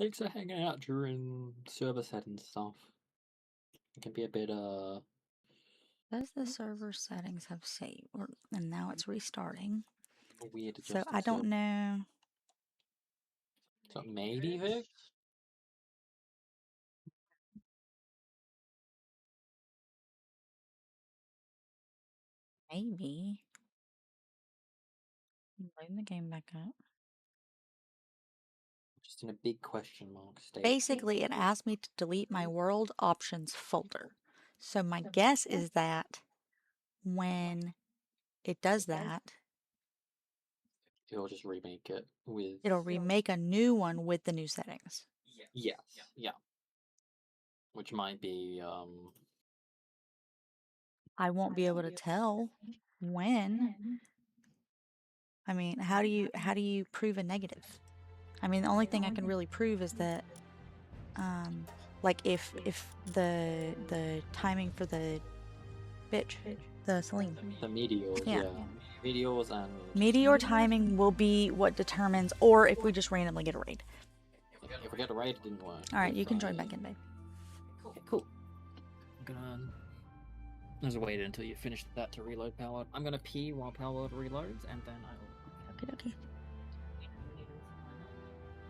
Thanks for hanging out during server settings stuff. It can be a bit Does the server settings have save? And now it's restarting. weird. So I don't know. So maybe Vic? Maybe. Loading the game back up. Just in a big question mark state. Basically, it asked me to delete my world options folder. So my guess is that when it does that, It'll just remake it with. it'll remake a new one with the new settings. Yes, yeah. Which might be I won't be able to tell when. I mean, how do you prove a negative? I mean, the only thing I can really prove is that like if the timing for the bitch, the Celine. the meteors, Yeah. Meteors and Meteor timing will be what determines, or if we just randomly get a raid. if we get a raid, it didn't work. Alright, you can join back in, babe. Okay, cool. I'm gonna just wait until you finish that to reload Power. I'm gonna pee while Power reloads, and then I'll. Okay, okay.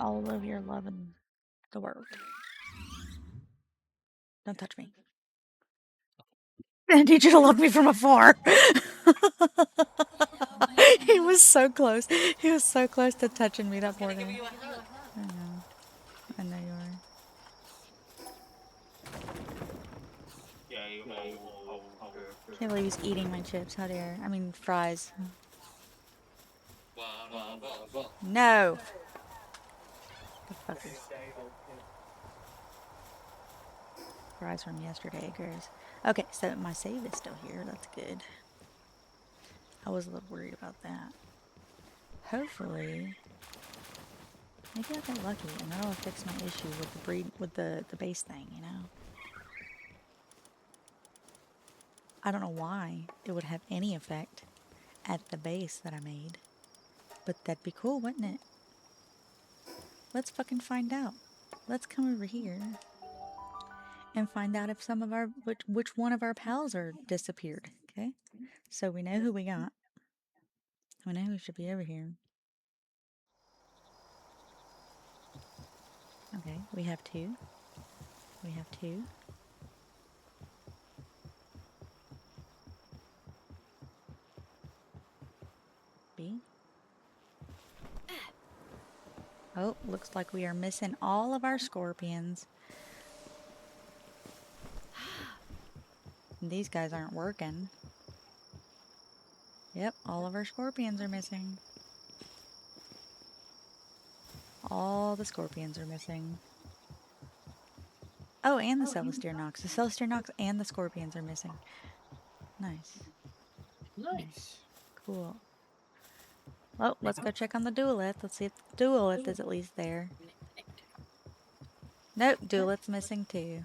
All of your love in the world. Don't touch me. I need you to love me from afar. He was so close. He was so close to touching me, that poor guy. I know. I know you are. Can't believe he's eating my chips. How dare. I mean, fries. No! The fuckers. Fries from yesterday, Grace. Okay, so my save is still here. That's good. I was a little worried about that. Hopefully, maybe I got lucky and that'll fix my issue with the base thing, you know? I don't know why it would have any effect at the base that I made. But that'd be cool, wouldn't it? Let's fucking find out. Let's come over here and find out if some of our which one of our pals are disappeared. Okay, so we know who we got. We know who should be over here. Okay, we have two. We have two. B. Oh, looks like we are missing all of our scorpions. These guys aren't working. Yep, all of our scorpions are missing. All the scorpions are missing. Oh, and the Celestier Nox. The Celestier Nox and the scorpions are missing. Nice. Nice. Cool. Well, let's go check on the duelith. Let's see if the duelith is at least there. Nope, duelith's missing too.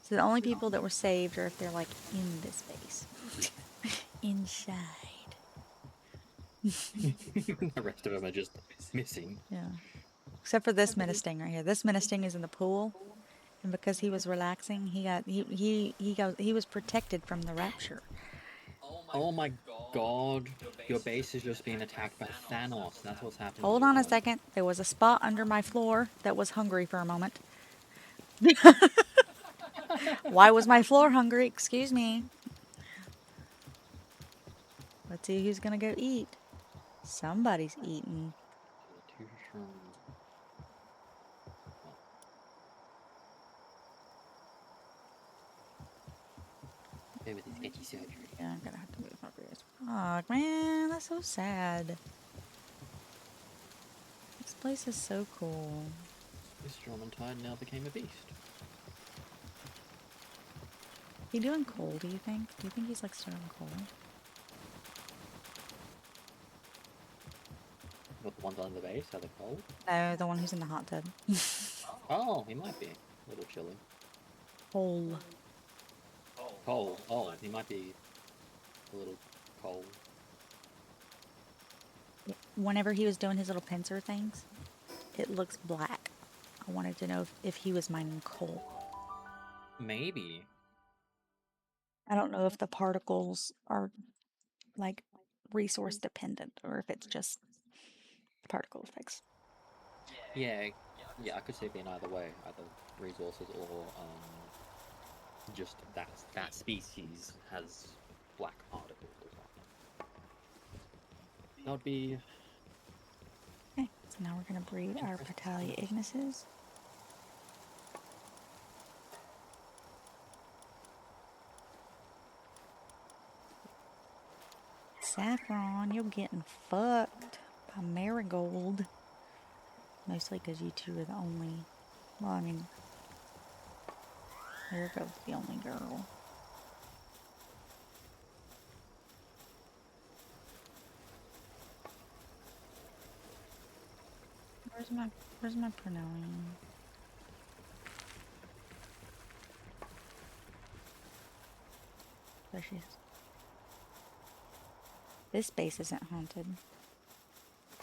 So the only people that were saved are if they're like in this base. Inside. The rest of them are just missing. Yeah. Except for this Ministing right here. This Ministing is in the pool. And because he was relaxing, he was protected from the rapture. Oh my god. Your base is just being attacked by Thanos. That's what's happening. Hold on a second. There was a spot under my floor that was hungry for a moment. Why was my floor hungry? Excuse me. Let's see who's gonna go eat. Somebody's eating. With his itchy surgery. Yeah, I'm gonna have to move my wrist. Oh man, that's so sad. This place is so cool. This Jormuntide now became a beast. He doing coal, do you think? Do you think he's like starting coal? What, the ones on the base? Are they cold? No, the one who's in the hot tub. Oh, he might be a little chilly. Coal. Cold. Oh, he might be a little cold. Whenever he was doing his little pincer things, it looks black I wanted to know if he was mining coal. Maybe. I don't know if the particles are like resource dependent or if it's just particle effects. Yeah, yeah, I could see it being either way, either resources or just that species has black particles as well. That would be Okay, so now we're gonna breed our Petalia ignises. Saffron, you're getting fucked by Marigold. Mostly because you two are the only. Well, I mean, Marigold's the only girl. Where's my Pernellian? There she is. This base isn't haunted.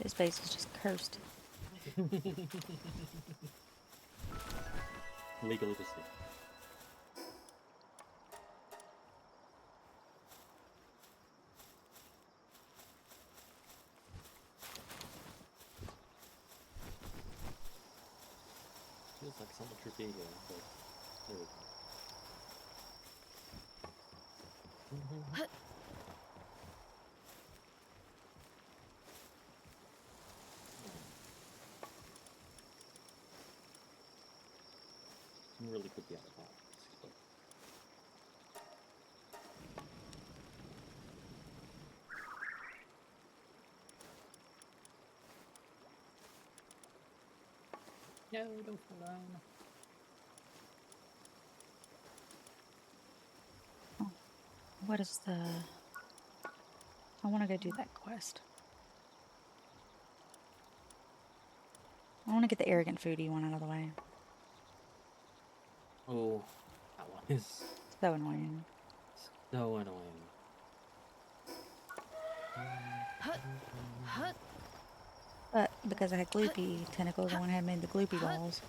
This base is just cursed. legally deceased. Feels like someone should be here, but there we go. Some really could be out of balance, but no, don't fall down. Oh, what is the... I want to go do that quest. I want to get the arrogant foodie one out of the way. Oh, that one is So annoying. so annoying. But because I had gloopy tentacles, I went ahead and made the gloopy balls.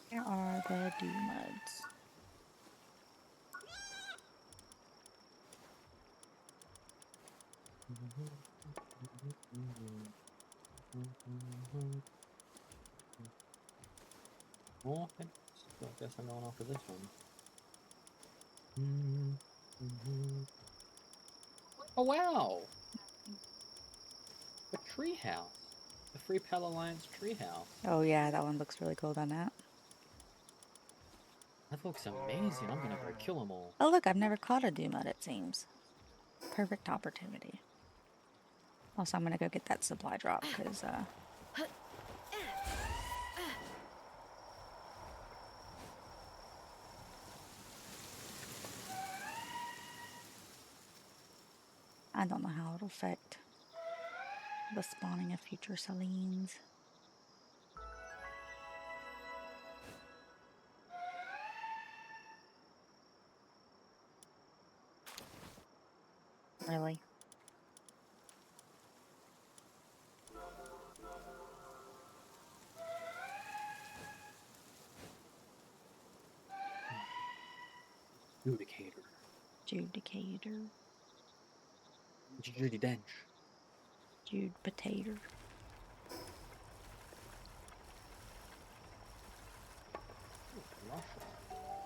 Here are the Doomuds. Well, I guess I'm going after this one. Oh wow! A treehouse. The Free Pal Alliance treehouse. Oh yeah, that one looks really cool, doesn't it? That looks amazing. I'm gonna go kill them all. Oh look, I've never caught a Doomud, it seems. Perfect opportunity. Also, I'm gonna go get that supply drop, because, I don't know how it'll affect the spawning of future Selines. Really? Judicator. Judicator. Judy Dench. Jude Potato.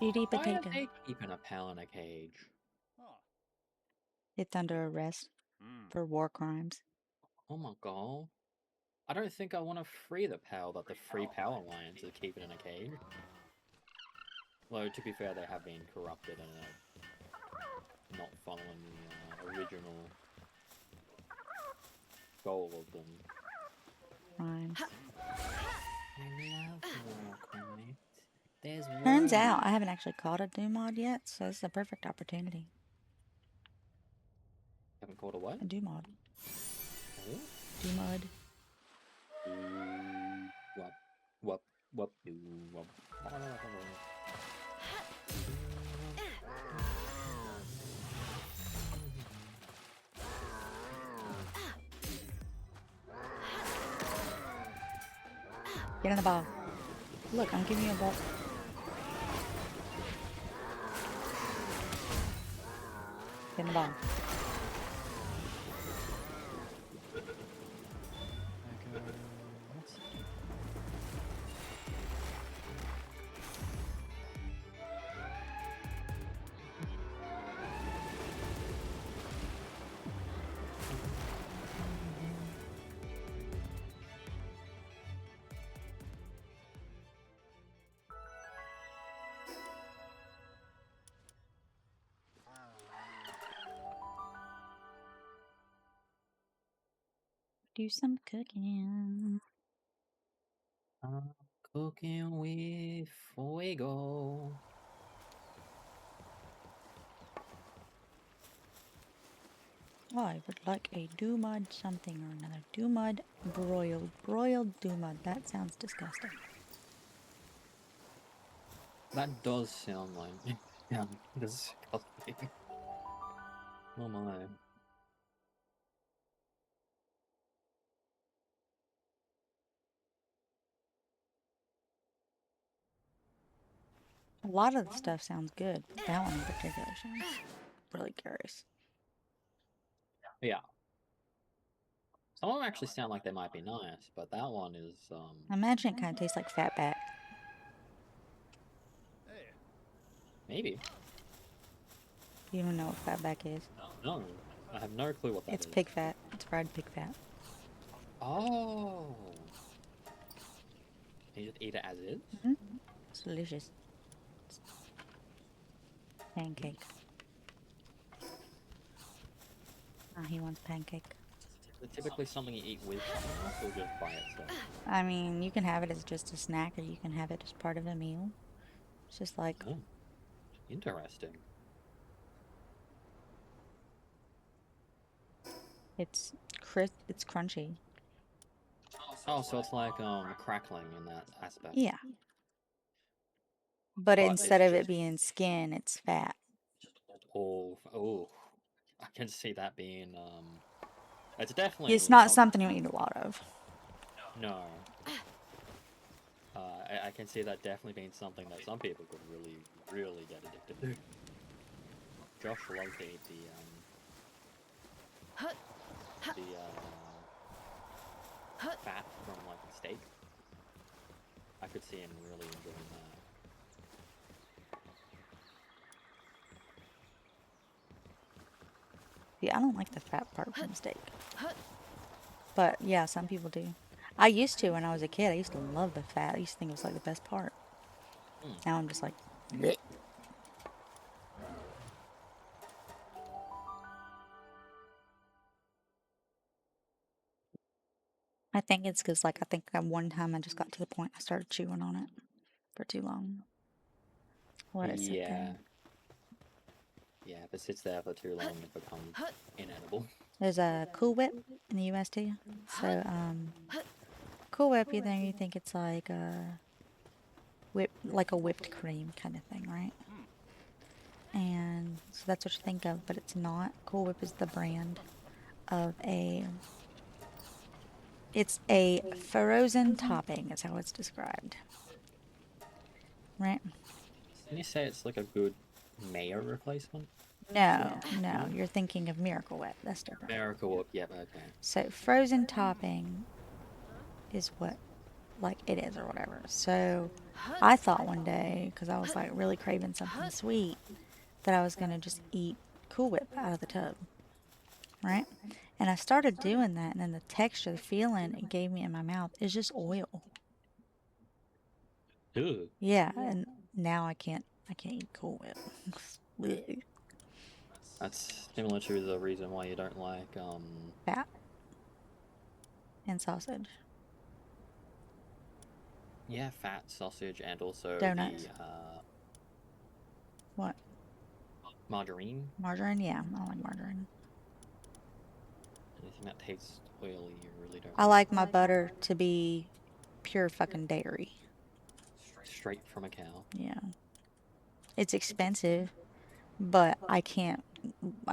Judy Why are Potato. they keeping a pal in a cage? It's under arrest for war crimes. Oh my god. I don't think I want to free the pal that the Free Pal Alliance is keeping in a cage. Though, to be fair, they have been corrupted and not following the original goal of them. Crimes. I love war crimes. There's Turns war. out I haven't actually caught a Doomod yet, so this is a perfect opportunity. Haven't caught a what? A Doomod. Oh? Doomud. What? Whoop, whoop, doo, whoop. Get in the ball. Look, I'm giving you a ball. Get in the ball. Do some cooking. Cooking with fuego. I would like a Doomud something or another. Doomud broiled. Broiled Doomud. That sounds disgusting. That does sound like yeah, disgusting. Oh my. A lot of the stuff sounds good, but that one in particular sounds really curious. Yeah. Some of them actually sound like they might be nice, but that one is I imagine it kind of tastes like fatback. maybe. Do you even know what fatback is? No, I have no clue what that It's is. pig fat. It's fried pig fat. Oh. Can you just eat it as is? It's delicious. Pancake. Ah, he wants pancake. Is it typically something you eat with something else or just by itself? I mean, you can have it as just a snack or you can have it as part of a meal. It's just like, Oh, interesting. it's crisp, it's crunchy. Oh, so it's like crackling in that aspect. Yeah. But But instead it's of it just being skin, it's fat. oh, I can see that being it's definitely It's not some something you eat a lot of. no. I can see that definitely being something that some people could really, really get addicted to. Josh loves to eat the fat from like a steak. I could see him really enjoying that. Yeah, I don't like the fat part from steak. But yeah, some people do. I used to when I was a kid. I used to love the fat. I used to think it was like the best part. Mm. Now I'm just like, bleh. I think it's because like I think at one time I just got to the point I started chewing on it for too long. Let it sit Yeah, there. yeah. If it sits there for too long, it becomes inedible. There's a Cool Whip in the US too. So Cool Whip, you think it's like a like a whipped cream kind of thing, right? And so that's what you think of, but it's not. Cool Whip is the brand of it's a frozen topping is how it's described. Right? Can you say it's like a good mayo replacement? No, you're thinking of Miracle Whip. That's different. Miracle Whip. Yep. Okay. So frozen topping is what like it is or whatever. So I thought one day, because I was like really craving something sweet, that I was gonna just eat Cool Whip out of the tub. Right? And I started doing that, and then the texture, the feeling it gave me in my mouth is just oil. Ew. Yeah, and now I can't eat Cool Whip. Blech. That's similar to the reason why you don't like Fat and sausage. yeah, fat sausage and also Donuts. the What? margarine. Margarine? Yeah, I don't like margarine. Anything that tastes oily, you really don't I like. like my butter to be pure fucking dairy. Straight from a cow. Yeah. It's expensive, but I can't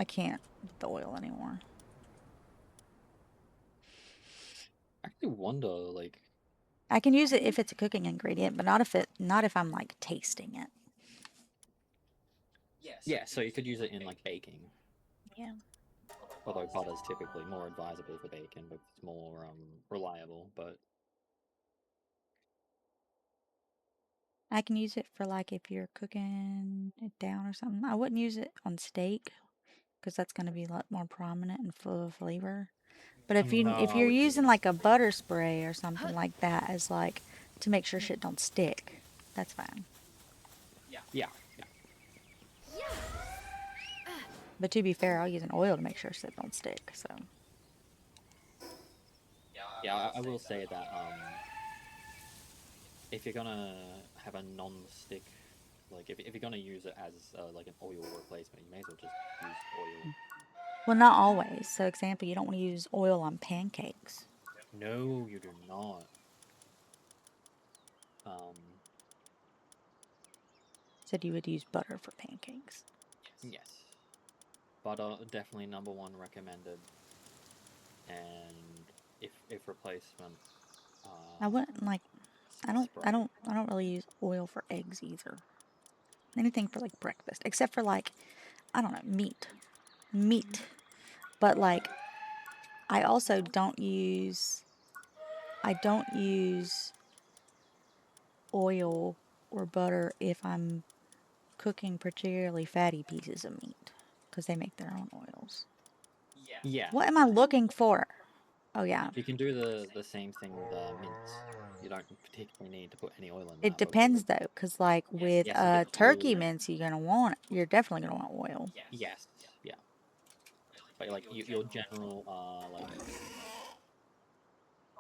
get the oil anymore. I actually wonder, like, I can use it if it's a cooking ingredient, but not if I'm like tasting it. yeah, so you could use it in like baking. Yeah. Although butter's typically more advisable for bacon, but it's more reliable. But I can use it for like if you're cooking it down or something. I wouldn't use it on steak because that's going to be a lot more prominent and full of flavor. But if no, I you're would use using it. like a butter spray or something like that as like to make sure shit don't stick, that's fine. Yeah, But to be fair, I'll use an oil to make sure shit don't stick. So yeah. I will say that if you're gonna have a non-stick, like if you're gonna use it as like an oil replacement, you may as well just use oil. well, not always. So example, you don't want to use oil on pancakes. No, you do not. Um, Said you would use butter for pancakes. yes, butter definitely number one recommended, and if replacement, I wouldn't like. spray. I don't really use oil for eggs either. Anything for like breakfast, except for like, I don't know, meat. But like, I also I don't use oil or butter if I'm cooking particularly fatty pieces of meat because they make their own oils. Yeah, What am I looking for? Oh yeah, you can do the same thing with mince. You don't particularly need to put any oil in it that because depends though, because like with yes, it gets turkey really mince, you're definitely gonna want oil. yes, yeah. But like your general like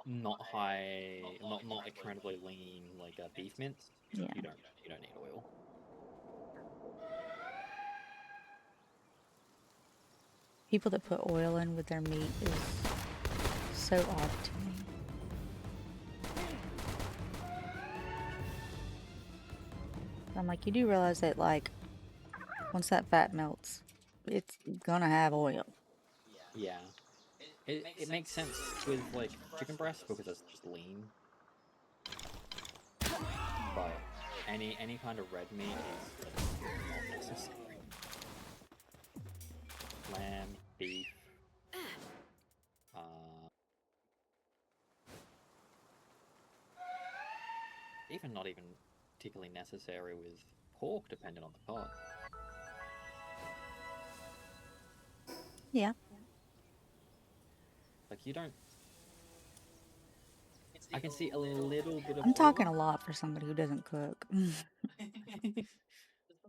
not high, not incredibly lean like beef mince, Yeah, you don't need oil. people that put oil in with their meat is so odd to me. I'm like, you do realize that like once that fat melts, it's gonna have oil. Yeah, it makes sense with like chicken breast because it's just lean, but any kind of red meat is not necessary. Lamb, beef, uh, not even particularly necessary with pork, depending on the pot. Yeah. Like you don't. I can see a little bit of I'm oil. talking a lot for somebody who doesn't cook.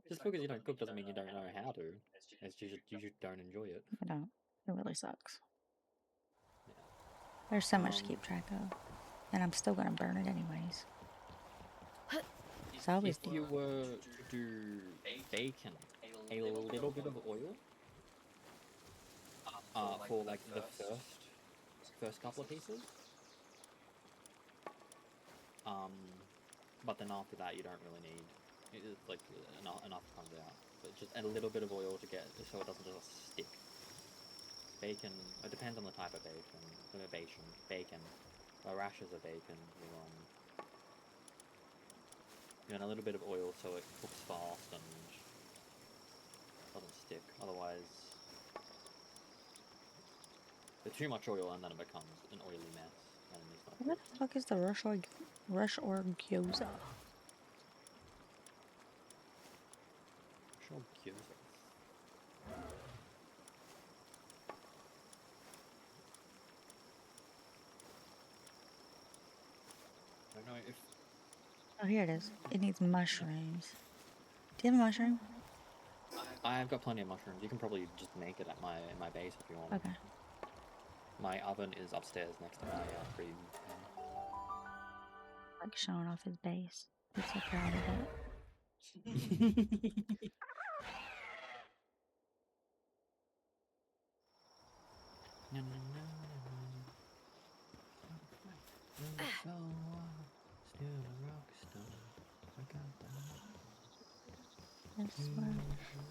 Just because you don't cook doesn't mean you don't know how to. It's you just don't enjoy it. I don't. It really sucks. Yeah. There's so much to keep track of. And I'm still gonna burn it anyways. So I always If do. you were to do bacon, a little bit of oil, for like the first couple of pieces, um, but then after that you don't really need. It's like enough comes out, but just a little bit of oil to get so it doesn't just stick. Bacon. It depends on the type of bacon. Bacon. Rashers of bacon. You want a little bit of oil so it cooks fast and doesn't stick. Otherwise, there's too much oil and then it becomes an oily mess. And it's not What good. the fuck is the rush or gyoza? Sure gives us. I don't know if Oh, here it is. It needs mushrooms. Do you have a mushroom? I've got plenty of mushrooms. You can probably just make it at my base if you want. Okay. My oven is upstairs next to my freezing. Like showing off his base. He's so proud of it. No, no, no, no, no. Go on. This was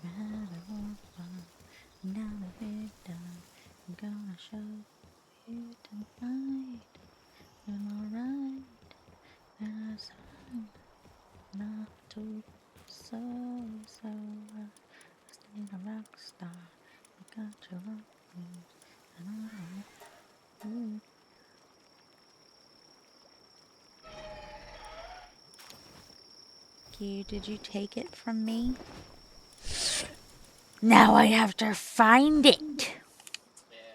I had a more fun. Now that we're done, I'm gonna show you tonight. I'm alright. And I signed not to so I stayed a rock star. You got your rock moves, and I don't. You did you take it from me? Now I have to find it.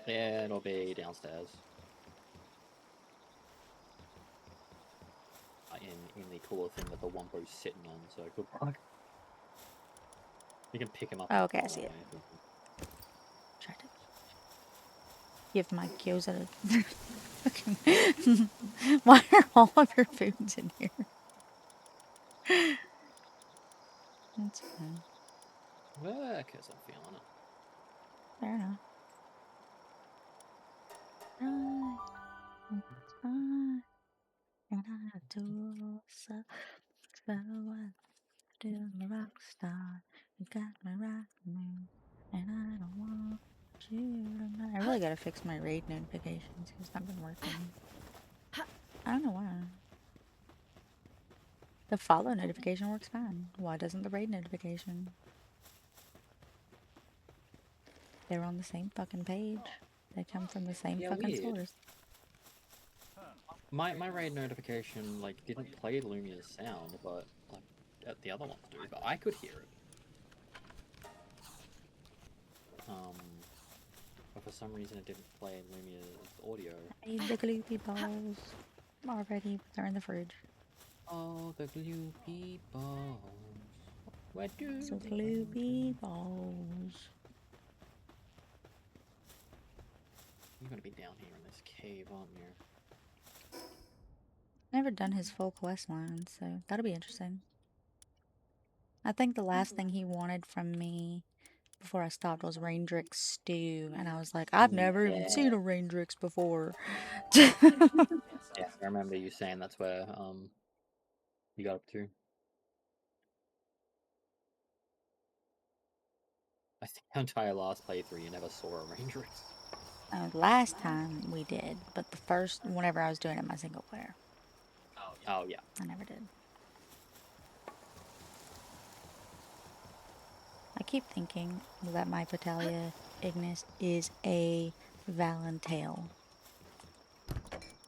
Yeah, it'll be downstairs. In the cooler thing that the Wumpo's sitting on, so good luck. You can pick him up. Oh, okay, I see it. Try to give my gyoza to fucking. Why are all of your foods in here? That's fine. Well, because I'm feeling it. Fair enough. Right. It's fine. And I do so what do the rock star. You got me right now. And I don't want you tonight. I really gotta fix my raid notifications because it's not been working. I don't know why. The follow notification works fine. Why doesn't the raid notification? They're on the same fucking page. They come from the same Yeah, fucking weird. source. My raid notification like didn't play Lumia's sound, but like the other ones do. But I could hear it. But for some reason it didn't play Lumia's audio. I need the gloopy balls already, but they're in the fridge. Oh, the gloopy balls. Where do So they gloopy balls. You're gonna be down here in this cave, aren't you? Never done his full quest line, so that'll be interesting. I think the last thing he wanted from me before I stopped was Raindrix stew, and I was like, I've never even seen a Raindrix before. Yeah, I remember you saying that's where you got up to. I think the entire last playthrough you never saw a Raindrix. Last time we did, but the first, whenever I was doing it my single player, Oh yeah. I never did. I keep thinking that my Vitalia Ignis is a Valentale.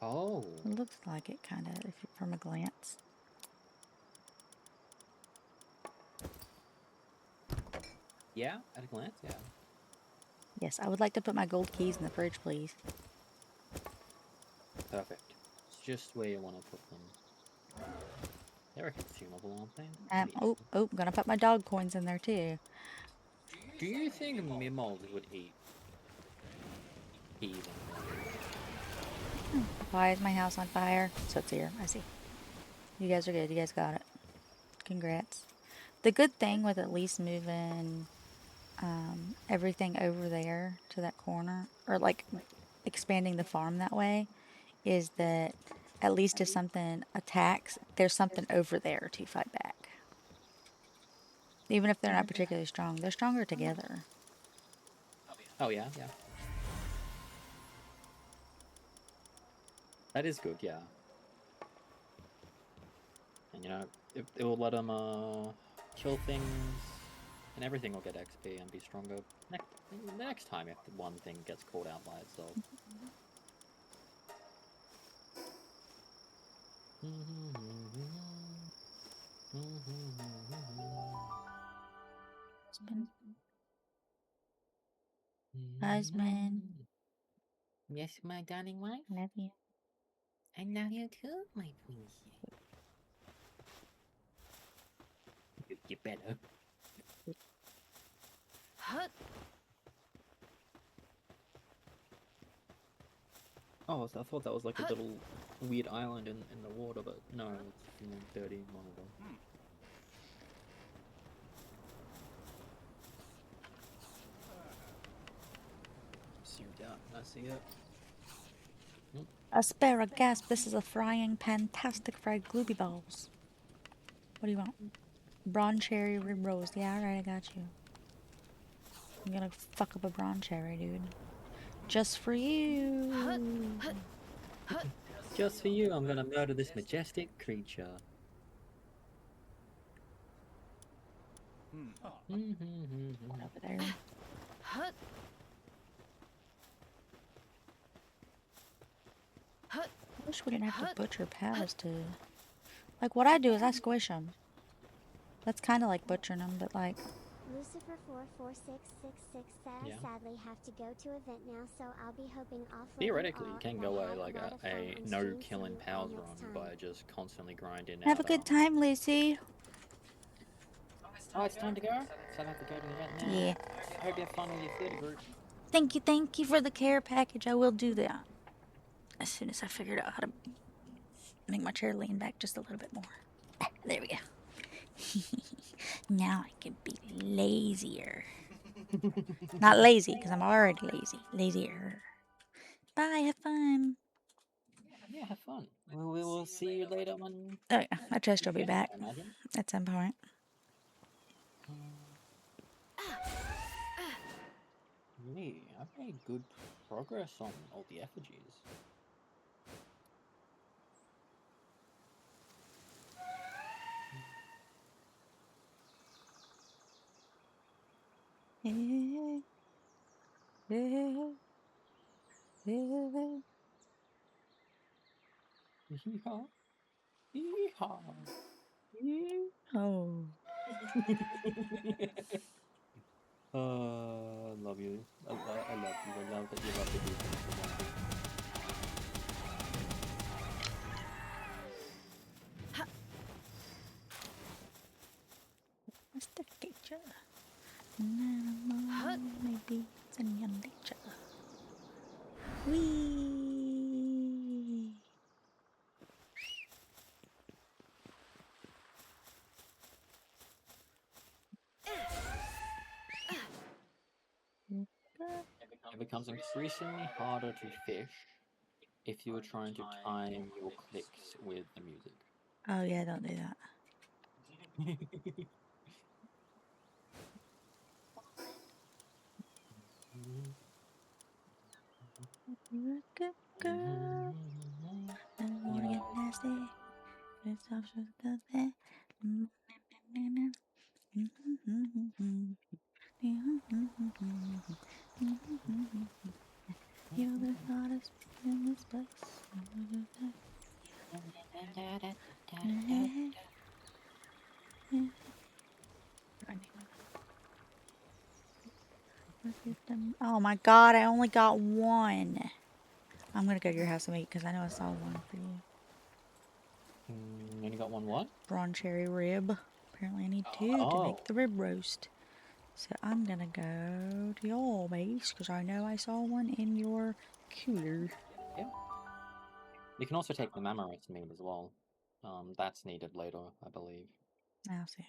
Oh. It looks like it, kind of, from a glance. Yeah, at a glance, yeah. Yes, I would like to put my gold keys in the fridge, please. Perfect. It's just where you want to put them. They're consumable, aren't they? Oh, gonna put my dog coins in there too. Do you think Mimold would eat peas? Why is my house on fire? So it's here. I see. You guys are good. You guys got it. Congrats. The good thing with at least moving everything over there to that corner, or like expanding the farm that way, is that at least if something attacks, there's something over there to fight back. Even if they're not particularly strong, they're stronger together. Oh yeah, yeah. That is good, yeah. And you know, it will let them kill things, and everything will get XP and be stronger next time if one thing gets called out by itself. Husband. Yes, my darling wife. Love you. I love you too, my princess. You better. Oh, so I thought that was like a little weird island in the water, but no, it's in the dirty monitor. Zoomed out, I see it. Asparagus, this is a frying, fantastic fried gloopy balls. What do you want? Brawn cherry rib roast. Yeah, alright, I got you. I'm gonna fuck up a brawn cherry, dude. Just for you. Just for you, I'm gonna murder this majestic creature. One over there. I wish we didn't have to butcher pals to... Like, what I do is I squish them. That's kind of like butchering them, but like... Lucifer44666 said I Yeah. sadly have to go to event now, so I'll be hoping off Theoretically, you can go a no killing pals run by just constantly grinding Have out. a good time, Lucy. Oh, it's time to go? So I have to go to the event now? Yeah. I hope you have fun with your theatre group. Thank you for the care package. I will do that. As soon as I figured out how to make my chair lean back just a little bit more. There we go. Now I can be lazier. Not lazy, because I'm already lazy. Lazier. Bye, have fun. Yeah, have fun. We will see you later when... Oh, yeah, I trust you'll be back I imagine. at some point. Me, I've made good progress on all the effigies. Yeehaw. Yeehaw. Oh. Love you. I love you. I love that you love the people. Mr. Teacher. Maybe it's in your nature. Whee! It becomes increasingly harder to fish if you are trying to time your clicks with the music. Oh yeah, don't do that. You're a good girl. I don't wanna get nasty. It's off to the bed. You're the hottest in this place. Oh my god, I only got one. I'm gonna go to your house and eat because I know I saw one for you. You only got one what? Brawn cherry rib. Apparently I need two to make the rib roast. So I'm gonna go to your base because I know I saw one in your cooler. Yeah. You can also take the Mammoth meat as well. That's needed later, I believe. I'll see.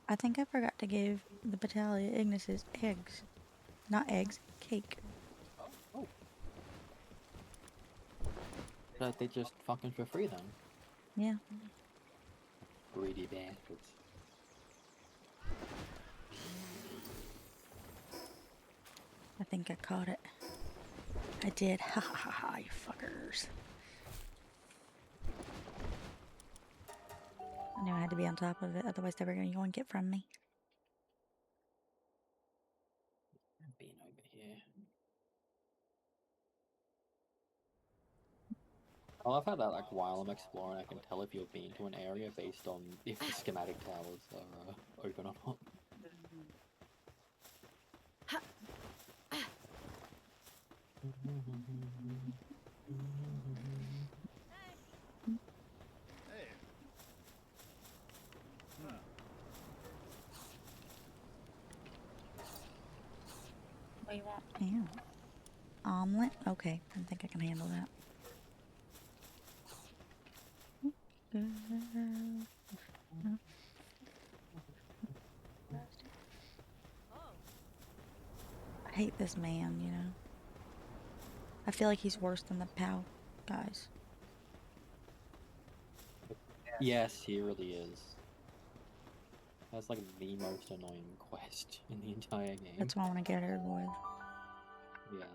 I think I forgot to give the Battalion Ignis's eggs. Not eggs, cake. Oh. But they just fucking for free then. Yeah. Greedy bastards. I think I caught it. I did. Ha ha ha ha, you fuckers. I knew I had to be on top of it, otherwise they were going to yoink it from me. Being over here. I love how that, like, while I'm exploring, I can tell if you've been to an area based on if the schematic towers are open or not. What do you want? Yeah. Omelet? Okay, I think I can handle that. girl. I hate this man, you know. I feel like he's worse than the POW guys. Yes, he really is. That's like the most annoying quest in the entire game. That's why I want to get it over with. Yeah.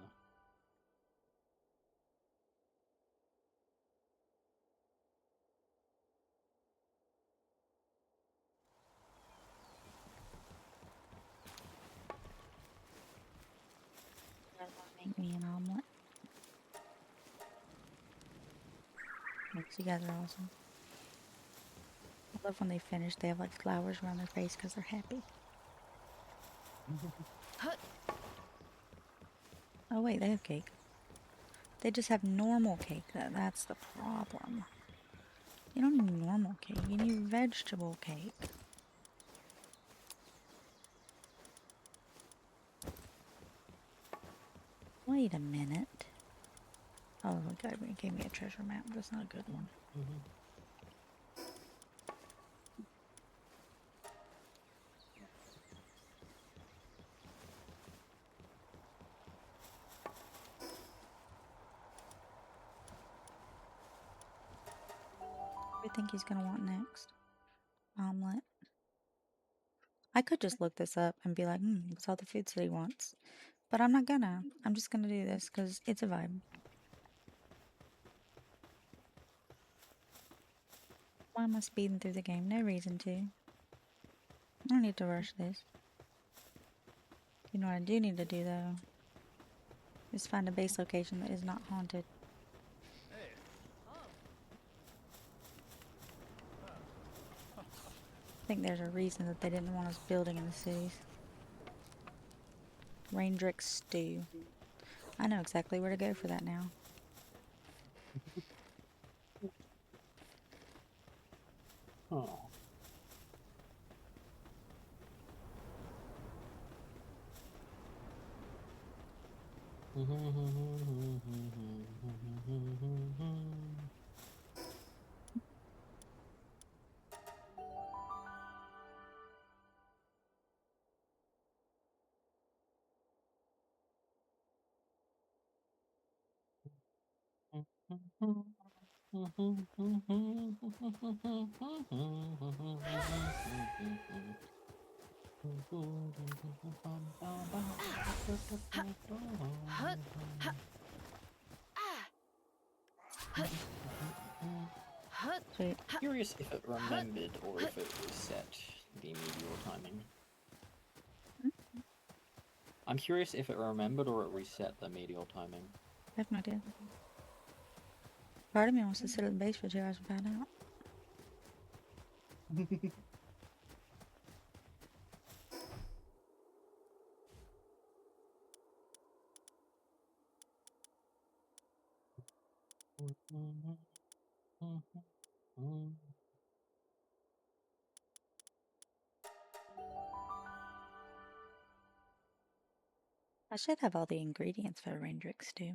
Make me an omelet. Thanks, you guys are awesome. I love when they finish, they have like flowers around their face because they're happy. Oh wait, they have cake. They just have normal cake. That's the problem. You don't need normal cake, you need vegetable cake. Wait a minute. Oh, God, it gave me a treasure map. That's not a good one. What do you think he's gonna want next? Omelet. I could just look this up and be like, what's all the foods that he wants? But I'm not gonna. I'm just gonna do this because it's a vibe. Why am I speeding through the game? No reason to. I don't need to rush this. You know what I do need to do though? Is find a base location that is not haunted. I think there's a reason that they didn't want us building in the cities. Raindrick Stew. I know exactly where to go for that now. Oh. Sweet. Curious if it remembered or if it reset the medial timing. I'm curious if it remembered or it reset the medial timing. I have no idea. Part of me wants to sit at the base for 2 hours and find out. I should have all the ingredients for a Raindrick Stew.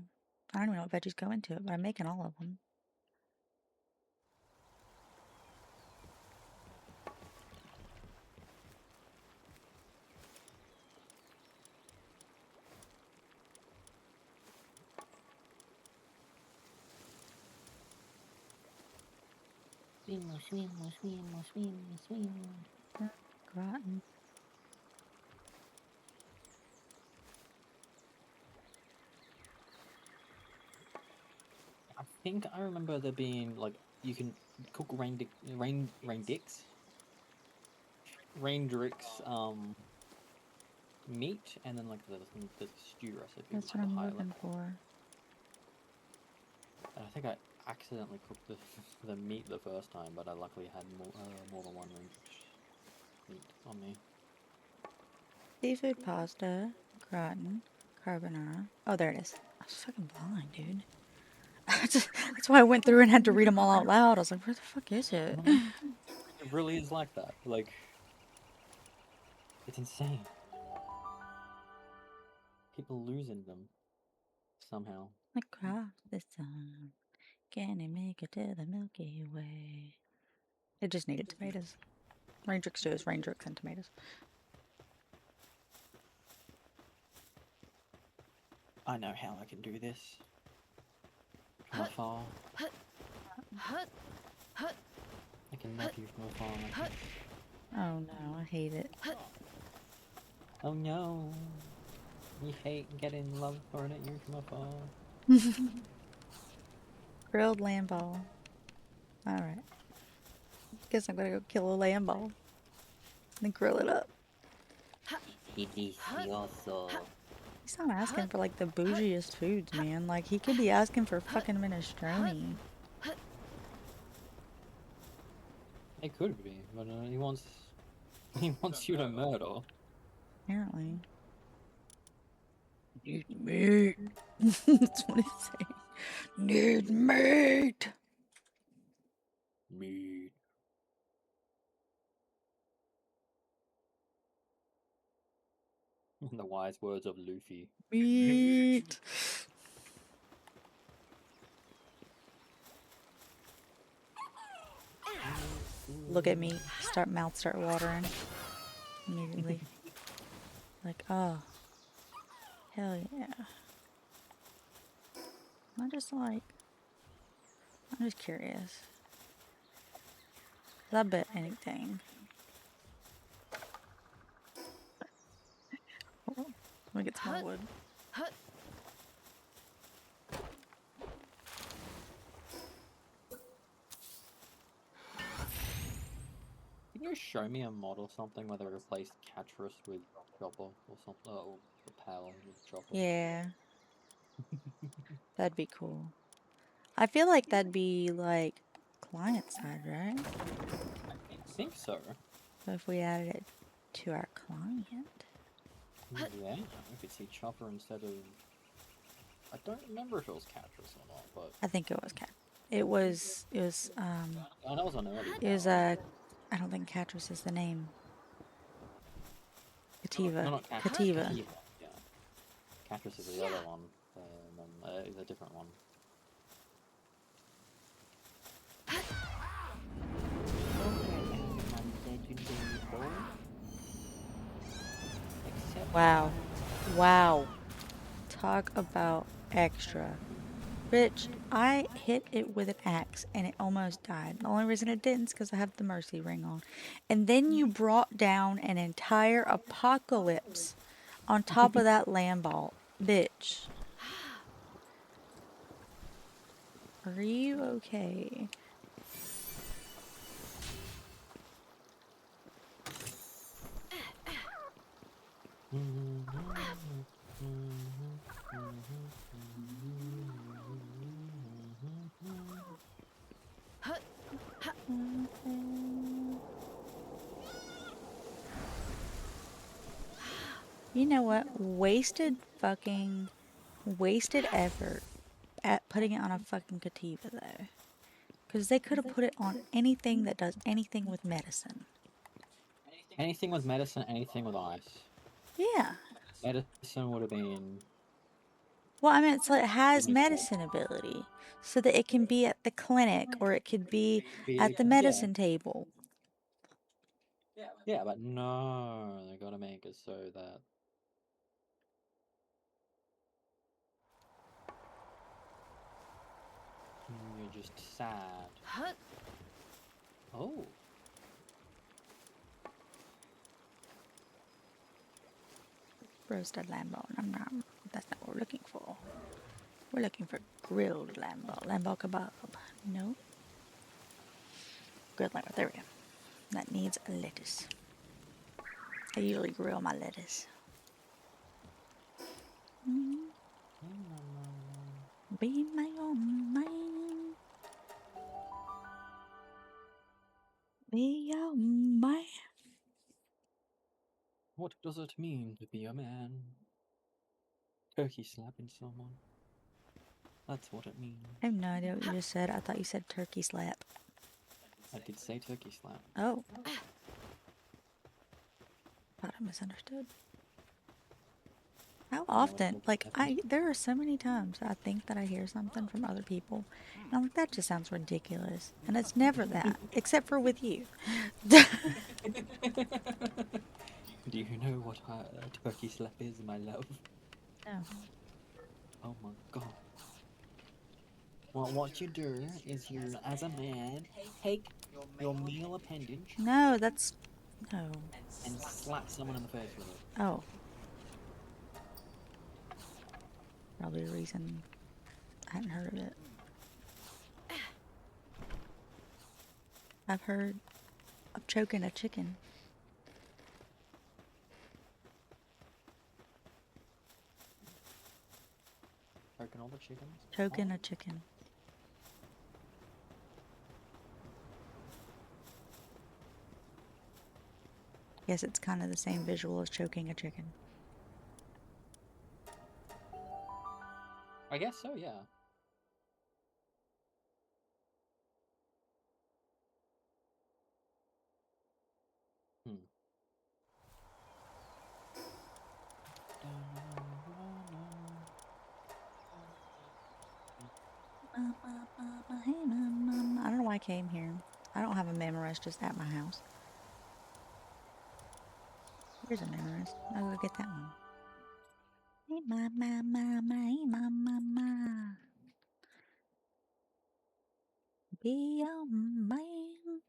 I don't even know what veggies go into it, but I'm making all of them. Gratin. I think I remember there being like you can cook Raindrick's meat and then like the stew recipe. That's which what is I'm the looking highlight. for. I think I accidentally cooked the meat the first time, but I luckily had more than one meat on me. Seafood pasta, gratin, carbonara. Oh, there it is. I was fucking blind, dude. That's why I went through and had to read them all out loud. I was like, where the fuck is it? It really is like that. Like, it's insane. People losing them somehow. Across the sun, can he make it to the Milky Way? It just needed tomatoes. Raindrix stew is Raindrix and tomatoes. I know how I can do this. From afar. I can love you from afar. Like this. Oh no, I hate it. Oh no. You hate getting love thrown at you from afar. Grilled lamb ball. Alright. Guess I'm gonna go kill a lamb ball. And grill it up. Delicioso. He's not asking for like the bougiest foods, man. Like he could be asking for fucking minestrone. It could be, but he wants you to murder. Apparently. Need meat. That's what he's saying. Need meat. Meat. In the wise words of Luffy. Meat. Look at me. Mouth start watering. Immediately. Like, oh. Hell yeah. I'm just curious. 'Cause I bet anything. Hold on. Let me get some more wood. Can you show me a mod or something where they replaced Catrus with Chopper or something? Oh, the Pal with Chopper. Yeah. That'd be cool. I feel like that'd be like client side, right? I think so. So if we added it to our client. Yeah, I could see Chopper instead of. I don't remember if it was Catrus or not, but I think it was cat. It was I know it was an early. it was I don't think Catrus is the name. Cativa. No, not Catrus. Cativa. Cativa. Yeah. Catrus is the other one, and then is a different one. Wow. Wow. Talk about extra. Bitch, I hit it with an axe and it almost died. The only reason it didn't is because I have the mercy ring on. And then you brought down an entire apocalypse on top of that lamb ball. Bitch. Are you okay? You know what? Wasted effort at putting it on a fucking Cativa though. Because they could have put it on anything that does anything with medicine. Anything with medicine, anything with ice. Yeah. Medicine would have been. Well, I mean, it's like it has medicine ability. So that it can be at the clinic or it could be at the medicine table. Yeah, but no, they gotta make it so that. You're just sad. Oh. Roasted lamb ball. Nom nom. That's not what we're looking for. We're looking for grilled lamb ball. Lamb ball kebab. No. Grilled lamb ball. There we go. That needs lettuce. I usually grill my lettuce. Be my own man. Be your man. What does it mean to be a man? Turkey slapping someone. That's what it means. I have no idea what you just said. I thought you said turkey slap. I did say turkey slap. Oh. Thought I misunderstood. How I would often? hope Like, definitely. there are so many times I think that I hear something from other people, and I'm like, that just sounds ridiculous. And it's never that, except for with you. Do you know what a turkey slap is, my love? No. Oh my god. Well, what you do is you, as a man, take your male appendage No, that's. No. and slap someone in the face with it. Oh, probably a reason I hadn't heard of it. I've heard of choking a chicken. Choking all the chickens. Choking Oh. a chicken. Guess it's kind of the same visual as choking a chicken. I guess so, yeah. Hmm. Hey, mama. I don't know why I came here. I don't have a memorized just at my house. Here's a memorized. I'll go get that one. Hey, mama, mama, hey, mama, mama. Be a man.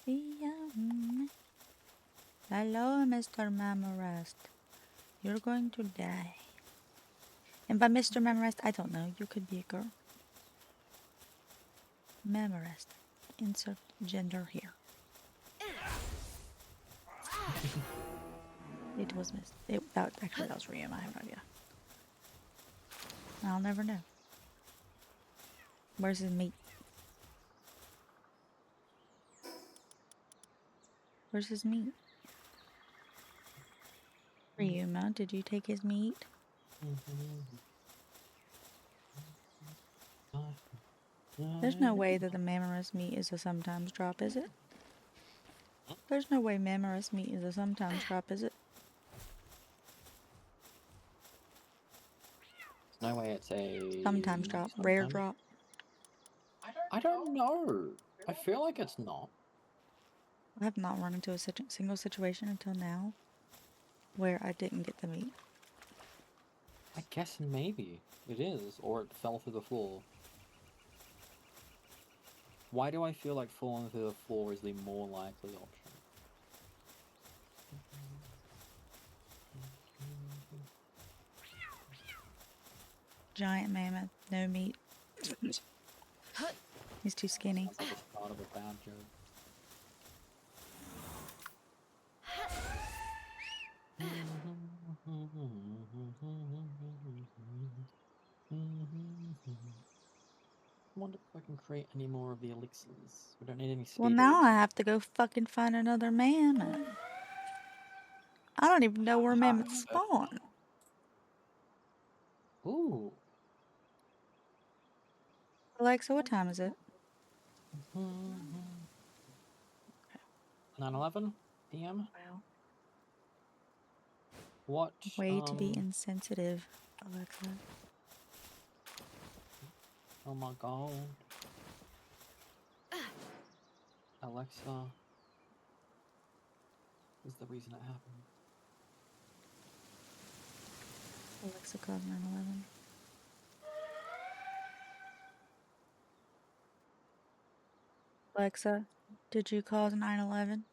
Be a man. Hello, Mr. Memorized. You're going to die. And by Mr. Memorized, I don't know. You could be a girl. Memorized. Insert gender here. It was missed. Actually, that was Riam. I have no idea. I'll never know. Where's his meat? Where's his meat? Ryuma, did you take his meat? There's no way that the Mammoris meat is a sometimes drop, is it? There's no way Mammoris meat is a sometimes drop, is it? There's no way it's a Sometimes drop. Rare sometimes- drop. I don't know. I feel like it's not. I have not run into a single situation until now where I didn't get the meat. I guess maybe it is, or it fell through the floor. Why do I feel like falling through the floor is the more likely option? Giant mammoth, no meat. He's too skinny. Sounds like the start of a bad joke. I wonder if I can create any more of the elixirs. We don't need any speed. Well, now I have to go fucking find another mammoth. I don't even know where mammoths spawn. Ooh. Alexa, what time is it? 9:11 p.m. Wow. What? Way to be insensitive, Alexa. Oh my god. Alexa is the reason it happened. Alexa calls 911. Alexa, did you cause 911?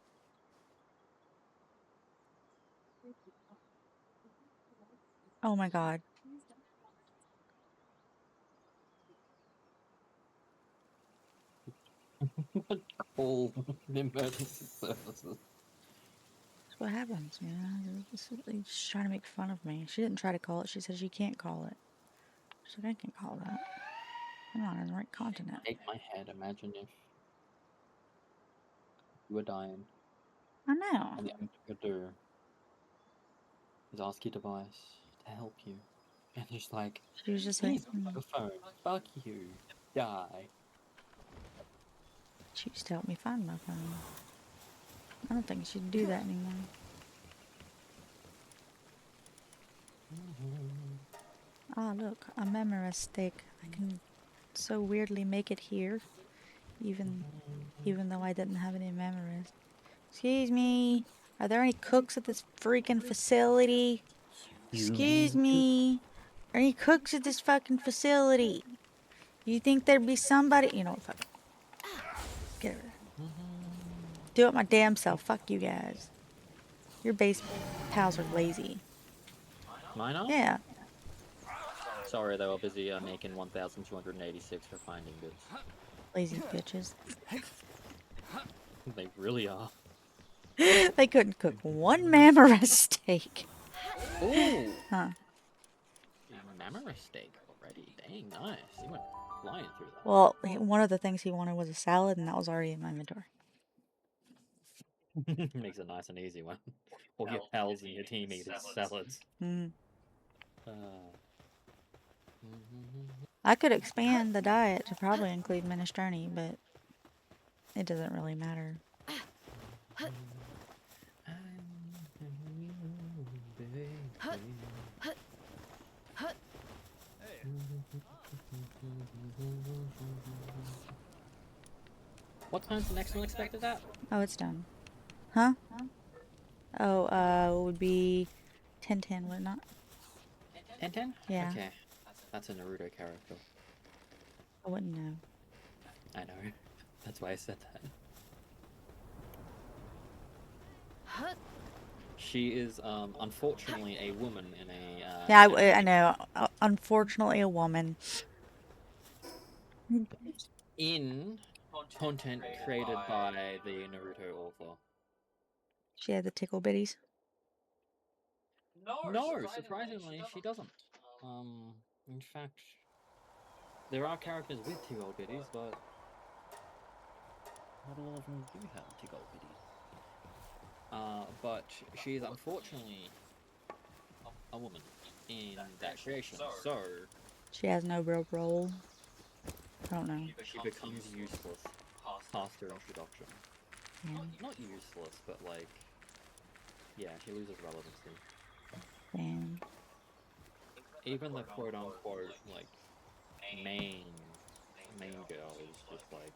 Oh my god. Call the emergency services. That's what happens, you know? She's trying to make fun of me. She didn't try to call it. She said she can't call it. She's like, I can call that. I'm not in the right continent. Take my head. Imagine if you were dying I know. and the only thing you could do is ask your device to help you. And just like, She was just like, here's a phone. Fuck you. Die. she used to help me find my phone. I don't think she'd do that anymore. Ah, look, a Memorous steak. I can so weirdly make it here, even though I didn't have any Memorous. Excuse me, are there any cooks at this freaking facility? Excuse me, are any cooks at this fucking facility? You think there'd be somebody? You know what? Fuck. Get rid of it. Do it my damn self. Fuck you guys. Your base pals are lazy. Mine are? Yeah. Sorry, they were busy making 1,286 for finding goods. Lazy bitches. They really are. They couldn't cook one Mammoth steak. Ooh! Huh. Mammoth steak already. Dang, nice. You went flying through that. Well, one of the things he wanted was a salad, and that was already in my inventory. Makes it nice and easy when all your pals and your team eat salads. Mm. Uh, I could expand the diet to probably include minestrone, but it doesn't really matter. What time's the next one expected at? Oh, it's done. Huh? Oh, it would be 10:10, would it not? 10:10? Yeah. Okay. That's a Naruto character. I wouldn't know. I know. That's why I said that. She is, unfortunately a woman in a, Yeah, I know. Unfortunately, a woman. in content created by the Naruto author. She had the tickle bitties. No, surprisingly, she doesn't. In fact, there are characters with tickle bitties, but not all of them do have tickle bitties. But she is unfortunately a woman in that creation, so She has no real role. I don't know. she becomes useless past her introduction. Yeah. Not useless, but like, yeah, she loses relevancy. Damn. Even the quote unquote like main girl is just like,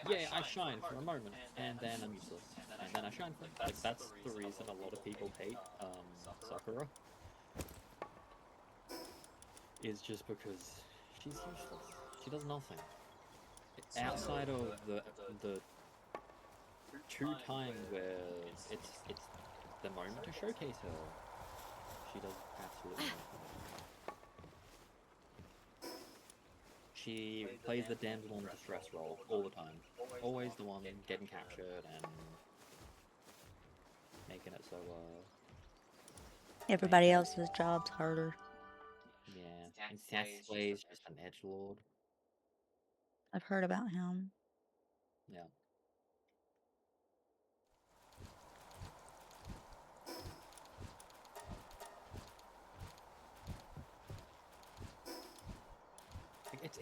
yeah, I shine for a moment and then I'm useless, and then I shine for like that's the reason a lot of people hate Sakura. Is just because she's useless. She does nothing outside of the two times where it's the moment to showcase her. She does absolutely nothing. She plays the damsel in distress role all the time. Always the one getting captured and making it so, Everybody else's job's harder. yeah. And Sasway's just an edgelord. I've heard about him. Yeah.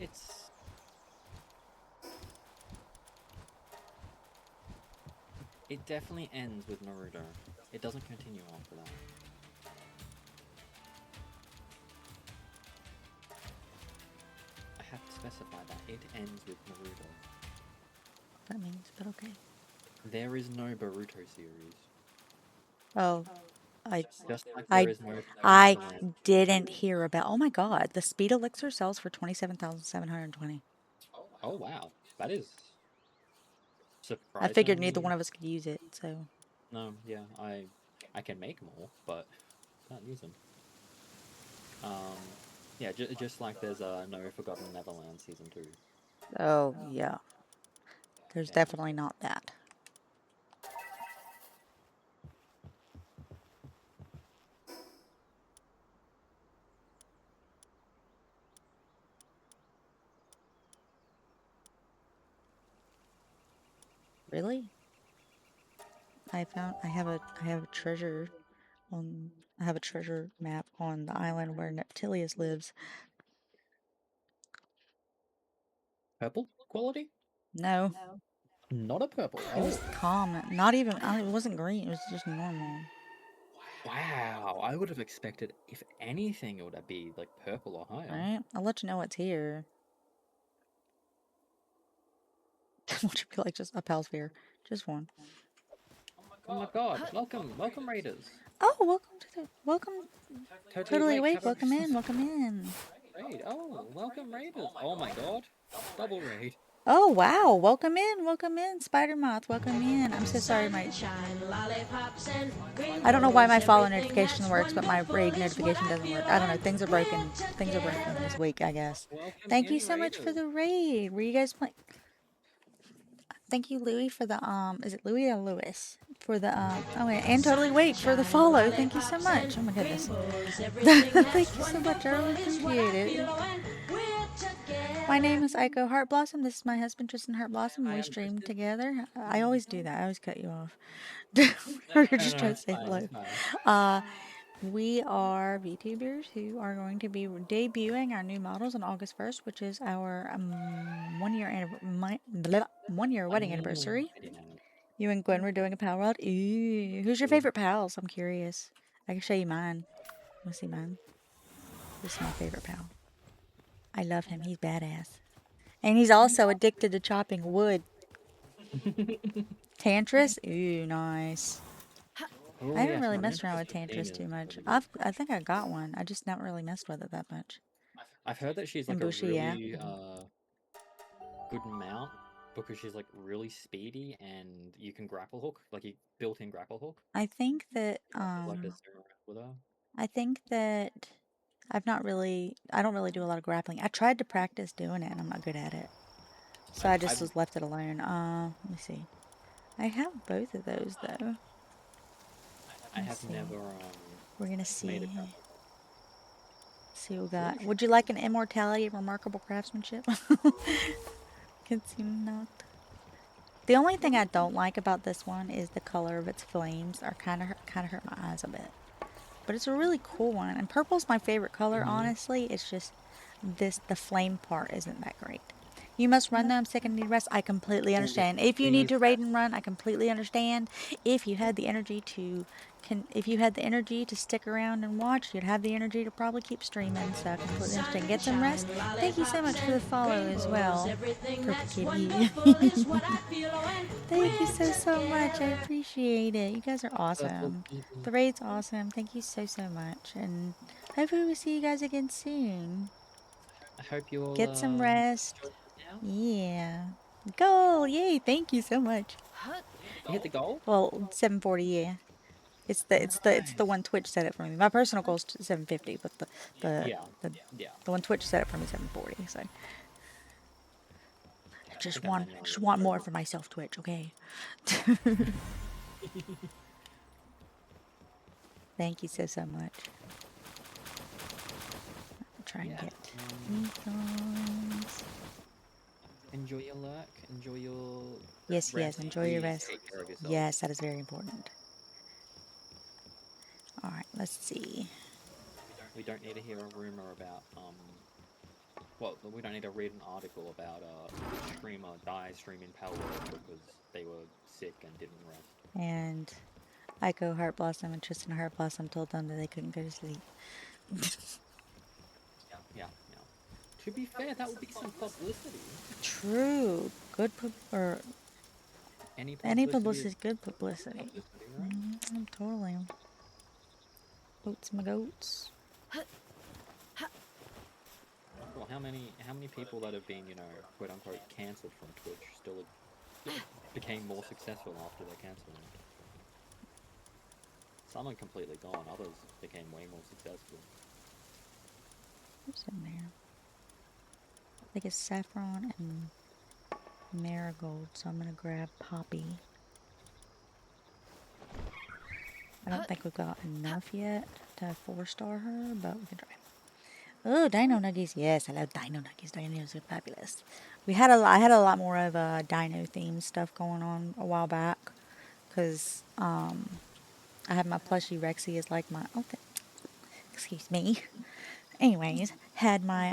It's it definitely ends with Naruto. It doesn't continue after that. I have to specify that it ends with Naruto. That means, but okay. There is no Boruto series. Oh, Just like I- there is no. I didn't hear about. Oh my god, the speed elixir sells for 27,720. Oh wow, that is I surprising. figured neither one of us could use it, so. No, yeah, I can make more, but can't use them. Yeah, just like there's no Forgotten Neverland season 2. Oh yeah, there's definitely not that. Really? I have a treasure I have a treasure map on the island where Neptilius lives. Purple quality? No, Not a purple. it was calm. Not even. It wasn't green. It was just normal. Wow, I would have expected, if anything, it would be like purple or higher. Right? I'll let you know what's here. Would you be like just a pal sphere? Just one. Oh my god, welcome Raiders. Oh, welcome, totally Awake, awake. have a Welcome in, welcome in. raid. Oh, welcome Raiders. Oh my god, double raid. Oh wow, welcome in, Spider Moth. Welcome in. I'm so sorry, my. I don't know why my follow notification works, but my raid notification doesn't work. I don't know. Things are broken. Things are broken this week, I guess. Welcome Thank you in, so much for Raiders. the raid. Were you guys playing? Thank you, Louis, for the Is it Louis or Lewis? For the Oh wait, and totally wait for the follow. Thank you so much. Oh my goodness. Thank you so much. I really appreciate it. My name is Aiko Heartblossom. This is my husband Tristan Heartblossom. And I we am stream Tristan. together. I always do that. I always cut you off. Or you're just trying to It's say fine, hello. it's fine. We are VTubers who are going to be debuting our new models on August 1st, which is our 1 year wedding anniversary. You and Gwen were doing a pal world. Ooh, who's your favorite pals? I'm curious. I can show you mine. Let's see mine. This is my favorite pal. I love him. He's badass. And he's also addicted to chopping wood. Tantris? Ooh, nice. Oh, I haven't yes, really my messed around with interesting Tantris is too much. really good. I think I got one. I just not really messed with it that much. I've heard that she's And like a Bushi, yeah. really good mount because she's like really speedy and you can grapple hook, like you built-in grapple hook. I think that Like to zoom around with her. I think that I don't really do a lot of grappling. I tried to practice doing it and I'm not good at it. So I just I've was left it alone. Let me see. I have both of those though. I Let's have see. never We're gonna made see. a grapple. See what we got. Would you like an immortality of remarkable craftsmanship? Consume not. The only thing I don't like about this one is the color of its flames are kind of hurt my eyes a bit. But it's a really cool one, and purple's my favorite color. Honestly, it's just the flame part isn't that great. You must run though. I'm sick and need rest. I completely understand. If you need to raid and run, I completely understand. If you had the energy to stick around and watch, you'd have the energy to probably keep streaming. So I completely understand. Get some rest. Thank you so much for the follow as well, Purple Kitty. Thank you so much. I appreciate it. You guys are awesome. The raid's awesome. Thank you so much, and hopefully we see you guys again soon. I hope you all Get some rest. enjoyed it now. Yeah. Goal! Yay! Thank you so much. You hit the goal? Well, 740. Yeah. It's the one Twitch set it for me. My personal goal is 750, but Yeah. the one Twitch set it for me 740. So I I just think I want manually want did more it. for myself, Twitch. Okay. Thank you so much. I'll try and Yeah. get these guys. Enjoy your lurk. Enjoy your Yes, rest. enjoy your Please rest. take care of yourself. Yes, that is very important. Alright, let's see. We don't need to hear a rumor about well, we don't need to read an article about a streamer streaming Power World because they were sick and didn't rest. And Aiko Heartblossom and Tristan Heartblossom told them that they couldn't go to sleep. Yeah. To be fair, that would be some publicity. True. Good any publicity is good publicity. Right? Totally. Goats my goats. Well, how many people that have been, quote unquote, cancelled from Twitch still became more successful after their cancelling? Some are completely gone, others became way more successful. What's in there? I think it's saffron and marigold, so I'm gonna grab Poppy. I don't think we've got enough yet to 4-star her, but we can try. Oh, Dino Nuggies. Yes, I love Dino Nuggies. Dinos are fabulous. I had a lot more of dino themed stuff going on a while back, because I had my plushie Rexy as like my excuse me. Anyways, had my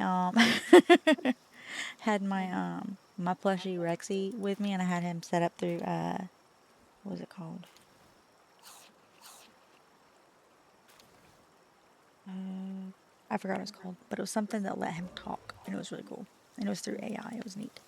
my plushie Rexy with me, and I had him set up through what was it called? I forgot what it's called, but it was something that let him talk, and it was really cool. And it was through AI. It was neat.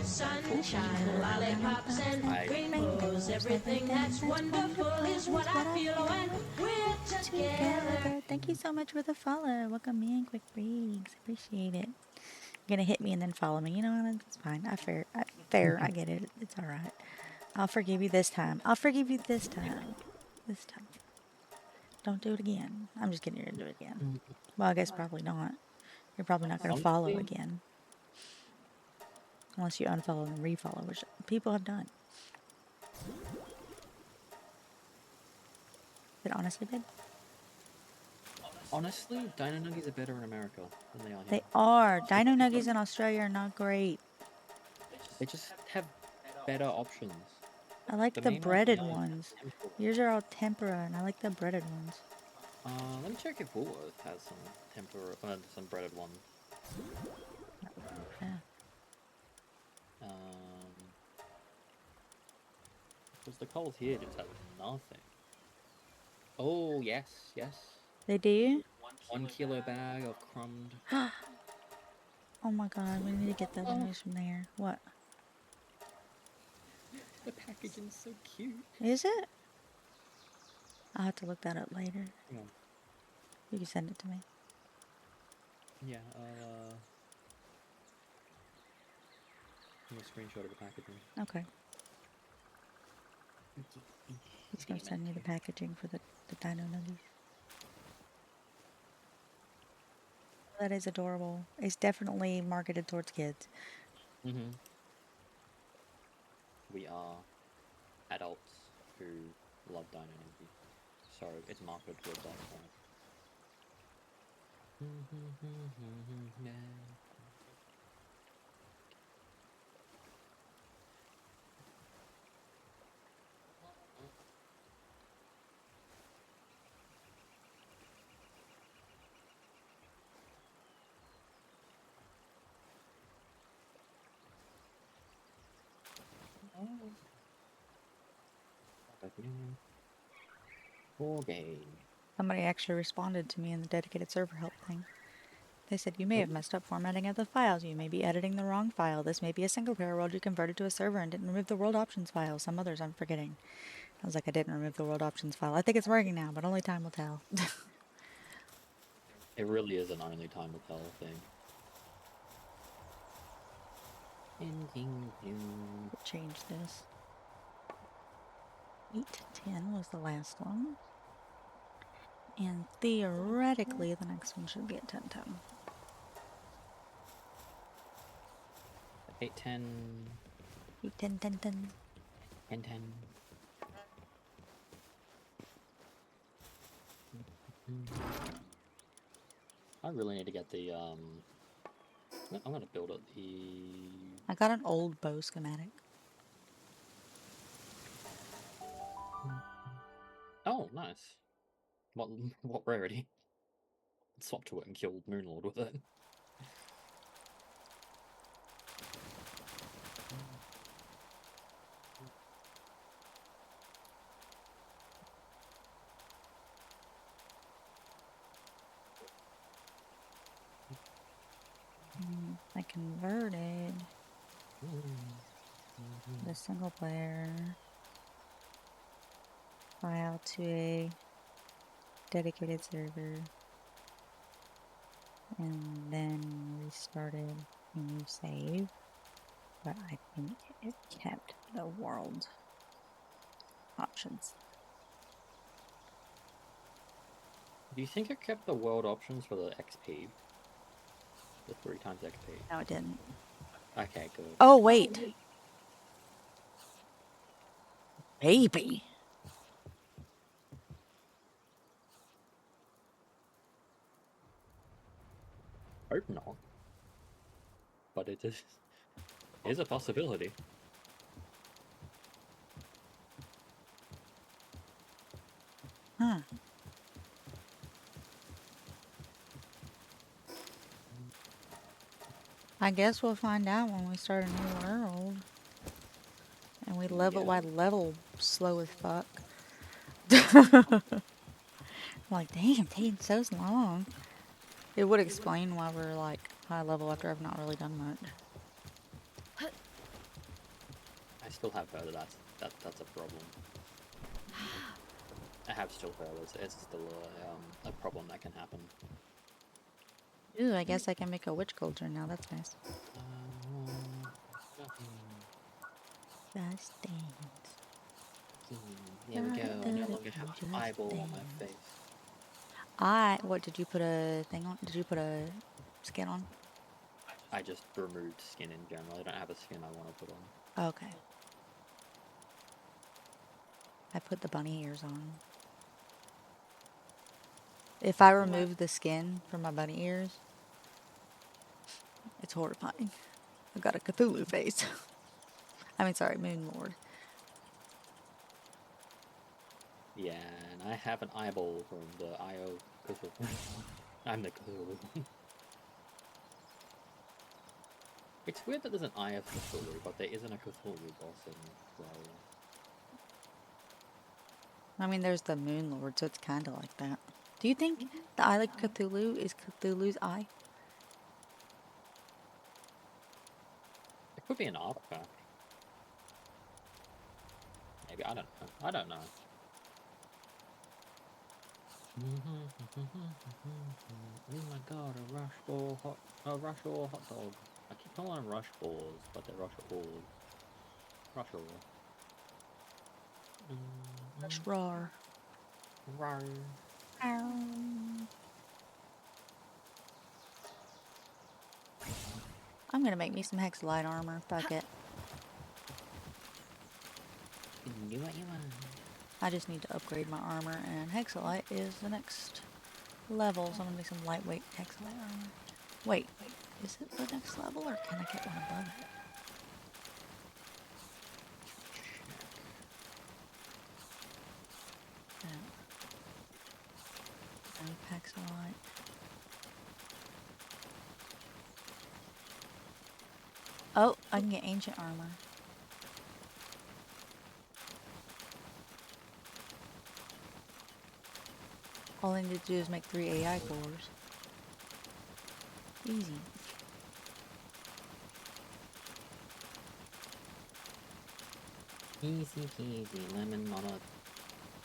Sunshine, lollipops, and I- rainbows. Everything that's wonderful is what I feel when we're together. Thank you so much for the follow. Welcome in, Quick Freaks. Appreciate it. You're gonna hit me and then follow me. You know, it's fine. Fair. I get it. It's all right. I'll forgive you this time. I'll forgive you this time. This time. Don't do it again. I'm just kidding. You're gonna do it again. Well, I guess probably not. You're probably not gonna follow Honestly- again. Unless you unfollow and refollow, which people have done. Is it honestly good? Honestly, Dino Nuggies are better in America than they are here. They are. Dino Nuggies in Australia are not great. They just have better options. I like The the main one breaded here is ones. Temple. Yours are all tempura, and I like the breaded ones. Let me check if Woolworth has some tempura, some breaded ones. Yeah. Because the Coles here just have nothing. Oh yes. They do? 1 kilo bag of crumbed. Oh my god, we need to get those news from there. What? The packaging's so cute. Is it? I'll have to look that up later. Hang on. You can send it to me. Yeah. Give me a screenshot of the packaging. Okay. He's gonna send me the packaging for the Dino Nuggies. That is adorable. It's definitely marketed towards kids. Mm-hmm. We are adults who love Dino Nuggies, so it's marketed towards that point. Okay. Somebody actually responded to me in the dedicated server help thing. They said, you may have messed up formatting of the files. You may be editing the wrong file. This may be a single player world you converted to a server and didn't remove the world options file. Some others I'm forgetting. I was like, I didn't remove the world options file. I think it's working now, but only time will tell. It really is an only time will tell thing. Change this. 8 to 10 was the last one. And theoretically, the next one should be at 10 10. 8, 10, 8 10 10 10. 10, 10. I really need to get the I'm gonna build it I got an old bow schematic. Oh, nice. What rarity? Swap to it and kill Moonlord with it. I converted the single player file to a dedicated server and then restarted a new save, but I think it kept the world options. Do you think it kept the world options for the XP? The 3 times XP? No, it didn't. Okay, good. Oh, wait. Baby. Hope not. But it is a possibility. Huh. I guess we'll find out when we start a new world. And we level Yeah. by level slow as fuck. Like, damn, taking so long. It would explain why we're like high level after I've not really done much. I still have heard that's a problem. I have still heard it's still a problem that can happen. Ooh, I guess I can make a witch cauldron now. That's nice. Fast things. There we go. I no longer have an eyeball on my face. What did you put a thing on? Did you put a skin on? I just removed skin in general. I don't have a skin I want to put on. Okay. I put the bunny ears on. If I remove the skin from my bunny ears, it's horrifying. I've got a Cthulhu face. I mean, sorry, Moon Lord. Yeah, and I have an eyeball from the IO Cthulhu. I'm the Cthulhu. It's weird that there's an Eye of Cthulhu, but there isn't a Cthulhu boss in WoW. I mean, there's the Moon Lord, so it's kind of like that. Do you think the Eye of Cthulhu is Cthulhu's eye? It could be an artifact. Maybe, I don't know. I don't know. Oh my god, a rush ball hot dog. I keep calling them rush balls, but they're rush balls. Rush ball. That's rar. Rar. I'm gonna make me some Hexalite armor. Fuck it. Do what you want. I just need to upgrade my armor, and Hexalite is the next level, so I'm gonna make some lightweight Hexalite armor. Wait, is it the next level, or can I get one above it? No. Hexalite. Oh, I can get ancient armor. All I need to do is make 3 AI cores. Easy. Easy peasy, lemon on a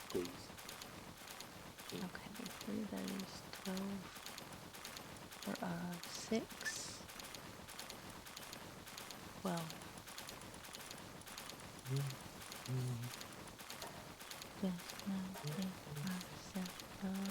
squeeze. Okay, 3 of those, 12. Or, 6. 12. Just nothing myself away.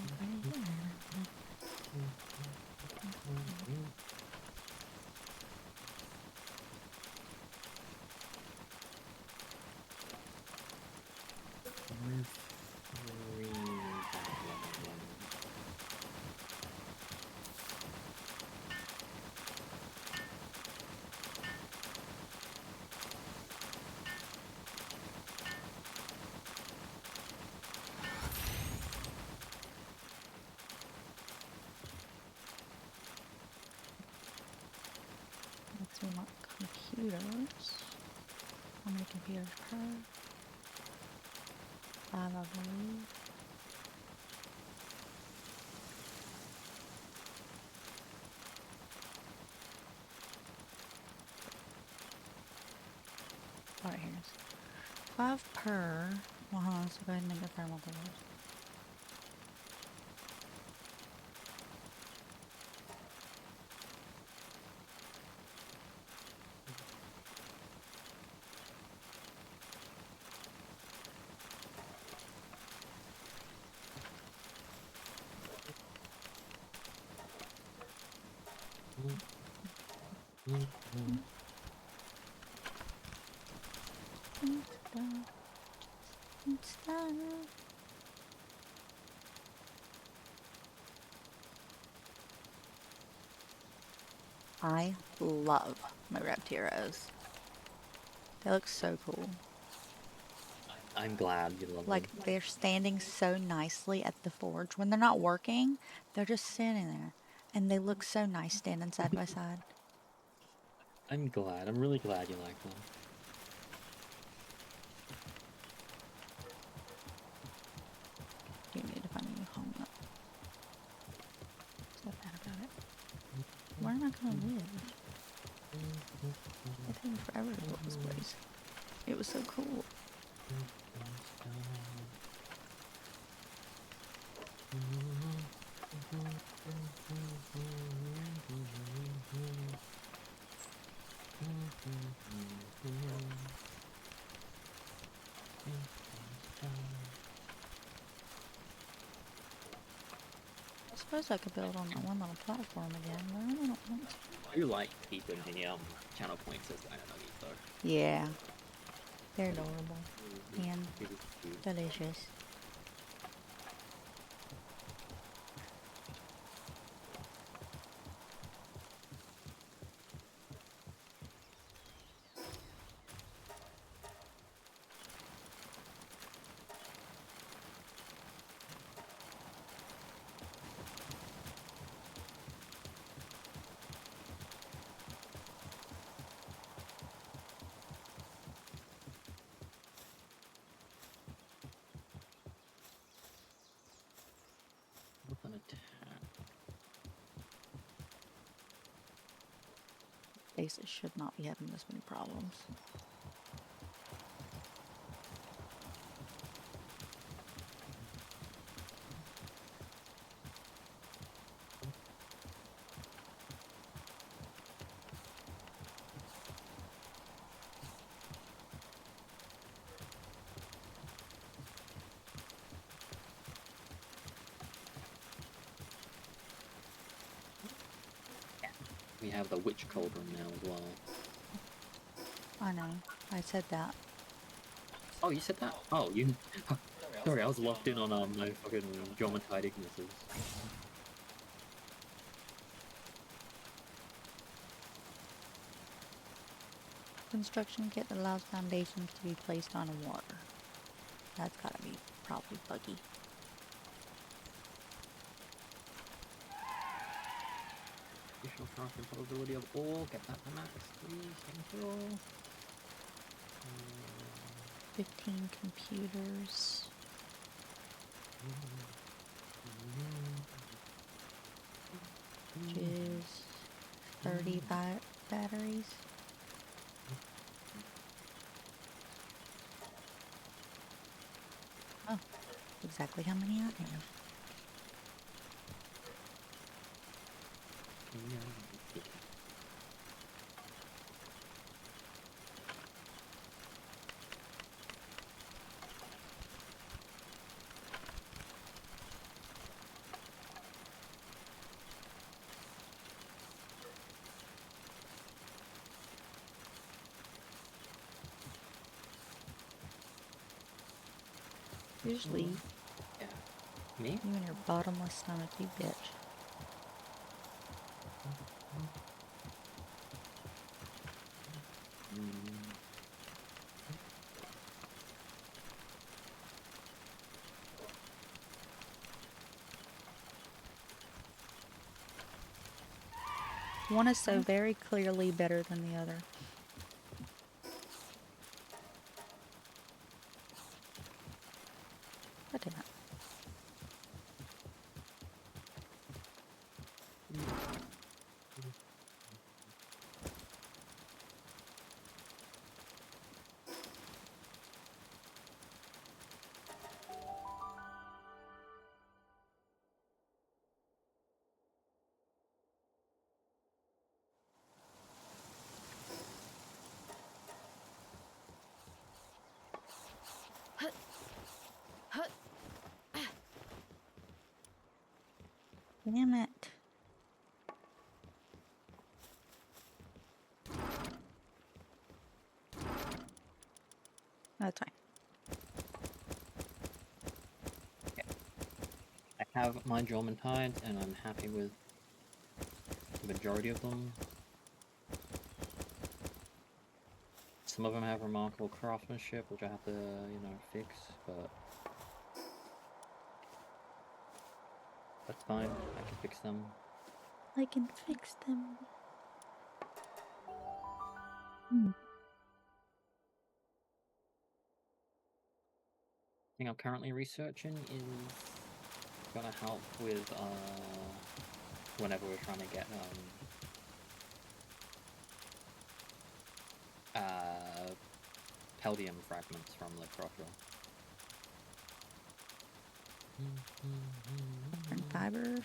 Let's unlock computers. How many computers per? 5, I believe. Alright, here's 5 per. Well, hold on, so go ahead and make the thermal doors. I love my Raptiros. They look so cool. I'm glad you love Like, them. they're standing so nicely at the forge. When they're not working, they're just standing there. And they look so nice standing side by side. I'm glad. I'm really glad you like them. You need to find a new home. kind of weird. It took me forever to build this place. It was so cool. I suppose I could build on that one little platform again, but I don't want to. I do like keeping the channel points as dino nuggies though. Yeah. They're adorable. And It is cute. delicious. With an attack. Bases should not be having this many problems. We have the witch cauldron now as well. I know. I said that. Oh, you said that? Oh, you. Sorry, I was locked in on my fucking Geometide Ignises. Construction kit that allows foundations to be placed on water. That's gotta be probably buggy. Additional crafting probability of all. Get that to max, please. Thank you. 15 computers. Which is 30 batteries. Oh, exactly how many I have. Usually, Yeah. Me? you and your bottomless stomach, you bitch. One is so very clearly better than the other. God damn it. Damn it. That's fine. I have my Geomentides and I'm happy with the majority of them. Some of them have remarkable craftsmanship, which I have to, you know, fix, but that's fine. I can fix them. I can fix them. Thing I'm currently researching is gonna help with whenever we're trying to get Peldium fragments from the crocodile. And fiber,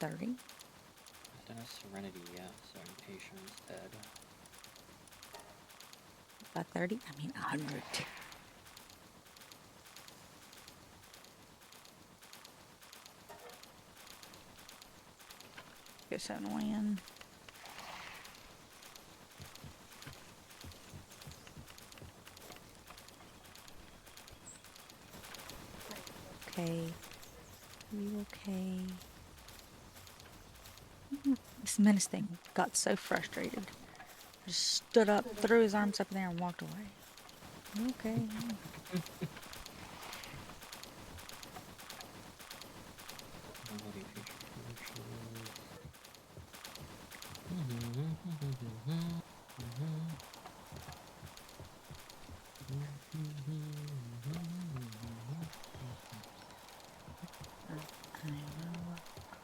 30. I don't have Serenity yet, so Impatient instead. By 30, I mean 100. Get so annoying. Okay. You okay? This menace thing got so frustrated. Just stood up, threw his arms up in there, and walked away. You okay?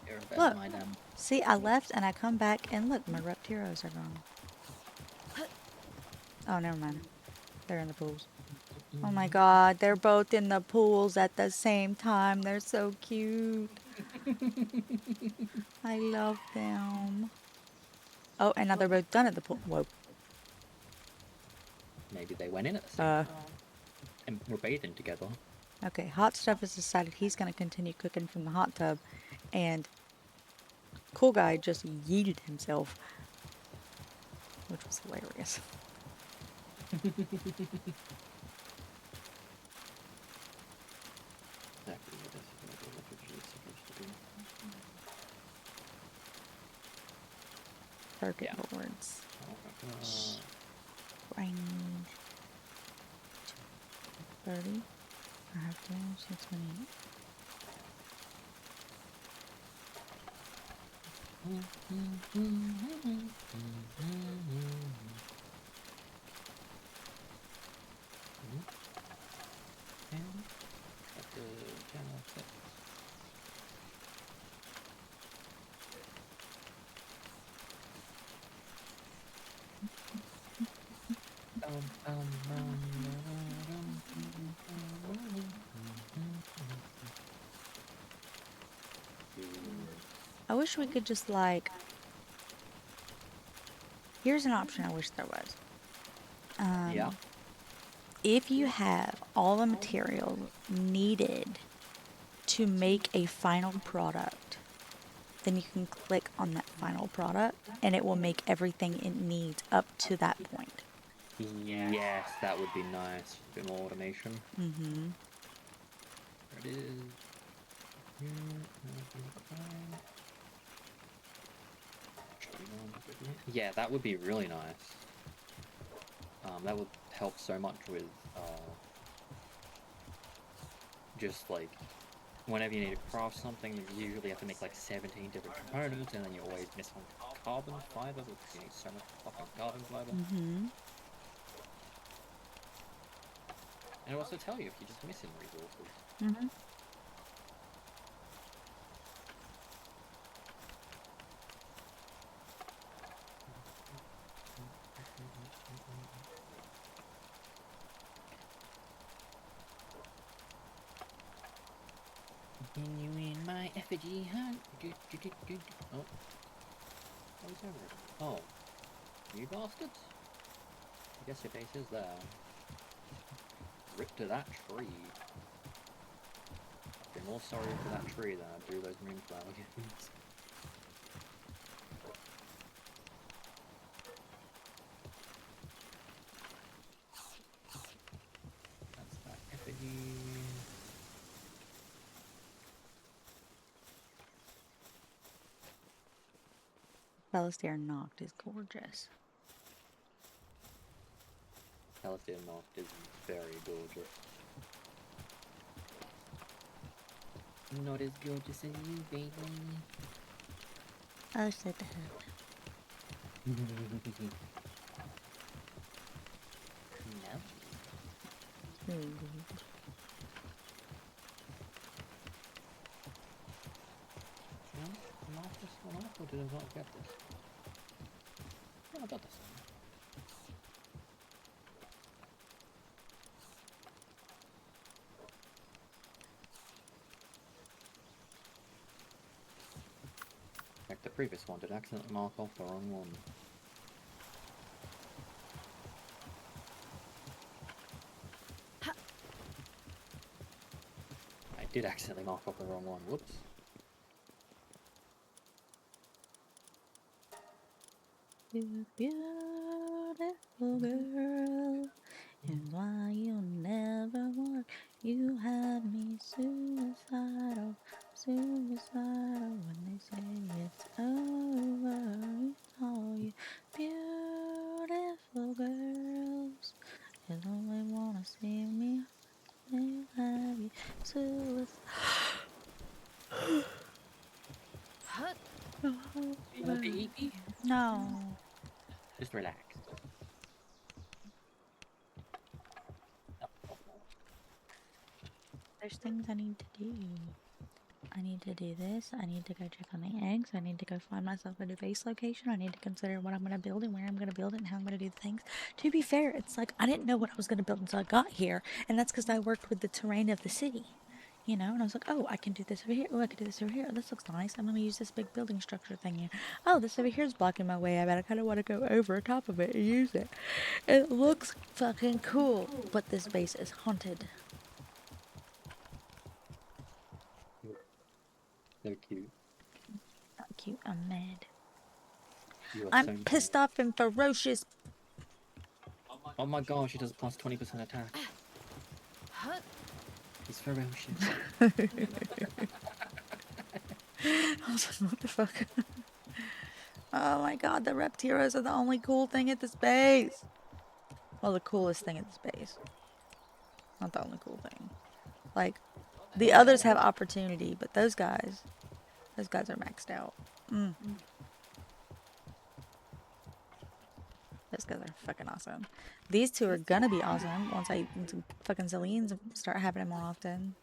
You're a Look. my damn. See, I left and I come back and look, my Reptiros are gone. Oh, never mind. They're in the pools. Oh my god, they're both in the pools at the same time. They're so cute. I love them. Oh, and now they're both done at the pool. Whoa. Maybe they went in at the same time and were bathing together. Okay, Hot Stuff has decided he's going to continue cooking from the hot tub. And Cool Guy just yeeted himself. Which was hilarious. Exactly what this is literally supposed to do. Circuit Yeah. boards. Oh, I need 30. I have to 628. I wish we could just like. Here's an option I wish there was. Yeah. If you have all the materials needed to make a final product, then you can click on that final product and it will make everything it needs up to that point. Yes, that would be nice. A bit more automation. Mm-hmm. There it is. Yeah, that would be really nice. That would help so much with just like whenever you need to craft something, you usually have to make like 17 different components, and then you always miss on carbon fiber because you need so much fucking carbon fiber. Mm-hmm. And it'll also tell you if you're just missing resources. Mm-hmm. Continue in my effigy hunt. Oh. What is over? Oh. You bastards? I guess your base is there. Rip to that tree. I'd be more sorry for that tree than I'd do those moonflower games. That's that effigy. Ballestier Noct is gorgeous. Celestial Noct is very gorgeous. Not as gorgeous as you, baby. I said that. No. Really good. Mark this one off, or did I not get this? No, I got this one. previous one did accidentally mark off the wrong one. I did accidentally mark off the wrong one. Whoops. You beautiful girl, and why you never work. You have me suicidal, suicidal when they say it's over. All you beautiful girls, you only wanna see me. They have you suicidal. No. Just relax. There's things I need to do. I need to do this. I need to go check on the eggs. I need to go find myself a new base location. I need to consider what I'm going to build and where I'm going to build it and how I'm going to do the things. To be fair, it's like I didn't know what I was going to build until I got here. And that's because I worked with the terrain of the city. You know, and I was like, oh, I can do this over here. Oh, I can do this over here. Oh, this looks nice. I'm going to use this big building structure thing here. Oh, this over here is blocking my way. I bet I kind of want to go over top of it and use it. It looks fucking cool. But this base is haunted. So cute. Not cute. I'm mad. You are I'm so pissed off and ferocious. Oh my gosh, she does plus 20% attack. He's ferocious. I was like, what the fuck? Oh my god, the Reptiros are the only cool thing at this base. Well, the coolest thing at this base. Not the only cool thing. Like, the others have opportunity, but those guys are maxed out. Those guys are fucking awesome. These two are gonna be awesome once fucking Zillions start happening more often.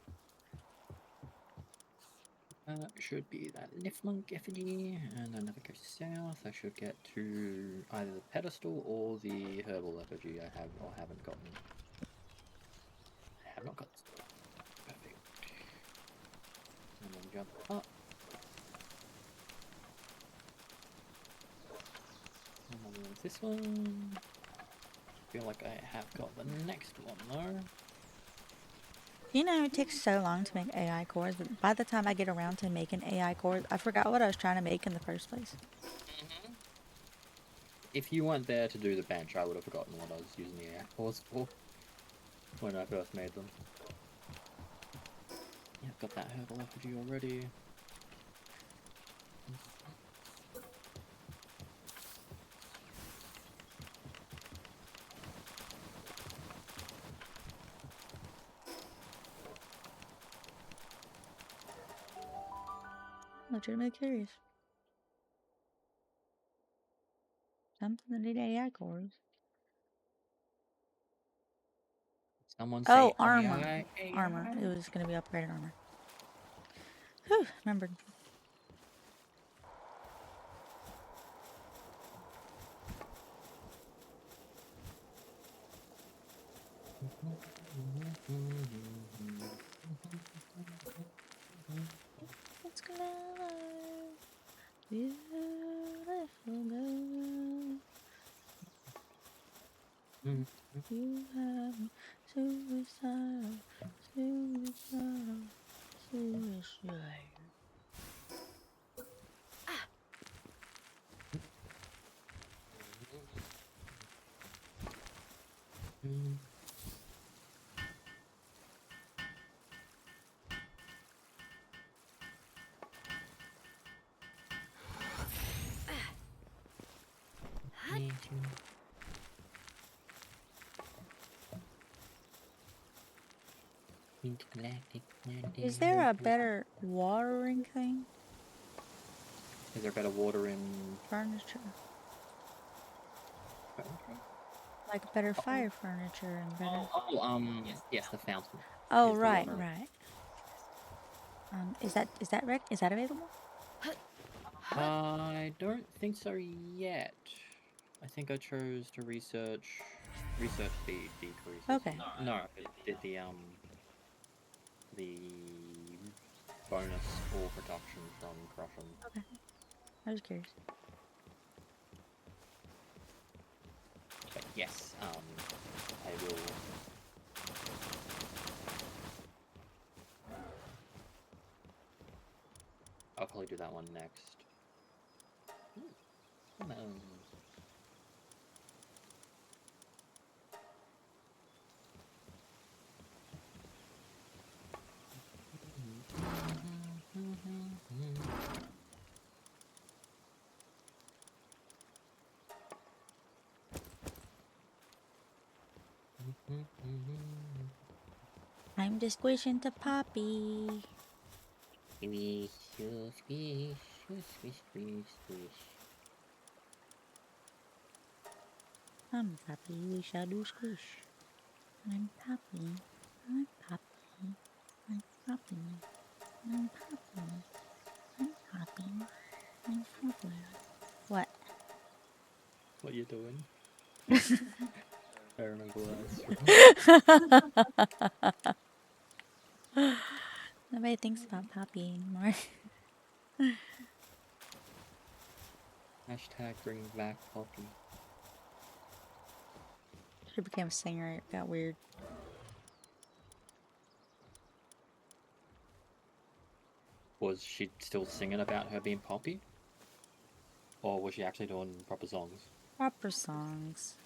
Should be that Niflunk effigy, and then if it goes south, I should get to either the pedestal or the herbal effigy I have or haven't gotten. I have not got this. Perfect. And then jump up. And then there's this one. Feel like I have got the next one though. You know, it takes so long to make AI cores, but by the time I get around to making AI cores, I forgot what I was trying to make in the first place. If you weren't there to do the bench, I would have forgotten what I was using the AI cores for when I first made them. Yeah, I've got that herbal effigy already. I'm legitimately curious. Something that need AI cores. Someone say Oh, armor. AI. Armor. It was going to be upgraded armor. Whew, remembered. Let's go. Beautiful girl. You have me suicidal, suicidal, suicidal. Is there a better watering thing? Is there better water in Furniture. furniture? Like better fire furniture and better... Yes, the fountain. Oh, is the right, water. right. Is that available? I don't think so yet. I think I chose to research speed decreases. Okay. No, it did the bonus for production from Crush'em. Okay. I was curious. But yes, I will. I'll probably do that one next. Time to squish into Poppy. Squish, squish, squish, squish, squish, squish. I'm Poppy, we shall do squish. I'm Poppy, I'm Poppy, I'm Poppy, I'm Poppy, I'm Poppy, I'm Poppy. What? What you doing? I remember that. Nobody thinks about Poppy anymore. Hashtag bring back Poppy. She became a singer, it got weird. Was she still singing about her being Poppy? Or was she actually doing proper songs? Proper songs.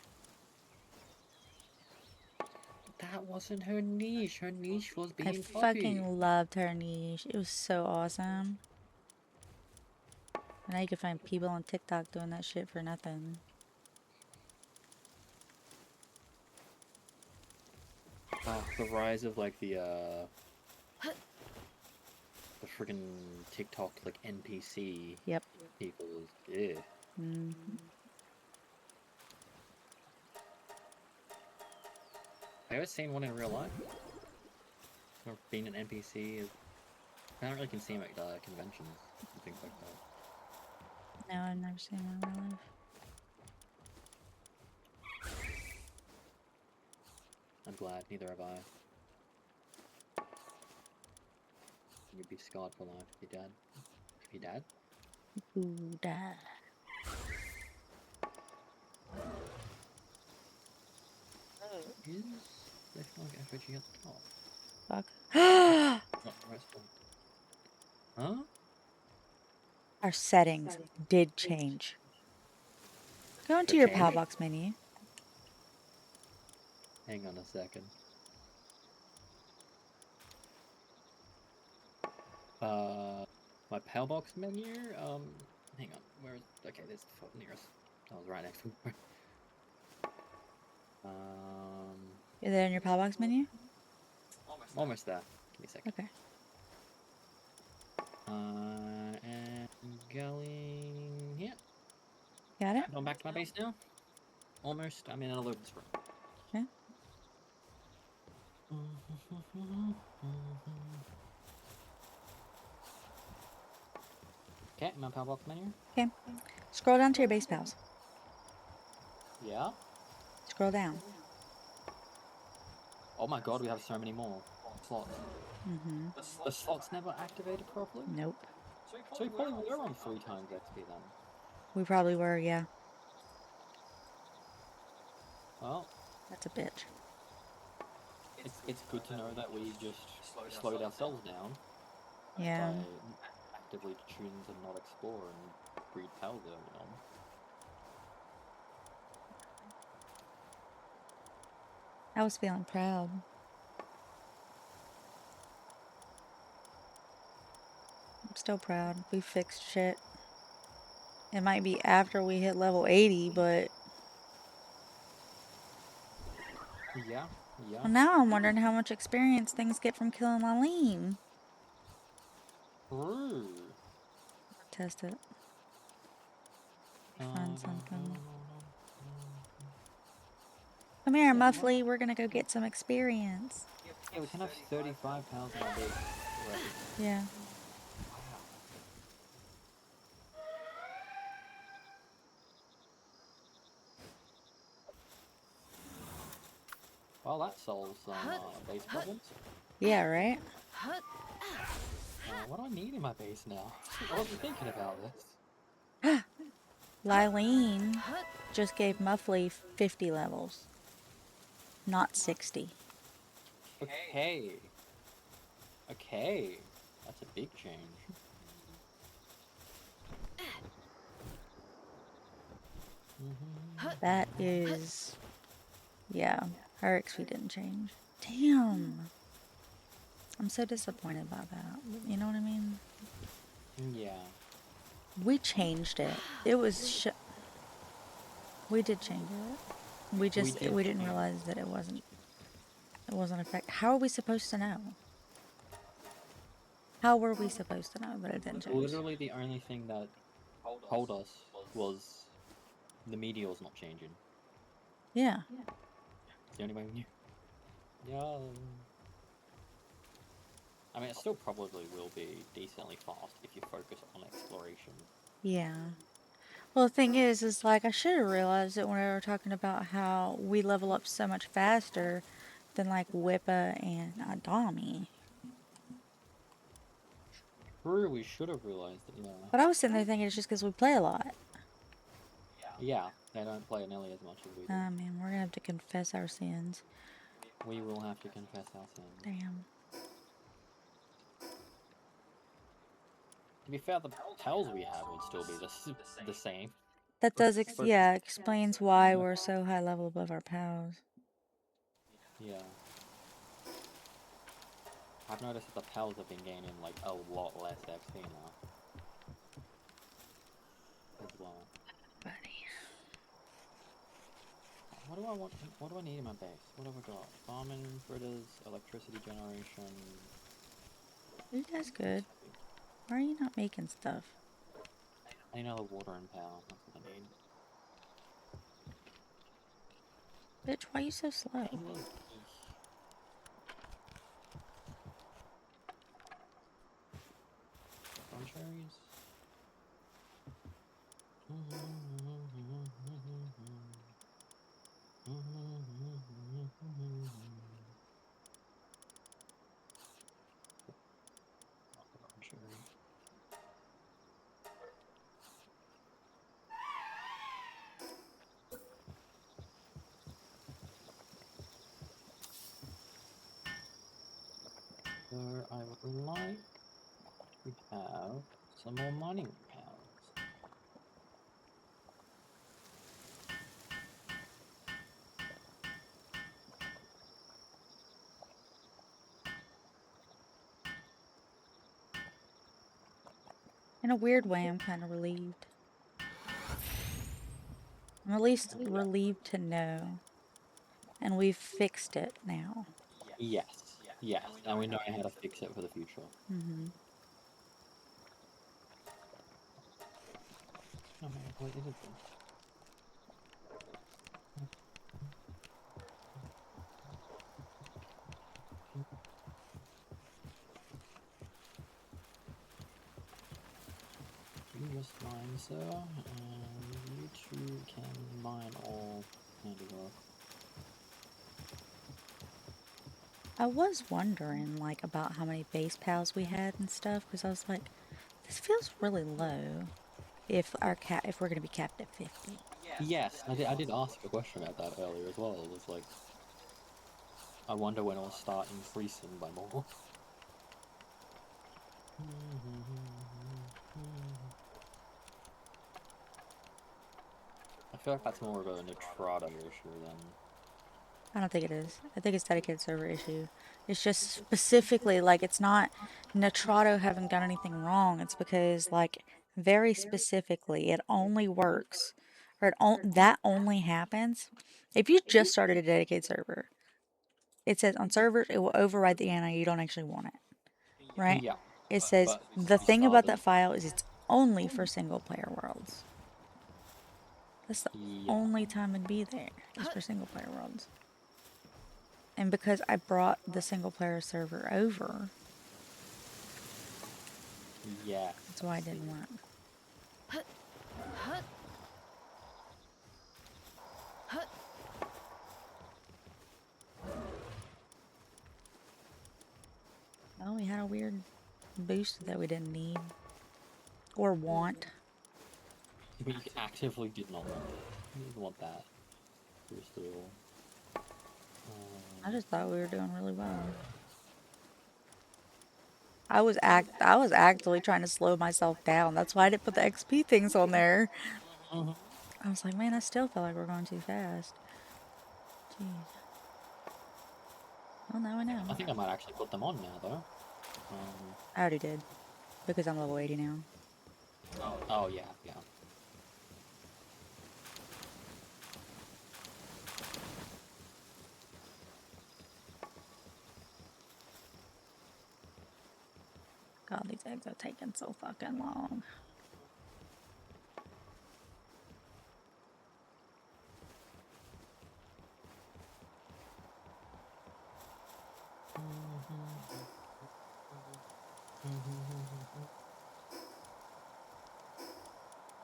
That wasn't her niche. Her niche was I being Poppy. fucking loved her niche. It was so awesome. And now you can find people on TikTok doing that shit for nothing. The rise of like the friggin' TikTok like NPC Yep. people is yeah. Mm-hmm. Have you ever seen one in real life? Or being an NPC? Apparently you can see them at conventions and things like that. No, I've never seen one in real life. I'm glad, neither have I. You'd be scarred for life if you dad. If you dad? Ooh, da. Is there like effigy at the top? Fuck. Not the rest of Huh? Our settings did change. Go into They your changed? PAL box menu. Hang on a second. My PAL box menu? Hang on. Where is... Okay, there's the phone nearest. I was right next to it. Is there in your PAL box menu? Almost there. Give me a second. Okay. And going here. Got it? Going back to my base now. Almost. I'm in Elizabeth's room. Okay. Okay, my PAL box menu. Okay. Scroll down to your base pals. Yeah. Scroll down. Oh my god, we have so many more slots. Mm-hmm. The slots never activated properly? Nope. So we probably were on 3 times XP then. We probably were, yeah. Well, That's a bitch. it's good to know that we just slowed ourselves down Yeah. by actively choosing to not explore and breed pals early on. I was feeling proud. I'm still proud. We fixed shit. It might be after we hit level 80, but... Yeah. Well, now I'm wondering how much experience things get from killing Laleen. True. Test it. Find something. Come here, Muffly. We're gonna go get some experience. Yeah, we can have 35 pals in our base. Right. Yeah. Well, that solves some base problems. Yeah, right? What do I need in my base now? I wasn't thinking about this. Lylene just gave Muffley 50 levels, not 60. Okay. Okay. That's a big change. That is, yeah, her XP didn't change. Damn. I'm so disappointed by that. You know what I mean? Yeah. We changed it. It was we did change it. We did didn't change it. realize that it wasn't effect. How are we supposed to know? How were we supposed to know that it didn't change? Literally the only thing that told us was the meteor's not changing. Yeah. It's the only way we knew. Yeah. I mean, it still probably will be decently fast if you focus on exploration. Yeah. Well, the thing is like I should have realized it when we were talking about how we level up so much faster than like Wippa and Adami. True, we should have realized it, yeah. But I was sitting there thinking it's just because we play a lot. Yeah, they don't play nearly as much as we do. Man, we're gonna have to confess our sins. We will have to confess our sins. Damn. To be fair, the tells we have would still be the same. That does, explains why we're so high level above our pals. Yeah. I've noticed that the pals have been gaining like a lot less XP now. As well. Buddy. What do I want? What do I need in my base? What have I got? Farming, critters, electricity generation. That's good. Why are you not making stuff? I need another water and power. That's what I need. Bitch, why are you so slow? Cherries. So I would like to have some more mining powers. In a weird way, I'm kind of relieved. I'm at least relieved to know. And we've fixed it now. Yes, yes, and we know how to fix it for the future. Mm-hmm. Oh man, what is it then? You just mine, sir, and you two can mine all handiwork. I was wondering, like, about how many base pals we had and stuff, because I was like, this feels really low. If we're gonna be capped at 50. Yes, I did ask a question about that earlier as well. It was like, I wonder when it'll start increasing by more. I feel like that's more of a Nitrado issue than... I don't think it is. I think it's dedicated server issue. It's just specifically, like, it's not Nitrado having done anything wrong. It's because, like, very specifically, it only works, or that only happens if you just started a dedicated server. It says on servers, it will override the ANI. You don't actually want it, right? Yeah. It says But the you thing about started- that file is it's only for single player worlds. That's the Yeah. only time it'd be there, is for single player worlds. And because I brought the single player server over, Yeah. that's why it didn't work. Oh, we had a weird boost that we didn't need or want. We actively did not want it. We didn't want that. First of all. I just thought we were doing really well. I was actively trying to slow myself down. That's why I didn't put the XP things on there. Mhm. I was like, man, I still feel like we're going too fast. Jeez. Well, now I know. I think I might actually put them on now, though. I already did. Because I'm level 80 now. Oh yeah, yeah. God, these eggs are taking so fucking long.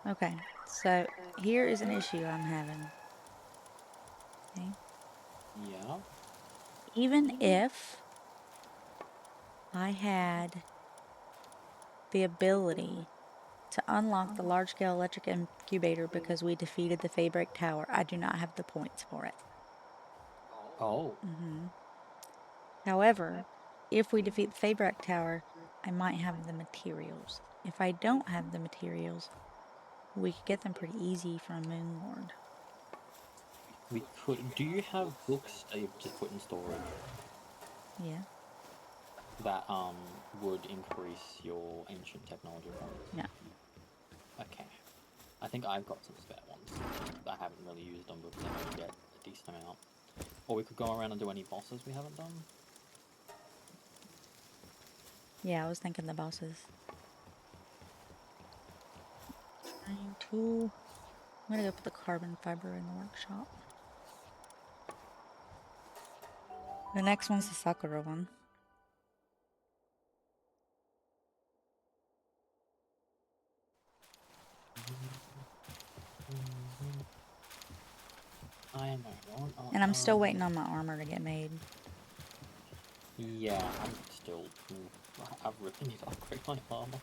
Okay, so here is an issue I'm having. Okay. Yeah. Even if I had the ability to unlock the large-scale electric incubator because we defeated the Fabric Tower, I do not have the points for it. Oh. However, if we defeat the Fabric Tower, I might have the materials. If I don't have the materials, we could get them pretty easy from Moonlord. We could. Do you have books that you've just put in storage Yeah? that would increase your ancient technology points? No. Okay. I think I've got some spare ones. I haven't really used them because I only get a decent amount. Or we could go around and do any bosses we haven't done. Yeah, I was thinking the bosses. I'm gonna go put the carbon fiber in the workshop. The next one's the Sakura one. I know. And I'm still waiting on my armor to get made. Yeah, I'm still. I really need to upgrade my armor.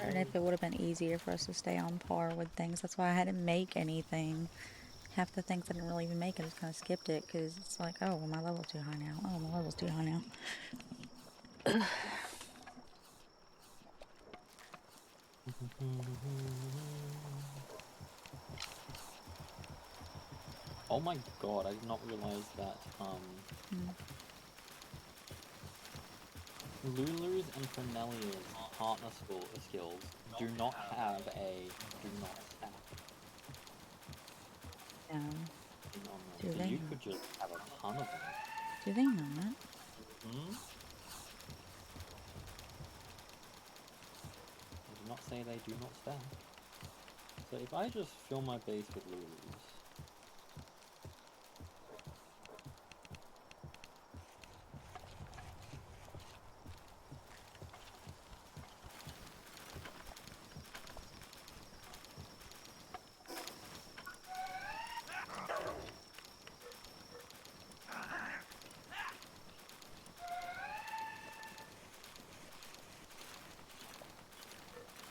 And if it would have been easier for us to stay on par with things. That's why I hadn't make anything. Half the things I didn't really even make, I just kind of skipped it because it's like, oh, well, my level's too high now. Oh, my level's too high now. Oh my god, I did not realize that Lulu's and Fernelia's partner skills do not have a do not stack No. thing on Do them. So they you not? could just have a ton of them. Do they not? Hmm? I do not say they do not stack. So if I just fill my base with Lulu's.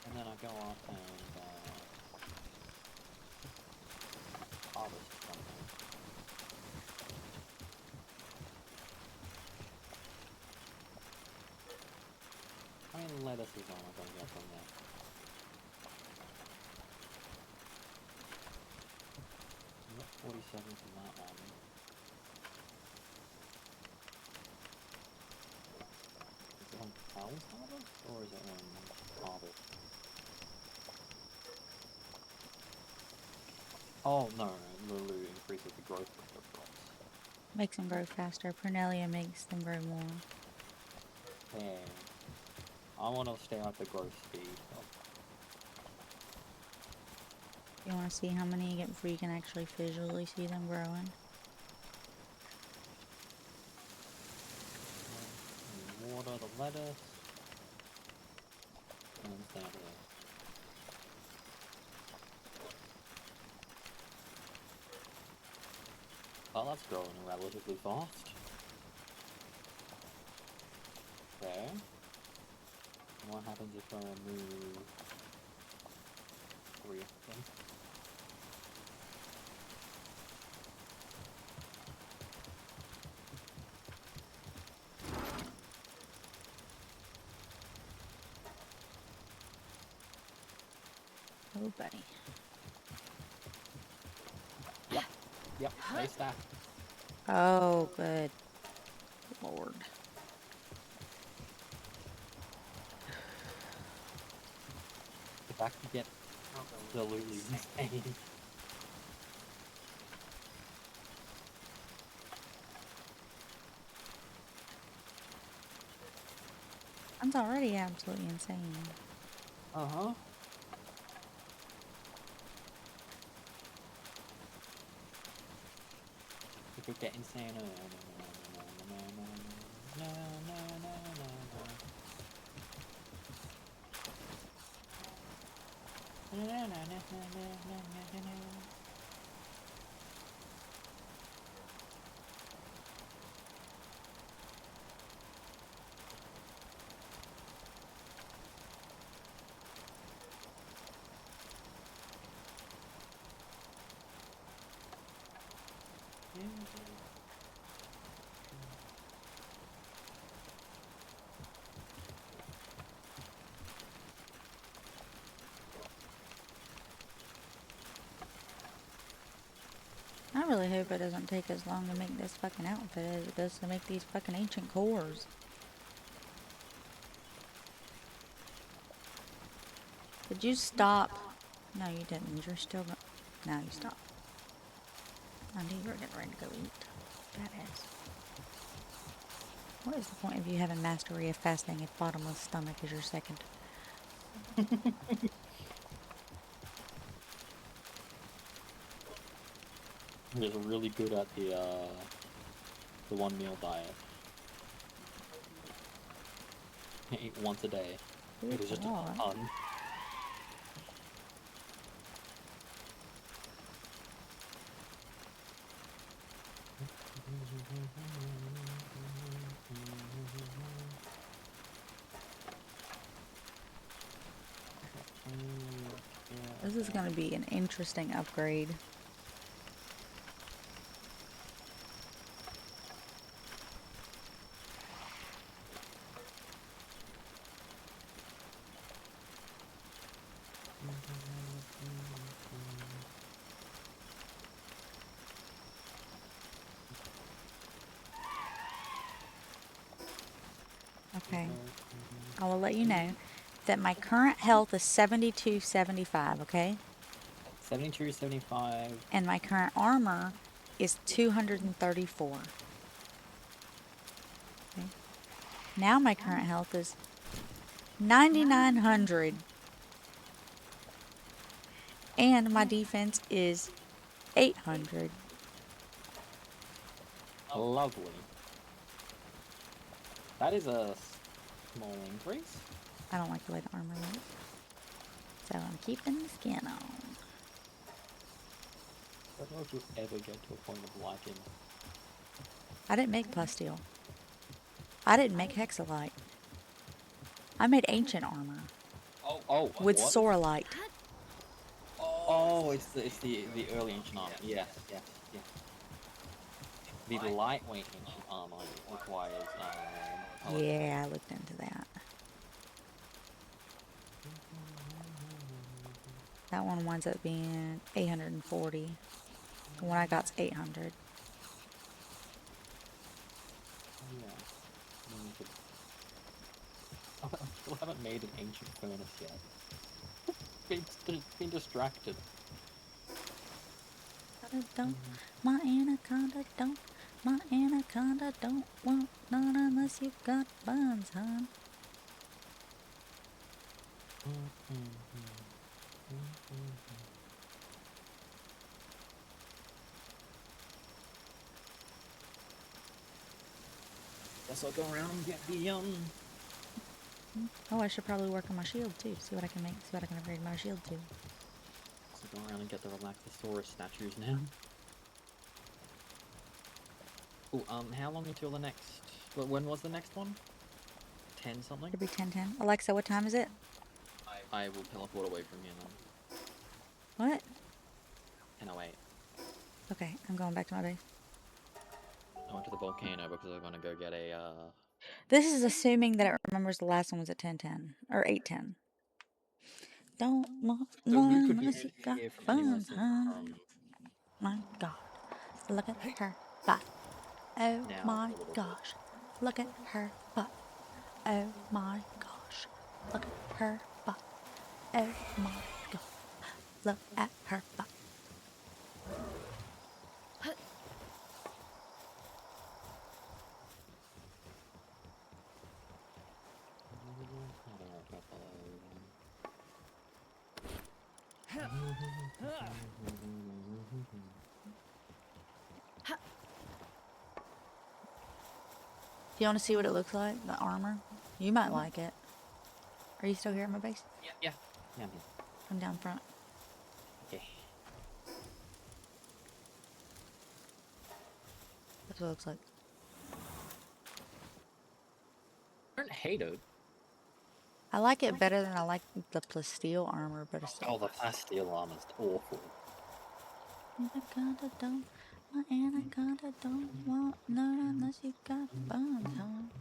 And then I go off and harvest something. How many lettuces am I going to get from there? I got 47 from that one. Is it on Pal's harvest or is it on harvest? Oh no, Lulu increases the growth rate of crops. Makes them grow faster. Pernelia makes them grow more. Yeah. I want to stay at the growth speed. You want to see how many you get before you can actually visually see them growing? Water the lettuce. And then stay here. Oh, that's growing relatively fast. Okay. What happens if I remove 3 of them? Oh, buddy. Yep, they stack. Oh, good. Lord. If I can get absolutely insane. That's already absolutely insane. Uh-huh. If we get insane. I really hope it doesn't take as long to make this fucking outfit as it does to make these fucking ancient cores. Did you stop? No, you didn't. You're still going. Now you stop. I knew you were getting ready to go eat. Badass. What is the point of you having mastery of fasting if bottomless stomach is your second? I'm just really good at the 1 meal diet. I eat once a day. It was just a God. ton. This is going to be an interesting upgrade. Okay. I will let you know that my current health is 7275, okay? 72, 75. And my current armor is 234. Okay. Now my current health is 9900. And my defense is 800. Lovely. That is a small increase. I don't like the way the armor looks. So I'm keeping the skin on. I don't know if you'll ever get to a point of liking. I didn't make plasteel. I didn't make hexalite. I made ancient armor Oh, with what? sorolite. Oh, it's the early ancient armor. Yes. The lightweight ancient armor requires color. Yeah, I looked into that. That one winds up being 840. The one I got's 800. Yeah. I still haven't made an ancient furnace yet. Been distracted. Don't, my anaconda don't want none unless you got buns, hon. Guess I'll go around and get the Oh, I should probably work on my shield too. See what I can make. See what I can upgrade my shield to. So go around and get the Relaxosaurus statues now. Oh, how long until the next? When was the next one? 10 something. Should be 10:10. Alexa, what time is it? I will teleport away from you now. What? 10:08. Okay, I'm going back to my base. I went to the volcano because I'm gonna go get a This is assuming that it remembers the last one was at 10:10 or 8:10. Don't want So we one could unless you got hear from fun anyone time. My God, look at her butt. Oh now my a little bit. gosh, look at her butt. Oh my gosh, look at her butt. Oh my God, look at her butt. Do you want to see what it looks like, the armor? You might like it. Are you still here at my base? Yeah. Yeah. I'm here. I'm down front. Okay. That's what it looks like. I don't hate it. I like it better than I like the plasteel armor, but it's Oh, the plasteel armor's awful. Anaconda don't, my anaconda don't want none unless you got buns on.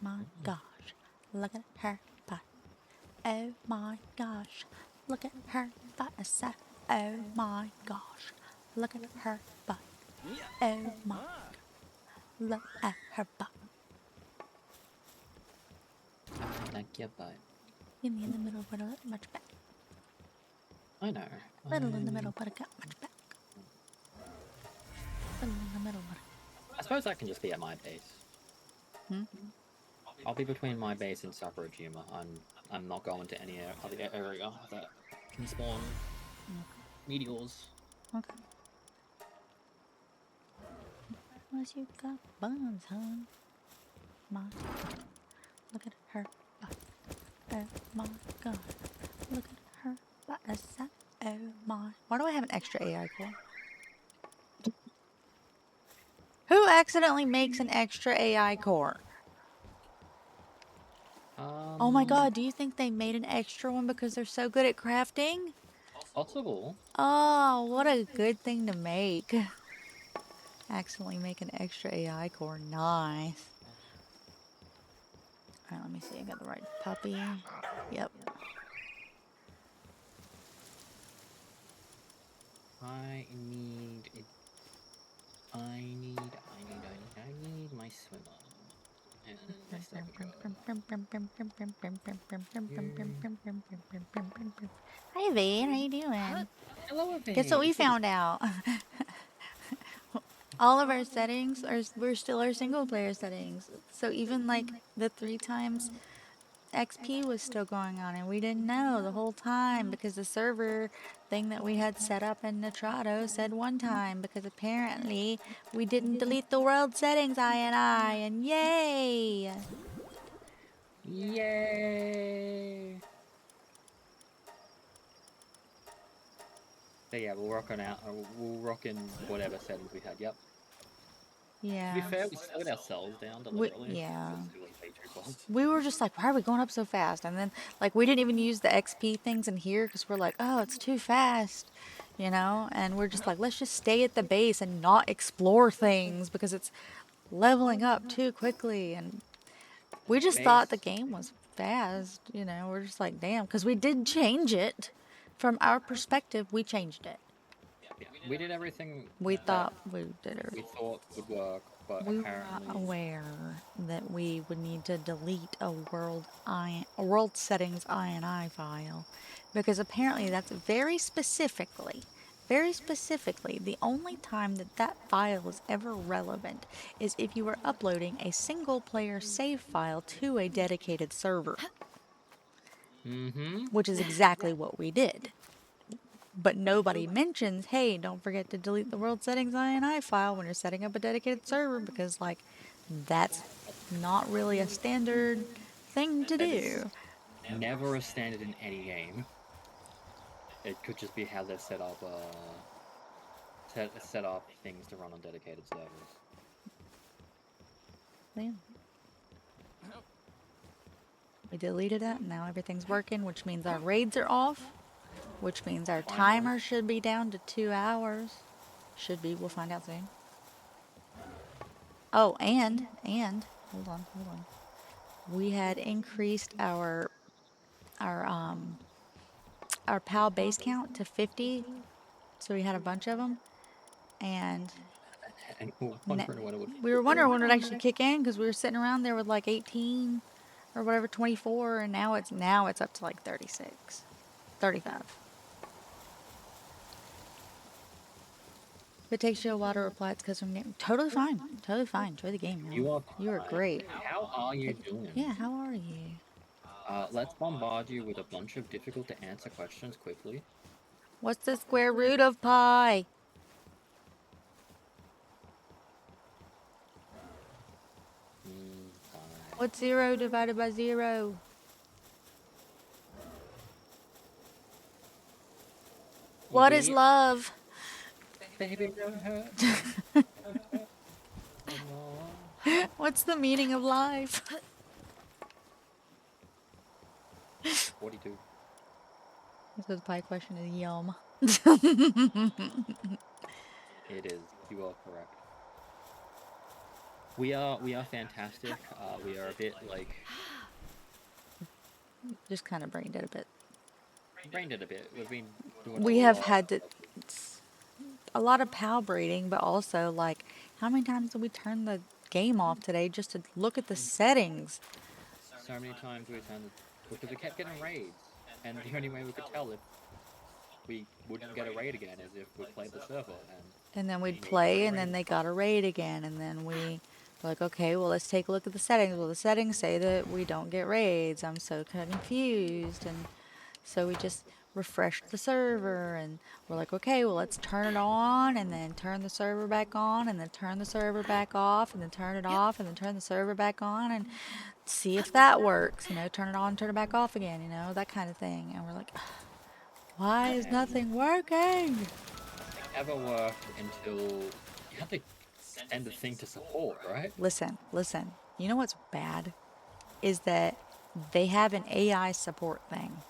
My gosh, look at her butt. Oh my gosh, look at her butt. I said, oh my gosh, look at her butt. Oh my god, look at her butt. Thank you, bye. Give me in the middle, but a much back. I know. Little in the middle, but I got much back. Little in the middle, but I suppose I can just be at my base. Hmm? I'll be between my base and Sakurajima. I'm not going to any other area that can spawn meteors. okay. Unless you got buns, hon. My god, look at her butt. Oh my god, look at her butt. I said, oh my. Why do I have an extra AI core? Who accidentally makes an extra AI core? Oh my god, do you think they made an extra one because they're so good at crafting? Possible. Oh, what a good thing to make. Accidentally make an extra AI core. Nice. Alright, let me see. I got the right puppy. Yep. I need my swimmer. And my Hi, Vane. How you doing? Hello, Guess what we found out? All of our settings we're still our single player settings. So even like the 3 times XP was still going on and we didn't know the whole time because the server thing that we had set up in Nitrado said 1 time because apparently we didn't delete the world settings and yay! Yay! So yeah, we'll rock on out. We'll rock in whatever settings we had. Yep. To be Yeah. fair, we slowed ourselves down deliberately. Yeah. because it was way too fast. We were just like, why are we going up so fast? And then, like, we didn't even use the XP things in here because we're like, oh, it's too fast, you know? And we're just like, let's just stay at the base and not explore things because it's leveling up too quickly. And we just thought the game was fast, you know? We're just like, damn, because we did change it. From our perspective, we changed it. Yeah, we did everything We that thought we did we everything. thought would work, but We were not apparently aware that we would need to delete a world settings INI file because apparently that's very specifically the only time that that file is ever relevant is if you were uploading a single player save file to a dedicated server, which is exactly what we did. But nobody mentions, hey, don't forget to delete the world settings INI file when you're setting up a dedicated server because, like, that's not really a standard thing to that is do. never a standard in any game. It could just be how they set up set up things to run on dedicated servers. Yeah. We deleted it, and now everything's working, which means our raids are off, which means our timer should be down to 2 hours. Should be. We'll find out soon. Oh, and hold on. We had increased our PAL base count to 50, so we had a bunch of them, and And we're wondering when it would. we were wondering when it would actually kick in because we were sitting around there with like 18 or whatever, 24, and now it's up to like 36, 35. If it takes you a while to reply, it's because I'm totally fine. Totally fine. Enjoy the game, man. You are. You are fine. great. How are you doing? Yeah, how are you? Let's bombard you with a bunch of difficult to answer questions quickly. What's the square root of pi? Fine. What's 0 divided by 0? What is We- love? Baby, don't hurt. What's the meaning of life? 42. So the pie question is yum. It is. You are correct. We are fantastic. We are a bit like Just kind of brained it a bit. brained it a bit. We've been doing We a have lot. had to, a lot of PAL breeding, but also like, how many times did we turn the game off today just to look at the settings? So many times we turned it because we kept getting raids, and the only way we could tell if we wouldn't get a raid again is if we played the server. And then we'd play, and then they got a raid again, and then we were like, okay, well, let's take a look at the settings. Well, the settings say that we don't get raids. I'm so confused. And so we just refreshed the server, and we're like, okay, well, let's turn it on, and then turn the server back on, and then turn the server back off, and then turn it off, and then turn the server back on, and see if that works. Turn it on, turn it back off again, that kind of thing. And we're like, why is nothing working? Ever worked until you had to send the thing to support, right? Listen. You know what's bad? Is that they have an AI support thing,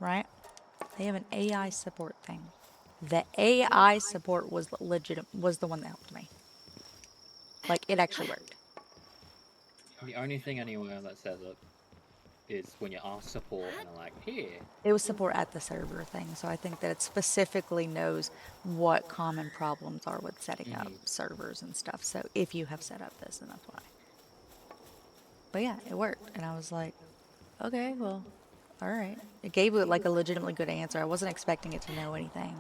right? They have an AI support thing. The AI support was was the one that helped me. Like, it actually worked. The only thing anywhere that says it is when you ask support and they're like, here. It was support at the server thing, so I think that it specifically knows what common problems are with setting up servers and stuff. So if you have set up this, and that's why. But yeah, it worked, and I was like, okay, well, all right. It gave it like a legitimately good answer. I wasn't expecting it to know anything.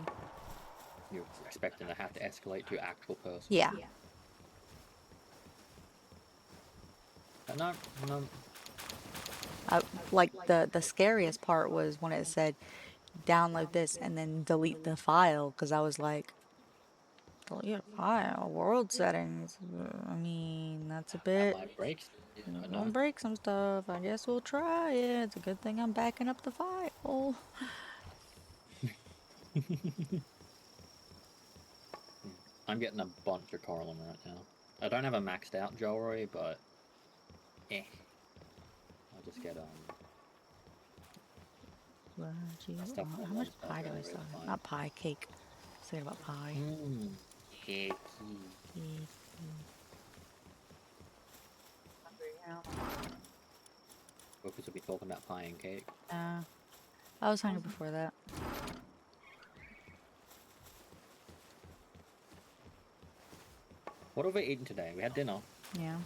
You're expecting to have to escalate to actual person. Yeah. But no. Like the scariest part was when it said download this and then delete the file, because I was like, delete a file, world settings. I mean, that's a That bit. might break. I Gonna know. break some stuff. I guess we'll try it. It's a good thing I'm backing up the file. I'm getting a bunch of Coralum right now. I don't have a maxed out Jolroy, but I'll just get Stuff How like much that, pie do really, I still really have? fine. Not pie, cake. Say about pie. cakey. Cake. Focus will be talking about pie and cake. I was hungry before that. What have we eaten today? We had dinner. Yeah.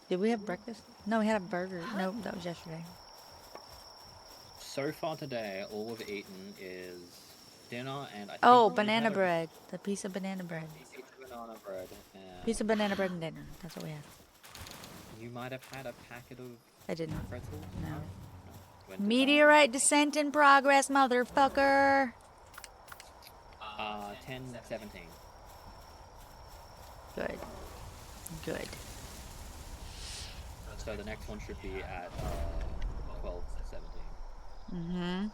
Did we have breakfast? No, we had a burger. No, that was yesterday. So far today, all we've eaten is dinner and I think Oh, we banana had a bread. The piece of banana bread. piece of banana bread. And Piece of banana bread and dinner. That's what we had. you might have had a packet of I didn't. pretzels. No. Went to Meteorite descent in progress, motherfucker. 10:17. Good. Good. So the next one should be at 12:17. Mm-hmm.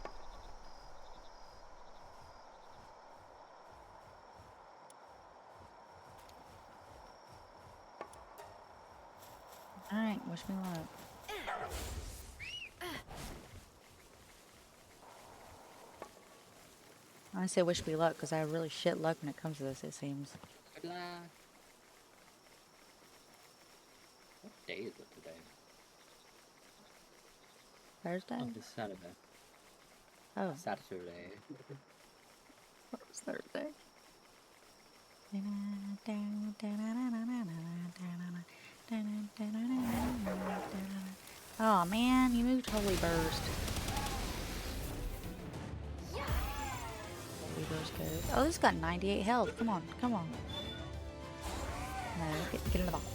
Alright, wish me luck. I say wish me luck because I have really shit luck when it comes to this, it seems. Good luck. What day is it today? Thursday? Oh, it's Saturday. Oh, Saturday. it's Thursday. Oh man, you moved Holy Burst. Holy Burst goes. Oh, this got 98 health. Come on, come on. No, get in the box.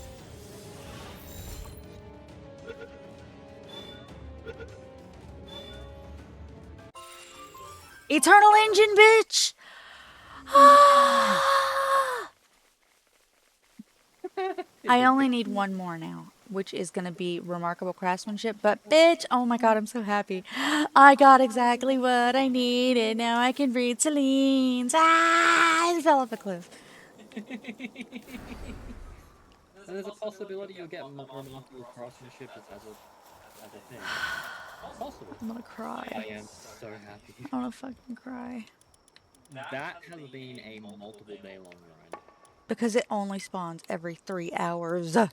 Eternal Engine, bitch! I only need one more now, which is gonna be Remarkable Craftsmanship. But bitch, oh my god, I'm so happy. I got exactly what I needed. Now I can breed Celine's. Ah! I fell off a cliff. And there's a possibility you'll get remarkable craftsmanship as a thing. Possible. I'm gonna cry. I am so happy. I'm gonna fucking cry. That has been a multiple day long ride. Because it only spawns every 3 hours. The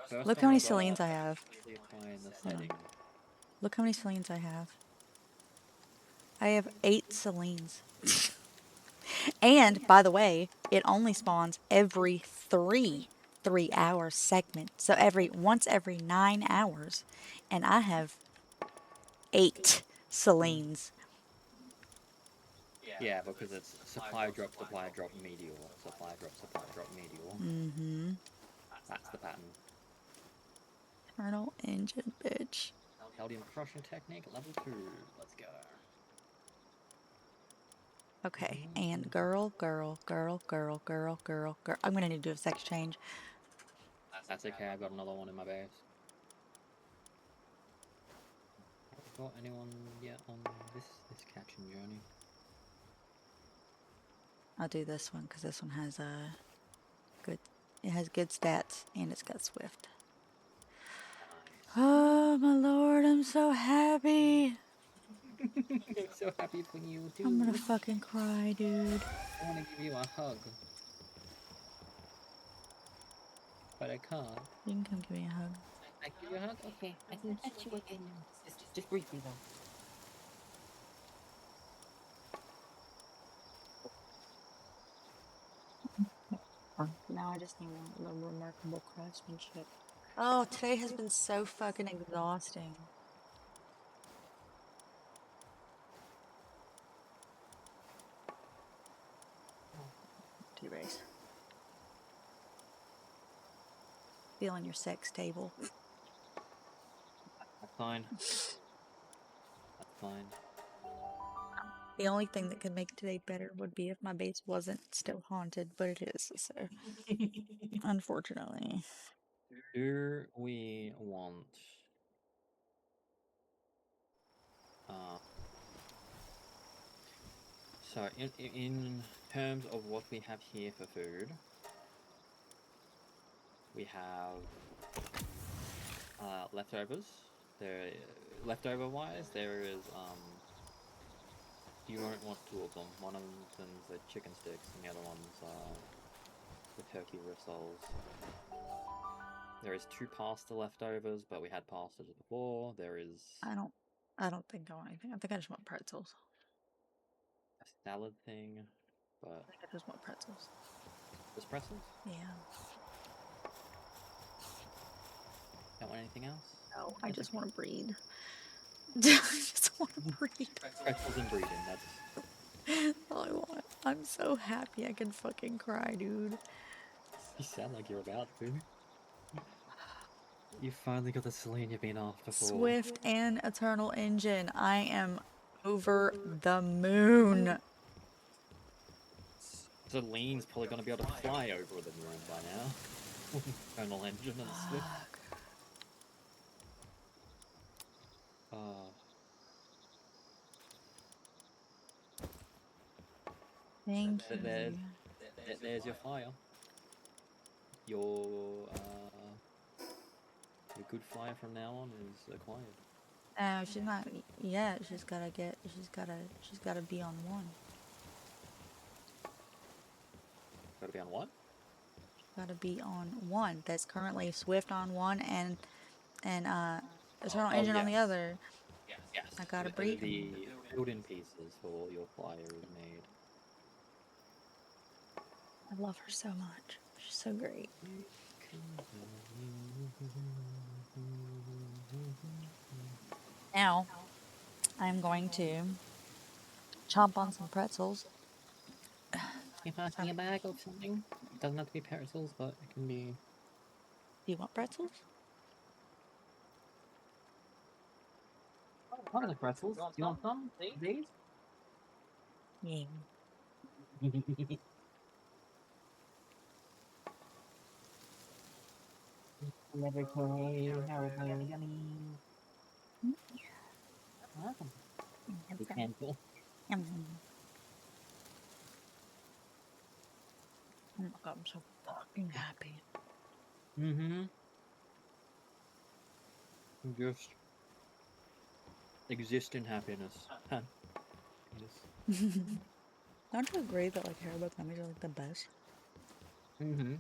first Look one how many got Selines I have. really high in the Hold on. setting. Look how many Selines I have. I have 8 Selines. And, by the way, it only spawns every 3-hour segments. So once every 9 hours. And I have 8 Selines. Yeah, because it's supply drop, meteor. Supply drop, meteor. Mm-hmm. That's the pattern. Eternal Engine, bitch. Eldium crushing technique, level 2. Let's go. Okay, and girl. I'm gonna need to do a sex change. That's okay, I've got another one in my base. Haven't got anyone yet on this catching journey. I'll do this one because this one has good. It has good stats and it's got Swift. Oh my lord, I'm so happy. I'm so happy for you too. I'm gonna fucking cry, dude. I want to give you a hug. But I can't. You can come give me a hug. I give you a hug? Okay, I can touch you again. Just briefly though. Now I just need the remarkable craftsmanship. Oh, today has been so fucking exhausting. T-Race. Feeling your sex table. That's fine. That's fine. The only thing that could make today better would be if my base wasn't still haunted, but it is, so unfortunately. Do we want so in terms of what we have here for food, we have leftovers. Leftover wise, there is you won't want 2 of them. One of them's the chicken sticks, and the other one's the turkey rissoles. There is 2 pasta leftovers, but we had pastas before. There is I don't think I want anything. I think I just want pretzels. a salad thing, but I think I just want pretzels. just pretzels. Yeah. Don't want anything else. No, I just want to breed. I just want to breed. Pretzels and breeding. That's All I want. I'm so happy I can fucking cry, dude. you sound like you're about to. You finally got the Celine you've been after for. Swift and Eternal Engine. I am over the moon. Celine's probably going to be able to fly over the moon by now. Eternal Engine and Swift. Thank you. There's your fire. Your A good flyer from now on is acquired. She's not yet. She's gotta be on one. Gotta be on what? Gotta be on one. That's currently Swift on one and Eternal Oh, Engine on the yes. other. Yes. I gotta the, breed. the build-in pieces for your flyer is made. I love her so much. She's so great. Now, I'm going to chomp on some pretzels. Can you pass me a bag of something? It doesn't have to be pretzels, but it can be. Do you want pretzels? What are the pretzels? Do you want some? These? Yeah. Yummy. Awesome. Big handful. Yum. Oh my god, I'm so fucking happy. Mm-hmm. Just exist in happiness. Yes. Don't you agree that like Haribo gummies are like the best? Mm-hmm.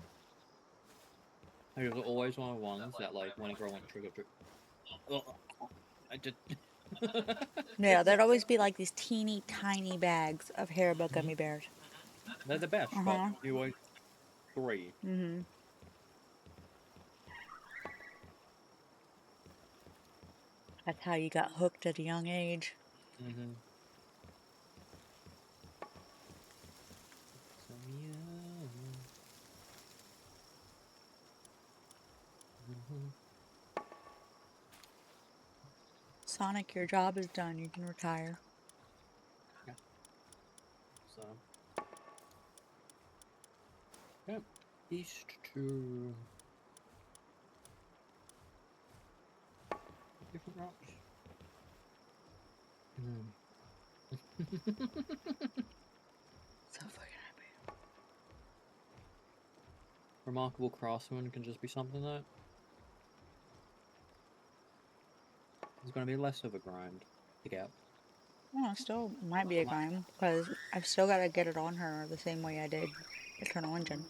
There's always one of the ones that like whenever I want trick or treat. Oh, I did. Yeah, there'd always be like these teeny tiny bags of Haribo gummy bears. They're the best, but you always 3. Mm-hmm. That's how you got hooked at a young age. Mm-hmm. So yeah. Sonic, your job is done. You can retire. Yeah. So. Yeah. East to different routes. So fucking happy. Remarkable craftsman can just be something that is going to be less of a grind to get. Well, it still might be a grind because I've still got to get it on her the same way I did Eternal Engine.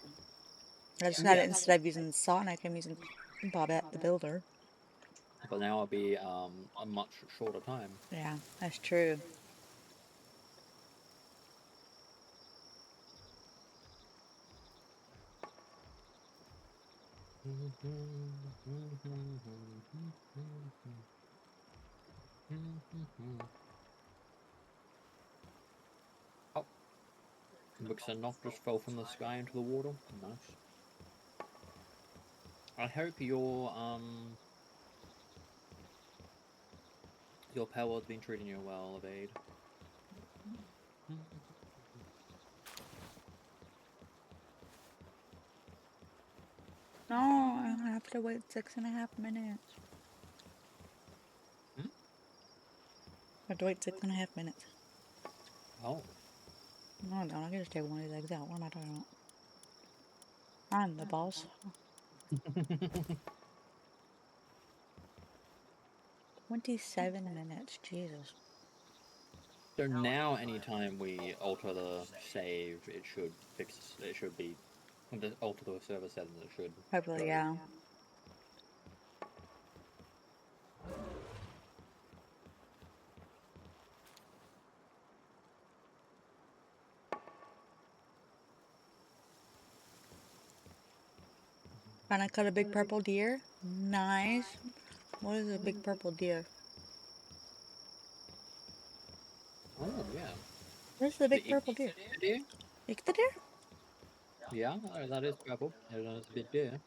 I just got it instead of using Sonic, I'm using Bobette the Builder. But now it'll be a much shorter time. Yeah, that's true. Oh, Vixenock just fell from the sky into the water. Nice. I hope your power has been treating you well, Evade. No, I have to wait 6.5 minutes. Hmm? I have to wait 6.5 minutes. Oh. No, I don't. I can just take one of these eggs out. What am I talking about? I'm the boss. 27 minutes. Jesus. So now, anytime we alter the save, it should fix. It should be alter the server settings. It should. Hopefully, go. yeah. Trying to cut a big purple deer? Nice. What is a big purple deer? Oh yeah. Where's the big purple deer? Deer? Ick the deer? Yeah, that is purple. That is a big deer.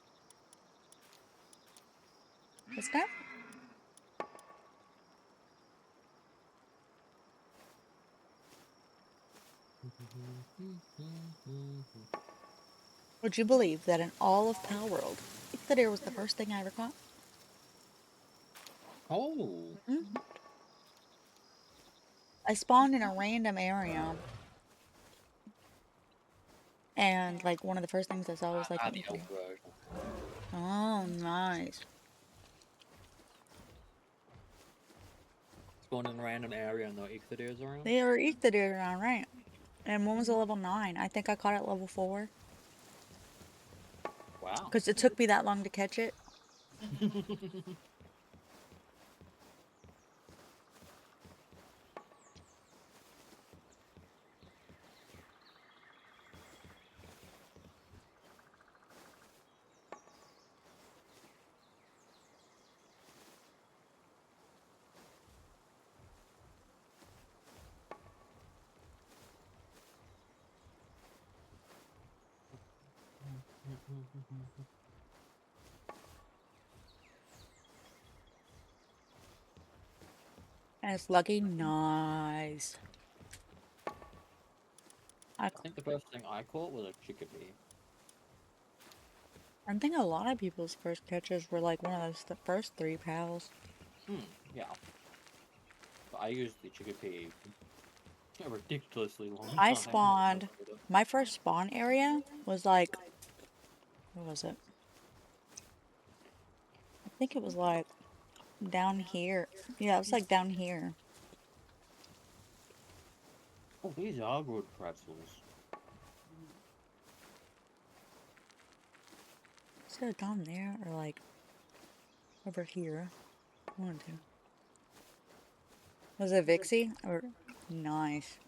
What's that? Would you believe that in all of Pal World, Ick the deer was the first thing I ever caught? Oh. Mm-hmm. I spawned in a random area. And, like, one of the first things I saw was, like, an The ick. old version. Oh, nice. Spawn in a random area and no Ichthyodeers around? They are Ichthyodeer around, right? And one was a level 9. I think I caught it at level 4. Wow. Because it took me that long to catch it. And it's lucky. Nice. I think the first thing I caught was a chickadee. I think a lot of people's first catches were like one of those the first 3 pals. Yeah. But I used the chickadee a ridiculously long I time. spawned. My first spawn area was like. What was it? I think it was like down here. Yeah, it was like down here. Oh, these are good pretzels. Is it down there or like over here? One or two. Was it Vixie? Or nice.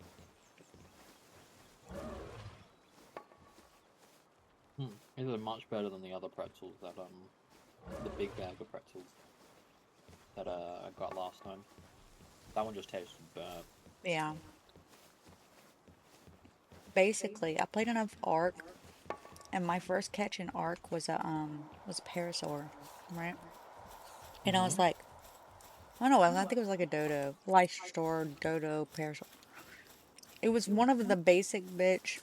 These are much better than the other pretzels that the big bag of pretzels that I got last time. That one just tasted bad. Yeah. Basically, I played enough Ark, and my first catch in Ark was a Parasaur, right? And I was like, I don't know, I think it was like a dodo, life store dodo Parasaur. It was one of the basic bitch.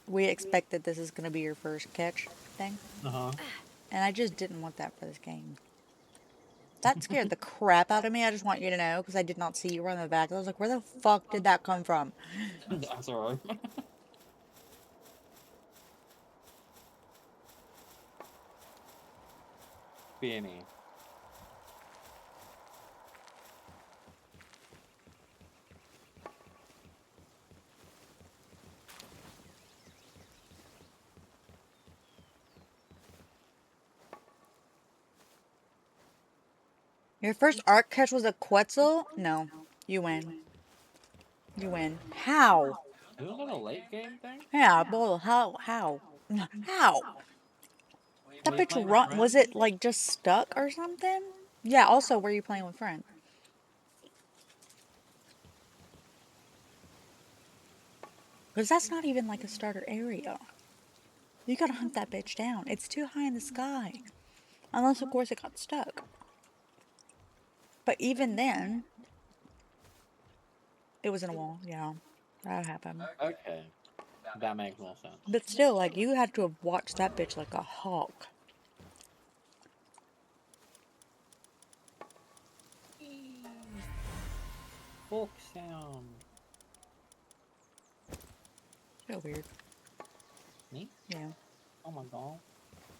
We expected this is gonna be your first catch thing, and I just didn't want that for this game. That scared the crap out of me. I just want you to know because I did not see you run the back. I was like, where the fuck did that come from? That's alright. Beanie. Your first Ark catch was a Quetzal? No. You win. You win. How? Isn't that a late game thing? Yeah, bull. How? How? How? That Were you bitch playing with run. Was friends? it like just stuck or something? Yeah, also, were you playing with friends? Because that's not even like a starter area. You gotta hunt that bitch down. It's too high in the sky. Unless, of course, it got stuck. But even then, it was in a wall. Yeah, that happened. Okay. That makes more sense. But still, like, you had to have watched that bitch like a hawk. Fork sound. So weird. Me? Yeah. Oh my god.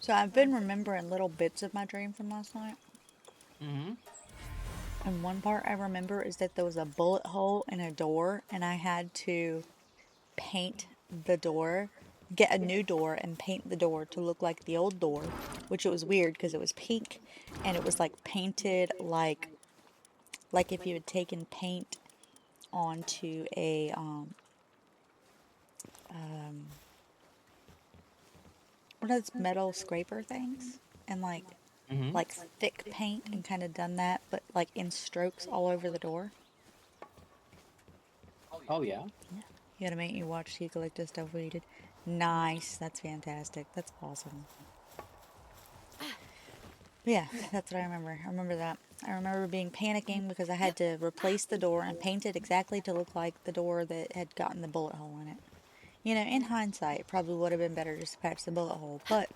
So I've been remembering little bits of my dream from last night. Mm-hmm. And one part I remember is that there was a bullet hole in a door, and I had to paint the door, get a new door, and paint the door to look like the old door, which it was weird because it was pink, and it was like painted like if you had taken paint onto a one of those metal scraper things, and like Mm-hmm. thick paint, and kind of done that, but like in strokes all over the door. Oh yeah. You gotta make me watch Eucalyptus stuff we did. Nice, that's fantastic. That's awesome. But yeah, that's what I remember. I remember that. I remember being panicking because I had to replace the door and paint it exactly to look like the door that had gotten the bullet hole in it. You know, in hindsight, it probably would have been better just to patch the bullet hole, but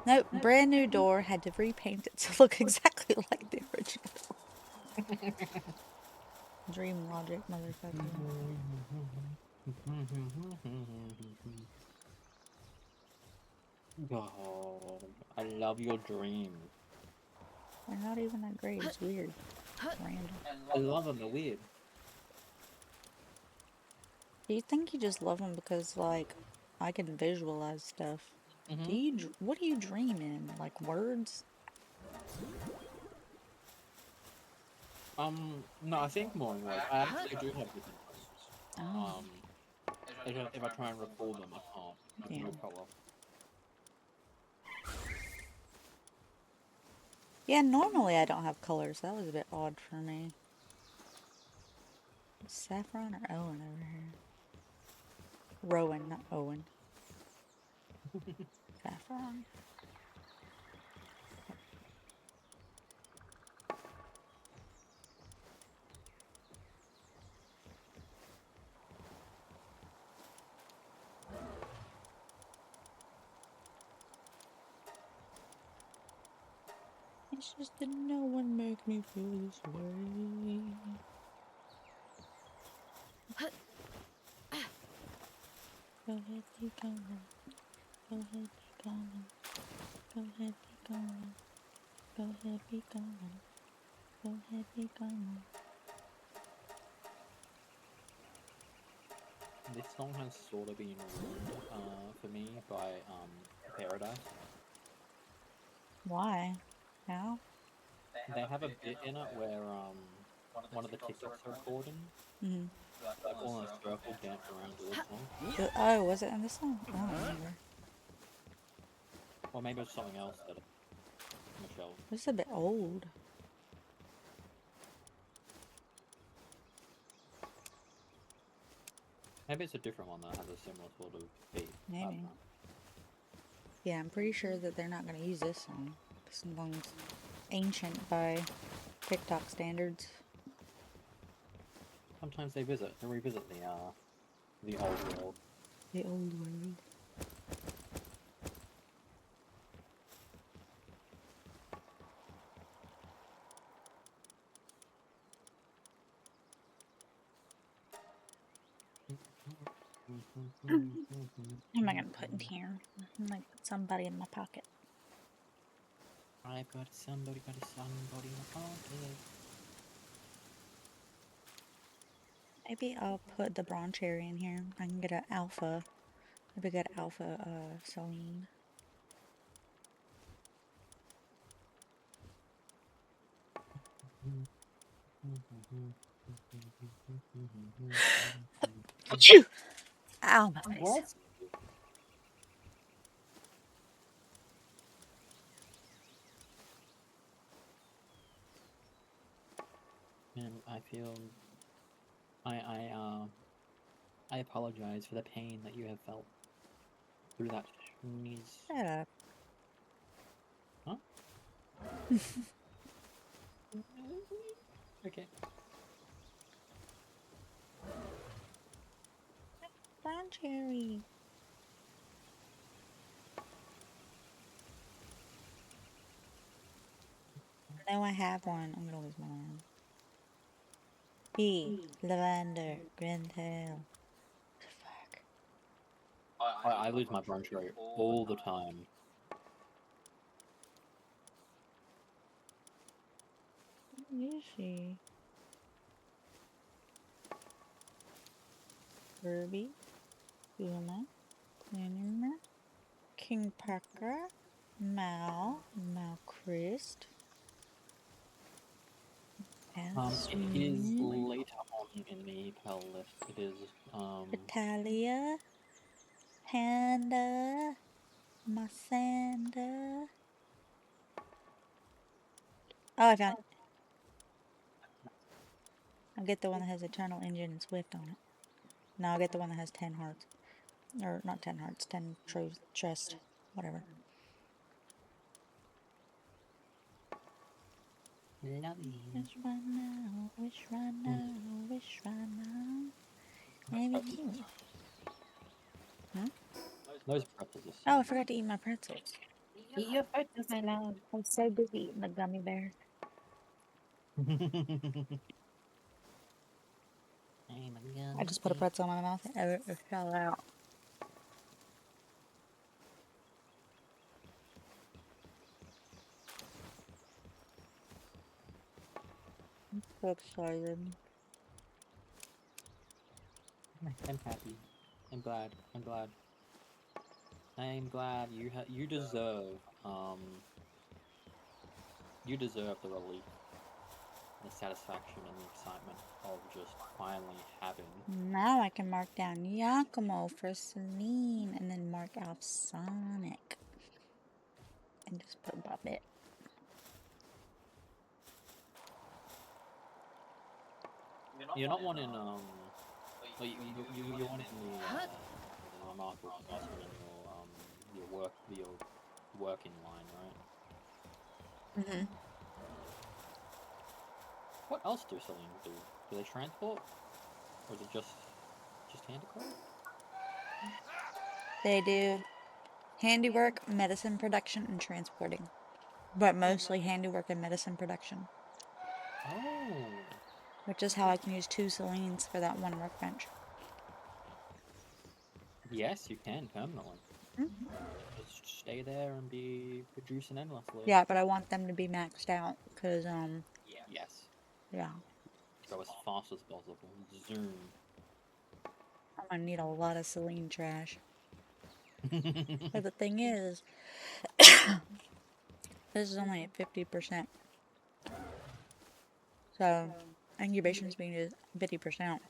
nope, brand new door, had to repaint it to look exactly like the original. Dream logic, motherfucker. God, I love your dreams. They're not even that great. It's weird. Random. I love them. They're weird. Do you think you just love them because, like, I can visualize stuff? Do Mm-hmm. you? What do you dream in? Like words? No, I think more in words. I actually do have different words. Oh, If I try and recall them, I can't. I have yeah. no color. Yeah, normally I don't have colors. That was a bit odd for me. Saffron or Owen over here? Rowan, not Owen. Saffron. It's just that no one make me feel this way. Go ahead, be gone. Go ahead, be gone. Go ahead, be gone. Go ahead, be gone. Go ahead, be gone. This song has sort of been ruined for me by Paradise. Why? How? They have a bit in it where one of the TikToks are recording, Mm-hmm. like all in a circle, dance around to this song. Oh, was it in this song? I don't remember. Or maybe it's something else that Michelle. This is a bit old. Maybe it's a different one that has a similar sort of beat. I don't Maybe. know. Yeah, I'm pretty sure that they're not going to use this song. This one's ancient by TikTok standards. Sometimes they revisit the old world. The old world. What am I going to put in here? I'm going to put somebody in my pocket. I've got somebody in the pocket. Maybe I'll put the Braun Cherry in here. I can get an alpha. Maybe get alpha Celine. Achoo! Ow, my face. What? And I feel I apologize for the pain that you have felt through that sneeze. Shut up. Huh? Okay. Braun Cherry. No, I have one. I'm gonna lose my mind. B. Lavender. Grintail. Fuck. I lose my brunch rate all the time. Where is she? Kirby. Uma. Clinner. King Parker. Mal. Malchrist. It is later on in the pal list. It is Italia. Panda. Masanda. Oh, I found it. I'll get the one that has Eternal Engine and Swift on it. No, I'll get the one that has 10 hearts. Or, not 10 hearts, 10 trust. Whatever. lovely. Wish right now, wish right now, wish right now. Maybe you. Those pretzels are Oh, I forgot to eat my pretzels. Eat your pretzels, my love. I'm so busy eating the gummy bear. I just put a pretzel in my mouth and it fell out. So excited. I'm happy. I'm glad. I'm glad. I'm glad you deserve you deserve the relief, the satisfaction, and the excitement of just finally having. Now I can mark down Yakumo for Celine and then mark out Sonic. And just put Bobbit. You're not wanting well, you're wanting the remarkable person in your working line, right? Mm-hmm. What else do Celine do? Do they transport, or is it just handicraft? They do handiwork, medicine production, and transporting. But mostly handiwork and medicine production. Oh, Which is how I can use 2 Celines for that one workbench. yes, you can permanently. Mm-hmm. Just stay there and be producing endlessly. Yeah, but I want them to be maxed out, because, Yes. yeah. Go as fast as possible. Zoom. I'm gonna need a lot of Celine trash. But the thing is, this is only at 50%. So, incubation speed is 50%.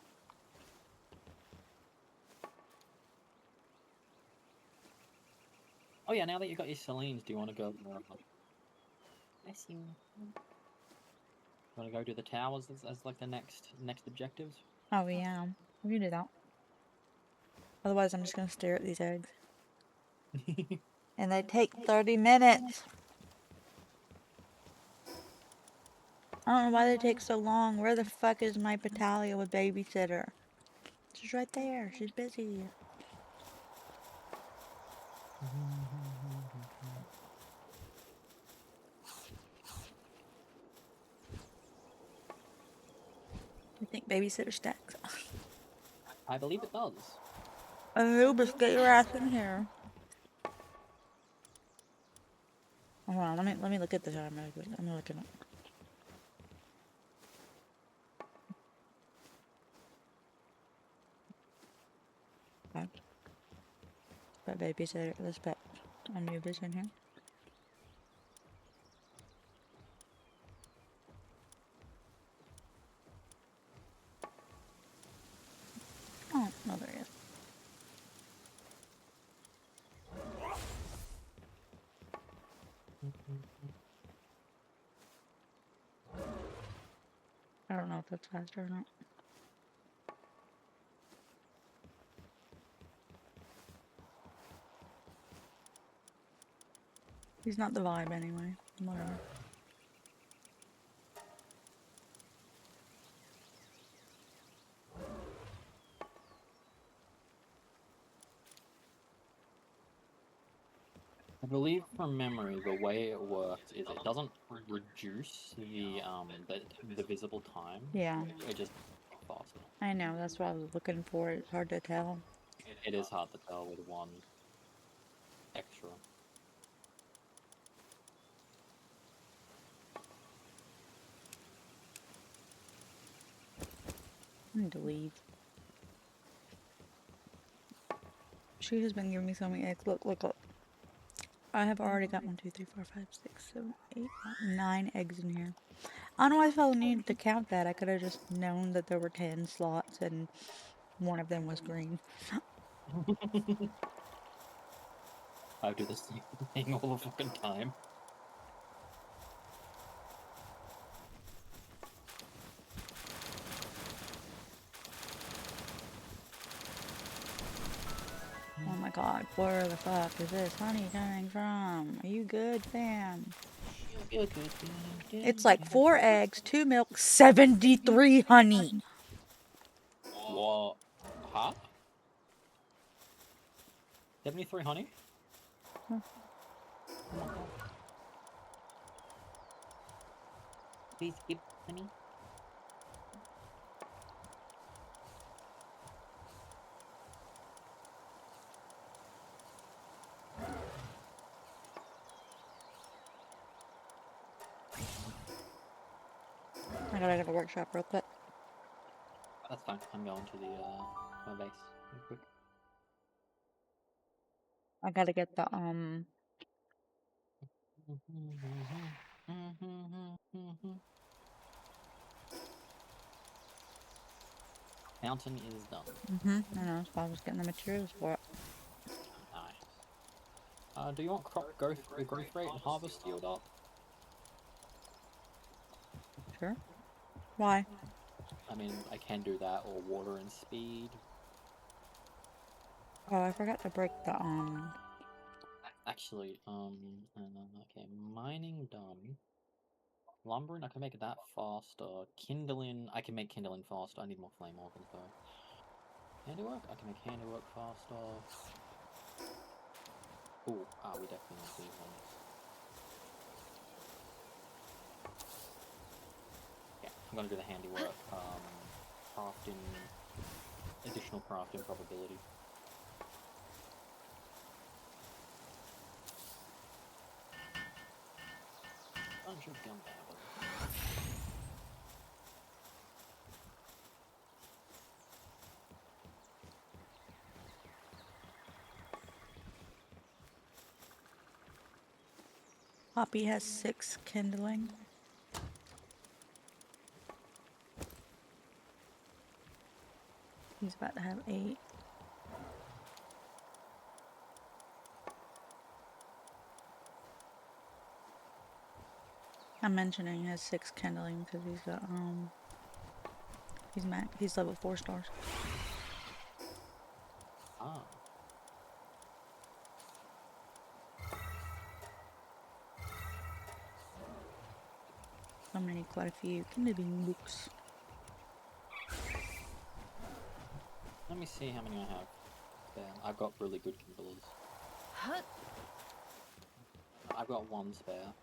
Oh yeah, now that you've got your Celines, do you want to go? Bless you. Want to go to the towers as like the next objectives? Oh, yeah. We can do that. Otherwise, I'm just gonna stare at these eggs. And they take 30 minutes. I don't know why they take so long. Where the fuck is my Patalia with babysitter? She's right there. She's busy. You think babysitter stacks? I believe it does. Anubis, get your ass in here. Hold on, let me look at this. I'm gonna look it up. Okay. Put babysitter. Let's put Anubis in here. Oh, no, there he is. I don't know if that's faster or not. He's not the vibe anyway. Whatever. I believe from memory, the way it works is it doesn't reduce the visible time. Yeah, It just faster. I know. That's what I was looking for. It's hard to tell. It is hard to tell with one extra. I need to leave. She has been giving me so many eggs. Look, look, look. I have already got 1, 2, 3, 4, 5, 6, 7, 8, 9 eggs in here. I don't know why I felt the need to count that. I could have just known that there were 10 slots and one of them was green. I do the same thing all the fucking time. Oh my god, where the fuck is this honey coming from? Are you good, fam? It's like 4 eggs, 2 milk, 73 honey. What? Huh? 73 honey? Huh. Please skip honey. I gotta go to the workshop real quick. That's fine. I'm going to the my base real quick. I gotta get the Mountain is done. I know, so I was getting the materials for it. Nice. Do you want crop growth rate and harvest yield up? Sure. Why? I mean, I can do that, or water and speed. Oh, I forgot to break the Actually, okay, mining done. Lumbering, I can make that faster. Kindling, I can make kindling faster. I need more flame organs though. Handiwork, I can make handiwork faster. Ooh, we definitely need these ones. Yeah, I'm gonna do the handiwork. Crafting, additional crafting probability. Bunch of gunpowder. Poppy has 6 kindling. He's about to have 8. I'm mentioning he has 6 kindling because he's got he's level 4 stars. Ah. I'm gonna need quite a few kindling books. Let me see how many I have. Spare. I've got really good kindlers. I've got 1 spare.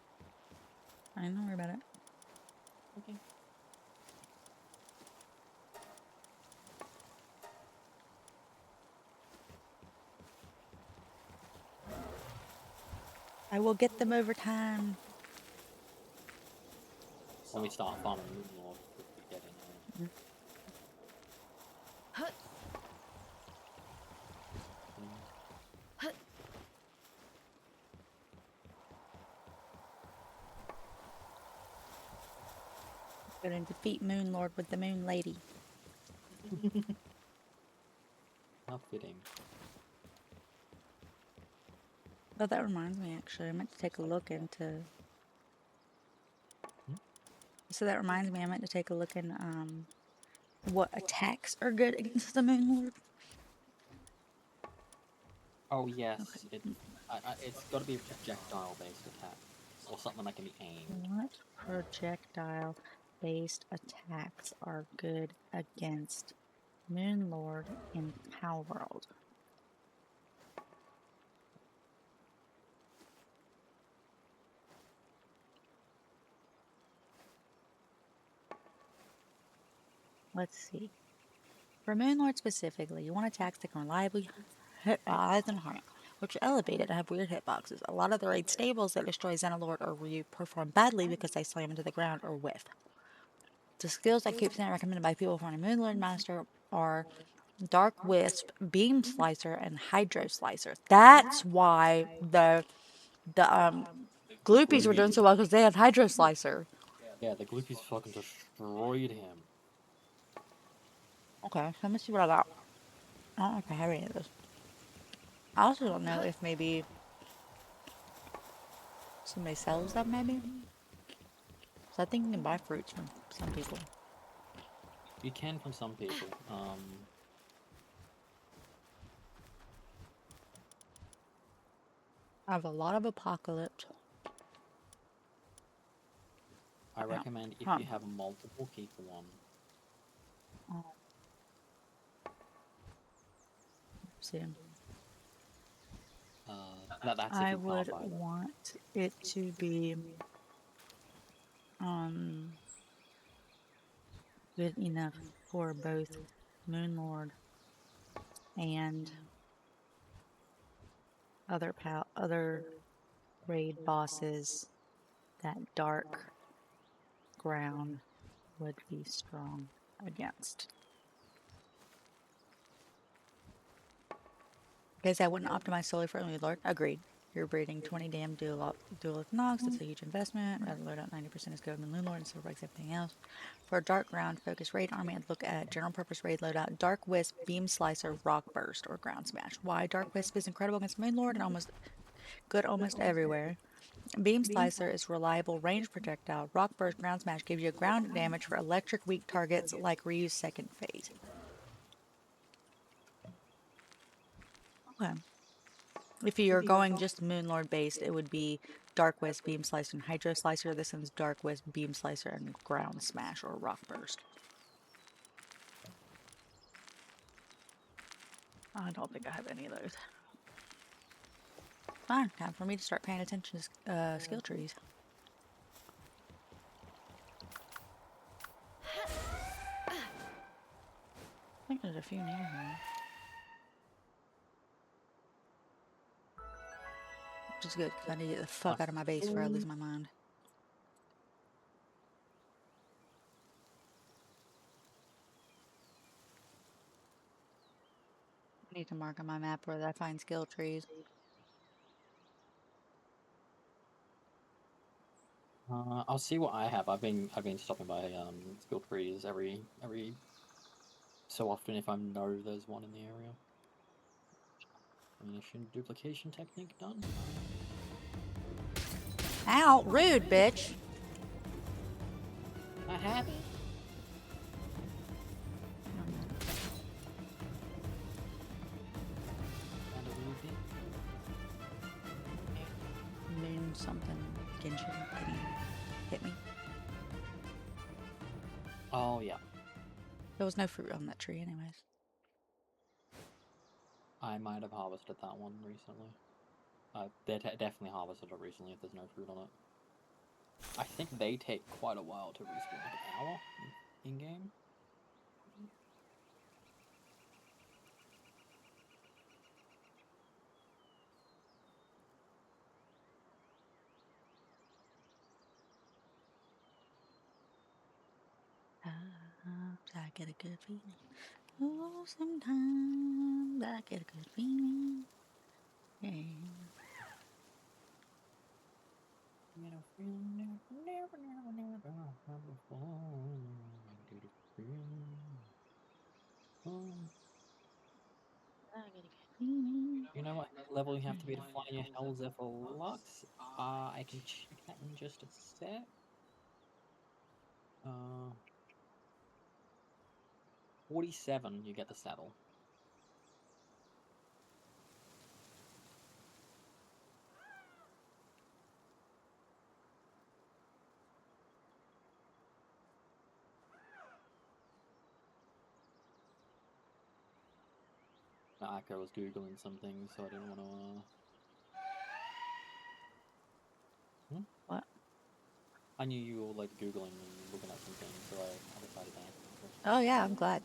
I don't worry about it. Okay. I will get them over time. When we start farming Moonlord, we get in Gonna defeat Moonlord with the Moon Lady. How fitting. Oh, that reminds me, actually, I meant to take a look into. So that reminds me, I meant to take a look in what attacks are good against the Moonlord. Oh yes, it's got to be a projectile-based attack, or something that can be aimed. What projectile-based attacks are good against Moonlord in Palworld? Let's see. For Moonlord specifically, you want attacks that can reliably hit allies and harm, which are elevated and have weird hitboxes. A lot of the raid stables that destroy Xenolord or Ryu perform badly because they slam into the ground or whiff. The skills that keep saying recommended by people for a Moonlord Master are Dark Wisp, Beam Slicer, and Hydro Slicer. That's why the Gloopies were doing so well because they had Hydro Slicer. Yeah, the Gloopies fucking destroyed him. Okay, so let me see what I got. I don't know if I have any of this. I also don't know if maybe somebody sells them, maybe? So I think you can buy fruits from some people. You can from some people. I have a lot of Apocalypse. I recommend if Huh. you have multiple, keep one. See. That's if I you would can't buy them. want it to be good enough for both Moonlord and other raid bosses. That dark ground would be strong against. Guess I wouldn't optimize solely for only Lord. Agreed. You're breeding 20 damn duelist Nox. That's a huge investment. Rather load out 90% as Goat and Moon Lord and silver breaks everything else. For a dark ground focused raid army, I'd look at general purpose raid loadout, Dark Wisp, Beam Slicer, Rock Burst, or Ground Smash. Why? Dark Wisp is incredible against Moon Lord and almost good almost everywhere. Beam Slicer is reliable range projectile. Rock Burst Ground Smash gives you ground damage for electric weak targets like Ryu's second phase. Okay. If you're going just Moonlord based, it would be Dark Wisp, Beam Slicer, and Hydro Slicer. This one's Dark Wisp, Beam Slicer, and Ground Smash or Rock Burst. I don't think I have any of those. Fine, time for me to start paying attention to skill trees. I think there's a few near here. Which is good, because I need to get the fuck out of my base before I lose my mind. I need to mark on my map where I find skill trees. I'll see what I have. I've been stopping by skill trees every so often if I know there's one in the area. Ammunition duplication technique done. Ow! Rude, bitch! I have it. Found a rude bit. Moon something. Genshin. Can you hit me? Oh yeah. There was no fruit on that tree anyways. I might have harvested that one recently. They definitely harvested it recently if there's no fruit on it. I think they take quite a while to respawn, like an hour in-game. I get a good feeling. Oh, sometimes I get a good feeling. Yeah. I get a good feeling. You know what level you have to be to fly your Hellzephyr Lux? I can check that in just a sec. 47, you get the saddle. Akka was googling something, so I didn't want to. What? I knew you were like googling and looking at something, so I decided that. Oh yeah, I'm glad.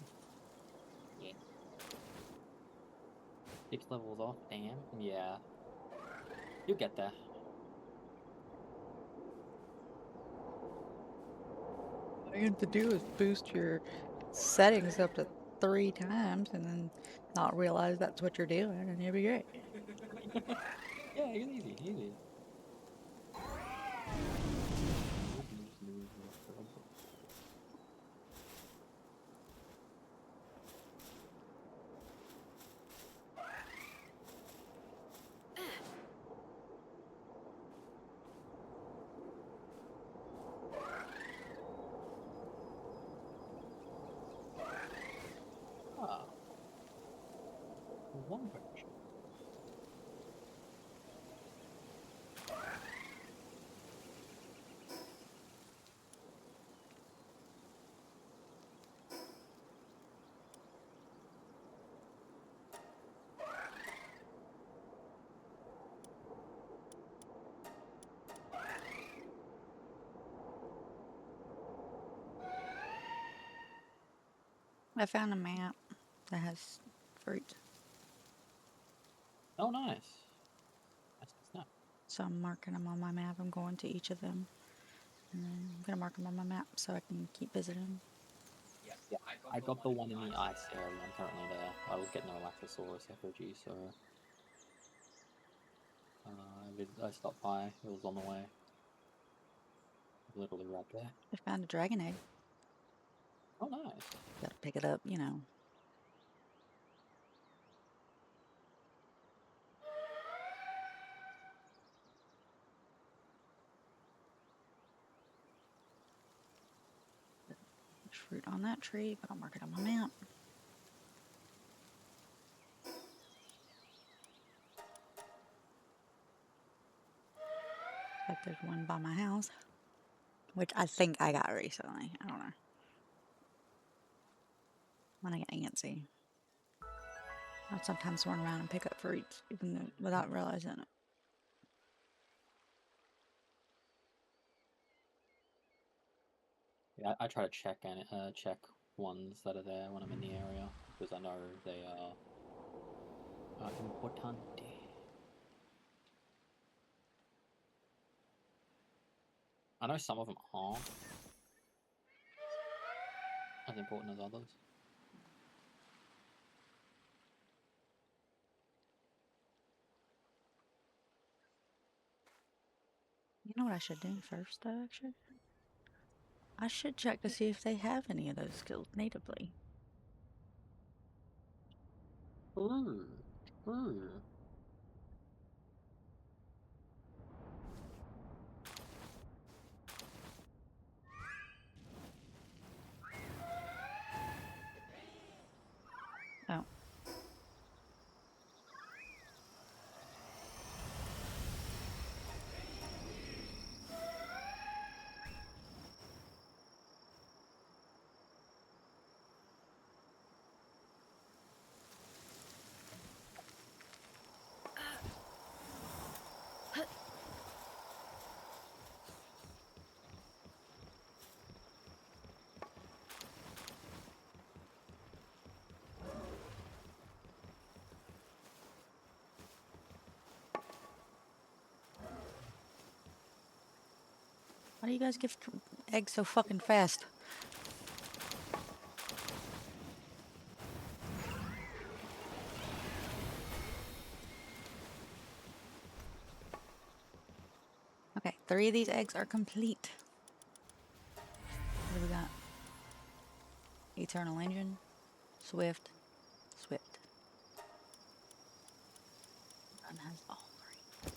Yeah. 6 levels off, damn. Yeah. You'll get there. All you have to do is boost your settings up to 3 times and then not realize that's what you're doing and you'll be great. Yeah, it's easy, easy. Ah. One question. I found a map that has fruit, Oh, nice. That's good stuff. so I'm marking them on my map. I'm going to each of them And then I'm gonna mark them on my map so I can keep visiting. Yeah, I got the one in the ice area. I'm currently there. I was getting an Alakazsaurus effigy, so I stopped by. It was on the way. Literally right there. I found a dragon egg. Oh, nice. Gotta pick it up, you know. There's fruit on that tree, but I'll mark it on my map. Like there's one by my house, which I think I got recently. I don't know. When I get antsy, I'll sometimes run around and pick up fruits, even though, without realizing it. Yeah, I try to check ones that are there when I'm in the area because I know they are important. I know some of them aren't as important as others. You know what I should do first, though, actually? I should check to see if they have any of those skills natively. Ooh, ooh. Oh. Why do you guys give eggs so fucking fast? Okay, 3 of these eggs are complete. What do we got? Eternal Engine, Swift, Swift. Run has all 3.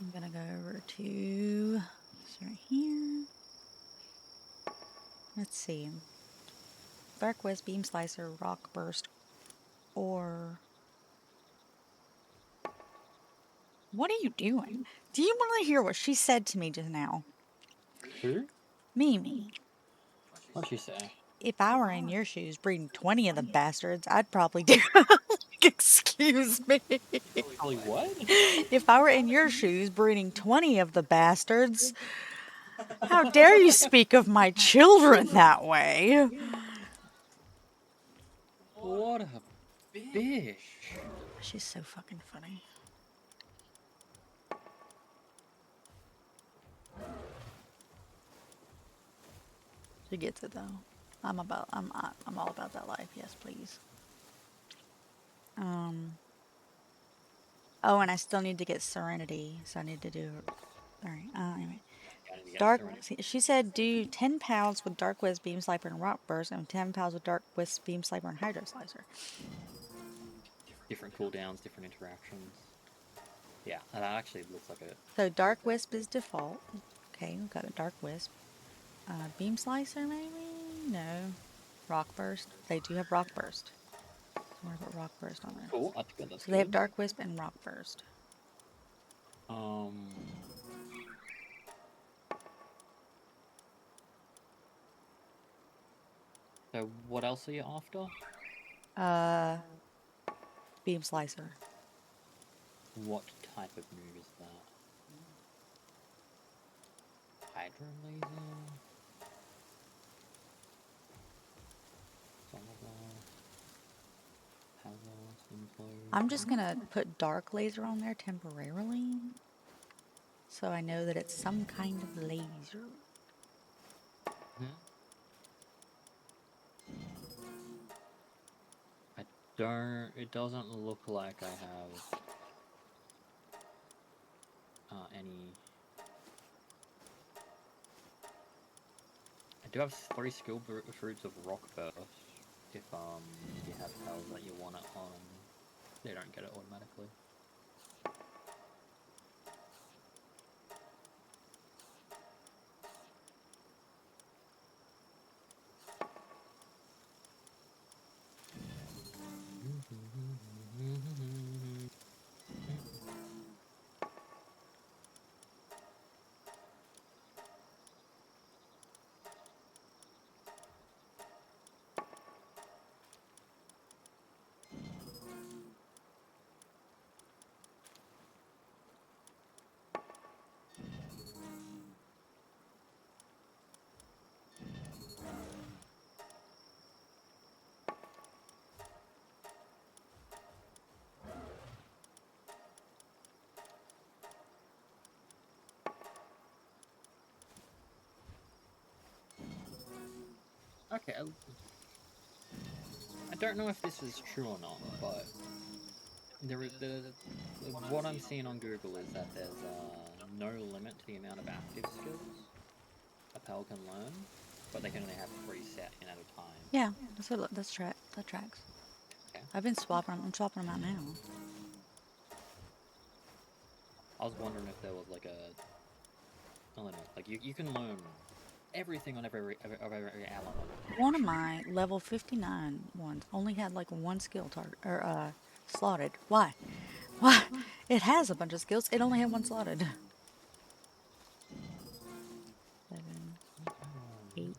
I'm gonna go over to this right here. Let's see. Dark West Beam Slicer, Rock Burst, or... What are you doing? Do you want to hear what she said to me just now? Who? Mimi. What'd she say? If I were in your shoes breeding 20 of the bastards, I'd probably do... Excuse me. Probably what? If I were in your shoes breeding 20 of the bastards, how dare you speak of my children that way? What a bitch. She's so fucking funny. She gets it though. I'm all about that life. Yes, please. Oh, and I still need to get Serenity, so I need to do. All right. Anyway, Dark. She said do 10 pounds with Dark Wisp, Beam Slicer, and Rock Burst, and 10 pounds with Dark Wisp, Beam Slicer, and Hydro Slicer. Different cooldowns, different interactions. Yeah, that actually looks like it. So Dark Wisp is default. Okay, we've got a Dark Wisp. Beam Slicer, maybe? No. Rock Burst. They do have Rock Burst. I'm gonna put Rock Burst on there. Cool. I think that's So they have good. Dark Wisp and Rock Burst. So what else are you after? Beam Slicer. What type of move is that? Hydro Laser? I'm just gonna put Dark Laser on there temporarily, so I know that it's some kind of laser. It doesn't look like I have any. I do have 3 skill fruits of Rock Burst. If you have spells that you want it on, they don't get it automatically. Okay, I don't know if this is true or not, but what I'm seeing on Google is that there's no limit to the amount of active skills a pal can learn, but they can only have 3 set in at a time. Yeah, that tracks. Okay. I've been swapping them. I'm swapping them out now. I was wondering if there was like a limit. Like you can learn everything on every element. One of my level 59 ones only had like 1 skill target or slotted. Why? Why? It has a bunch of skills. It only had 1 slotted. 7, 8.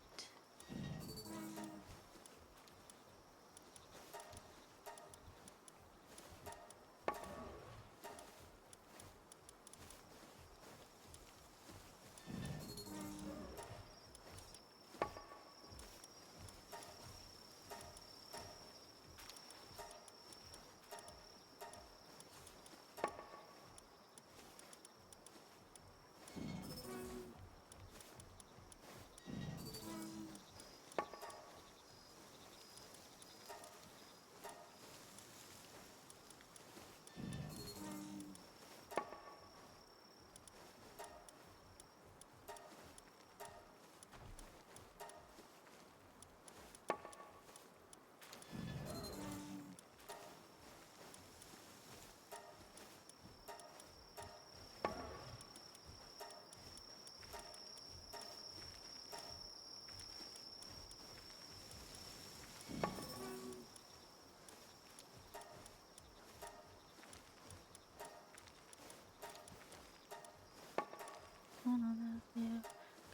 Gonna love you,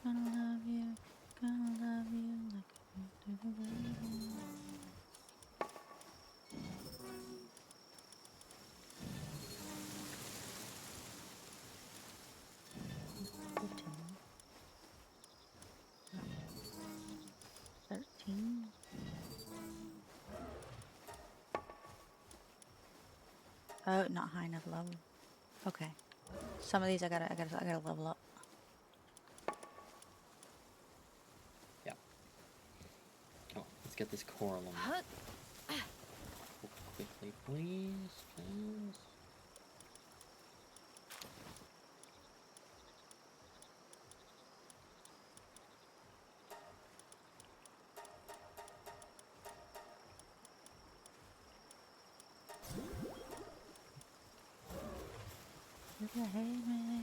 gonna love you, gonna love you like I do the baby. No. 13. Oh, not high enough level. Okay. Some of these I gotta level up. Yeah. Come on, let's get this coral on. Quickly, please. If you hate me.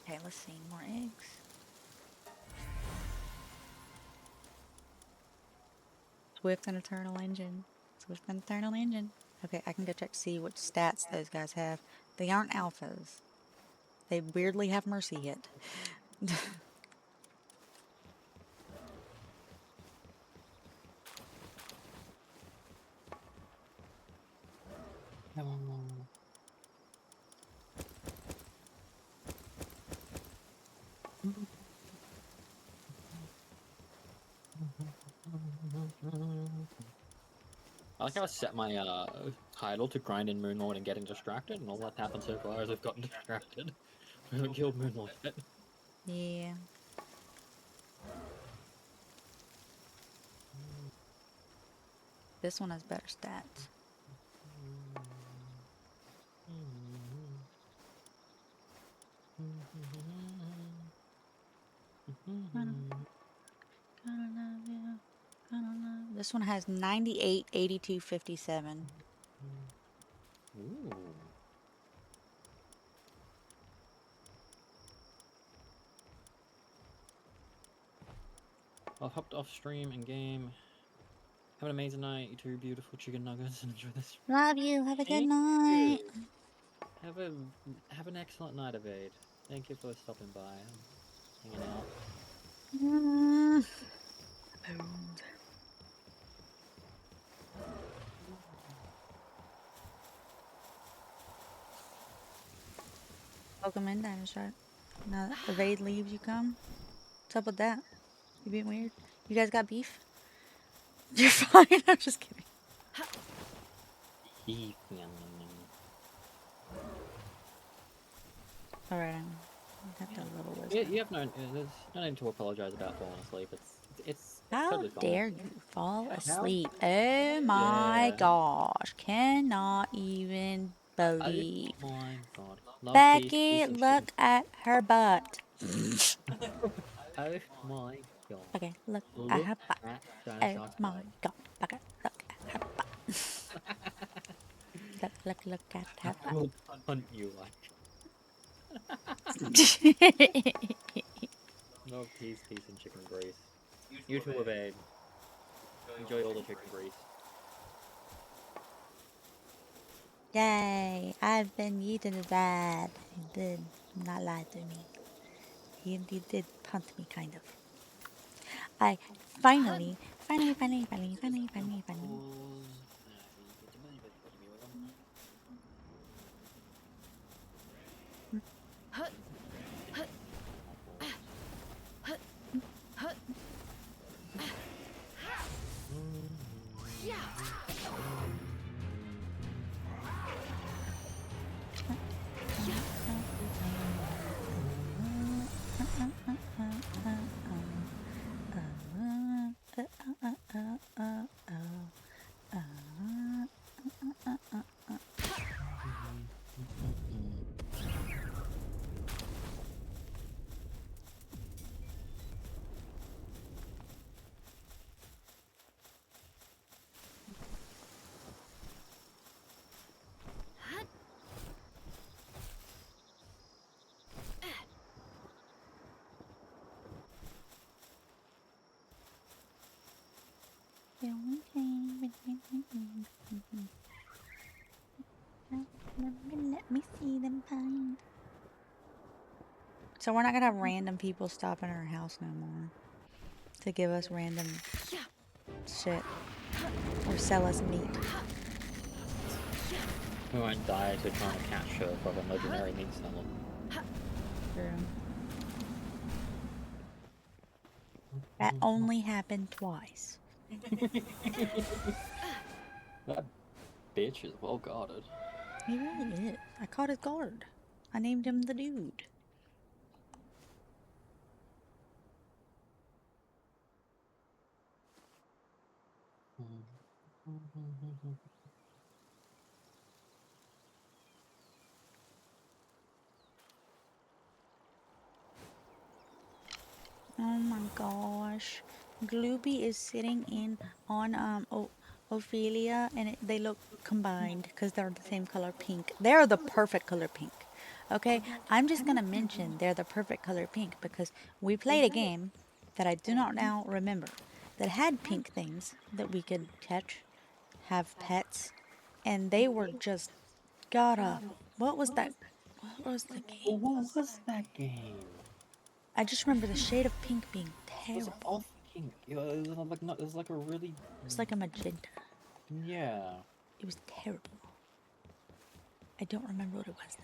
Okay, let's see. More eggs. Swift and Eternal Engine. Swift and Eternal Engine. Okay, I can go check to see what stats those guys have. They aren't alphas. They weirdly have mercy hit. Come on. I like how I set my title to grind in Moonlord and getting distracted, and all that's happened so far is I've gotten distracted. I haven't killed Moonlord yet. Yeah. This one has better stats. This one has 98, 82, 57. Ooh. I hopped off stream and game. Have an amazing night, you two beautiful chicken nuggets, and enjoy this. Love you. Have a good Thank night. you. Have an excellent night, Evade. Thank you for stopping by and hanging out. Welcome in, Dinosaur. Now that Evade leaves, you come. What's up with that? You being weird? You guys got beef? You're fine. I'm just kidding. Alright, I have to level this. You have no. There's no need to apologize about falling asleep. It's How totally fine. dare you fall asleep? Oh my Yeah. gosh. Cannot even believe. Oh my god. Love, peace, Becky, peace, and look at her butt. chicken. Oh my god. Okay, look at Look her butt. at Oh Dinosaur's my butt. god. Okay, look at her butt. Look at her I will punt you like. butt. No peace, and chicken grease. You two Evade. Enjoy all the chicken grease. Yay, I've been eaten bad. He did not lie to me. He did punt me, kind of. I finally. Let me see them pine. So we're not gonna have random people stop in our house no more to give us random shit or sell us meat. We won't die to trying to catch her for a legendary meat seller. True. That only happened twice. That bitch is well guarded. He really is. I caught his guard. I named him the dude. Oh my gosh. Glooby is sitting in on Ophelia and they look combined because they're the same color pink. They're the perfect color pink. Okay, I'm just gonna mention they're the perfect color pink because we played a game that I do not now remember that had pink things that we could catch, have pets, and they were just god awful. What was that? What was the game? What was that game? I just remember the shade of pink being It was terrible. off pink. It was like not. It was like a really. It was like a magenta. Yeah. It was terrible. I don't remember what it was though.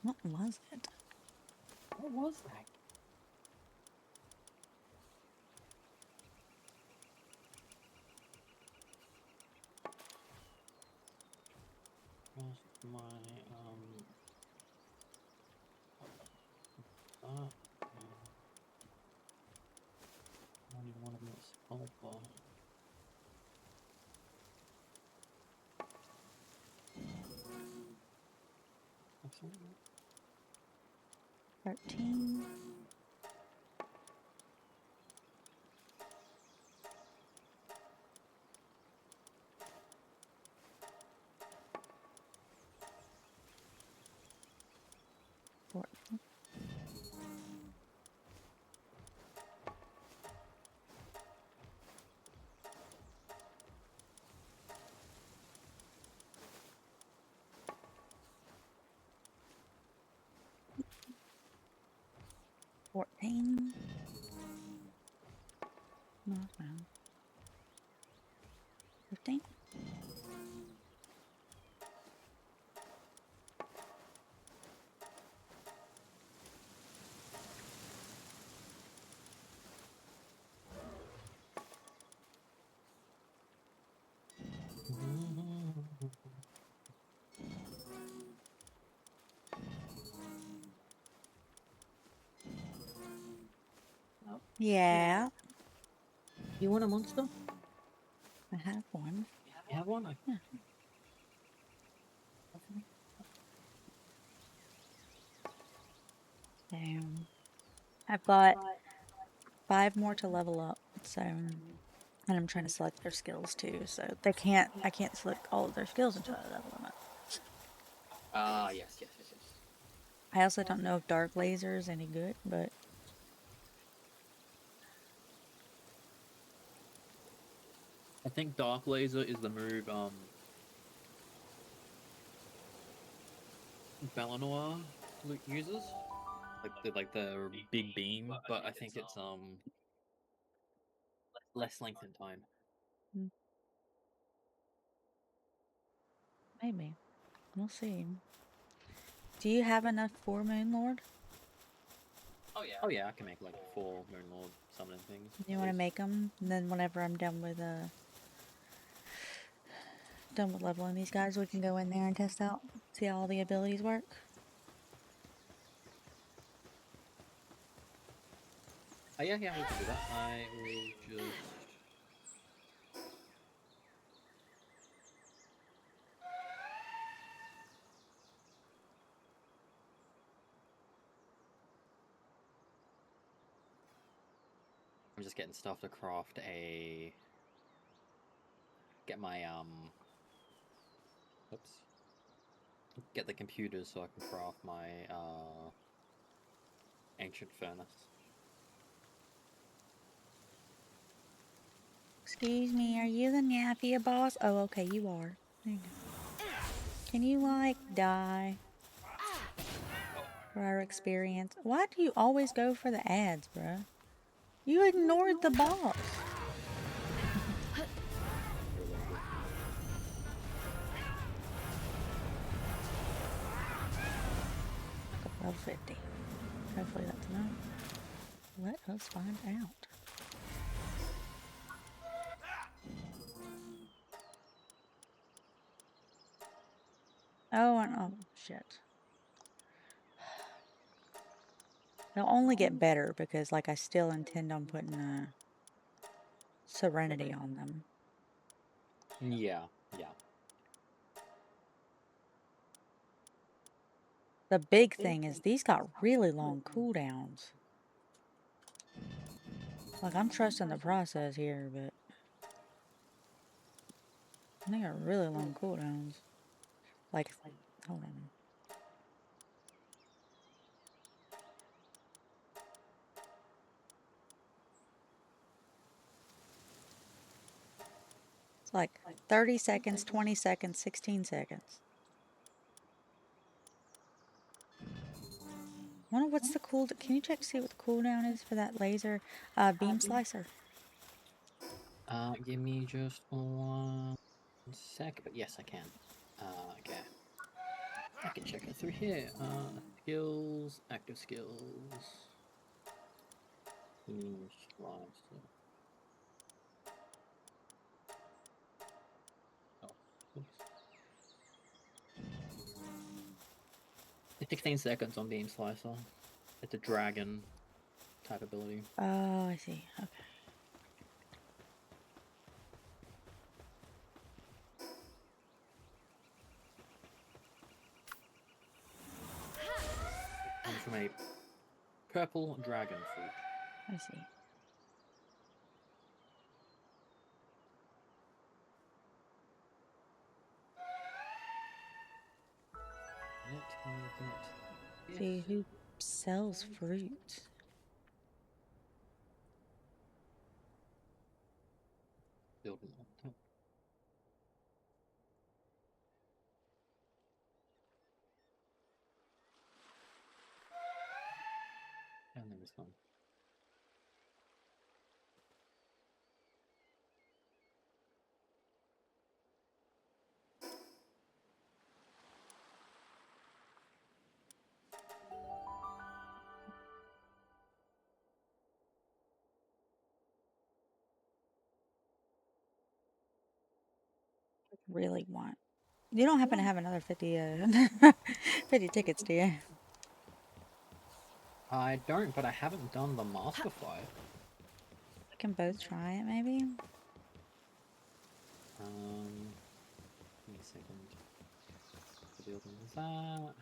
What was it? What was that? Was my uh, I don't even want to miss. Oh, well. Absolutely. 13. $14. No, it's fine. 15. Yeah, You want a monster? I have one. You have one? Yeah. Damn. I've got 5 more to level up, so and I'm trying to select their skills too. So I can't select all of their skills until I level them up. Ah, yes. I also don't know if dark laser is any good, but I think Dark Laser is the move Balanoir uses. Like the big beam, but I think it's less length in time. maybe we'll see. Do you have enough for Moon Lord? Oh yeah, I can make like 4 Moon Lord summoning things. You want to make them, and then whenever I'm done with leveling these guys, we can go in there and test out, see how all the abilities work. Oh yeah, we can do that. I will just. I'm just getting stuff to craft a. Get my Oops. Get the computers so I can craft my ancient furnace. Excuse me, are you the Nafia boss? Oh, okay, you are. There you go. Can you, like, die for our experience? Why do you always go for the ads, bruh? You ignored the boss. Above 50. Hopefully that's enough. Let us find out. Oh, and oh, shit. They'll only get better because, like, I still intend on putting a Serenity on them. Yeah. The big thing is these got really long cooldowns. Like, I'm trusting the process here, but they got really long cooldowns. Like, hold on. It's like 30 seconds, 20 seconds, 16 seconds. Wonder what's the cool. Can you check to see what the cooldown is for that laser beam slicer? Give me just 1 sec. But yes, I can. Okay. I can check it through here. Skills, active skills. Slicer. Oh, oops. 16 seconds on beam slicer. It's a dragon type ability. Oh, I see. Okay. Comes from a purple dragon fruit. I see. See who sells fruit. Building on top. And there was one. Really want. You don't happen to have another 50, 50 tickets, do you? I don't, but I haven't done the master fight. We can both try it, maybe? Give me a second. The building is that.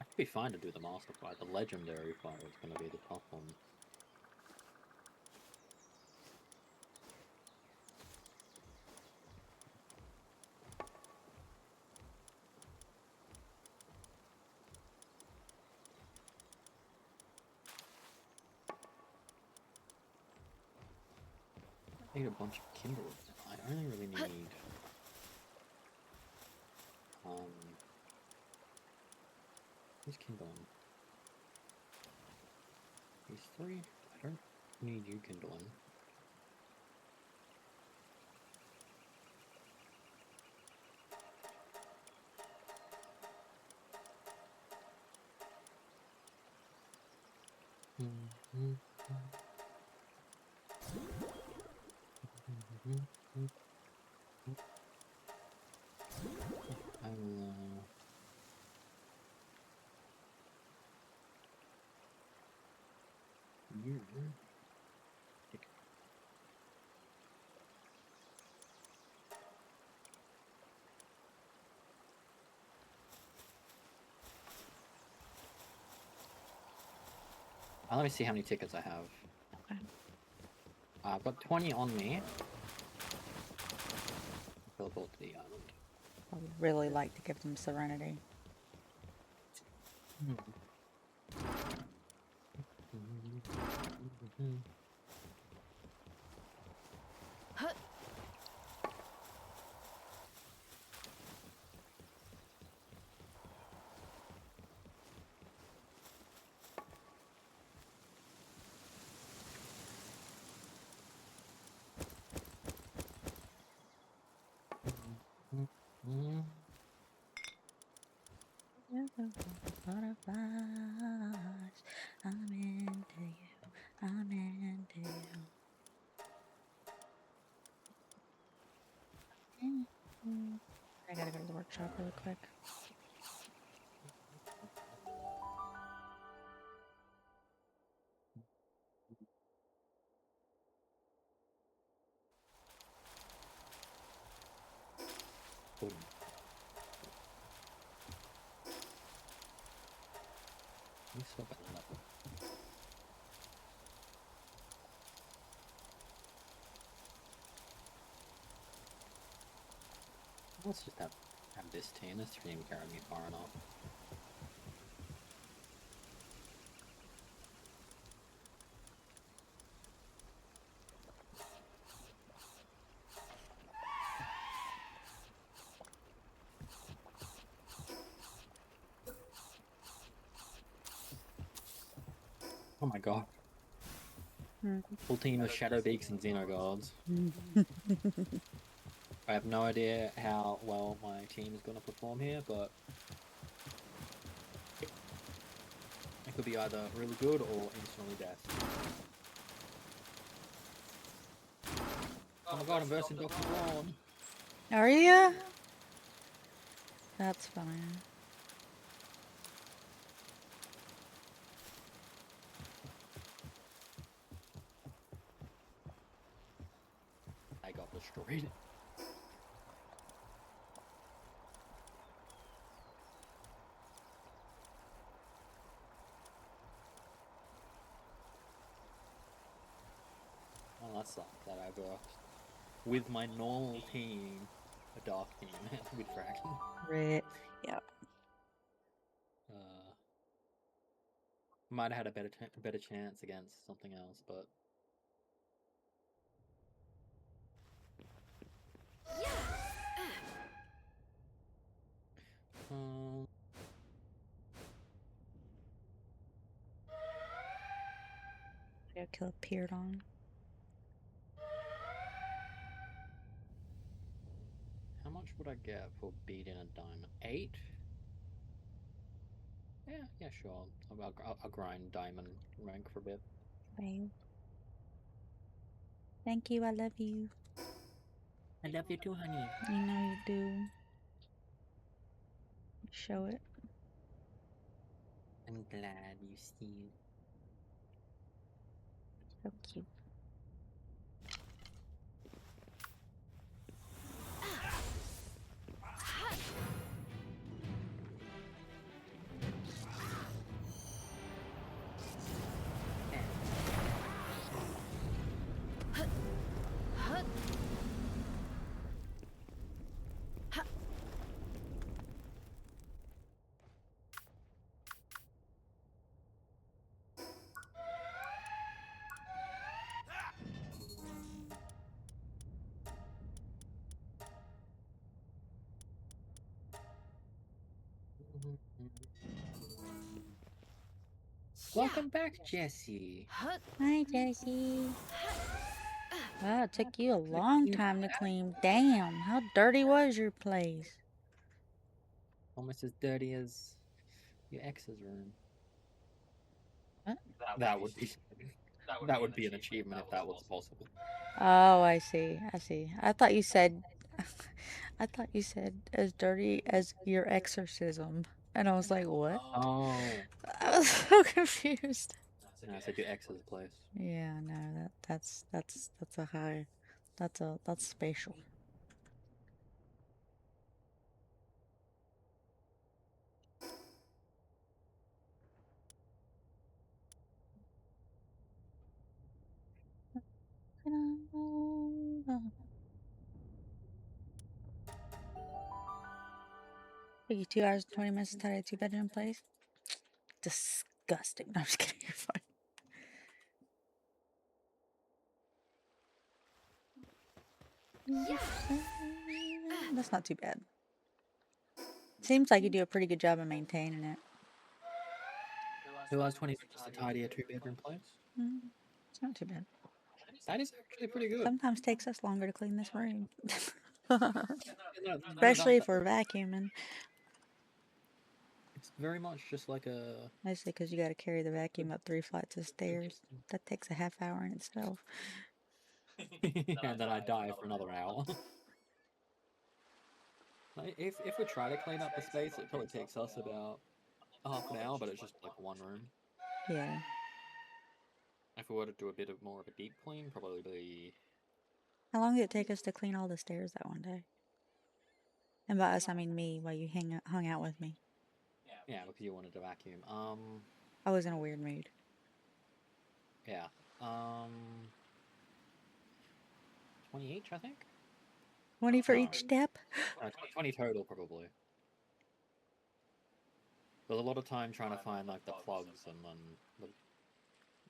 I could be fine to do the master fight. The legendary fight is going to be the tough one. I need a bunch of kindle. I only really need who's kindling? These three? I don't need you kindling. I will you take let me see how many tickets I have. Okay. I've got 20 on me. Teleport to the island. I would really like to give them Serenity. Butterflies, I'm into you, I'm into you. I gotta go to the workshop really quick. Boom. You stop it up. Let's just have this team. This team carry me far enough. Oh my god. Full team of Shadow Beaks and Xenoguards. I have no idea how well my team is going to perform here, but it could be either really good or instantly death. Oh my god, I'm versing Dr. Braun. Are you? That's fine. I got destroyed. Well, that sucks that I worked with my normal team, a dark team, with Dragon. Right. Yep. Might have had a better chance against something else, but Gotta kill Peerdon. how much would I get for beating a diamond? 8? Yeah, sure. I'll grind diamond rank for a bit. Babe. Thank you, I love you. I love you too, honey. You know you do. Show it. I'm glad you see. So cute. Welcome back, Jesse. Hi, Jessie. Wow, it took you a long time to clean. Damn, how dirty was your place? Almost as dirty as your ex's room. What? That would be an achievement if that was possible. Oh, I see. I see. I thought you said I thought you said as dirty as your exorcism. And I was like, what? Oh, I was so confused. no, I said your ex's place. Yeah, no, that's a high. That's spatial. Took you 2 hours and 20 minutes to tidy a 2-bedroom place? Disgusting. No, I'm just kidding. You're fine. That's not too bad. Seems like you do a pretty good job of maintaining it. 2 hours 20 minutes to tidy a 2-bedroom place. It's not too bad. That is actually pretty good. Sometimes takes us longer to clean this room. No, Especially if we're vacuuming. it's very much just like a. Mostly because you got to carry the vacuum up 3 flights of stairs. That takes a half hour in itself. And then I die for another hour. Like, if we try to clean up the space, it probably takes us about half an hour, but it's just like one room. Yeah. If we were to do a bit of more of a deep clean, probably be. How long did it take us to clean all the stairs that one day? And by us, I mean me, while you hung out with me. Yeah, because you wanted to vacuum. I was in a weird mood. Yeah. 20 each, I think? 20 for No. each step? 20 total, probably. There's a lot of time trying to find, like, the plugs and then the...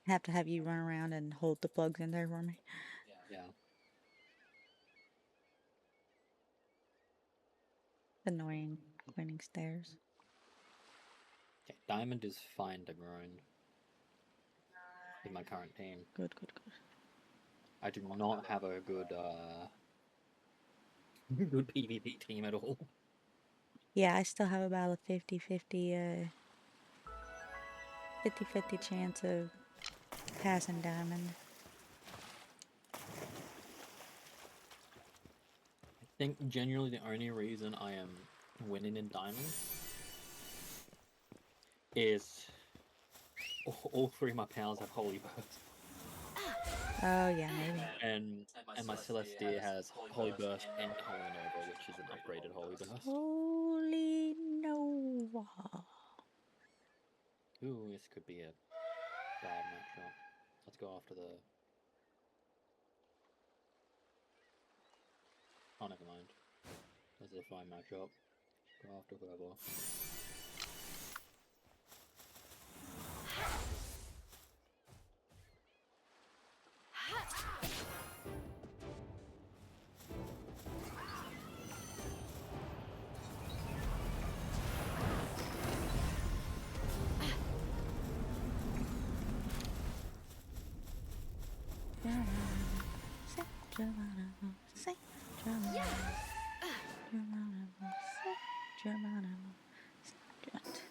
Have to have you run around and hold the plugs in there for me. Yeah. Annoying cleaning stairs. Okay, Diamond is fine to grind with my current team. Good, good, good. I do not have a good, good PvP team at all. Yeah, I still have about a 50-50 chance of passing diamond. I think genuinely the only reason I am winning in Diamond is all three of my pals have Holy Burst. Oh yeah, maybe. And my Celestia has Holy Burst and Holy Nova, which is an upgraded Holy Burst. Holy Nova. Ooh, this could be a bad matchup. Let's go after the... Oh, never mind. This is a fine matchup. Go after whoever.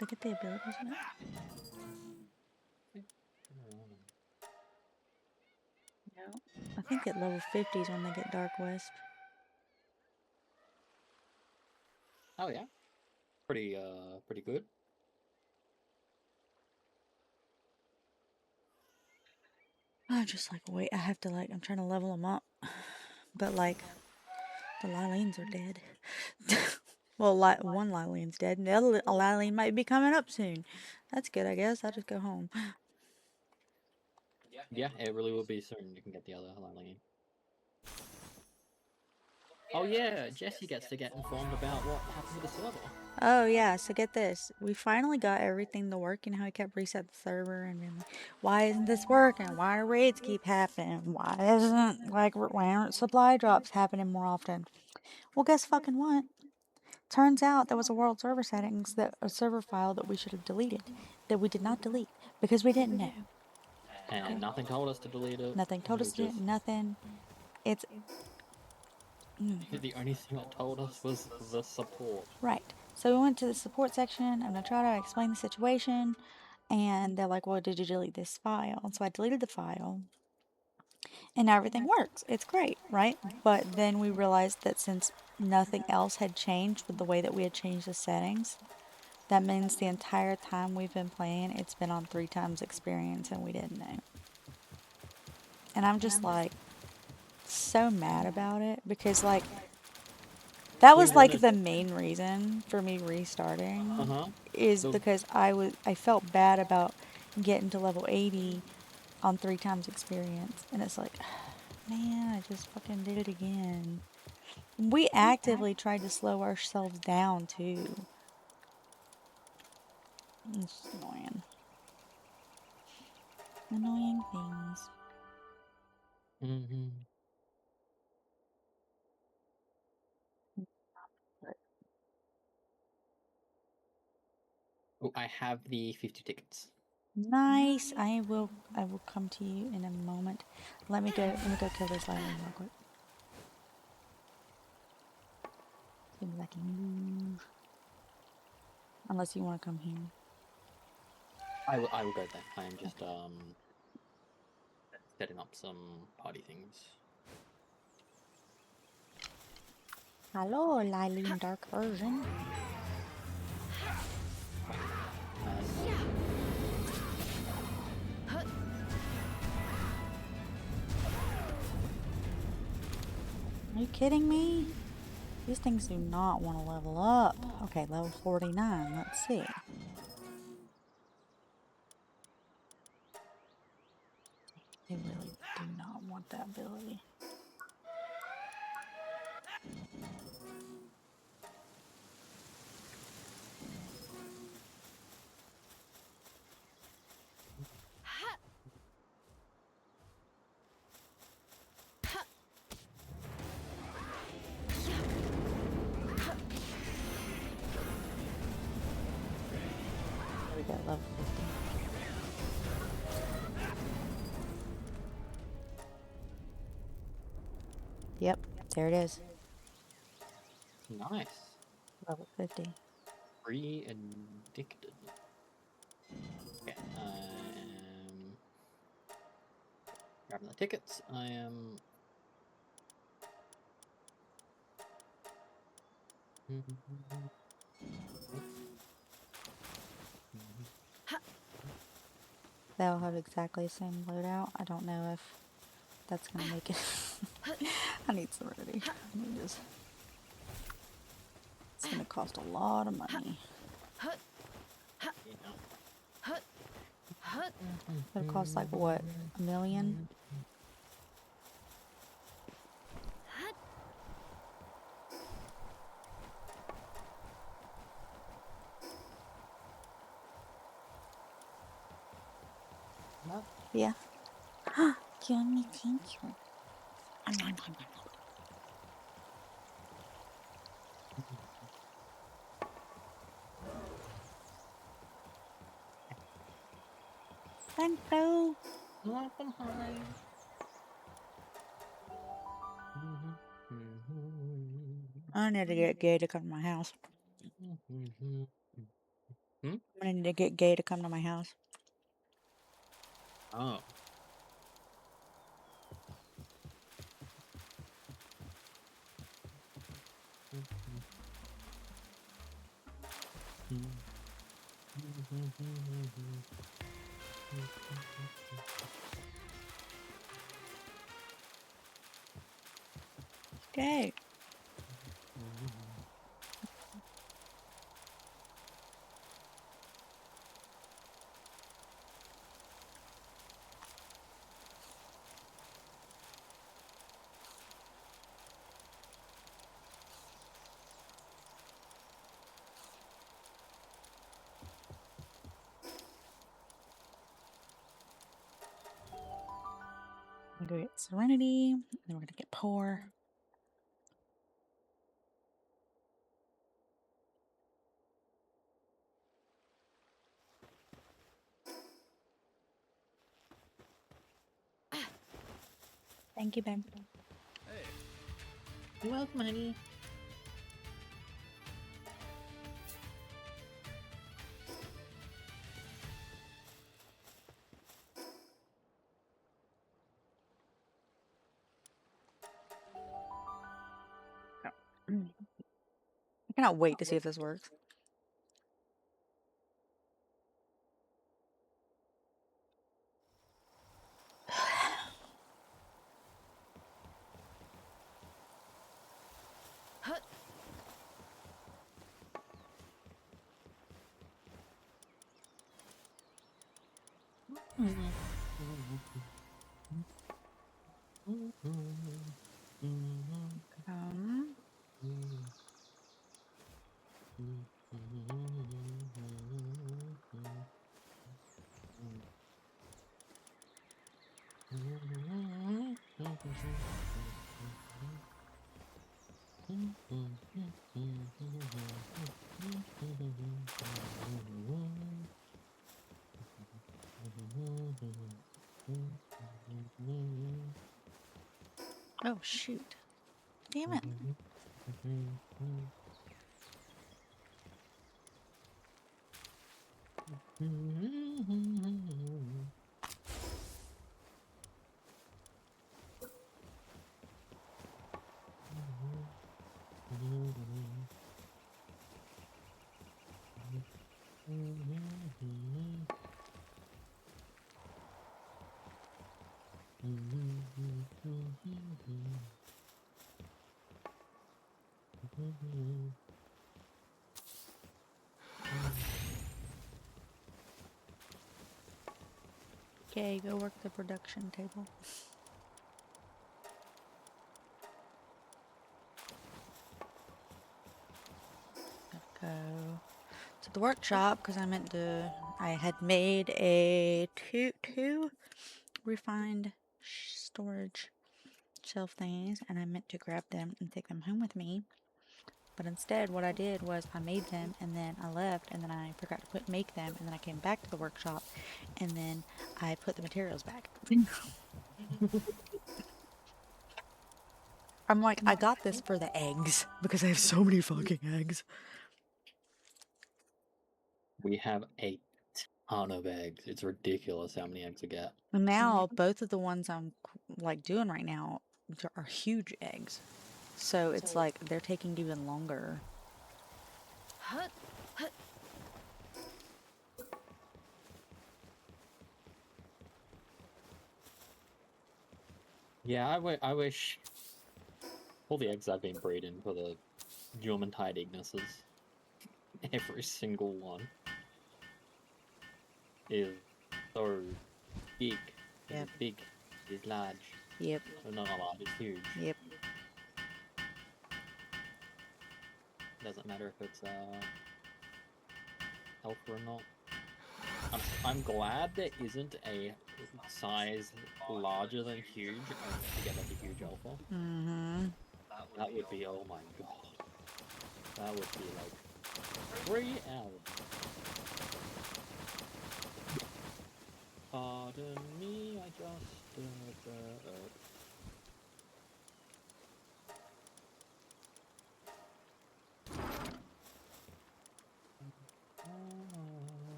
Look at the abilities in it. No. I think at level 50 is when they get Dark Wisp. Oh yeah, pretty good. I'm just like, wait, I have to like, I'm trying to level them up. But like, the Lilines are dead. Well, one Lilene's dead, and the other Liline might be coming up soon. That's good, I guess. I'll just go home. Yeah, it really will be soon. You can get the other Lilene. Oh yeah, Jesse gets to get informed about what happened with the server. Oh yeah, so get this. We finally got everything to work. You know how I kept reset the server and being like, why isn't this working? Why do raids keep happening? Why aren't supply drops happening more often? Well, guess fucking what? Turns out there was a world server settings a server file that we should have deleted that we did not delete because we didn't know. And nothing told us to delete it. Nothing told us to do it, nothing. It's The only thing that told us was the support. right. So we went to the support section and I tried to explain the situation, and they're like, well, did you delete this file? And so I deleted the file, and now everything works. It's great, right? But then we realized that since nothing else had changed with the way that we had changed the settings, that means the entire time we've been playing, it's been on 3 times experience, and we didn't know. And I'm just like so mad about it because like that was like the main reason for me restarting is because I felt bad about getting to level 80 on 3 times experience, and it's like, man, I just fucking did it again. We actively tried to slow ourselves down too. It's just annoying. Annoying things. Mm-hmm. Oh, I have the 50 tickets. Nice. I will come to you in a moment. Let me go kill this lion real quick. Give me that move. Unless you want to come here. I will go there. I am just setting up some party things. Hello, Lilene Dark Version. Are you kidding me? These things do not want to level up. Okay, level 49. Let's see. want that ability. There we go, level 50. Yep, there it is. Nice. Level 50. Free addicted. Okay, I am grabbing the tickets. I am. They'll have exactly the same loadout. I don't know if that's gonna make it. I need Serenity. I need this. It's gonna cost a lot of money. It'll cost like what? $1 million? Yeah. Yummy, thank you. Thank you. Welcome home. I need to get Gay to come to my house. I need to get Gay to come to my house. Oh. Gay. We're gonna get Serenity, and then we're gonna get Poor. Thank you, babe. You're welcome, honey. I cannot wait to see if this works. Um, oh shoot. Damn it. Okay, go work the production table. go to the workshop because I had made a two refined storage shelf thingies, and I meant to grab them and take them home with me. But instead, what I did was I made them, and then I left, and then I forgot to make them, and then I came back to the workshop, and then I put the materials back. I'm like, I got this for the eggs because I have so many fucking eggs. We have a ton of eggs. It's ridiculous how many eggs we get. And now both of the ones I'm like doing right now are huge eggs. So it's like they're taking even longer. Yeah, I wish all the eggs I've been breeding for the Jormuntide Ignises, every single one is so big. Yep. It's big. It's large. Yep. No, not large. It's huge. Yep. Doesn't matter if it's alpha or not. I'm glad there isn't a size larger than huge to get like a huge alpha. Mm-hmm. That would be, oh my god. That would be like 3 hours. Pardon me, I just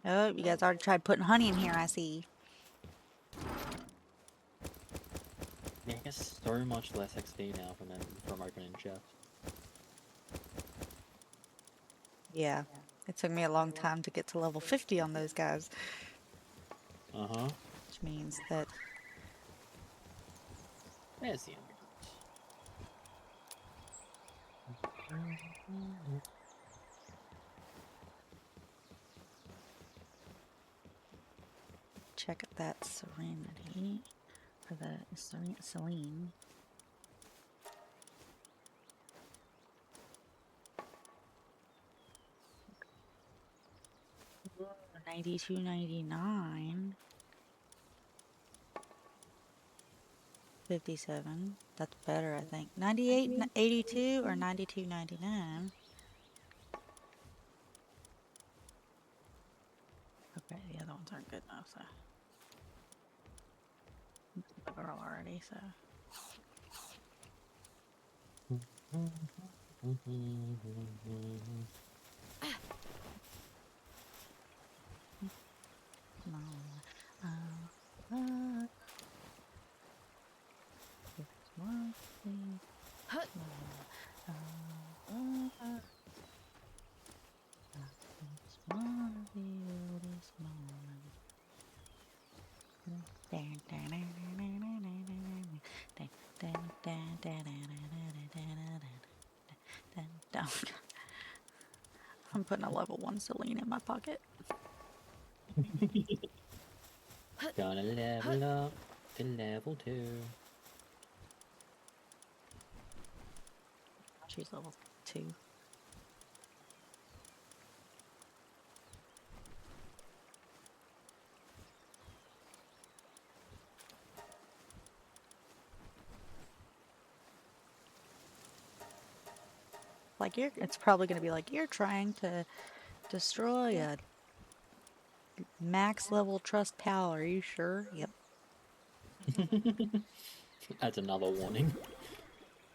Oh, you guys already tried putting honey in here, I see. Yeah, I guess so much less XP now from opening chests. Yeah. It took me a long time to get to level 50 on those guys. Uh-huh. Which means that There's the ambulance. check that Serenity or the Celine. $92.99. 57. That's better, I think. 98.82 or 92.99. Okay, the other ones aren't good enough, so. The girl already, so. I'm putting a level 1 Celine in my pocket. Gonna level up to level 2. She's level 2. Like it's probably gonna be like, you're trying to destroy a max level trust pal, are you sure? Yep. That's another warning.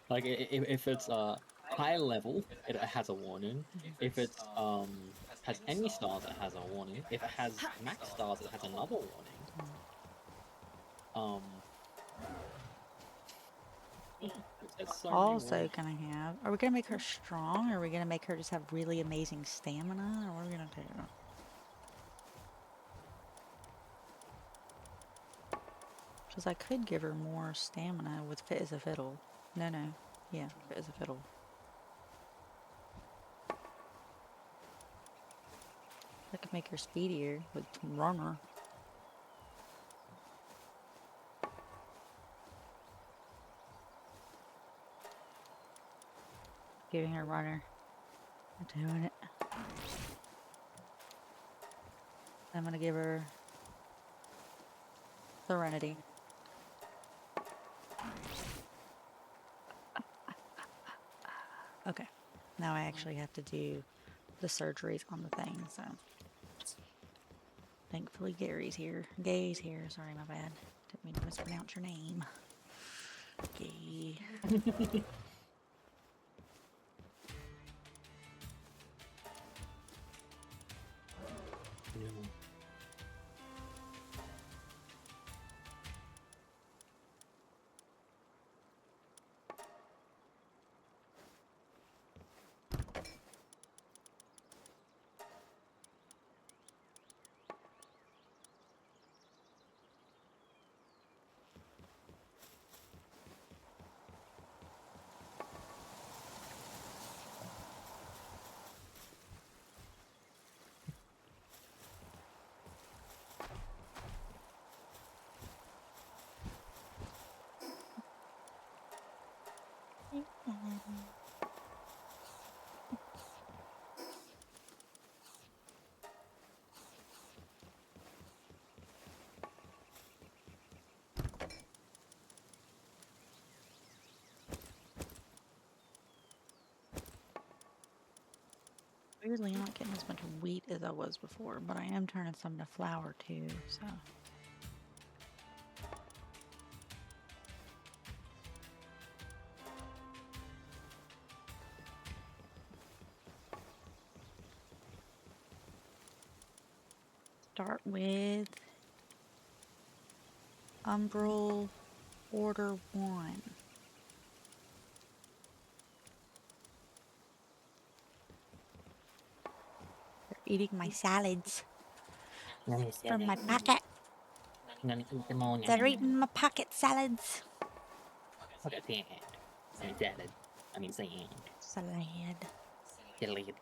Like, if it's high level, it has a warning. If it's has any stars, it has a warning. If it has max stars, it has another warning. It's so many Also warnings. gonna have, are we gonna make her strong, or are we gonna make her just have really amazing stamina, or what are we gonna do? Because I could give her more stamina with Fit as a Fiddle. No. Yeah, Fit as a Fiddle. I could make her speedier with Runner. giving her runner. I'm doing it. I'm gonna give her Serenity. Okay. Now I actually have to do the surgeries on the thing, so thankfully Gary's here. Gay's here. Sorry, my bad. Didn't mean to mispronounce your name. Gay. Yeah. Weirdly, I'm not getting as much wheat as I was before, but I am turning some to flour too, so. Start with Umbral Order 1. They're eating my salads from my pocket. I'm gonna eat them all now. They're eating my pocket salads. Look at that. I mean salad. I mean sand. Salad. Salad.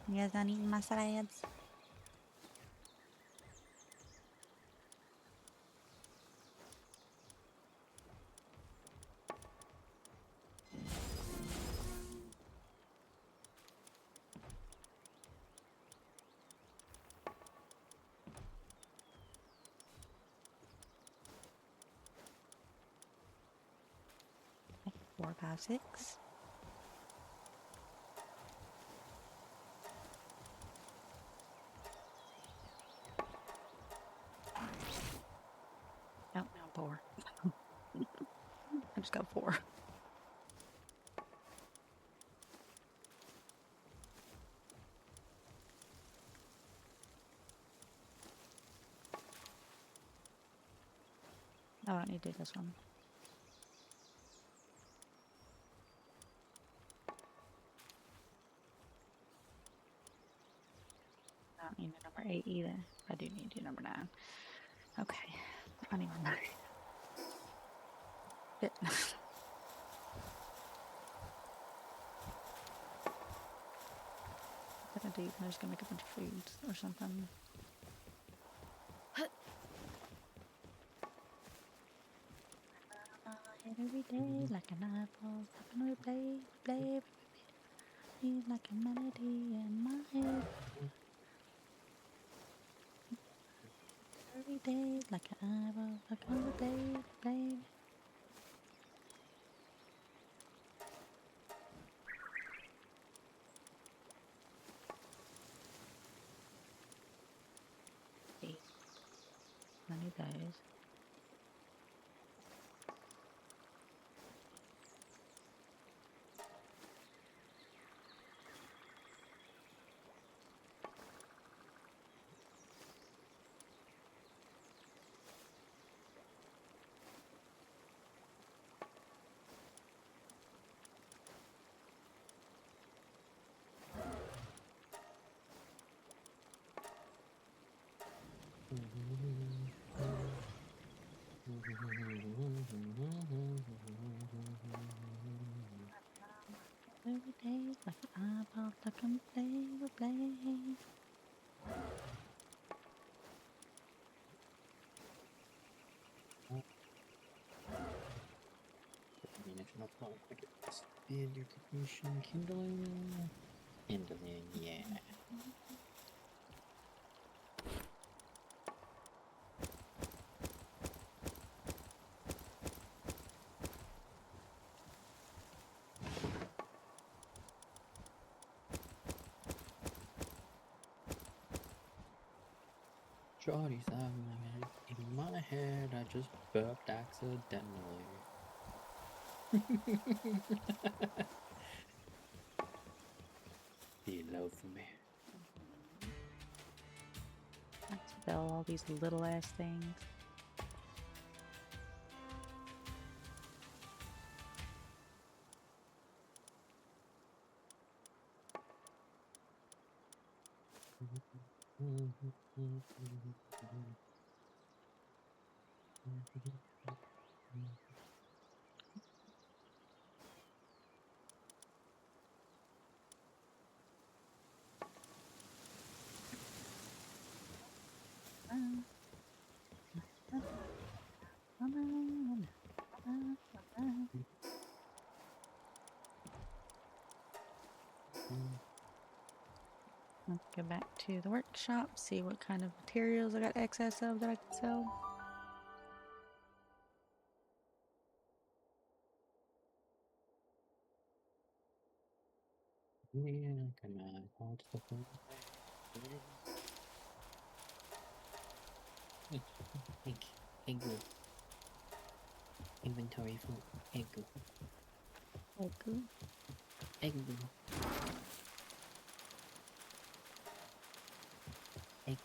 You guys not eating my salads? Okay, 4, 5, 6. No, now 4. I just got 4. Oh, I need to do this one. I don't need a number 8 either. I do need to do number 9. Okay. I need 9. Shit. What am I gonna do? I'm just gonna make a bunch of foods or something. Every day like an apple, like a new blade, feel like a melody in my head. Every day like an apple, like a new blade. See, I need those. Like an eyeball stuck in a blade. Ammunition up front, quick. Speed, your ignition, kindling. Kindling, yeah. Shorty's having in my head, I just burped accidentally. He loves me. I spell all these little ass things. Let's go back to the workshop, see what kind of materials I got excess of that I can sell. Yeah, come on, hold the phone. Egg, inventory for egg, Oh, cool. egg, egg.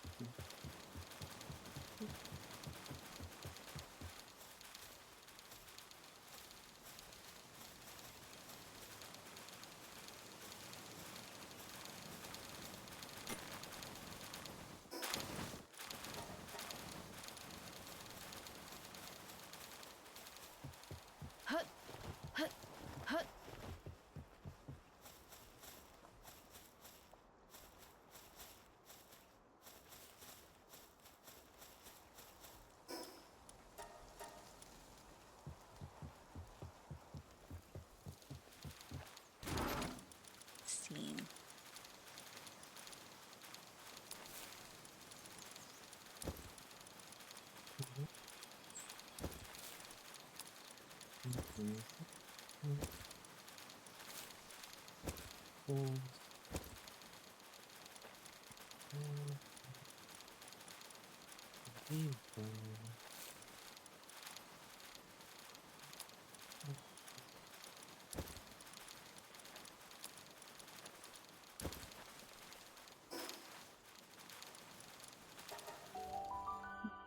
Scene.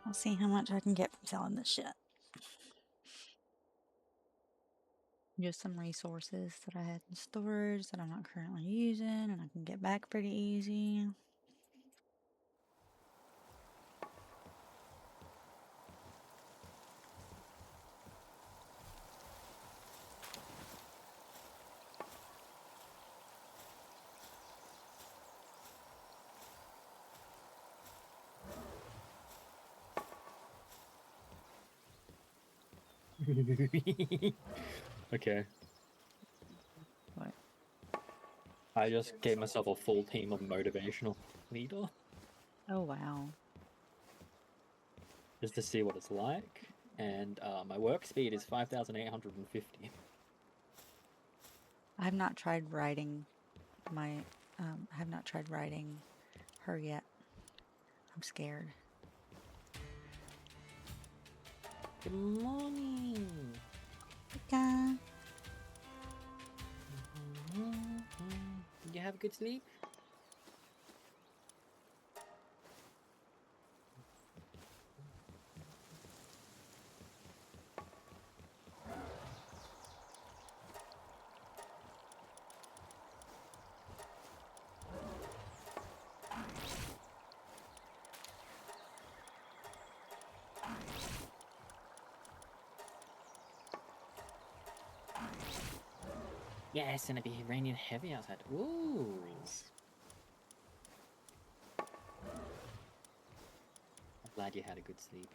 I'll see how much I can get from selling this shit. Just some resources that I had in storage that I'm not currently using and I can get back pretty easy. Okay. What? I just gave myself a full team of motivational leader Oh, wow. just to see what it's like, and my work speed is 5,850. I have not tried writing I have not tried writing her yet. I'm scared. Good morning. Okay. Did you have a good sleep? Yes, and it'd be raining heavy outside. Ooh. I'm glad you had a good sleep.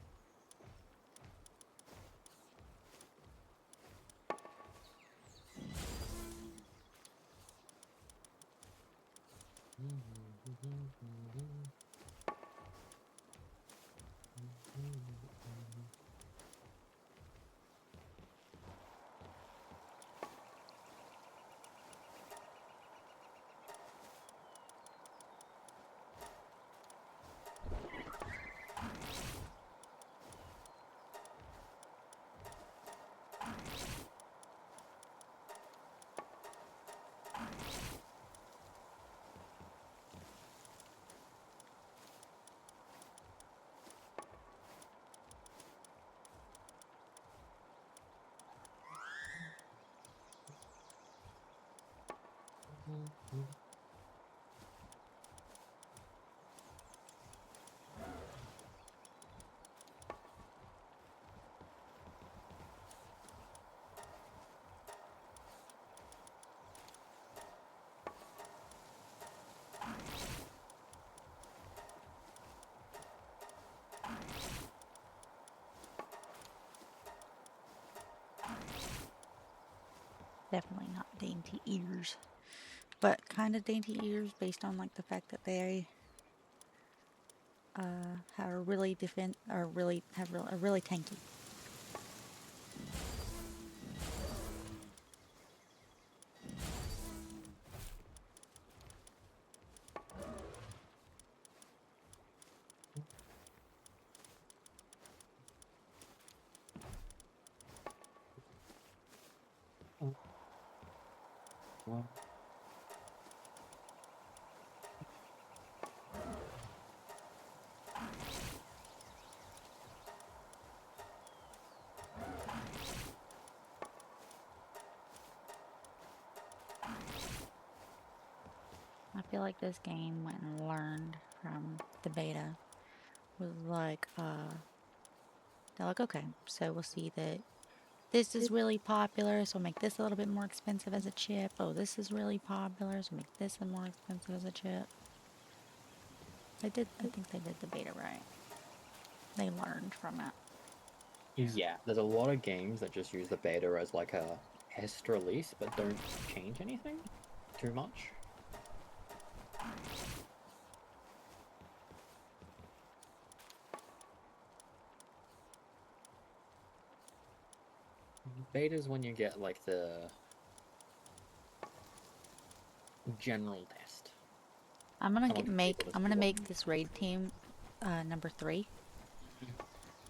Definitely not dainty ears, but kind of dainty ears based on like the fact that they are really are really tanky. Well, I feel like this game went and learned from the beta. Was like, they're like, okay, so we'll see that this is really popular, so we'll make this a little bit more expensive as a chip. Oh, this is really popular, so make this more expensive as a chip. I think they did the beta right. They learned from it. yeah, there's a lot of games that just use the beta as like a test release, but don't change anything too much. Beta is when you get like the general test. I'm I want people to I'm see gonna what- make this raid team number 3,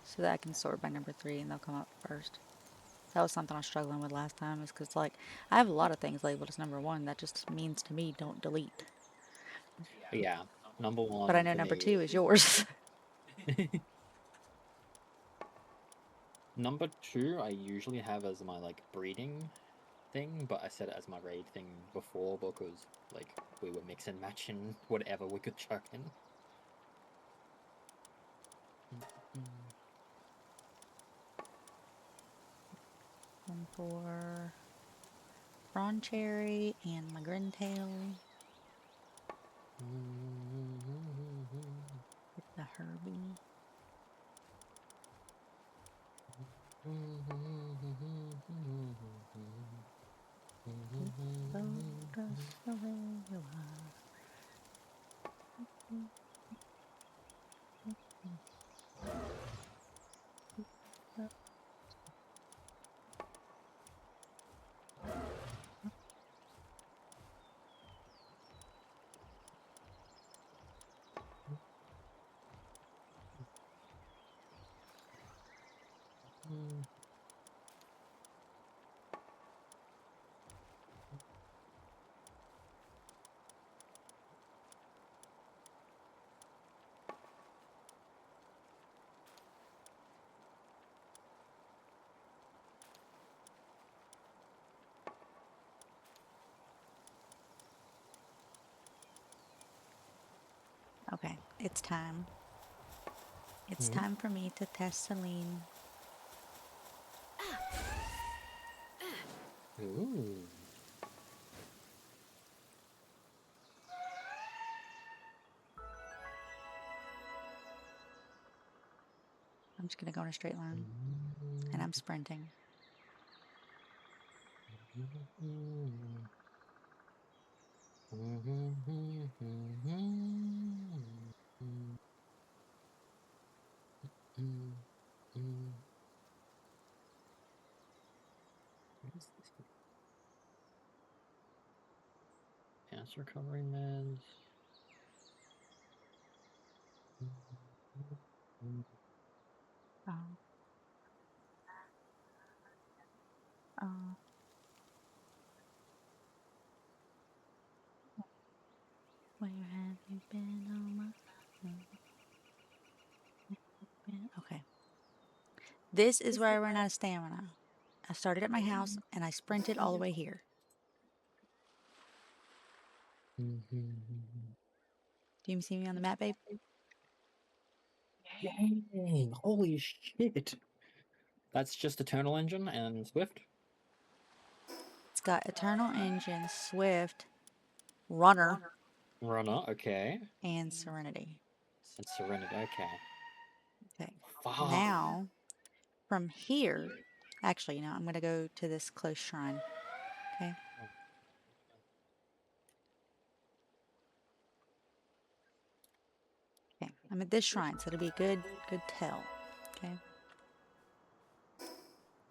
so that I can sort by number 3 and they'll come up first. That was something I was struggling with last time, is because like I have a lot of things labeled as number 1. That just means to me don't delete. But yeah, number one. But I know for number me 2 is yours. Number 2, I usually have as my like breeding thing, but I set it as my raid thing before because like we were mix and matching whatever we could chuck in. One for Prawn Cherry and my Grintail with the Herbie. Okay, it's time. It's time for me to test Celine. Ooh. I'm just gonna go in a straight line. And I'm sprinting. What is this? Pants recovery meds. Oh. Oh. Where have you been, oh my love? Okay. This is where I ran out of stamina. I started at my house and I sprinted all the way here. Do you see me on the map, babe? Dang, holy shit. That's just Eternal Engine and Swift? It's got Eternal Engine, Swift, Runner, Runner, okay. and Serenity. And Serenity, okay. Okay. Fuck. Now, from here, actually, you know, I'm going to go to this close shrine. Okay. Okay. I'm at this shrine, so it'll be a good tell. Okay.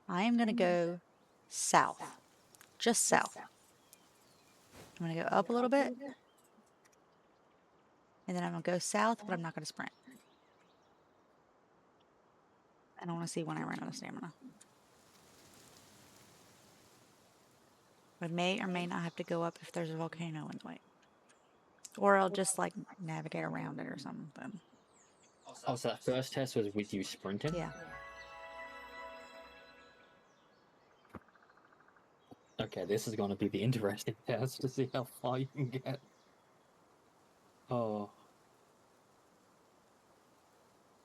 I am going to go south. Just south. I'm going to go up a little bit. And then I'm going to go south, but I'm not going to sprint. I don't want to see when I run out of stamina. I may or may not have to go up if there's a volcano in the way. Or I'll just like navigate around it or something. Oh, so that first test was with you sprinting? Yeah. Okay, this is going to be the interesting test to see how far you can get. Oh.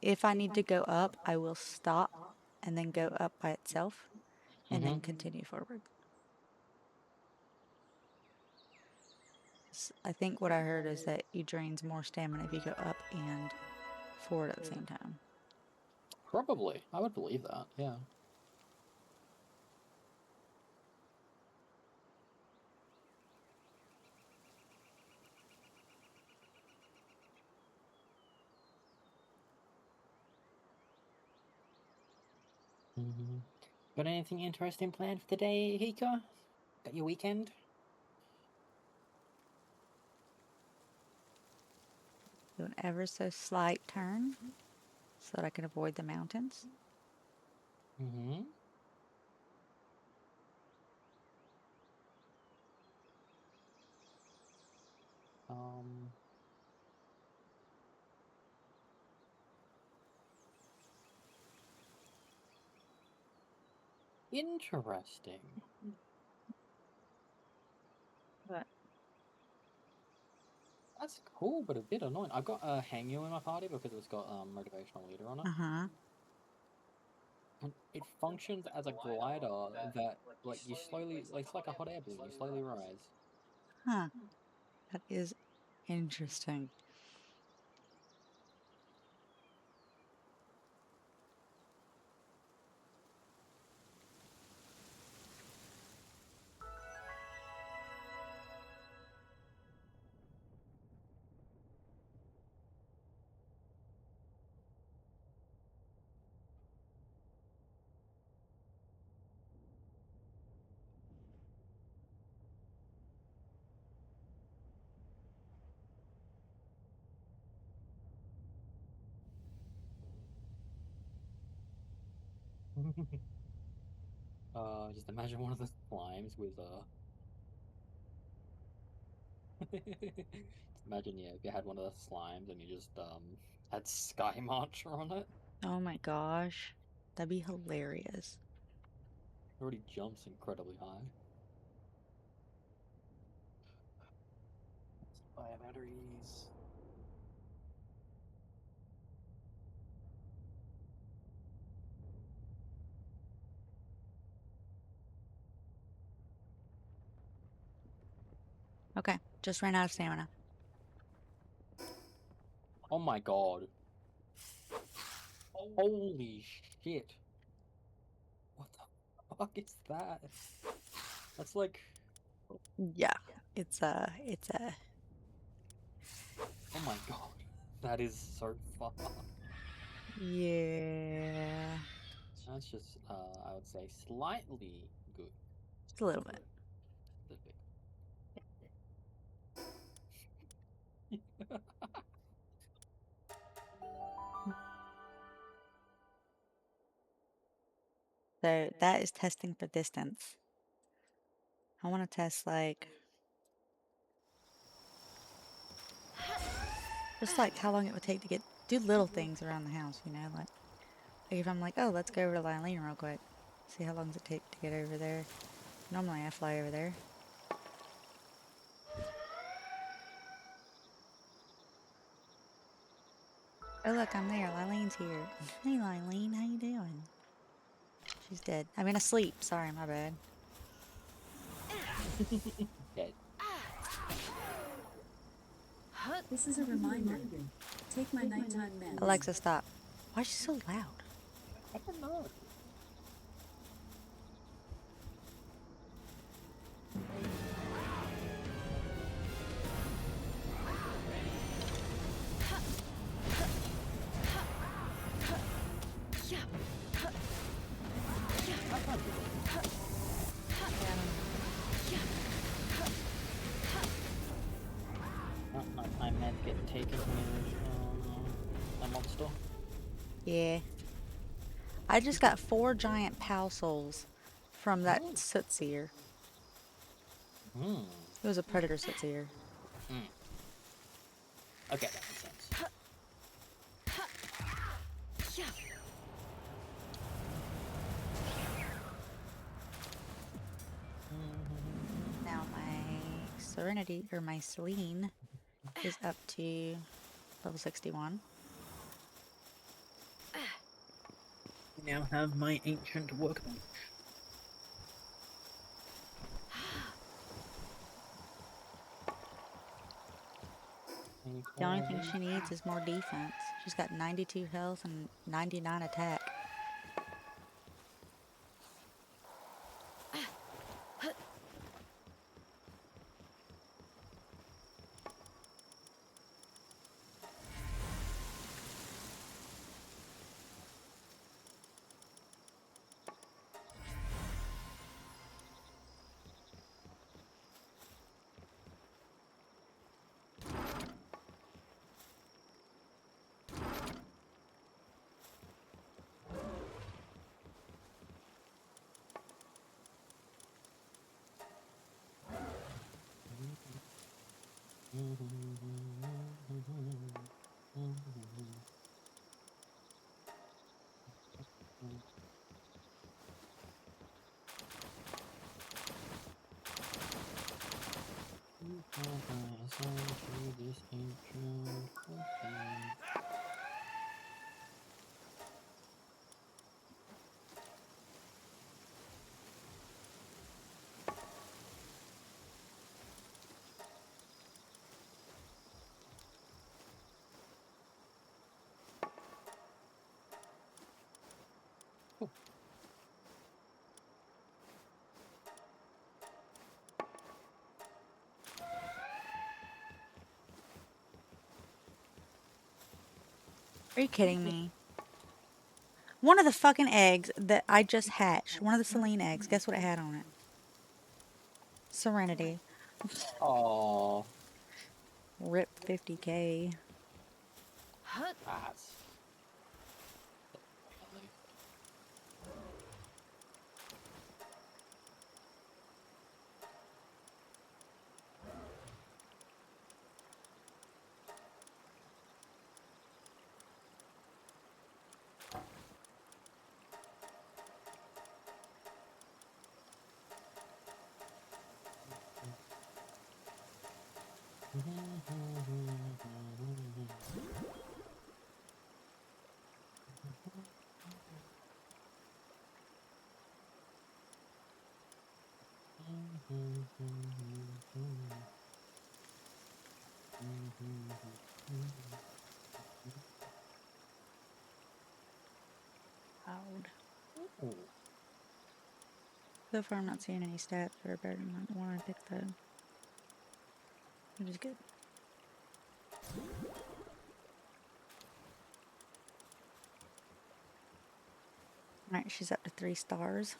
If I need to go up, I will stop and then go up by itself and then continue forward. I think what I heard is that you drains more stamina if you go up and forward at the same time. Probably. I would believe that, yeah. Got anything interesting planned for today, Hika? Got your weekend? Do an ever so slight turn so that I can avoid the mountains. Um... Interesting. But That's cool, but a bit annoying. I've got a Hangyu in my party because it's got motivational leader on it. uh-huh. And it functions as a glider that, like, you slowly, like, it's like a hot air balloon, you slowly rise. Huh. That is interesting. Just imagine one of the slimes with just imagine, yeah, if you had one of the slimes and you just had Sky Marcher on it. Oh my gosh. That'd be hilarious. It already jumps incredibly high. Fire batteries. Okay, just ran out of stamina. Oh my god. Holy shit. What the fuck is that? That's like, Yeah, it's a. oh my god. That is so far. Yeah, That's just, I would say slightly good. just a little bit. A little bit. So that is testing for distance. I want to test like just like how long it would take to do little things around the house, you know, like if I'm like, oh, let's go over to Lylene real quick. See how long does it take to get over there. Normally I fly over there. Oh look, I'm there. Lylene's here. Hey Lylene, how you doing? She's dead. I mean asleep. Sorry, my bad. Dead. This is a reminder. Take my nighttime meds. Alexa, stop. Why is she so loud? I don't know. My med getting taken with a monster. Yeah. I just got 4 giant PAL souls from that Sootseer. Hmm. It was a predator Sootseer. Okay, that makes sense. Now my Serenity, or my Celine, is up to level 61. I now have my ancient workbench. The only thing she needs is more defense. She's got 92 health and 99 attack. Are you kidding me? One of the fucking eggs that I just hatched, one of the Celine eggs, guess what it had on it? Serenity. Oh, RIP 50k. that's Ooh. So far, I'm not seeing any stats that are better than the one I picked, though. Which is good. Alright, she's up to 3 stars.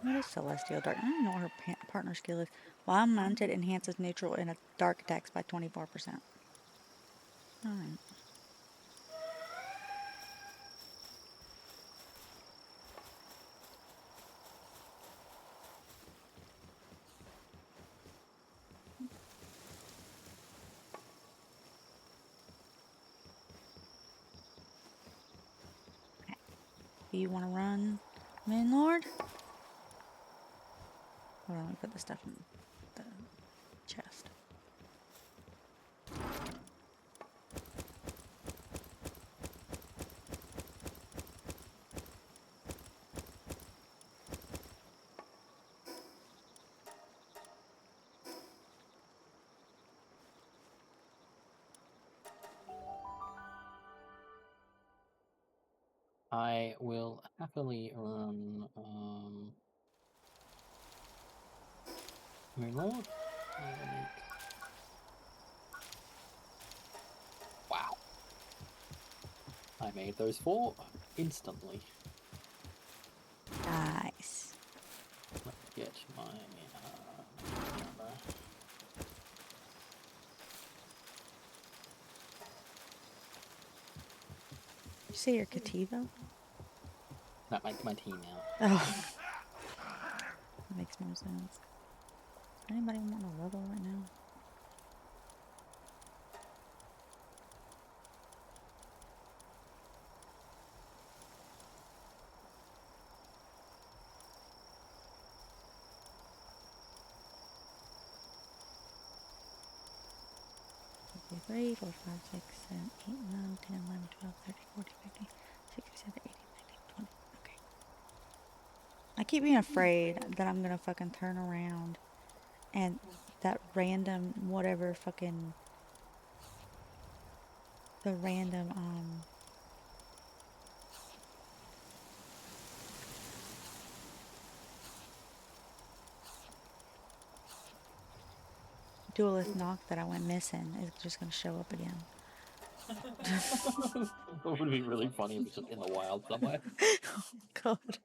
What is Celestial Dark? I don't know what her partner skill is. While mounted, enhances neutral and dark attacks by 24%. Alright. Do you want to run, Moon Lord? Hold on, let me put the stuff in the chest. I will happily run Moonlord. Wow. I made those 4 instantly. Nice. Let's get my number. Did you say your Kativo? That makes my team now. Oh. That makes more sense. Does anybody want a level right now? Okay, 3, 4, 5, 6, 7, 8, 9, 10, 11, 12, 13, 14, 15, 16, 17, 18, 19, 20. Okay. I keep being afraid that I'm gonna fucking turn around and that random whatever fucking the random duelist knock that I went missing is just gonna show up again. That would be really funny if it's just in the wild somewhere. Oh god.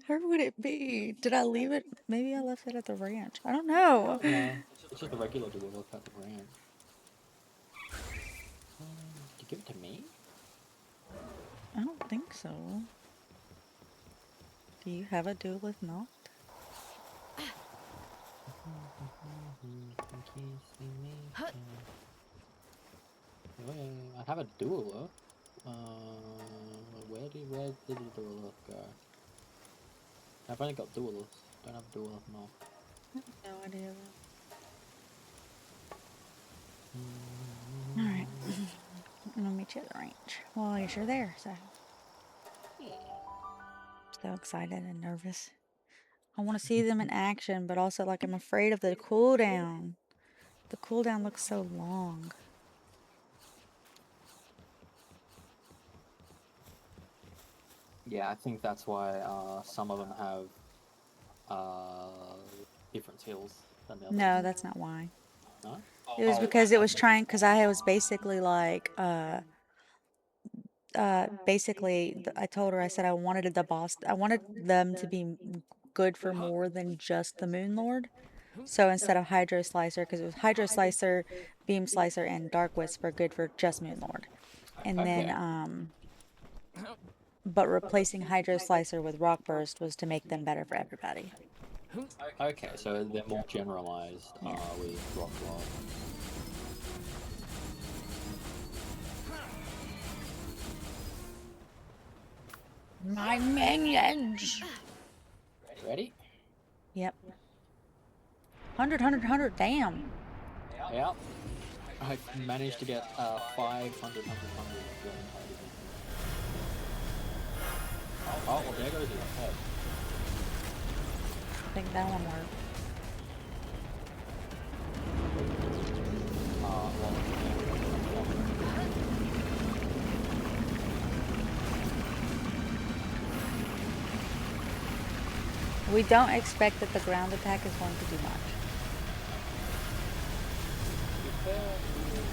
Where would it be? Did I leave it? Maybe I left it at the ranch. I don't know. It's just a regular duel at the ranch. Did you give it to me? I don't think so. Do you have a duelist knocked? I have a dueler. Where did the dueler go? I've only got duelers. Don't have dueler knock. No idea. Alright. I'm gonna meet you at the ranch. Well, I guess you're there, so. So excited and nervous. I want to see them in action, but also, like, I'm afraid of the cooldown. The cooldown looks so long. Yeah, I think that's why some of them have different skills than the others. No, that's not why. No? It was because it was trying, because I was basically like, I told her, I said I wanted the boss, I wanted them to be good for more than just the Moon Lord. So instead of Hydro Slicer, because it was Hydro Slicer, Beam Slicer, and Dark Whisper good for just Moon Lord. And then, but replacing Hydro Slicer with Rock Burst was to make them better for everybody. Okay, so they're more generalized with Rock Lord. My minions! Ready? Yep. 100, damn. Yeah. I managed to get 500. Oh, well, there goes your head. I think that one worked. We don't expect that the ground attack is going to do much. To be fair, he is,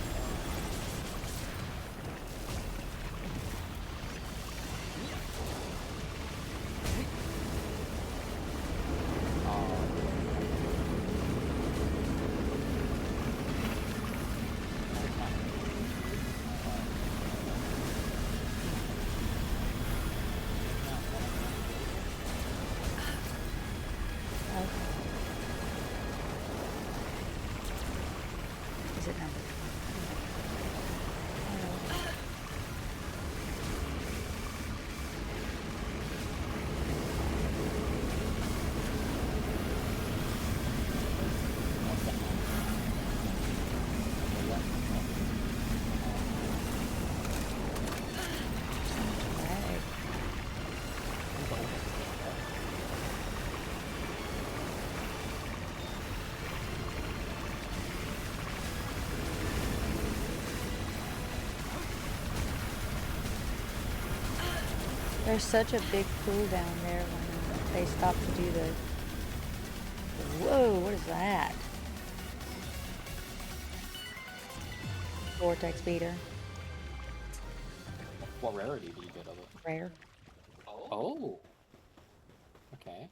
Is it number? Right. There's such a big cooldown there when they stop to do the. Whoa, what is that? Vortex beater. what rarity do you get of it? Rare. Oh. Okay.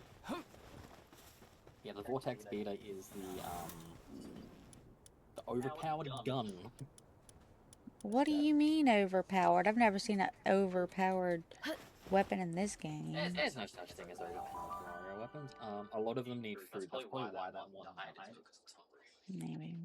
Yeah, the Vortex Beater is the overpowered gun. What do you mean overpowered? I've never seen an overpowered weapon in this game. There's no such thing as overpowered Mario weapons. A lot of them need food. That's probably why that one died. Maybe.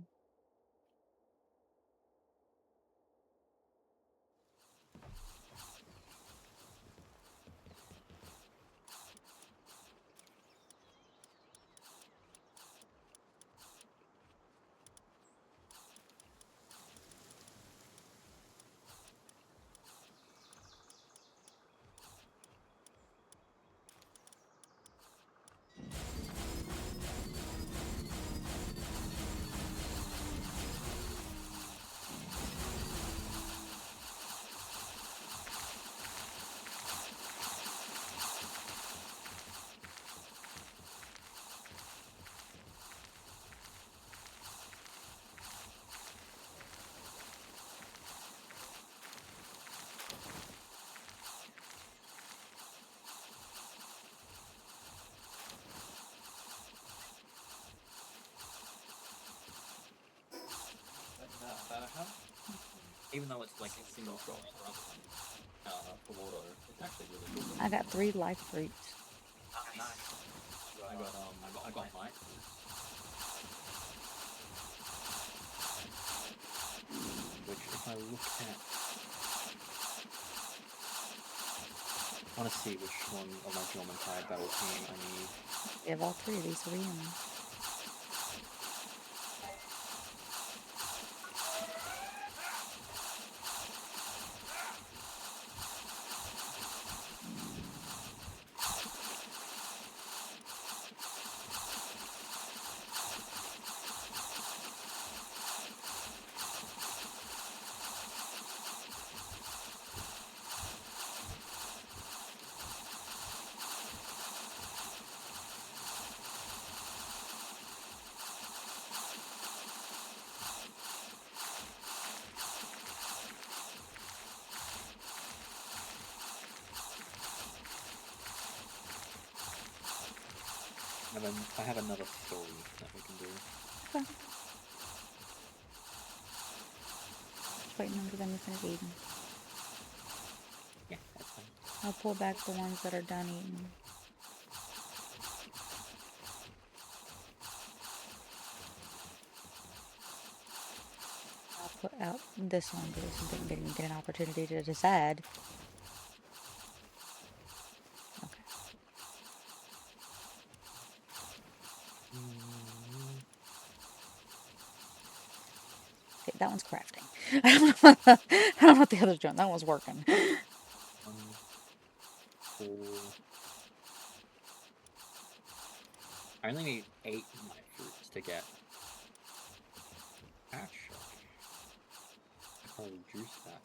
Even though it's like a single shot for water, it's actually really good. I got 3 life fruits. Nice. I got mine. Which, if I look at, I want to see which one of my German Tide battle team I need. We have all 3 of these 3 in them. I have another story that we can do. Okay. Just waiting for them to finish eating. Yeah, that's fine. I'll pull back the ones that are done eating. I'll put out this one because I didn't get an opportunity to decide. Okay. Okay, that one's crafting. I don't know what the other's doing. That one's working. 1, 4. I only need 8 night fruits to get. Actually, I'll reduce that.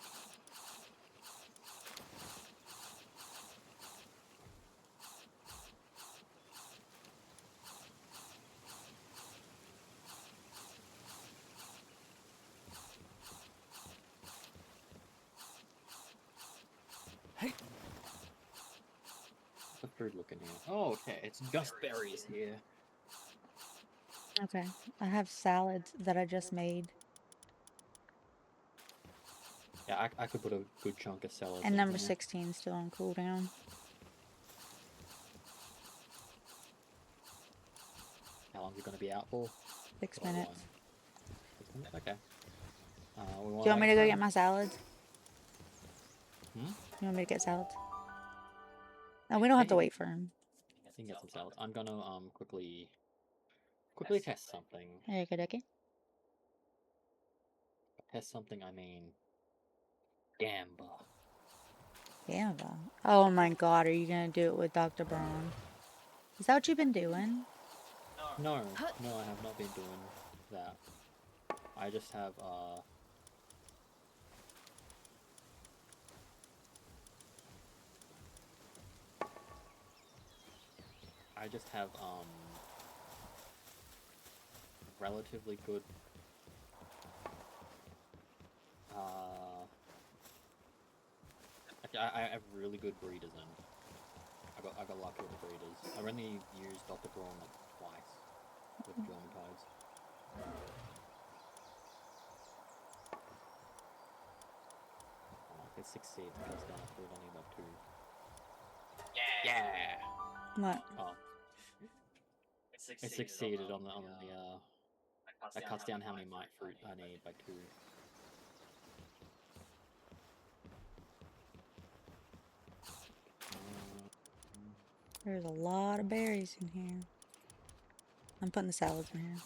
food looking here? Oh, okay. It's just berries here. Okay. I have salads that I just made. Yeah, I could put a good chunk of salads And in number here. 16 still on cooldown. How long is it going to be out for? 6 Or, minutes. 6 minutes? Okay. Do you want me to go get my salads? Hmm? You want me to get salads? No, we don't have to Hey. wait for him. You can get some salads. I'm gonna quickly test something. Okay, okay. Test something. I mean, gamble. Yeah. Oh my god, are you gonna do it with Dr. Braun? Is that what you've been doing? No, no, I have not been doing that. I just have relatively good I have really good breeders in. I got lucky with the breeders. I've only used Dr. Braun like twice with German tides. It succeeds because down food only about 2. Yeah. What? Oh, it succeeded on the that cuts down how many mite fruit I need by 2. There's a lot of berries in here. I'm putting the salads in here.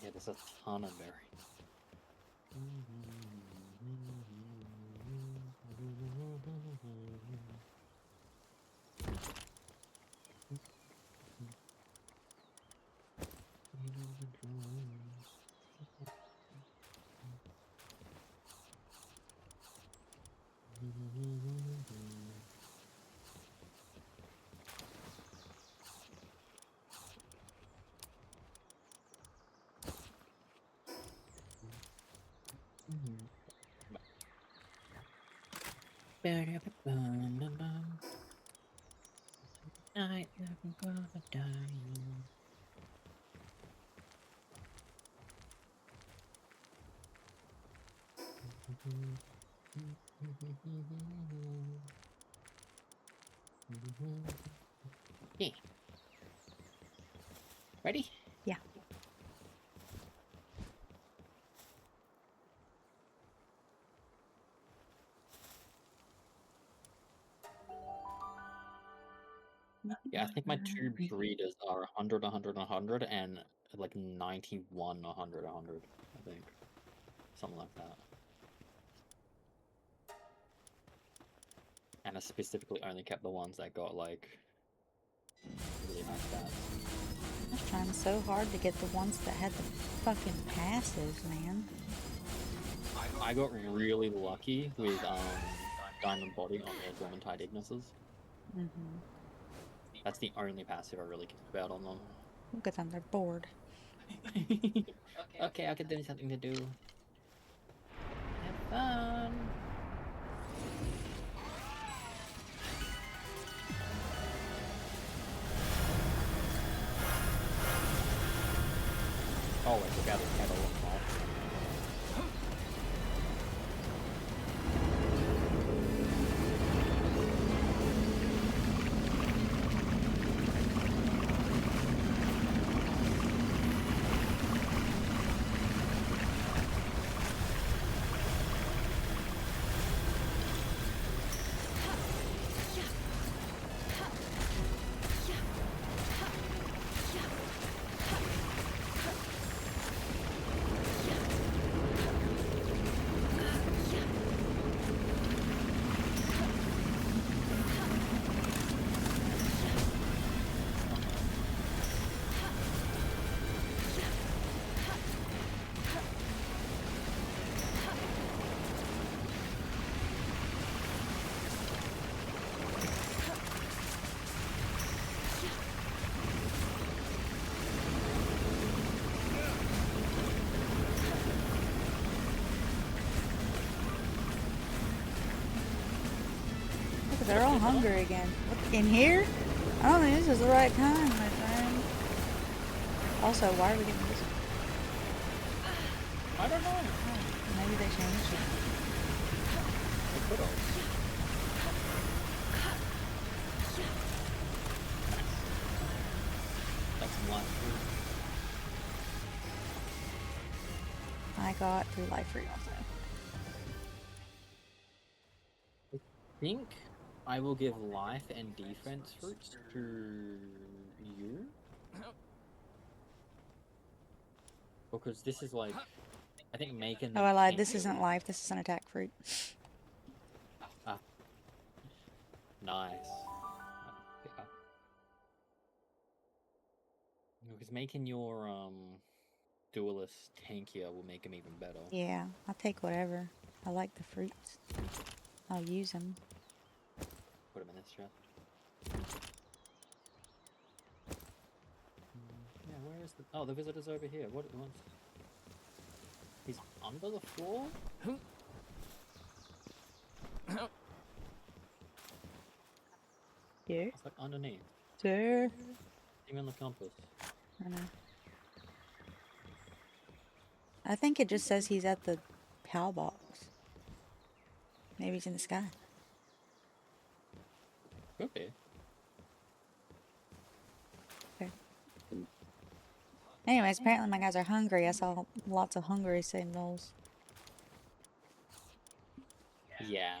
Yeah, there's a ton of berries. Night, I'm gonna die. Yeah. Ready? Yeah. Yeah, I think my 2 breeders are 100, 100, 100, and like 91, 100, 100, I think. Something like that. And I specifically only kept the ones that got like really high stats. I was trying so hard to get the ones that had the fucking passes, man. I got really lucky with Diamond Body on the Vermintide Ignises. Mm-hmm. That's the only passive I really cared about on them. Look at them, they're bored. Okay, I can do something to do. Have fun. Oh, I forgot his kettle. I'm hungry again. What, in here? I don't think this is the right time, my friend. Also, why are we getting this? I don't know. Oh, maybe they changed it. They could have. That's some life fruit. I got 3 life fruit also. I think I will give life and defense fruits to you. Because this is like, I think making Oh, them I lied. This tankier isn't will- life. This is an attack fruit. Nice. Yeah. Because making your duelist tankier will make him even better. Yeah, I'll take whatever. I like the fruits. I'll use them. Put him in this chest. Yeah, where is the? Oh, the visitor's over here. What? What's... He's under the floor. Yeah. It's like underneath. Sir. Even on the compass. I know. I think it just says he's at the PAL box. Maybe he's in the sky. Could be. Okay. Anyways, apparently my guys are hungry. I saw lots of hungry signals. Yeah.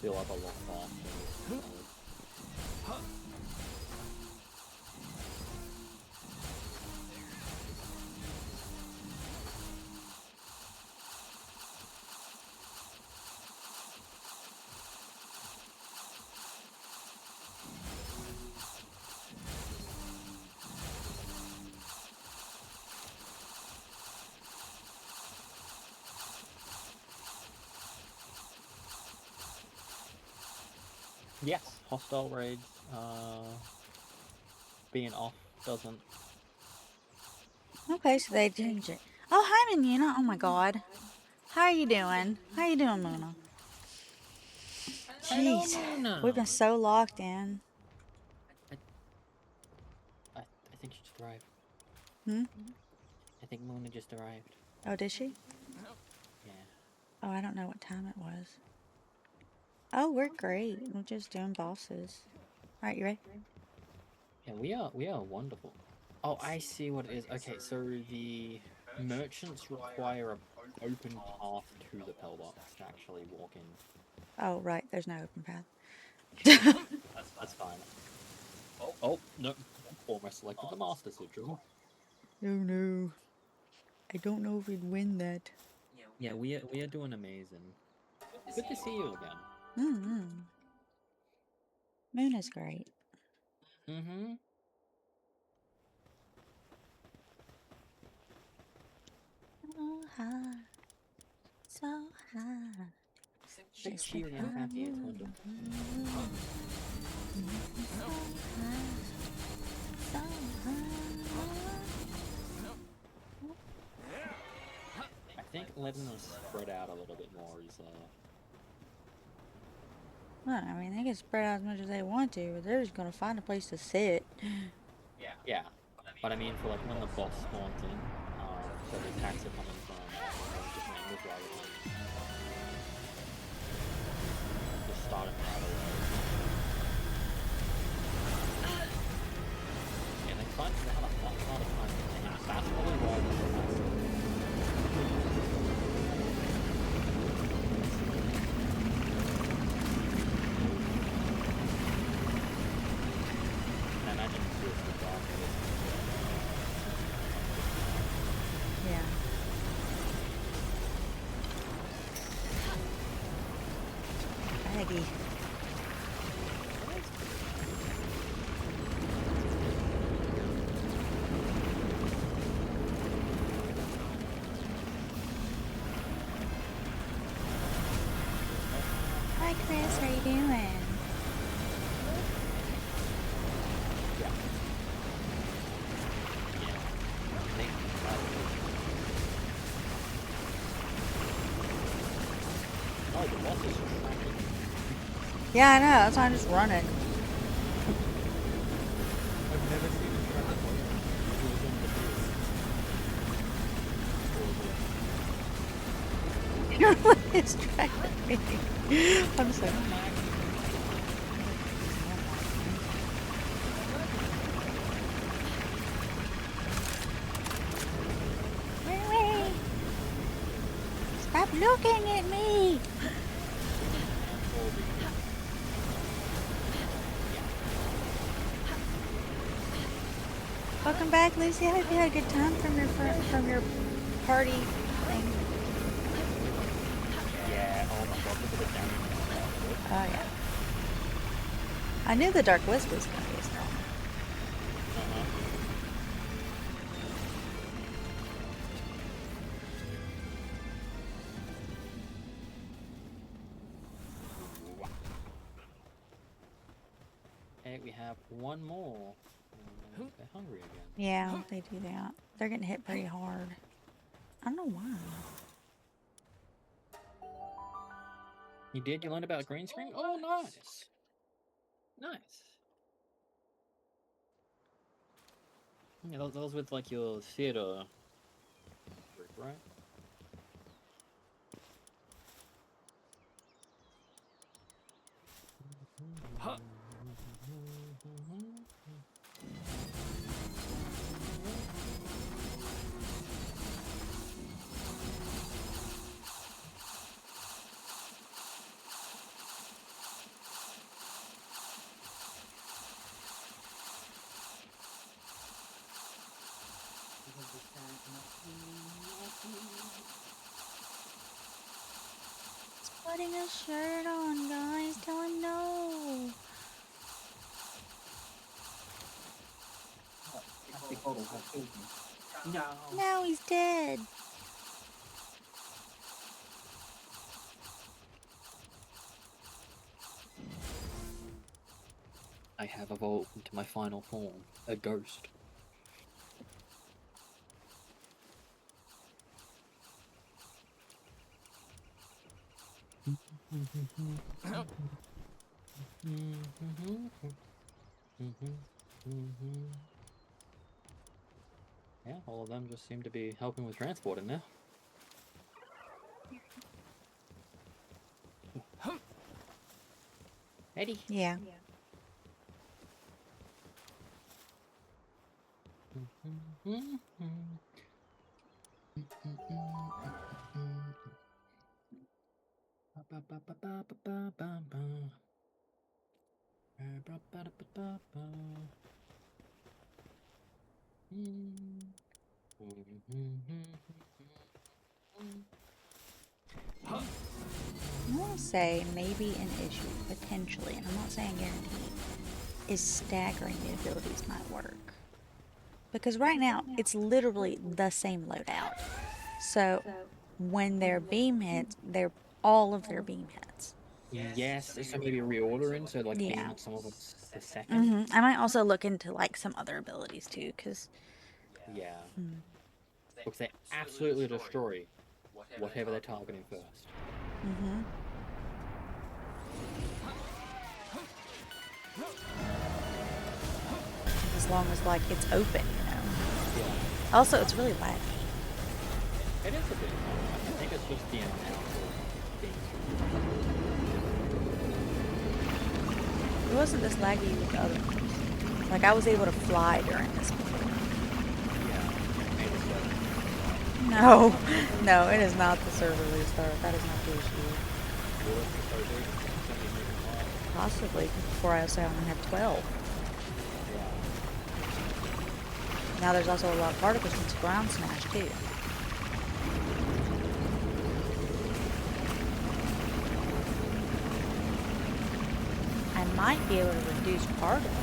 Fill up a lot faster. Yes, hostile raids, being off doesn't. Okay, so they changed it. Oh, hi, Minuna. Oh my god. How are you doing? How you doing, Muna? Jeez. We've been so locked in. I think she just arrived. Hmm? I think Mona just arrived. Oh, did she? Yeah. Oh, I don't know what time it was. Oh, we're great. We're just doing bosses. Alright, you ready? Yeah, we are wonderful. Oh, I see what it is. Okay, so the merchants require an open path to the pillbox to actually walk in. Oh, right. There's no open path. That's fine. Oh, no. Almost selected the master sigil. Oh, no. I don't know if we'd win that. Yeah, we are doing amazing. Good to see you again. Mm-hmm. Moon is great. Mm-hmm. So high. So high. She's cheering and happy. It's wonderful. So high. I think letting us spread out a little bit more is Well, I mean, they can spread out as much as they want to, but they're just gonna find a place to sit. yeah. But I mean, for like when the boss spawns in, so the attacks are coming from different angles rather than just starting out of the way. Yeah, they find out a lot harder time to aim. That's probably why they're so fast. I imagine it's just the dark. Yeah. Aggie. Hi, Chris. How you doing? Yeah. Yeah. I think Oh, the boss is tracking. Yeah, I know. That's why I'm just running. I've never seen him track a boss. He was on the base. You know what is tracking me? I'm so. Ray, stop looking at me! Welcome back, Lucy. I hope you had a good time from your party thing. Yeah, oh my god, look at the damage. Oh yeah. I knew the Dark Wisp was gonna be strong. Hey, we have one more. And they're hungry again. Yeah, they do that. They're getting hit pretty hard. I don't know why. You did? You learned about green screen? Oh, nice. Nice. Yeah, that was with like your theater group, right? He's putting a shirt on, guys. Tell him no. No. Now he's dead. I have evolved into my final form, a ghost. Yeah, all of them just seem to be helping with transporting now. Eddie. Yeah. I want to say maybe an issue, potentially, and I'm not saying guaranteed, is staggering the abilities might work. Because right now, it's literally the same loadout. So when their beam hits, they're all of their beam hits. Yes, so maybe reordering, so like Yeah. being on some of them the second. I might also look into like some other abilities too, because Yeah. Because they absolutely destroy whatever they're targeting first. as long as like it's open, you know. Yeah. Also, it's really laggy. It is a bit. I think it's just the amount of things. It wasn't this laggy with the other ones. Like I was able to fly during this one. Yeah. Maybe so. No, no, it is not the server restart. That is not the issue. Will it be so big? Something moving along. Possibly, before I say I only have 12. Yeah. Now there's also a lot of particles from ground smash too. I might be able to reduce particles.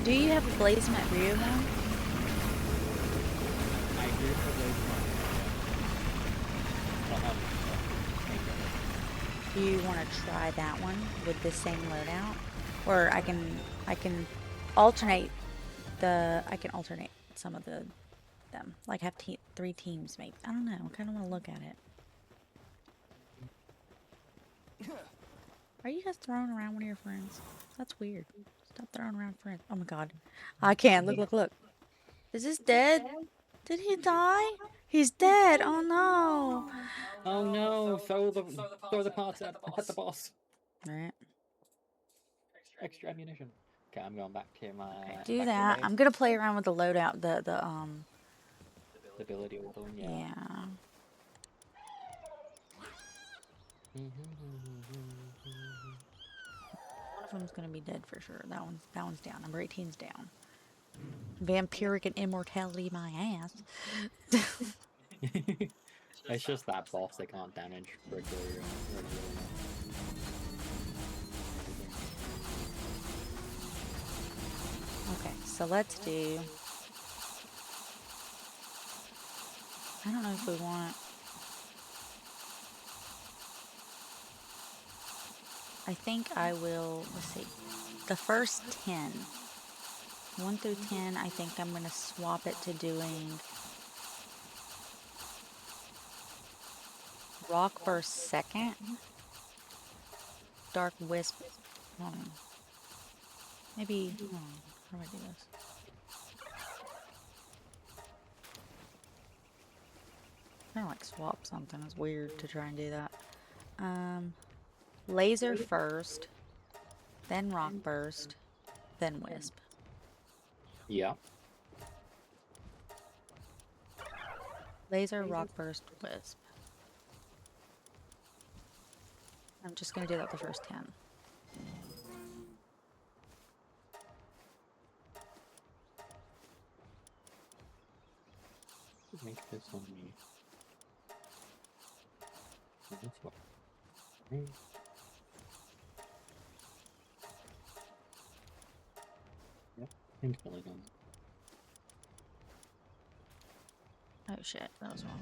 Do you have a Blazement Rear one? I do have those ones. I don't have Do you want to try that one with the same loadout? Or I can alternate some of them. Like have 3 teams maybe. I don't know. I kind of want to look at it. Are you guys throwing around one of your friends? That's weird. Stop throwing around friends. Oh my god. I can't. Look. Is this dead? Did he die? He's dead. Oh no. Oh no! Throw the parts at the boss. Alright. Extra ammunition. Okay, I'm going back to my. Okay, back do to that. base. I'm gonna play around with the loadout, the Stability with them, yeah. yeah. One of them's gonna be dead for sure. That one's down. Number 18's down. Vampiric and immortality my ass. It's just that boss they can't damage regularly. Okay, so let's do. I don't know if we want. I think I will. Let's see. The first 10. 1 through 10, I think I'm going to swap it to doing Rock Burst second. Dark Wisp. Hold on. Maybe. Hold on. How do I do this? Kind of like swap something. It's weird to try and do that. Laser first, then Rock Burst, then Wisp. Yeah. Laser, Rock Burst, Wisp. I'm just going to do that the first 10. Make this on me. This one. Yep, instantly done. Oh shit, that was wrong.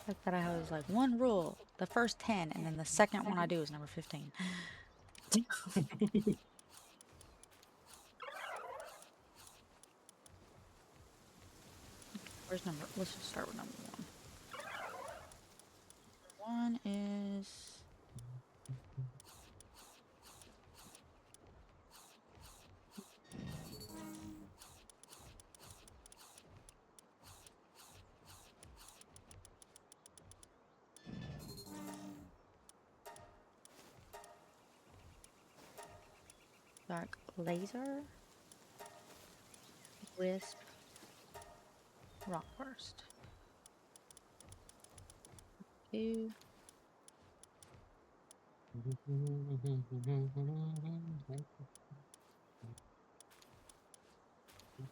I thought I was like one rule, the first 10, and then the second one I do is number 15. Where's number? Let's just start with number 1. 1 is. Dark Laser, Wisp, Rock Burst. 2.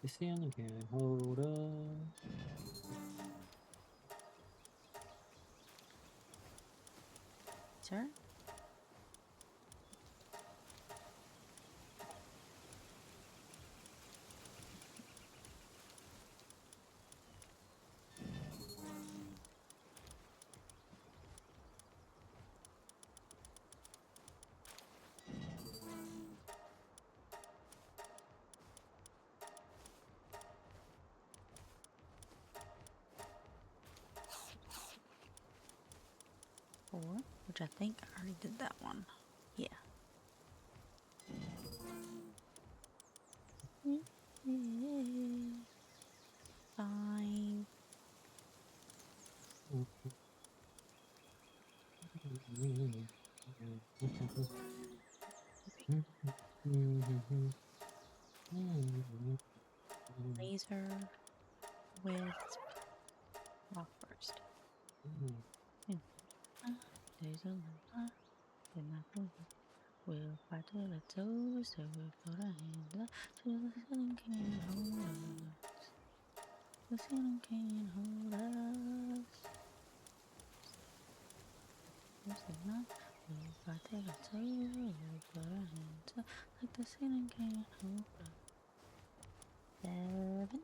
You see, I can't hold up. Sir? Which I think I already did that one. Yeah. Fine. Laser, Wisp, Rock Burst. There's a lot in my food. We'll fight till it's over, so we'll put our hands up till the sun can't hold us. The ceiling can't hold us. Is it not? If I take a toe, put our hands up like the ceiling can't hold us. 7.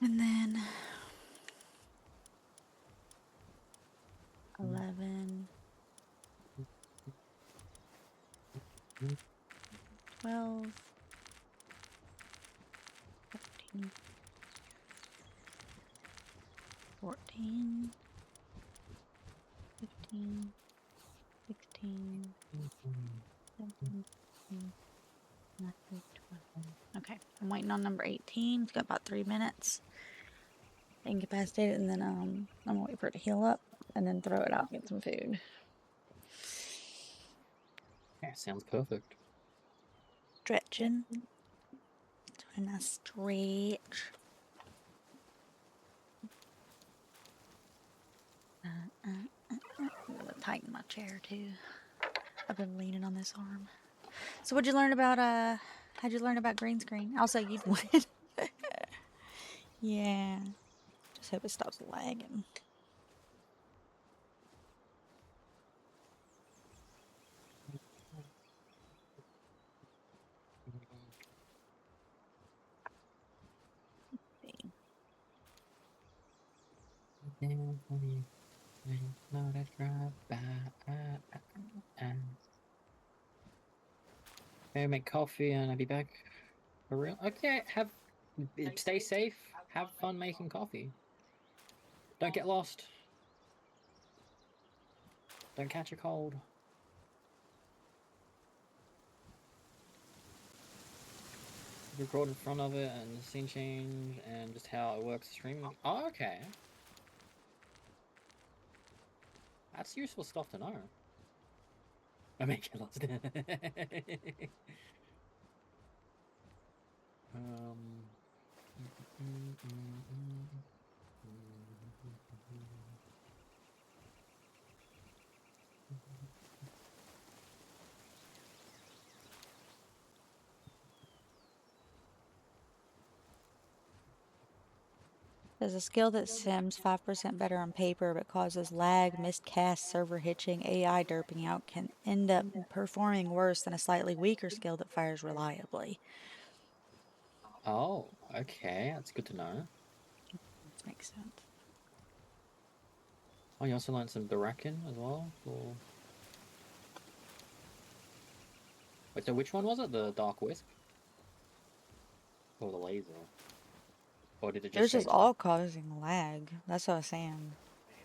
And then 11, 12, 13, 14, 15, 16, 17, 18, 19, 20. Okay, I'm waiting on number 18. It's got about 3 minutes. Incapacitate it, and then I'm gonna wait for it to heal up, and then throw it out and get some food. Yeah, sounds perfect. Stretching. Doing a stretch. I'm gonna tighten my chair too. I've been leaning on this arm. So what'd you learn about how'd you learn about green screen? Also you'd win. Yeah. Just hope it stops lagging. See. Okay, make coffee and I'll be back for real. Okay, stay safe. Have fun making coffee. Don't get lost. Don't catch a cold. Record in front of it and scene change and just how it works streaming. Oh, okay. That's useful stuff to know. I make it lost. There's a skill that sims 5% better on paper but causes lag, miscast, server hitching, AI derping out, can end up performing worse than a slightly weaker skill that fires reliably. Oh, okay. That's good to know. That makes sense. Oh, you also learned some Barakin as well? Or... Wait, so which one was it? The Dark Wisp? Or the laser? Or did it It just was say just all causing lag. That's what I was saying.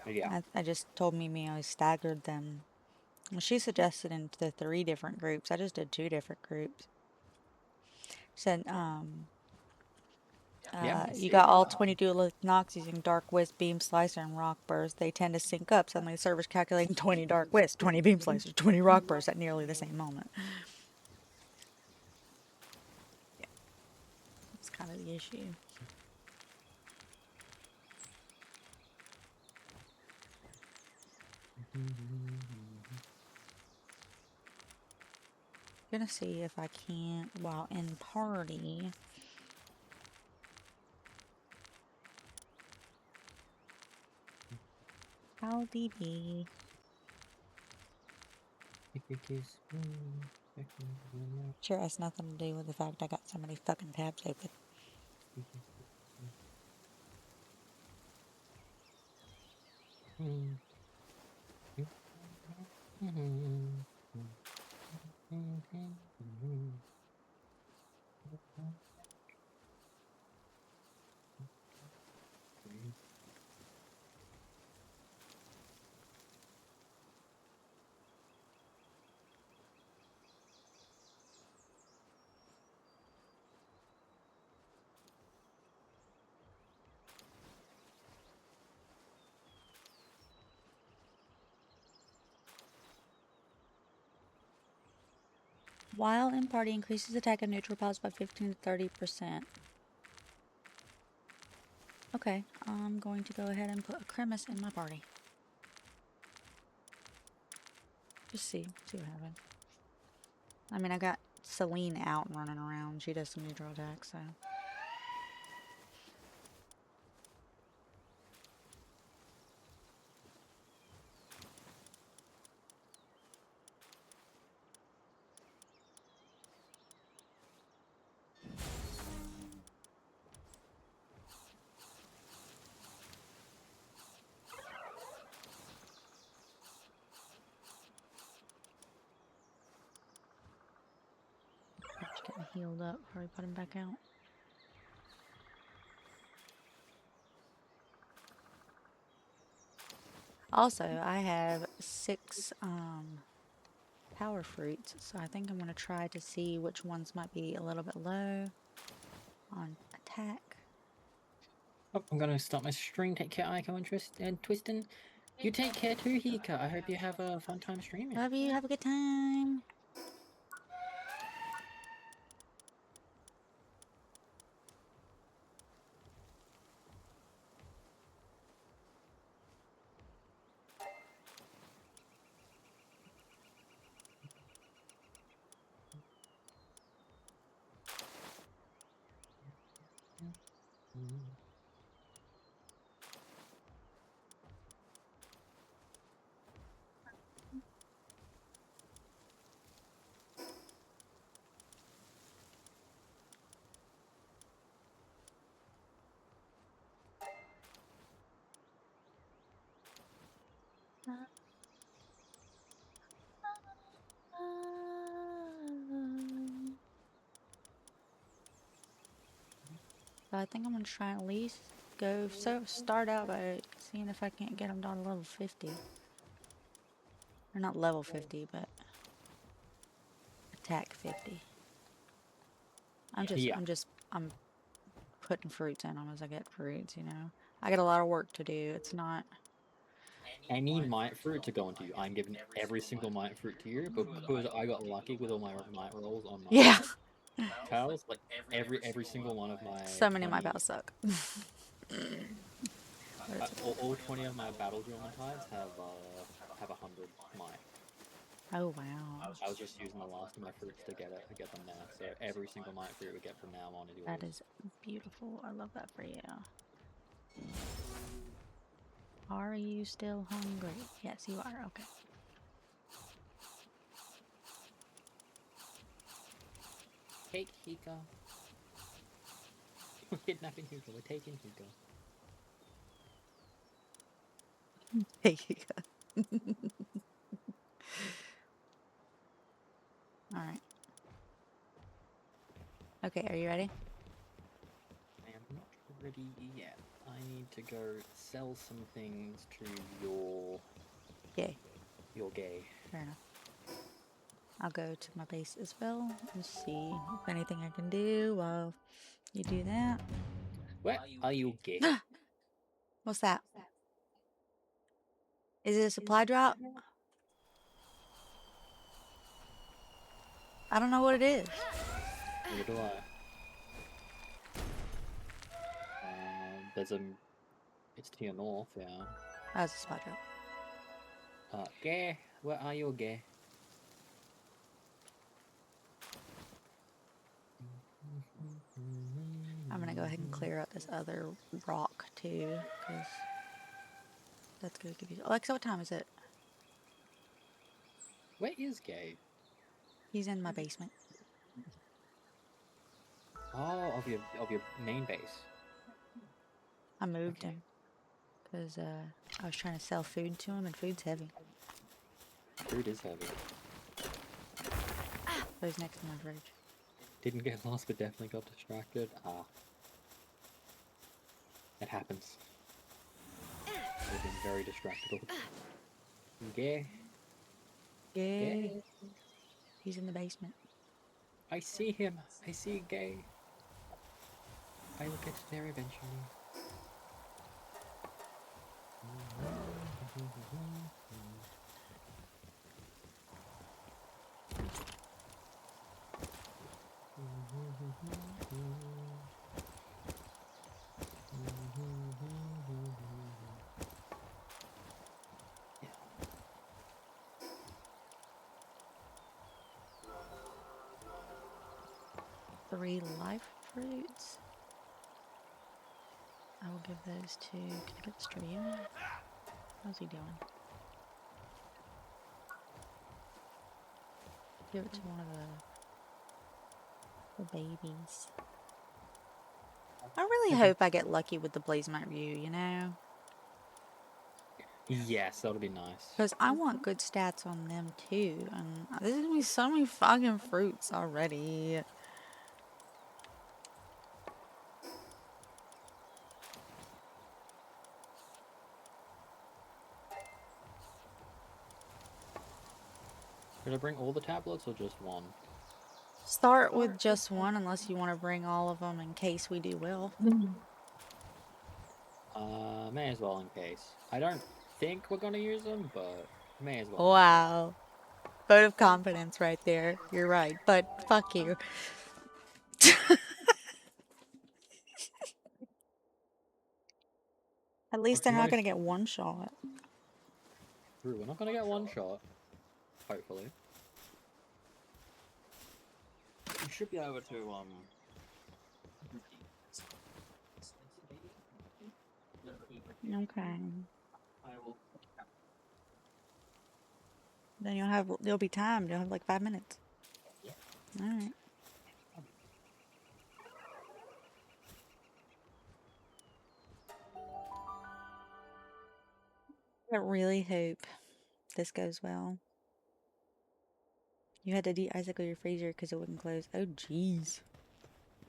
Yeah. I just told Mimi I staggered them. Well, she suggested into the 3 different groups. I just did 2 different groups. Said, Yeah. you got all 22 Elite Nox using Dark Wisp, Beam Slicer, and Rock Burst. They tend to sync up. Suddenly the server's calculating 20 Dark Wisp, 20 Beam Slicers, 20 Rock Bursts at nearly the same moment. Yeah. That's kind of the issue. Gonna see if I can't, while in party, how DB. Sure has nothing to do with the fact I got so many fucking tabs open. While in party, increases attack of neutral pals by 15 to 30%. Okay, I'm going to go ahead and put a Cremis in my party. Just see what happens. I mean, I got Celine out and running around. She does some neutral attacks, so. Just getting healed up before we put him back out. Also, I have 6 power fruits, so I think I'm going to try to see which ones might be a little bit low on attack. Oh, I'm gonna stop my stream. Take care, Aiko and Twistin. You take care too, Hika. I hope you have a fun time streaming. Love you, have a good time. So I think I'm going to try at least start out by seeing if I can't get him down to level 50. Or not level 50, but attack 50. I'm putting fruits in them as I get fruits, you know. I got a lot of work to do. It's not. Any might fruit to go into you. I'm giving every single might fruit to you because I got lucky with all my might rolls on my Yeah. pals. Like every single one of my So many of my 20 battles suck. all 20 of my battle dramatides have 100 might. Oh wow. I was just using the last of my fruits to get them there. So every single might fruit we get from now on is yours. That is beautiful. I love that for you. Are you still hungry? Yes, you are. Okay. Take Hika. We're kidnapping Hika. We're taking Hika. Take Hika. Alright. Okay, are you ready? I am not ready yet. I need to go sell some things to your gay. Fair enough. I'll go to my base as well and see if anything I can do while you do that. Where are you gay? What's that? Is it a supply drop? I don't know what it is. Neither do I. It's to your north, yeah. That's a supply drop. Gay, where are you, Gay? I'm gonna go ahead and clear out this other rock too, because that's gonna give you. Alexa, what time is it? Where is Gay? He's in my basement. Oh, of your main base. I moved Okay. him because I was trying to sell food to him, and food's heavy. Food is heavy. So he's next to my fridge. Didn't get lost, but definitely got distracted. Ah. It happens. I've been very distractible. Gay. Yeah. Gay. He's in the basement. I see him. I see Gay. I will get there eventually. Three life fruits. I will give those to. Can I get the stream? How's he doing? Give it to one of the babies. I really hope I get lucky with the Blazemite view, you know? Yes, that'll be nice. Because I want good stats on them too. And there's gonna be so many fucking fruits already. Should I bring all the tablets or just one? Start with just one unless you want to bring all of them in case we do well. May as well in case. I don't think we're gonna use them, but may as well. Wow. Vote of confidence right there. You're right, but fuck you. At least they're not gonna get one shot. True, we're not gonna get one shot. Hopefully. We should be able to, Okay. Then there'll be time. You'll have like 5 minutes. Alright. I really hope this goes well. You had to de-icicle your freezer because it wouldn't close. Oh, jeez.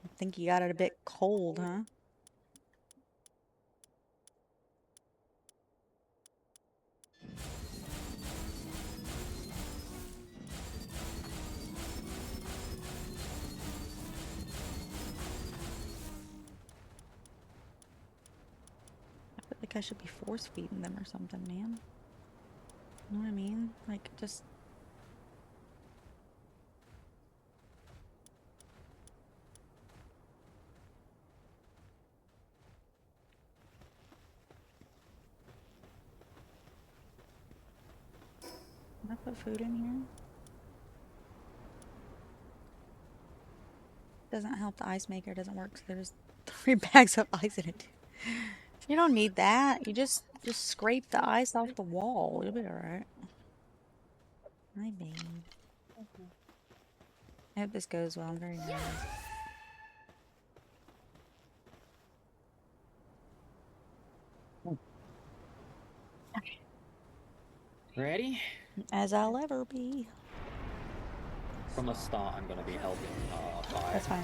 I think you got it a bit cold, huh? I feel like I should be force feeding them or something, man. You know what I mean? Like, just... Can I put food in here? Doesn't help the ice maker, doesn't work, so there's 3 bags of ice in it. You don't need that. You just scrape the ice off the wall. You'll be alright. My babe. I hope this goes well. I'm very nervous. ready? As I'll ever be. From the start, I'm gonna be helping, fire. That's fine.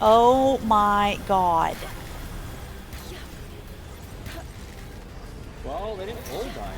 Oh, Oh my god. well, they didn't all die.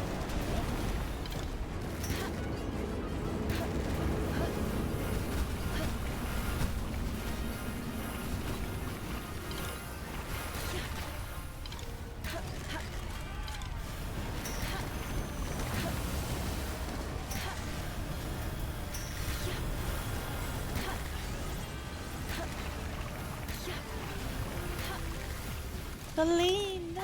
Colleen, no.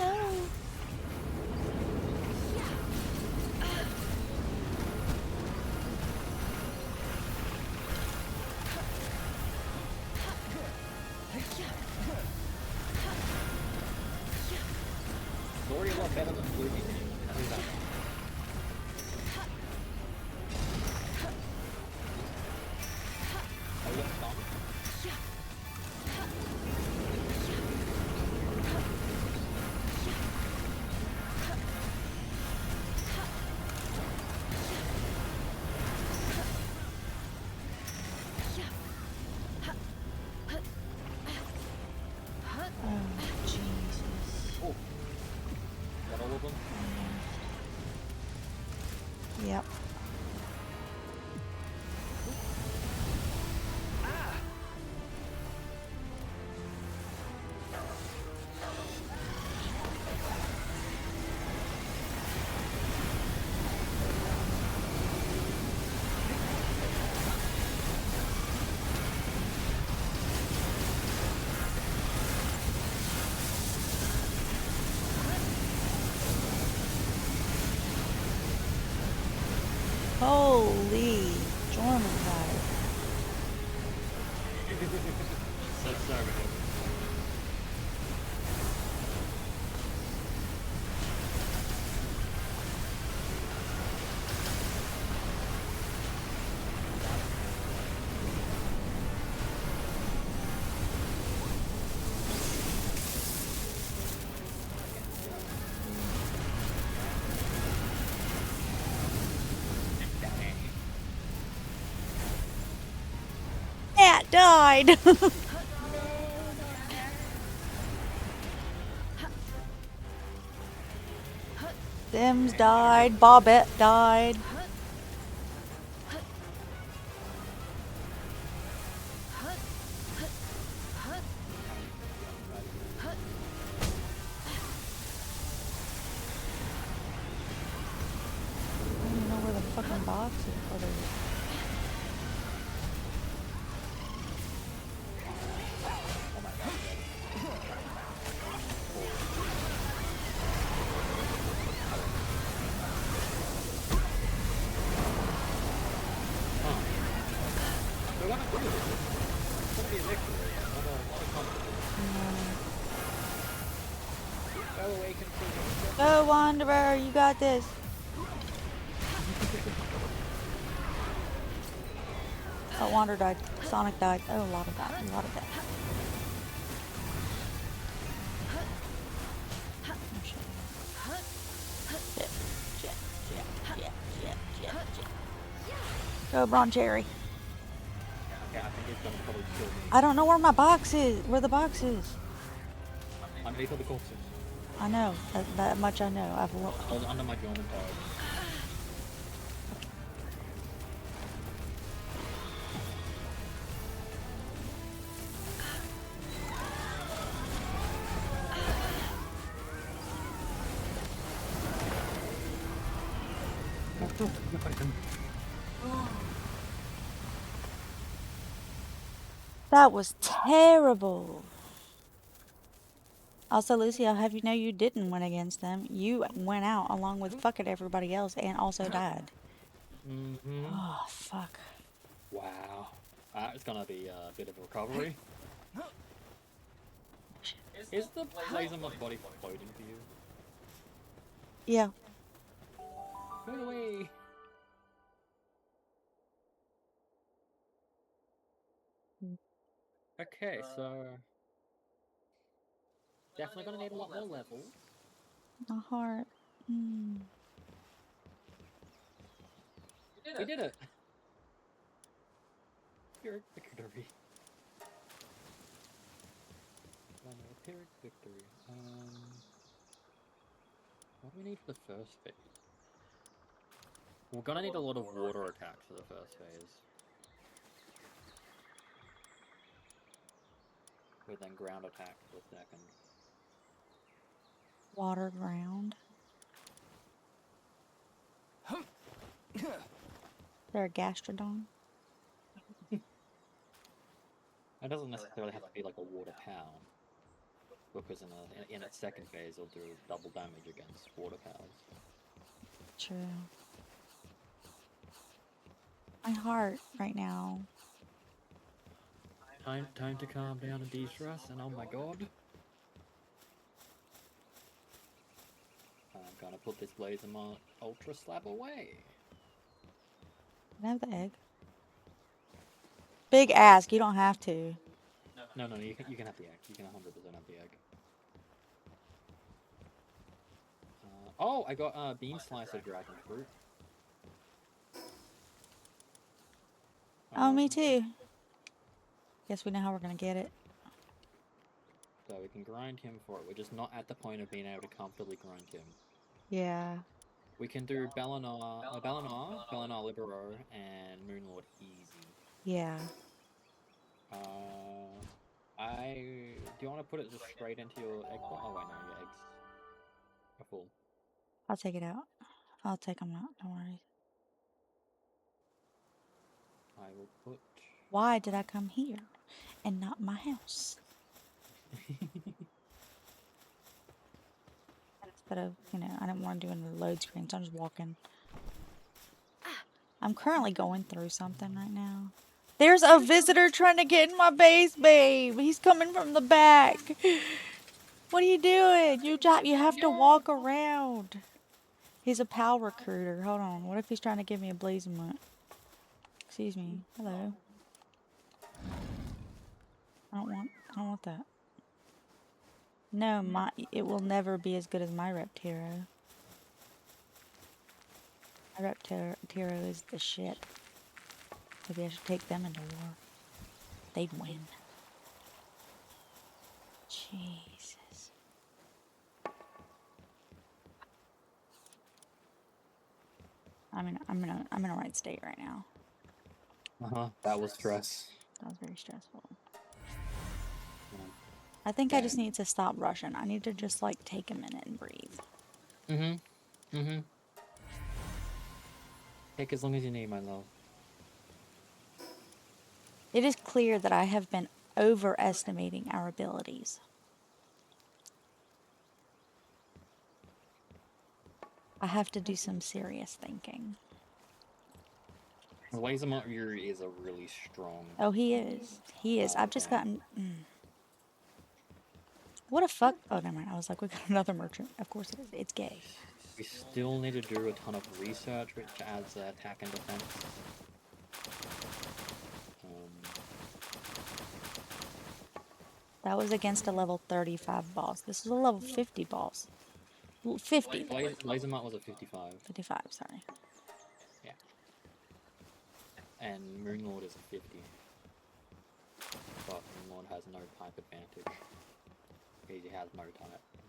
It's already a lot better than Blue Team. Tell me that. Oh, you got stunned? Oh, Jesus. Oh. Got all of them? Yep. Holy Jormungandr. So good. Cat died. Sims died. Bobette died. I don't even know where the fucking box is. Oh, there it is. We're gonna do this. It's gonna be a victory. Not a confidence. Go away, continue. Go, Wanderer. You got this. Oh, Wander died. Sonic died. Oh, a lot of that. A lot of that. Oh, shit. Shit, shit, shit, shit, shit, shit, shit. Go, Broncherry. Okay, I think it's gonna probably kill me. I don't know where my box is. Where the box is. Underneath all the corpses. I know. That much I know. I've looked. Hold under my German card. That was terrible. Also, Lucy, I'll have you know you didn't win against them. You went out along with fucking everybody else and also died. Mm-hmm. Oh, fuck. Wow. It's gonna be a bit of a recovery. Is the laser mod body floating for you? Yeah. Go away! Okay, so... Definitely gonna need a lot more levels. My heart. Mm. We did it! Pyrrhic victory. Pyrrhic victory. What do we need for the first phase? We're gonna need a lot of water attacks for the first phase. With then ground attack for the second. Water ground. Is there a gastrodon? It doesn't necessarily have to be like a water town. because in its second phase it'll do double damage against water powers. True. My heart right now. Time to calm down and de-stress, and oh my god. I'm gonna put this Blazemont Ultra Slab away. Can I have the egg? Big ask, you don't have to. No, you can have the egg. You can 100% have the egg. Oh, I got Bean Slicer Dragon Fruit. Oh, me too. Guess we know how we're gonna get it. So we can grind him for it. We're just not at the point of being able to comfortably grind him. Yeah. We can do Bellinar, Libero, and Moonlord easy. Yeah. Do you want to put it just straight into your egg pot? Oh wait, no, your eggs are full. I'll take it out. I'll take them out. Don't worry. I will put. Why did I come here and not my house? Instead of, I didn't want to do any load screens. I'm just walking. I'm currently going through something right now. There's a visitor trying to get in my base, babe. He's coming from the back. What are you doing? You have to walk around. He's a PAL recruiter. Hold on. What if he's trying to give me a Blazemont? Excuse me. Hello. I don't want that. No, it will never be as good as my Reptero. My Reptero is the shit. Maybe I should take them into war. They'd win. Jesus. I'm in a right state right now. That was stress. That was very stressful. Yeah. I think I just need to stop rushing. I need to just like take a minute and breathe. Take as long as you need, my love. It is clear that I have been overestimating our abilities. I have to do some serious thinking. Blazemont Yuri is a really strong. Oh, he is. He is. I've just gotten. What a fuck. Oh, never mind. I was like, we got another merchant. Of course it is. It's gay. We still need to do a ton of research, which adds attack and defense. That was against a level 35 boss. This is a level 50 boss. 50. Blazemont was a 55. 55, sorry. Yeah. And Moonlord is a 50. But Moonlord has no type advantage. He has no type in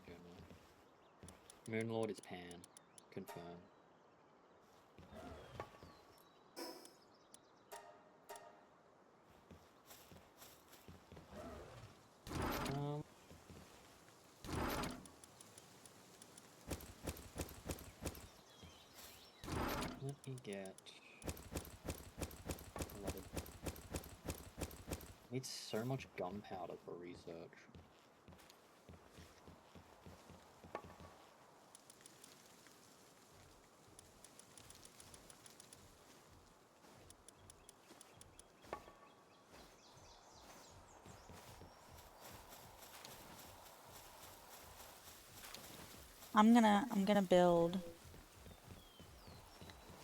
general. Moonlord is Pan. Confirm. Let me get a lot of. Need so much gunpowder for research. I'm gonna build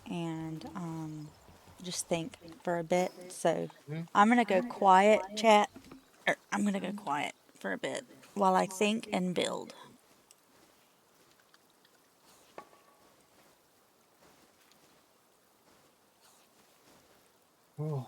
and just think for a bit. So I'm gonna go quiet, chat. I'm gonna go quiet for a bit while I think and build. Oh.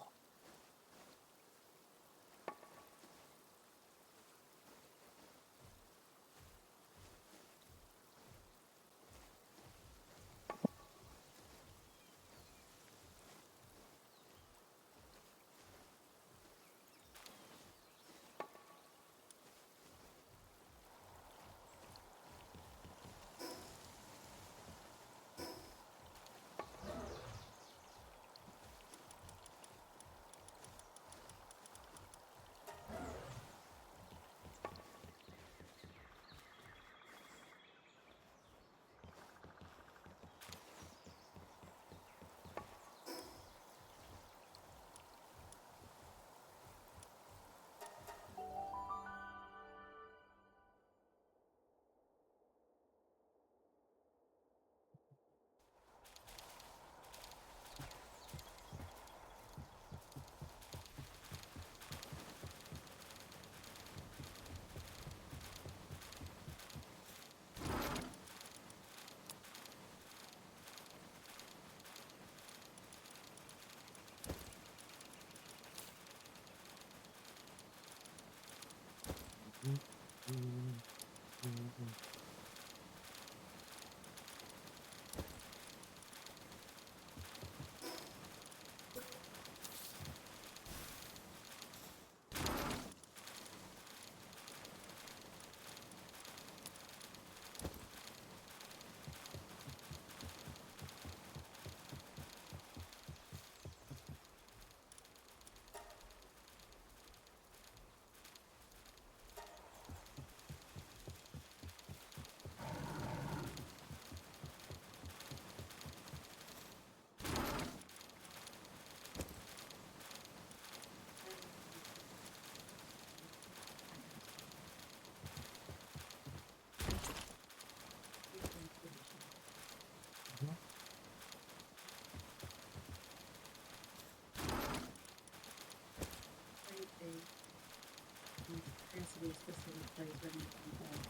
Capacity is supposed to be placed right in the hole.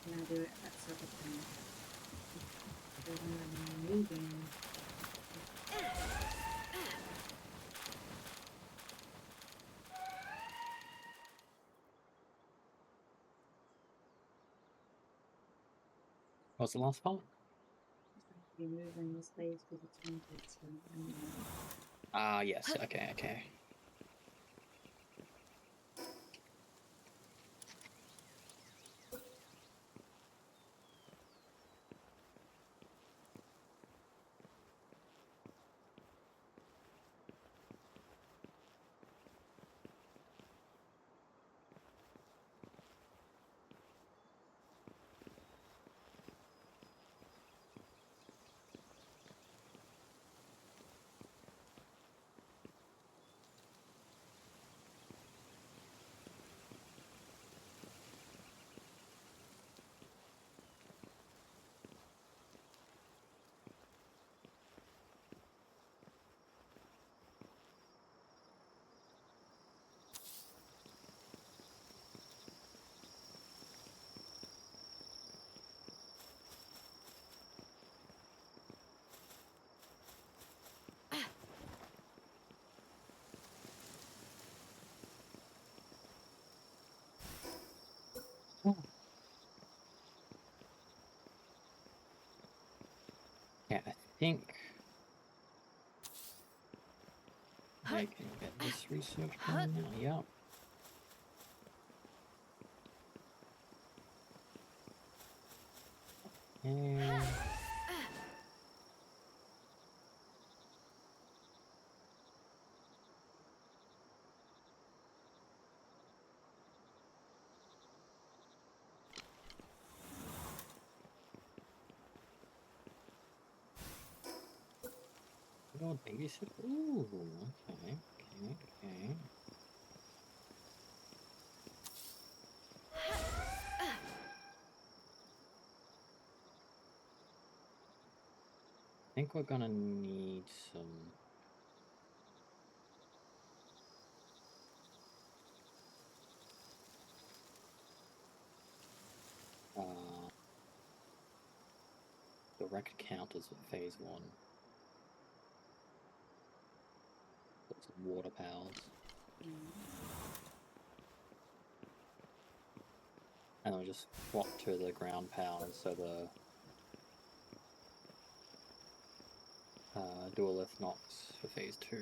Can I do it at that circle thing? Because when I'm moving, What's the last part? it's going to be moving the space because it's going to take some. Ah, yes. Okay, okay. Yeah, I think I can get this research going now. Yeah. And good old babysitter. Ooh, okay, okay, okay. I think we're gonna need some. Direct counters at phase 1. Put some water powers. And then we just swap to the ground powers so the dualith knocks for phase 2.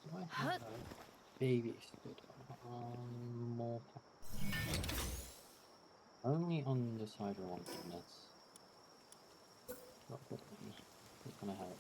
Do I have a babysitter? More. Only on this hydro one thing that's not good. It's gonna help.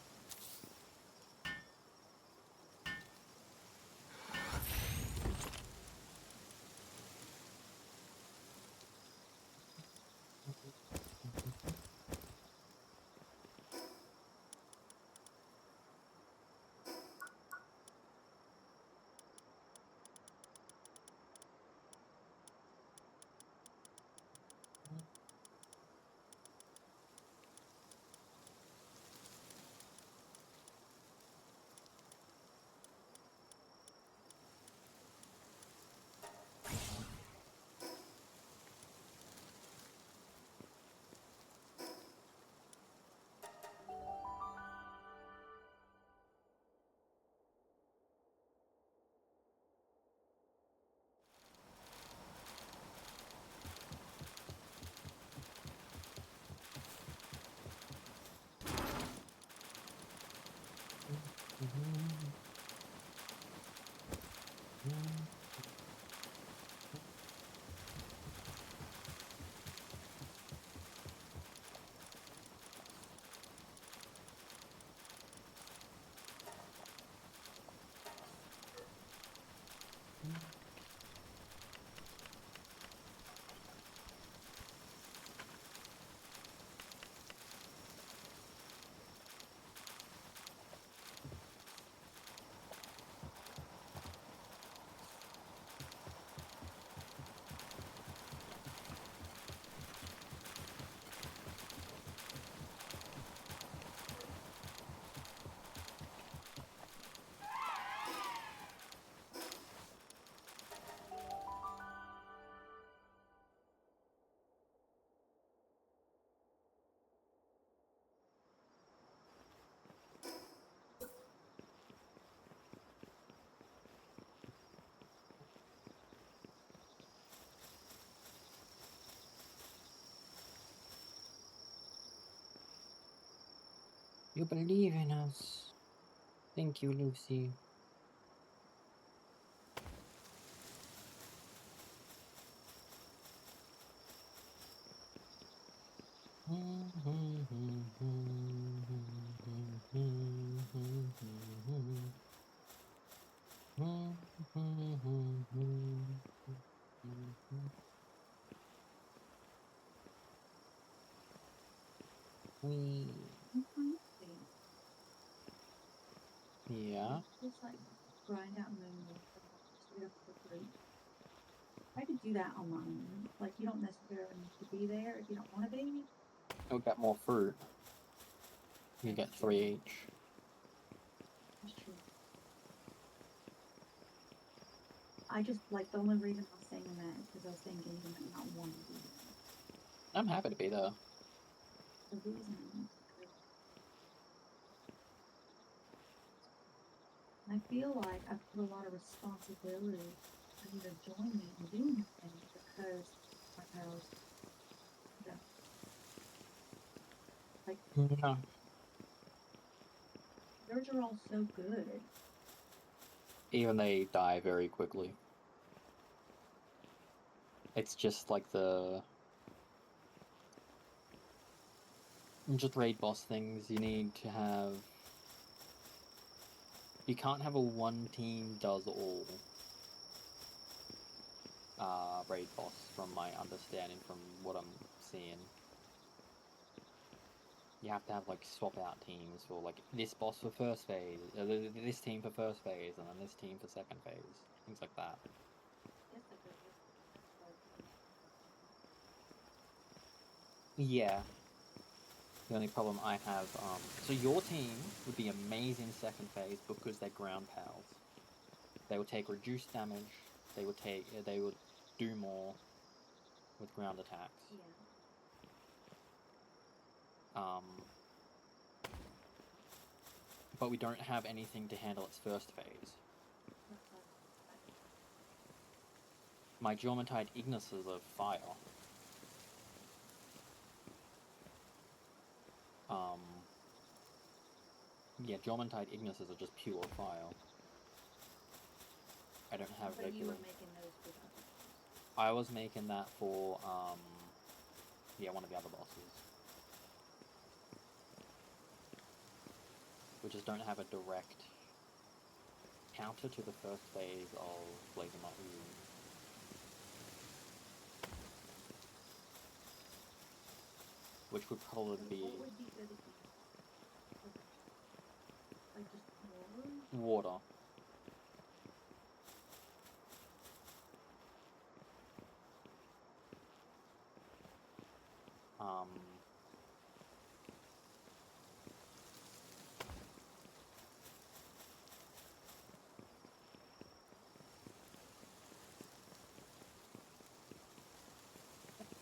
You believe in us. Thank you, Lucy. We yeah. Just like grind out manual straight up the fruit. I could do that on my own. Like you don't necessarily need to be there if you don't want to be. You'll get more fruit. You get 3 each. That's true. I just like the only reason I'm saying that is because I was thinking you might not want to be there. I'm happy to be there. The reason is because I feel like I put a lot of responsibility on you to join me in doing this thing because my pals, you know, like Yeah. yours are all so good. Even they die very quickly. It's just like the just raid boss things. You need to have. You can't have a one team does all raid boss, from my understanding, from what I'm seeing. You have to have like swap out teams for like this boss for first phase, this team for first phase, and then this team for second phase, things like that. Yes, I could have. Yeah. The only problem I have, so your team would be amazing second phase because they're ground pals. They would take reduced damage. They would do more with ground attacks. Yeah. But we don't have anything to handle its first phase. My Geometide Ignises are fire. Yeah, Geometide Ignises are just pure fire. I don't have But you regular. were making those for others. I was making that for Yeah, one of the other bosses. We just don't have a direct counter to the first phase of Blazemont Ryu. Which would probably be What would be good if you like just water? water. Um,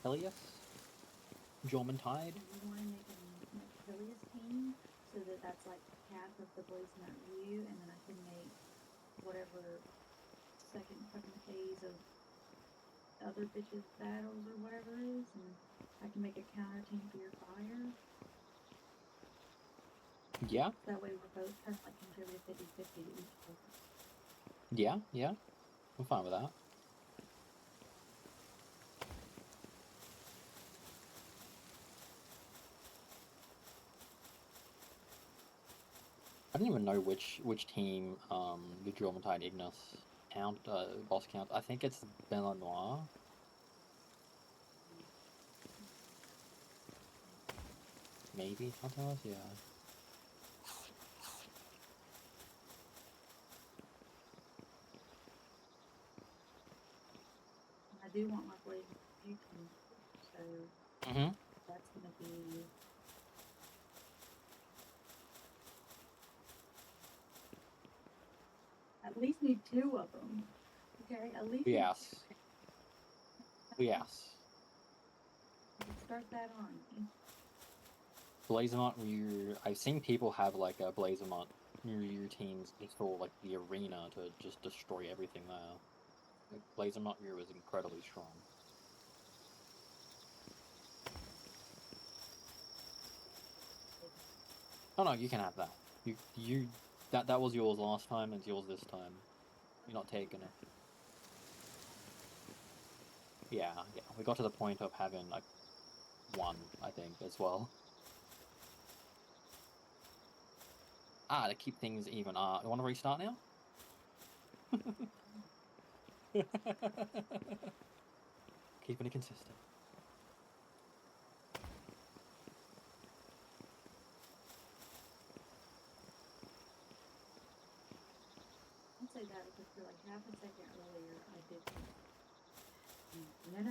Helios? Jormuntide? Do you want to make an Achilles team so that that's like half of the Blazemont Ryu, and then I can make whatever second fucking phase of other bitches battles or whatever it is, and I can make a counter team for your fire. Yeah, That way we're both kind of like contributing 50-50 to each other. yeah. I'm fine with that. I don't even know which team the Jormuntide Ignis boss count. I think it's Belanoir. Maybe Hunter, yeah. And I do want my Blazemont Ryu team, so Mm-hmm. that's gonna be. At least need 2 of them. Okay, at least. Yes. Yes. Let's start that on. Blazemont Ryu. I've seen people have like a Blazemont Ryu teams just for like the arena to just destroy everything there. Like, Blazemont Ryu is incredibly strong. Oh no, you can have that. You that was yours last time and it's yours this time. You're not taking it. Yeah. We got to the point of having like 1, I think, as well. To keep things even. You want to restart now? Keeping it consistent. I'll say that because for like half a second earlier, I did. No.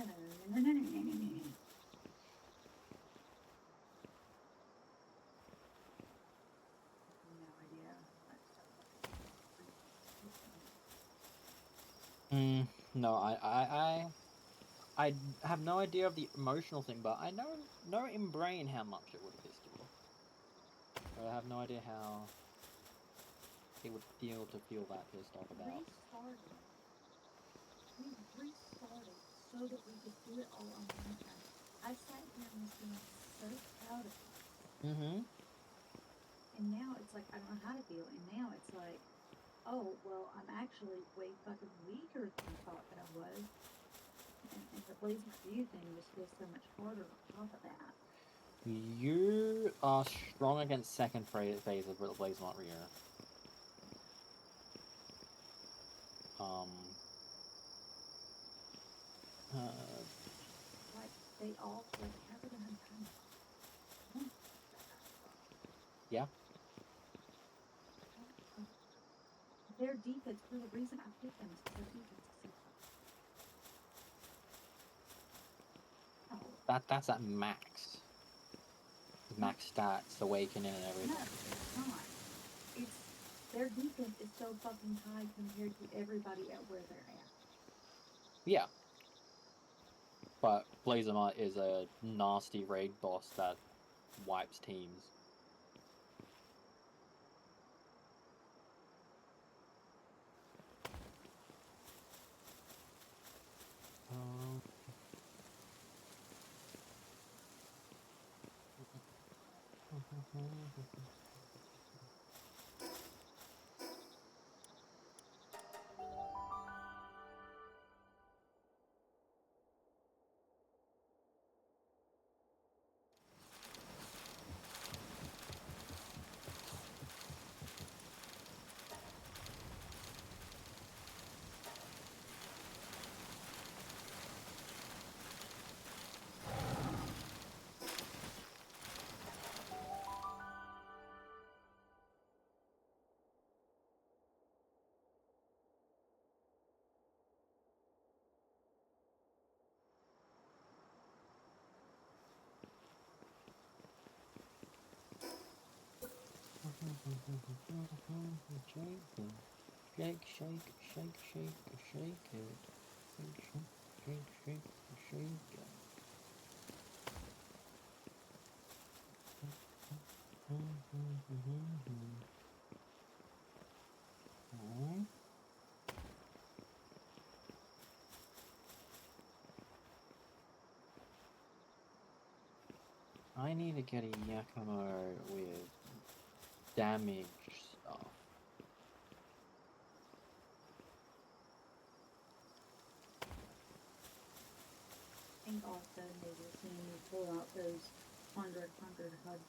No idea. No, I have no idea of the emotional thing, but I know in brain how much it would have pissed you off. I have no idea how it would feel to feel that pissed off about. We restarted so that we could do it all on one time. I sat here and was feeling so proud of us. Mm-hmm. And now it's like, I don't know how to feel. And now it's like, oh, well, I'm actually way fucking weaker than I thought that I was. And the Blazemont Ryu thing just feels so much harder on top of that. You are strong against second phase of Blazemont Ryu. Like, they all, like, half of them have time. Yeah. Their defense, for the reason I picked them, is because their defense is so fucking. That's at max. Max stats, awakening, and everything. No, it's not. It's their defense is so fucking high compared to everybody at where they're at. Yeah. But Blazemont is a nasty raid boss that wipes teams. Shake, shake, shake, shake, shake it. Shake, shake, shake, shake it. Alright. I need to get a Yakimo with damage stuff. I think also maybe seeing you pull out those 100 HUD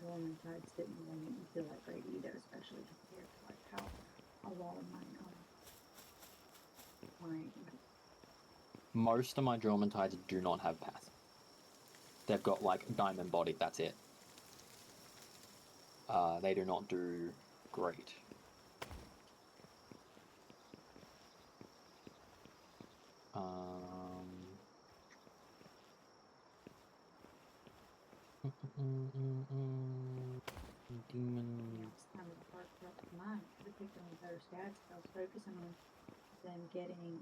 Normantides didn't really make me feel like great either, especially compared to like how a lot of my Most of my Dormantides do not have path. They've got like diamond body, that's it. They do not do great. Demon. it's kind of hard for mine. I could have picked them with better stats. I was focusing on them getting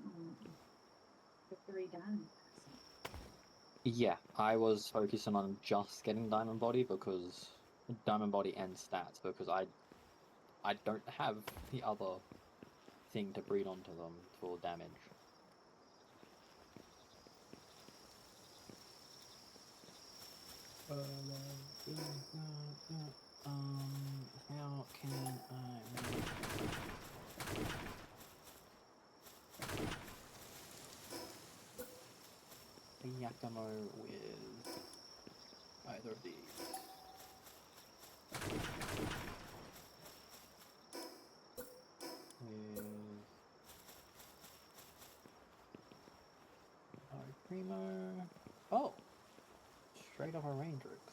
the 3 diamond passing. Yeah, I was focusing on just getting diamond body because diamond body and stats because I don't have the other thing to breed onto them for damage. How can I make a Yakimo with either of these? With Primo. Oh! Straight up a Rangerix.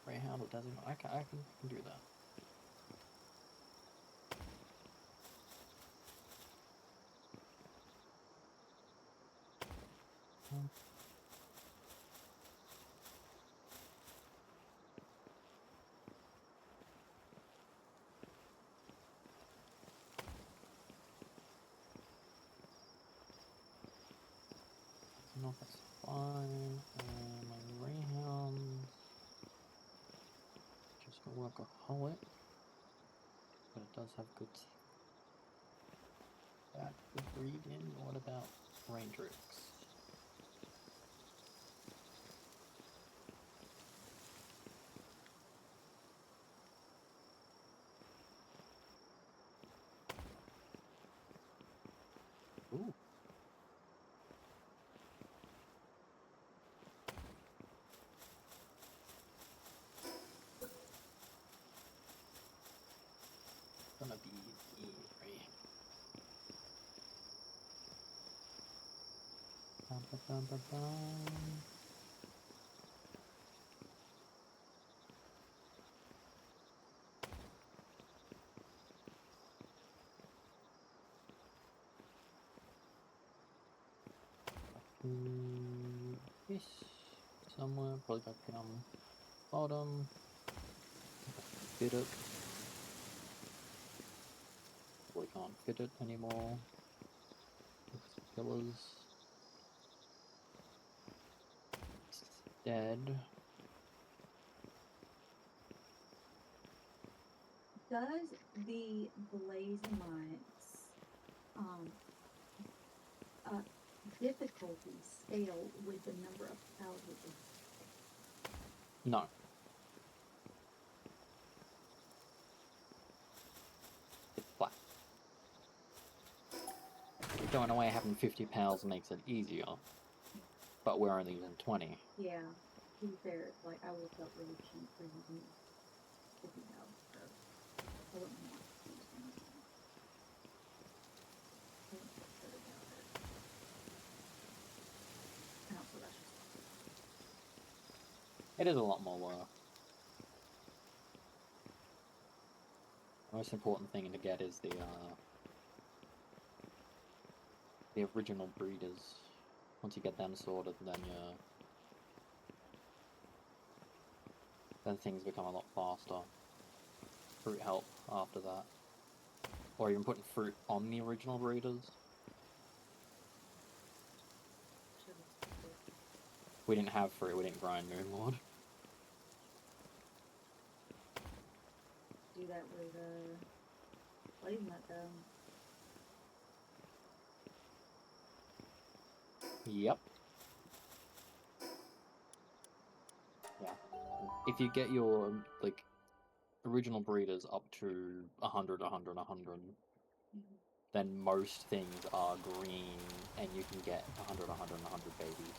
Greyhound or Desert. I can do that. No, that's fine. My Greyhounds. Just a workaholic. But it does have good that good breed in. What about Rangerix? Ooh. Gonna be the Greyhound. Bum, ba, bum, ba, bum. This somewhere, probably back down bottom. Fit it. We can't fit it anymore. It's pillars. It's dead. Does the Blazemites difficulty scale with the number of houses? No. It's flat. Going away having 50 pals makes it easier. But we're only using 20. Yeah, to be fair, like I would have felt really cheap for using 50 pounds, so I wouldn't want to use anything. I wouldn't feel good about it. And also that's just It is a lot more work. The most important thing to get is the original breeders. Once you get them sorted, then things become a lot faster. fruit help after that. Or even putting fruit on the original breeders. We didn't have fruit, we didn't grind Moonlord. Do that with Blaze Nut though. Yep. Yeah. If you get your, like, original breeders up to 100, 100, 100, then most things are green, and you can get 100, 100, 100 babies.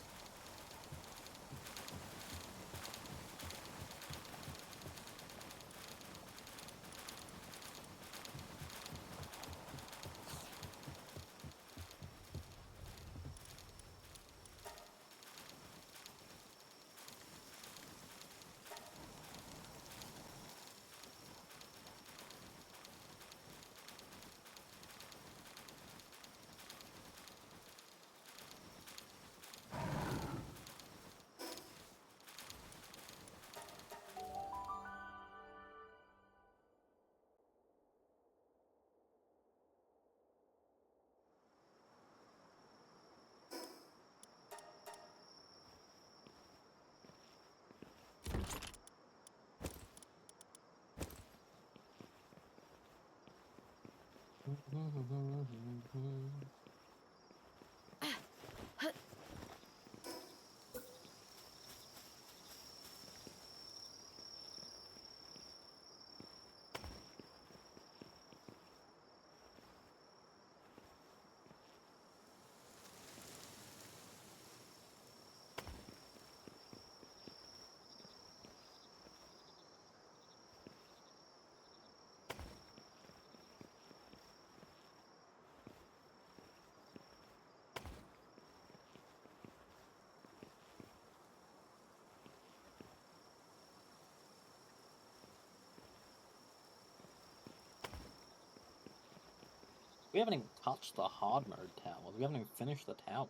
We haven't even touched the hard mode towers. We haven't even finished the towers.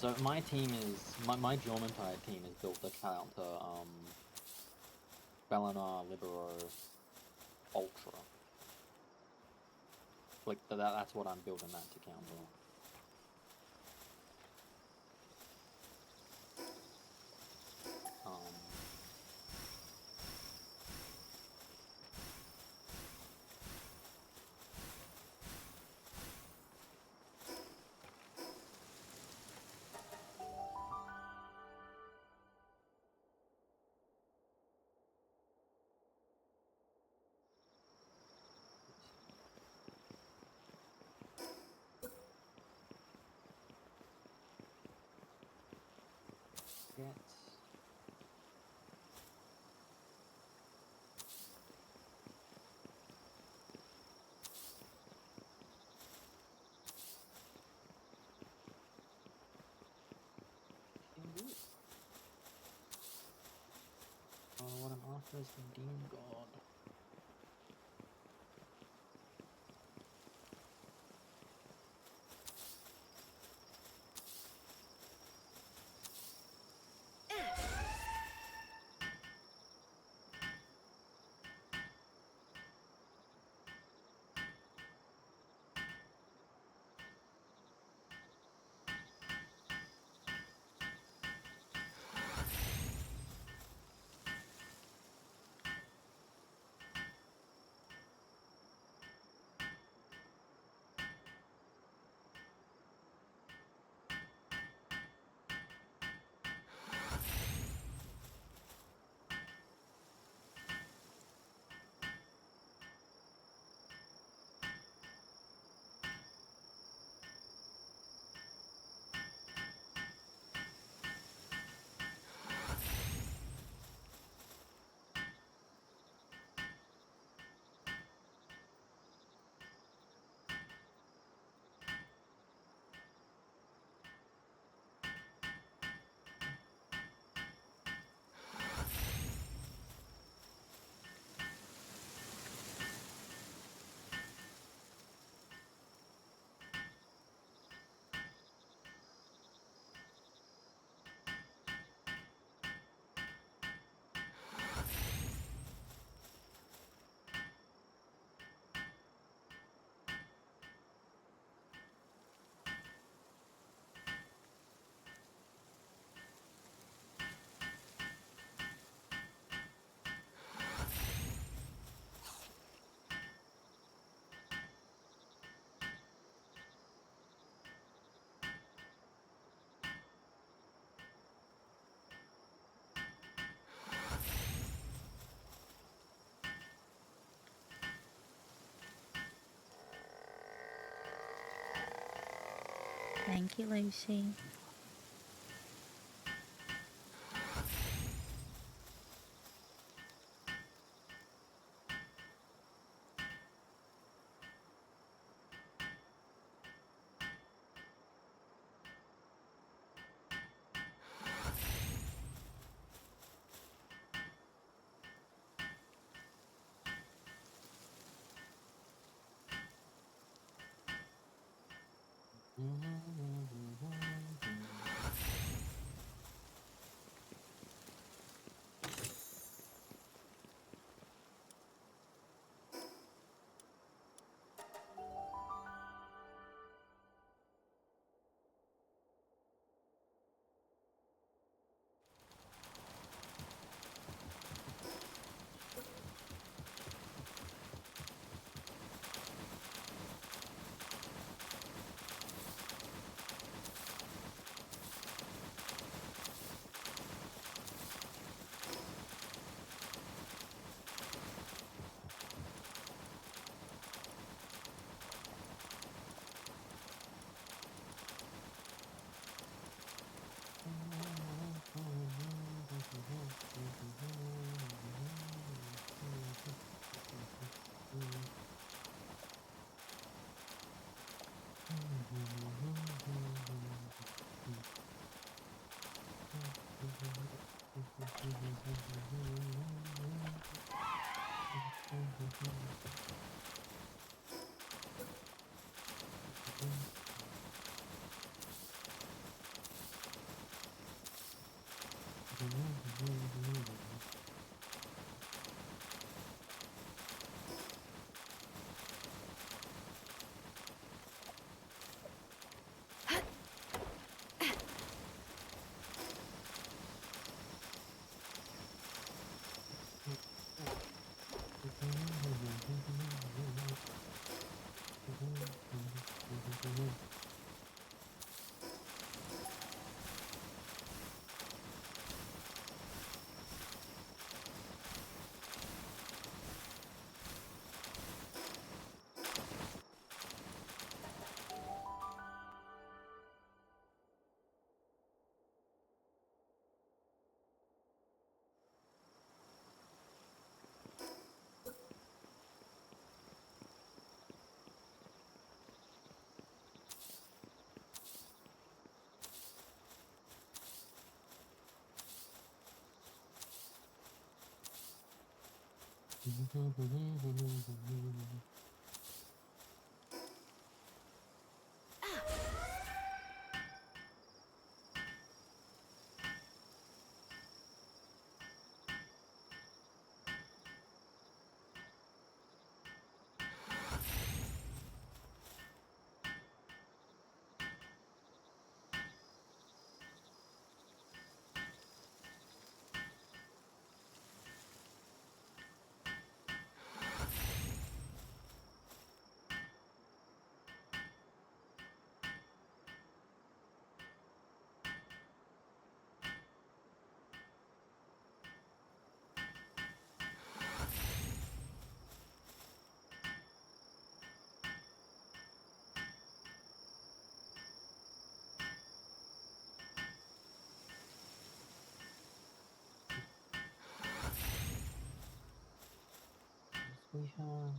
So my team is my Jormuntide team is built to counter Belinar Libero Ultra. Like that's what I'm building that to counter. Get. Oh, what an offer is the Demon God. Thank you, Lucy. We have.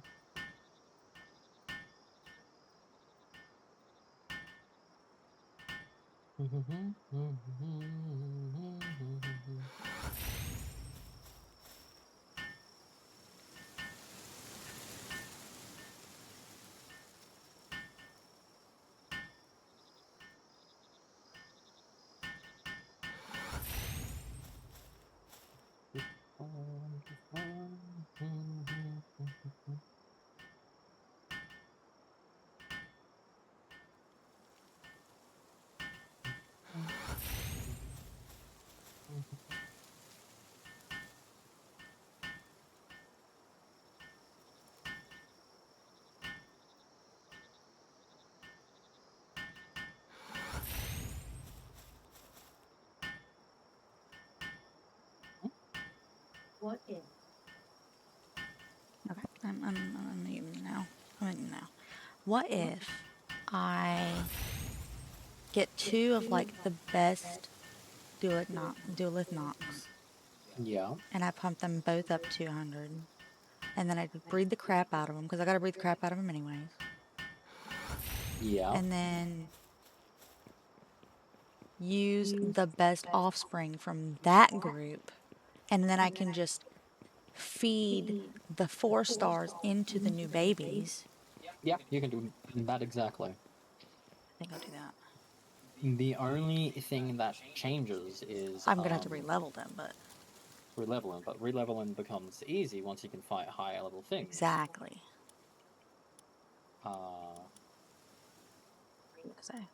What if? Okay, I'm muting now. I'm muting now. What if I get 2 of like the best Duelith Nox, Yeah. and I pump them both up to 100, and then I breed the crap out of them because I gotta breed the crap out of them anyways, Yeah. and then use the best offspring from that group, and then I can just feed the 4 stars into the new babies. Yeah, you can do that exactly. I think I'll do that. The only thing that changes is I'm gonna have to re-level them, but releveling, but releveling becomes easy once you can fight higher level things. exactly. Uh, What were you gonna say?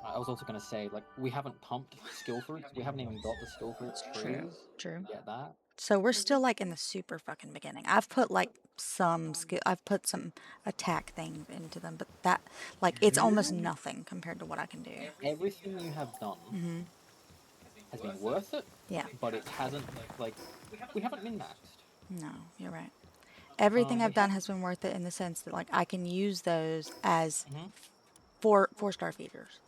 I was also gonna say, like, we haven't pumped skill fruits. We haven't even got the skill fruits trees. True. Get that? So we're still like in the super fucking beginning. I've put like some skill. I've put some attack things into them, but that like it's almost nothing compared to what I can do. Everything you have done has been worth it, Yeah. but it hasn't, like, we haven't min-maxed. No, you're right. Everything We I've done have- has been worth it in the sense that like I can use those as Mhm. 4-star feeders.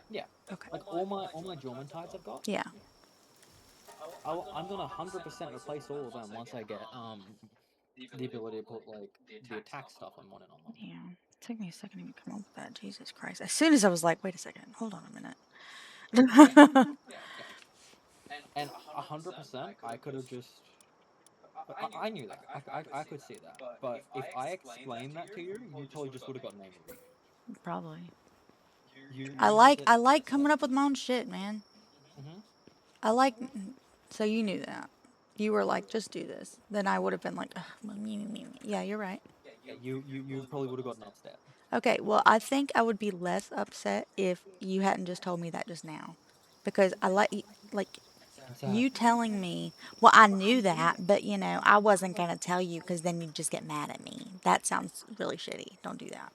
Yeah. Okay. Like, all my Jorman tides I've got, Yeah. I'm gonna 100% replace all of them once I get, the ability to put, like, the attack stuff I wanted on them. Yeah. It took me a second to even come up with that. Jesus Christ. As soon as I was like, wait a second, hold on a minute. And 100%, I could have just. I knew that. I could see that. But if I explained that to you, you totally just would have got an angry. Probably. You. I like coming up with my own shit, man. Mhm. I like so you knew that. You were like, just do this. Then I would have been like, "Ugh, yeah, you're right. Yeah, you probably would have gotten upset. Okay, well, I think I would be less upset if you hadn't just told me that just now. Because I like you telling me, well, I knew that, but you know, I wasn't going to tell you because then you'd just get mad at me. That sounds really shitty. Don't do that.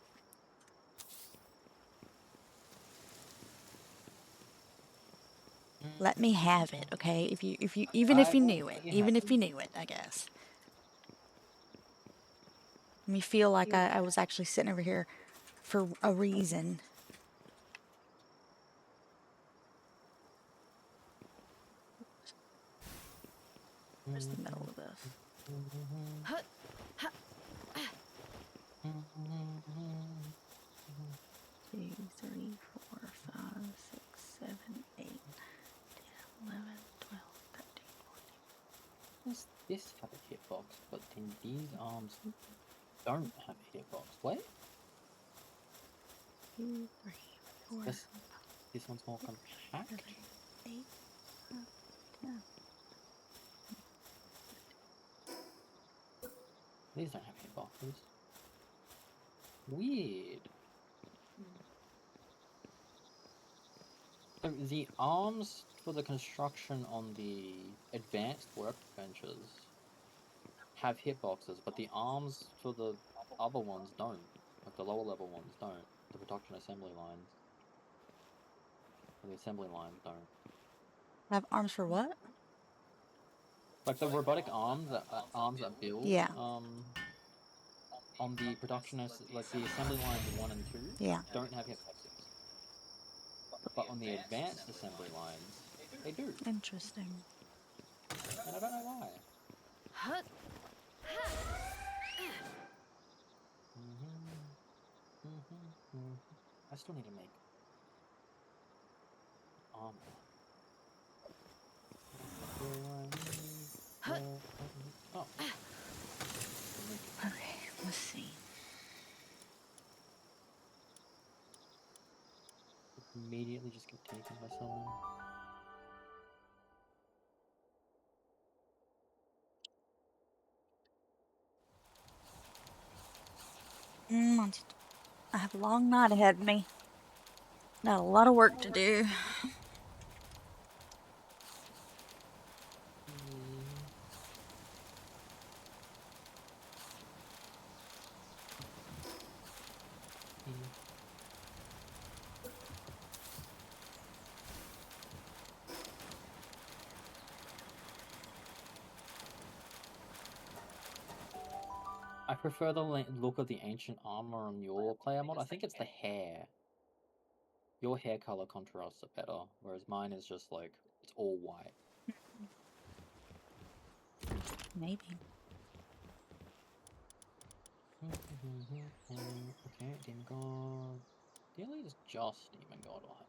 Let me have it, okay? Even if you knew it, even if you knew it, I guess. Let me feel like I was actually sitting over here for a reason. Where's the middle of this? 2, 3, 4, 5, 6, 7, 8, 10, 11, 12, 13, does this have a hitbox, but then these arms don't have a hitbox? What? 2, 3, 4, This this one's more compact. 7, 8, 9, 10. These don't have hitboxes. Weird. So the arms for the construction on the advanced workbenches have hitboxes, but the arms for the other ones don't. Like the lower level ones don't. The production assembly lines. Or the assembly lines don't. Have arms for what? Like the robotic arms that build Yeah. on the production like the assembly lines 1 and 2 Yeah. don't have hitboxes. But on the advanced assembly lines, they do. Interesting. And I don't know why. I still need to make armor. Oh. Okay, let's see. Immediately just get taken by someone. I have a long night ahead of me. Got a lot of work to do. I prefer the look of the ancient armor on your player mod. I think it's the hair. Your hair color contrasts it better, whereas mine is just like, it's all white. Maybe. Okay, Demon God. Ideally, it's just Demon God will have.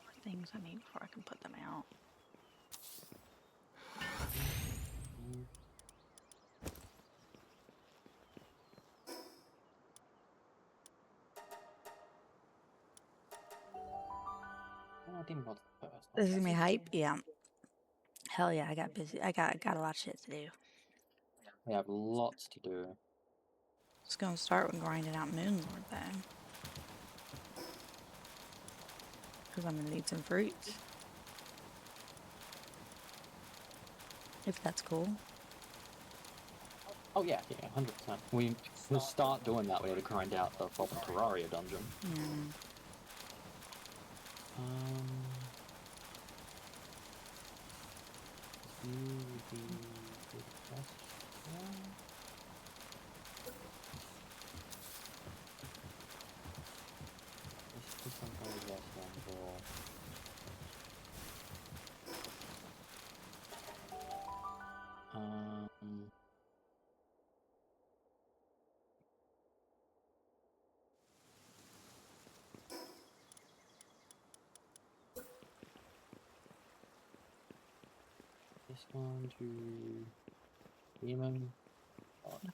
More things I need before I can put them out. Oh, Demon God's first. This is gonna be hype? Yeah. Hell yeah, I got busy. I got a lot of shit to do. We have lots to do. Just gonna start with grinding out Moonlord though. Because I'm gonna need some fruits. If that's cool. Oh yeah, 100%. We'll start doing that. We need to grind out the Fob and Terraria dungeon. Mm. This one to Demon. I'm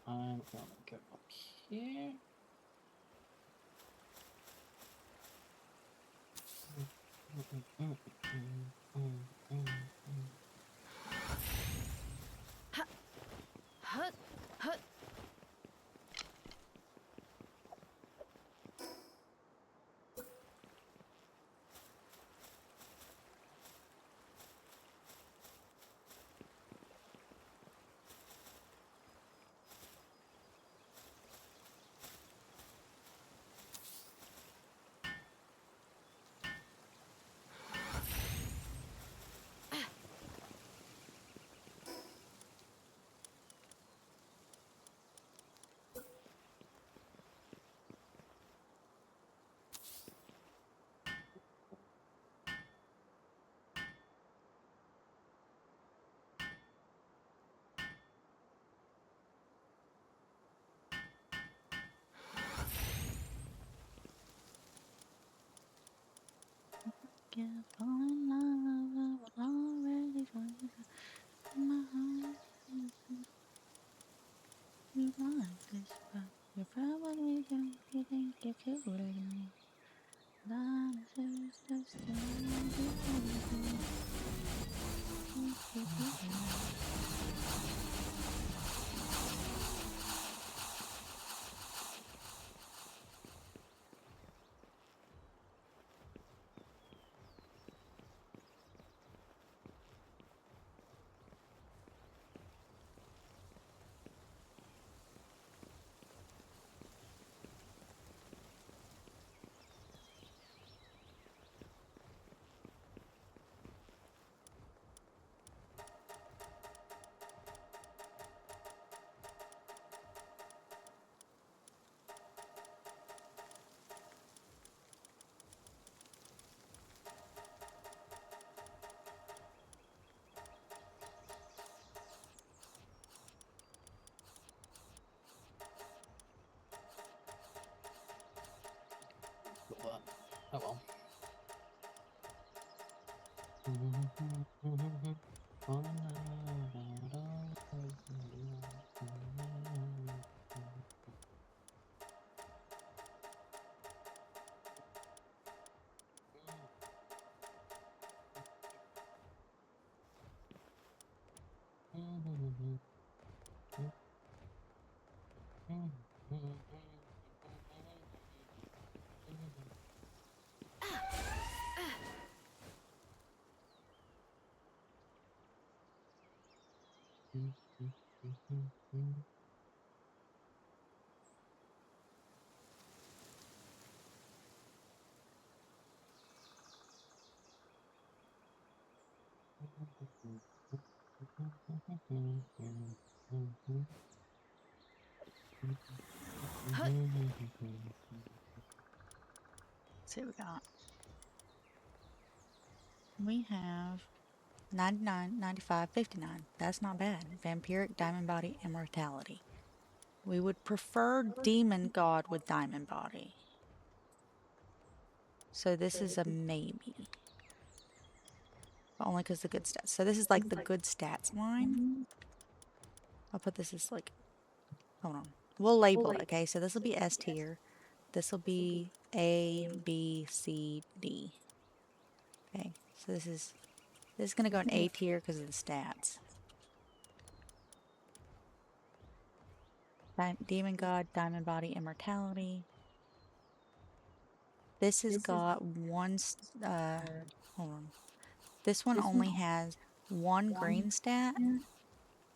gonna go up here. you fall in love, I will already find my heart. You like this, but you probably don't. You think you're cooler than me. Dinosaurs just But, oh well. see what we got. We have 99, 95, 59. That's not bad. Vampiric, Diamond Body, Immortality. We would prefer Demon God with Diamond Body. So this is a maybe. But only because the good stats. So this is like the good stats line. I'll put this as like, hold on. We'll label it, okay? So this will be S tier. This will be A, B, C, D. Okay, so this is going to go in A tier because of the stats. Demon God, Diamond Body, Immortality. This has got one, hold on. This one only has one green stat,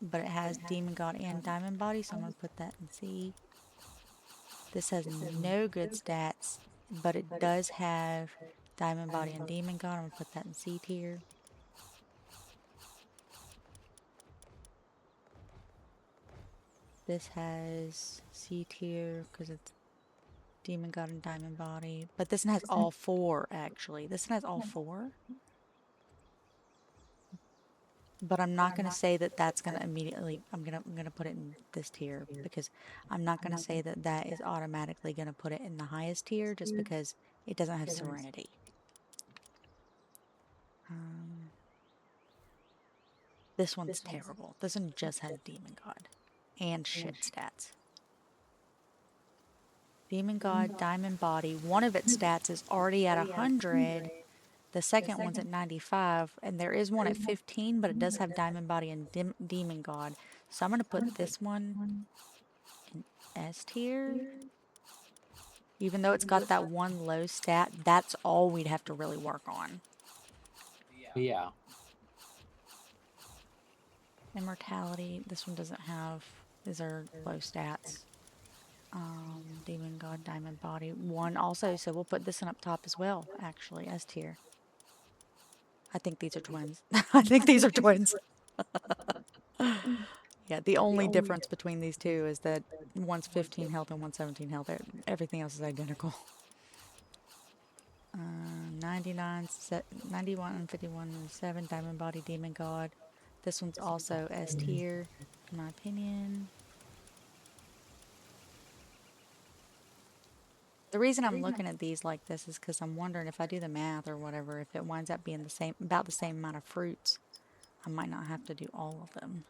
but it has Demon God and Diamond Body, so I'm going to put that in C. This has no good stats, but it does have Diamond Body and Demon God. I'm going to put that in C tier. This has C tier because it's Demon God and Diamond Body. But this one has all four, actually. This one has all four. But I'm not going to say that that's going to immediately... I'm gonna put it in this tier because I'm not going to say that that is automatically going to put it in the highest tier just because it doesn't have Serenity. This one's terrible. This one just has Demon God and shit stats. Demon God, Diamond Body. One of its stats is already at 100. The second one's at 95, and there is one at 15, but it does have Diamond Body and Demon God. So I'm going to put this one in S tier. Even though it's got that one low stat, that's all we'd have to really work on. Yeah. Immortality, this one doesn't have, these are low stats. Demon God, Diamond Body, one also, so we'll put this one up top as well, actually, S tier. I think these are twins. I think these are twins. Yeah, the only difference between these two is that one's 15 health and one's 17 health. Everything else is identical. 99, 91, 51, 7, Diamond Body, Demon God. This one's also S tier, in my opinion. The reason I'm looking at these like this is because I'm wondering if I do the math or whatever, if it winds up being the same, about the same amount of fruits, I might not have to do all of them.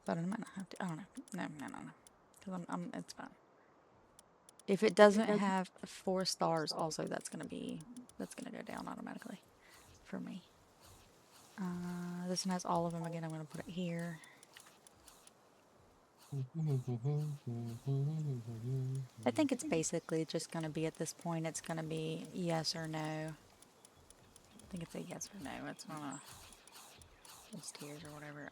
But I might not have to. I don't know. No. Because it's fine. If it doesn't have 4 stars, also that's gonna go down automatically for me. This one has all of them again. I'm gonna put it here. I think it's basically just gonna be at this point. It's gonna be yes or no. I think it's a yes or no. It's not a tiers or whatever.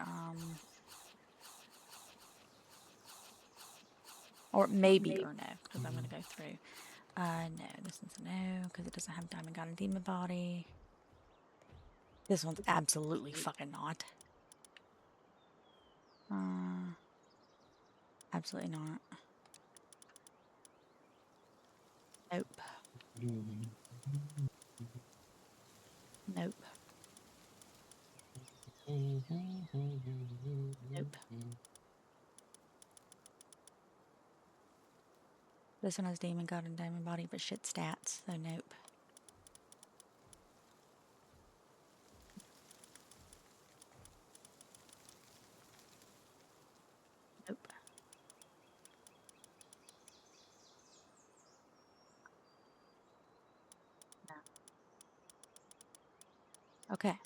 Or maybe or no, because I'm gonna go through. No, this one's a no, because it doesn't have Diamond God and Demon Body. This one's absolutely fucking not. Absolutely not. Nope. Nope. Nope. This one has Demon God and Diamond Body, but shit stats, so nope. Nope. No. Okay.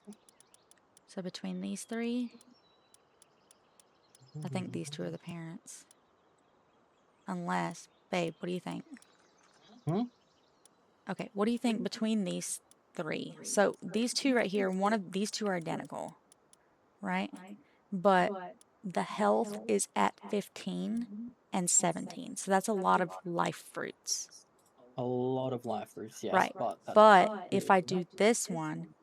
So between these 3, I think these 2 are the parents. Unless, babe, what do you think? Hmm? Okay, what do you think between these 3? So these 2 right here, one of these 2 are identical, right? But the health is at 15 and 17. So that's a lot of life fruits. A lot of life fruits, yes. Right. But But if I do this one,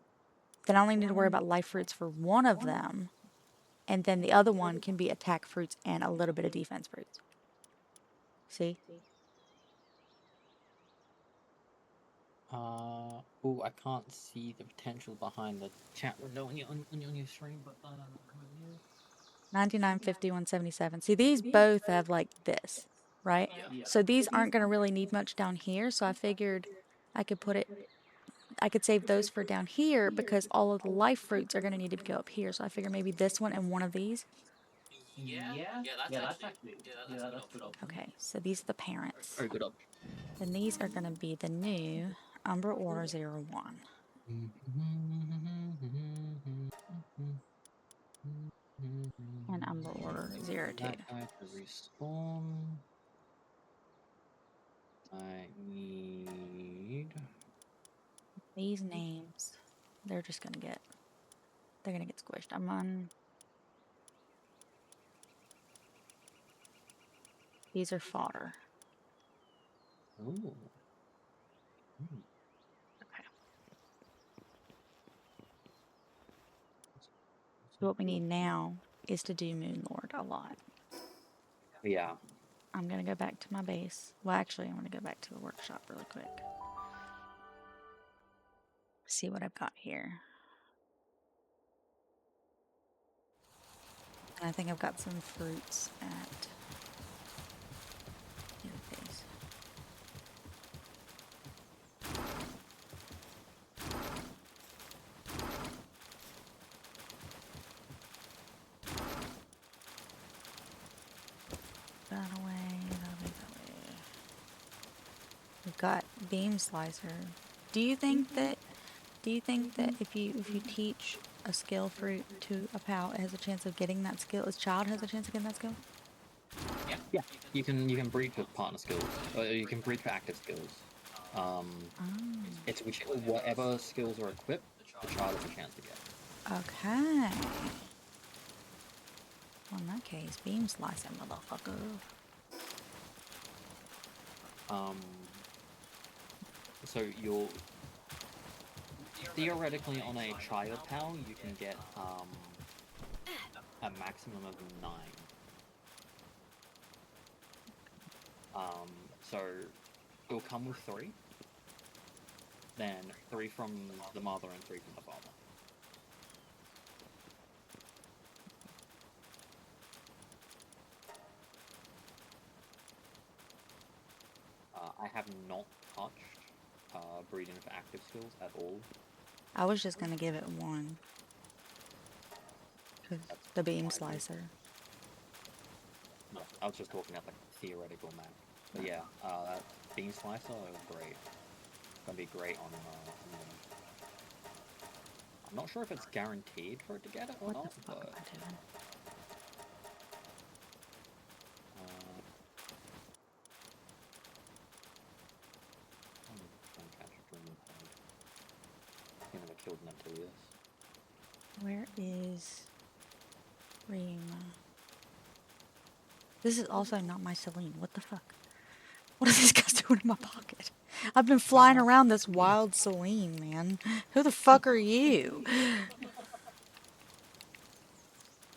then I only need to worry about life fruits for one of them. And then the other one can be attack fruits and a little bit of defense fruits. See? Oh, I can't see the potential behind the chat window on your stream, but 99, 51, 77. See, these both have like this, right? Yeah. So these aren't going to really need much down here. So I figured I could save those for down here because all of the life fruits are going to need to go up here. So I figure maybe this one and one of these. That's actually a good option. Okay, so these are the parents. Very good option. Then these are going to be the new Umbra Order 01. And Umbra Order 02. That guy to respawn. I need. These names, they're gonna get squished. I'm on. These are fodder. Oh. Okay. So what we need now is to do Moon Lord a lot. Yeah. I'm gonna go back to my base. Well, actually, I'm gonna go back to the workshop really quick. See what I've got here. And I think I've got some fruits at the base. That away. We've got Beam Slicer. Do you think that if you teach a skill fruit to a POW, it has a chance of getting that skill? His child has a chance of getting that skill? Yeah. You can breed with partner skills, or you can breed for active skills. It's whatever skills are equipped, the child has a chance to get. Okay. Well, in that case, Beam Slicer, motherfucker. So you'll theoretically on a child POW you can get a maximum of 9. So it'll come with 3, then 3 from the mother and 3 from the father. I have have not touched breeding for active skills at all. I was just gonna give it one. 'Cause That's the beam fine, dude. slicer. No, I was just talking about the theoretical map. But yeah, that beam slicer, great. Gonna be great on I'm not sure if it's guaranteed for it to get it or What not, the fuck but am I doing? I'm trying to catch a dream pond. You never killed Nentilius. Where is Rima? This is also not my Celine. What the fuck? What is this guy doing in my pocket? I've been flying around this wild Celine, man. Who the fuck are you?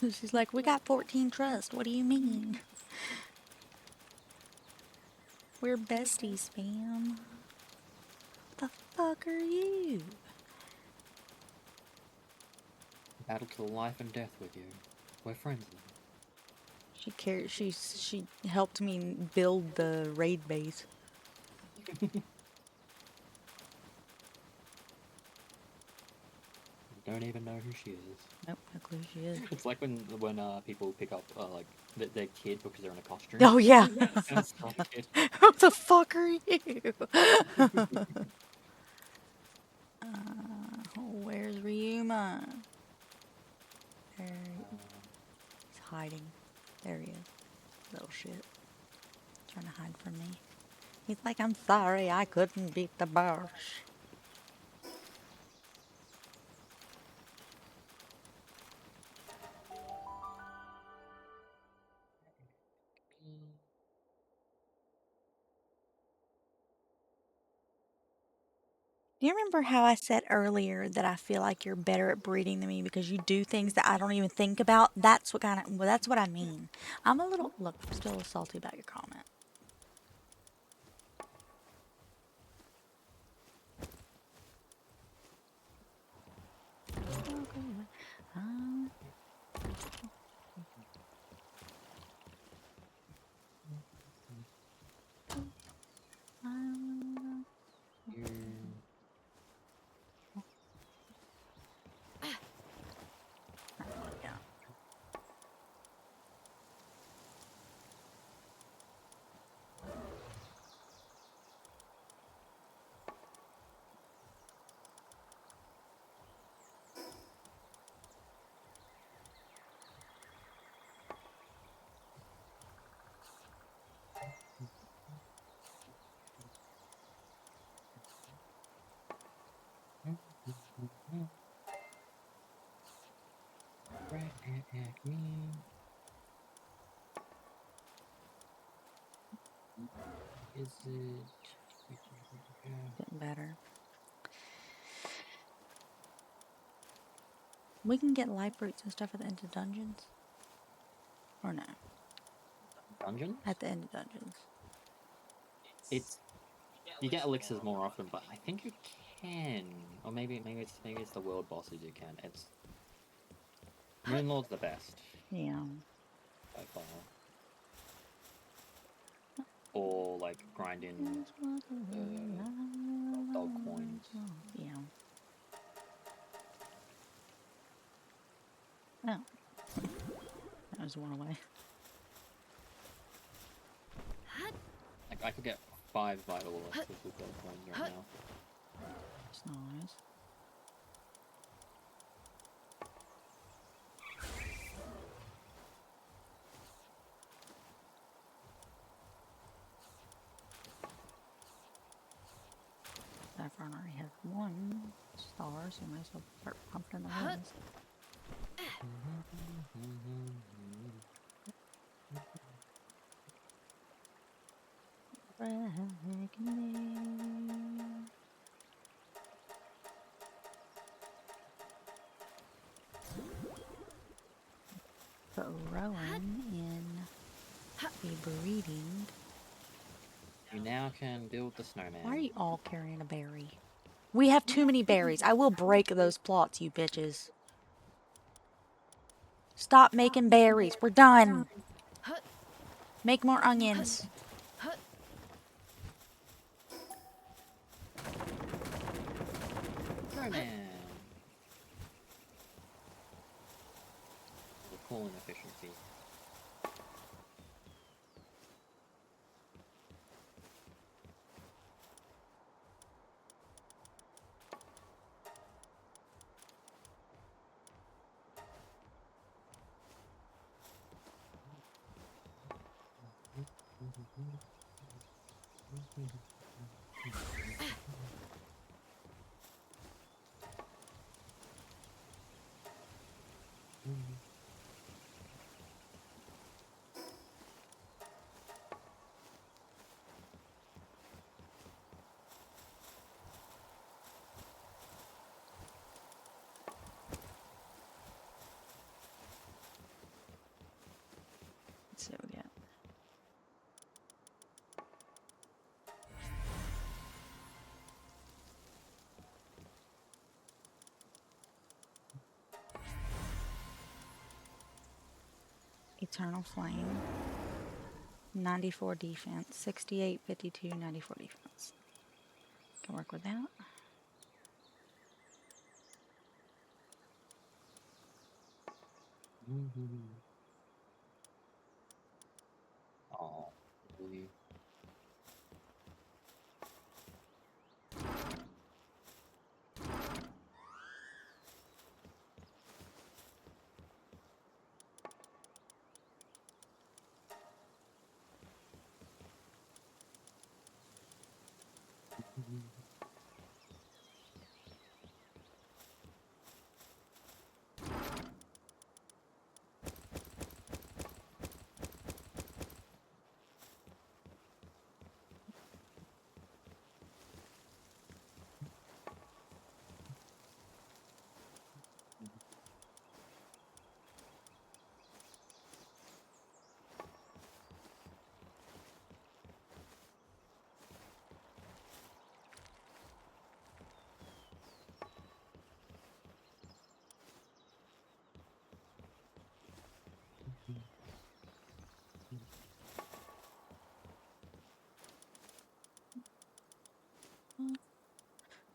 She's like, we got 14 trust. What do you mean? We're besties, fam. What the fuck are you? Battle to life and death with you. We're friends now. She helped me build the raid base. Don't even know who she is. Nope, no clue who she is. It's like when people pick up like their kid because they're in a costume. Oh yeah. And it's not a kid. Who the fuck are you? Where's Ryuma? There he's hiding. There he is. Little shit. Trying to hide from me. He's like, I'm sorry, I couldn't beat the boss. Do you remember how I said earlier that I feel like you're better at breeding than me because you do things that I don't even think about? That's what well, that's what I mean. I'm a little, look, I'm still salty about your comment. Yeah. Is it? Getting better. We can get life roots and stuff at the end of dungeons. Or no? Dungeons? At the end of dungeons. It's you get elixirs more often, but I think you can, or maybe it's the world bosses you can. It's Moonlord's the best Yeah. by far. Or like grinding gold coins. Yeah. Oh. That was one away. Like I could get 5 vital elixirs with gold coins right now. That's nice. Saffron already has 1 star, so you might as well start pumping the ones. Put Rowan in the breeding. You now can build the snowman. Why are you all carrying a berry? We have too many berries. I will break those plots, you bitches. Stop making berries. We're done. Make more onions. Snowman! The cooling efficiency. Let's see what we get. Eternal Flame. 94 defense. 68, 52, 94 defense. Can work with that. Oh, really?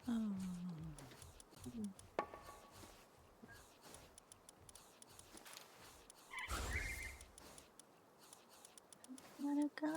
Oh. Let it go.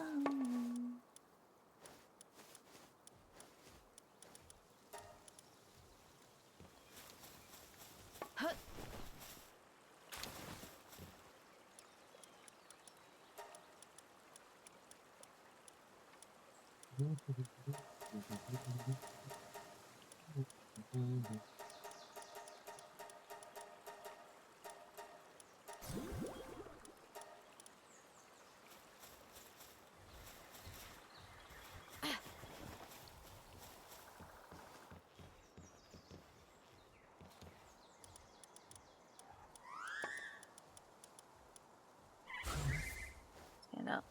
Stand up.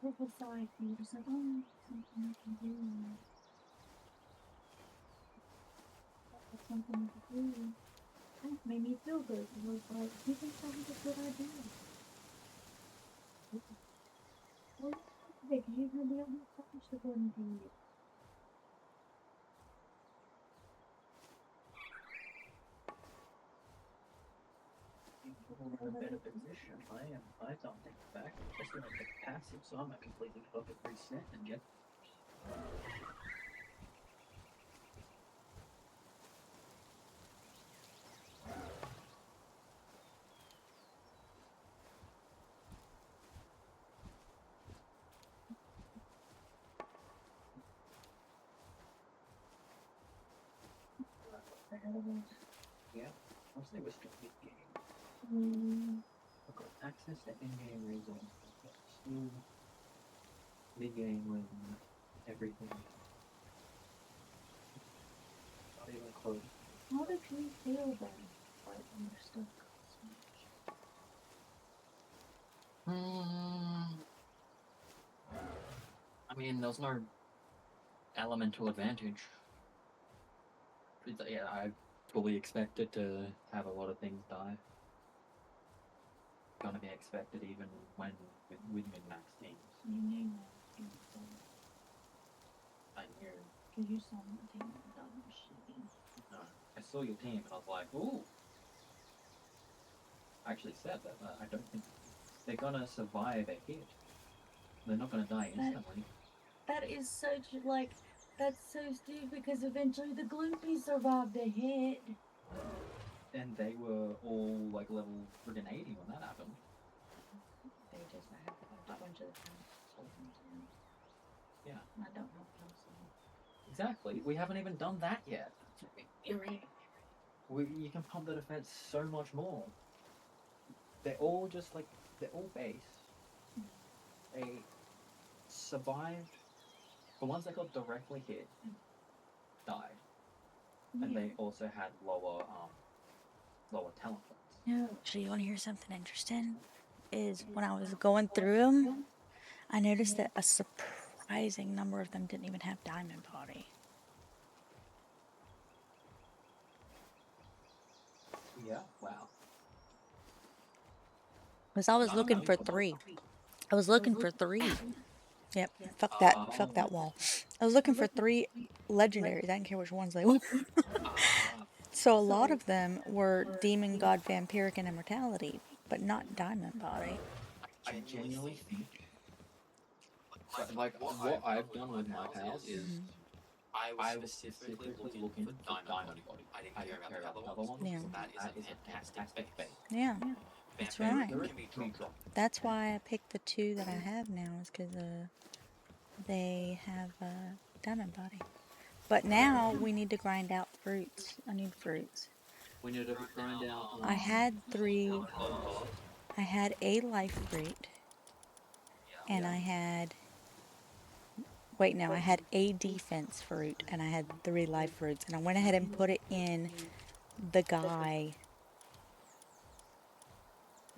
Purple side thing, just like, oh, something I can do. That's something to do. That made me feel good. It was like, you think that was a good idea? Okay, can you turn me on? I should go and do it. In a better position. I don't think back. Just gonna pick passive, so I'm a completely fucking reset and get. Yeah, once they were still mid-game. I've got access to in-game resources. Still mid-game when everything not even close. How did you feel then? Like, when you're stuck so much? I mean, there's no elemental advantage. Yeah, I fully expected to have a lot of things die. Gonna be expected even when with min-max teams. You knew that. I knew. Because you saw my team and done shitty. No, I saw your team and I was like, ooh. I actually said that. I don't think they're gonna survive a hit. They're not gonna die instantly. That is such, like, that's so stupid because eventually the Gloopy survived a hit. And they were all like level friggin' 80 when that happened. They just had a bunch of the time told them to. Yeah. I don't know what else. Exactly. We haven't even done that yet. You're right. You can pump the defense so much more. They're all just like, they're all base. They survived. The ones that got directly hit died. And they also had lower talent points. No. So you want to hear something interesting? Is when I was going through them, I noticed that a surprising number of them didn't even have Diamond Body. Yeah, wow. Because I was looking for 3. I was looking for 3. Yep. Fuck that wall. I was looking for 3 legendaries. I didn't care which ones they were. So a lot of them were Demon God, Vampiric, and Immortality, but not Diamond Body. I genuinely think, like what I've done with my pals is, I was specifically looking for Diamond Body. I didn't care about the other ones. Yeah. That is a fantastic base. Yeah, that's right. Can be dropped. That's why I picked the 2 that I have now, is because they have Diamond Body. But now we need to grind out fruits. I need fruits. We need to grind out. I had 3. I had a life fruit. And I had... Wait, no, I had a defense fruit. And I had 3 life fruits. And I went ahead and put it in the guy.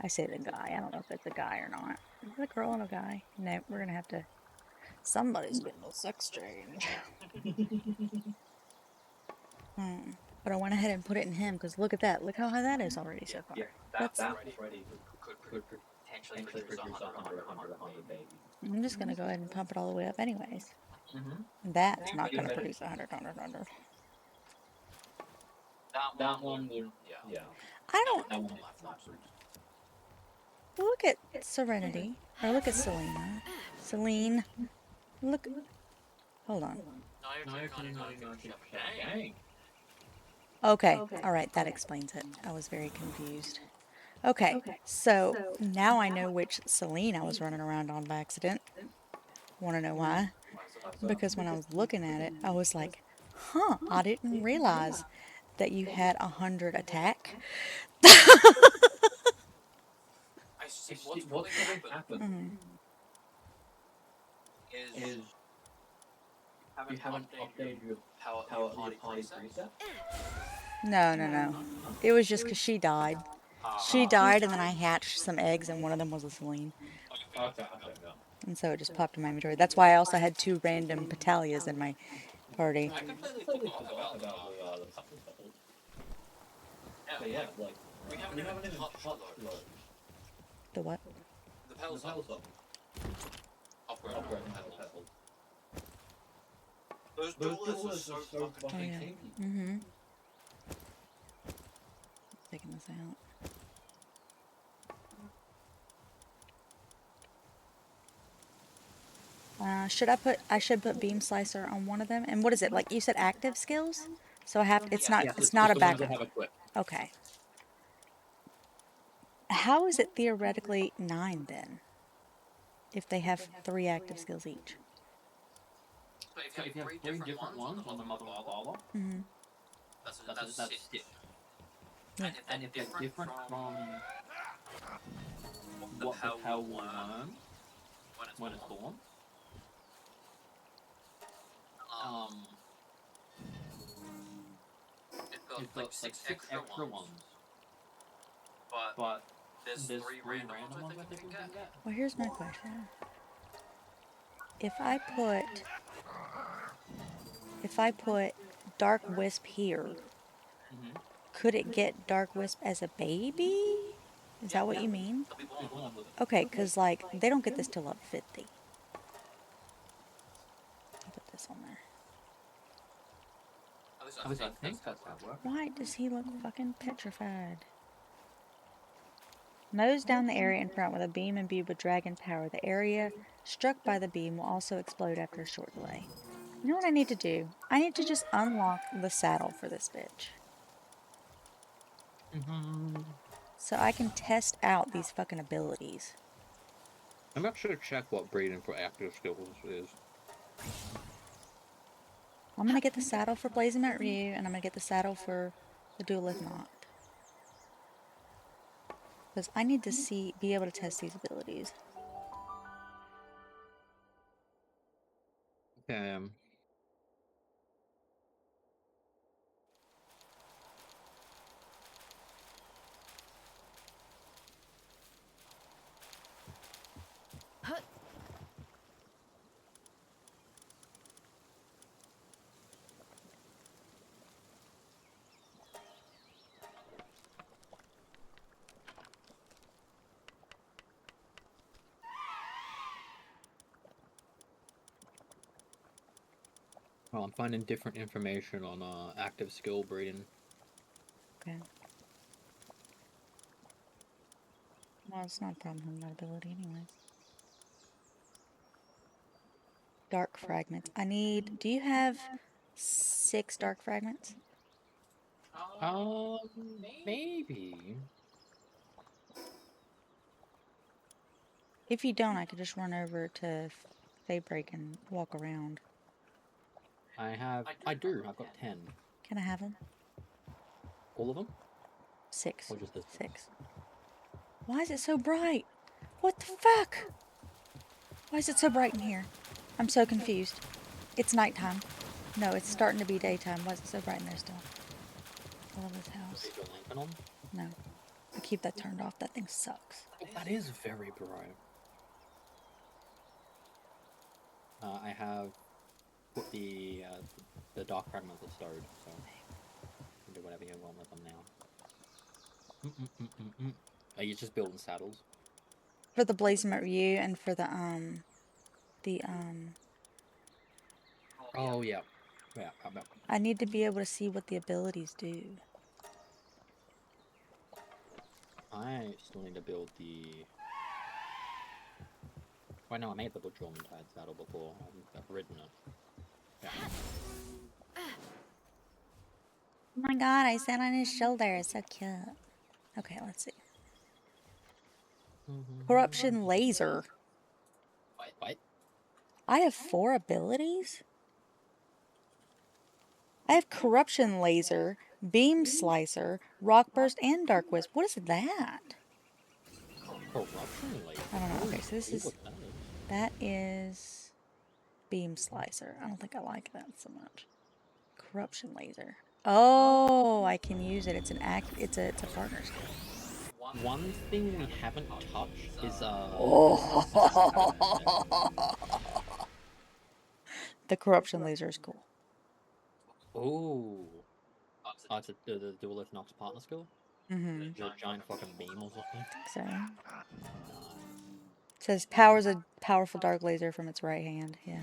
I say the guy. I don't know if it's a guy or not. Is it a girl and a guy? No, we're going to have to... Somebody's getting a sex change. But I went ahead and put it in him, because look at that. Look how high that is already so far. Yeah, That's... that already could potentially produce 100 babies. I'm just going to go ahead and pump it all the way up anyways. Mm-hmm. That's not going to produce 100. That one would, yeah. I don't... That one will have not fruit. Look at Serenity. Or look at Selena. Celine. Look... Hold on. Dang. Okay. Alright, that explains it. I was very confused. Okay, so now I know which Celine I was running around on by accident. Want to know why? Because when I was looking at it, I was like, huh, I didn't realize that you had 100 attack. I see what's probably happened is you haven't updated your power party preset? No. It was just because she died. She died, and then I hatched some eggs, and one of them was a Celine. Okay. And so it just popped in my inventory. That's why I also had 2 random Petalias in my party. I completely forgot about the something bubbles. Yeah, like, we haven't even touched load. The what? The Pals up. Off-road pedals. Those duelists are so Oh fucking yeah. kinky. Mm-hmm. Taking this out. I should put beam slicer on one of them. And what is it? Like you said active skills? So I have it's not Yes, it's not a the ones that backup. have equip. Okay. How is it theoretically 9 then? If they have 3 active skills each. So if you have 3 different ones on the Mother and Father, Mm-hmm. that's 6. Yeah. And if they're different from what the Pal will learn when it's born, it's got like 6 extra ones. But there's 3 random ones I think we can get. Well, here's my question. If I put Dark Wisp here, Mm-hmm. could it get Dark Wisp as a baby? Is that what you mean? Be born with it. Okay, because, like, they don't get this till up 50. I'll put this on there. At least I think that's how it works. Why does he look fucking petrified? Nose down the area in front with a beam imbued with dragon power. The area struck by the beam will also explode after a short delay. You know what I need to do? I need to just unlock the saddle for this bitch. Mm-hmm. So I can test out these fucking abilities. I'm not sure to check what breeding for active skills is. I'm gonna get the saddle for Blazing Mount Ryu, and I'm gonna get the saddle for the Duelith Noct. Because I need to be able to test these abilities. Okay. Well, I'm finding different information on active skill breeding. Okay. Well, it's not a problem having that ability anyway. Dark fragments. I need. Do you have 6 dark fragments? Maybe. If you don't, I could just run over to Faybreak and walk around. I do. I've got 10. Can I have them? All of them? 6. Or just this? 6. Why is it so bright? What the fuck? Why is it so bright in here? I'm so confused. It's nighttime. No, it's starting to be daytime. Why is it so bright in there still? I love this house. Is your lantern on? No. I keep that turned off. That thing sucks. Oh, that is very bright. I have put the dark fragments are stowed, so you can do whatever you want with them now. Are you just building saddles? For the Blazing Mount Ryu and for the Oh yeah. Yeah. I need to be able to see what the abilities do. I still need to build the. Well, no, I made the Butcher Tide saddle before. I've ridden it. Yeah. Oh my god, I sat on his shoulder. It's so cute. Okay, let's see. Corruption Laser. What? I have 4 abilities? I have Corruption Laser, Beam Slicer, Rock Burst, and Dark Wisp. What is that? Corruption Laser? I don't know. Okay, so this See is... what that is. That is Beam Slicer. I don't think I like that so much. Corruption Laser. Oh, I can use it. It's it's a partner skill. One thing we haven't touched is The Corruption Laser is cool. Oh. It's the Duelist Nox partner skill? Mm-hmm. The giant fucking beam or something? So, Nice. says powers a powerful dark laser from its right hand. Yeah.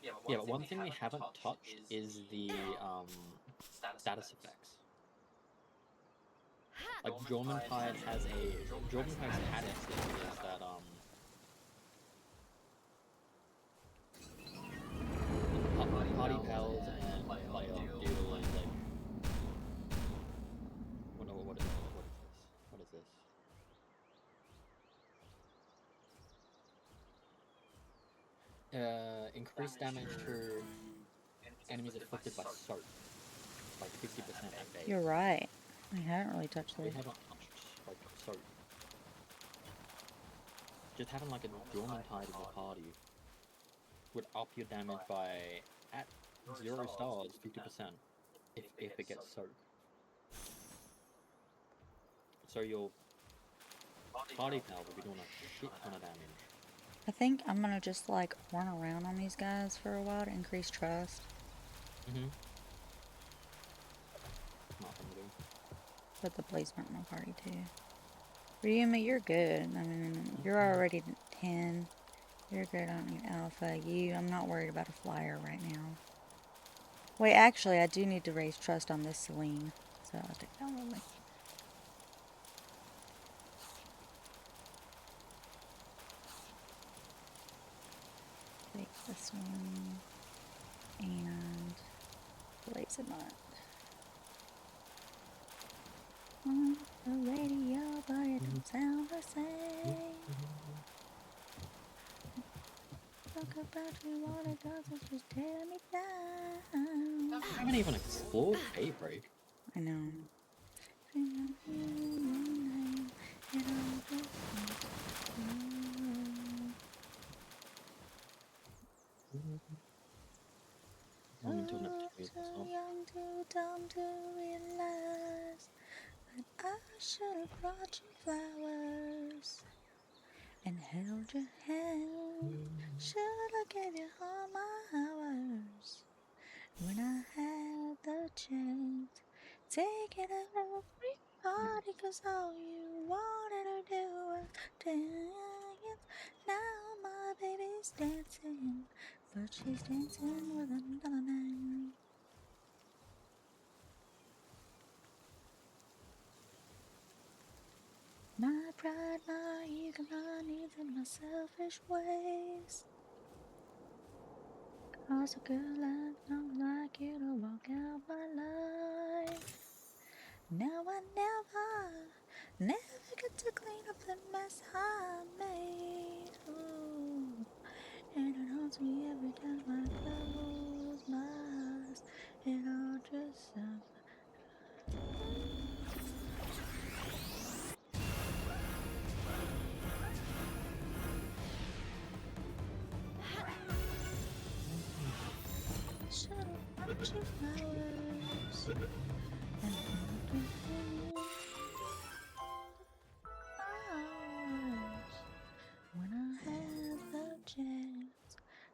Yeah, but one thing we haven't touched is the status effects. Like Jormuntide has Jormuntide's status is that party pals and like Doodle and like what is this? What is this? Increased damage to enemies afflicted by soap by 50% at base. You're right. I haven't really touched We those. haven't touched like soap. Just having like a Jormuntide in the party would up your damage by at 0 stars 50% if it gets soaked. So your party pal will be doing a shit ton of damage. I think I'm gonna just like run around on these guys for a while to increase trust. Smart thing to do. Put the placement in my party too. Ryuma, you're good. I mean, you're already 10. You're good. I don't need alpha. I'm not worried about a flyer right now. Wait, actually, I do need to raise trust on this Celine. So I'll take that with me. Take this one. And blaze it up. On the radio, but it don't sound the same. Talk about you, all it does is just tear me down. I haven't even explored Daybreak. I know. I'm into an Oh, activity too myself. young, too dumb to realize that I should have brought you flowers and held your hand. Should have gave you all my hours when I had the chance. Take it at every party, 'cause all you wanted to do was dance. Now my baby's dancing, but she's dancing with another man. My pride, my ego, my needs, and my selfish ways cause a girl like you to walk out my life. Now I never get to clean up the mess I made. Ooh. And it haunts me every time I close my eyes. It all just sounds. Should've brought you flowers and flowers when I had the chance.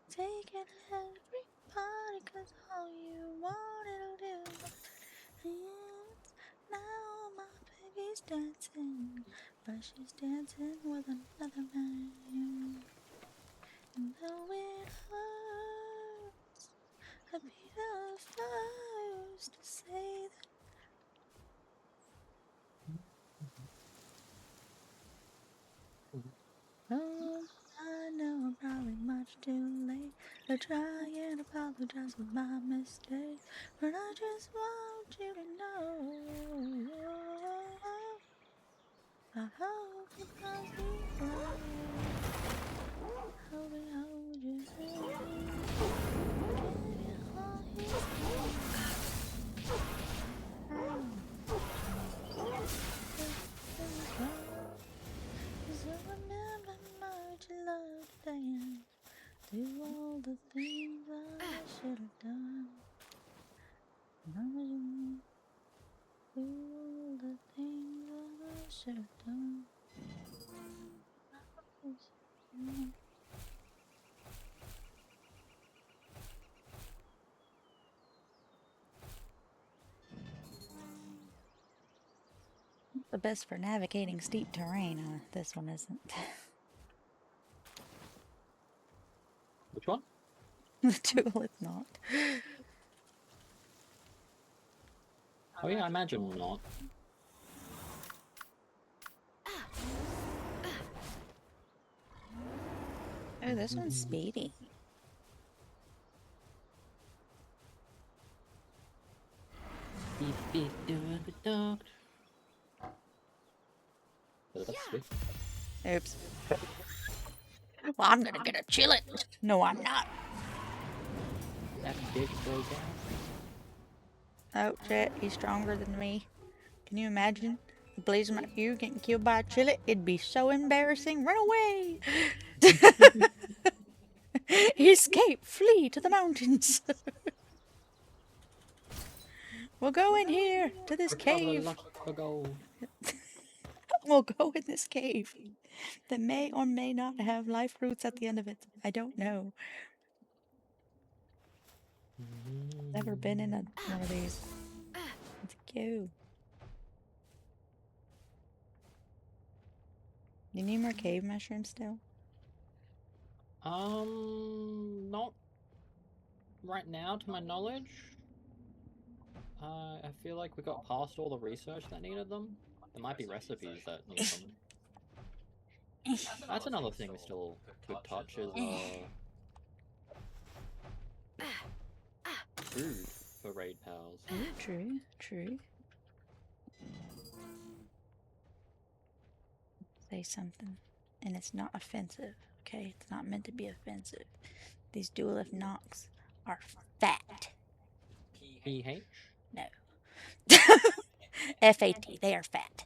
Take it every party, 'cause all you wanted to do was dance. Now my baby's dancing, but she's dancing with another man. And though it hurts, I'd be the first to say that. Oh, I know I'm probably much too late to try and apologize for my mistake, but I just want you to know I hope it does you right. Hope it holds you safe. Give you all his so remember much you love to dance. Do all the things I should have done. Do all the things I should have done. The best for navigating steep terrain, this one isn't. The duelith not. Oh yeah, I imagine not. Oh, this one's speedy. Beep beep doing the dog. But that's sweet. Oops. Well, I'm gonna get a chillet. No, I'm not. That big broke out. Oh, shit, he's stronger than me. Can you imagine? Blazing at you getting killed by a chillet? It'd be so embarrassing. Run away! Escape! Flee to the mountains! We'll go in here to this cave. We'll go in this cave that may or may not have life roots at the end of it. I don't know. Never been in one of these. Let's go. You need more cave mushrooms still? Not right now, to my knowledge. I feel like we got past all the research that needed them. There might be recipes that need them. That's another thing we still could touch is food for raid pals. True, true. Say something. And it's not offensive, okay? It's not meant to be offensive. These duelith knocks are fat. PH? No. F-A-T. They are fat.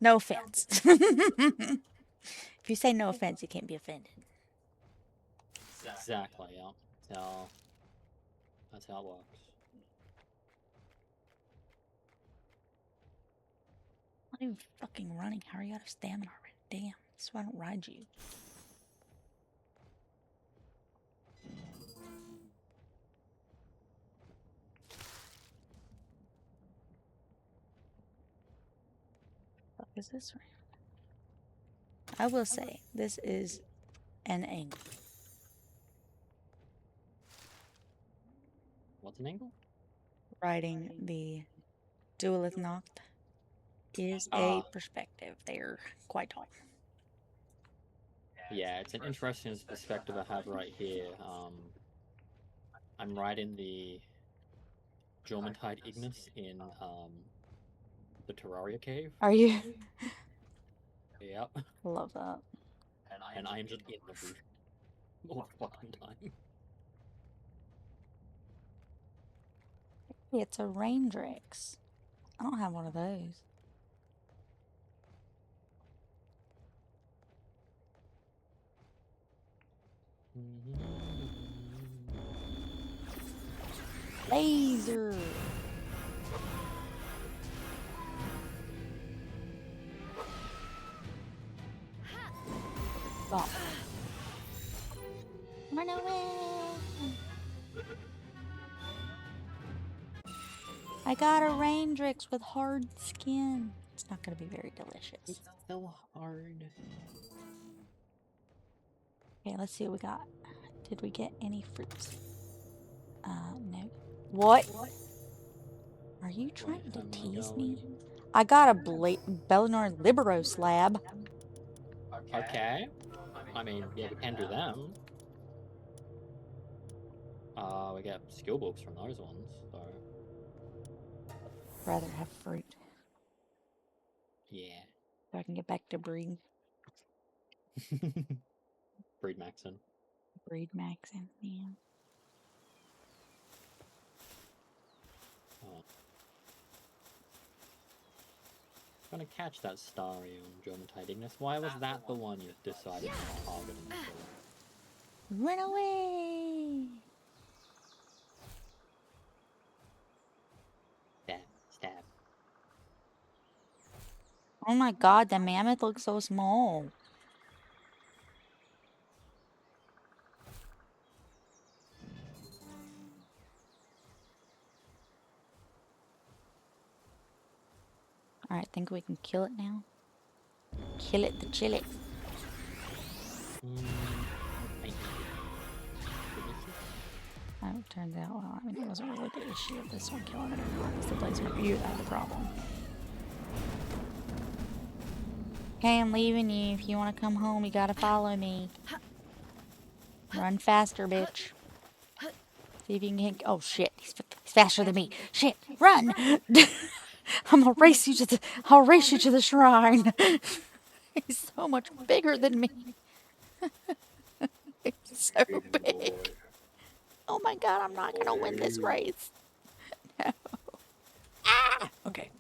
No offense. If you say no offense, you can't be offended. Exactly, yeah. That's how it works. I'm not even fucking running. How are you out of stamina already? Damn. That's why I don't ride you. What is this round? I will say, this is an angle. What's an angle? Riding the duelith knocked is a perspective. They're quite tall. Yeah, it's an interesting perspective I have right here. I'm riding the Jormuntide Ignis in the Terraria cave. Are you? Yep. Love that. And I am just in the booth all the fucking time. It's a Raindrix. I don't have one of those. Laser. Stop. Run away. I got a Raindrix with hard skin. It's not going to be very delicious. It's so hard. Okay, let's see what we got. Did we get any fruits? No. What? Are you trying to tease me? I got a Bellinor Libero slab. Okay. I mean, yeah, we can do them. We get skill books from those ones, so... Rather have fruit. Yeah. So I can get back to breed Breed maxing. maxing, yeah. Oh. Gonna catch that starry on Jormuntide Ignis. Why was that the one you decided to target him for? Run away! Stab, stab. Oh my god, the mammoth looks so small. Alright, think we can kill it now? Kill it to chill it. it turns out, well, I mean, it wasn't really the issue of this one killing it or not. It's the placement review that had the problem. Okay, I'm leaving you. If you want to come home, you gotta follow me. Run faster, bitch. See if you can get. Oh shit, he's faster than me. Shit, run! I'm gonna race you to the. I'll race you to the shrine. He's so much bigger than me. He's so big. Oh my god, I'm not gonna win this race. No. Ah! Okay.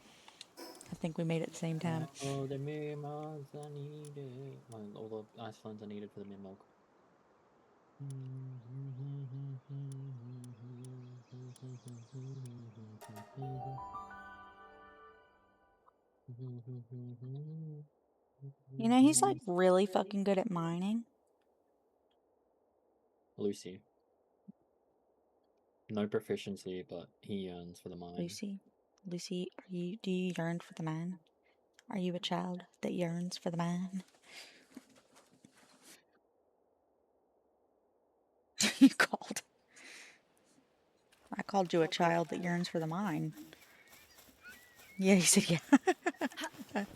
I think we made it at the same time. Oh, the memos are needed. All the ice stones are needed for the mid milk. You know, he's like really fucking good at mining. Lucy. No proficiency, but he yearns for the mine. Lucy, do you yearn for the mine? Are you a child that yearns for the mine? You called. I called you a child that yearns for the mine. Yeah, you said yeah. That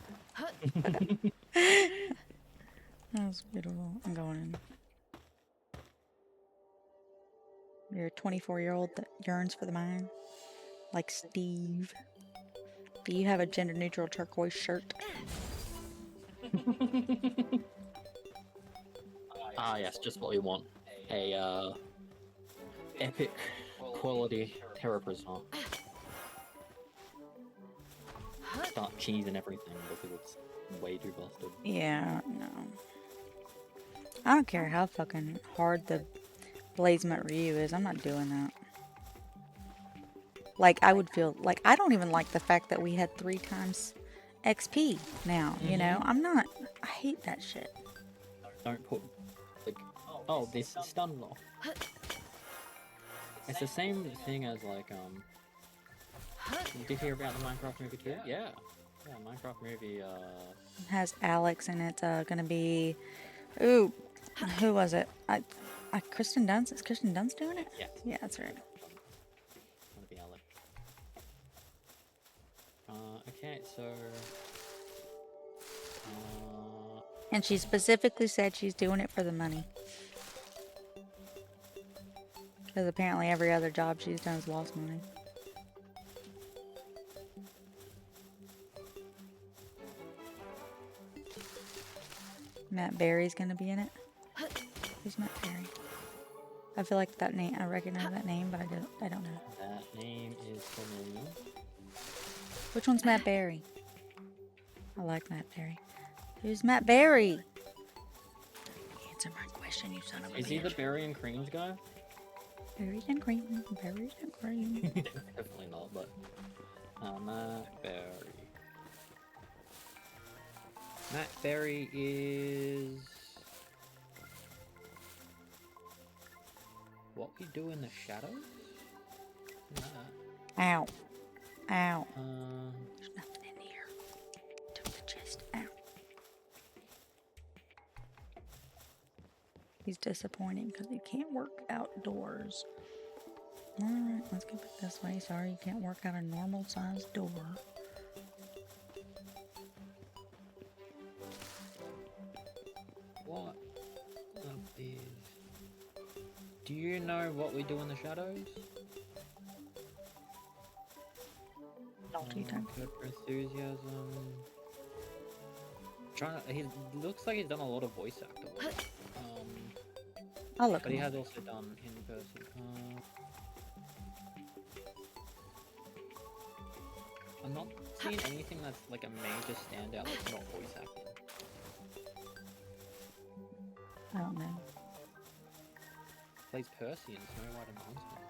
was beautiful. I'm going in. You're a 24-year-old that yearns for the mine? Like Steve. Do you have a gender-neutral turquoise shirt? Ah, yes, just what we want. A, epic quality Terra Prisoner. Start cheesing everything because it's way too busted. Yeah, no. I don't care how fucking hard the Blazement Ryu is. I'm not doing that. Like, I would feel... Like, I don't even like the fact that we had 3 times XP now, you know? I'm not... I hate that shit. Don't put, like, oh, this is stun lock. It's the same thing as, like, did you hear about the Minecraft movie too? Yeah. Yeah, Minecraft movie, It has Alex and it's gonna be... Ooh, who was it? Kristen Dunst? Is Kristen Dunst doing it? yes. Yeah, that's right. Gonna be Alex. Okay, so... And she specifically said she's doing it for the money. Because apparently every other job she's done has lost money. Matt Berry's gonna be in it. Who's Matt Berry? I feel like that name. I recognize that name, but I don't know. that name is familiar. Which one's Matt Berry? I like Matt Berry. Who's Matt Berry? Answer my question, you son of a Is he the bitch. Berry and Creams guy? Berries and cream. Berries and cream. Definitely not, but... Matt Berry. Matt Berry is... What we do in the shadows? Ow. Ow. There's Nothing in here. Took the chest. Ow. He's disappointing because he can't work outdoors. Alright, let's go back this way. Sorry, you can't work out a normal sized door. What of these? Do you know what we do in the shadows? Naughty time. Good for enthusiasm. He looks like he's done a lot of voice actor work. I'll look But he him has up. also done in person. I'm not seeing anything that's like a major standout that's not voice acting. I don't know. Plays Percy in Snow White and the Huntsman.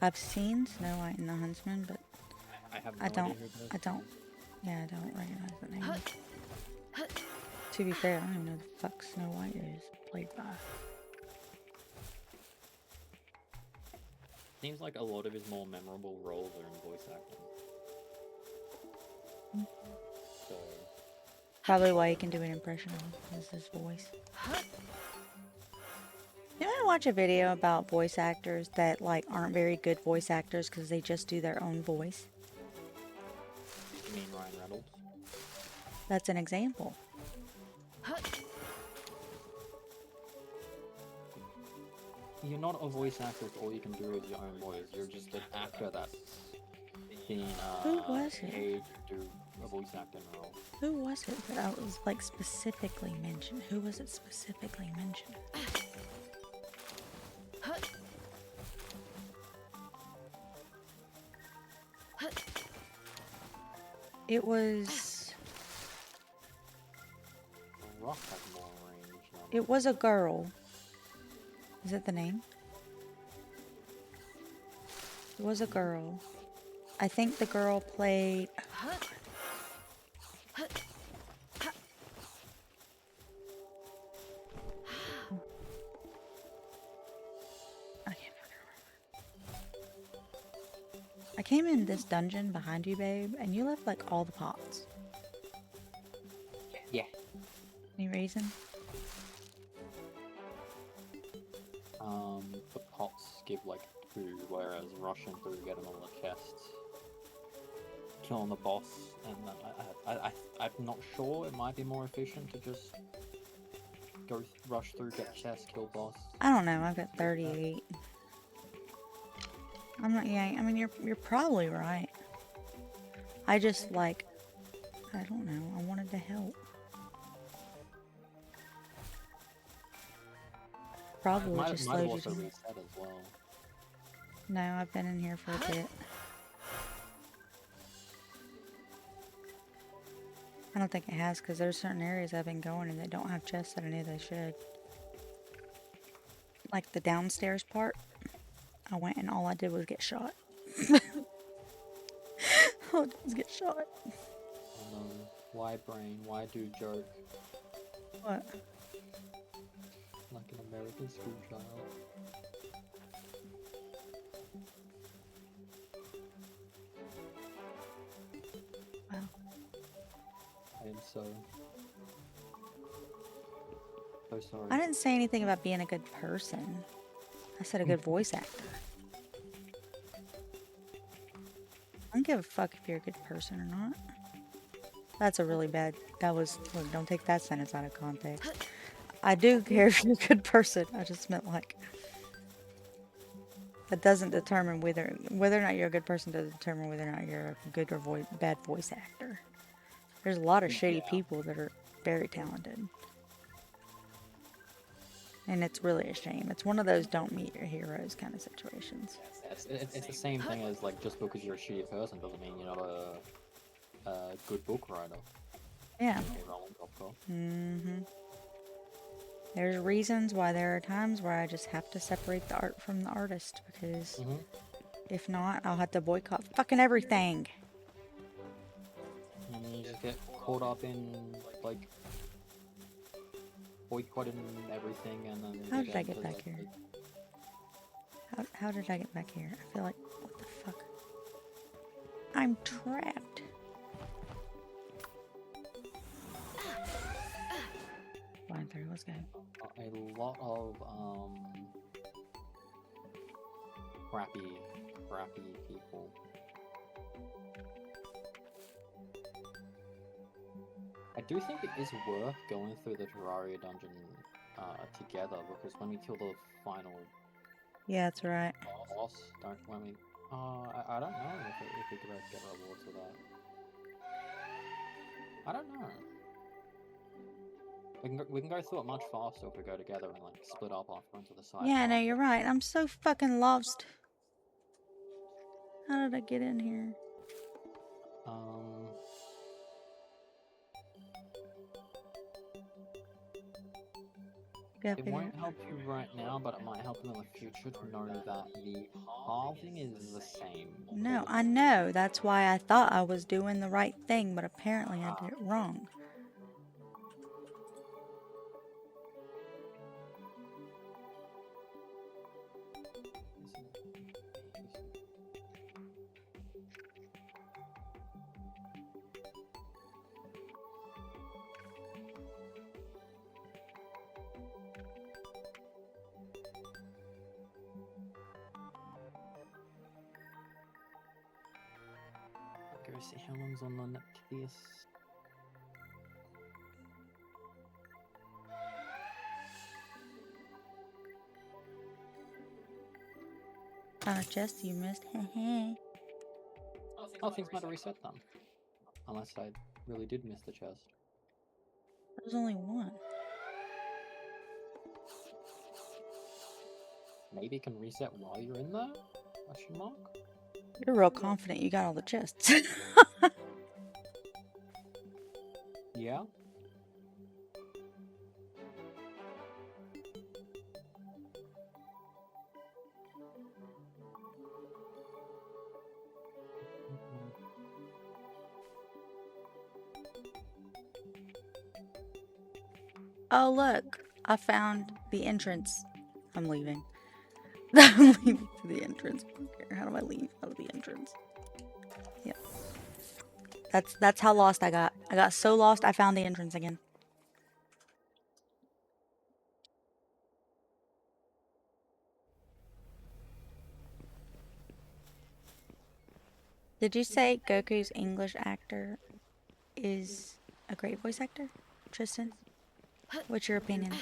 I've seen Snow White and the Huntsman, but I have no I idea don't. who Percy I don't. Yeah, I don't recognize the name. To be fair, I don't even know who the fuck Snow White is played by. Seems like a lot of his more memorable roles are in voice acting. So, Probably why he can do an impression of him is his voice. You might watch a video about voice actors that like aren't very good voice actors because they just do their own voice. You mean Ryan Reynolds? That's an example. You're not a voice actor if all you can do is your own voice. You're just an actor that's been Who was it? paid to do a voice acting role. Who was it that I was like specifically mentioned? Who was it specifically mentioned? It was. The Rock has more range than It was a girl. Is that the name? It was a girl. I think the girl played. I can't fucking remember. I came in this dungeon behind you, babe, and you left like all the pots. Yeah. Any reason? The pots give like 2, whereas rushing through getting all the chests, killing the boss, and I'm not sure. It might be more efficient to just rush through, get chests, kill boss. I don't know. I've got 38. I'm not. Yeah. I mean, you're probably right. I just like. I don't know. I wanted to help. Probably Might just have slowed you also down. reset as well. No, I've been in here for a bit. I don't think it has because there's certain areas I've been going and they don't have chests that I knew they should. Like the downstairs part, I went and all I did was get shot. All I did was get shot. Why brain? Why do joke What? like an American school child? Wow. I am so sorry. I didn't say anything about being a good person. I said a good voice actor. I don't give a fuck if you're a good person or not. That's a really bad. That was. Look, don't take that sentence out of context. I do care if you're a good person. I just meant like. That doesn't determine whether or not you're a good person. Doesn't determine whether or not you're a good or bad voice actor. There's a lot of shitty people that are very talented. And it's really a shame. It's one of those don't meet your heroes kind of situations. It's the same thing as like just because you're a shitty person doesn't mean you're not a good book writer. Yeah. J.K. Rowling, of course. Mm-hmm. There's reasons why there are times where I just have to separate the art from the artist because if not, I'll have to boycott fucking everything. And then you just get caught up in like boycotting everything, and then How you did I into, get back like, here? How did I get back here? I feel like, what the fuck? I'm trapped. Line 3, let's go. a lot of crappy people. I do think it is worth going through the Terraria dungeon together, because when we kill the final Yeah, that's right. boss, I don't know if we could get rewards for that. I don't know. We can go through it much faster if we go together and like split up off onto the side. Yeah, no, path. you're right. I'm so fucking lost. How did I get in here? It won't help you right now, but it might help you in the future to know that the halving is the same. No, I know. That's why I thought I was doing the right thing, but apparently I did it wrong. see how long's on the net to this. Found a chest you missed. Heh. Oh, things might have reset then. Unless I really did miss the chest. There's only one. Maybe it can reset while you're in there? Question mark? You're real confident you got all the chests. Yeah? Oh, look. I found the entrance. I'm leaving. I'm leaving to the entrance. Okay, how do I leave out of the entrance? Yep. That's how lost I got. I got so lost I found the entrance again. Did you say Goku's English actor is a great voice actor? Tristan? What's your opinion?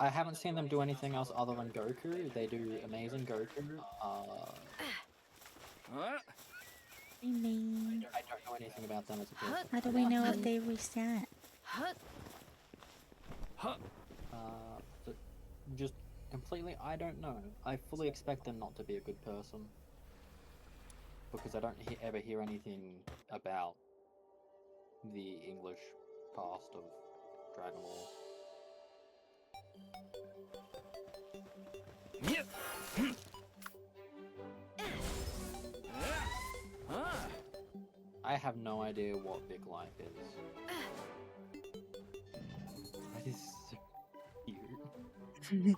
I haven't seen them do anything else other than Goku. They do amazing Goku. I mean, I don't know anything about them as a person. how do we know if they reset? So just completely, I don't know. I fully expect them not to be a good person. Because I don't ever hear anything about the English cast of Dragon Ball. I have no idea what Big Life is. That is so cute.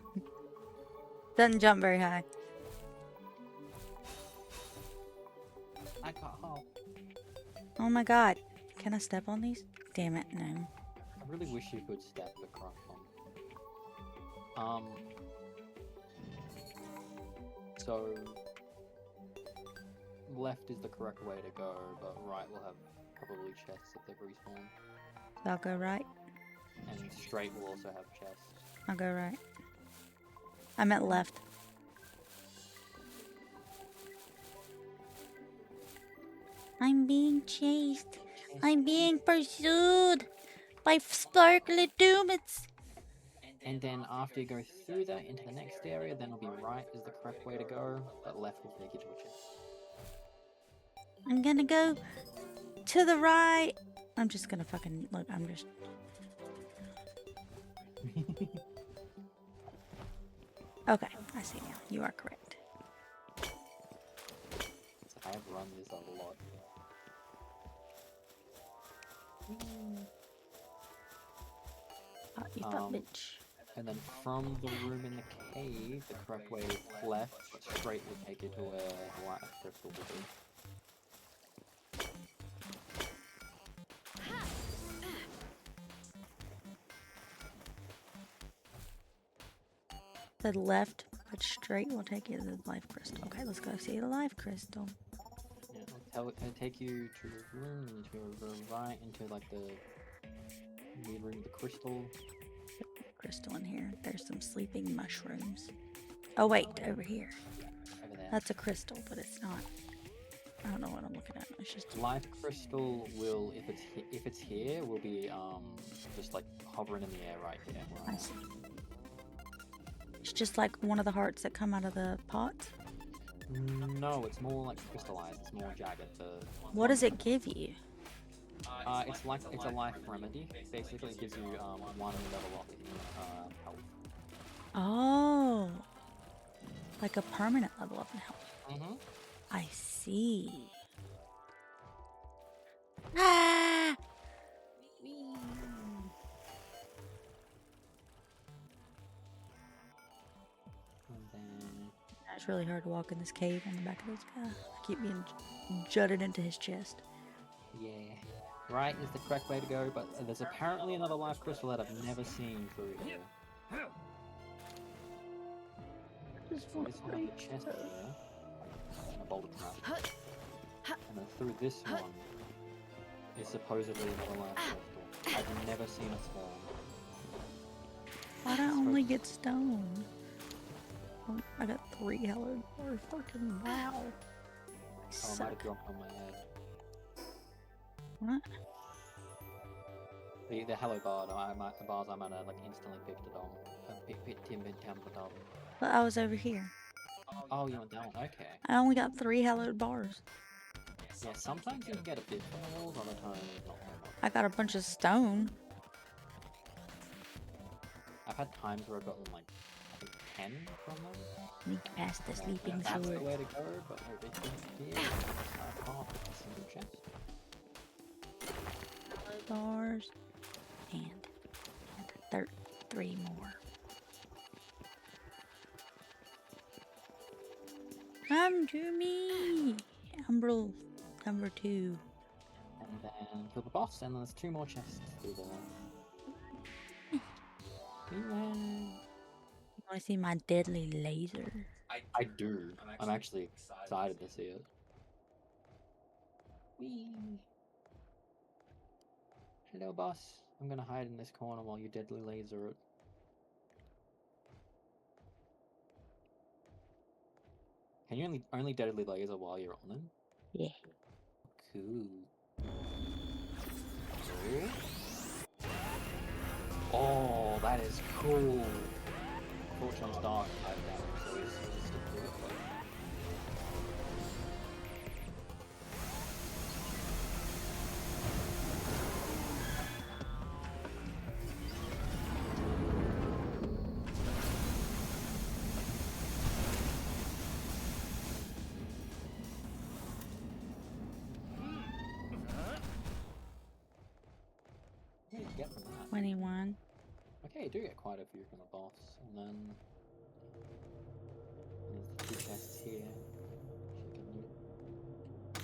Doesn't jump very high. I can't help. Oh my god. Can I step on these? Damn it, no. I really wish you could step across them. So left is the correct way to go, but right will have probably chests if they've respawned. I'll go right. And straight will also have chests. I'll go right. I meant left. I'm being chased. I'm being pursued by sparkly doomits. And then after you go through that into the next area, then it'll be right is the correct way to go, but left will take you to a chest. I'm gonna go to the right. I'm just gonna fucking look. I'm just. Okay, I see now. You are correct. I have run this a lot. You thought, bitch. And then from the room in the cave, the correct way is left, but straight will take you to where the light crystal will be. The left, but straight will take you to the life crystal. Okay, let's go see the life crystal. Yeah, it'll take you to a room, and you go right into like the weird room of the crystal. Crystal in here. There's some sleeping mushrooms. Oh wait, over here. Over there. That's a crystal, but it's not. I don't know what I'm looking at. It's just Life crystal will, if it's here, will be just like hovering in the air right here. I see. It's just like one of the hearts that come out of the pot. No, it's more like crystallized. It's more jagged. What does it give you? It's a life remedy. Basically, it gives you one level up in health. Oh, like a permanent level up in health. Mm-hmm. I see. Ah! And then It's really hard to walk in this cave on the back of this guy. I keep being jutted into his chest. yeah, right is the correct way to go. But there's apparently another life crystal that I've never seen through here. Just So this one has a chest here. And a boulder trap. And then through this one is supposedly another last crystal. I've never seen it spawn. Why'd I only get stone? Oh, I got 3 hallowed bars. Fucking wow. Oh, I might Suck. have dropped on my head. What? The hello bar, the bars I might have like instantly picked it on. Picked him and tempered on. But I was over here. Oh, you went down. Okay. I only got 3 hallowed bars. Yeah, sometimes you can get a bit from the walls, other times not so much. I got a bunch of stone. I've had times where I've gotten like I think 10 from them. Sneak past the sleeping That's the sword. way to go, but everything here I can't pick a single chest. Bars. And 3 more. Come to me! Umbral number 2. And then kill the boss, and then there's 2 more chests to do there. Yeah. You want to see my deadly laser? I do. I'm actually excited to see it. Whee! Hello, boss. I'm gonna hide in this corner while you deadly laser it. Can you only deadly laser while you're on him? Yeah. Cool. Oh, that is cool. Fortune's dark type damage, so he's still cool. What do you get from that? 21. Okay, you do get quite a few from the boss, and then there's the 2 chests here. I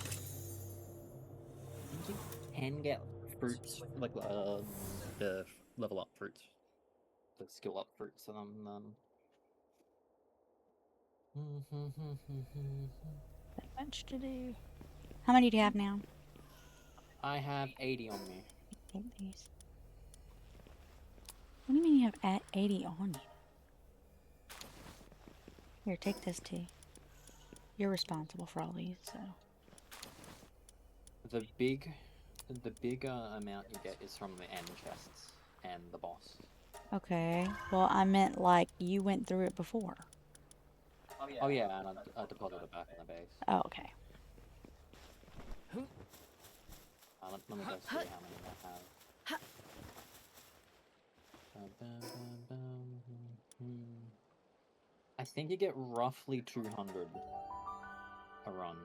think you can get fruits, like the level up fruits, the skill up fruits, and Not much to do. How many do you have now? I have 80 on me. Take these. What do you mean you have 80 on you? Here, take this too. You're responsible for all these, so. The bigger amount you get is from the end chests and the boss. Okay. Well, I meant like you went through it before. Oh yeah, and I deposited it back in the base. Oh, okay. Let me go see how many I have. I think you get roughly 200 a run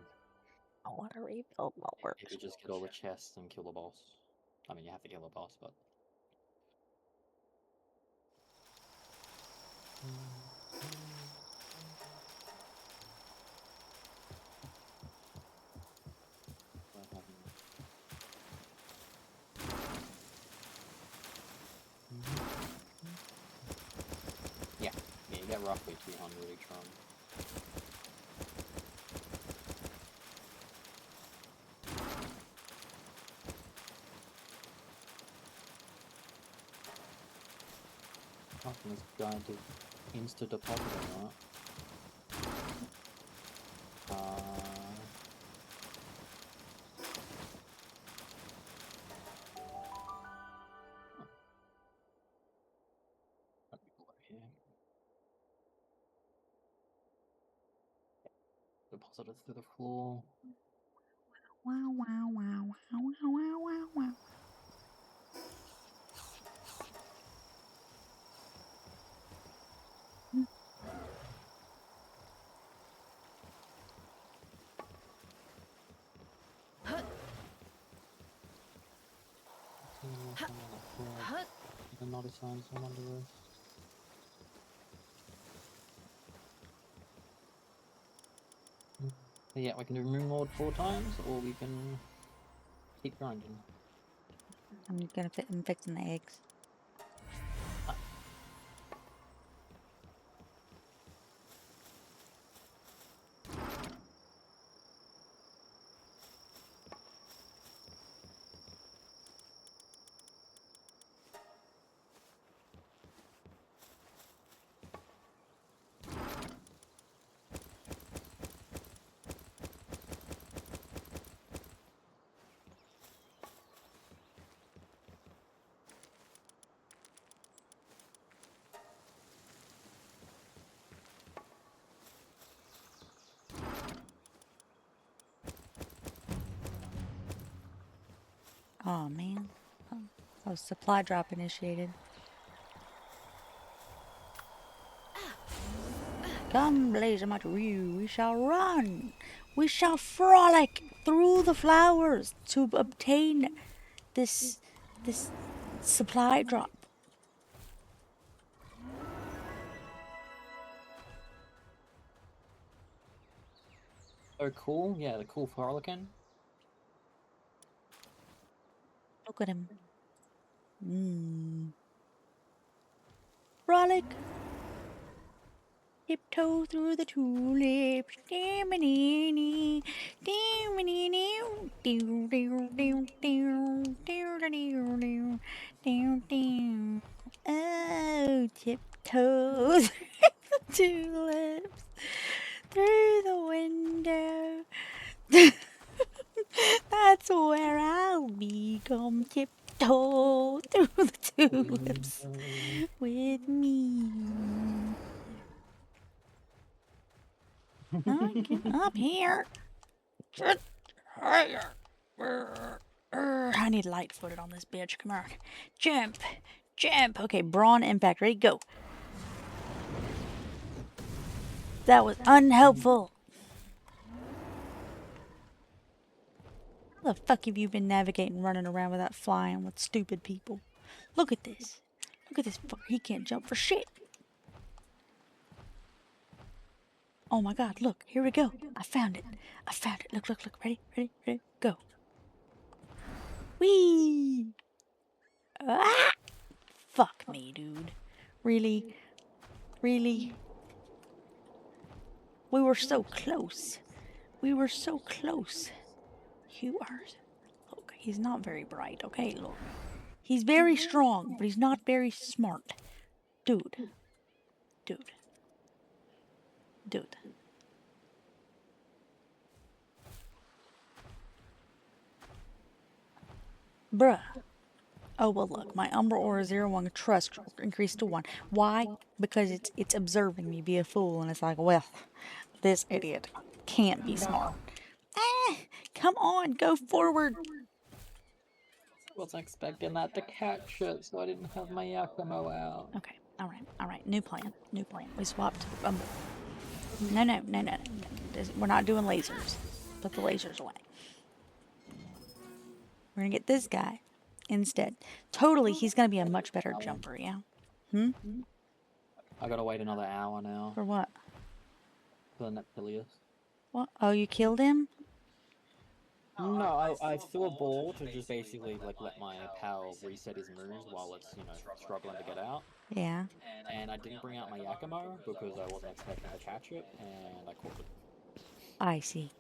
I want to rebuild my work. if you just get all the chests and kill the boss. I mean, you have to kill the boss, but... Yeah, you get roughly 200 each run. Often this guy to insta deposit or not. That'd be cool over here. Deposited through the floor. Wow, wow, wow, wow, wow, wow, wow, wow. Not assign someone to this. Yeah, we can do Moon Lord 4 times, or we can keep grinding. I'm fixing the eggs. Oh man. Oh, supply drop initiated. Come, Blazer Ryu, we shall run. We shall frolic through the flowers to obtain this supply drop. Oh, cool. Yeah, the cool Frolickin. Look at him. Frolic. Tiptoe through the tulips. Dim-a-dee-dee. Dim-a-dee-dee. Doo-doo-doo-doo. Doo-doo-doo-doo. Doo-doo. Oh, tiptoe through the tulips. Through the window. That's where I'll be. Come tiptoe through the tulips with me. Get up here. Get higher. I need light-footed on this bitch. Come on. Jump. Jump. Okay, brawn impact. Ready? Go. That was unhelpful. How the fuck have you been navigating, running around without flying with stupid people? Look at this. Look at this fucker. He can't jump for shit. Oh my god, look. Here we go. I found it. I found it. Look, look, look. Ready? Ready? Ready? Go. Whee! Ah! Fuck me, dude. Really? Really? We were so close. We were so close. You are... Look, he's not very bright, okay? Look. He's very strong, but he's not very smart. Dude. Dude. Dude. Bruh. Oh, well, look. My Umbra Aura 01 trust increased to 1. Why? Because it's observing me be a fool, and it's like, well, this idiot can't be smart. Ah! Come on, go forward. Wasn't expecting that to catch it, so I didn't have my Yakumo out. Okay, alright. New plan. New plan. We swapped. No. We're not doing lasers. Put the lasers away. We're gonna get this guy instead. Totally, he's gonna be a much better jumper, yeah? I gotta wait another hour now For what? for the Neptilius. What? Oh, you killed him? No, I threw a ball to just basically like let my pal reset his moves while it's, you know, struggling to get out. Yeah. And I didn't bring out my Yakumo because I wasn't expecting to catch it, and I caught it. I see.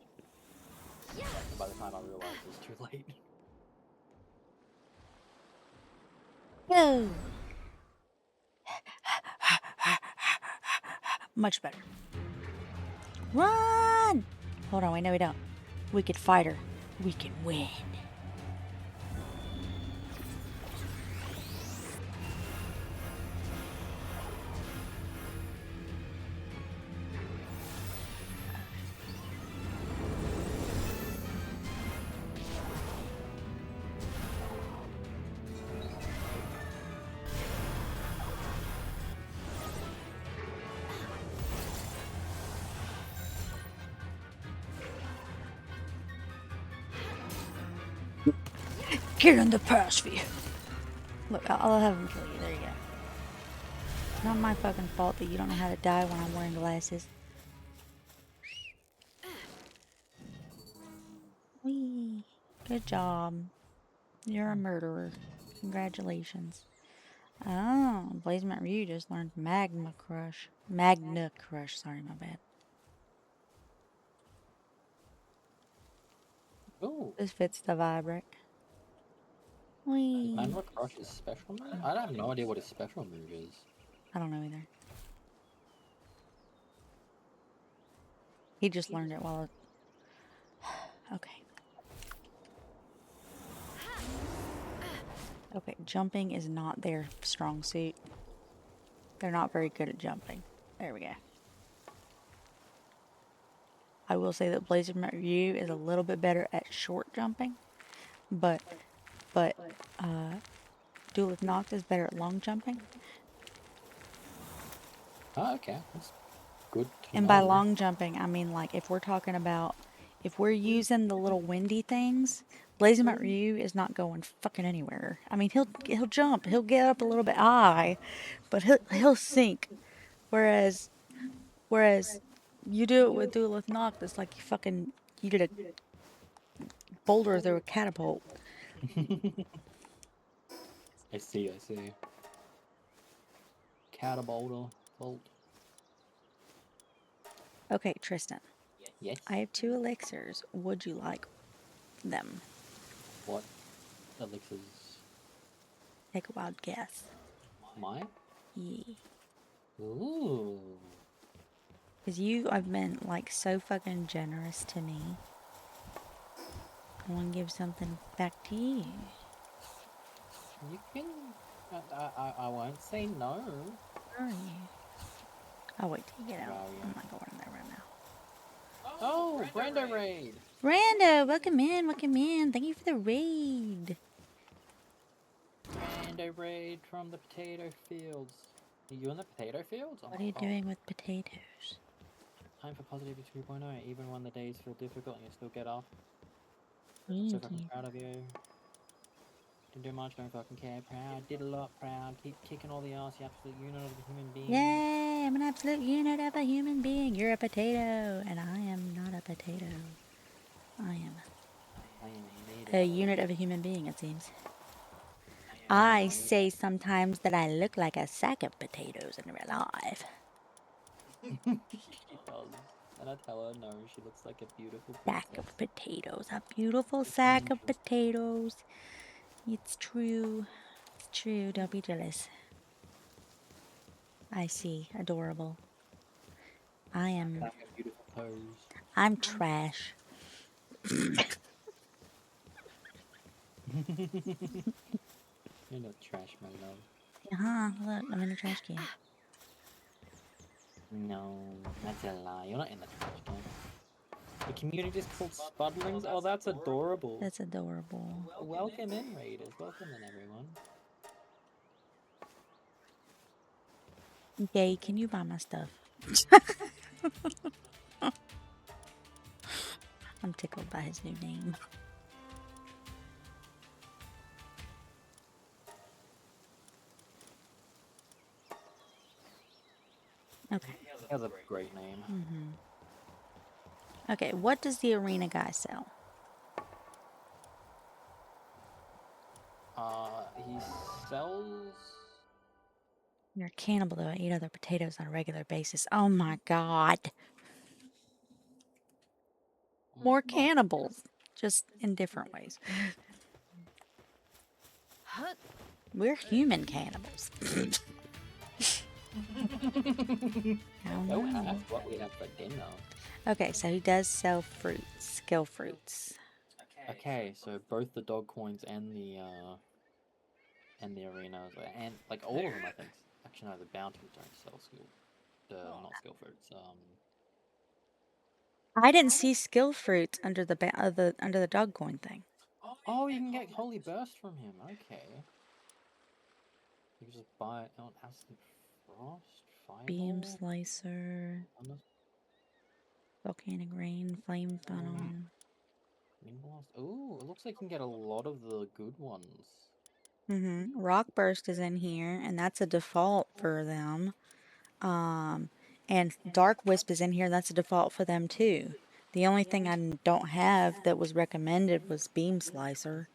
And by the time I realized it was too late. Go! Much better. Run! Hold on, wait, no we don't. Wicked fighter. We can win. Get in the past view. Look, I'll have him kill you. There you go. It's not my fucking fault that you don't know how to die when I'm wearing glasses. Whee! Good job. You're a murderer. Congratulations. Oh, Blazement Ryu just learned Magna Crush. Magna Crush, sorry, my bad. Ooh. This fits the vibe, right? Whee! Magma Crush is special move? I have no idea what his special move is. I don't know either. He just learned it while okay. Okay, jumping is not their strong suit. They're not very good at jumping. There we go. I will say that Blazement Ryu is a little bit better at short jumping, but but Duel with Noct is better at long jumping. Oh, okay. That's good to And by know. long jumping, I mean like if we're talking about if we're using the little windy things, Blazing Matt Ryu is not going fucking anywhere. I mean he'll jump, he'll get up a little bit high, but he'll sink. Whereas you do it with Duel with Noct, it's like you did a boulder through a catapult. I see. Catapulter. Bolt. Okay, Tristan. Yes. I have 2 elixirs. Would you like them? What elixirs? Take a wild guess. Mine? Yeah. Ooh. Because you have been like so fucking generous to me. I want to give something back to you. You can. I won't say no. Where are you? Oh, wait till you get out. Where are you? I'm not going in there right now. Oh, Brando raid. Brando, welcome in, welcome in. Thank you for the raid. Brando raid from the potato fields. Are you in the potato fields? Oh What my are you God. doing with potatoes? Time for Positivity 2.0. Even when the days feel difficult and you still get up. So Thank fucking you. proud of you. Didn't do much, don't fucking care. Proud, did a lot, proud. Keep kicking all the ass, you absolute unit of a human being. Yay, I'm an absolute unit of a human being. You're a potato, and I am not a potato. I am I am a needed. unit of a human being, it seems. I I say sometimes that I look like a sack of potatoes in real life. She does. And I tell her no, she looks like a beautiful Sack princess. of potatoes. A beautiful sack of potatoes. It's true. It's true. Don't be jealous. I see. Adorable. I am. Like a beautiful pose. I'm trash. You're not trash, my love. Look, I'm in a trash can. No, that's a lie. You're not in the trash can. The community is called Spudlings. Oh, that's adorable. That's adorable. Welcome in, Raiders. Welcome in, everyone. Gay, can you buy my stuff? I'm tickled by his new name. Okay. He has a great name. Okay, what does the arena guy sell? He sells. You're a cannibal, though. I eat other potatoes on a regular basis. Oh my god. More cannibals. Just in different ways. We're human cannibals. Oh, Don't no. ask what we have for dinner. Okay, so he does sell fruits, skill fruits. Okay, so both the dog coins and the arenas, and like all of them, I think. Actually, no, the bounties don't sell skill. Not skill fruits. I didn't see skill fruits under the under the dog coin thing. Oh, you can get Holy Burst from him. Okay. You can just buy it on Acid Frost, Fireball, Beam slicer, Thunder, volcanic rain, flame funnel. Wind Blast. Ooh, it looks like you can get a lot of the good ones. Rock burst is in here, and that's a default for them. And Dark Wisp is in here, and that's a default for them too. The only thing I don't have that was recommended was Beam Slicer.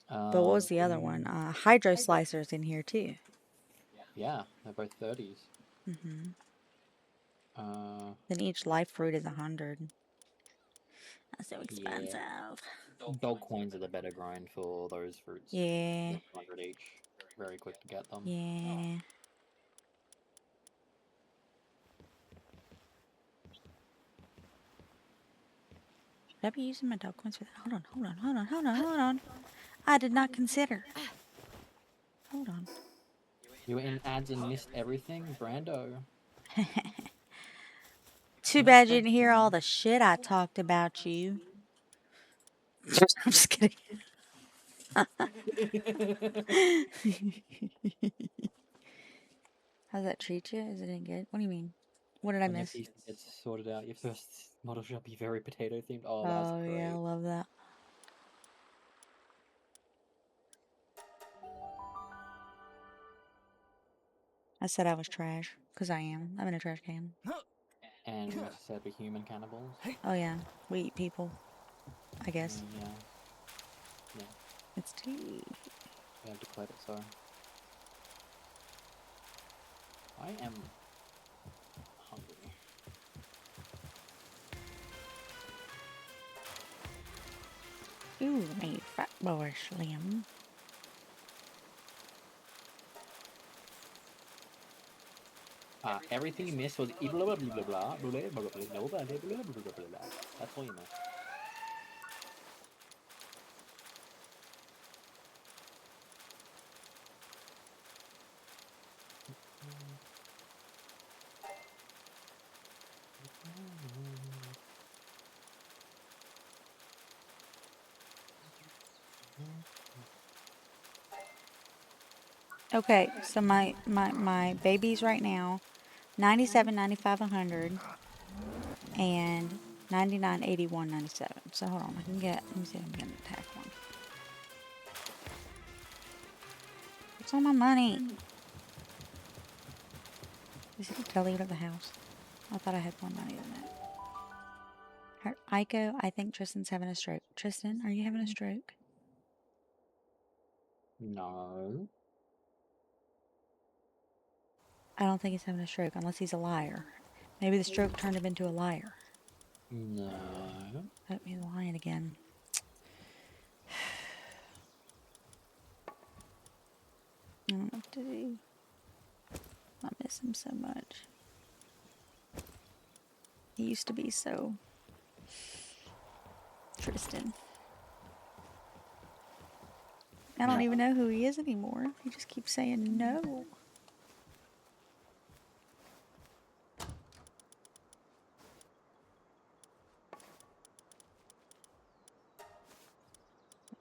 But what was the other one? Hydro Slicer's in here too. Yeah, they're both 30s. Then each life fruit is 100. That's so expensive. Dog coins are the better grind for those fruits. Yeah. 100 each. Very quick to get them. Yeah. Should I be using my dog coins for that? Hold on. I did not consider. Hold on. You were in ads and missed everything, Brando. Too bad you didn't hear all the shit I talked about you. I'm just kidding. How's that treat you? Is it any good? What do you mean? What did I When your miss? PC gets sorted out, your first model shall be very potato themed. Oh, that's Oh yeah, I great. love that. I said I was trash, 'cause I am. I'm in a trash can. And said we're human cannibals. Oh yeah, we eat people. I guess. Yeah. Yeah, It's tea. we have declared it so. I am hungry. Ooh, me fat boy slim. Everything you missed was blah blah blah blah blah blah blah blah blah blah blah blah blah. That's all you missed. Okay, so my babies right now, 97, 95, 100, and 99, 81, 97. So hold on, I can get. Let me see if I can attack one. What's all my money? Is it a tally to the house? I thought I had more money than that. Her, Aiko, I think Tristan's having a stroke. Tristan, are you having a stroke? No. I don't think he's having a stroke unless he's a liar. Maybe the stroke turned him into a liar. No. Oh, he's lying again. I don't know what to do. I miss him so much. He used to be so... Tristan. I don't even know who he is anymore. He just keeps saying no.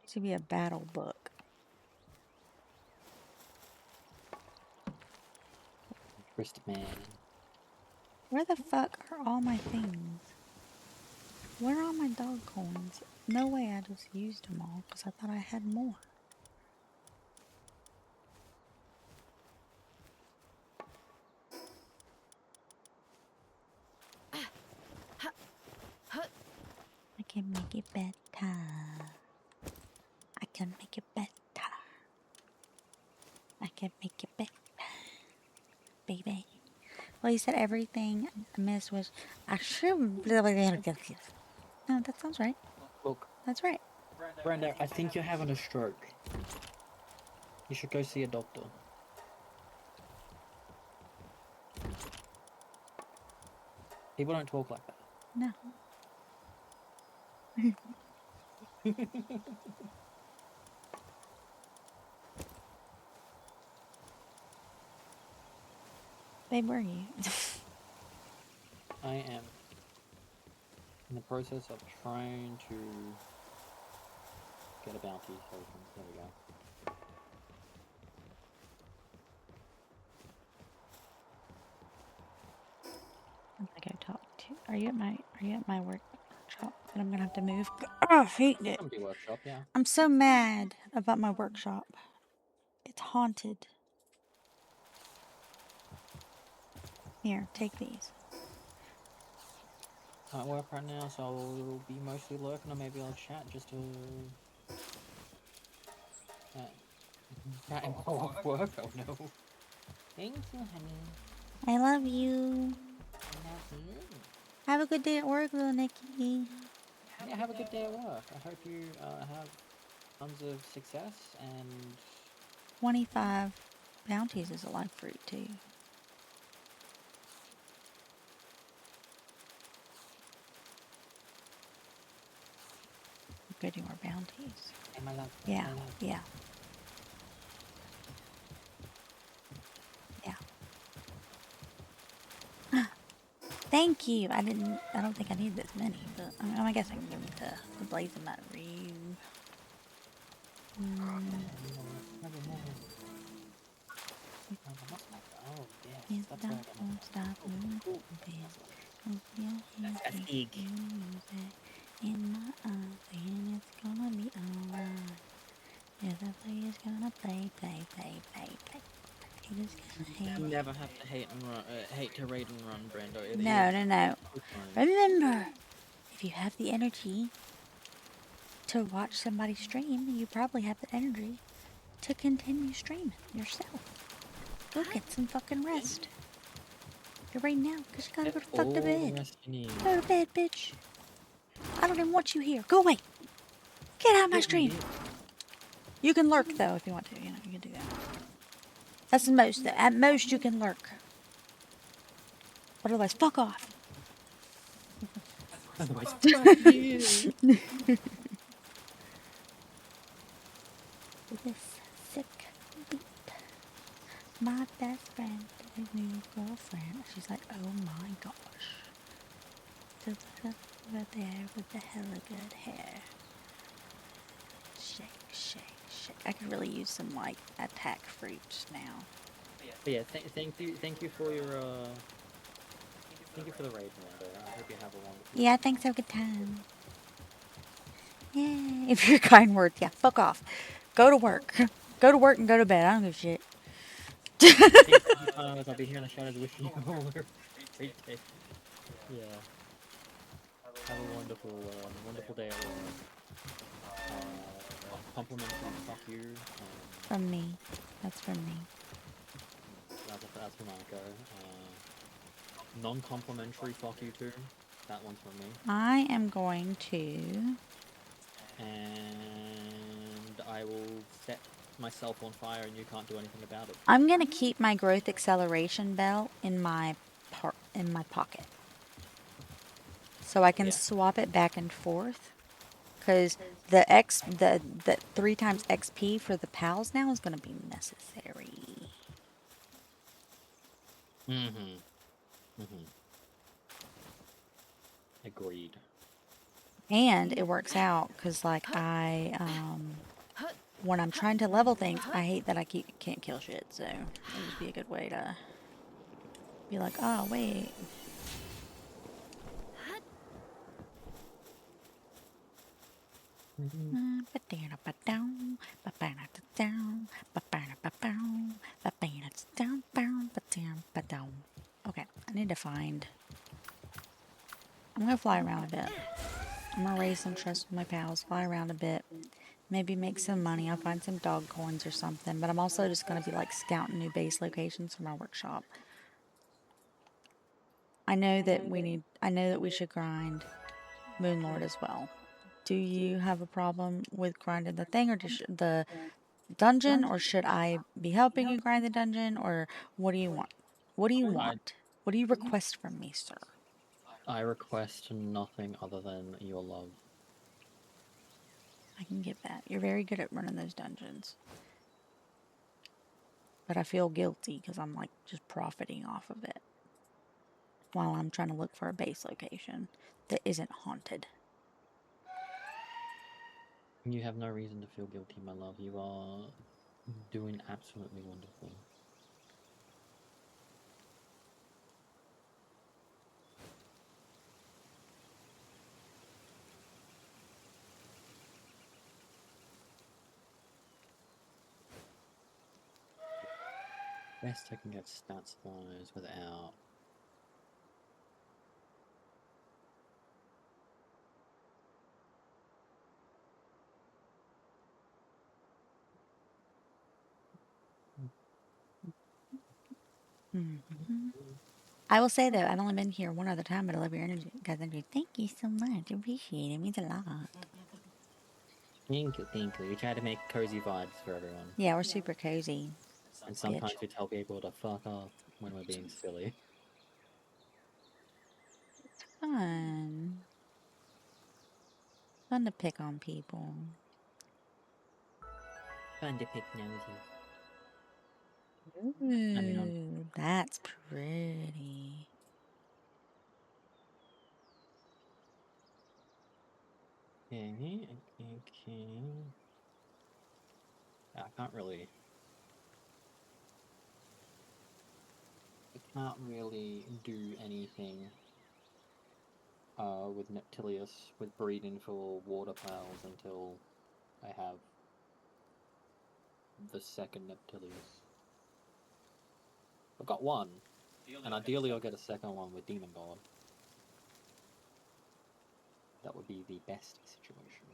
It should be a battle book. Wrist man. Where the fuck are all my things? Where are all my dog coins? No way I just used them all because I thought I had more. I can make it better. I can make it better. I can make it better. Baby. Well, you said everything I missed was... I should... No, that sounds right. Look, That's right. Brenda, I think you're having a stroke. You should go see a doctor. People don't talk like that. No. Babe, where are you? I am in the process of trying to get a bounty token. There we go. I'm gonna go talk to. Are you at my workshop that I'm gonna have to move? Oh, I hate it. Zombie workshop, yeah. I'm so mad about my workshop. It's haunted. Here, take these. Can't work right now, so I'll be mostly lurking, or maybe I'll chat just to. Chat and co-op work. Oh no. Thank you, honey. I love you. I love you. Have a good day at work, little Nikki. Yeah, have a good day at work. I hope you have tons of success and 25 bounties is a life fruit too. Go do more bounties. and my love. Yeah, My love. yeah. Yeah. Thank you. I don't think I need this many, but I guess I can give them to the Blazing Mud Rube. Oh, yes, Can't that's stop, where I got my won't stop moving. Move your hands, That's make Ig. music in my eyes, and it's gonna be alright. Yeah, the play is gonna play. Haters gonna You hate. never have to hate and run, hate to raid and run, Brando. No. It's fine. Remember, if you have the energy to watch somebody stream, you probably have the energy to continue streaming yourself. Go get some fucking rest. You're right now, because you gotta Get go to fuck all to the bed. rest you need. Go to bed, bitch. I don't even want you here. Go away. Get out of my stream. You can lurk, though, if you want to. You know, you can do that. That's the most, though. At most, you can lurk. But otherwise, fuck off. Otherwise, fuck you. This sick beat. My best friend, his new girlfriend. She's like, oh my gosh. Just over there with the hella good hair. Shake. I could really use some, like, attack fruits now. But yeah, thank you for your thank you for the raid, Brando. I hope you have a wonderful. Yeah, thanks. Have a good time. Yay. If you're kind words, yeah, fuck off. Go to work. Go to work and go to bed. I don't give a shit. I'll be here in the shadows wishing you all a great day. Yeah. Have a wonderful day at work. Complimentary fuck you. From me. That's from me. That's from Marco. Non-complimentary fuck you too. That one's from me. I am going to... And I will set myself on fire and you can't do anything about it. I'm going to keep my growth acceleration belt in my pocket. So I can swap it back and forth. Because the 3 times XP for the pals now is going to be necessary. Agreed. And it works out because, like, when I'm trying to level things, I hate that I can't kill shit. So it would just be a good way to be like, oh wait. Okay, I need to find. I'm gonna fly around a bit. I'm gonna raise some trust with my pals, fly around a bit, maybe make some money. I'll find some dog coins or something. But I'm also just gonna be like scouting new base locations for my workshop. I know that we should grind Moonlord as well. Do you have a problem with grinding the thing or just the dungeon, or should I be helping you grind the dungeon, or what do you want? What do you want? What do you request from me, sir? I request nothing other than your love. I can get that. You're very good at running those dungeons. But I feel guilty because I'm like just profiting off of it while I'm trying to look for a base location that isn't haunted. You have no reason to feel guilty, my love. You are doing absolutely wonderful. Best I can get stats wise without. I will say though, I've only been here one other time, but I love your energy. Guys, energy. Thank you so much. I appreciate it. It means a lot. Thank you. We try to make cozy vibes for everyone. Yeah, we're super cozy. And sometimes we tell people to fuck off when we're being silly. It's fun. Fun to pick on people. Fun to pick noses. Ooh, that's pretty. Okay. I can't really. I can't really do anything with Neptilius with breeding for water piles until I have the second Neptilius. I've got one, and ideally I'll get a second one with Demon God. That would be the best situation.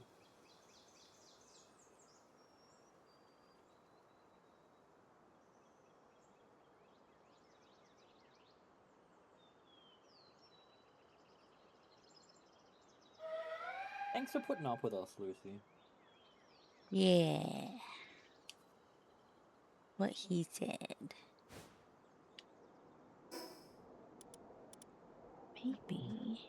Thanks for putting up with us, Lucy. Yeah. What he said. Maybe.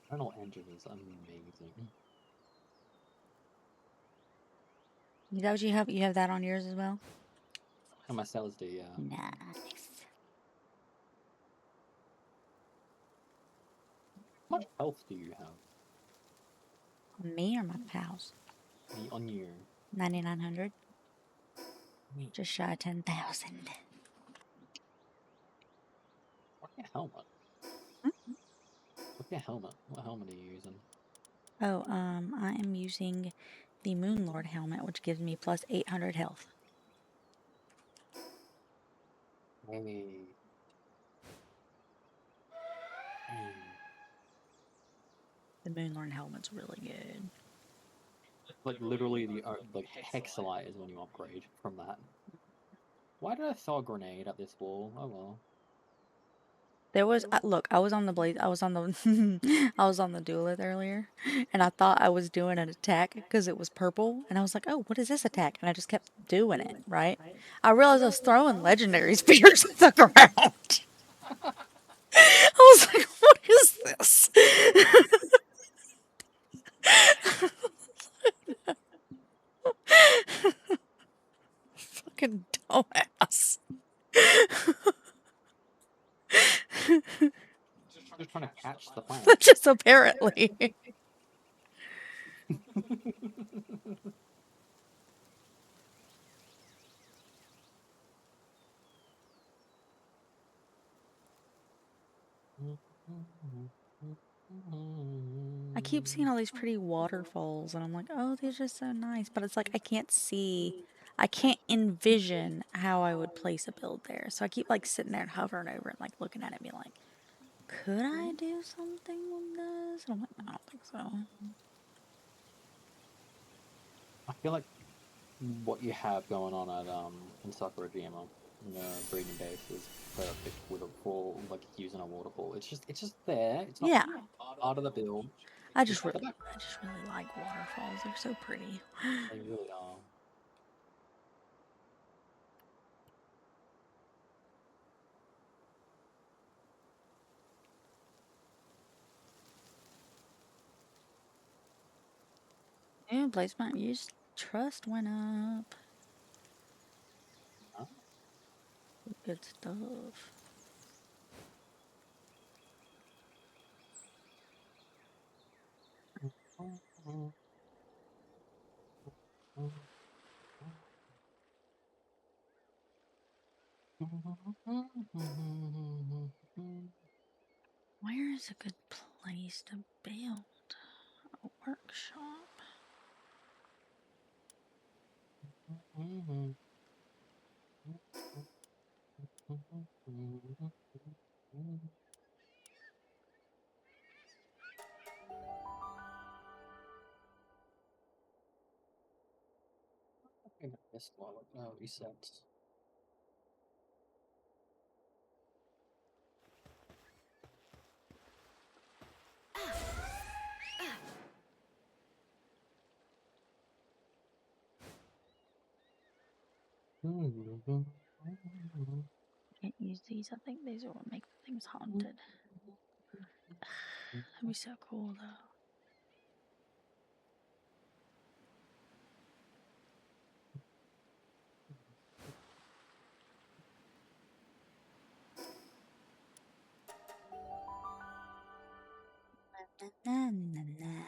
Colonel Engine is amazing. Is that what you have? You have that on yours as well? And my sellers do, yeah. Nice. How much health do you have? On me or my pals? On you? 9,900. Me. Just shy of 10,000. What's your helmet? Hmm? What's your helmet? What helmet are you using? Oh, I am using the Moonlord helmet, which gives me plus 800 health. Hey. The Moonlord helmet's really good. Like literally the like Hexalite is when you upgrade from that. Why did I throw a grenade at this wall? Oh well. There was look, I was on the blade. I was on the I was on the duelist earlier, and I thought I was doing an attack because it was purple, and I was like, "Oh, what is this attack?" And I just kept doing it. Right? I realized I was throwing legendary spears at the ground. I was like, "What is this?" Fucking dumbass. Just trying to catch the planet. Just apparently. I keep seeing all these pretty waterfalls, and I'm like, oh, they're just so nice. But it's like I can't see, I can't envision how I would place a build there. So I keep like sitting there and hovering over it, like looking at it, and being like, could I do something with this? And I'm like, I don't think so. I feel like what you have going on at in Sakurajima, the breeding base, is perfect with a fall, like using a waterfall. It's just there. It's not Yeah, part of the build. I It's just at the really, back. I just really like waterfalls. They're so pretty. They really are. Yeah, placement use trust went up. Huh? Good stuff. Where is a good place to build a workshop? This one resets. Can't use these. I think these are what make things haunted. That'd be so cool, though. Na, na, na, na.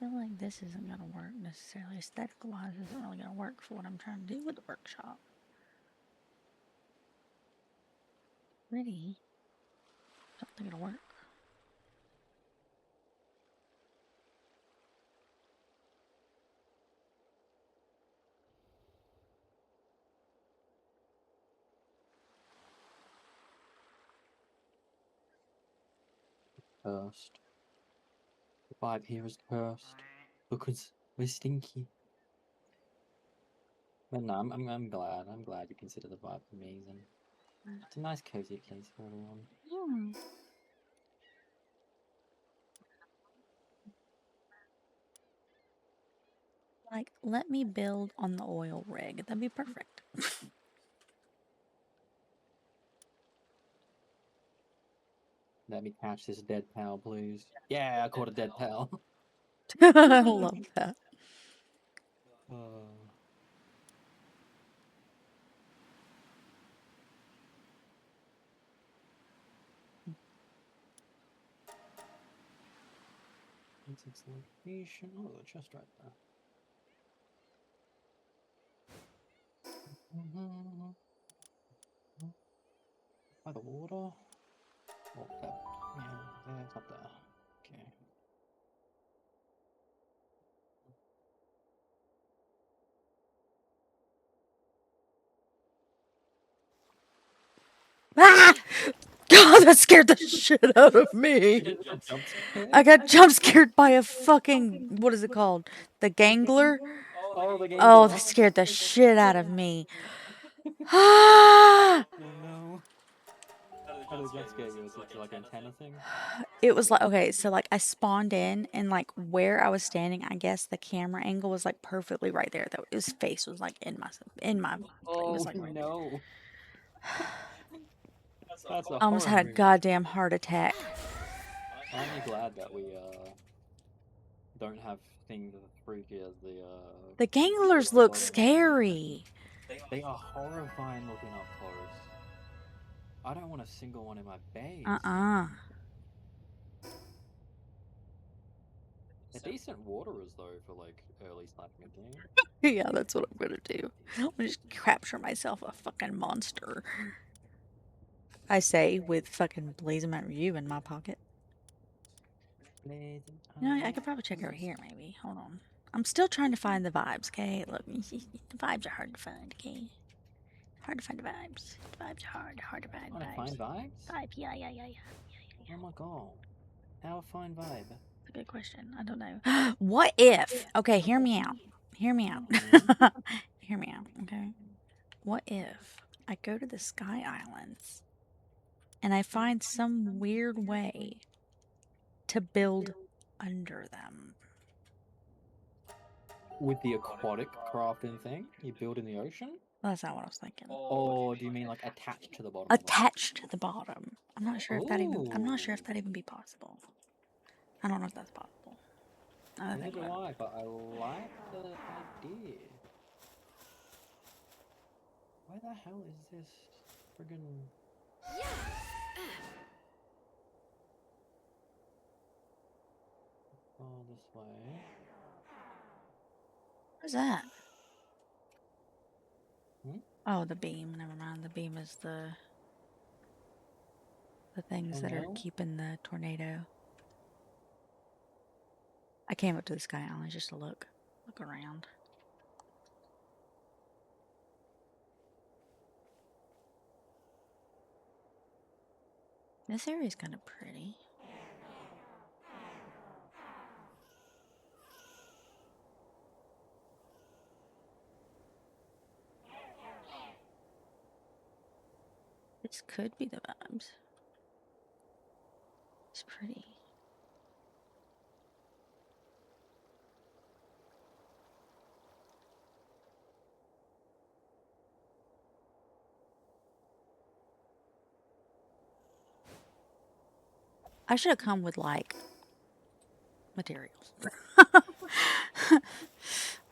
I feel like this isn't gonna work necessarily. Aesthetic wise, isn't really gonna work for what I'm trying to do with the workshop. Pretty. Don't think it'll work. Cursed. The vibe here is cursed because we're stinky. But no, I'm glad. I'm glad you consider the vibe amazing. It's a nice cozy place for everyone. Hmm. Like, let me build on the oil rig. That'd be perfect. Let me catch this dead pal, please. Yeah, I caught a dead pal. I love that. What's its location? Oh, the chest right there. By the water? Oh, that. Yeah, there's up there. Okay. Ah! God, that scared the shit out of me. I got jump scared by a fucking, what is it called? The gangler? Oh, the game. Oh, that scared the shit out of me. Ah! Oh no. How did the jump scare you? Was it like antenna thing? It was like, okay, so like I spawned in and like where I was standing, I guess the camera angle was like perfectly right there. Though his face was like in my it was like right there. no. That's a I almost horror had a movie. goddamn heart attack. Aren't you glad that we don't have things as freaky as the The ganglers look scary. They are horrifying looking up close. I don't want a single one in my base. They're decent waterers though for like early sniping a game. Yeah, that's what I'm gonna do. I'm gonna just capture myself a fucking monster. I say with fucking Blazing Review in my pocket. You know, I could probably check over here maybe. Hold on. I'm still trying to find the vibes, okay? Look, the vibes are hard to find, okay? Hard to find the vibes. The vibes are hard to find. Want to find vibes? Vibe, yeah. Oh my god. How a fine vibe. That's a good question. I don't know. What if? Okay, hear me out. Hear me out. Hear me out, okay? What if I go to the Sky Islands and I find some weird way to build under them? With the aquatic crafting thing, you build in the ocean? That's not what I was thinking. Or do you mean like attached to the bottom? of the Attached to the bottom. I'm not sure if that even. I'm not sure if Ooh. that even be possible. I don't know if that's possible. I Neither think do about it. I, but I like the idea. Where the hell is this friggin'... Oh, this way. What's that? Hmm? Oh, the beam. Never mind. The beam is the things Oh that are no? keeping the tornado. I came up to the Sky Island just to look around. This area's kind of pretty. This could be the vibes. It's pretty. I should have come with like materials.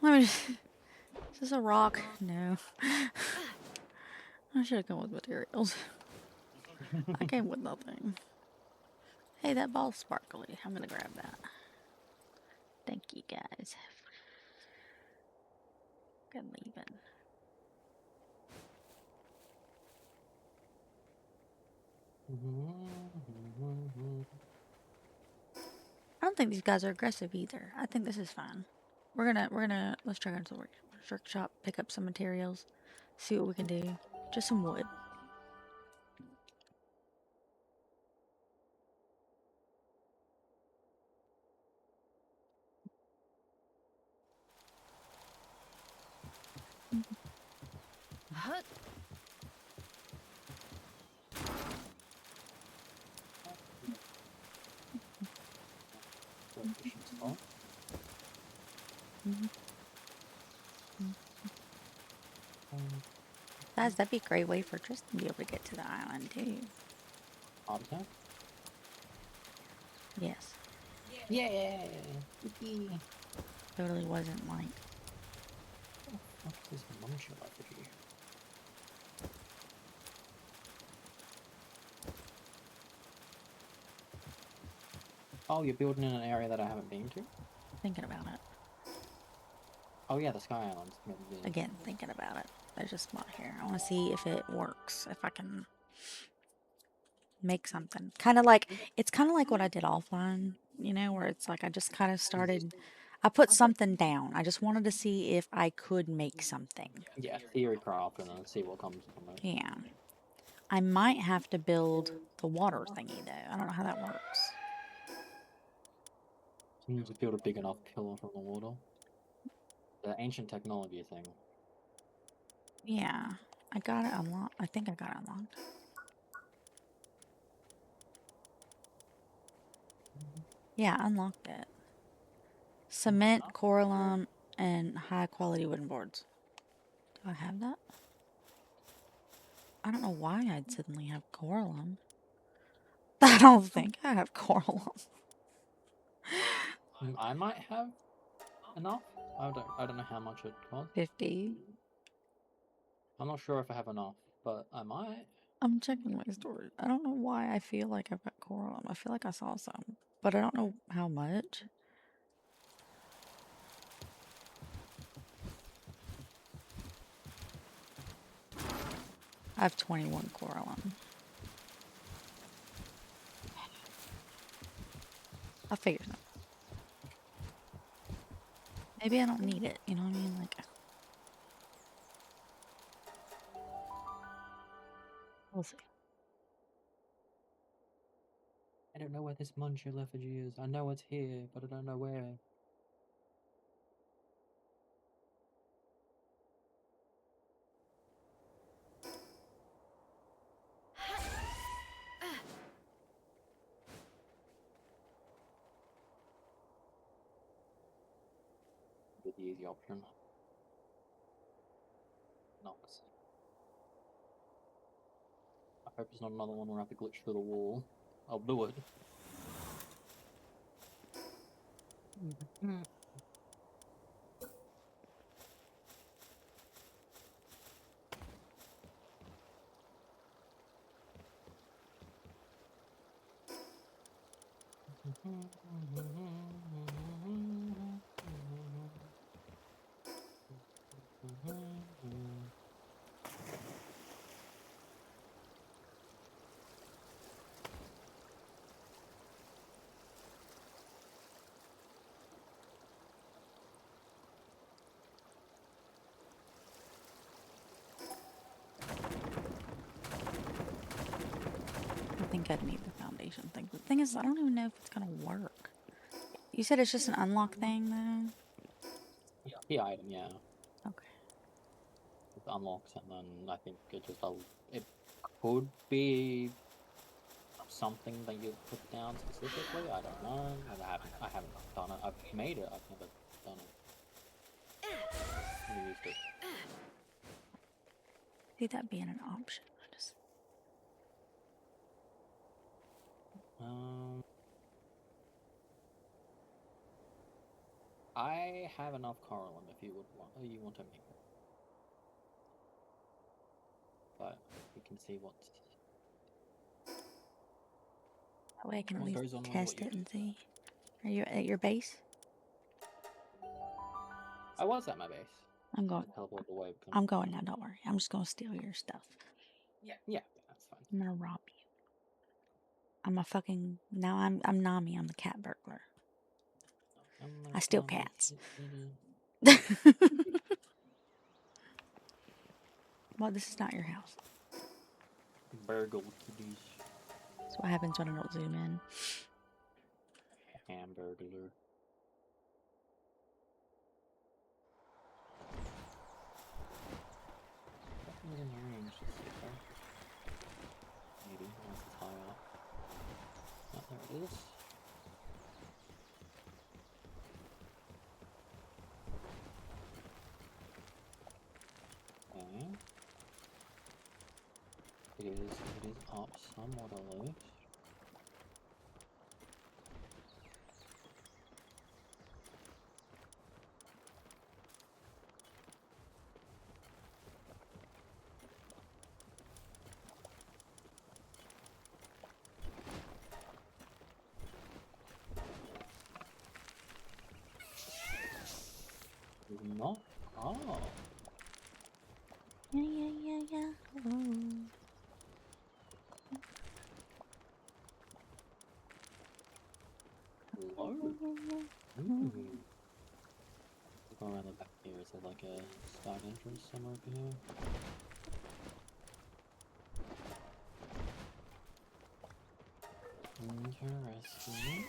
Let me. Is this a rock? No. I should have come with materials. I came with nothing. Hey, that ball's sparkly. I'm gonna grab that. Thank you guys. Good leaving. I don't think these guys are aggressive either. I think this is fine. Let's try into the workshop, pick up some materials, see what we can do. Just some wood. Guys, that'd be a great way for Tristan to be able to get to the island too. Object? Yes. Yeah! Totally wasn't like. What is this muncher like here? Oh, you're building in an area that I haven't been to? Thinking about it. Oh yeah, the Sky Islands. Again, thinking about it. There's a spot here. I want to see if it works. If I can make something. It's kind of like what I did offline, you know, where it's like I just kind of started. I put something down. I just wanted to see if I could make something. Yeah, theory craft and then see what comes from it. Yeah. I might have to build the water thingy though. I don't know how that works. You need to build a big enough pillar from the water. The ancient technology thing. Yeah. I got it unlocked. I think I got it unlocked. Yeah, I unlocked it. Cement, coralum, and high quality wooden boards. Do I have that? I don't know why I'd suddenly have coralum. I don't think I have coralum. I might have enough. I don't know how much it costs. 50. I'm not sure if I have enough, but I might. I'm checking my storage. I don't know why I feel like I've got coralum. I feel like I saw some, but I don't know how much. I have 21 coralum. I'll figure it out. Maybe I don't need it, you know what I mean? Like, we'll see. I don't know where this muncher effigy is. I know it's here, but I don't know where. With the easy option. Knocks. Hope it's not another one where I have to glitch through the wall. I'll do it. I think I'd need the foundation thing. The thing is, I don't even know if it's gonna work. You said it's just an unlock thing, though? The item, yeah. Okay. It unlocks, and then I think it could be something that you put down specifically. I don't know. I haven't done it. I've made it. I've never done it. Never used it. See that being an option. I have enough Coralum if you want to make it, but we can see what's. That way I can at What least goes on with test what you it and do see. Are you at your base? I was at my base. I'm going. Teleported away. I'm going now. Don't worry. I'm just gonna steal your stuff. Yeah, that's fine. I'm gonna rob you. I'm a fucking now. I'm Nami. I'm the cat burglar. I steal cats. Well, this is not your house. Burgle kitties. That's what happens when I don't zoom in. Hamburglar. Nothing's in range. Let's see if maybe I want to tie up. Oh, there it is. Okay. It is up somewhat at least. Not. Oh. Yeah. Oh. Low. Ooh. Go around the back here. Is there like a side entrance somewhere over here? Interesting.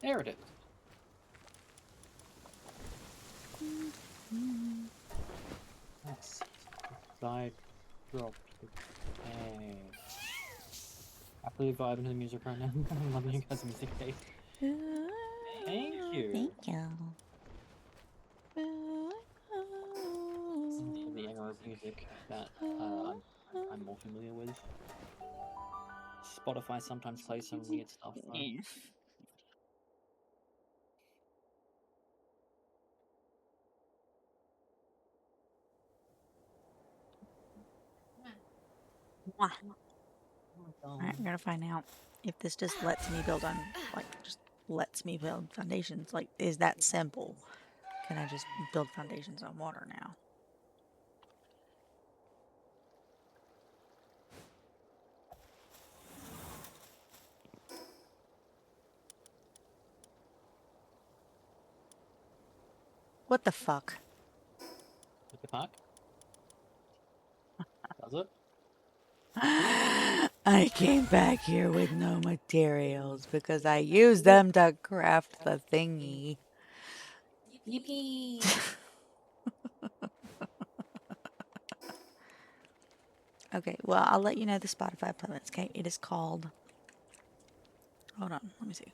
There it is. Yes. Side drop. Hey. Happily vibing to the music right now. I'm loving you guys' music taste. Thank you. Thank you. The era of music that I'm more familiar with. Spotify sometimes plays some weird stuff though. Mwah. Alright, I'm gonna find out if this just lets me build on, like, just lets me build foundations. Like, is that simple? Can I just build foundations on water now? What the fuck? With the pack? Does it? I came back here with no materials because I used them to craft the thingy. Yippee! Okay, well, I'll let you know the Spotify playlist, okay? It is called... Hold on, let me see.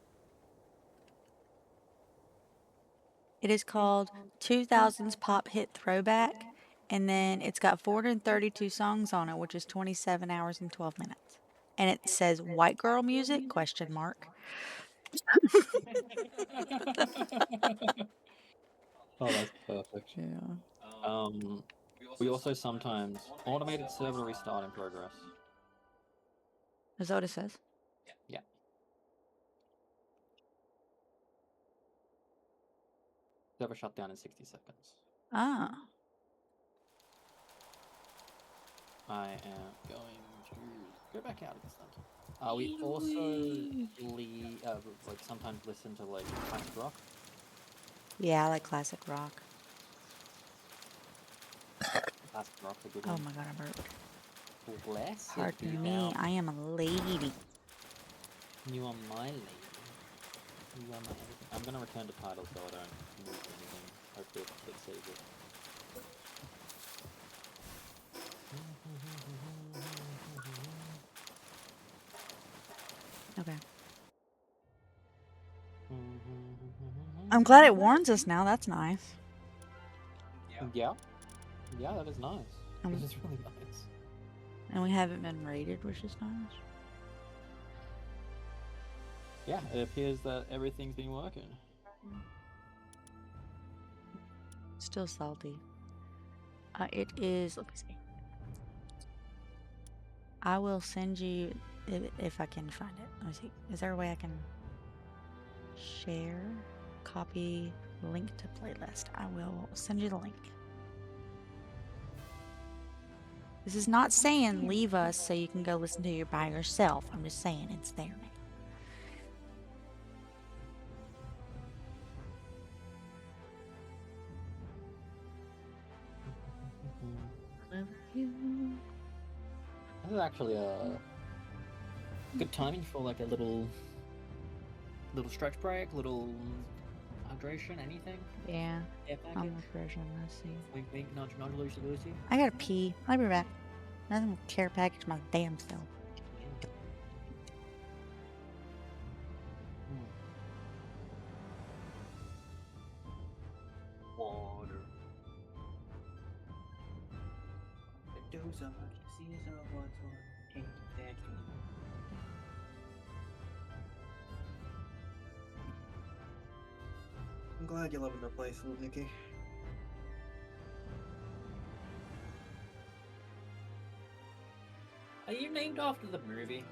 It is called 2000s Pop Hit Throwback, and then it's got 432 songs on it, which is 27 hours and 12 minutes. And it says white girl music, question mark. Oh, that's perfect. Yeah. We also sometimes automated server restart in progress. Is that what it says? Yeah. Server shut down in 60 seconds. Ah. I am going to go back out of this then. We also like sometimes listen to like classic rock. Yeah, I like classic rock. Classic rock's a good Oh one. my god, I burped. Bless you, Pardon me, now. I am a lady. You are my lady. You are my everything. I'm gonna return to title so I don't move anything. Hopefully it saves it. Okay. I'm glad it warns us now. That's nice. Yeah. Yeah, that is nice. Um, This is really nice. And we haven't been raided, which is nice. Yeah, it appears that everything's been working. Still salty. It is. Let me see. I will send you if I can find it. Let me see. Is there a way I can share, copy, link to playlist? I will send you the link. This is not saying leave us so you can go listen to it by yourself. I'm just saying it's there now. This is actually a good timing for like a little stretch break, little hydration, anything. Yeah, Yeah, I'm refreshing. Let's see. Wink, wink, nudge, nudge, Lucy. I gotta pee. I'll be back. Nothing will care package my damn self. Water. I'm glad you're loving the place, little Nicky. Are you named after the movie?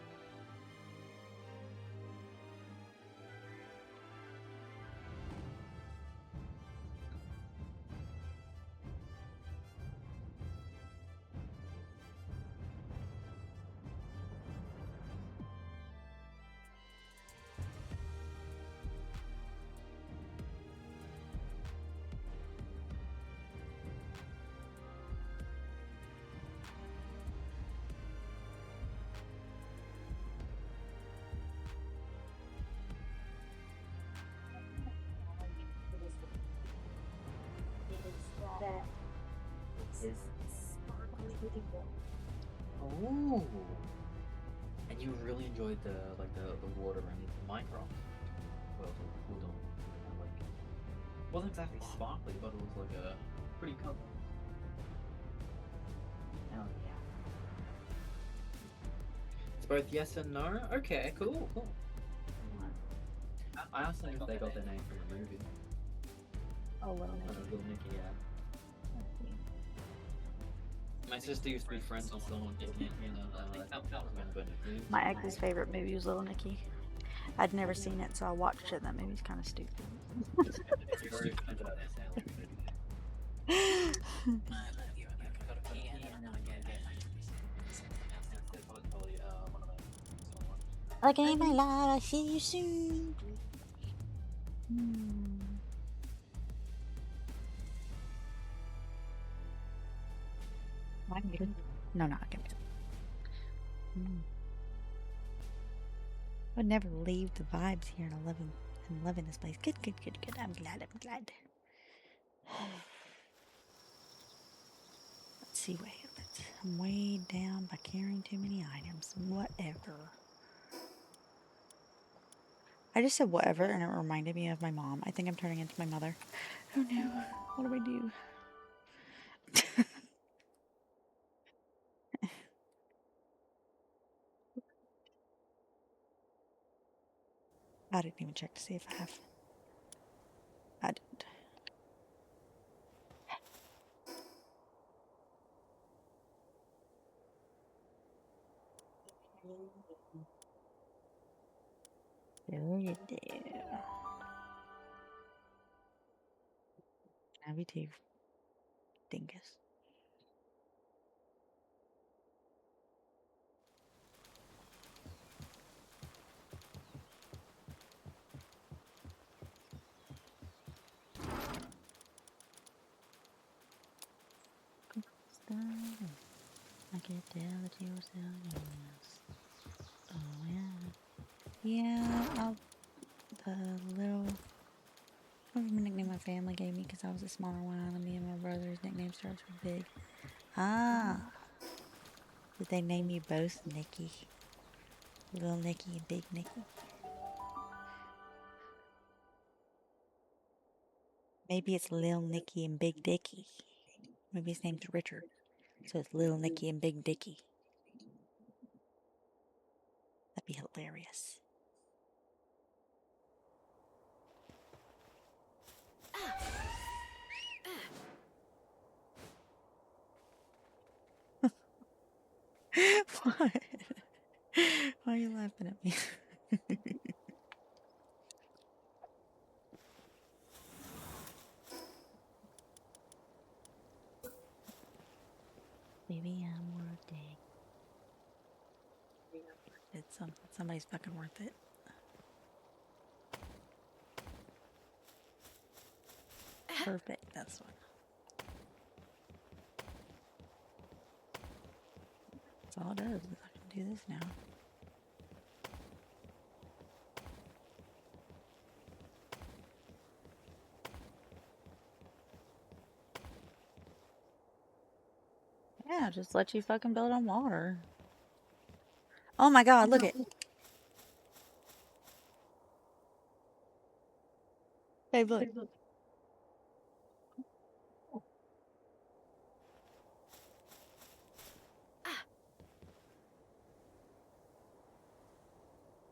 Oh. And you really enjoyed the water in Minecraft. Well, hold on. Like, wasn't exactly sparkly, but it was like a pretty color. Hell yeah. It's both yes and no. Okay, cool. I asked them if they got their name from the movie. Oh, Little Little Nicky, yeah. My sister used to be friends with someone My ex's favorite movie was Little Nicky. I'd never seen it, so I watched it. That movie's kind of stupid. Okay, my love, I'll see you soon. I'm good. No, not good. I'd never leave the vibes here and loving this place. Good. I'm glad. Let's see, I'm weighed down by carrying too many items. Whatever. I just said whatever and it reminded me of my mom. I think I'm turning into my mother. Oh no, what do I do? I didn't even check to see if I have. I didn't. Sure you do. Have you too, dingus. I can tell that you were selling us. Oh yeah. Yeah, the little nickname my family gave me because I was a smaller one out of me and my brother's nickname starts with Big. Ah. Did they name you both Nikki? Little Nikki and Big Nikki? Maybe it's Lil Nicky and Big Dicky. Maybe his name's Richard. So it's Lil Nicky and Big Dicky. That'd be hilarious. What? Why are you laughing at me? Maybe I'm worth it. Somebody's fucking worth it. Perfect, that's one. That's all it does. I can do this now. Yeah, just let you fucking build on water. Oh my god, look it. Babe, look.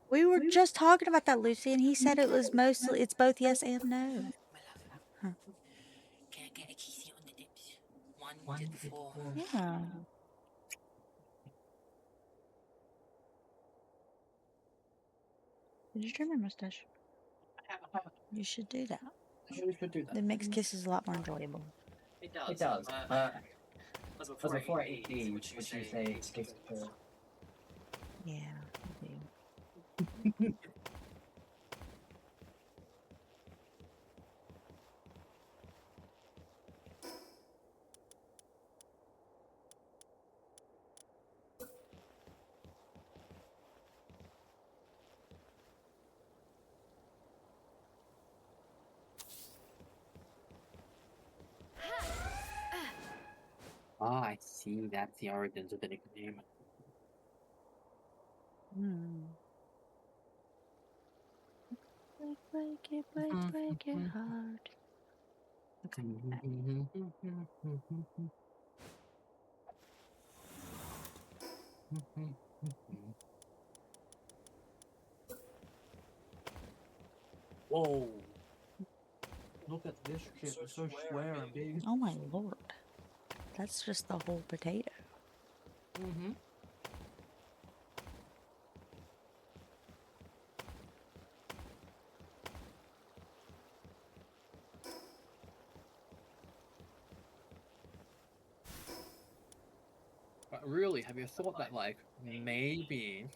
We were just talking about that, Lucy, and he said it was mostly, it's both yes and no. Huh. Can I get a kissy on the lips? One to the four. Yeah. Did you trim your mustache? You should do that. We should do that. It makes kisses a lot more enjoyable. It does. It does. As Before I ate these, would you say kiss her? Yeah, I do. Ah, I see. That's the origins of the nickname. Break your heart. Okay. Whoa! Look at this shit. It's so square and big. Oh my lord. That's just the whole potato. Mm-hmm. But really, have you thought that, like, maybe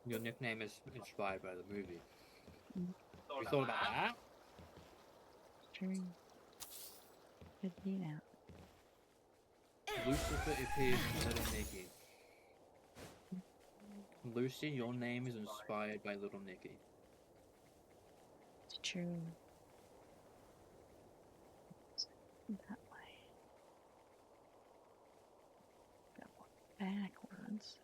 your nickname is inspired by the movie? You thought about that? True. Could be that. Lucifer appears in Little Nicky. Lucy, your name is inspired by Little Nicky. It's true. That way. Got one backwards.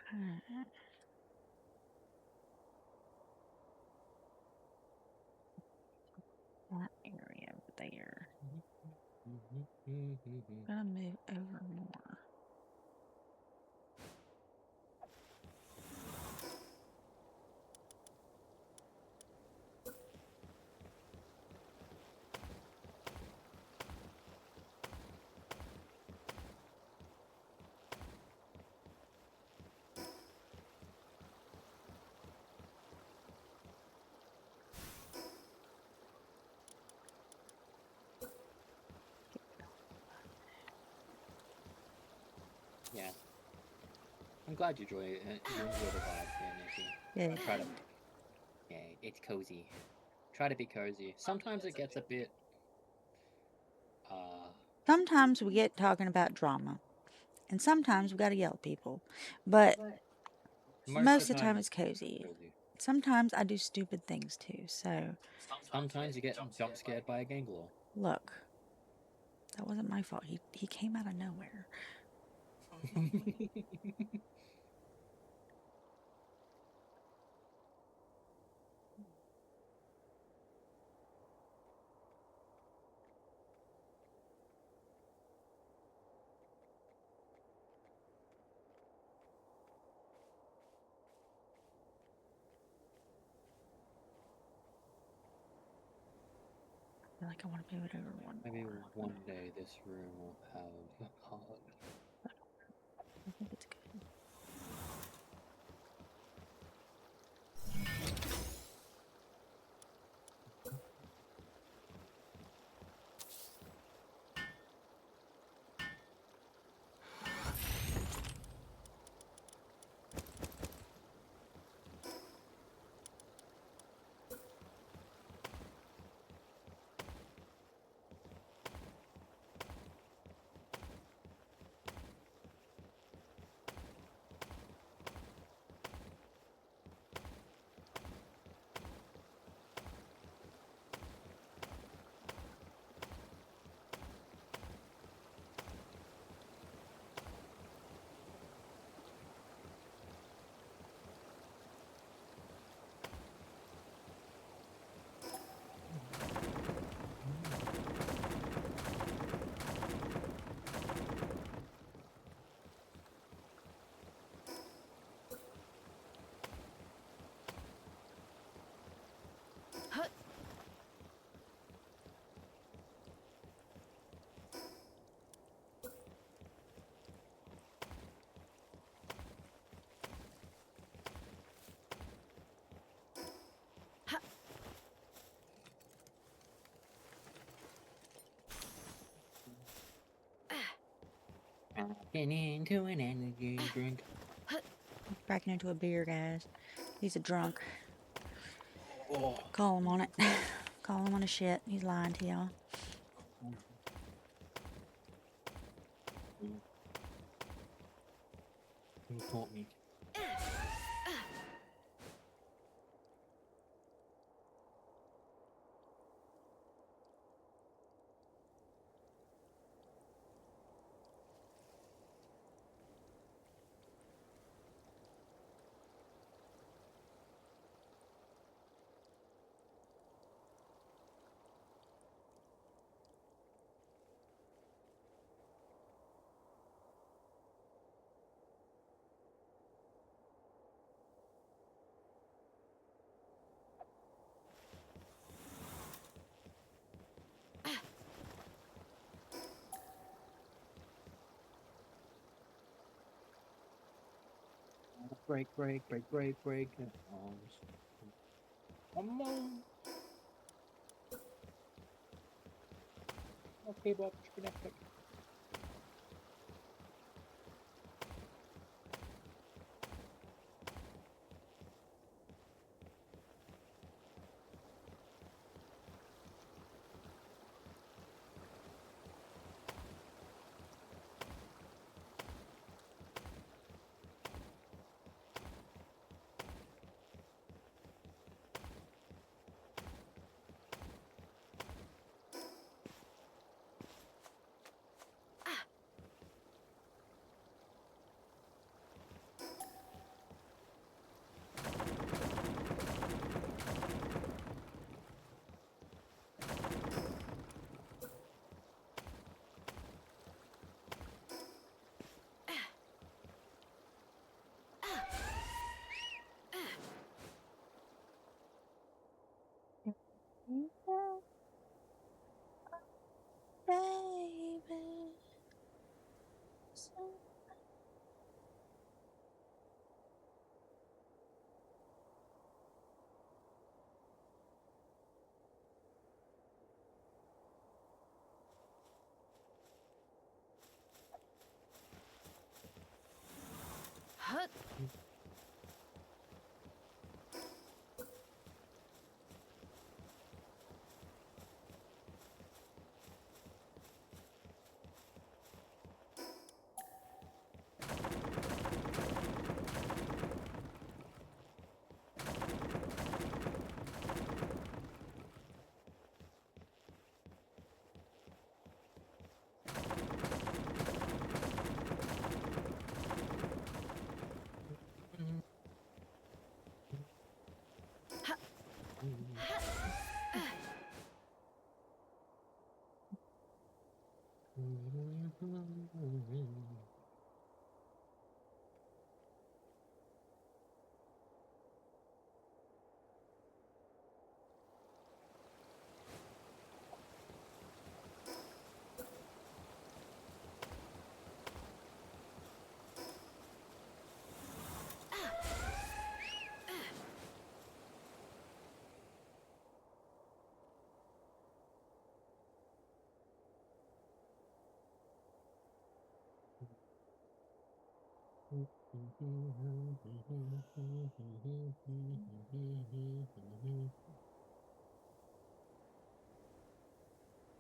Okay. That area over there. Gonna move over more. Yeah. I'm glad you enjoy it. You enjoy the vibe here, Nikki. Yeah. Try to. Yeah, it's cozy. Try to be cozy. Sometimes it gets a bit. Sometimes we get talking about drama, and sometimes we gotta yell at people. But most of the time it's cozy. Sometimes I do stupid things too. So Sometimes you get jump scared by a Gangalore. look, that wasn't my fault. He came out of nowhere. I feel like I want to move it over one Maybe more. one day this room will have a hug. I think it's good. Getting into an energy drink. Cracking into a beer, guys. He's a drunk. Oh. Call him on it. Call him on his shit. He's lying to y'all. Who taught me? Break. Arms. Come on. Okay, Bob, chicken epic. Baby. So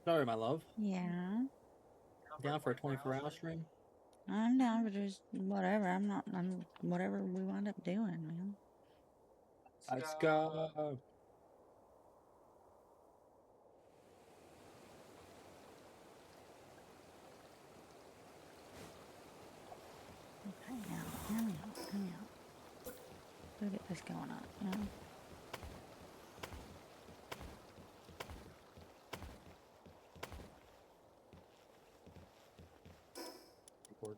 Sorry, my love. yeah, Down for a 24-hour stream? I'm down for just whatever. I'm whatever we wind up doing, man. Let's go. Okay, now, hear me out, hear me out. Let's get this going on, you know? Record.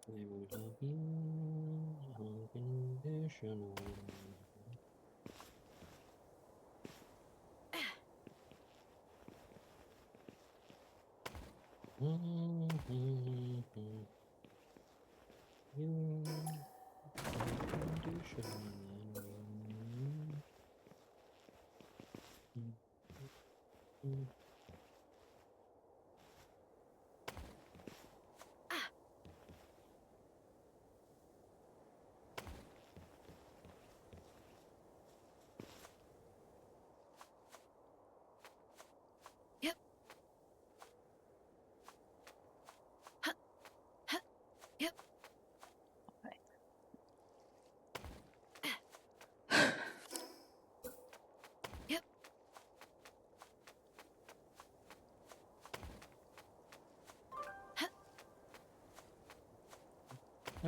They will love you unconditional. A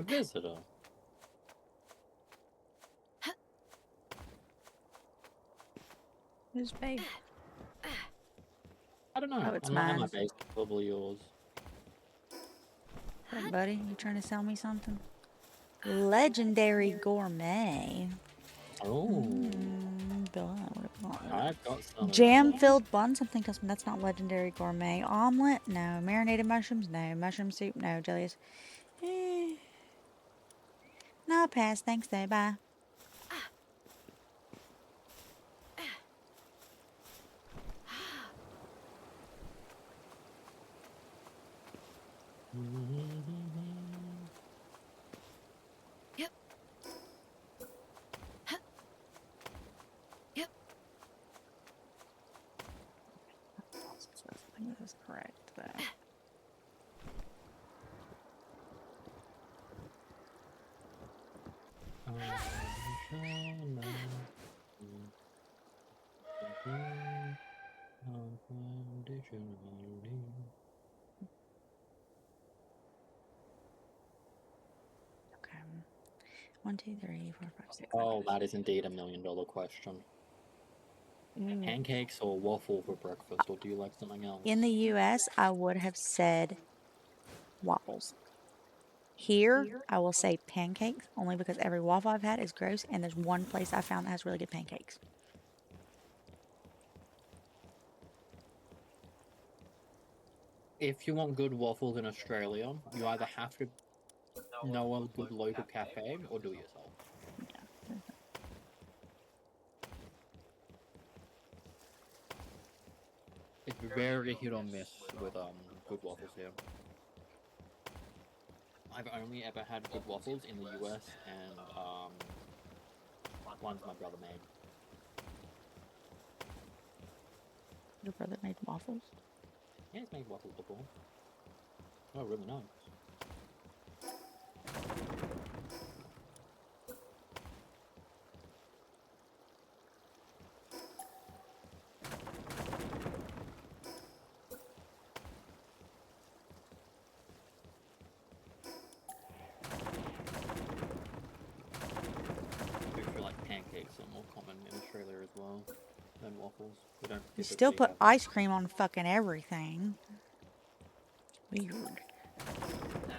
visitor. Who's babe? I don't know. Oh, it's I'm not at my mine. base. Probably yours. What, buddy? You trying to sell me something? Legendary gourmet. Oh, I've got some. Jam-filled bun, something custom. That's not legendary gourmet. Omelet? No. Marinated mushrooms? No. Mushroom soup? No. Jellies? Eh. No, pass. Thanks, though. Bye. I think this is correct, though. Okay. 1, 2, 3, 4, 5, 6. Oh, that is indeed $1 million question. Pancakes or waffle for breakfast, or do you like something else? In the U.S., I would have said waffles. Here, I will say pancakes, only because every waffle I've had is gross, and there's one place I found that has really good pancakes. If you want good waffles in Australia, you either have to know a good local cafe or do it yourself. It's very hit or miss with good waffles here. I've only ever had good waffles in the US, and ones my brother made. Your brother made waffles? Yeah, he's made waffles before. Oh, really nice. I feel like pancakes are more common in Australia as well than waffles. We don't You still typically put have- ice cream on fucking everything. Weird.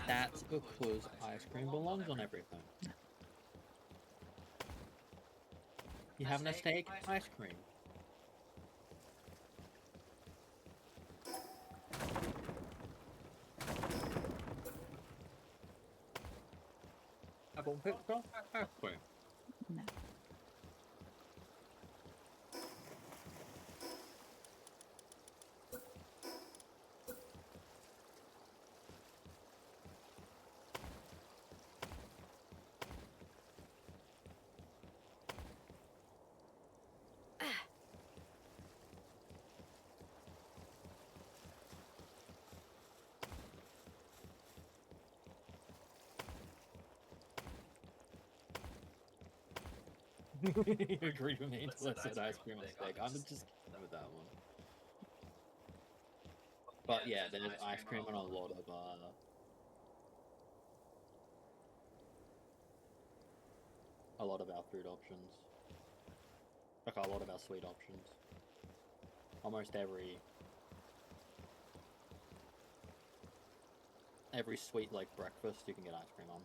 That's because ice cream belongs on everything. You having a steak? Ice cream. Apple pizza? Ice cream. No. You agreed with me until I said ice cream on steak. I'm just kidding with that one. But yeah, there's ice cream on a lot of our food options. Like a lot of our sweet options. Almost every sweet like breakfast you can get ice cream on.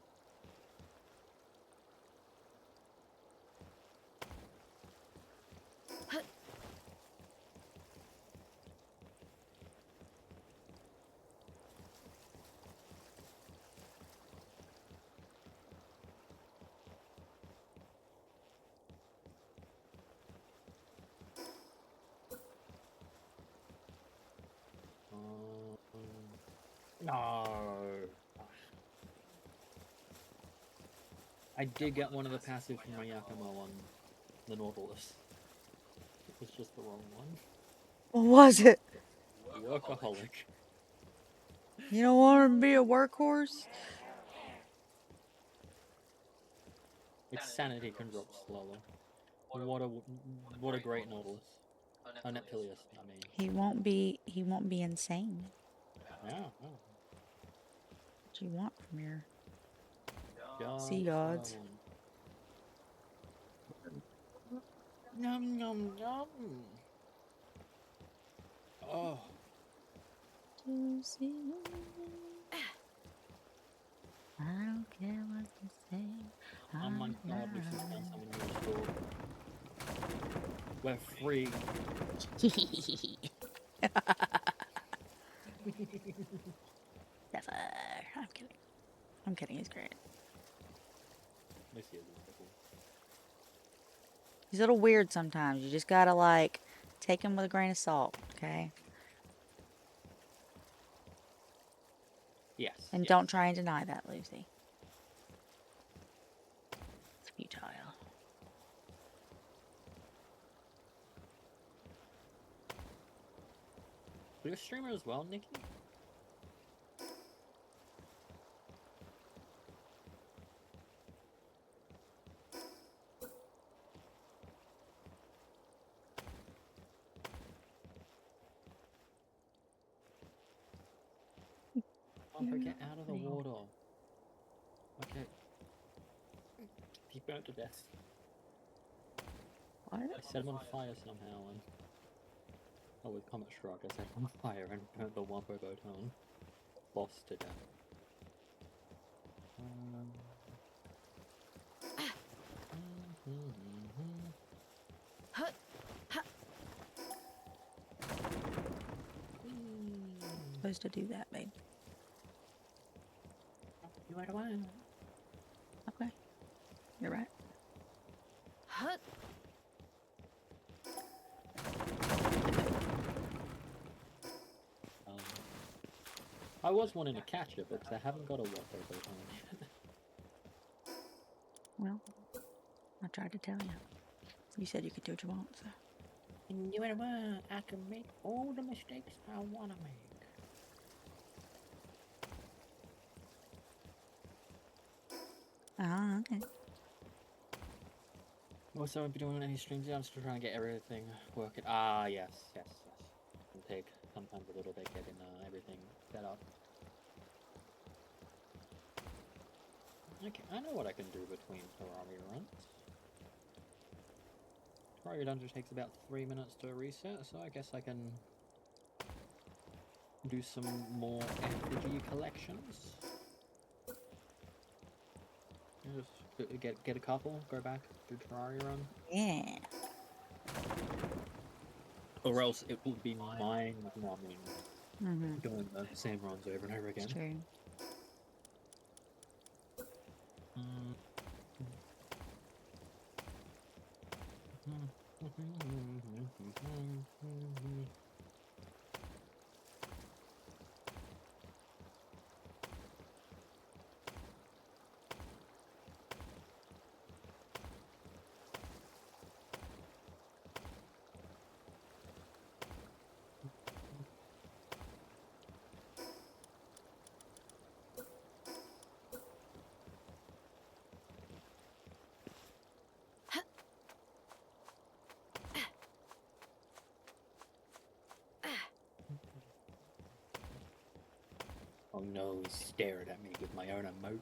No. I did get one of the passives from my Yakima on the Nautilus. It was just the wrong one. What was it? Workaholic. You don't want to be a workhorse? Its sanity can drop slower. What a great Nautilus. Oh, Neptilius, I mean. He won't be insane. Yeah, What do you want from your oh. sea gods? Yum, yum, yum. Oh. I don't care what you say. Oh my god, we should find someone new store. We're free. Never. I'm kidding. I'm kidding. He's great. This year's wonderful. He's a little weird sometimes. You just gotta like take him with a grain of salt, okay? Yes. And yes. don't try and deny that, Lucy. It's futile. Are you a streamer as well, Nikki? Oh, get out of the water. Okay. He burnt to death. What? I set him on fire somehow and... Oh, with Comet Struck, I set him on fire and burnt the Wampo Boton boss to death. Supposed to do that, babe. You right away. Okay. You're right. I was wanting to catch it, but I haven't got a Wampo Boton yet. Well, I tried to tell you. You said you could do what you want, so. And you right away. I can make all the mistakes I want to make. Ah, okay. Also, I won't be doing any streams yet. I'm still trying to get everything working. Ah, yes. It'll take sometimes a little bit getting everything set up. Okay, I know what I can do between Terraria runs. Terraria Dungeon takes about 3 minutes to reset, so I guess I can do some more effigy collections. Just get a couple, go back, do Terraria run. Yeah. Or else it would be mine, well, I mean, Mm-hmm. doing the same runs over and over again. It's true. Oh no, he stared at me with my own emote.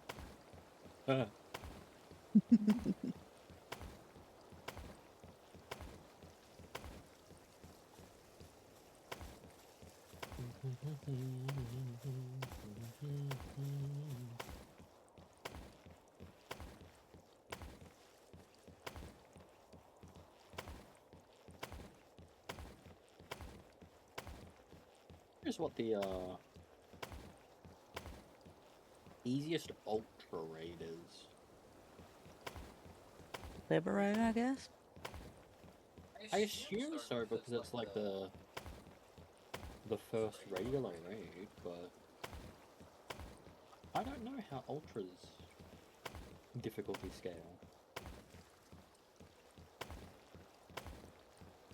Here's what the easiest ultra raid is. Liberate, I guess. I assume so because it's like the first regular raid, but I don't know how Ultra's difficulty scale.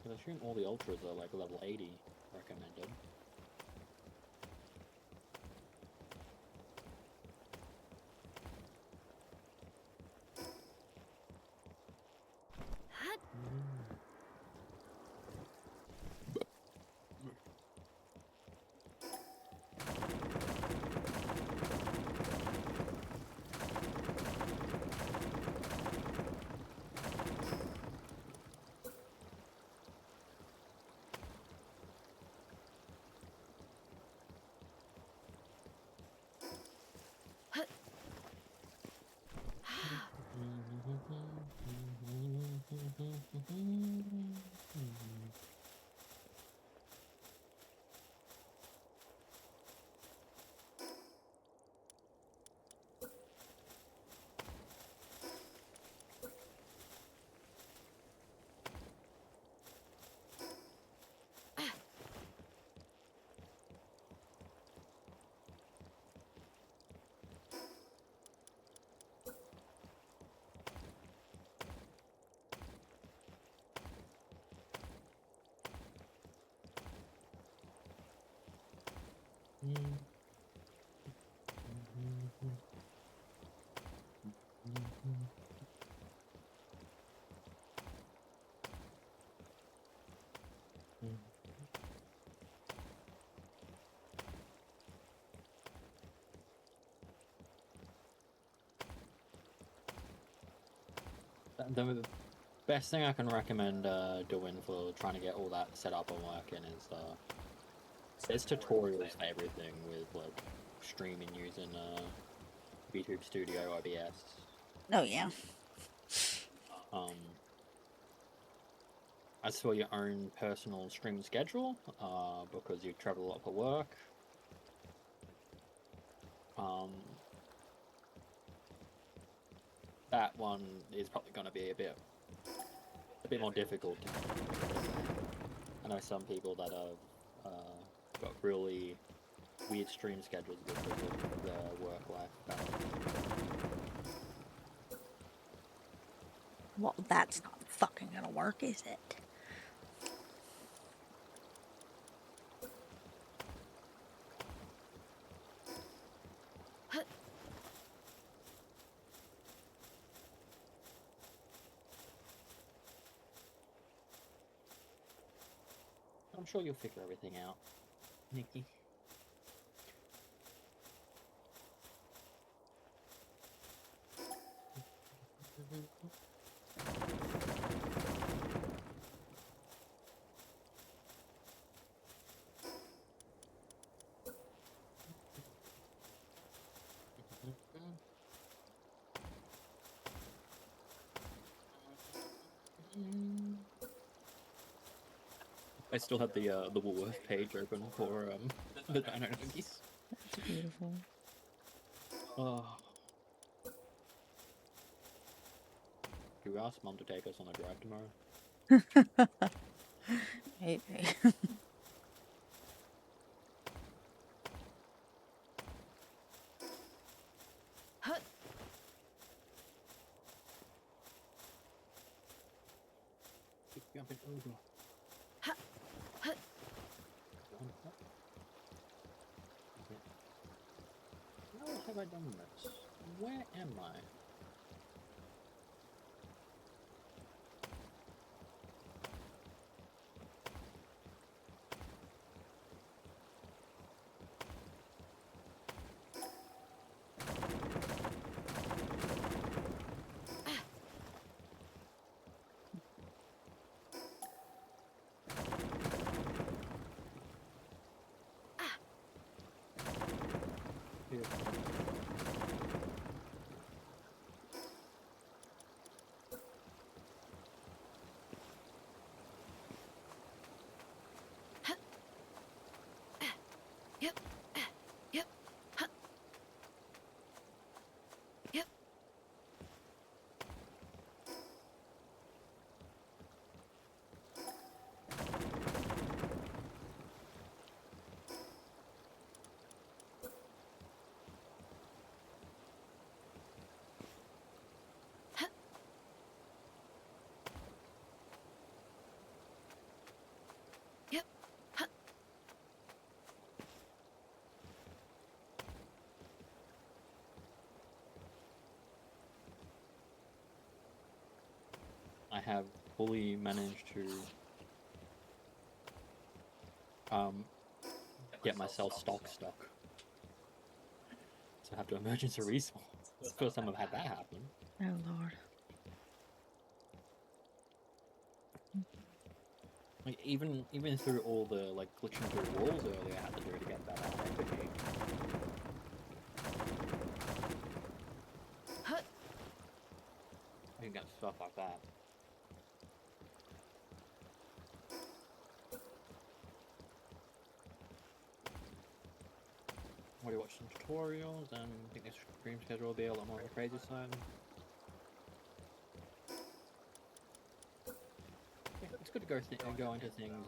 I assume all the Ultras are like level 80 recommended. The best thing I can recommend doing for trying to get all that set up and working is there's tutorials for everything with like streaming using VTube Studio OBS. Oh yeah. As for your own personal stream schedule, because you travel a lot for work, that one is probably going to be a bit more difficult. I know some people that have got really weird stream schedules because of their work-life balance. Well, that's not fucking gonna work, is it? I'm sure you'll figure everything out, Nikki. I still have the Woolworth page open for the Dino Nuggies. That's beautiful. Oh. Do we ask Mom to take us on a drive tomorrow? Maybe. Keep jumping over. How have I done this? Where am I? have fully managed to get myself stock. So I have to emergency respawn. It's the first time I've had that happen. Oh lord. Like even through all the like glitching through walls earlier, I had to do to get that equity. You get stuff like that. Already watched some tutorials, and I think this stream schedule will be a lot more on the crazy side. Yeah, it's good to go into things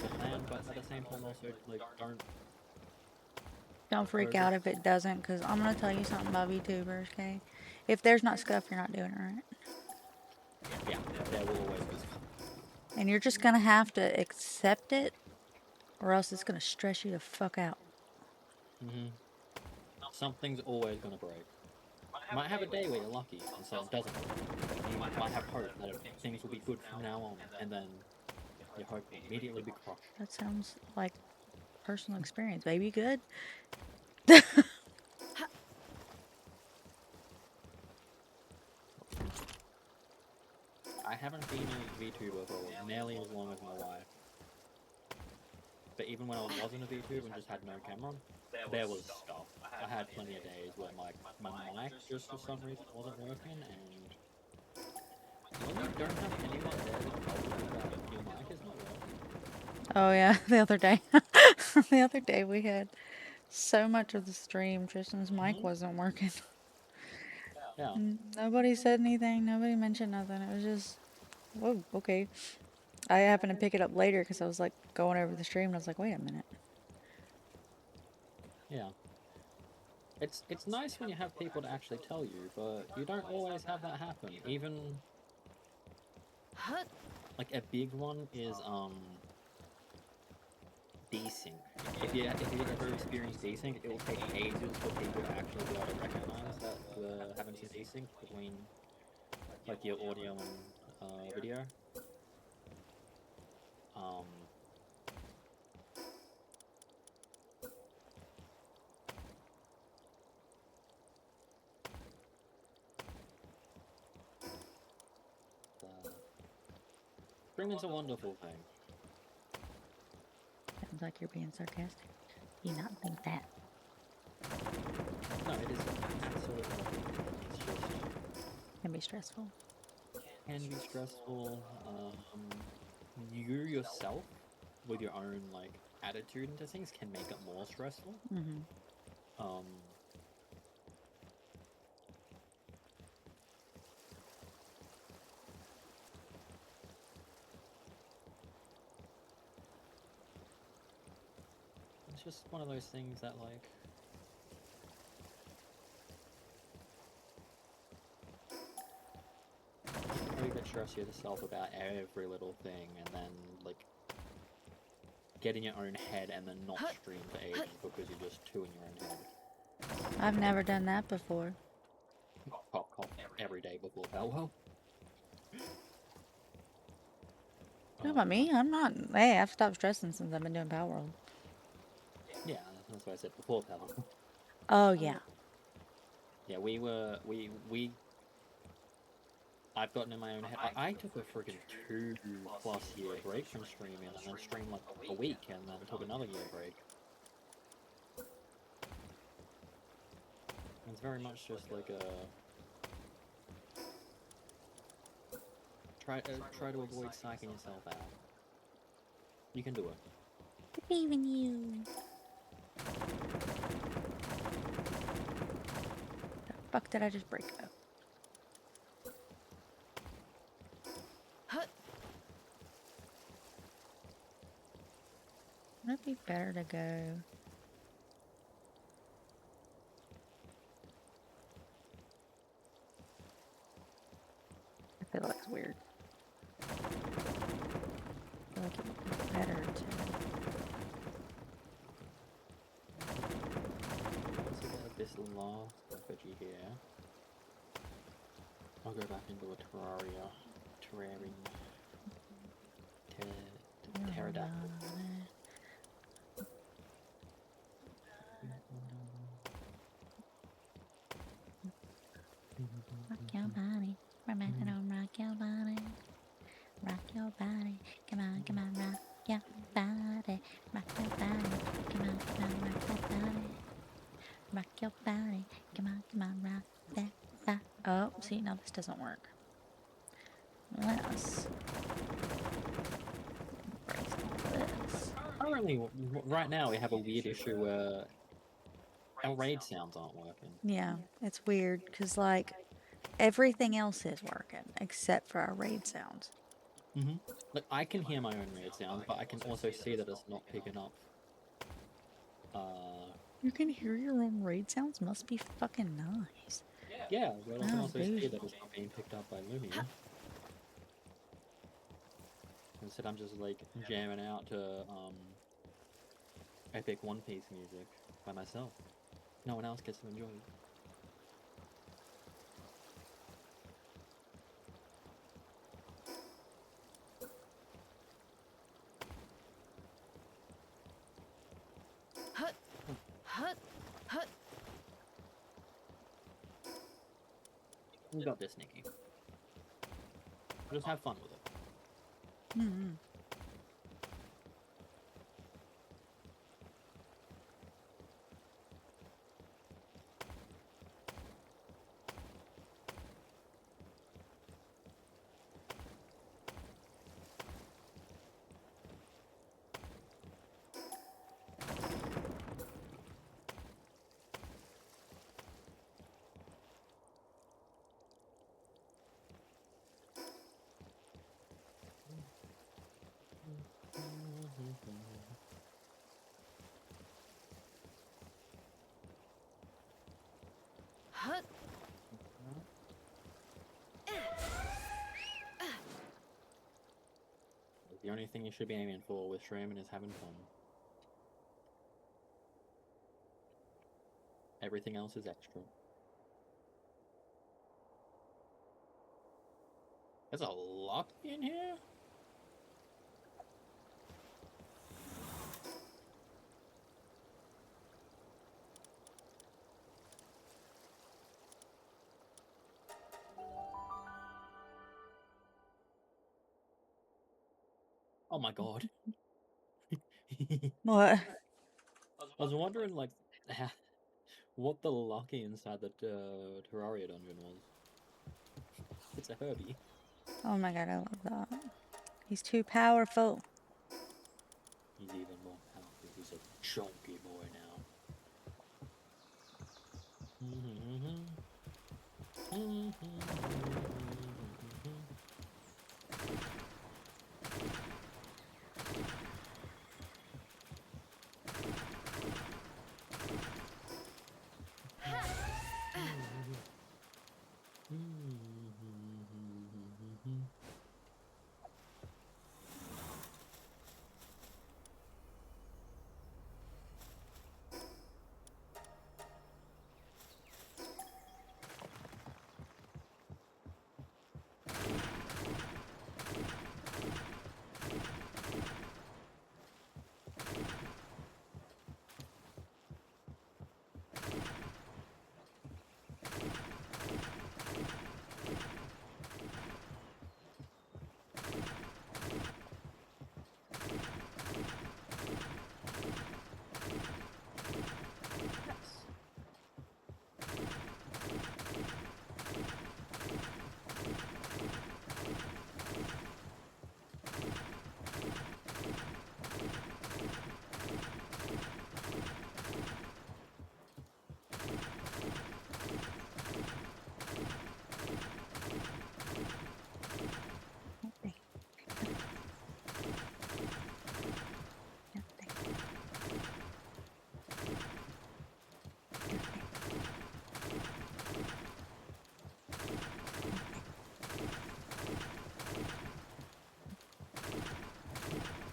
beforehand, but at the same time also like Don't freak out if it doesn't, because I'm going to tell you something about VTubers, okay? If there's not scuff, you're not doing it right. yeah, there will always be stuff. And you're just going to have to accept it, or else it's going to stress you the fuck out. Something's always gonna break. Might have a day where you're lucky and something doesn't break. You might have hope that things will be good from now on, and then your hope will immediately be crushed. That sounds like personal experience, baby. Good. I haven't been a VTuber for nearly as long as my wife. But even when I wasn't a VTuber and just had no camera, there was stuff. I had plenty of days where my mic just for some reason wasn't working, and when you don't have anyone there to tell you that your mic is not working. Oh yeah, the other day. The other day we had so much of the stream, Tristan's mic wasn't working. Yeah. Nobody said anything, nobody mentioned nothing. It was just, whoa, okay. I happened to pick it up later because I was like going over the stream and I was like, wait a minute. Yeah. It's nice when you have people to actually tell you, but you don't always have that happen. Even like a big one is desync. If you ever experience desync, it will take ages for people to actually be able to recognize that we're having some desync between like your audio and video. Streaming's a wonderful thing. Sounds like you're being sarcastic. Do you not think that? No, it is absolutely wonderful. It's just Can be stressful. can be stressful. You yourself, with your own like attitude into things, can make it more stressful. It's just one of those things that like you get stressed yourself about every little thing, and then like get in your own head and then not stream for ages because you're just too in your own head. I've never done that before. Cough every day before Bellwell. No, about me, I'm not. Hey, I've stopped stressing since I've been doing Power World. Yeah, that's what I said before Bellwell. Oh yeah. Yeah, I've gotten in my own head. I took a freaking 2+ year break from streaming, and then streamed like a week, and then took another year break. It's very much just like a try to avoid psyching yourself out. You can do it. I believe in you. The fuck did I just break up? Would it be better to go? I feel like it's weird. I feel like it would be better to. Once you get this last effigy here. I'll go back into a Terraria. Terrarium. Pterodactyl. Rock your body. We're making on rock your body. Rock your body. Come on, rock your body. Rock your body. Come on, rock that body. Rock your body. Come on, rock that body. Oh, see, now this doesn't work. Unless. Break all this. Currently, right now, we have a weird issue where our raid sounds aren't working. Yeah, it's weird because, like, everything else is working except for our raid sounds. Like, I can hear my own raid sounds, but I can also see that it's not picking up. You can hear your own raid sounds? Must be fucking nice. Yeah, but I can Oh, also see bougie. that it's not being picked up by Lumia. Instead, I'm just like jamming out to epic One Piece music by myself. No one else gets to enjoy it. We got this, Nikki. Just have fun with it. Mm-hmm. The only thing you should be aiming for with streaming is having fun. Everything else is extra. There's a lock in here? Oh my god. What? I was wondering, like, what the lucky inside the Terraria dungeon was. It's a Herbie. Oh my god, I love that. He's too powerful. He's even more powerful. He's a chunky boy now.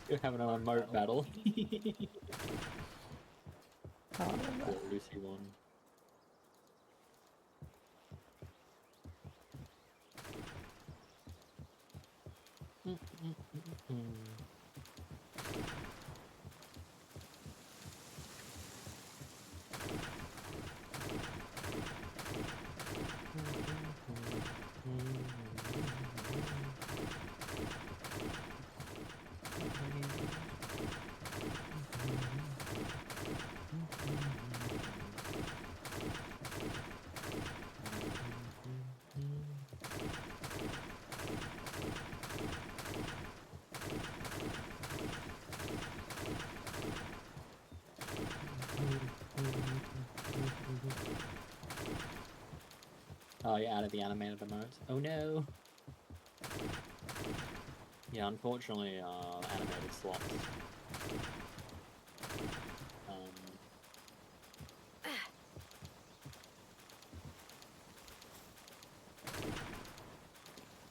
You're having a remote battle. Oh, Poor Lucy won. Oh, you're out of the animated emotes. Oh no. Yeah, unfortunately, animated slots.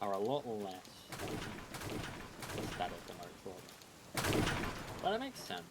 Are a lot less the static emotes for them. But it makes sense.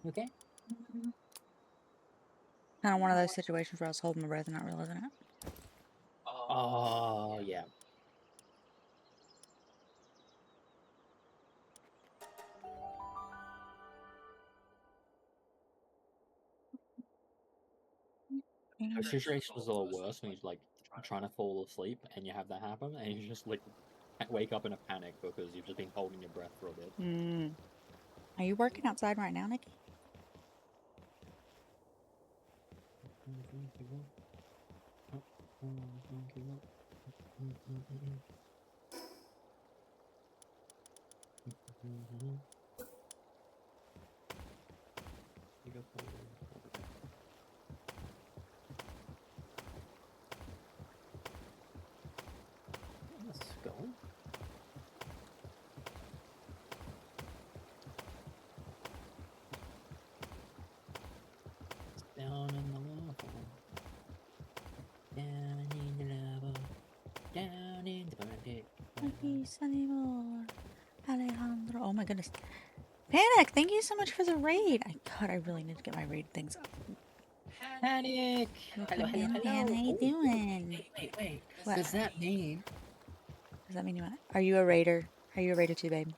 Okay. Kind of one of those situations where I was holding my breath and not realizing it. Oh, yeah. Those situations are worse when you're like trying to fall asleep and you have that happen and you just like wake up in a panic because you've just been holding your breath for a bit. Are you working outside right now, Nikki? Let's go. Down in the lava. Down in the lava. Down in the bucket. Nikki anymore. Alejandro. Oh my goodness. Panic, thank you so much for the raid. God, I really need to get my raid things up. Panic! Hello, hello, hello. How you doing? Wait. What? Does that mean? Does that mean you what? Are you a raider? Are you a raider too, babe?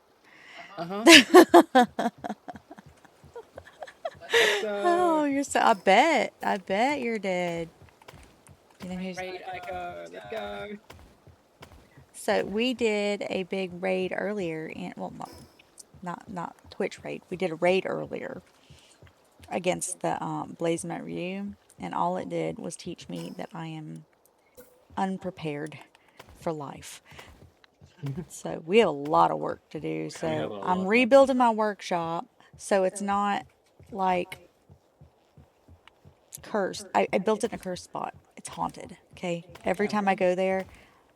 Oh, you're so. I bet you're dead. You know who's? Raid Ico, let's go. So we did a big raid earlier, in well, not Twitch raid. We did a raid earlier against the Blazement Ryu, and all it did was teach me that I am unprepared for life. So we have a lot of work to do. have a So lot I'm of- rebuilding my workshop, so it's not like cursed. I built it in a cursed spot. It's haunted. Okay. Every time I go there,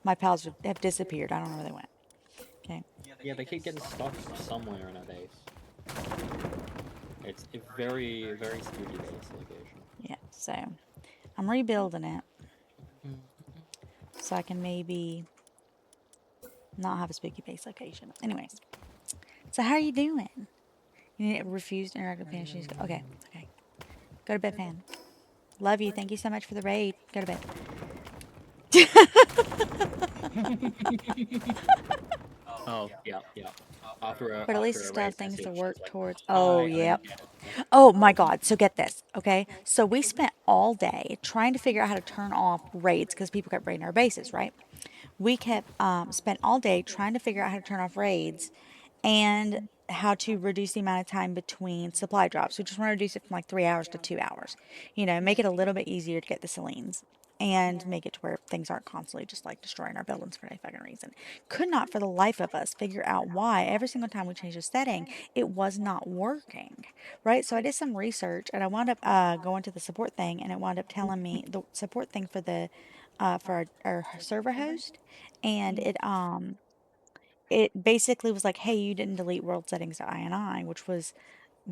my pals have disappeared. I don't know where they went. Okay. Yeah, they keep getting stuck somewhere in our base. It's a very, very spooky base location. Yeah. So I'm rebuilding it so I can maybe not have a spooky base location. Anyways, So how are you doing? You need to refuse to interact with Pan. She's okay. Okay. Go to bed, Pan. Love you. Thank you so much for the raid. Go to bed. Oh, yeah, yeah. After But at least a you still have raid things to message, work she's like, towards. "Hi, Oh, I'm yep. dead." Oh my God. So get this, okay? So we spent all day trying to figure out how to turn off raids because people kept raiding our bases, right? We kept spent all day trying to figure out how to turn off raids and how to reduce the amount of time between supply drops. We just want to reduce it from like 3 hours to 2 hours. You know, make it a little bit easier to get the Selenies and make it to where things aren't constantly just like destroying our buildings for any fucking reason. Could not for the life of us figure out why every single time we changed a setting, it was not working, right? So I did some research and I wound up going to the support thing and it wound up telling me the support thing for the for our server host, and it basically was like, hey, you didn't delete world settings to INI, which was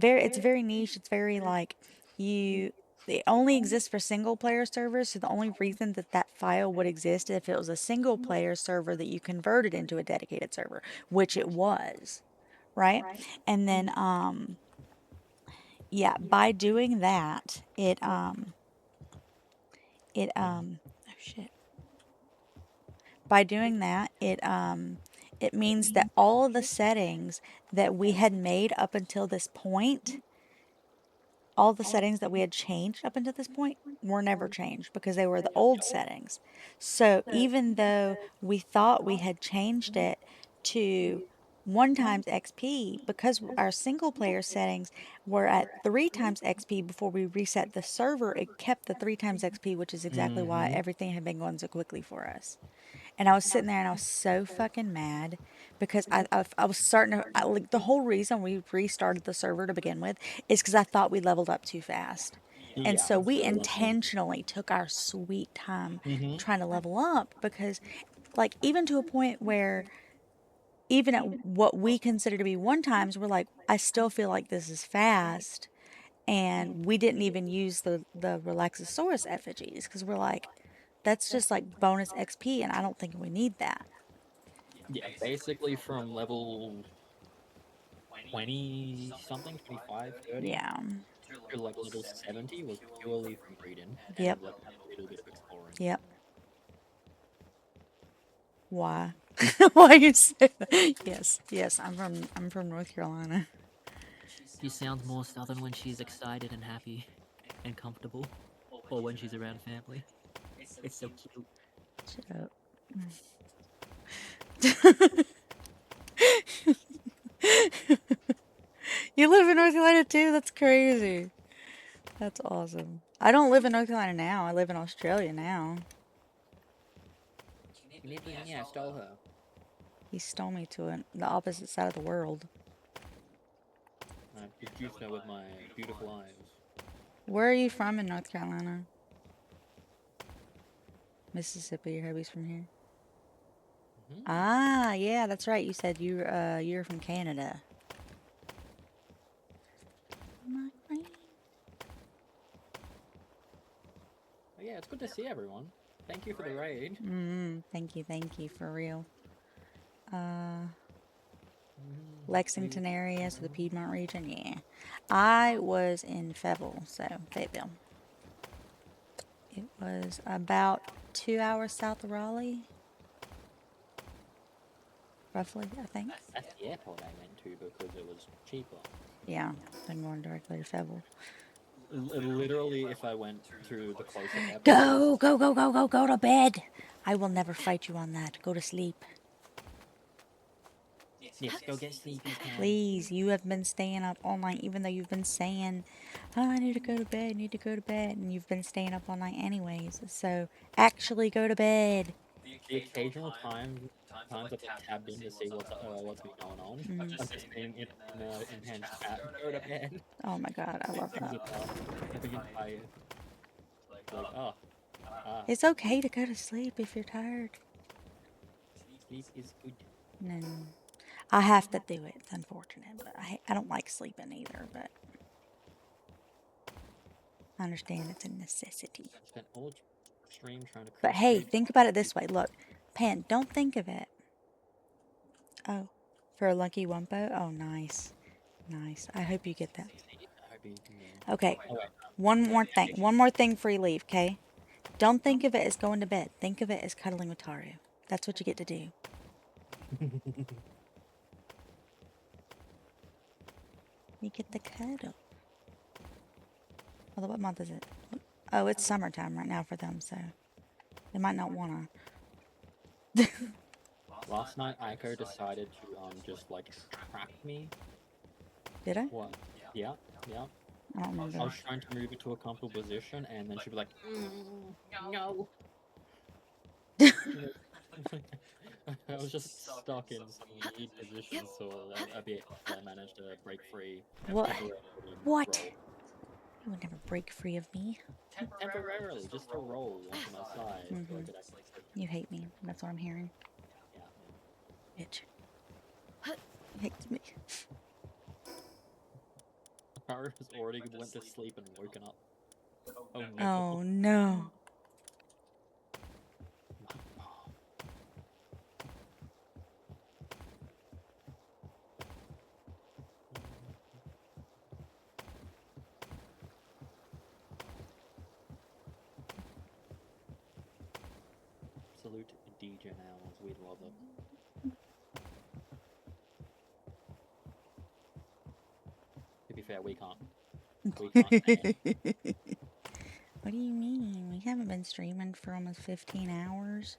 it's very niche. It's very like it only exists for single player servers. So the only reason that that file would exist is if it was a single player server that you converted into a dedicated server, which it was, right? And then, yeah, by doing that, oh shit. By doing that, it means that all of the settings that we had made up until this point, all the settings that we had changed up until this point were never changed because they were the old settings. So even though we thought we had changed it to 1 times XP, because our single player settings were at 3 times XP before we reset the server, it kept the 3 times XP, which is exactly why Mm-hmm. everything had been going so quickly for us. And I was sitting there and I was so fucking mad because I was starting to, like, the whole reason we restarted the server to begin with is because I thought we leveled up too fast. And Yeah, so we so that's one. intentionally took our sweet time Mm-hmm. trying to level up because, like, even to a point where, even at what we consider to be 1 times, we're like, I still feel like this is fast. And we didn't even use the Relaxosaurus effigies because we're like, that's just like bonus XP, and I don't think we need that. Yeah, basically from level 20 something, 25, 30 Yeah. to like level 70 was purely from breeding Yep. and like a little bit of exploring. Yep. Why? Why you say that? Yes. Yes. I'm from North Carolina. She sounds more southern when she's excited and happy and comfortable, or when she's around family. It's so cute. Shut up. You live in North Carolina too? That's crazy. That's awesome. I don't live in North Carolina now. I live in Australia now. Yeah, I stole her. He stole me to the opposite side of the world. I produced her with my beautiful eyes. Where are you from in North Carolina? Mississippi. Your hubby's from here. Mm-hmm. Ah, yeah, that's right. You said you're from Canada. My friend. Oh, yeah, it's good to see everyone. Thank you for the raid. Thank you for real. Lexington area, so the Piedmont region, yeah. I was in Fayetteville, so Fayetteville. It was about 2 hours south of Raleigh. Roughly, I think. That's the airport I went to because it was cheaper. Yeah, than going directly to Fayetteville. Literally, if I went to the closest airport... Go to bed! I will never fight you on that. Go to sleep. Yes, go get sleepy, Pam. Please, you have been staying up all night, even though you've been saying, oh, I need to go to bed, and you've been staying up all night anyways. So, actually go to bed. The occasional times I've tabbed in to see what's been going on. I'm just being in the enhanced chat. Go to bed. Oh my god, I love Things that. about being tired. Like, oh, It's okay to go to sleep if you're tired. sleep is good. No. I have to do it. It's unfortunate, but I don't like sleeping either, but I understand it's a necessity. I spent all stream trying to. But hey, think about it this way. Look, Pan, don't think of it. Oh, For a Lucky Wumpo? Oh, nice. Nice. I hope you get that. I hope you can. Okay. Oh, wait. One more thing. One more thing before you leave, okay? Don't think of it as going to bed. Think of it as cuddling with Taru. That's what you get to do. You get the cuddle. Although, what month is it? Oh, it's summertime right now for them, so they might not wanna. Last night, Aiko decided to just like track me. Did I? What? Yeah, yeah. I don't I remember. was trying to move it to a comfortable position, and then she'd be like, "No." I was just stuck in some weird position, so a bit. I managed to break free. What? temporarily What? roll. You would never break free of me. Temporarily, just to roll onto my side, so I Mhm. could actually. You hate me. That's what I'm hearing. Yeah. Bitch. You hate me. Kara has already went to sleep and woken up. Oh no. Oh no. Salute DJ Owls, we love it. To be fair, we can't. We can't stand. What do you mean? We haven't been streaming for almost 15 hours.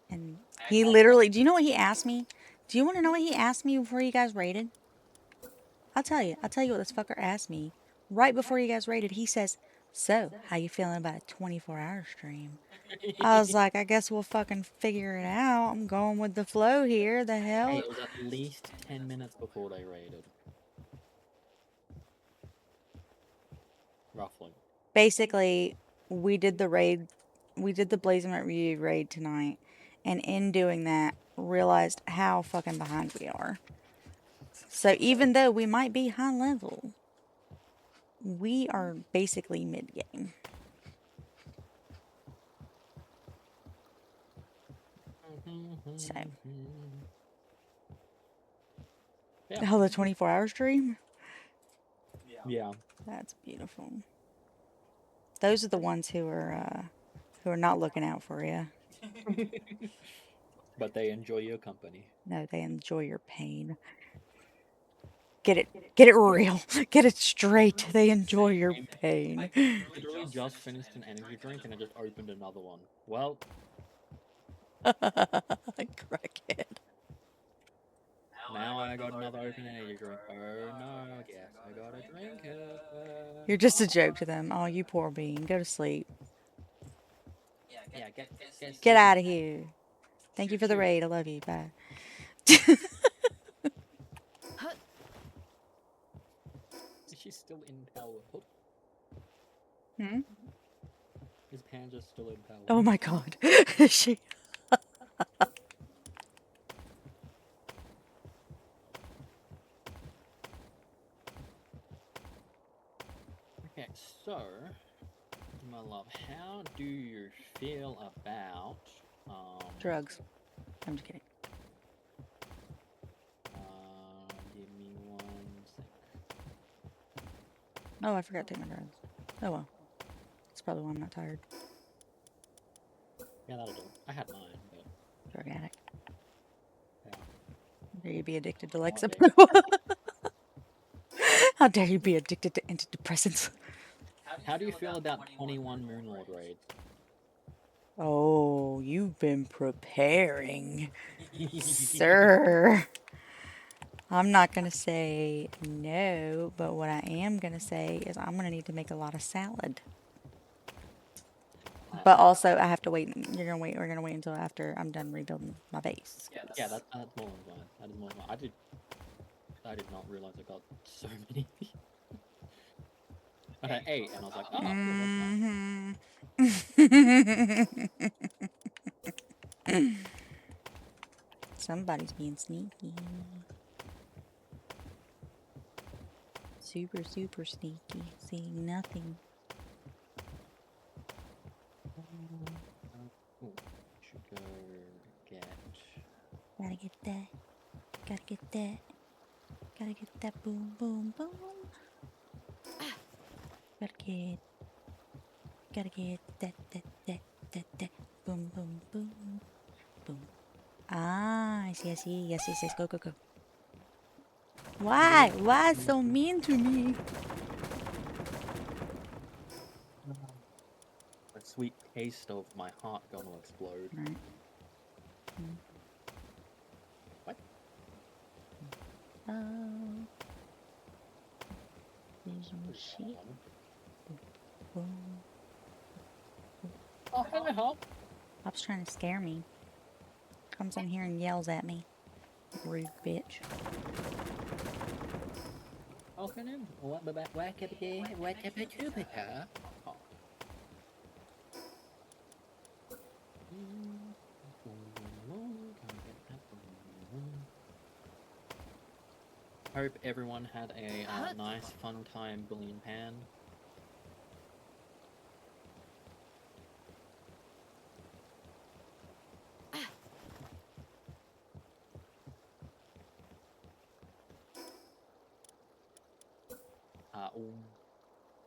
And he literally, do you know what he asked me? Do you want to know what he asked me before you guys raided? I'll tell you. I'll tell you what this fucker asked me. Right before you guys raided, he says, "So, how you feeling about a 24-hour stream?" I was like, I guess we'll fucking figure it out. I'm going with the flow here. The Hey, hell? it was at least 10 minutes before they raided. Roughly. Basically, we did the raid. We did the Blazing Review raid tonight. And in doing that, realized how fucking behind we are. So even though we might be high level, we are basically mid-game. So. Yeah. Oh, the 24-hour stream? Yeah. That's beautiful. Those are the ones who are not looking out for you. But they enjoy your company. No, they enjoy your pain. Get it real. Get it straight. They enjoy your pain. I literally just finished an energy drink and I just opened another one. Well, Crackhead. now I got another open energy drink. Oh no, guess I gotta drink it. You're just a joke to them. Oh, you poor bean. Go to sleep. Yeah, Get out of here. Thank you for the raid. I love you. Bye. Is she still in power? Hmm? Is Panja still in power? Oh my god. She. Okay, so, my love, how do you feel about Drugs. I'm just kidding. give me 1 sec. Oh, I forgot to take my drugs. Oh well. That's probably why I'm not tired. Yeah, that'll do. I had mine, but Drug addict. yeah. Dare you be addicted to Oh, Lexapro? How dare you be addicted to antidepressants? How do you feel about 21 Moonlord raids? Oh, you've been preparing, sir. I'm not going to say no, but what I am going to say is I'm going to need to make a lot of salad. But also, I have to wait. We're going to wait until after I'm done rebuilding my base. Yeah, that's more than fine. That is more than fine. I did not realize I got so many. I had 8, and I was like, oh, Mm-hmm. Somebody's being sneaky. Super, super sneaky. Seeing nothing. Ooh, should go get Gotta get that. Gotta get that. Gotta get that boom, boom, boom. Gotta get that. Boom, boom, boom, boom. Ah, I see, I see. Yes, yes, yes. Go, go, go. Why? Why so mean to me? The sweet taste of my heart gonna explode. Right. What? Oh. Visual sheet. Boom. Oh, hello, Hop. Pop's trying to scare me. Comes in here and yells at me. Rude bitch. Oh, can him? What about whack up there? Whack up a Jupiter? Hope everyone had a nice, fun time bullying Pan.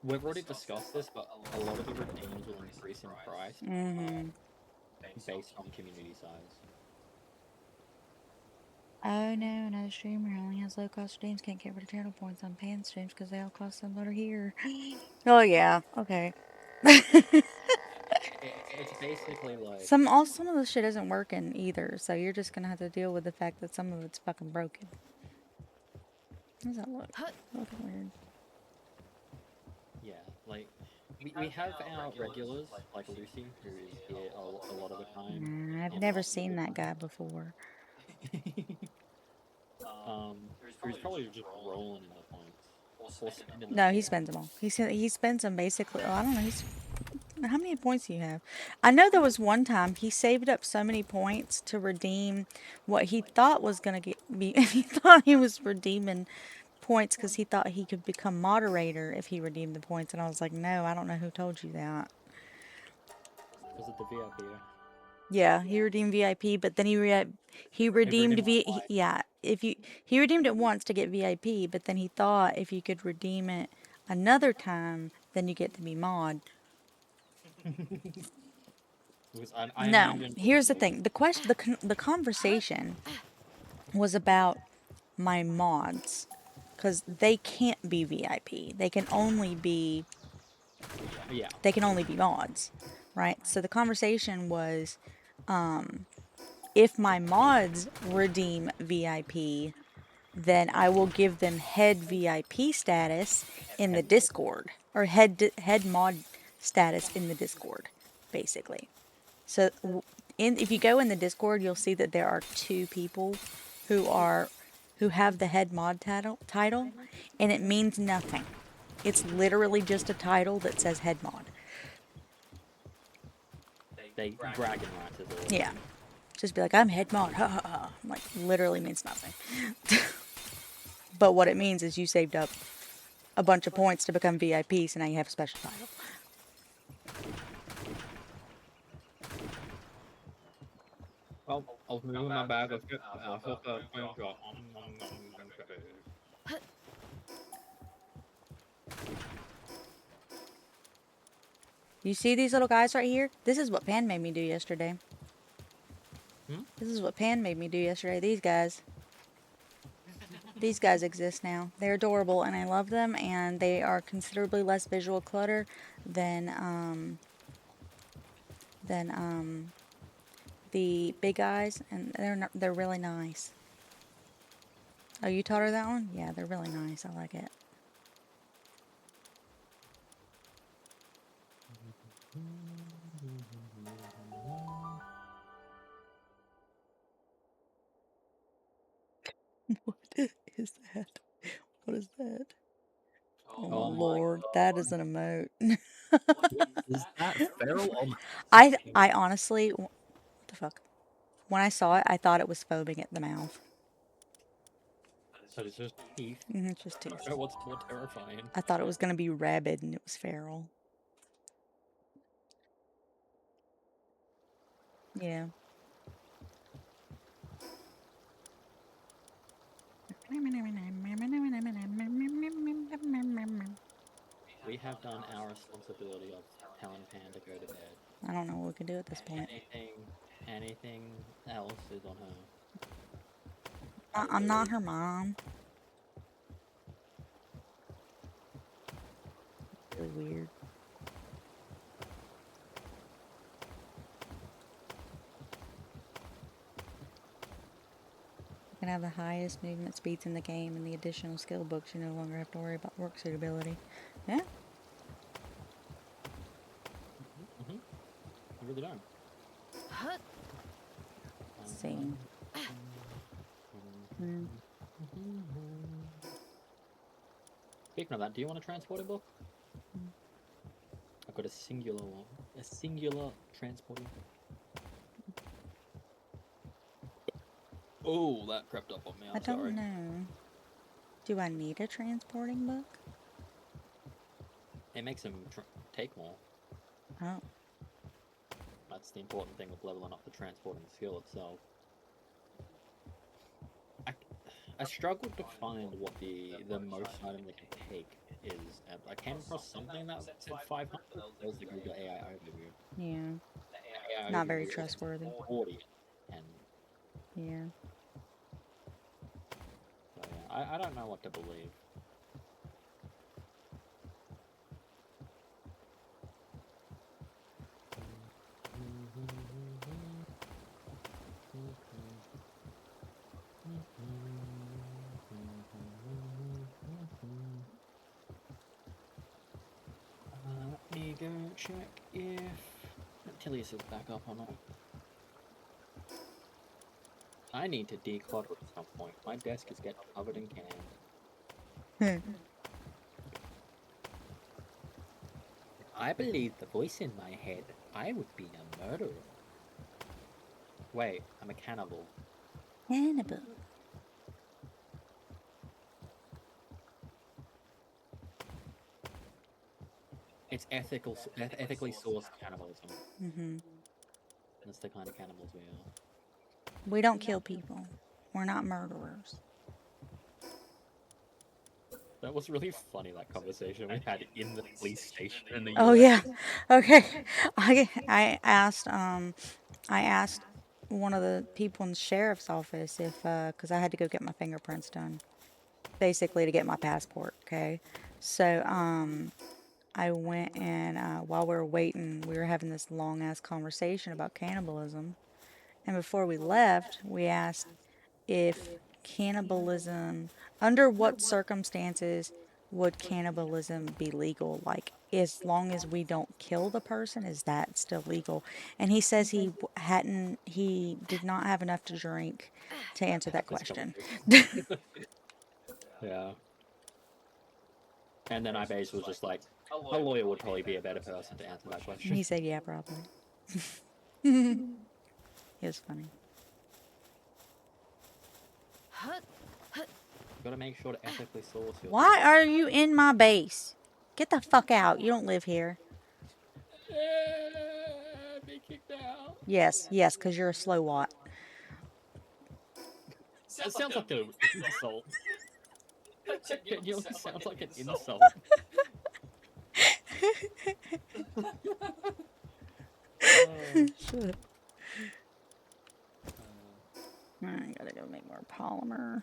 We've already discussed this, but a lot of the redeems will increase in price Mm-hmm. based on community size. Oh no, another streamer who only has low cost streams can't get rid of channel points on pan streams because they all cost them that are here. Oh yeah, okay. It's basically like Some of the shit isn't working either, so you're just gonna have to deal with the fact that some of it's fucking broken. How does that look? Looking weird. yeah, like we have our regulars like Lucy, who is here a lot of the time. Nah, I've and never not seen really- that guy before. who's probably just rolling in the points. Or spending them No, he all. spends them all. He spends them basically. Oh, I don't know. How many points do you have? I know there was one time he saved up so many points to redeem what he thought was gonna be. He thought he was redeeming points because he thought he could become moderator if he redeemed the points, and I was like, no, I don't know who told you that. Was it the VIP? Yeah, he redeemed VIP, but then he redeemed redeemed it yeah, he redeemed it once to get VIP, but then he thought if you could redeem it another time, then you get to be mod. Because I No, imagine here's the thing. The conversation was about my mods, because they can't be VIP. They can only be yeah. mods, right? So the conversation was, if my mods redeem VIP, then I will give them head VIP status in the Discord, or head mod status in the Discord, basically. So if you go in the Discord, you'll see that there are 2 people who have the head mod title, and it means nothing. It's literally just a title that says head mod. They bragging rights is all. Yeah. Just be like, I'm head mod. Ha ha ha. Like, literally means nothing. But what it means is you saved up a bunch of points to become VIP, so now you have a special title. Well, I was moving my bag of shit. You see these little guys right here? This is what Pan made me do yesterday. This is what Pan made me do yesterday. These guys. These guys exist now. They're adorable and I love them, and they are considerably less visual clutter than the big guys, and they're really nice. Oh, you taught her that one? Yeah, they're really nice. I like it. What is that? What is that? Oh my Oh my lord, that is an emote. Is that feral? Oh my. I honestly, what the fuck? When I saw it, I thought it was foaming at the mouth. So it's just teeth. It's just teeth. What's more terrifying? I thought it was gonna be rabid and it was feral. Yeah. We have done our responsibility of telling Pan to go to bed. I don't know what we can do at this point. Anything else is on her. I'm not her mom. Really weird. You can have the highest movement speeds in the game and the additional skill books. You no longer have to worry about work suitability. Yeah. You really don't. Same. Hmm. Speaking of that, do you want a transporting book? I've got a singular one. A singular transporting. Oh, that crept up on me. I I'm don't sorry. know. Do I need a transporting book? It makes him take more. Oh. That's the important thing with leveling up the transporting skill itself. I struggled to find what the most item they can take is. I came across something that said 500. That was the Google AI overview. Yeah. The AI Not very overview was trustworthy. 40, and Yeah. so yeah, I don't know what to believe. Let me go check if Tilius is back up or not. I need to declutter at some point. My desk is getting covered in cans. I believe the voice in my head. I would be a murderer. Wait, I'm a cannibal. Cannibal. It's ethically sourced cannibalism. Mm-hmm. That's the kind of cannibals we are. We don't kill people. We're not murderers. That was really funny, that conversation we had in the police station in the US. Oh yeah. Okay. I asked one of the people in the sheriff's office if because I had to go get my fingerprints done, basically to get my passport. Okay. So I went and while we were waiting, we were having this long ass conversation about cannibalism. And before we left, we asked if cannibalism, under what circumstances would cannibalism be legal? Like, as long as we don't kill the person, is that still legal? And he says he did not have enough to drink to answer that question. Yeah. And then I basically was just like, a lawyer would probably be a better person to answer that And question. he said, yeah, probably. It was funny. You gotta make sure to ethically source your. Why are you in my base? Get the fuck out. You don't live here. Be kicked out. Yes, because you're a slow watt. That sounds like an insult. It genuinely sounds like an insult. Shit. I gotta go make more polymer.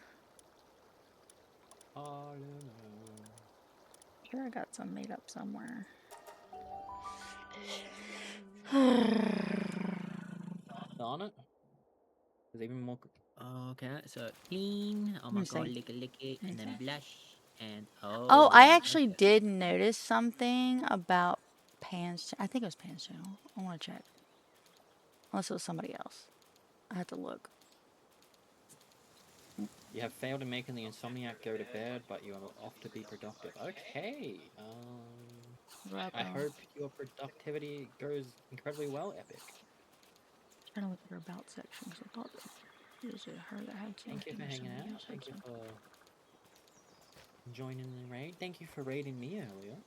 Sure, I got some made up somewhere. On it? There's even more. Okay, so clean. Oh my me god, see. lick it, and then blush, and Oh, I actually did notice something about Pan's. I think it was Pan's channel. I want to check. Unless it was somebody else. I have to look. You have failed in making the insomniac go to bed, but you are off to be productive. Okay. I hope your productivity goes incredibly well, Epic. Trying to look at her about section because I thought it was her that had something. Thank you for hanging out. Thank you for joining the raid. Thank you for raiding me earlier.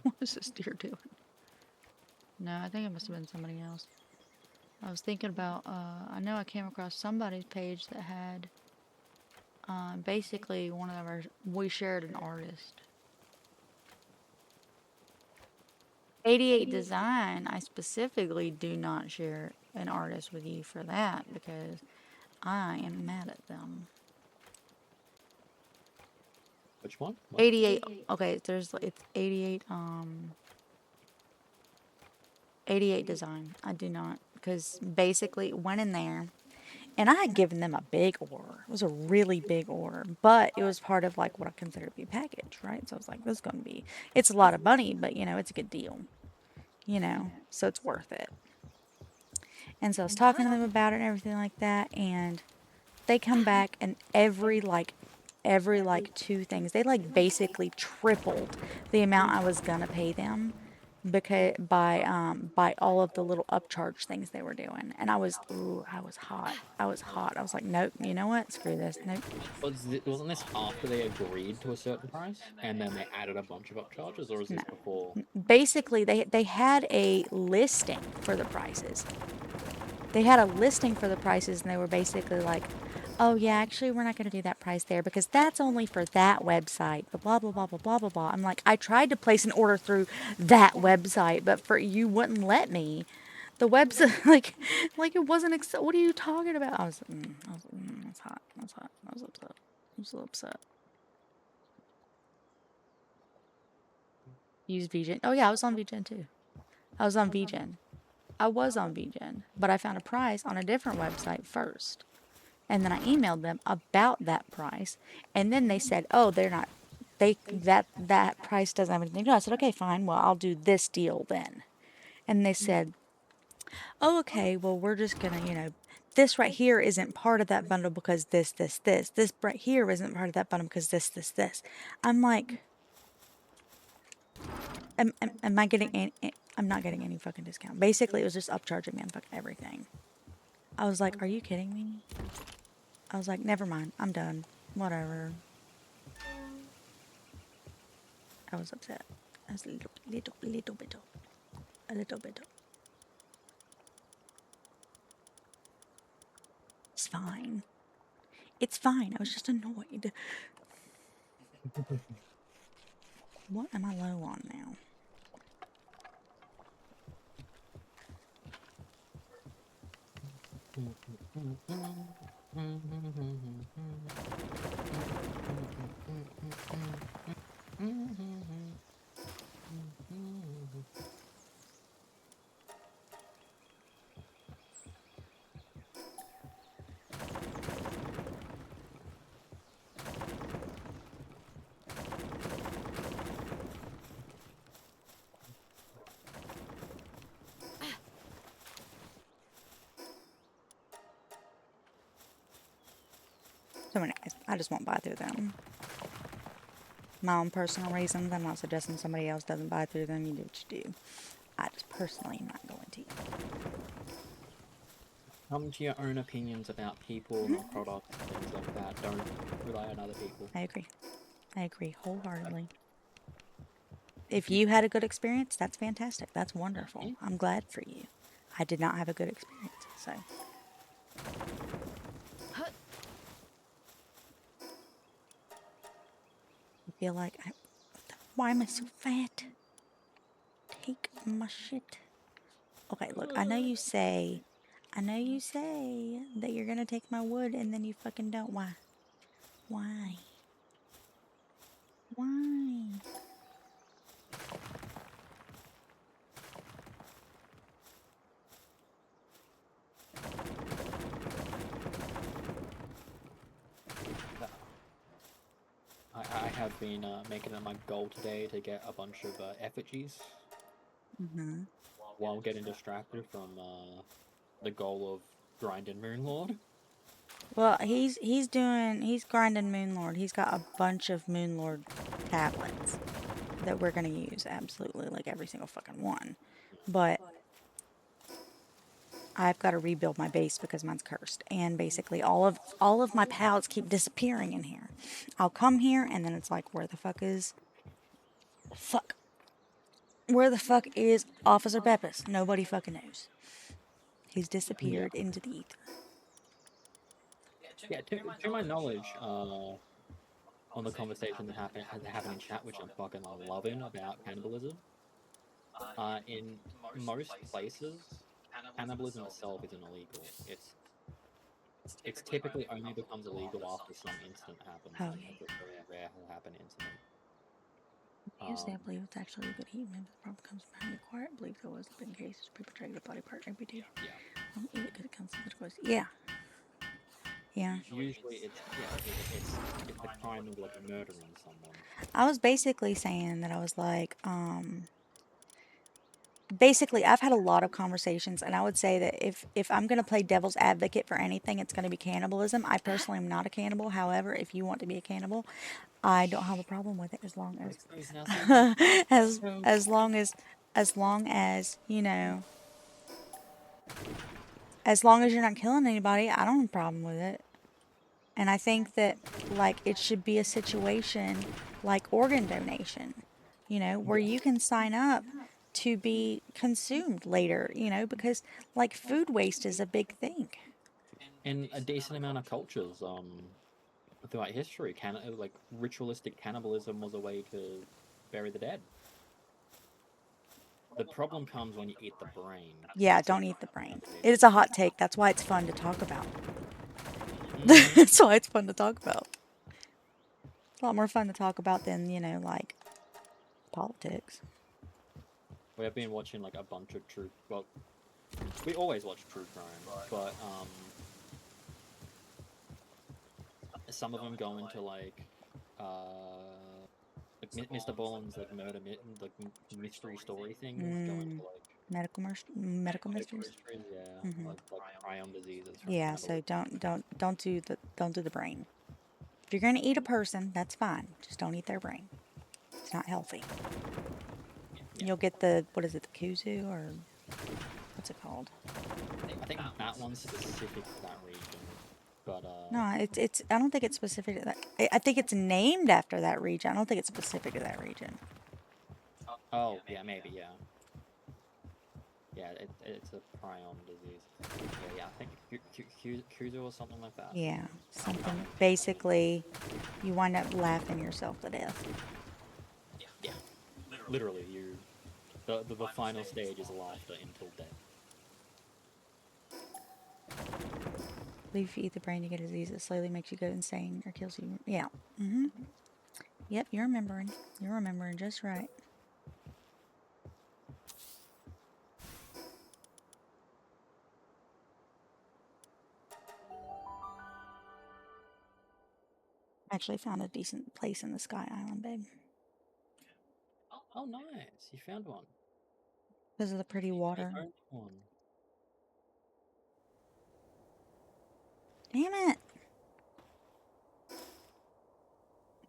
What is this deer doing? No, I think it must have been somebody else. I was thinking about, I know I came across somebody's page that had, basically one of our, we shared an artist. 88 Design, I specifically do not share an artist with you for that because I am mad at them. Which one? What? 88, okay, it's 88 Design. I do not, because basically went in there and I had given them a big order. It was a really big order, but it was part of like what I consider to be a package, right? So I was like, this is going to be, it's a lot of money, but you know, it's a good deal, you know, so it's worth it. And so I was talking to them about it and everything like that, and they come back and every two things, they like basically tripled the amount I was gonna pay them because by all of the little upcharge things they were doing. And I was hot. I was like, nope, you know what? Screw this. Nope. Wasn't this after they agreed to a certain price and then they added a bunch of upcharges, or was this before? Basically, they had a listing for the prices. They had a listing for the prices, and they were basically like, oh yeah, actually we're not going to do that price there because that's only for that website, blah blah blah blah blah blah blah. I'm like, I tried to place an order through that website, but for you wouldn't let me. The website, like it wasn't. What are you talking about? I was hot. I was upset. I was so upset. Use VGen. Oh yeah, I was on VGen too. I was on VGen. But I found a price on a different website first. And then I emailed them about that price. And then they said, oh, that price doesn't have anything to do. I said, okay, fine. Well, I'll do this deal then. And they said, oh, okay, well, we're just going to, this right here isn't part of that bundle because this. This right here isn't part of that bundle because this. I'm like, am I getting any, I'm not getting any fucking discount. Basically, it was just upcharging me on fucking everything. I was like, are you kidding me? I was like, never mind. I'm done. Whatever. I was upset. I was a little bit. It's fine. It's fine. I was just annoyed. What am I low on now? So anyways, I just won't buy through them. My own personal reasons. I'm not suggesting somebody else doesn't buy through them. You do what you do. I just personally am not going to. Come to your own opinions about people and products and things like that. Don't rely on other people. I agree wholeheartedly. If you had a good experience, that's fantastic. That's wonderful. I'm glad for you. I did not have a good experience, so. I feel like why am I so fat? Take my shit. Okay, look, I know you say that you're gonna take my wood and then you fucking don't. Why? Why? I have been making it my goal today to get a bunch of effigies while getting distracted from the goal of grinding Moonlord. Well, he's grinding Moonlord. He's got a bunch of Moonlord tablets that we're gonna use, absolutely, like every single fucking one. But I've got to rebuild my base because mine's cursed, and basically all of my pallets keep disappearing in here. I'll come here and then it's like, where the fuck is? Fuck. Where the fuck is Officer Pepis? Nobody fucking knows. He's disappeared into the ether. Yeah, to my knowledge, on the conversation that happened in chat, which I'm fucking loving about cannibalism. In most places, cannibalism itself isn't illegal. It's typically only becomes illegal after some incident happens, Oh, and yeah. it's a very rare to happen incident. Usually, I believe it's actually a good heat. Maybe the problem comes from having acquired. I believe there was been cases people try to get a body part every day. Yeah. Don't eat it because it comes from the choice. Yeah. Yeah. Usually, it's a crime of like murdering someone. I was basically saying that I was like, basically, I've had a lot of conversations, and I would say that if I'm going to play devil's advocate for anything, it's going to be cannibalism. I personally am not a cannibal. However, if you want to be a cannibal, I don't have a problem with it as long as as long as you know, as long as you're not killing anybody, I don't have a problem with it. And I think that like it should be a situation like organ donation, you know, where you can sign up to be consumed later, you know, because like food waste is a big thing. In a decent amount of cultures, throughout history, like ritualistic cannibalism was a way to bury the dead. The problem comes when you eat the brain. Yeah, That's a don't eat the crime brain. of It is a hot take. That's why it's fun to talk about. Mhm. That's why it's fun to talk about. It's a lot more fun to talk about than, you know, like politics. We have been watching like a bunch of true. Well, we always watch true crime, but some of them go into like Mr. Boland's like mystery story things go into like Medical medical mysteries. mysteries, yeah, Mhm. like prion diseases from Yeah, so cannibalism. don't do the brain. If you're gonna eat a person, that's fine. Just don't eat their brain. It's not healthy. Yeah. You'll get the what is it, the kuzu or what's it called? I think that one's specific to that region, but No, it's I don't think it's specific to that. I think it's named after that region. I don't think it's specific to that region. oh yeah, maybe yeah. Yeah, it's a prion disease. Yeah, I think Kuzu or something like that. Yeah, something. Basically, you wind up laughing yourself to death. Yeah, literally, the final stage is laughter until death. Believe if you eat the brain, you get a disease that slowly makes you go insane or kills you. Yeah. Mhm. Yep, you're remembering. You're remembering just right. Actually found a decent place in the Sky Island, babe. Oh, nice! You found one. Because of the pretty You water. owned one. Damn it!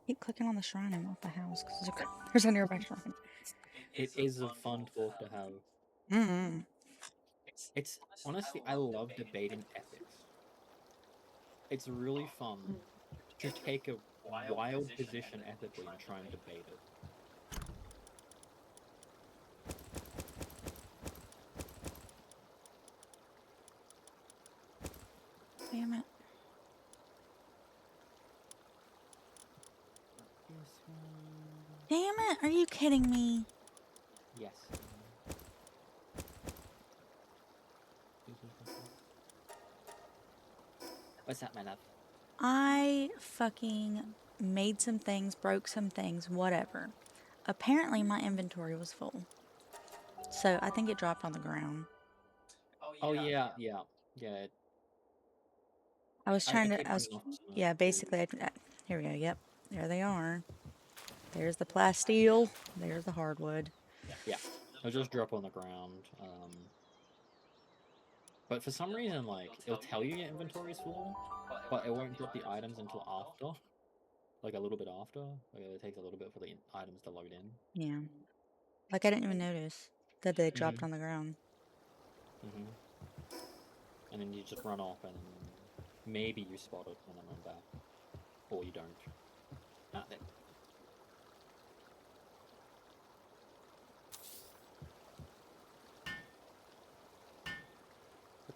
Keep clicking on the shrine and not the house because there's a nearby shrine. It is a fun talk to have. Mm-hmm. It's honestly, I love debating ethics. It's really fun to take a wild position ethically and try and debate it. Damn it. Damn it! Are you kidding me? Yes. What's that, my love? I fucking made some things, broke some things, whatever. Apparently my inventory was full. So I think it dropped on the ground. Oh yeah, yeah, yeah. I was trying to, keep I was, running off yeah, basically, here we go, yep. There they are. There's the plasteel, there's the hardwood. Yeah, it'll just drop on the ground. But for some reason, like, it'll tell you your inventory is full, but it won't drop the items until after. Like, a little bit after. Like, it takes a little bit for the items to load in. Yeah. Like I didn't even notice that they dropped on the ground. And then you just run off and maybe you spot it and then run back. Or you don't. Not that.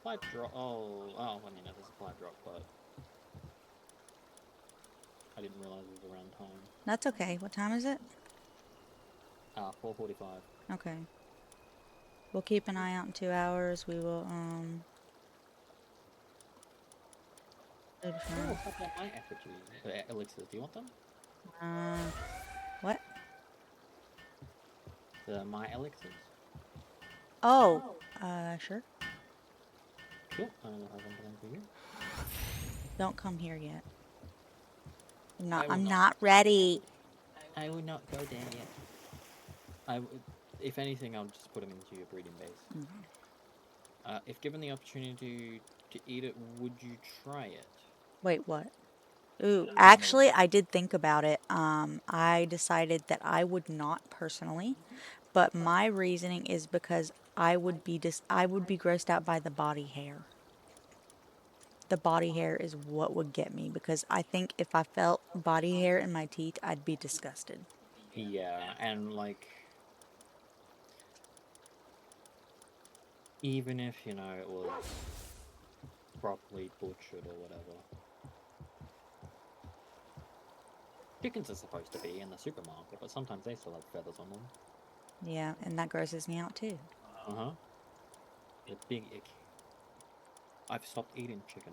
supply drop. Oh, well, I mean, there's a supply drop, but I didn't realize it was around time. That's okay. What time is it? 4:45. Okay. We'll keep an eye out in 2 hours. We will, do the Oh, phone. what's up my effigies? Elixirs, do you want them? What? The my elixirs. Oh, sure. Cool. I have something for you. Don't come here yet. I will I'm not. not ready. I will not go there yet. If anything, I'll just put them into your breeding base. If given the opportunity to eat it, would you try it? Wait, what? Ooh, actually, I did think about it. I decided that I would not personally, but my reasoning is because I would be grossed out by the body hair. The body hair is what would get me because I think if I felt body hair in my teeth, I'd be disgusted. Yeah, and like, even if, you know, it was properly butchered or whatever. Chickens are supposed to be in the supermarket, but sometimes they still have feathers on them. Yeah, and that grosses me out too. Uh-huh. The big ick. I've stopped eating chicken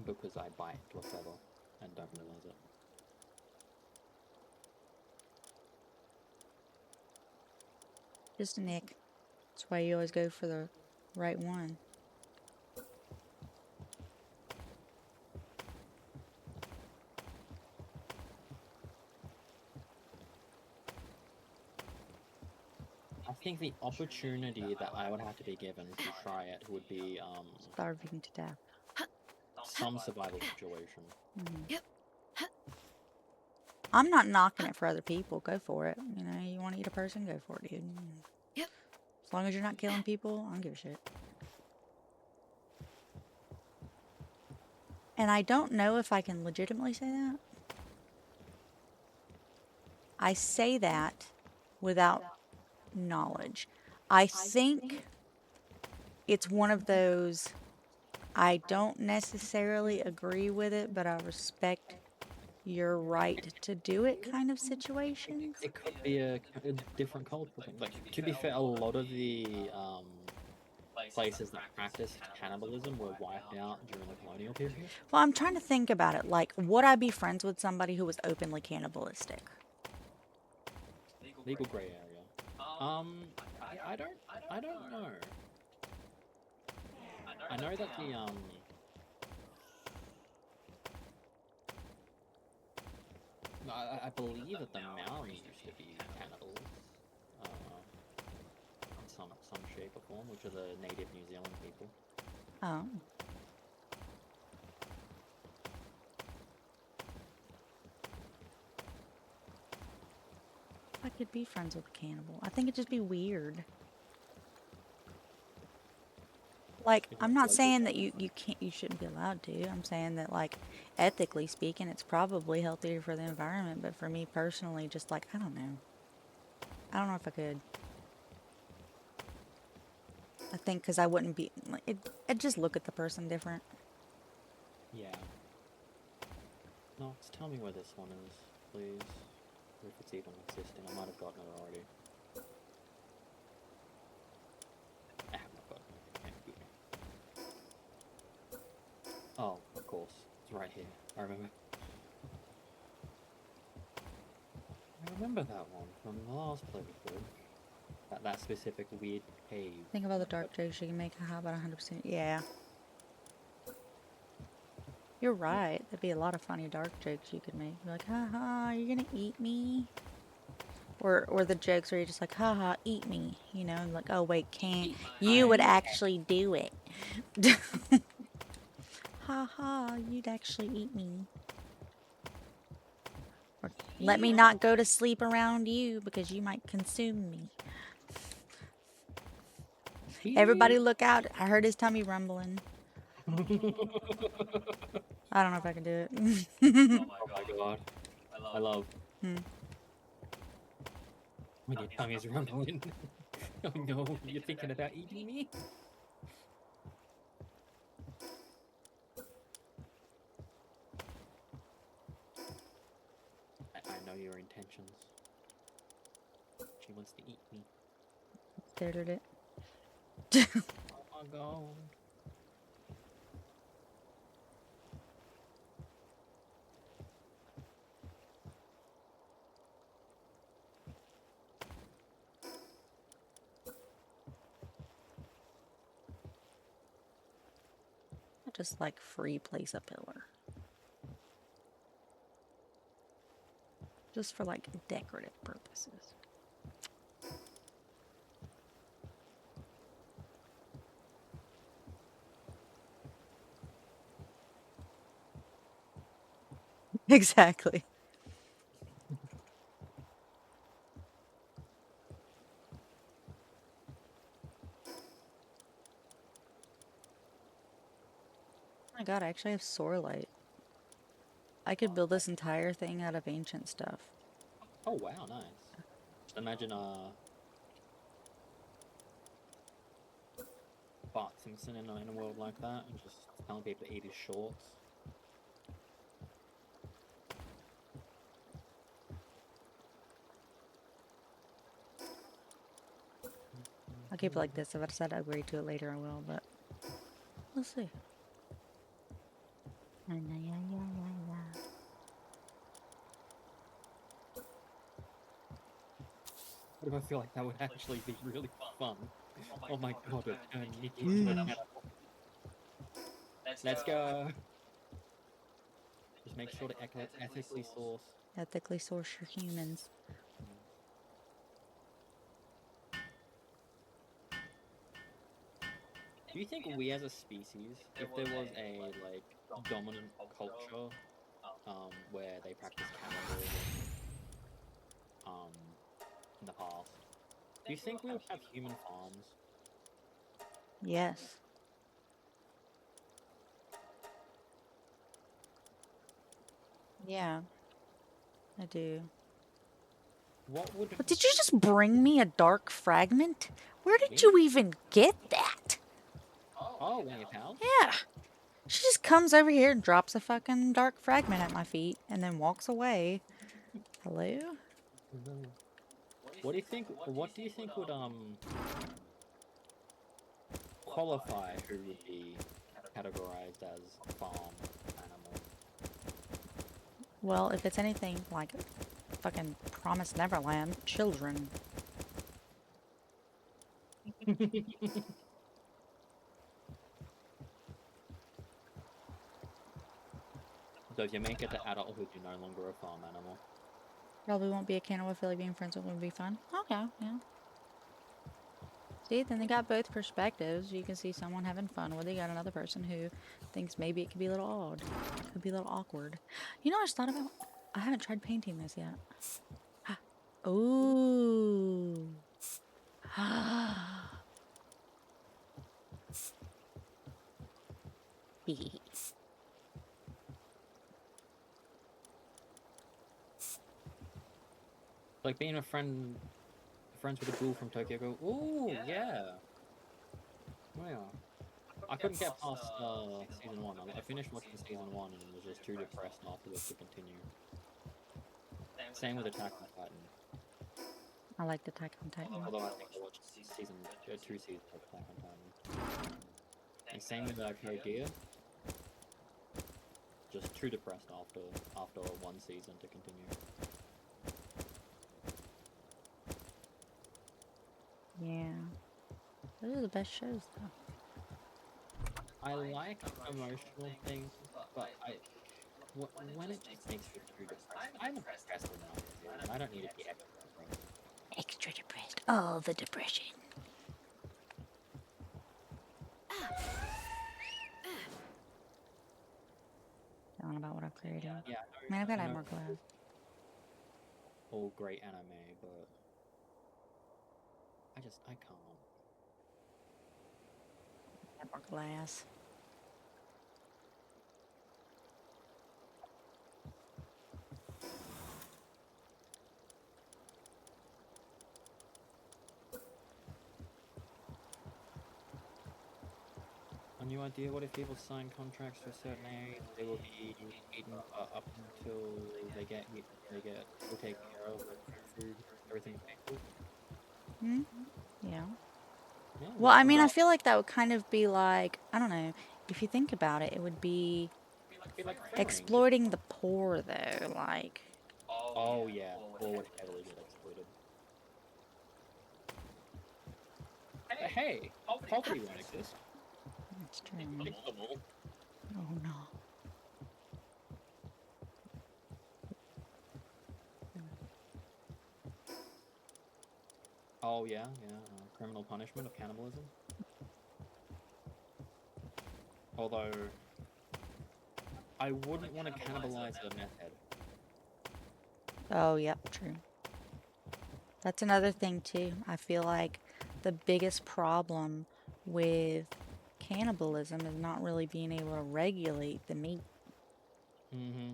because I bite into a feather and don't realize it. Just a nick. That's why you always go for the right one. I think the opportunity that I would have to be given to try it would be Starving to death. some survival situation. I'm not knocking it for other people. Go for it. You know, you want to eat a person? Go for it, dude. As long as you're not killing people, I don't give a shit. And I don't know if I can legitimately say that. I say that without knowledge. I think it's one of those, I don't necessarily agree with it, but I respect your right to do it kind of situations. It could be a different cultural thing. Like, to be fair, a lot of the places that practiced cannibalism were wiped out during the colonial period. Well, I'm trying to think about it. Like, would I be friends with somebody who was openly cannibalistic? Legal gray area. I don't know. I know that the I believe that the Maoris used to be cannibals, in some shape or form, which are the native New Zealand people. Oh. I could be friends with a cannibal. I think it'd just be weird. Like, I'm not saying that you shouldn't be allowed to. I'm saying that, like, ethically speaking, it's probably healthier for the environment. But for me personally, just like, I don't know. I don't know if I could. I think because I wouldn't be, I'd just look at the person different. Yeah. No, tell me where this one is, please. Or if it's even existing. I might have gotten it already. I have not gotten it. Yeah, good. Oh, of course. It's right here. I remember. I remember that one from the last playthrough. That specific weird cave. Think about the dark jokes you can make. How about 100%? Yeah. You're right. There'd be a lot of funny dark jokes you could make. You're like, haha, you're gonna eat me? Or the jokes where you're just like, haha, eat me. You know, and like, oh wait, can't. You would actually do it. Haha, you'd actually eat me. Or, let me not go to sleep around you because you might consume me. Everybody look out. I heard his tummy rumbling. I don't know if I can do it. Oh my god. I love. When your tongue is rumbling. Oh no, you're thinking about eating me? I know your intentions. She wants to eat me. Stared at it. Oh my god. Just like free place a pillar. Just for like decorative purposes. Exactly. Oh my god, I actually have Sorelight. I could build this entire thing out of ancient stuff. Oh wow, nice. Just imagine Bart Simpson in a world like that and just telling people to eat his shorts. I'll keep it like this. If I decide to agree to it later, I will, but we'll see. What if I feel like that would actually be really fun? Oh my god, it turned Nikki into a cannibal. Let's go! Just make sure to ethically source. Ethically source your humans. Do you think we as a species, if there was a like dominant culture, where they practice cannibalism, in the past, do you think we would have human farms? Yes. Yeah, I do. What would? But did you just bring me a dark fragment? Where did you even get that? Oh, one of your pals? Yeah. She just comes over here and drops a fucking dark fragment at my feet and then walks away. Hello? What do you think? What do you think would qualify who would be categorized as farm animal? Well, if it's anything like fucking Promised Neverland, children. So if you make it to adulthood, you're no longer a farm animal. Probably won't be a cannibal. I feel like being friends with them would be fun. Okay, yeah. See, then they got both perspectives. You can see someone having fun with it. You got another person who thinks maybe it could be a little odd. Could be a little awkward. You know, I just thought about. I haven't tried painting this yet. Ooh. Like being friends with a ghoul from Tokyo. Go, ooh, yeah. Wow. I couldn't get past season 1. I finished watching season 1 and was just too depressed afterwards to continue. Same with Attack on Titan. I like the Attack on Titan. Although I think I watched two seasons of Attack on Titan. And same with Code Geass. Just too depressed after one season to continue. Yeah. Those are the best shows, though. I like emotional things, but when it just makes me too depressed, I'm depressed enough, and I don't need to be extra depressed. Extra depressed. Oh, the depression. Telling about what I've created. Yeah, Man, I've got to I add know more glass. all great anime, but I can't. Add more glass. idea what if people sign contracts for a certain age? They will be eaten up until they get all taken care of, like food, everything. Hmm? Yeah. Yeah, Well, I that's mean, I about- feel like that would kind of be like, I don't know, if you think about it, it would be be like free range. exploiting the poor, though. Like, Oh yeah, poor would heavily get exploited. But hey, poverty won't exist. that's true. Fixable. Oh no. Oh yeah, criminal punishment of cannibalism. Although, I wouldn't want to cannibalize a meth head. Oh, yep, true. That's another thing, too. I feel like the biggest problem with cannibalism is not really being able to regulate the meat. Mm-hmm.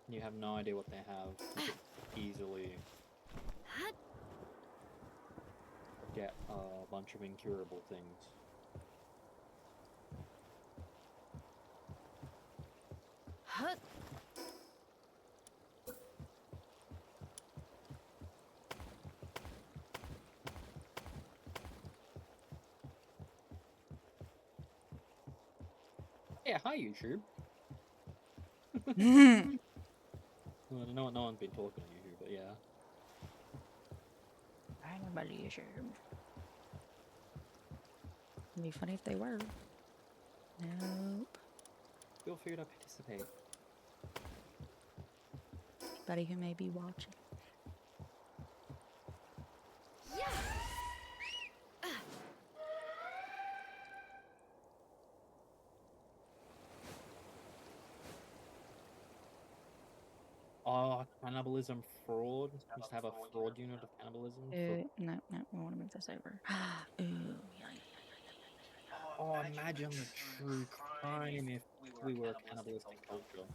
You have no idea what they have. You could easily get a bunch of incurable things. Yeah, hi YouTube. Well, no one's been talking to you, but yeah. Anybody is It'd be funny if they were. Nope. Feel free to participate. Anybody who may be watching. Oh, cannibalism fraud. Just have a fraud unit of cannibalism. No, we want to move this over. Ooh, yeah. Oh, imagine the true crime if we were a cannibalistic culture.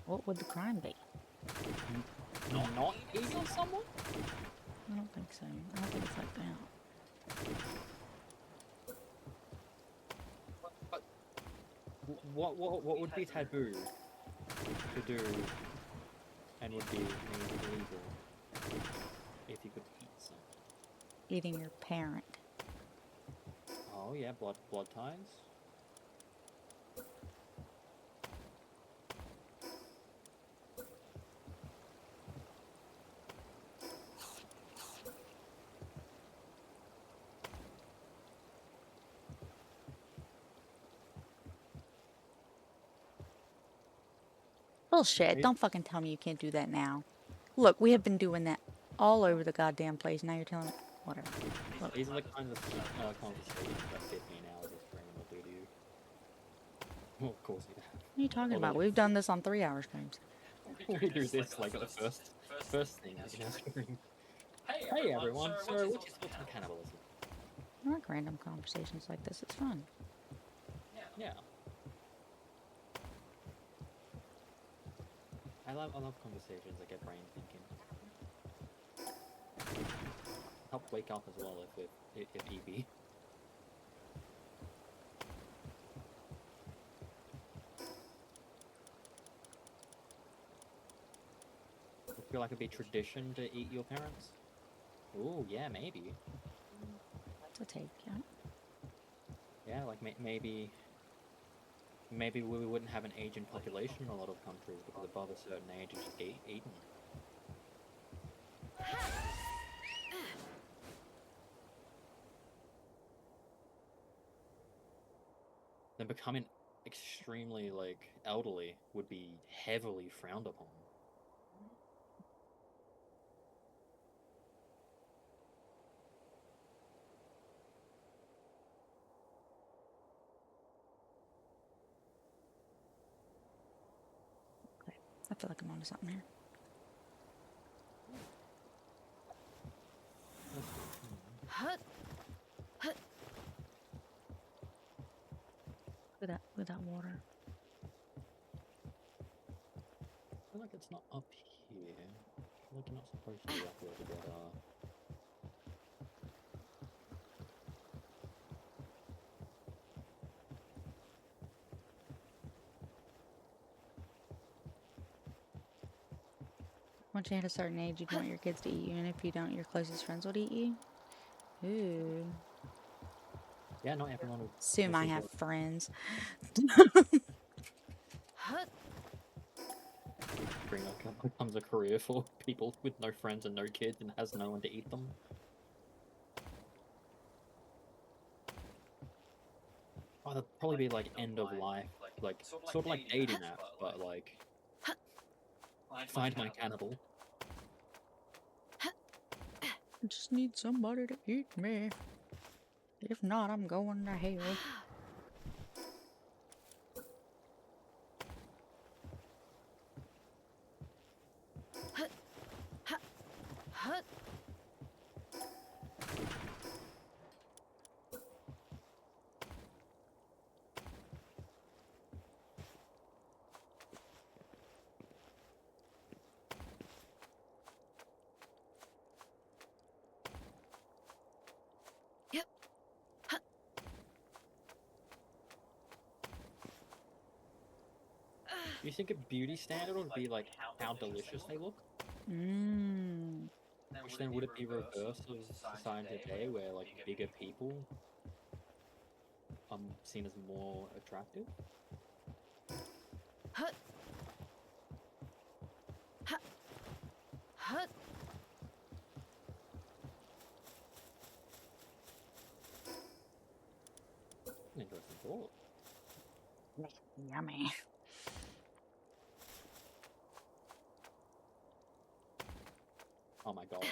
What would the crime be? Not eating someone? I don't think so. I don't think it's like that. But what would be taboo to do and would be maybe illegal if you could eat someone? Eating your parent. Oh yeah, blood ties. Bullshit. Don't fucking tell me you can't do that now. Look, we have been doing that all over the goddamn place. Now you're telling me. Whatever. Look. These are the kinds of conversations that 15 hours of streaming will do to you. Well, of course you have. What are you talking Although- about? We've done this on 3-hour streams. We do this like the first thing in our stream. Hey everyone, so what's your thoughts on cannibalism? I like random conversations like this. It's fun. Yeah. I love conversations that get brain thinking. Help wake up as well if EB. I feel like it'd be tradition to eat your parents. Ooh, yeah, maybe. That's a take, yeah. Yeah, like maybe we wouldn't have an aging population in a lot of countries because above a certain age you just get eaten. Then becoming extremely like elderly would be heavily frowned upon. Okay. I feel like I'm onto something here. Look at that water. I feel like it's not up here. I feel like you're not supposed to be up here to get Once you hit a certain age, you'd want your kids to eat you, and if you don't, your closest friends would eat you. Ooh. Yeah, not everyone will. Assume this I is have what- friends. becomes a career for people with no friends and no kids and has no one to eat them. Oh, that'd probably be like end of life, like sort of like dating app, but like find my cannibal. I just need somebody to eat me. If not, I'm going to hell. Do you think a beauty standard would be like how delicious they look? Mmm. Which then would it be reverse of society today, where like bigger people seen as more attractive? An interesting thought. Yummy. Oh my god.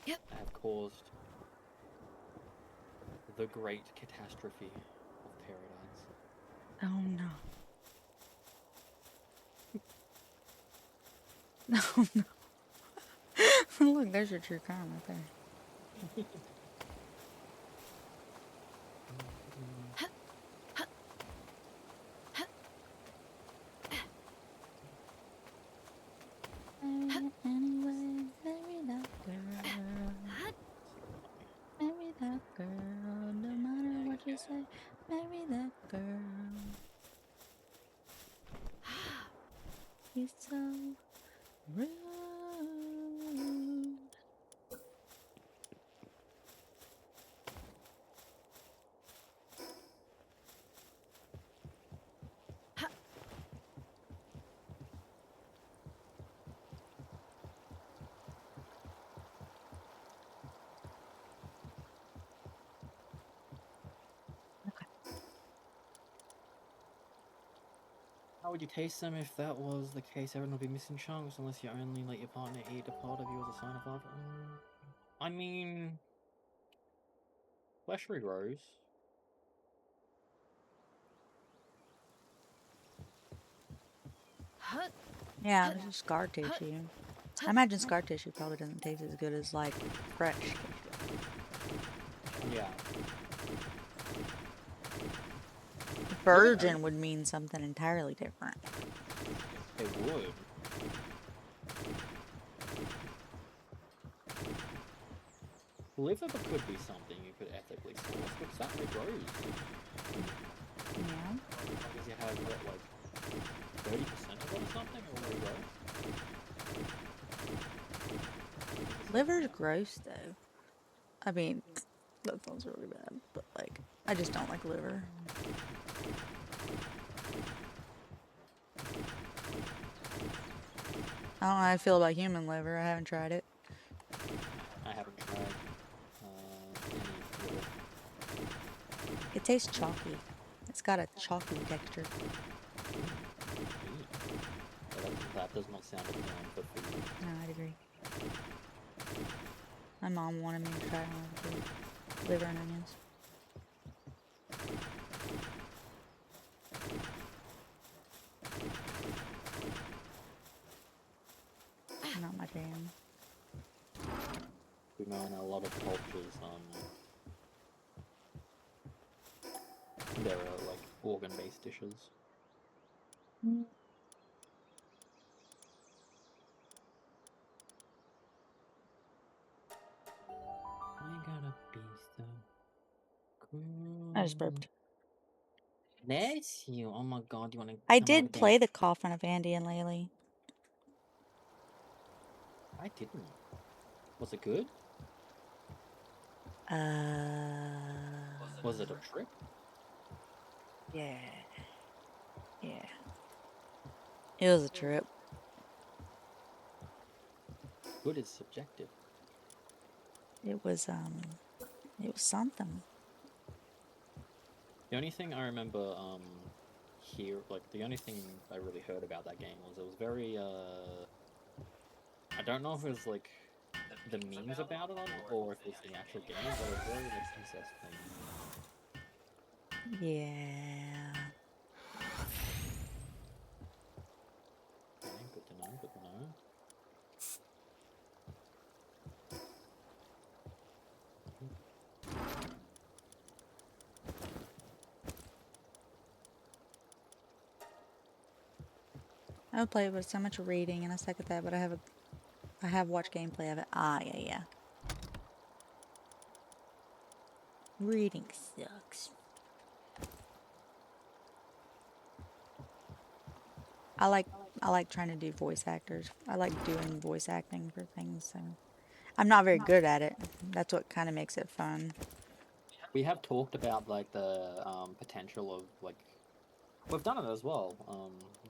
I have caused the great catastrophe of paradise. Oh no. Oh no. Look, there's your true crime right there. Anyway, marry that girl. Marry that girl. No matter what you say, marry that girl. He's so rude. How would you taste them if that was the case? Everyone would be missing chunks unless you only let your partner eat a part of you as a sign of love. I mean, flesh regrows. Yeah, this is scar tissue. I imagine scar tissue probably doesn't taste as good as like fresh tissue. Yeah. Virgin would mean something entirely different. It would. Liver could be something you could ethically source because that regrows. Yeah. Because you have what, like 30% of it or something, or regrow. Liver's gross though. I mean, that sounds really bad, but like, I just don't like liver. I don't know how I feel about human liver. I haven't tried it. I haven't tried any liver. It tastes chalky. It's got a chalky texture. Yeah, that does not sound appealing for food. No, I'd agree. My mom wanted me to try one of the food. Liver and onions. Not my jam. We know in a lot of cultures, there are like organ-based dishes. I gotta be I just burped. Bless you. Oh my god, you want to I come over did there? play the Coffin of Andy and Laylee. I didn't. Was it good? Was it a trip? Yeah. Yeah. It was a trip. Good is subjective. It was something. The only thing I remember the only thing I really heard about that game was it was very I don't know if it was like the memes about it or if it was the actual game, but it was very like incest thing. Yeah. Okay, good to know, good to know. I would play it with so much reading, and I suck at that. But I have watched gameplay of it. Ah, yeah. Reading sucks. I like trying to do voice actors. I like doing voice acting for things. So I'm not very good at it. That's what kind of makes it fun. We have talked about like the potential of like we've done it as well.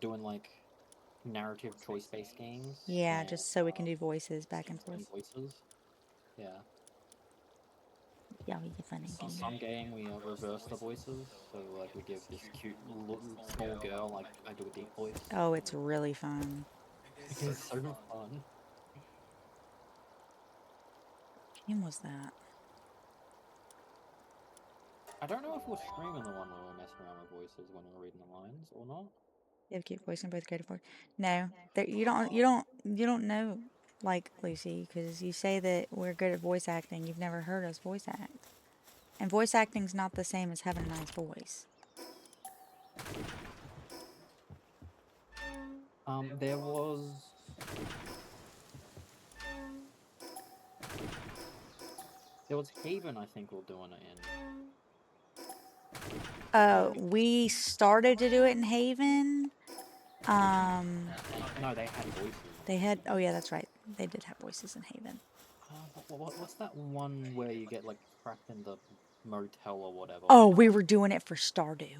Doing like narrative choice-based games. Yeah, and, just so we can do voices back and and forth. voices. Yeah. Yeah, we can find On some game we reverse the voices, so like we give this cute small girl like I do a deep voice. Oh, it's really fun. It is so fun. What game was that? I don't know if we're streaming the one where we're messing around with voices when we're reading the lines or not. You have to keep voicing both creative forward. No, you don't know, like Lucy, because you say that we're good at voice acting. You've never heard us voice act, and voice acting's not the same as having a nice voice. There was Haven, I think, we're doing it in. We started to do it in Haven. No, they had voices. They had. Oh yeah, that's right. They did have voices in Haven. What's that one where you get like trapped in the motel or whatever? Oh, we were doing it for Stardew.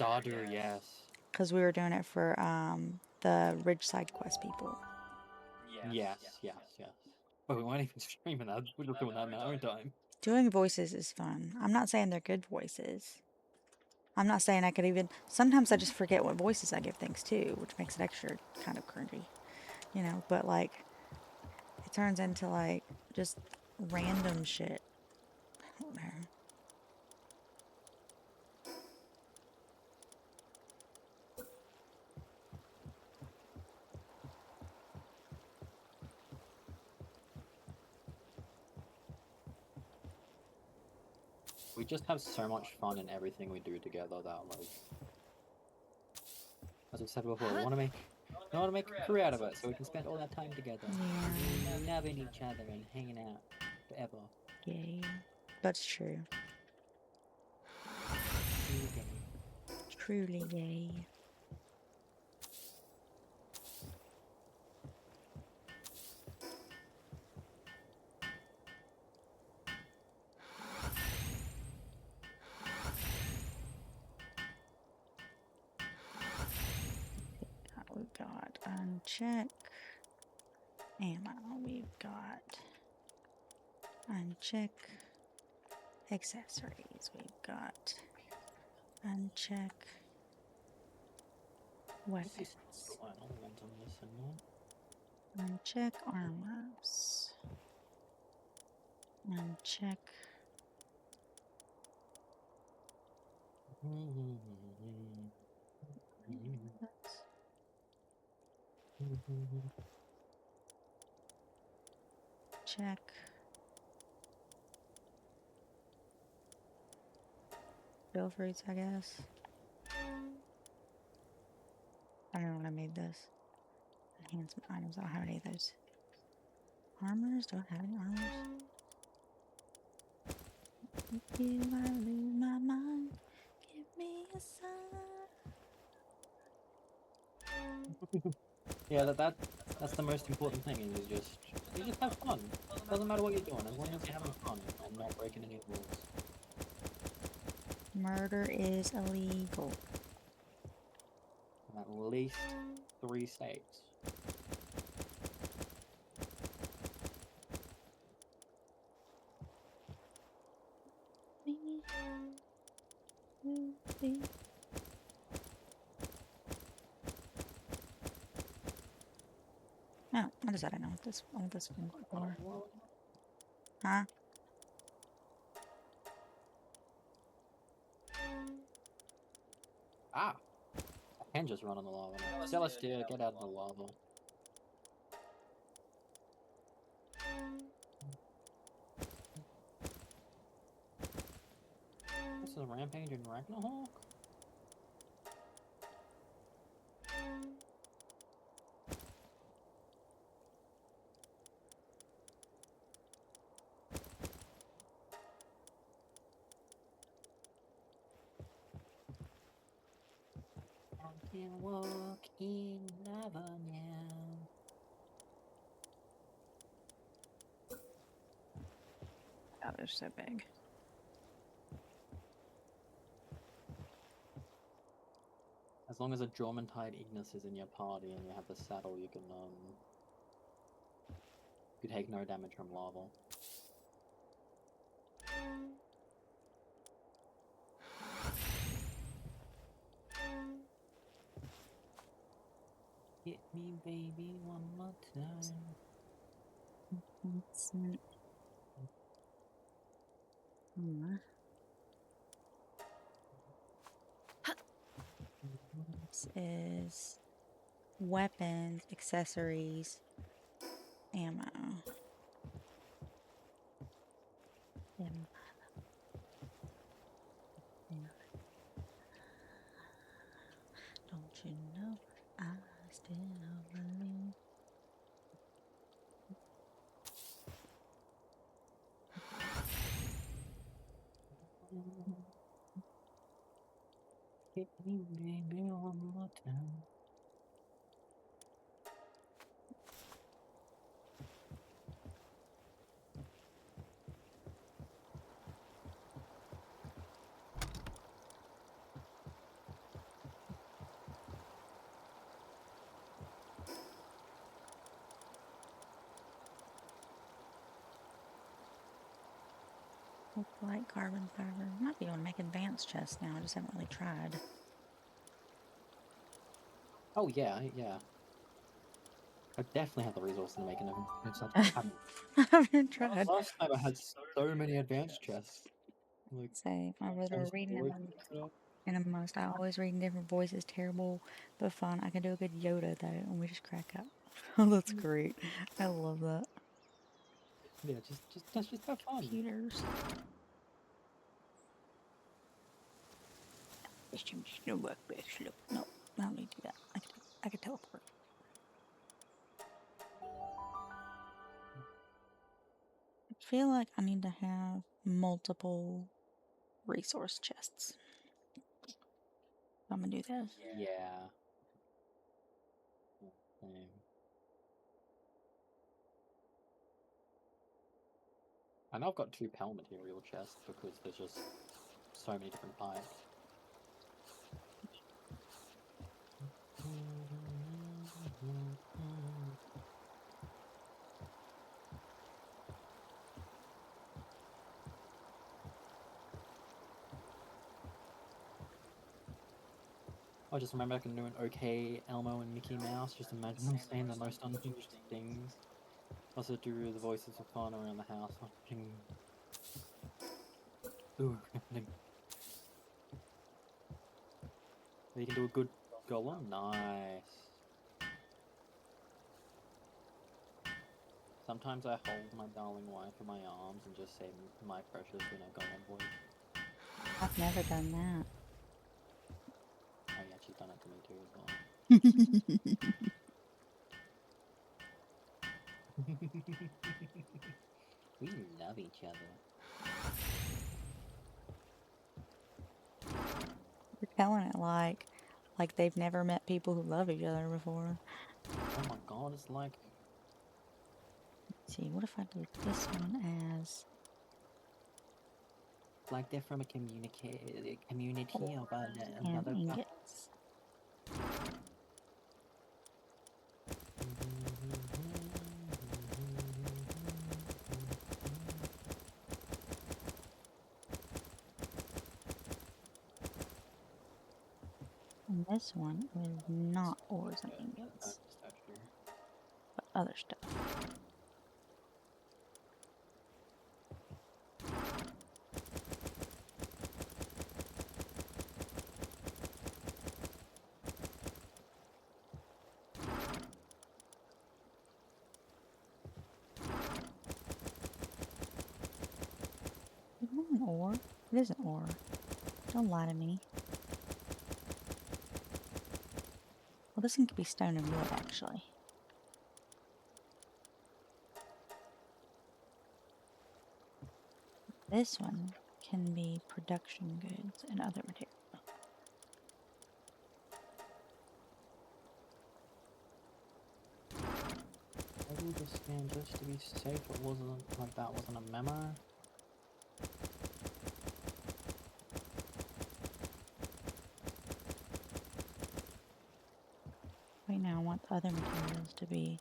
Stardew, yes. Because we were doing it for the Ridgeside Quest people. Yes. But we weren't even streaming that. We're just doing that in our own time. Doing voices is fun. I'm not saying they're good voices. I'm not saying I could even... Sometimes I just forget what voices I give things to, which makes it extra kind of cringy. You know, but like... It turns into like just random shit. I don't know. We just have so much fun in everything we do together that, like, as I've said before, we want to make a career out of it, so we can spend all that time together, loving each other and hanging out forever. Yay. That's true. Truly yay. We've got uncheck ammo. We've got uncheck accessories. We've got uncheck weapons. Uncheck armors. Uncheck. Check. Bill fruits, I guess. I don't know when I made this. Enhancement items. I don't have any of those. Armors? Do I have any armors? If you I lose my mind, give me a sign. Yeah, that's the most important thing. Is you just have fun. Doesn't matter what you're doing, as long as you're having fun and not breaking any rules. Murder is illegal. In at least 3 states. No, I just I don't know what this one's for. Huh? Ah! I can just run on the lava now. Celestia, get out of the lava. This is a rampage in Ragnarok? I can walk in lava now. God, they're so big. As long as a Jormuntide Ignis is in your party and you have the saddle, you can you take no damage from lava. Hit me, baby, one more time. This is weapons, accessories, ammo. Don't you know I still believe? Hit me, baby, one more time. Light carbon fiber. Might be able to make advanced chests now. I just haven't really tried. Oh yeah, yeah. I definitely have the resources to make an advanced chest. I haven't tried. Last time I had so many advanced chests. Like, Say, my brother I'm were reading sorry. them. And a most. I always read in different voices. Terrible, but fun. I can do a good Yoda though, and we just crack up. Oh, that's great. I love that. Yeah, just have fun. Computers. No workbench. Look, no, I don't need to do that. I can teleport. I feel like I need to have multiple resource chests. I'm gonna do this. Yeah. Same. And I've got 2 Pal material chests because there's just so many different types. I just remember I can do an okay Elmo and Mickey Mouse. Just imagine them saying the most unhinged things. Also do the voices of fun around the house. Ooh, happening. You can do a good golem? Nice. Sometimes I hold my darling wife in my arms and just say my precious in a golem voice. I've never done that. Oh yeah, she's done it to me too as well. We love each other. telling it like they've never met people who love each other before. Oh my god, it's like Let's see, what if I do this one as they're from a community of and another. ingots? And this one is not ores and ingots, but other stuff. Is that an ore? It is an ore. Don't lie to me. Well, this one could be stone and wood, actually. This one can be production goods and other materials. Maybe the scan just to be safe. It wasn't like that wasn't a memo. Right now, I want the other materials to be,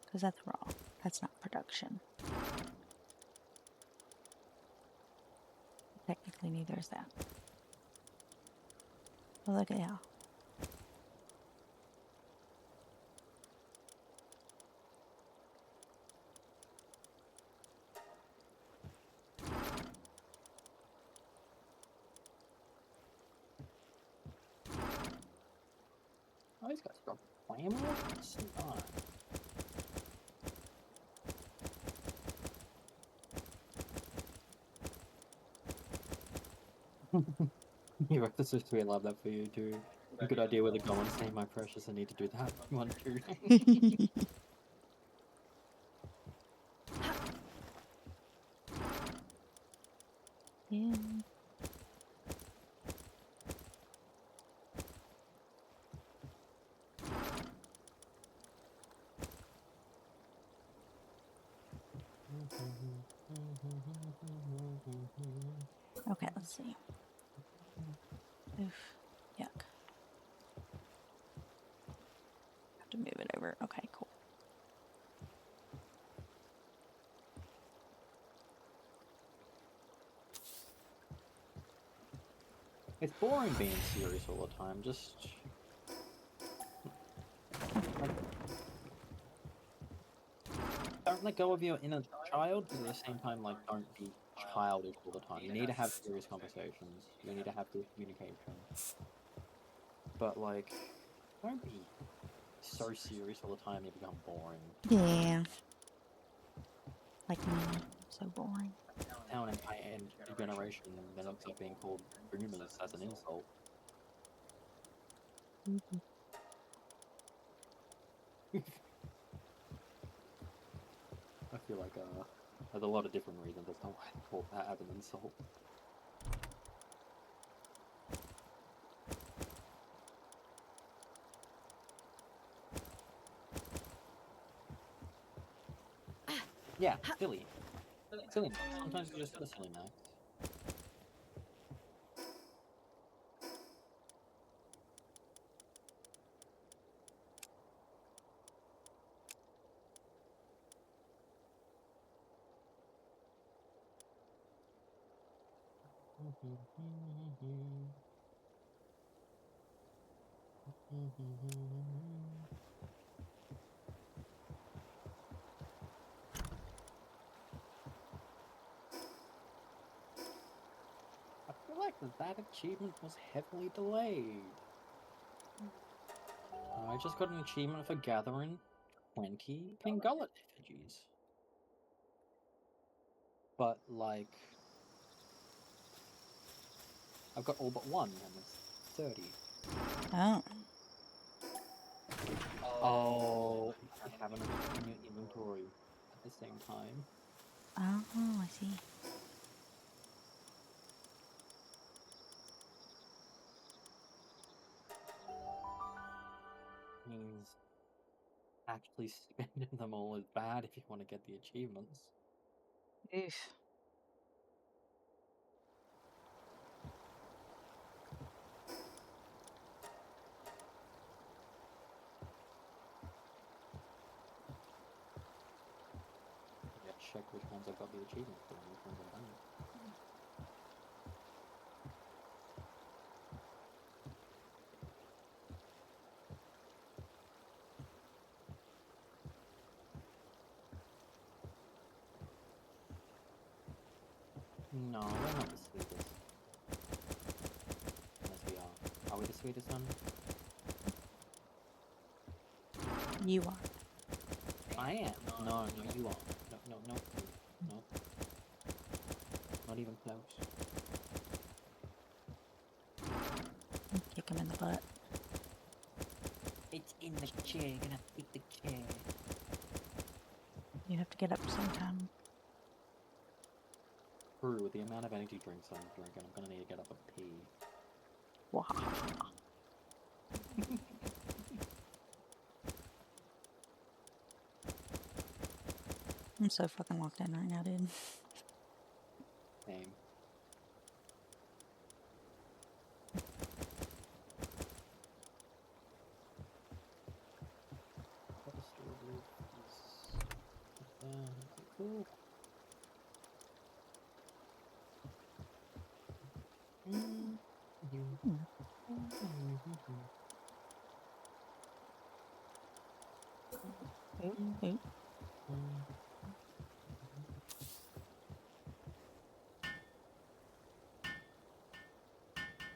because that's raw. That's not production. Technically, neither is that. But look at how. Oh, these guys got flammable? It's not. You reckon this is sweet, I love that for you too. A good idea where they're going, say my precious, I need to do that one too. Yeah. Okay, let's see. Oof. Yuck. Have to move it over. Okay, cool. It's boring being serious all the time, just... like, don't let go of your inner child, but at the same time, like, don't be childish all the time. You need to have serious conversations. You need to have good communication. But, like, don't be so serious all the time you become boring. Yeah. Like me. So boring. Now in high-end generation, then looks like being called boomers as an insult. I feel like there's a lot of different reasons as to why they call that as an insult. Yeah, silly. Silly Max. Sometimes you just get a silly Max. I feel like that achievement was heavily delayed. I just got an achievement for gathering 20 Pingullet effigies. But, like... I've got all but one, and it's 30. Oh. Oh, I have enough in your inventory at the same time. Oh, I see. actually spending them all is bad if you want to get the achievements. Oof. Yeah, check which ones I got the achievements for and which ones I didn't. No, we're not the sweetest. Yes, we are. Are we the sweetest one? You are. I am. No, no, you are. No, no, no, no. Not even close. Kick him in the butt. It's in the chair. Gonna kick the chair. You have to get up sometime. True, with the amount of energy drinks I'm drinking, I'm gonna need to get up and pee. Wow. I'm so fucking locked in right now, dude. Same. Cool. Ooh.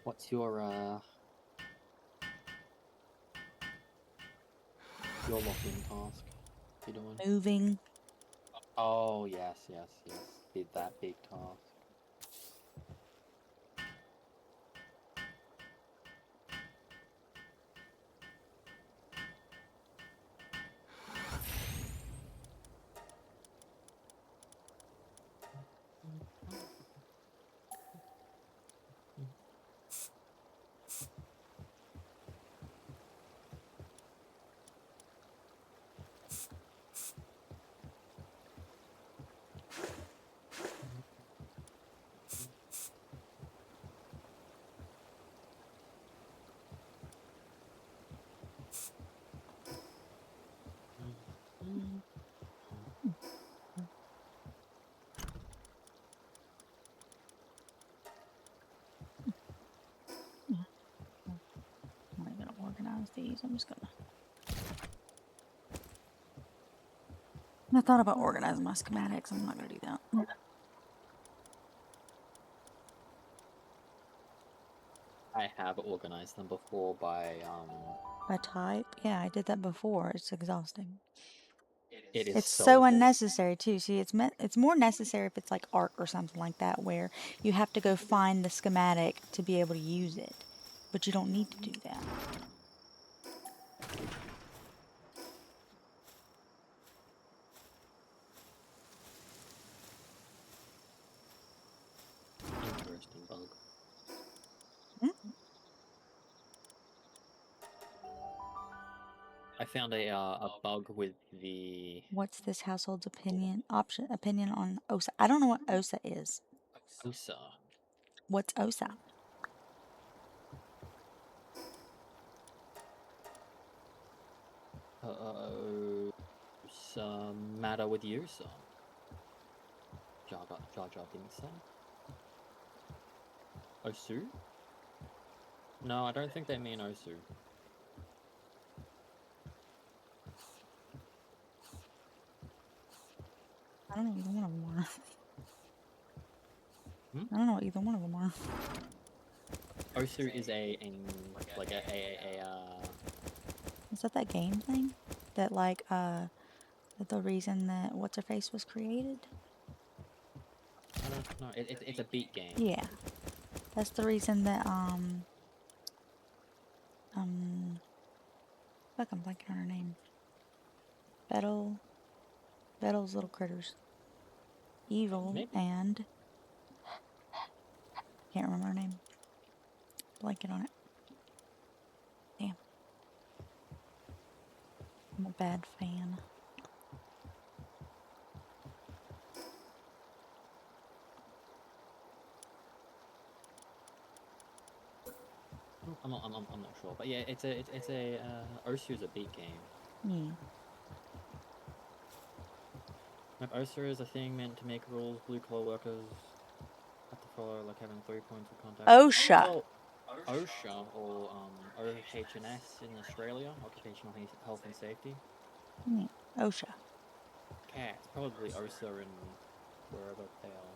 What's your lock-in task you're doing? Moving. Oh yes, yes, yes. Did that big task. I'm not gonna organize these. I'm just gonna. I thought about organizing my schematics. I'm not gonna do that. I have organized them before by By type? Yeah, I did that before. It's exhausting. It is It's so so boring. unnecessary too. See, it's more necessary if it's like ARC or something like that, where you have to go find the schematic to be able to use it, but you don't need to do that. Interesting bug. I found a bug with the What's this household's opinion on OSA? I don't know what OSA is. OSA. What's OSA? Matter with you, sir. Jar Jar Binks, sir. Osu? No, I don't think they mean Osu. I don't know either one of them are. Hmm? I don't know what either one of them are. Osu is like a Is that game thing? That like that the reason that what's her face was created? I don't know. It's a beat game. Yeah, that's the reason that fuck, I'm blanking on her name. Bettle's little critters. Evil Maybe. and can't remember her name. Blanking on it. Damn. I'm a bad fan. I'm not sure, but yeah, it's a Osu is a beat game. Yeah. Like OSHA is a thing meant to make rules blue collar workers have to follow, like having 3 points of contact. OSHA. Well, OSHA or OHS in Australia, Occupational Health and Safety. Yeah. OSHA. Yeah, it's probably OSHA in wherever they are.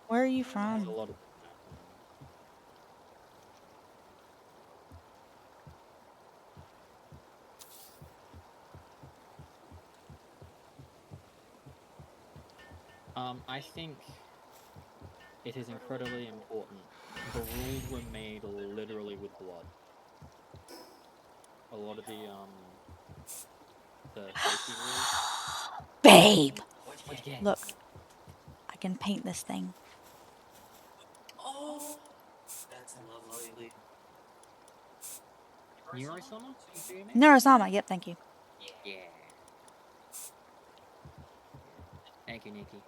Where are you There's a from? lot of I think it is incredibly important. The rules were made literally with blood. A lot of the safety rules. Babe! What'd you get? Look. I can paint this thing. Oh, that's lovely. Neurosoma? Neurosama, yep, thank you. Yeah. Thank you, Nikki.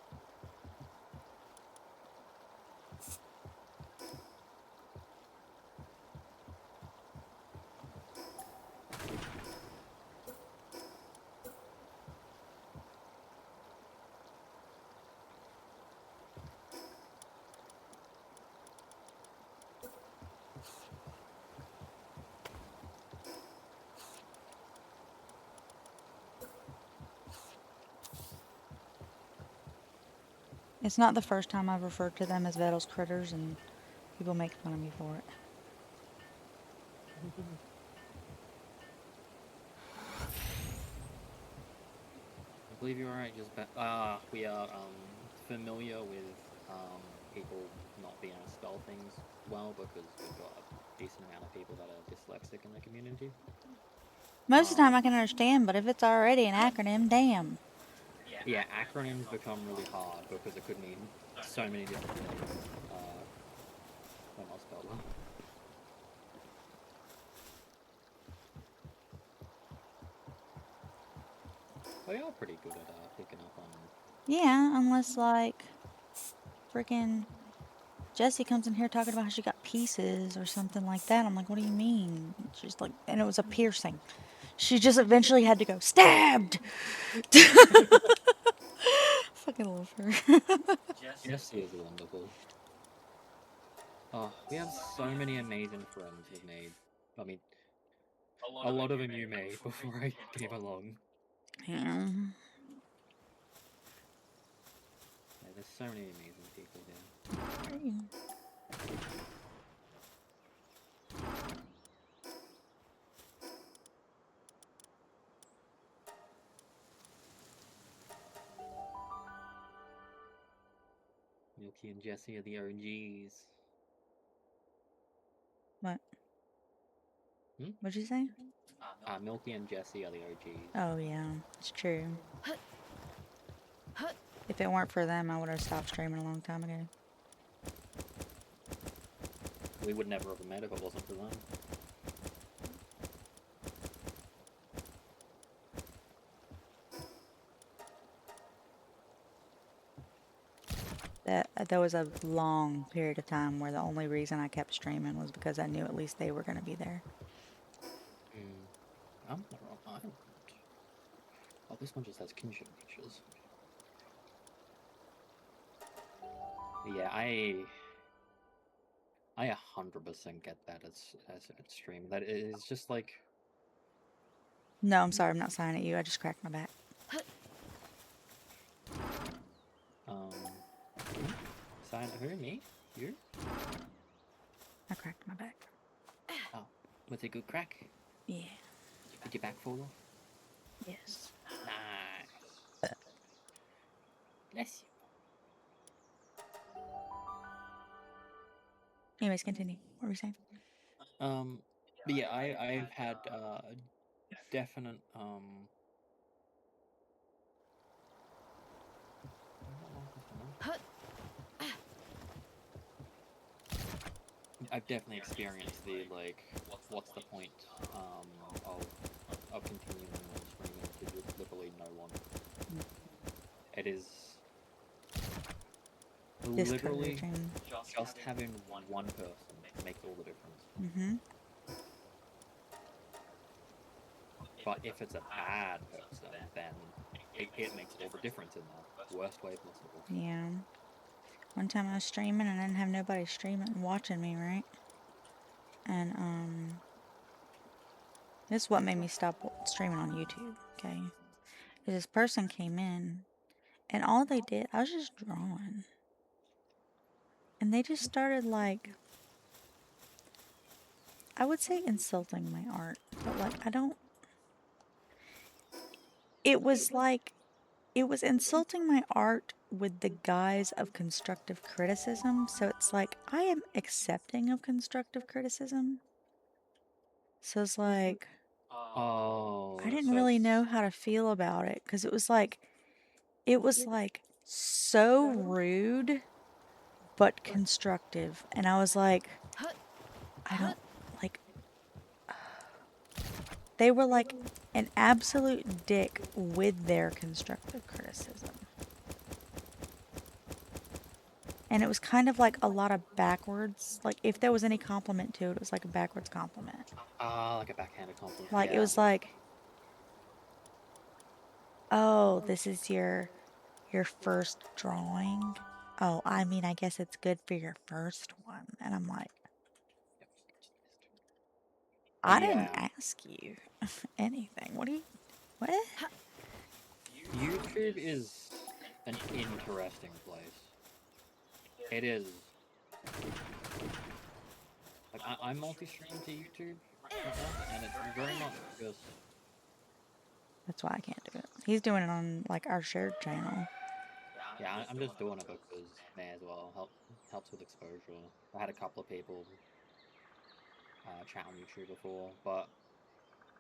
It's not the first time I've referred to them as Vettles critters, and people make fun of me for it. I believe you're right, just we are familiar with people not being able to spell things well because we've got a decent amount of people that are dyslexic in the community. Most of the time I can understand, but if it's already an acronym, damn. Yeah, acronyms become really hard because it could mean so many different things when not spelled well. They are pretty good at picking up on. Yeah, unless, like, freaking Jessie comes in here talking about how she got pieces or something like that. I'm like, what do you mean? She's like, and it was a piercing. She just eventually had to go, stabbed! Fucking love her. Jessie is wonderful. Oh, we have so many amazing friends we've made. I mean, a lot of them you made before I came along. Yeah. Yeah, there's so many amazing people there. Milky and Jessie are the OGs. What? Hmm? What'd you say? Milky and Jessie are the OGs. Oh, yeah, it's true. If it weren't for them, I would have stopped streaming a long time ago. We would never have met if it wasn't for them. There was a long period of time where the only reason I kept streaming was because I knew at least they were going to be there. I'm not wrong. I don't. Oh, this one just has kinship features. Yeah, I 100% get that as a stream. That is just like. No, I'm sorry, I'm not sighing at you. I just cracked my back. Sign who? Me? You? I cracked my back. Oh, was it a good crack? Yeah. Did your back fall off? Yes. Nice. Bless you. Anyways, continue. What were you saying? But yeah, I've had definite I've definitely experienced the like what's the point of continuing on streaming to just literally no one? It is literally Discouraging. just having one person makes all the difference. Mm-hmm. But if it's a bad person, then it makes all the difference in the worst way possible. Yeah. One time I was streaming and I didn't have nobody streaming and watching me, right? And this is what made me stop streaming on YouTube, okay? Is this person came in and all they did, I was just drawing. And they just started like, I would say insulting my art, but like it was like, it was insulting my art with the guise of constructive criticism. So it's like, I am accepting of constructive criticism. So it's like, Oh, I didn't so really know it's- how to feel about it because it was like so rude but constructive. And I was like, I don't like, they were like an absolute dick with their constructive criticism. And it was kind of like a lot of backwards. Like if there was any compliment to it, it was like a backwards compliment. like a backhanded compliment. Like it Yeah. was like, oh, this is your first drawing. Oh, I mean, I guess it's good for your first one. And I'm like, I didn't Yeah. ask you anything. What? YouTube is an interesting place. It is. Like, I multi-stream to YouTube right now, and it's very much just... That's why I can't do it. He's doing it on like our shared channel. Yeah, I'm just doing it because may as well. Helps with exposure. I had a couple of people chat on YouTube before, but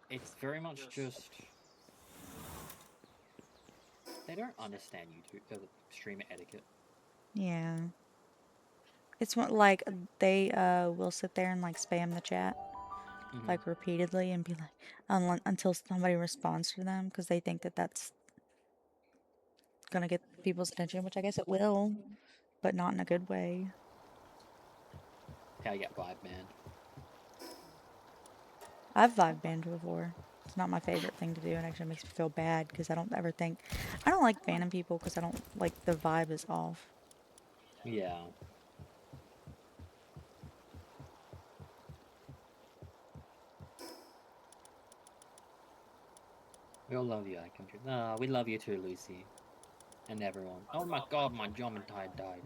it's very much just... They don't understand YouTube, streamer etiquette. Yeah. It's what like they will sit there and like spam the chat Mhm. like repeatedly and be like until somebody responds to them because they think that that's gonna get people's attention, which I guess it will, but not in a good way. How you get vibe banned. I've vibe banned before. It's not my favorite thing to do. It actually makes me feel bad because I don't like banning people because I don't like the vibe is off. Yeah. We all love you, I come true. Ah, we love you too, Lucy. And everyone. Oh my god, my Geometide died.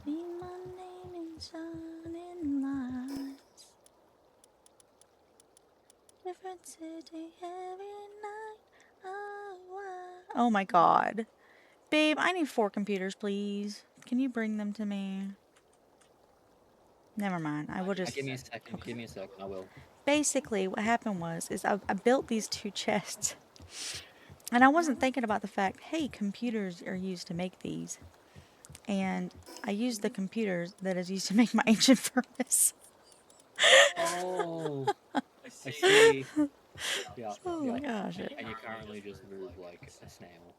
Be my name in shining lights. Different city every night. Oh my god. Babe, I need 4 computers, please. Can you bring them to me? Never mind. I will just... Give me a second, Okay. give me a second, I will. Basically, what happened was, is I built these 2 chests. And I wasn't thinking about the fact, hey, computers are used to make these. And I used the computers that is used to make my ancient furnace. Oh, I see. Yeah, Oh yeah. my gosh. And you currently just move like a snail.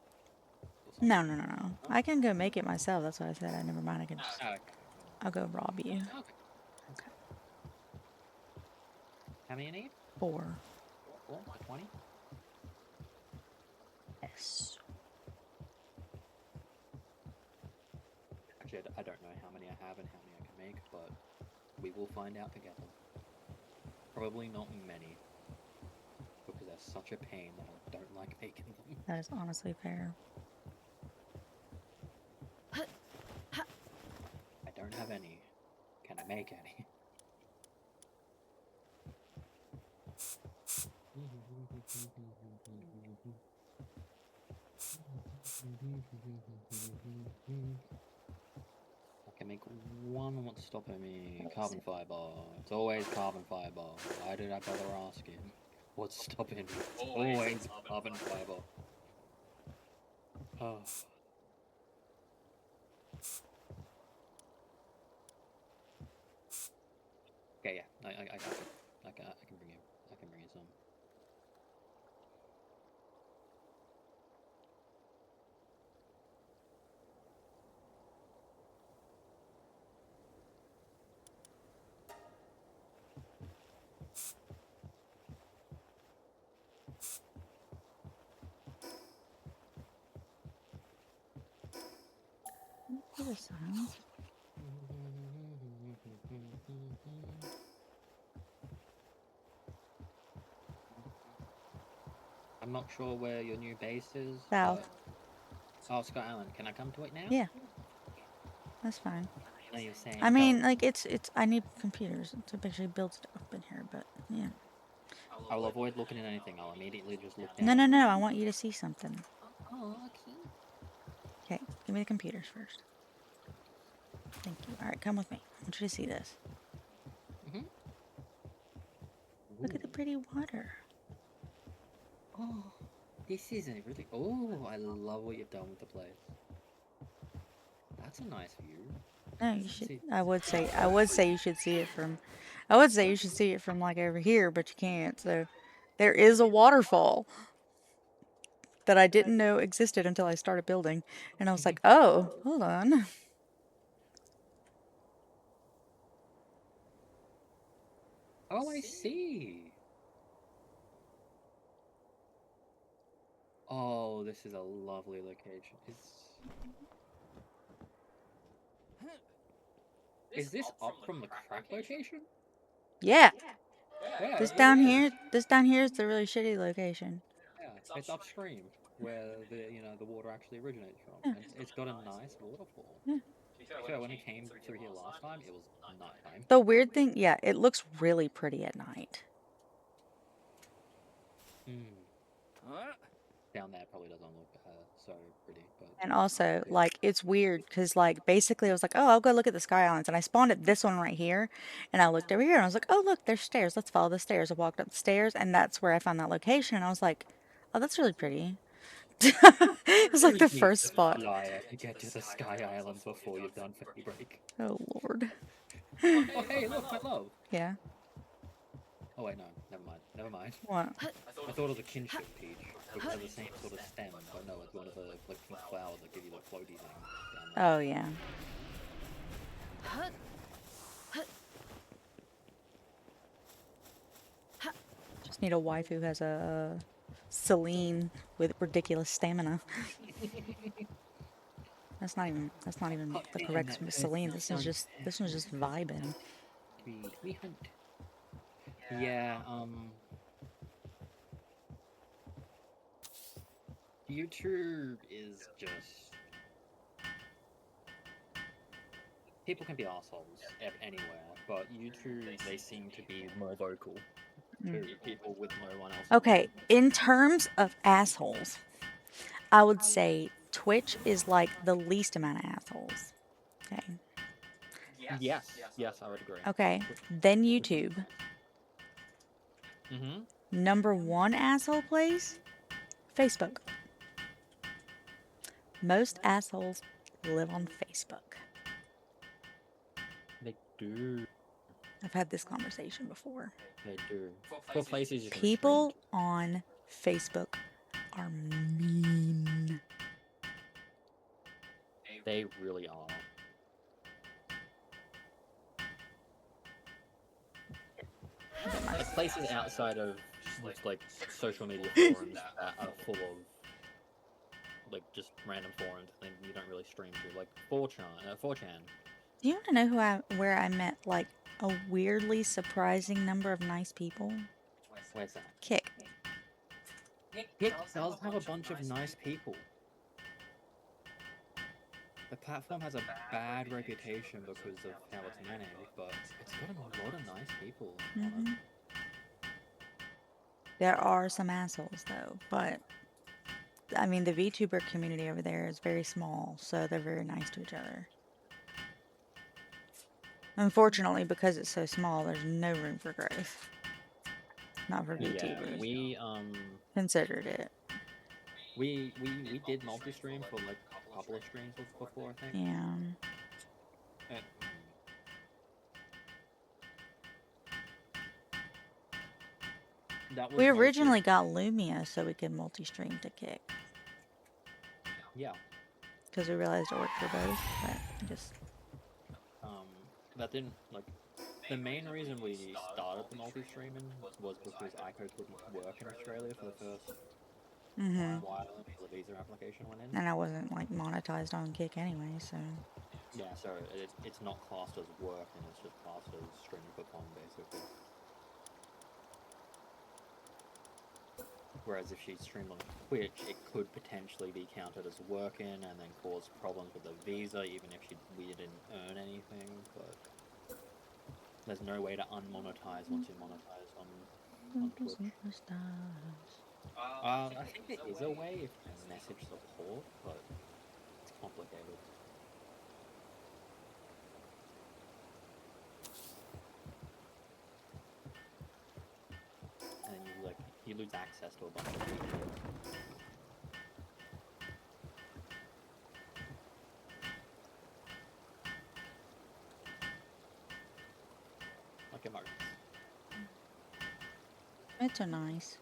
No. I can go make it myself. That's what I said. Never mind. I can just... Okay. I'll go rob you. Okay. How many you need? 4. 4? 20? Yes. Actually, I don't know how many I have and how many I can make, but we will find out together. Probably not many, because they're such a pain that I don't like making them. That is honestly fair. I don't have any. Can I make any? I can make one. What's stopping me? Carbon fiber. It's always carbon fiber. Why did I bother asking? What's stopping me? It's always carbon fiber. Oh. Okay, yeah, I got you. I can bring you. I can bring you some. Hear the sounds. I'm not sure where your new base is. South. Oh, Scott Island. Can I come to it now? Yeah, that's fine. I know you're saying. I mean, like it's. I need computers to actually build stuff in here, but yeah. I will avoid looking at anything. I'll immediately just look No, down. no, no. I want you to see something. Oh, okay. Okay, give me the computers first. Thank you. All right, come with me. I want you to see this. Mhm. Look at the pretty water. Oh, this is a really. Oh, I love what you've done with the place. That's a nice view. No, you should. See. I would say you should see it from. I would say you should see it from like over here, but you can't. So, there is a waterfall that I didn't know existed until I started building, and I was like, oh, hold on. Oh, I see. Oh, this is a lovely location. Is this up from the crack location? Yeah, Yeah, this it down is. here. This down here is the really shitty location. Yeah, it's upstream where the water actually originates from. Yeah. And it's got a nice waterfall. Yeah. So when it came through here last time, it was nighttime. The weird thing, yeah, it looks really pretty at night. Down there probably doesn't look so pretty, but And also, like, it's weird because, like, basically I was like, oh, I'll go look at the Sky Islands. And I spawned at this one right here. And I looked over here and I was like, oh, look, there's stairs. Let's follow the stairs. I walked up the stairs and that's where I found that location. And I was like, oh, that's really pretty. It was like the first spot. Liar, to get to the Sky Islands before you've done Fairy Break. Oh, Lord. Oh, hey, look, my love. Yeah. Oh, wait, no, never mind. What? I thought it was a kinship peach, which has the same sort of stem, but no, it's one of the like pink flowers that give you the floaty thing down there. Oh, yeah. Just need a wife who has a Celine with ridiculous stamina. That's not even the correct Celine. This one's just vibing. We hunt. Yeah, YouTube is just... People can be assholes anywhere, but YouTube, they seem to be more vocal to people with no one else. Okay, in terms of assholes, I would say Twitch is like the least amount of assholes. Okay. Yes, I would agree. Okay, then YouTube. Mm-hmm. Number one asshole place, Facebook. Most assholes live on Facebook. They do. I've had this conversation before. They do. For places you can People stream on Facebook are mean. to. They really are. Like places outside of like social media forums that are full of like just random forums and you don't really stream to, like 4chan. Do you want to know where I met like a weirdly surprising number of nice people? Where's that? Kick. It does have a bunch of nice people. The platform has a bad reputation because of how it's managed, but it's got a lot of nice people on it. There are some assholes though, but I mean the VTuber community over there is very small, so they're very nice to each other. Unfortunately, because it's so small, there's no room for growth. Not for VTubers. Yeah, we Considered it. we did multi-stream for like a couple of streams before, I think. Yeah. And that was We mostly- originally got Lumia so we could multi-stream to Kick yeah. because we realized it worked for both, but it just That didn't like. The main reason we started the multi-streaming was because ICO couldn't work in Australia for the first while until the visa application went in. and I wasn't like monetized on Kick anyway, so Yeah, so it's not classed as work, and it's just classed as streaming for fun, basically. Whereas if she streamed on Twitch, it could potentially be counted as working and then cause problems with the visa, even if we didn't earn anything. But there's no way to unmonetize once you monetize on Twitch. superstars. I think there is a way if you message support, but it's complicated. And then you lose access to a bunch of features. Like emotes. It's a nice.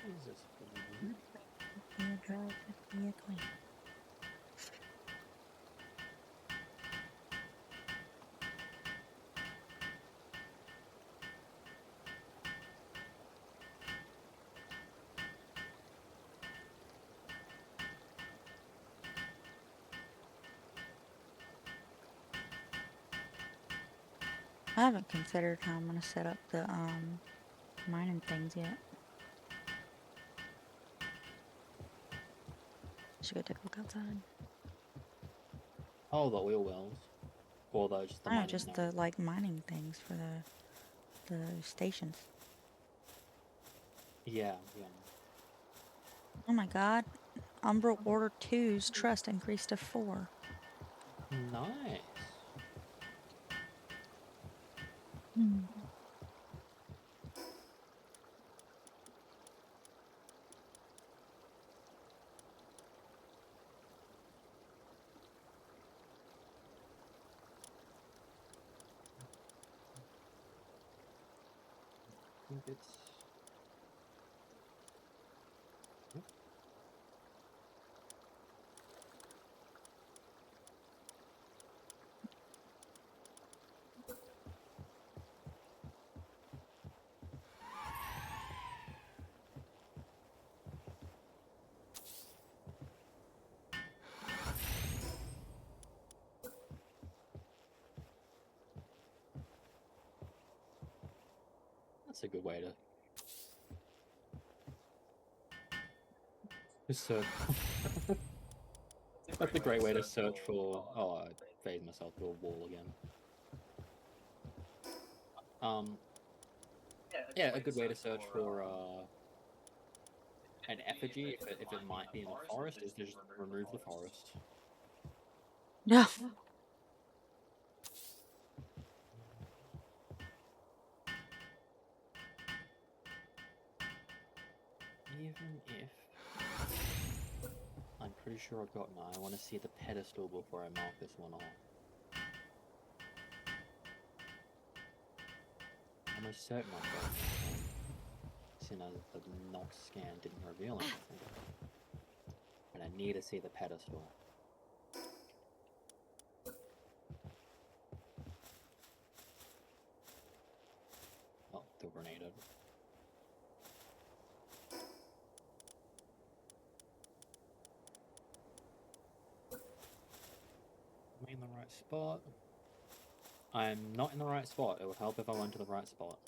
What is this? Be a drug, be a queen. I haven't considered how I'm gonna set up the mining things yet. Should go take a look outside. Oh, the oil wells. Or just the No, mining just nodes. the like mining things for the stations. Yeah, yeah. Oh my god. Umbral Order 2's trust increased to 4. Nice. I think it's... That's a good way to search. That's a great way to search for. Oh, I phased myself to a wall again. Yeah, a good way to search for an effigy if it might be in the forest is to just remove the forest. Yeah. Even if I'm pretty sure I've got one. I want to see the pedestal before I mark this one off. I'm almost certain I've got one. Seeing as the Nox scan didn't reveal anything. But I need to see the pedestal. Oh, the grenade. Am I in the right spot? I'm not in the right spot. It would help if I went to the right spot.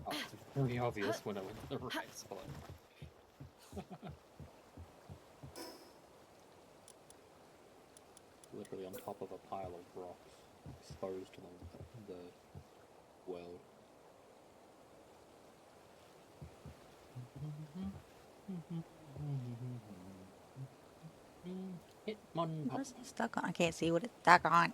Oh, it's Very obvious when I went to the right spot. Literally on top of a pile of rocks, exposed to the world. Hitmonlee. What's it stuck on? I can't see what it's stuck on.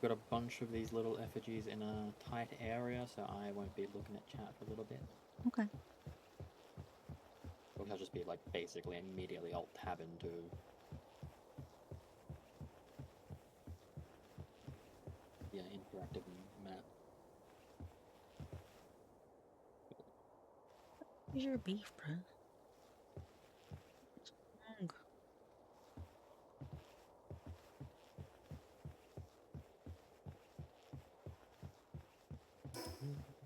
Got a bunch of these little effigies in a tight area, so I won't be looking at chat for a little bit. Okay. Or I'll just be like basically immediately alt tab into interactive map. Here's your beef, bro.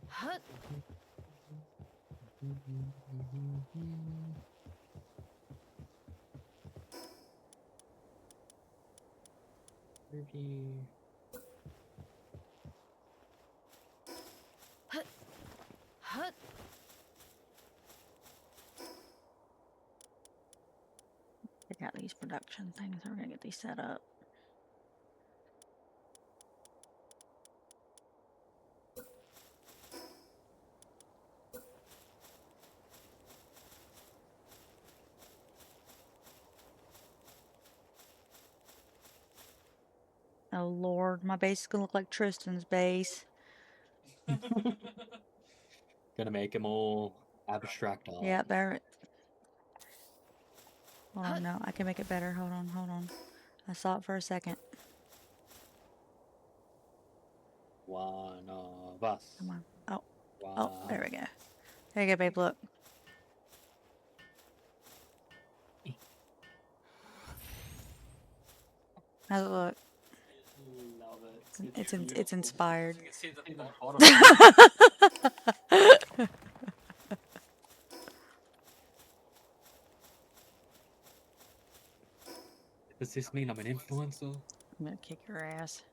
Huh? Huh? I got these production things. We're gonna get these set up. Oh Lord, my base is gonna look like Tristan's base. Gonna make him all abstract art. Yeah, there. Hold on, no, I can make it better. Hold on, hold on. I saw it for a second. One of us. Come on. Oh, One. there we go. There you go, babe. Look. How's it look? Love it. It's inspired. You can see the bottom. Does this mean I'm an influencer? I'm gonna kick your ass.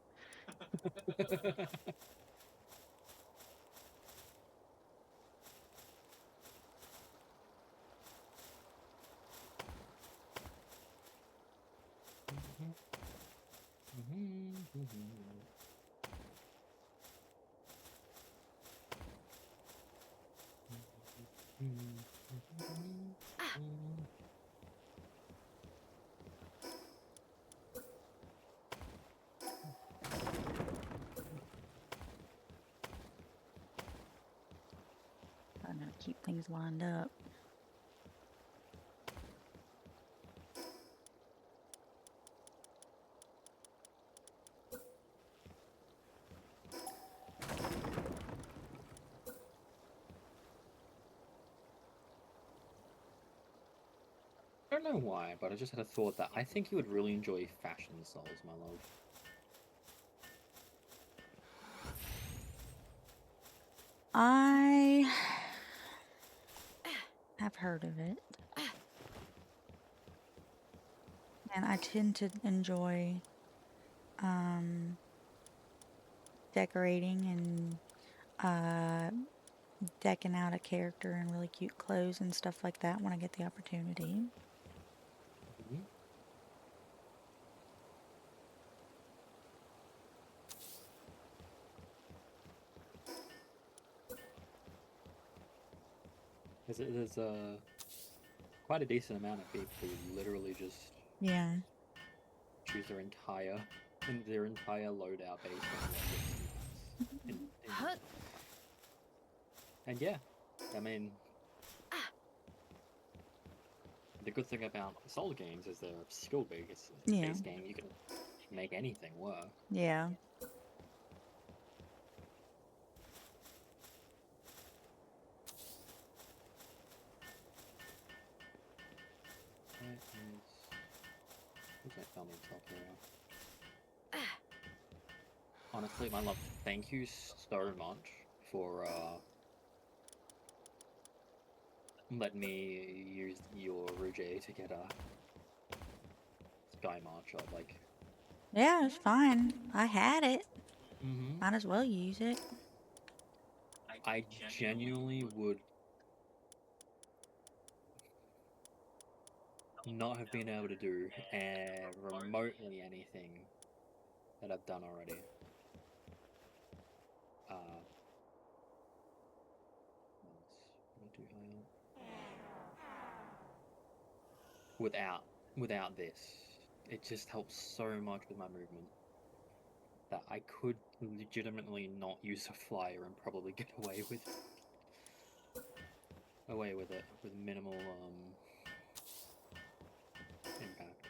I'm gonna keep things lined up. I don't know why, but I just had a thought that I think you would really enjoy Fashion Souls, my love. I have heard of it. And I tend to enjoy decorating and decking out a character in really cute clothes and stuff like that when I get the opportunity. There's quite a decent amount of people who literally just Yeah. choose their entire loadout based on what looks nice. And yeah, I mean, the good thing about Soul games is they're skill based. Yeah. Base game, you can make anything work. Yeah. Who's that filming himself here? Honestly, my love, thank you so much for letting me use your Rouge to get a Sky Marcher. Like, Yeah, it's fine. I had it. Mm-hmm. Might as well use it. I genuinely would not have been able to do remotely anything that I've done already. What do high up? Without this. It just helps so much with my movement that I could legitimately not use a flyer and probably get away with it with minimal impact.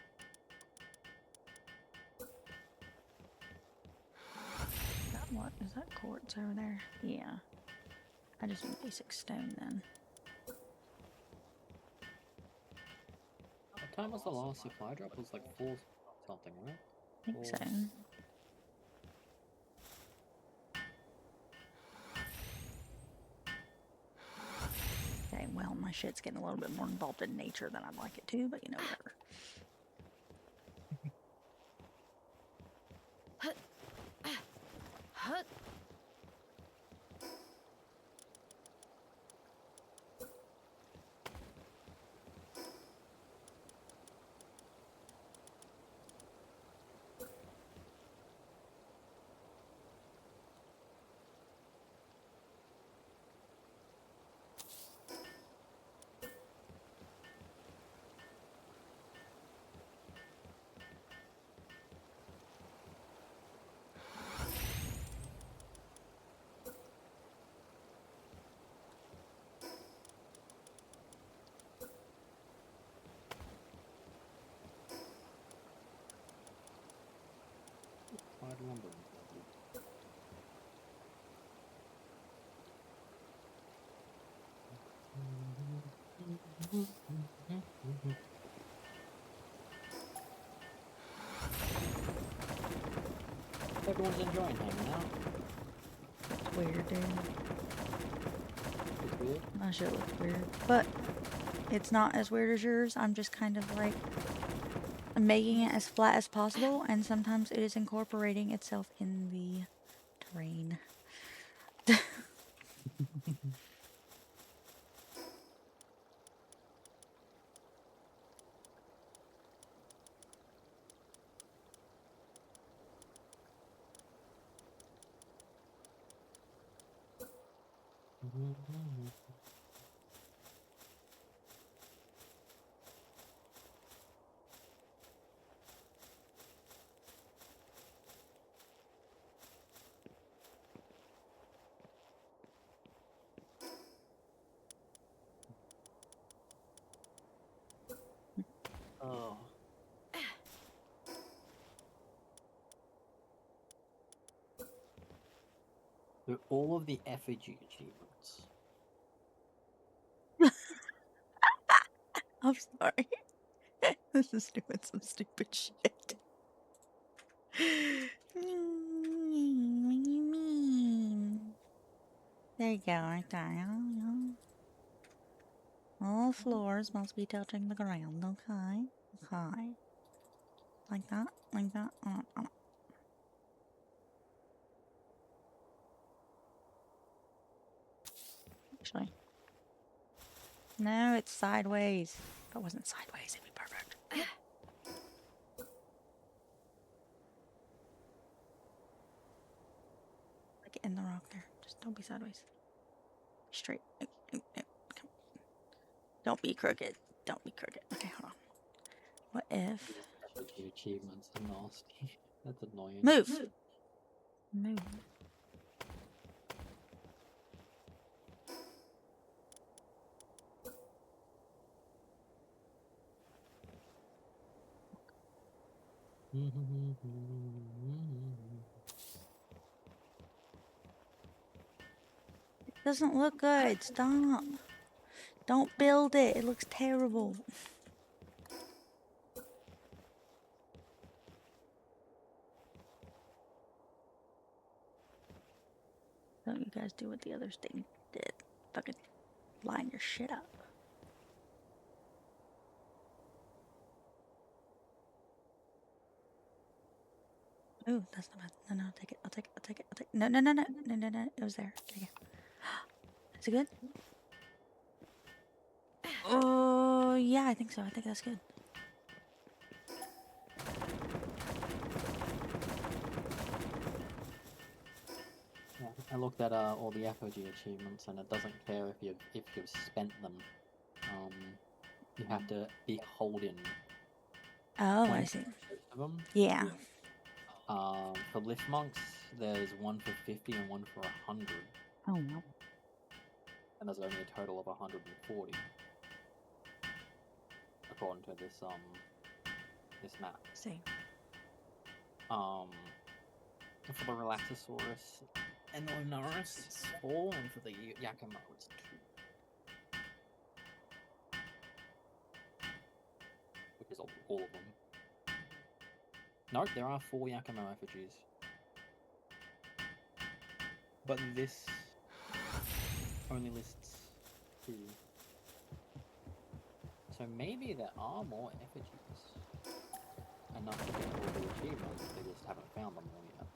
What is that quartz over there? Yeah. I just need basic stone then. What time was the last supply drop? It was like 4 something, right? I think so. Okay, well, my shit's getting a little bit more involved in nature than I'd like it to, but you know, whatever. Hard lumber. Everyone's enjoying hanging out. It's weird, dude. It's weird. My shit looks weird. But it's not as weird as yours. I'm just kind of like making it as flat as possible, and sometimes it is incorporating itself in the terrain. Oh. So all of the effigy achievements. I'm sorry. This is doing some stupid shit. What do you mean? There you go, right there. Yeah. All floors must be touching the ground, okay? Okay. Like that, like that. Actually. No, it's sideways. If it wasn't sideways, it'd be perfect. Like in the rock there. Just don't be sideways. Straight. Come. Don't be crooked. Don't be crooked. Okay, hold on. What if... These effigy achievements are nasty. That's annoying. Move! Move. It doesn't look good. Stop. Don't build it. It looks terrible. Don't you guys do what the others did. Fucking line your shit up. Ooh, that's not bad. No, no, I'll take it. I'll take it. I'll take it. I'll take it. No, no, no, no, no, no, no. It was there. Okay. Is it good? Oh, yeah, I think so. I think that's good. Yeah, I looked at all the apogee achievements, and it doesn't care if you've spent them. You have to beholden Oh, I 20 see. of them. Yeah. For lift monks, there's one for 50 and one for 100, Oh, no. and there's only a total of 140, according to this map. See. For the Relaxosaurus and the Lunaris, it's 4, and for the Yakimo, it's 2. Which is all of them. No, there are 4 Yakimo effigies. But this only lists 2. So maybe there are more effigies. Enough to get all the achievements, they just haven't found them all yet.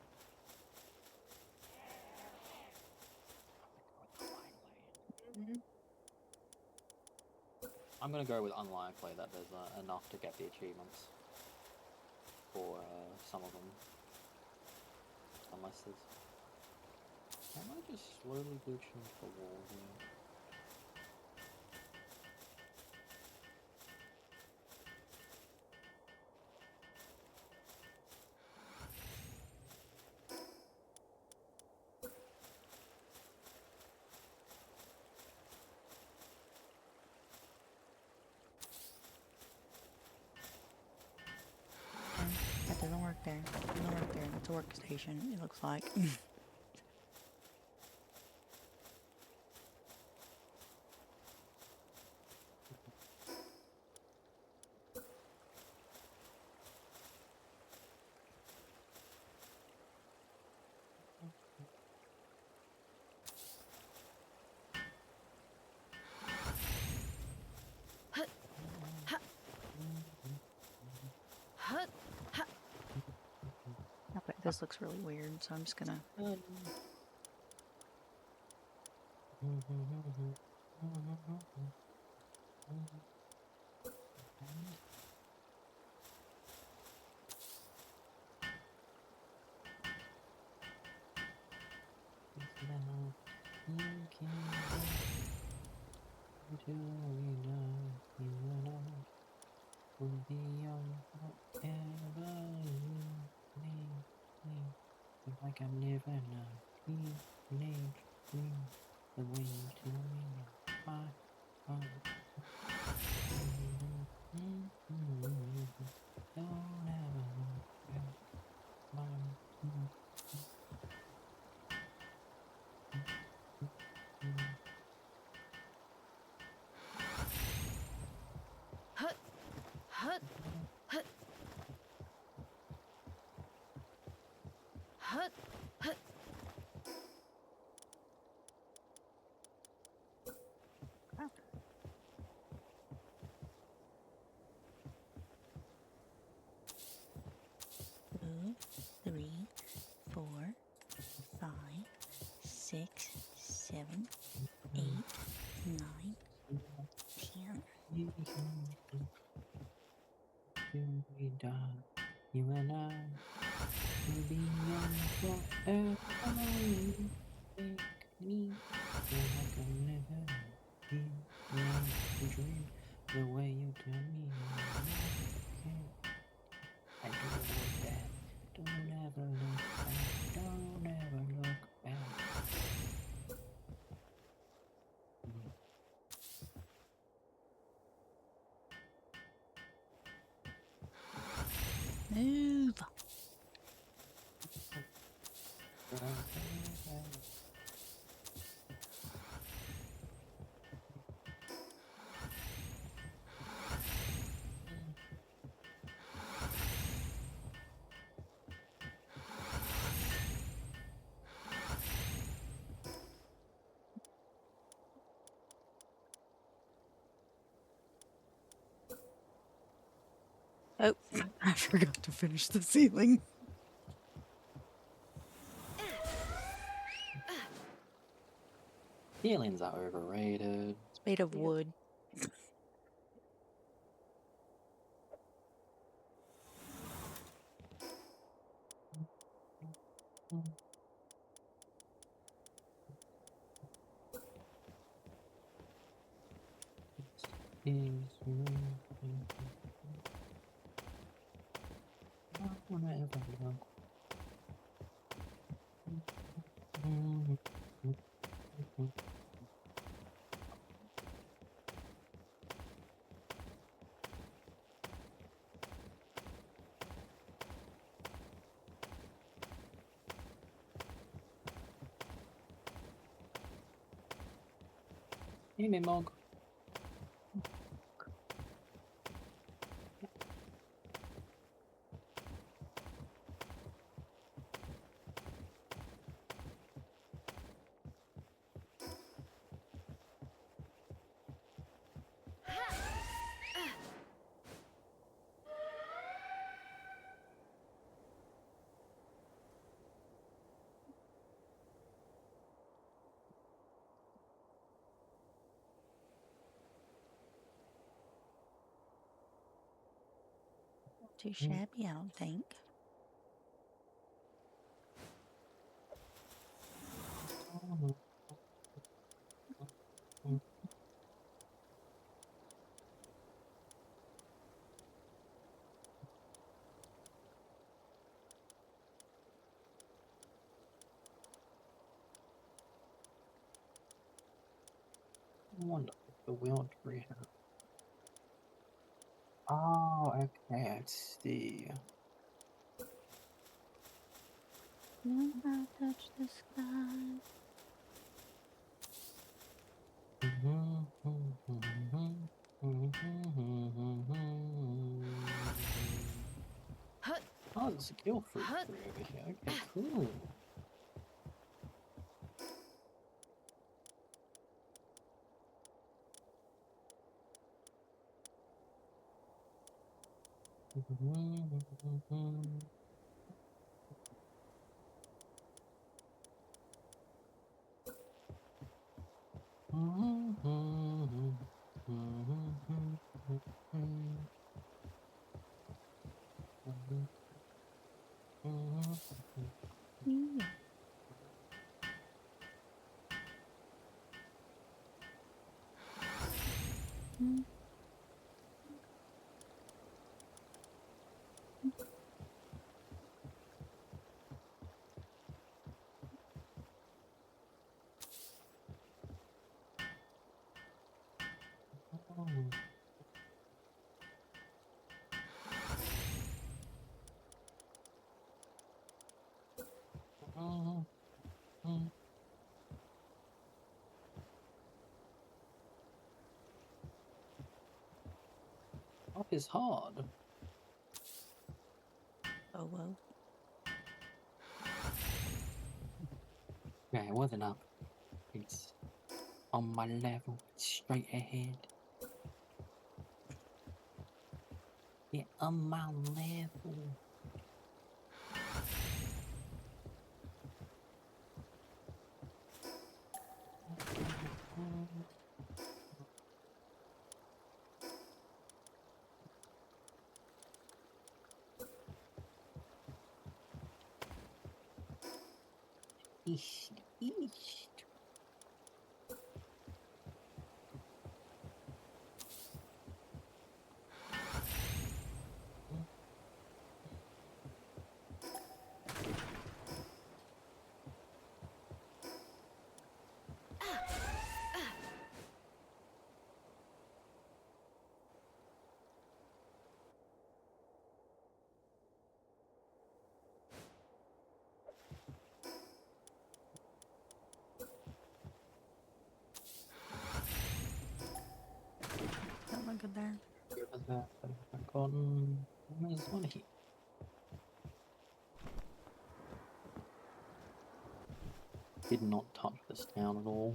I'm gonna go with unlikely that there's enough to get the achievements for some of them. Unless there's... Am I just slowly glitching into the wall here? That doesn't work there. That doesn't work there. That's a workstation, it looks like. Okay, this looks really weird, so I'm just gonna... Like I'm never not teenage dream the way you tell me my heart. Don't ever look back, mom. Two, 3, 4, 5, 6, 7, 8, 9, 10. We die, you and I will be young forever. Make me feel like I'm never dream the way you tell me. I do want that. Don't ever look back. Don't ever look back. Move! Oh, I forgot to finish the ceiling. Feelings are overrated. It's made of wood. Hey, me mog. Too shabby, I don't think. Wonderful. The wheel tree. Oh, okay, I see. When I touch the sky. Oh, there's a kill fruit tree over here. Okay, cool. Yeah. Mm. Up is hard. Oh well. Yeah, it wasn't up. It's on my level, straight ahead. Yeah, on my level. East, east. Don't look good there. Where was that? I've gotten. There's one here. Did not touch this town at all.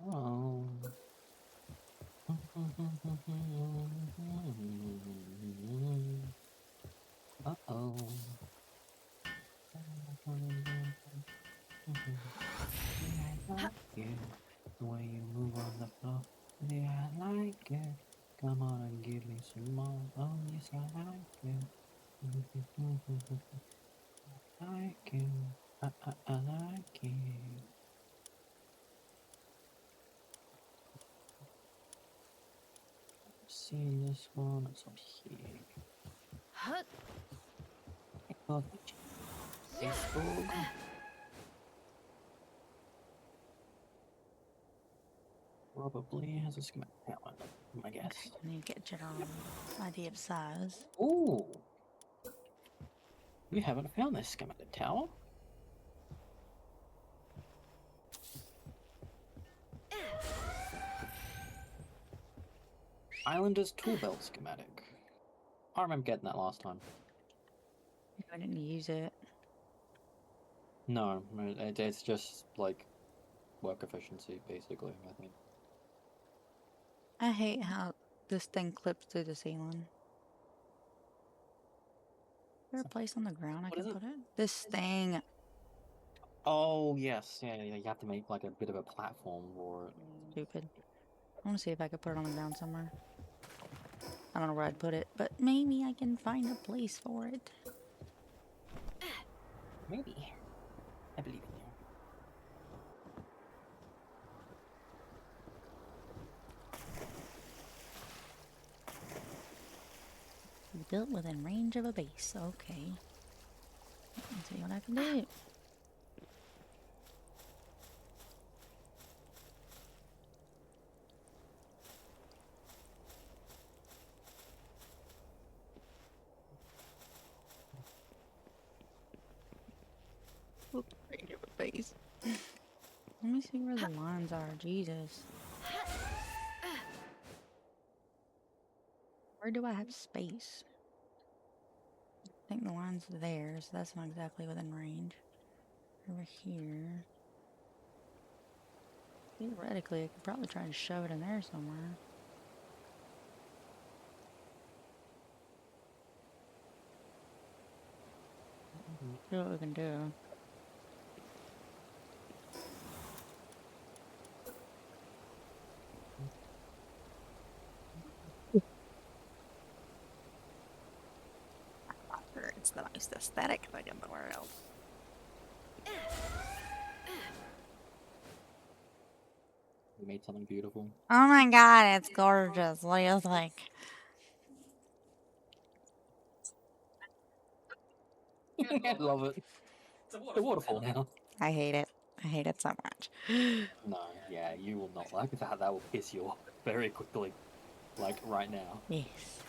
Oh. Uh-oh. I like it. The way you move on the floor. Yeah, I like it. Come on and give me some more. Oh, yes, I like it. I like it. I like it. See this one, it's up here. Oh, Facebook. Probably has a schematic outline, I guess. I need to get a general idea of size. Ooh! We haven't found this schematic tower. Islander's tool belt schematic. I remember getting that last time. I didn't use it. No, it's just like work efficiency, basically, I think. I hate how this thing clips through the ceiling. Is there a place on the ground I What can is it? put it? This thing. Oh, yes, yeah, you have to make like a bit of a platform for it. Stupid. I want to see if I could put it on the ground somewhere. I don't know where I'd put it, but maybe I can find a place for it. Maybe. I believe in you. Built within range of a base. Okay. Let's see what I can do. Range of a base. Let me see where the lines are. Jesus. Where do I have space? I think the line's there, so that's not exactly within range. Over here. Theoretically, I could probably try to shove it in there somewhere. See what we can do. It's the most aesthetic thing in the world. We made something beautiful. Oh my god, it's gorgeous. What do you think? I love it. It's a waterfall now. I hate it. I hate it so much. No, yeah, you will not like that. That will piss you off very quickly. Like, right now. Yes.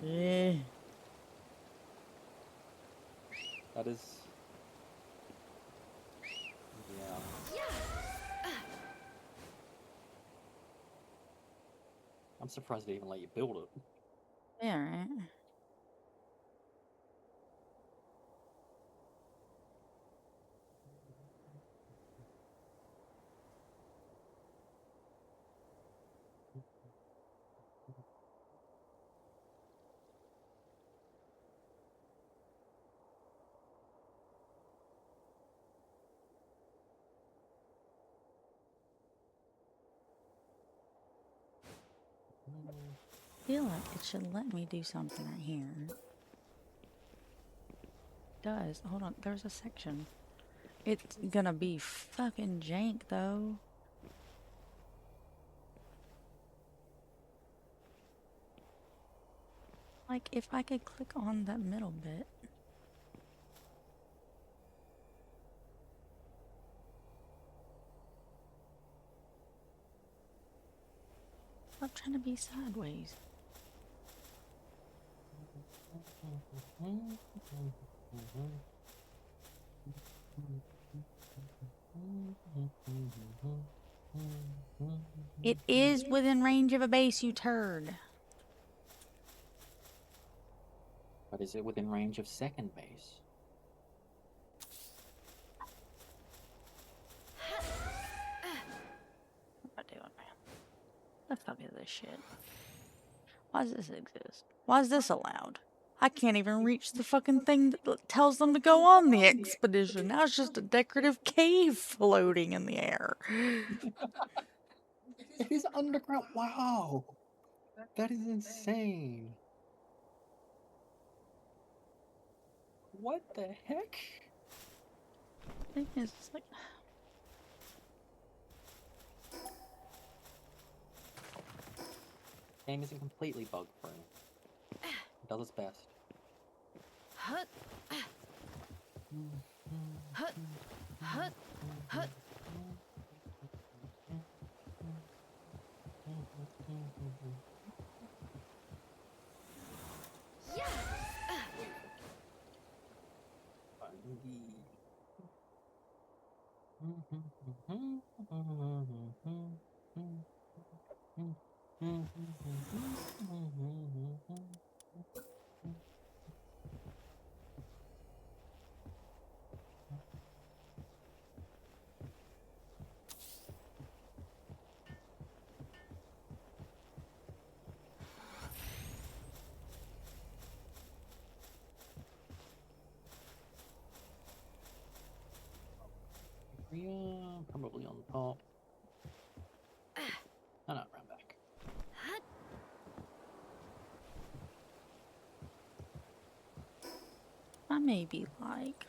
Eh. That is... Yeah. I'm surprised they even let you build it. Yeah, right. I feel like it should let me do something right here. It does. Hold on, there's a section. It's gonna be fucking jank though. Like if I could click on that middle bit. Stop trying to be sideways. It is within range of a base, you turd. But is it within range of second base? What am I doing, man? The fuck is this shit? Why does this exist? Why is this allowed? I can't even reach the fucking thing that tells them to go on the expedition. Now it's just a decorative cave floating in the air. It is underground. Wow, that is insane. What the heck? Thing is, it's like, Game isn't completely bug free. It does its best. Yeah, probably on top. No, no, round back. I may be like,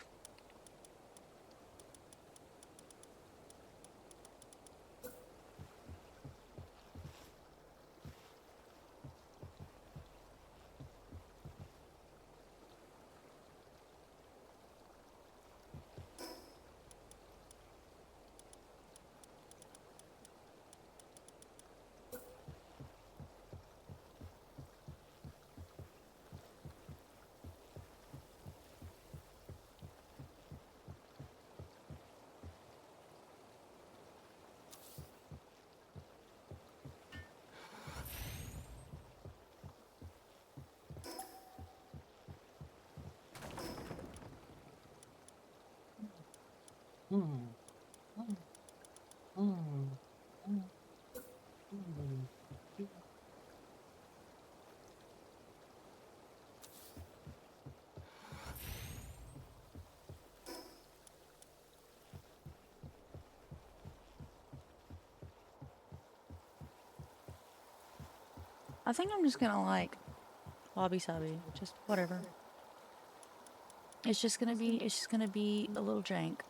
I think I'm just gonna like, wabi sabi, just whatever. It's just gonna be a little jank.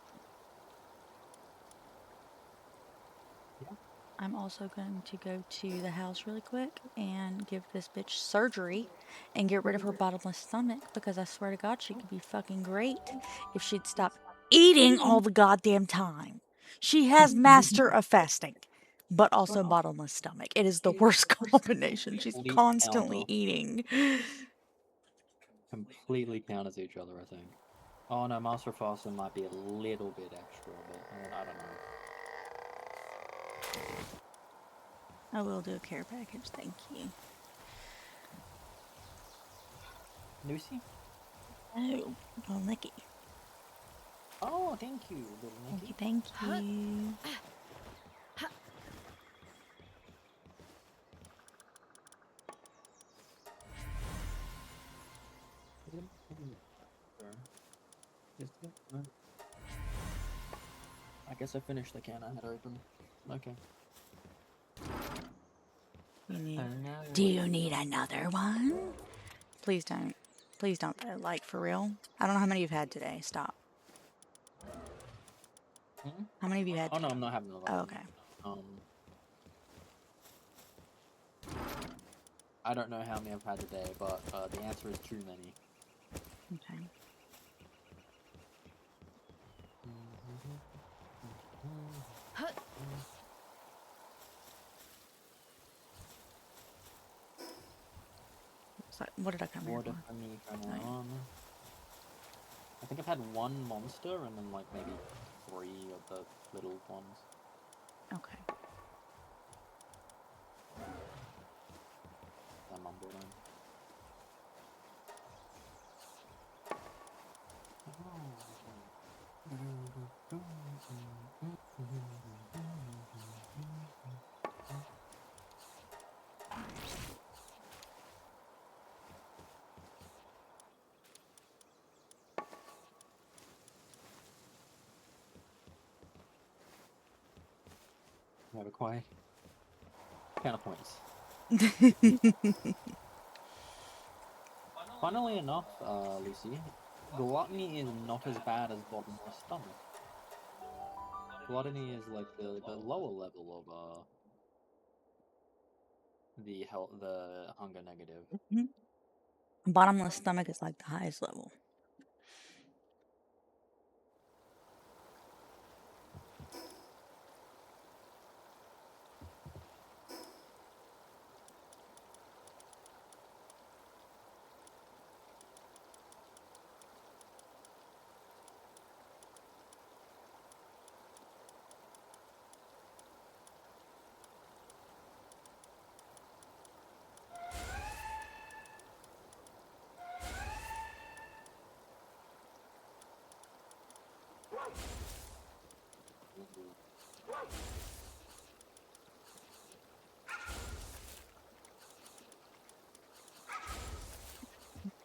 I'm also going to go to the house really quick and give this bitch surgery and get rid of her bottomless stomach because I swear to God she could be fucking great if she'd stop eating all the goddamn time. She has master of fasting, but also bottomless stomach. It is the worst combination. She's Complete constantly counter. eating. Completely counters each other, I think. Oh no, Master Foster might be a little bit extra, but I don't know. I will do a care package, thank you. Lucy? Oh, little Nicky. Oh, thank you, little Nicky. Thank you. I guess I finished the can I had open. Okay. Do you need another one? Please don't. Please don't, though. Like, for real. I don't know how many you've had today. Stop. Hmm? How many have you had Oh today? no, I'm not having another Oh, one. okay. I don't know how many I've had today, but the answer is too many. Okay. So, what did I come here Water for? for me, come Oh, yeah. on. I think I've had one monster and then like maybe 3 of the little ones. Okay. I mumbled in. Never quite. Counterpoints. Funnily enough, Lucy, gluttony is not as bad as bottomless stomach. Gluttony is like the lower level of the hunger negative. Bottomless stomach is like the highest level.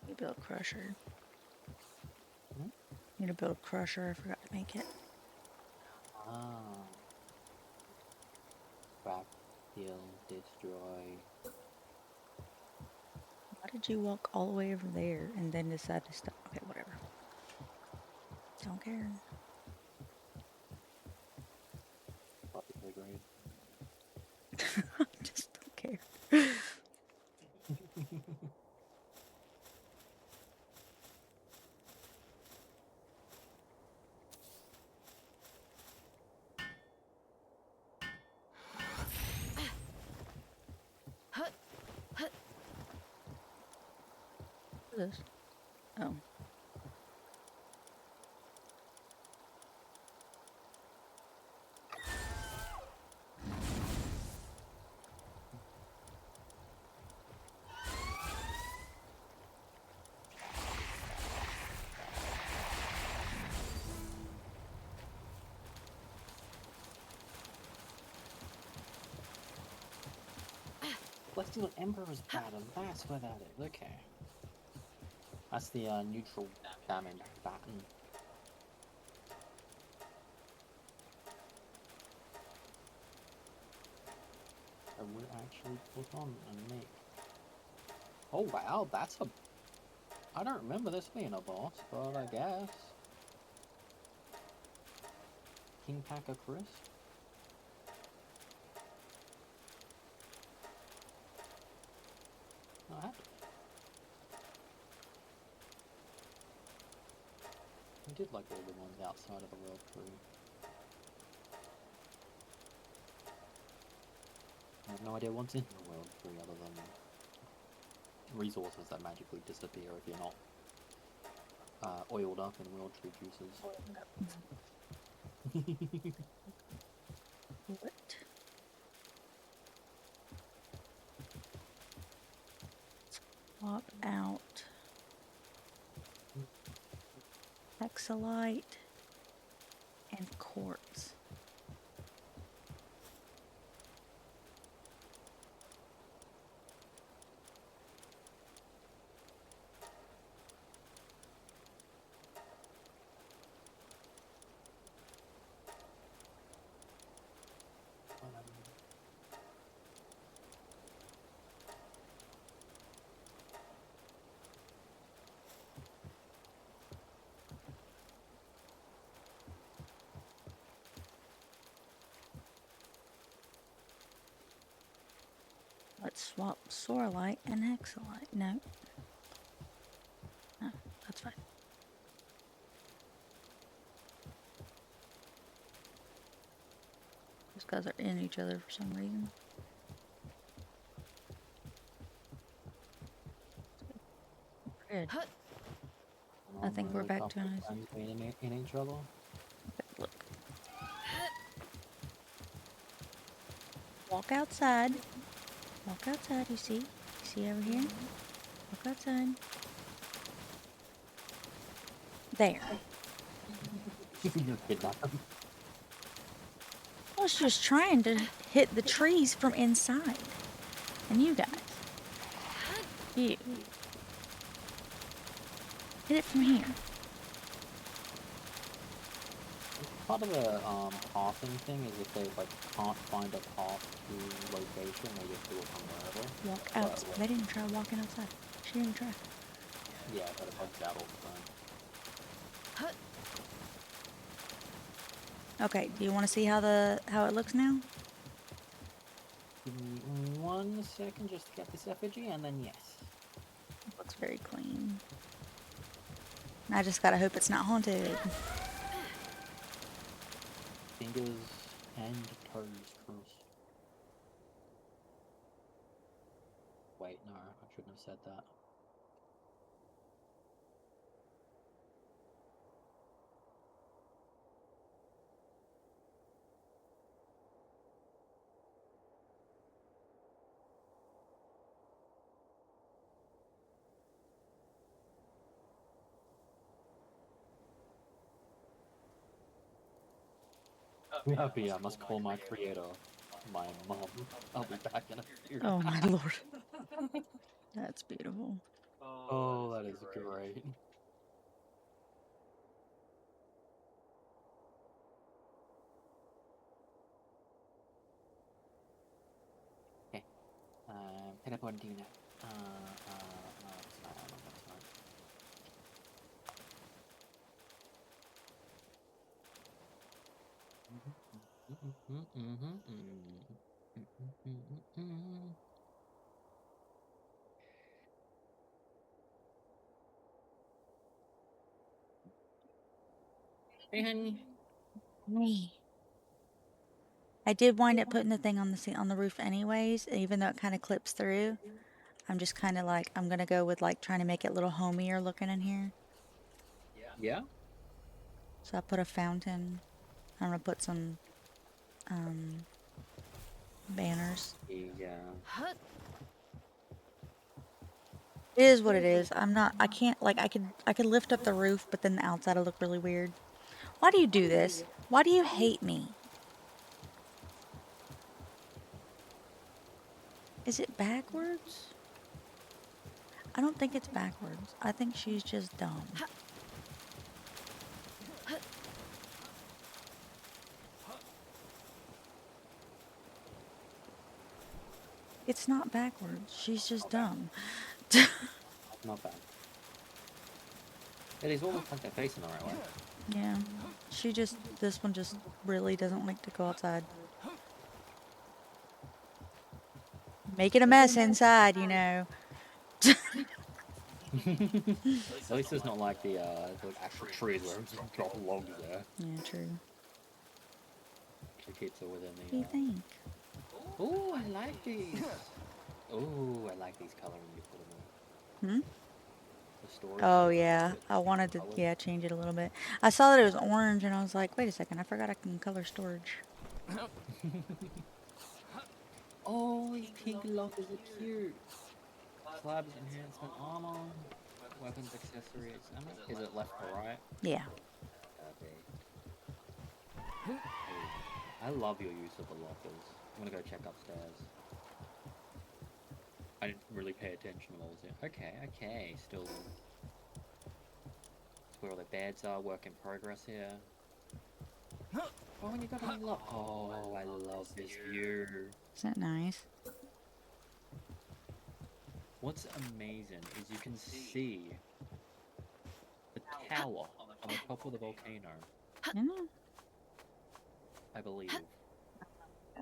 You build crusher. Hmm? Need to build crusher. I forgot to make it. Ah. Crack, heal, destroy. Why did you walk all the way over there and then decide to stop? Okay, whatever. Don't care. Probably great. Just don't care. What is this? Oh. Celestial Emperor's pattern, that's where that is, okay. That's the neutral damage pattern. I would actually put on and make. Oh wow, that's a... I don't remember this being a boss, but I guess. King Packer Crisp? Oh, I did like all the ones outside of the world tree. I have no idea what's in the world tree other than resources that magically disappear if you're not oiled up in world tree juices. What? Swap out hexalite and quartz. Let's swap sorlite and hexalite. No. No, that's fine. Those guys are in each other for some reason. Good. And I think we're Normally back couple to us. friends being in each other. Look. Walk outside. Walk outside, you see? You see over here? Walk outside. There. You kidnap them. I was just trying to hit the trees from inside. And you guys. You. Hit it from here. Part of the pathing thing is if they like can't find a path to location, they just do it from wherever. Walk But, outside. well, They didn't try walking outside. She didn't try. yeah, but if I battle then. Okay, do you want to see how it looks now? Give me 1 second just to get this effigy, and then yes. It looks very clean. I just gotta hope it's not haunted. Fingers and toes crossed. Wait, no, I shouldn't have said that. Happy, I must call my creator, my mom. I'll be back in a few. Oh my lord. That's beautiful. Oh, that is great. Okay. Teleport to now. That's fine. Hey, honey. Me. I did wind up putting the thing on the roof anyways, even though it kind of clips through. I'm just kind of like, I'm gonna go with like trying to make it a little homier looking in here. Yeah? So I put a fountain. I'm gonna put some banners. Yeah. It is what it is. I can't like I could lift up the roof, but then the outside will look really weird. Why do you do this? Why do you hate me? Is it backwards? I don't think it's backwards. I think she's just dumb. It's not backwards. She's just dumb. Not bad. It is almost like they're facing the right way. Yeah. This one just really doesn't like to go outside. Making a mess inside, you know. At least it's not like the actual trees where it's just drop logs there. Yeah, true. It keeps it within What do you the. think? Oh, I like these. Oh, I like these color when you put them in. Hmm? The storage. Oh yeah, I wanted to change it a little bit. I saw that it was orange and I was like, wait a second, I forgot I can color storage. Oh, these pink lockers are cute. Slabs, enhancement, armor, weapons, accessories. Is it left to right? Yeah. Okay. I love your use of the lockers. I'm gonna go check upstairs. I didn't really pay attention to what was in. Okay, still. That's where all the beds are, work in progress here. Oh, and you got a lot. Oh, I love this view. Isn't that nice? What's amazing is you can see the tower on the top of the volcano, Yeah. I believe.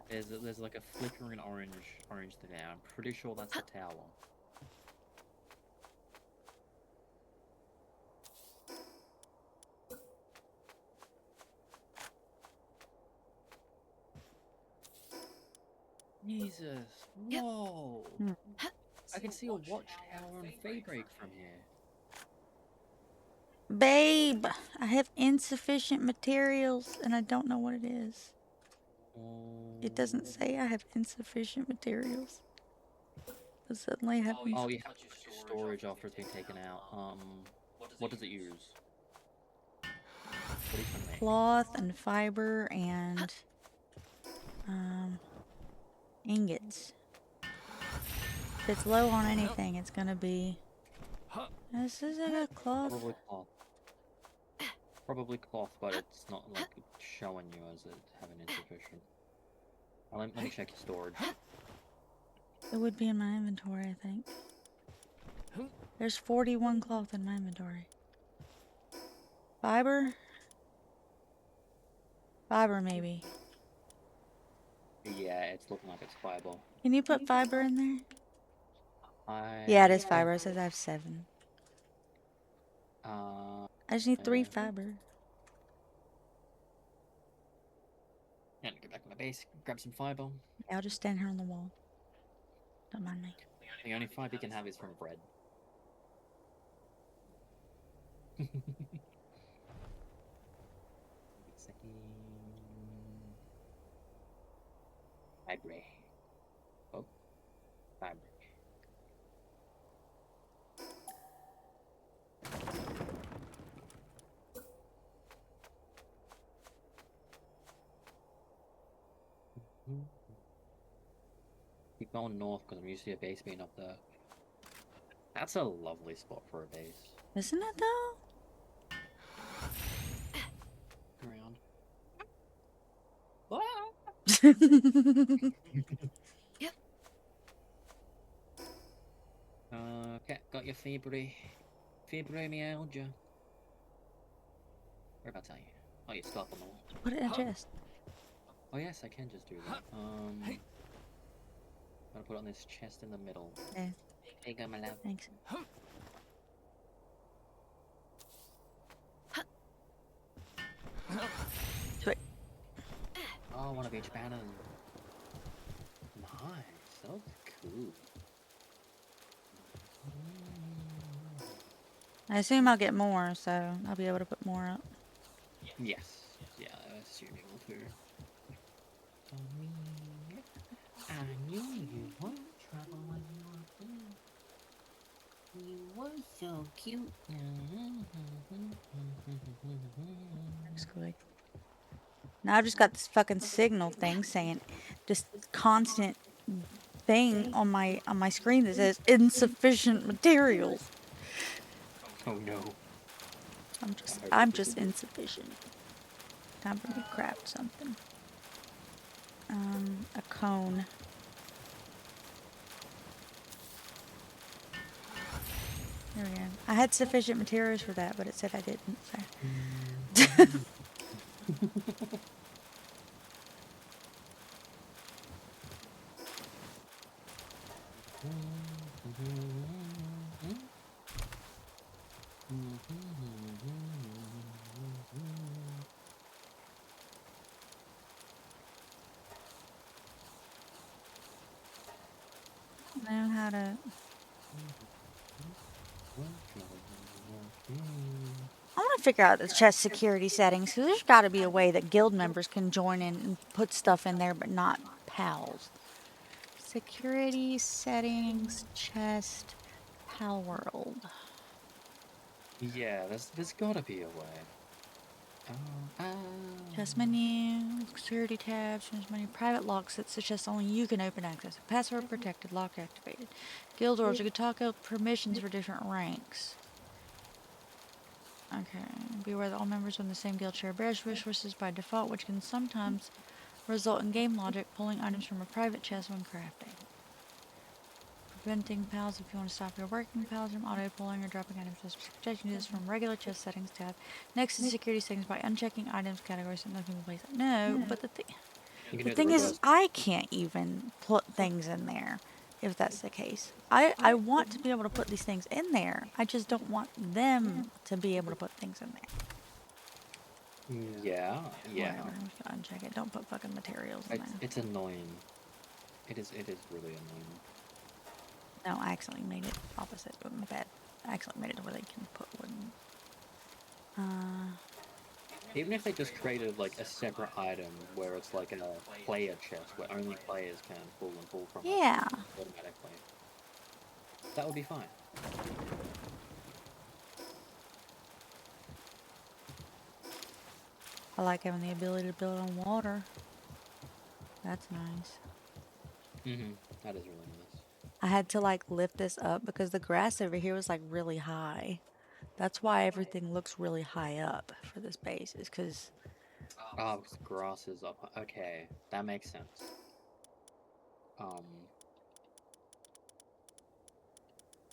There's like a flickering orange thing there. I'm pretty sure that's the tower. Jesus! Whoa! I can see a watchtower and Faybreak from here. Babe, I have insufficient materials and I don't know what it is. It doesn't say I have insufficient materials. But suddenly I have Oh, you have your storage after it's been taken out. What does it use? What are you trying to make? cloth and fiber and ingots. If it's low on anything, it's gonna be. This is like a cloth. Probably cloth. Probably cloth, but it's not like showing you as it having insufficient. Let me check your storage. It would be in my inventory, I think. There's 41 cloth in my inventory. Fiber? Fiber, maybe. Yeah, it's looking like it's fiber. Can you put fiber in there? Yeah, it is fiber. It says I have 7. Uh, I just need 3 fiber. and go back to my base, grab some fiber. Yeah, I'll just stand here on the wall. Don't mind me. The only fiber you can have is from bread. Fibre. Oh, fibre. Keep going north because I'm used to a base being up there. That's a lovely spot for a base. Isn't it though? Around. Okay, got your fibromyalgia. Whereabouts are you? Oh, you're stuck on the wall. Put it in a chest. Oh yes, I can just do that. I'm gonna put it on this chest in the middle. Yeah. There you go, my love. Thanks. Sweet. Oh, one of each banner. Nice, that was cool. I assume I'll get more, so I'll be able to put more up. Yes, yeah, I assume you will too. I knew you weren't trouble when you were blue. You were so cute. Looks good. Now I've just got this fucking signal thing saying, just constant thing on my screen that says insufficient materials. Oh no. I'm just insufficient. Time for me to craft something. A cone. There we go. I had sufficient materials for that, but it said I didn't, so. Know how to. I want to figure out the chest security settings, because there's got to be a way that guild members can join in and put stuff in there, but not pals. Security settings, chest, pal world. Yeah, there's gotta be a way. Chest menu, security tabs, change menu, private locks that suggest only you can open access. Password protected, lock activated. Guild orders, you can talk out permissions for different ranks. Okay, be aware that all members in the same guild share various resources by default, which can sometimes result in game logic pulling items from a private chest when crafting. Preventing pals if you want to stop your working pals from auto-pulling or dropping items to specific chest. You can do this from regular chest settings tab. Next is security settings by unchecking items categories and looking for places. No, but the thing is, I can't even put things in there if that's the case. I want to be able to put these things in there. I just don't want them to be able to put things in there. Yeah. Whatever, I'm just gonna uncheck it. Don't put fucking materials in there. It's annoying. It is really annoying. No, I accidentally made it opposite. My bad. I accidentally made it to where they can put wooden. Even if they just created like a separate item where it's like a player chest where only players can pull from it Yeah. automatically, that would be fine. I like having the ability to build on water. That's nice. That is really nice. I had to like lift this up because the grass over here was like really high. That's why everything looks really high up for this base, is because Oh, because the grass is up. Okay, that makes sense.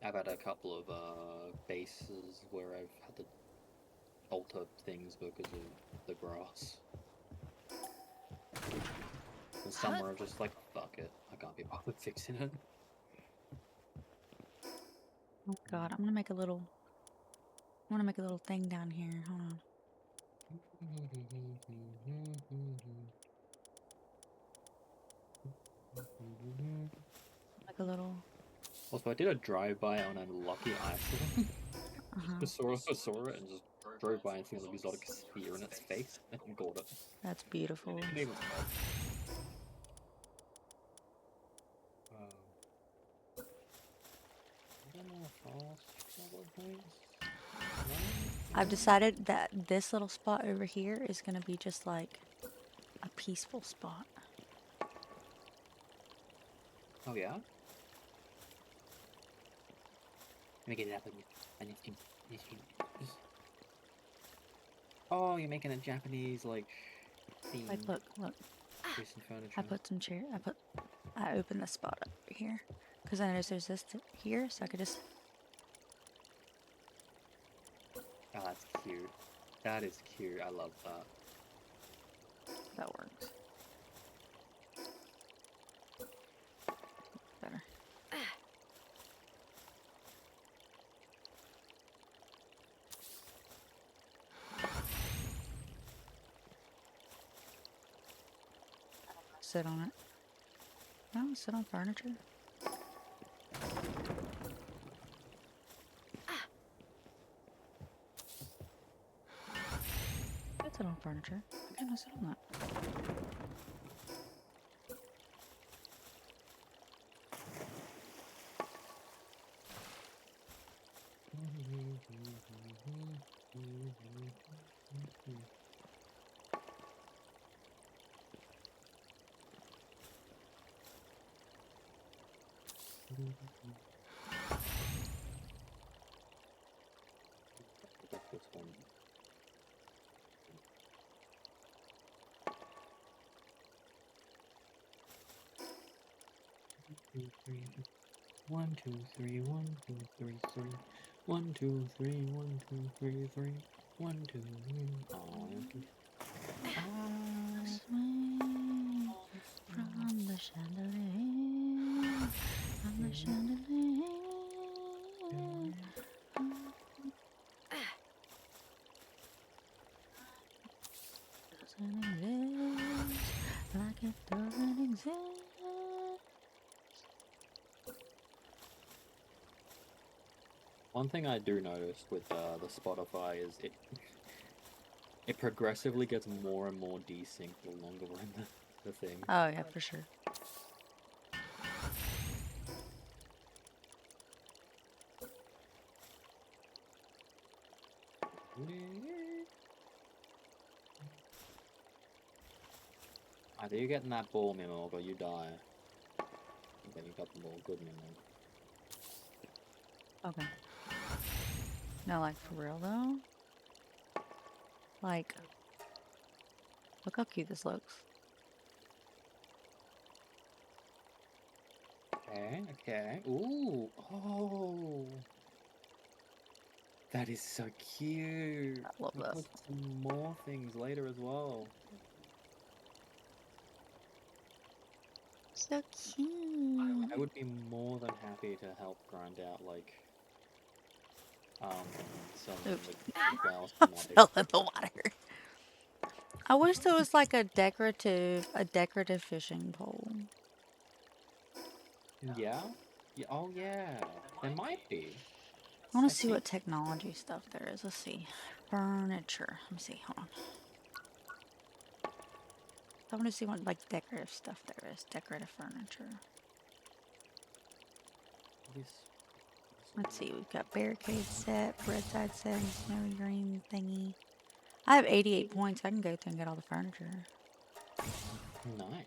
I've had a couple of bases where I've had to alter things because of the grass. And somewhere I'm just like, fuck it, I can't be bothered fixing it. oh god, I'm gonna make a little thing down here. Hold on. Like a little Also, I did a drive-by on a lucky item. uh-huh. Just saw it and just drove by and seen an exotic sphere in its face and got it. That's beautiful. Didn't even stop. I've decided that this little spot over here is gonna be just like a peaceful spot. Oh yeah? Let me get it up and you can. Oh, you're making a Japanese like theme. Like look. Recent furniture. I put some chair. I opened this spot up over here because I noticed there's this here, so I could just. Oh, that's cute. That is cute. I love that. That works. Better. Sit on it. No, sit on furniture. I sit on furniture. Why can't I sit on that? This one. One, two, three, 1, 2, 3, 3. 1, 2, 3, 1, 2, 3, 3. 1, 2, 3. Swing from the chandelier, from the chandelier. Doesn't exist like it doesn't exist. One thing I do notice with the Spotify is it progressively gets more and more desync the longer we're in the thing. Oh yeah, for sure. Either you get in that ball, Mimog, or you die. And then you got the ball, good Mimog. Okay. No, like for real though. Like, look how cute this looks. Okay, okay. Ooh, oh. That is so cute. I love We'll that. put some more things later as well. So cute. I would be more than happy to help grind out like some Oops. like browse Fell in the water. I wish there was like a decorative fishing pole. Yeah? Yeah, oh yeah. There might be. I want to see what technology stuff there is. Let's see. Furniture. Let me see. Hold on. I want to see what like decorative stuff there is. Decorative furniture. This- Let's see. We've got barricade set, bedside set, and snowy green thingy. I have 88 points. I can go through and get all the furniture. Nice.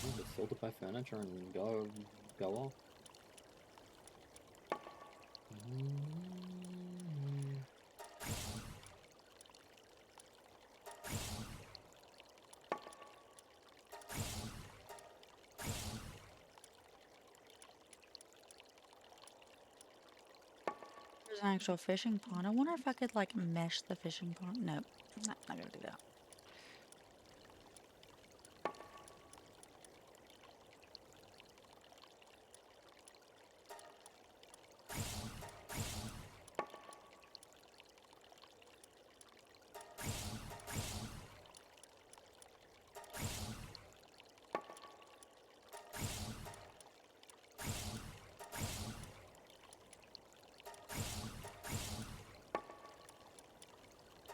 Yeah, just filter by furniture and go off. Mm. There's an actual fishing pond. I wonder if I could like mesh the fishing pond. Nope. Not gonna do that.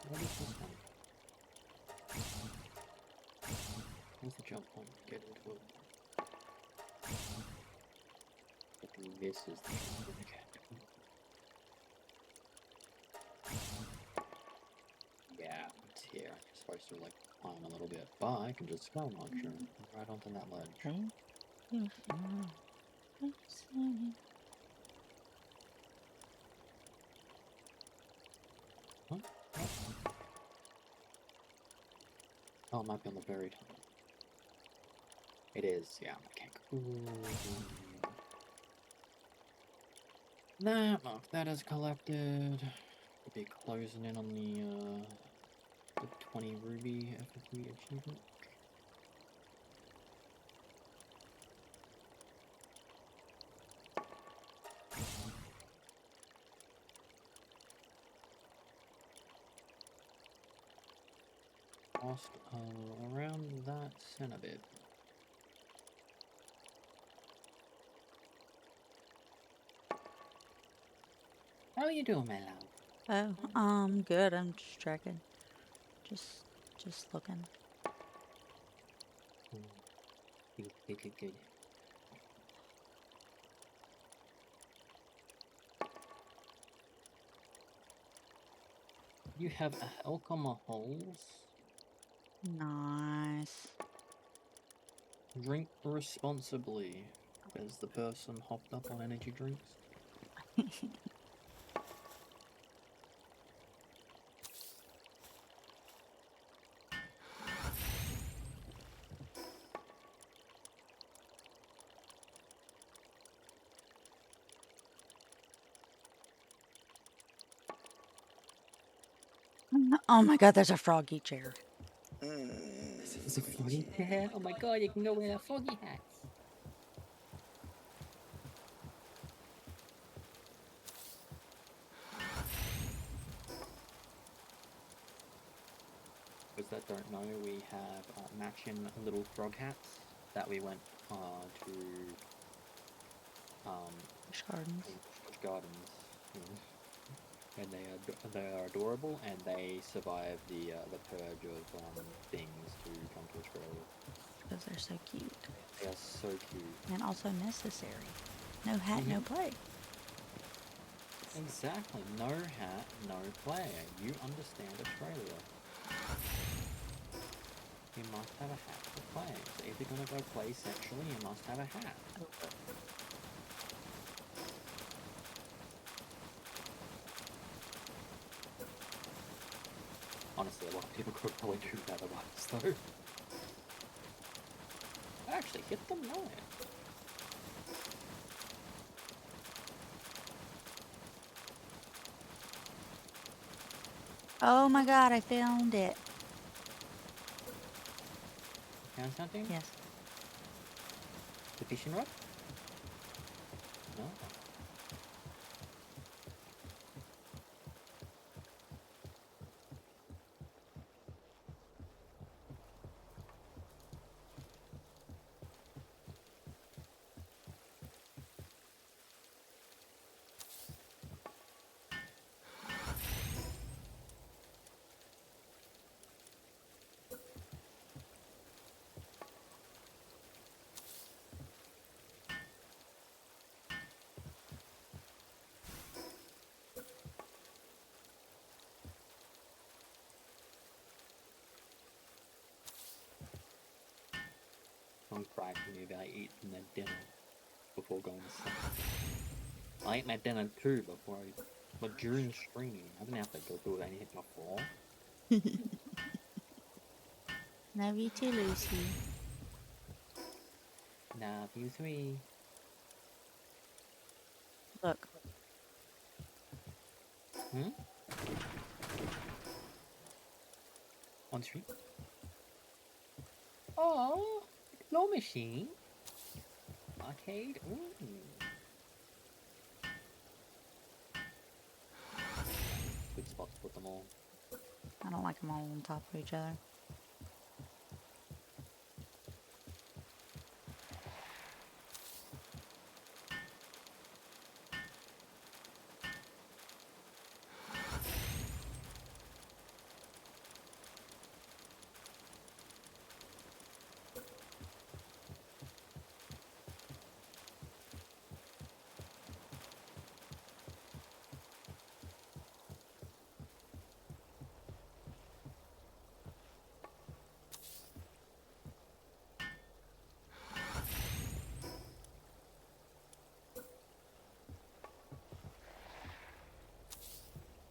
What is this one? Where's the jump point to get into it? I think this is the jump point. Okay. Yeah, it's here. You're supposed to like climb a little bit, but I can just skull launcher right onto that ledge. Okay. Huh? What? Oh, it might be on the very top. It is, yeah. Okay, cool. That mark that is collected. We'll be closing in on the 20 ruby FFP achievement. Lost around that center bit. How are you doing, my love? Oh, good. I'm just checking. Just looking. Good. You have a Helcoma holes. Nice. Drink responsibly. As the person hopped up on energy drinks. Oh my god, there's a froggy chair. This is a foggy hat. Oh my god, you can go wear foggy hats. Those that don't know, we have matching little frog hats that we went to Busch Gardens. Busch Gardens, and they are adorable, and they survive the purge of things to come to Australia. Because they're so cute. They are so cute. And also necessary. No hat, no play. Exactly. No hat, no play. You understand Australia. You must have a hat to play. So if you're gonna go play sexually, you must have a hat. Honestly, a lot of people could probably do that otherwise, though. I actually hit them right. Oh my god, I found it. Found something? Yes. The fishing rod? No. fucking cry to me about eating their dinner before going to sleep. I ate my dinner too but during streaming. I didn't have to go do anything before. Love you too, Lucy. Nah, you three. Look, Hmm? On stream? Oh, claw machine. Arcade. Ooh. Good spot to put them all. I don't like them all on top of each other.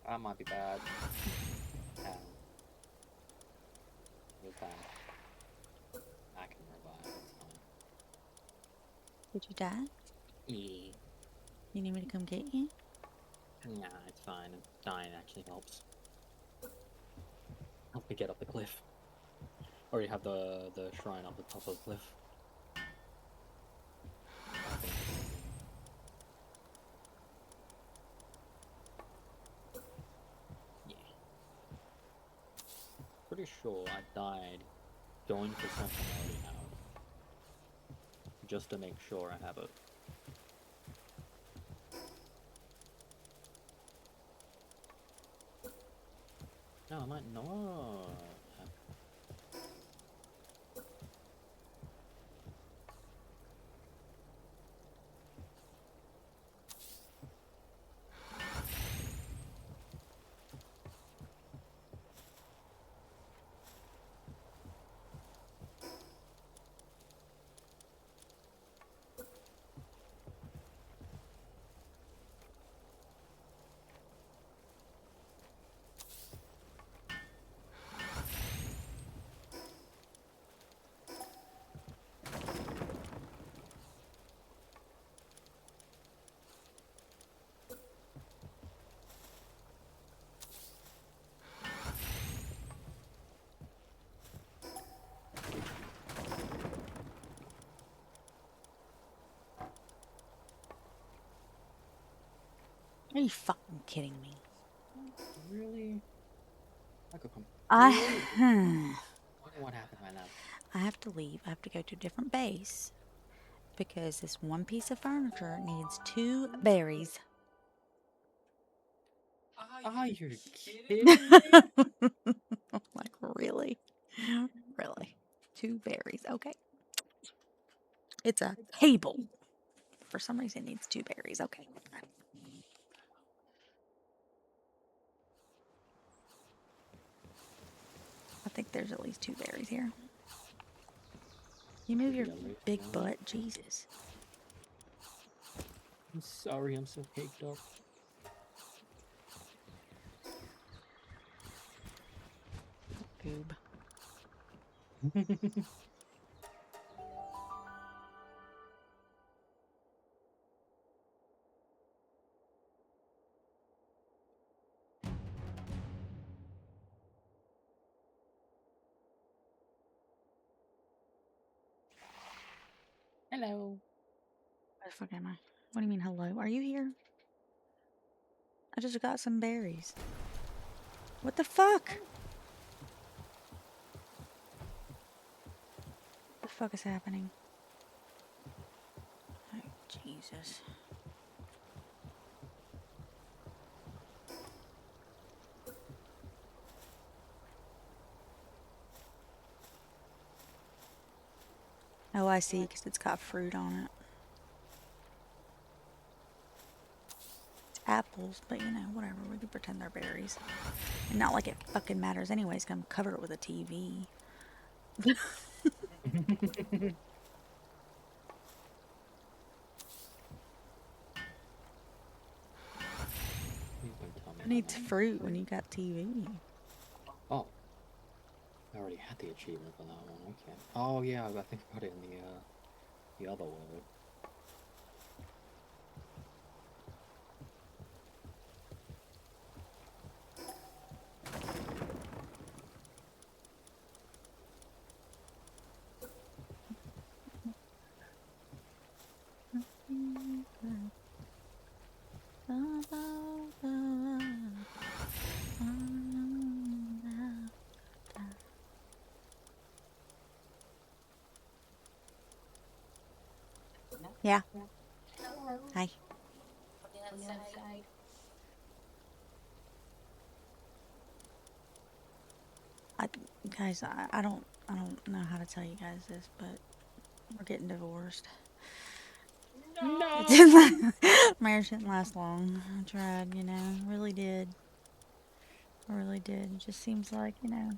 That might be bad. Good time. I can revive. It's fine. Did you die? Yeah. You need me to come get you? Nah, it's fine. Dying actually helps. Help me get up the cliff. Or you have the shrine up the top of the cliff. Yeah. Pretty sure I died going for something I already have. Just to make sure I have it. No, I might not. Are you fucking kidding me? Really? I could come. What happened right now? I have to leave. I have to go to a different base because this one piece of furniture needs 2 berries. Are you kidding me? Like, really? Really? 2 berries. Okay. It's a table. For some reason, it needs 2 berries. Okay. I think there's at least 2 berries here. You move your big butt. Jesus. I'm sorry, I'm so caked up. Goob. Hello. Where the fuck am I? What do you mean, hello? Are you here? I just got some berries. What the fuck? What the fuck is happening? Oh, Jesus. Oh, I see, because it's got fruit on it. It's apples, but you know, whatever. We can pretend they're berries. And not like it fucking matters anyways, 'cause I'm covered it with a TV. Who needs fruit when you got TV? Oh, I already had the achievement for that one. Okay. Oh yeah, I think I put it in the other word. Yeah. Hi. On the other side. Guys, I don't know how to tell you guys this, but we're getting divorced. No. Marriage didn't last long. I tried, you know, really did. I really did. It just seems like, you know,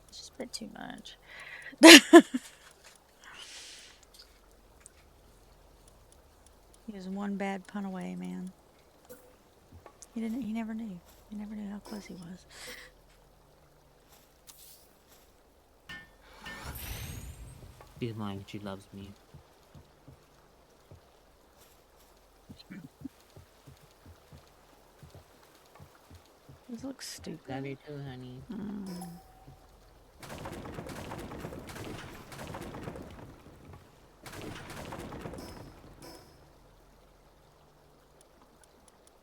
it's just a bit too much. He was one bad pun away, man. He never knew. He never knew how close he was. She's lying. She loves me. This looks stupid. Love you too, honey.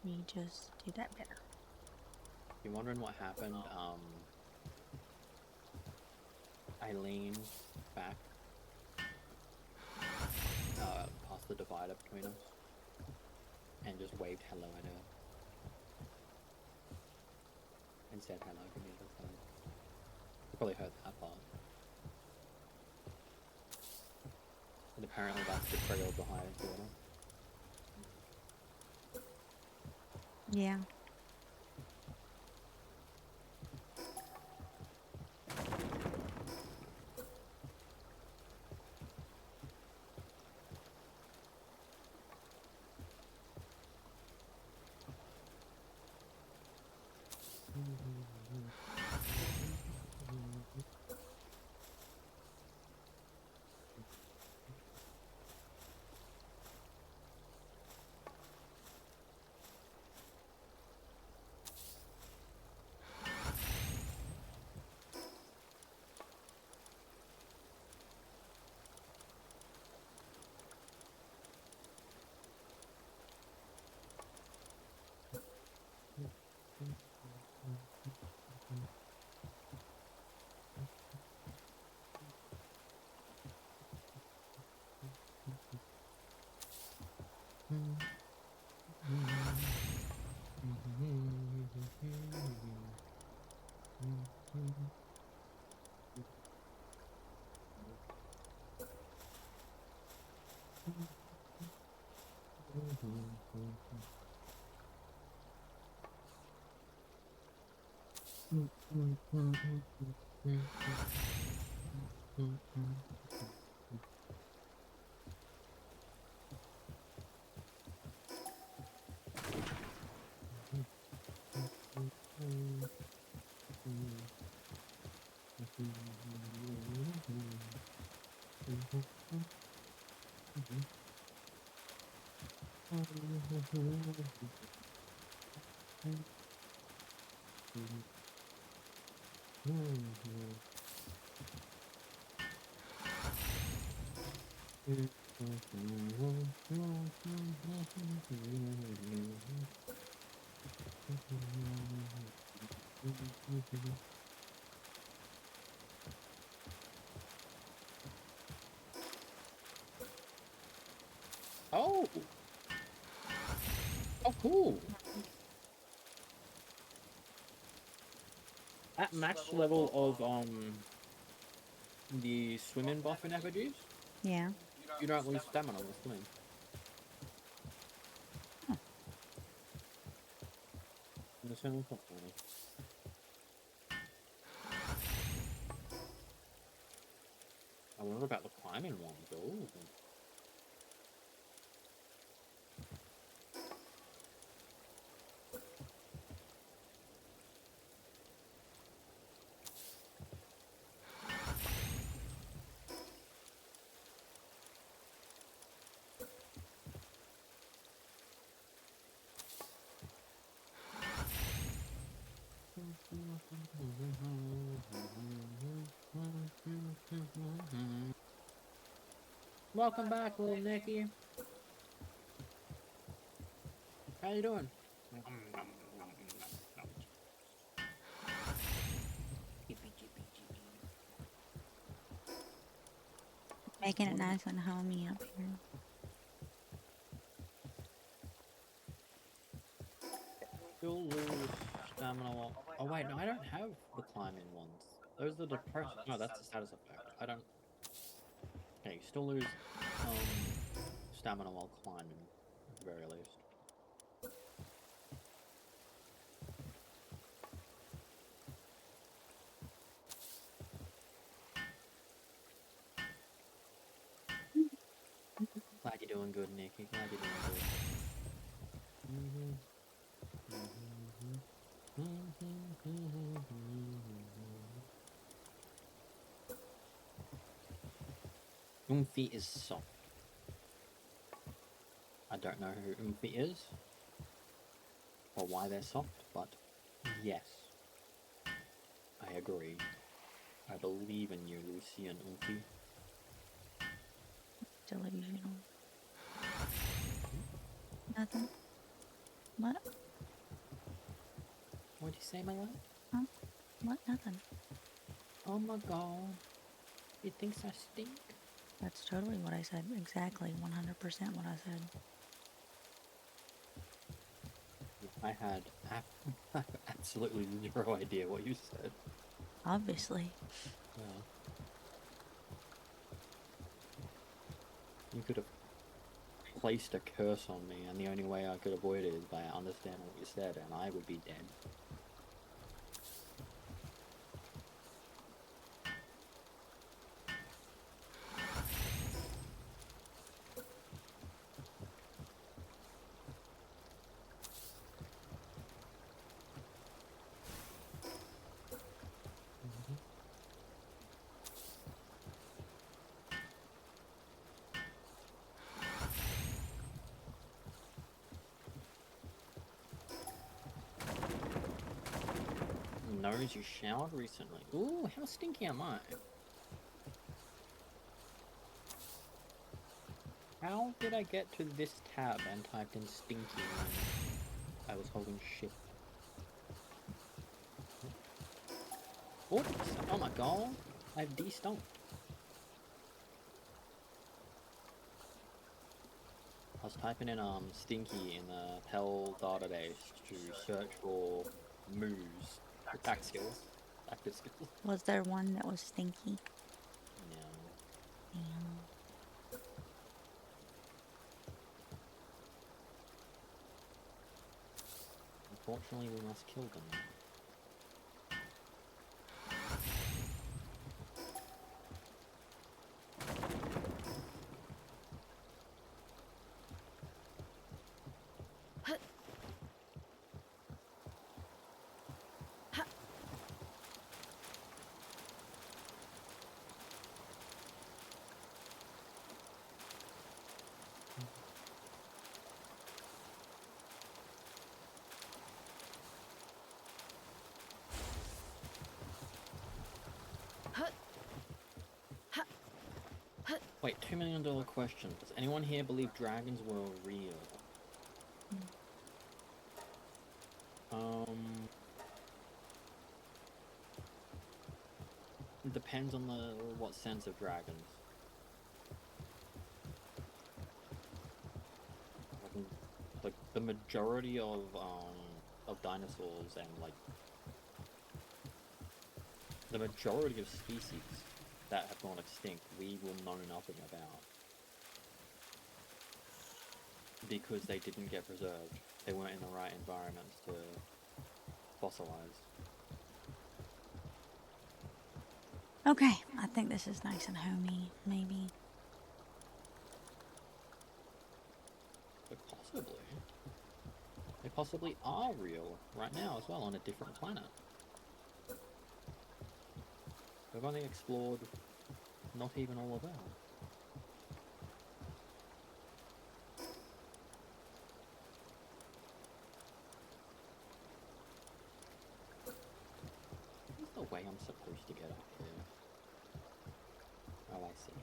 We just do that better. You wondering what happened? Eileen back past the divider between us and just waved hello at her and said hello from the other side. You probably heard that part. And apparently that's betrayal of the highest order. Yeah. Oh! Oh, cool! At max level of, the swimming buff in effigies, Yeah. you don't lose stamina with swimming. In the swimming pool. I wonder about the climbing ones. Ooh. Welcome back, little Nicky. How you doing? Making it nice and homey up here. You'll lose stamina while... Oh wait, no, I don't have the climbing ones. Those are the depression. No, that's the status effect. I don't... Okay, you still lose stamina while climbing, at the very least. Glad you're doing good, Nicky. Glad you're doing good. Oomphy is soft. I don't know who Oomphy is, or why they're soft, but yes, I agree. I believe in you, Lucy and Oomphy. Delusional. Nothing. What? What'd you say, my love? Huh? What? Nothing. Oh my god. You think I stink? That's totally what I said. Exactly 100% what I said. I had absolutely zero idea what you said. Obviously. Yeah. You could have placed a curse on me, and the only way I could avoid it is by understanding what you said, and I would be dead. Knows you showered recently. Ooh, how stinky am I? How did I get to this tab and typed in stinky when I was holding shift? Oh my god, I've de-stomped. I was typing in stinky in the Pell database to search for moves, attack skills, active skills. Was there one that was stinky? No. Damn. Unfortunately, we must kill them. Wait, $2 million question. Does anyone here believe dragons were real? It depends on what sense of dragons. Like the majority of dinosaurs and like the majority of species that have gone extinct, we will know nothing about because they didn't get preserved. They weren't in the right environments to fossilize. Okay, I think this is nice and homey, maybe. But possibly. They possibly are real right now as well on a different planet. We've only explored not even all of that. What's the way I'm supposed to get up here? Oh, I see.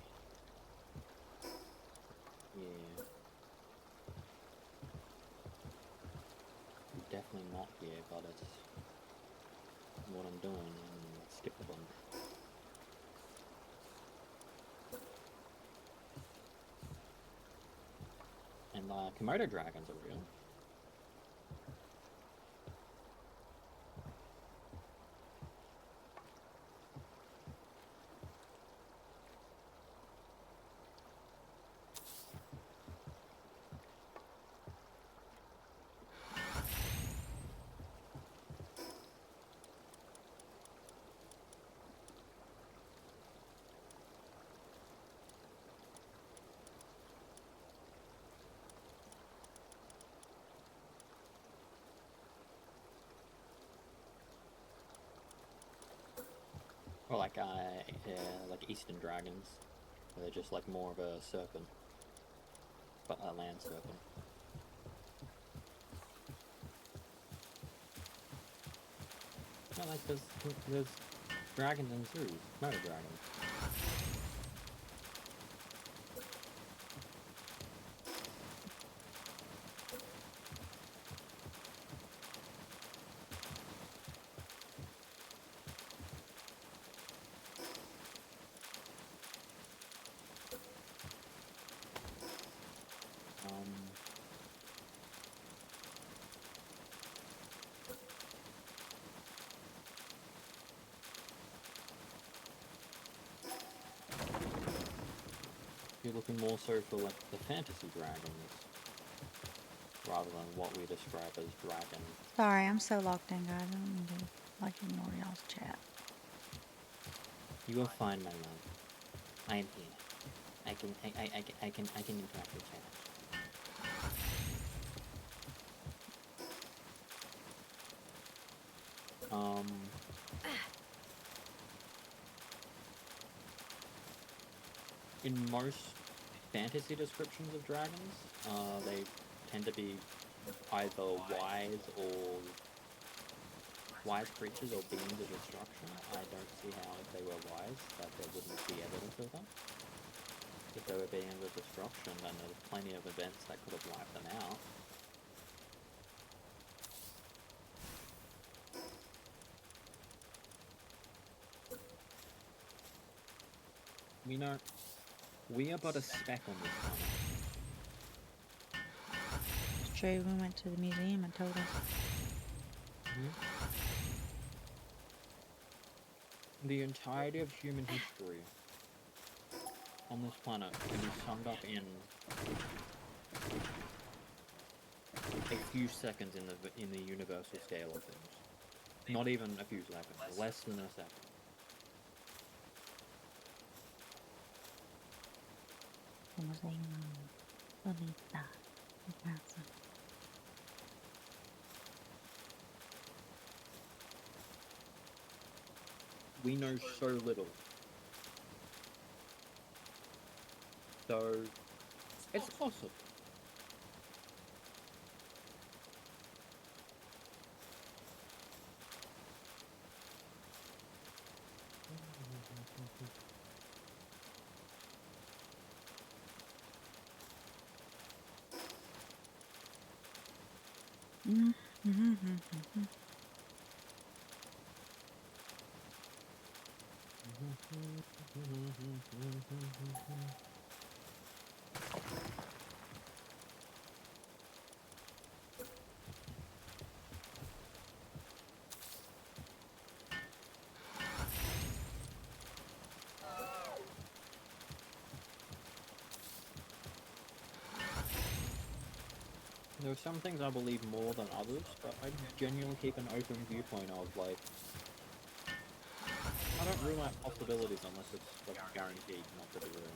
here, but it's what I'm doing, and skip a bunch. And Komodo dragons are real. Or like like Eastern dragons, where they're just like more of a serpent, but a land serpent. Yeah, like there's dragons in zoos, Komodo dragons. You're looking more so for like the fantasy dragons, rather than what we describe as dragons. Sorry, I'm so locked in, guys. I don't mean to like ignore y'all's chat. You will find my love. I am here. I can interact with chat. In most fantasy descriptions of dragons, they tend to be either wise creatures or beings of destruction. I don't see how if they were wise that there wouldn't be evidence of them. If they were beings of destruction, then there's plenty of events that could have wiped them out. We are but a speck on this planet. It's true, we went to the museum and told us. The entirety of human history on this planet can be summed up in a few seconds in the universal scale of things. Not even a few seconds, less than a second. Como se llama? Bonita. Mi casa. We know so little. So, it's possible. There are some things I believe more than others, but I genuinely keep an open viewpoint of, like, I don't rule out possibilities unless it's, like, guaranteed not to be real.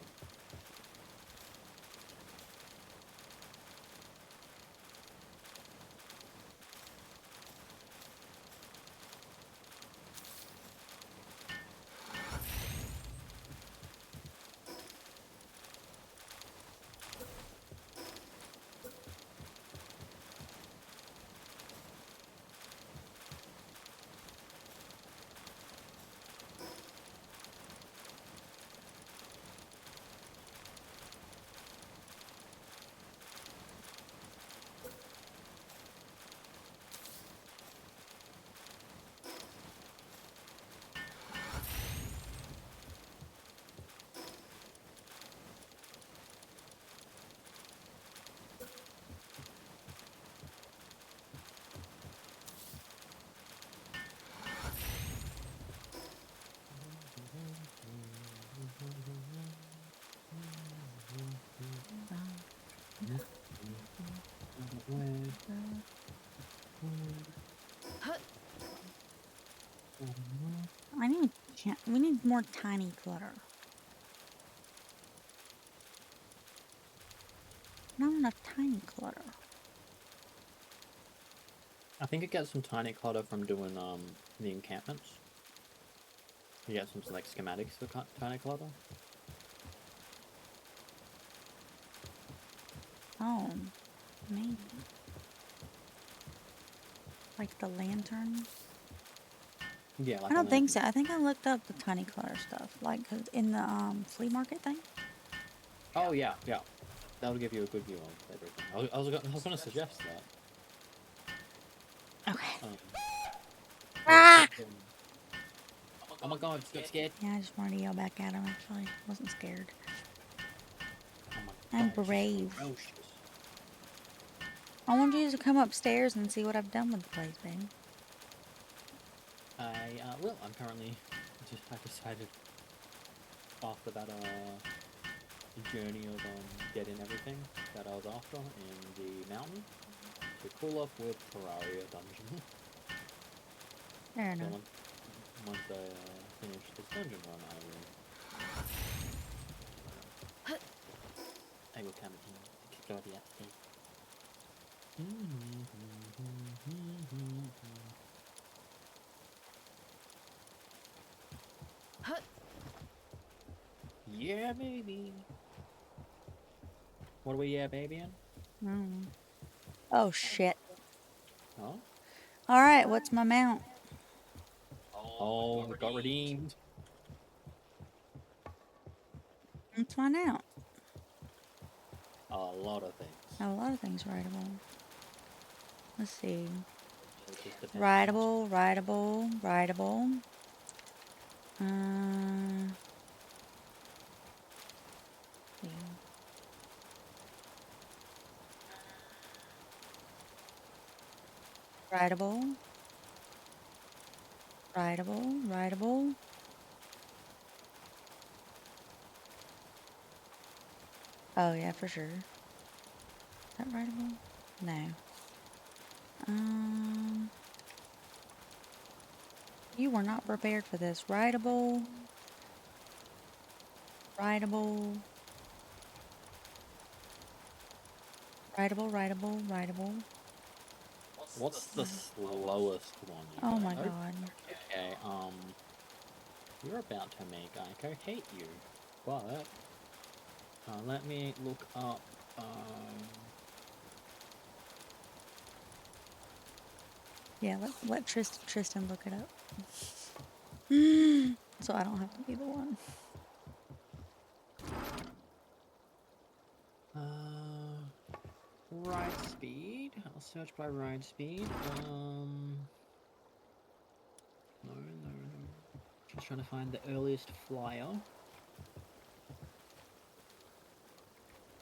I need. We need more tiny clutter. Not enough tiny clutter. I think it gets some tiny clutter from doing the encampments. You get some like schematics for tiny clutter. Oh, maybe. Like the lantern. Yeah, like I a don't think lantern. so. I think I looked up the tiny clutter stuff, like 'cause in the flea market thing. Oh yeah, yeah. That'll give you a good view of everything. I was gonna suggest that. Okay. Ah! Ah! Oh my god, you got scared? Yeah, I just wanted to yell back at him. Actually, wasn't scared. Oh my I'm god, she's brave. ferocious. I want you to come upstairs and see what I've done with the place, baby. Well, I'm currently I decided after that journey of getting everything that I was after in the mountain to cool off with Terraria dungeon. Fair So enough. once I finish this dungeon run, I will come and explore the upstate. Yeah, baby. What are we, yeah, baby in? Oh shit. Huh? All right, what's my mount? Oh, it got redeemed. What's my mount? A lot of things. A lot of things rideable. Let's see. It just depends. Rideable, rideable, rideable. See. Rideable. Rideable, rideable. Oh yeah, for sure. Is that rideable? No. You were not prepared for this. Rideable. Rideable. Rideable, rideable, rideable. What's the slowest one you Oh got? my god. Okay, you're about to make Aiko hate you, but let me look up. Yeah, let Tristan look it up. So I don't have to be the one. Ride speed. I'll search by ride speed. No. Just trying to find the earliest flyer.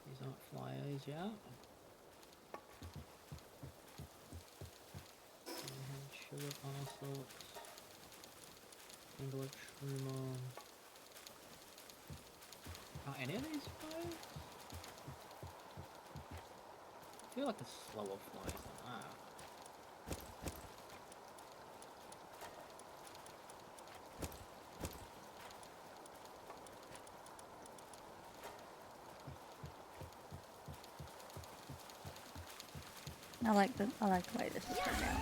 These aren't flyers yet. Sugar Arsox. Single Truma. Are any of these flyers? I feel like the slower flies than that. I like the way this is turned out.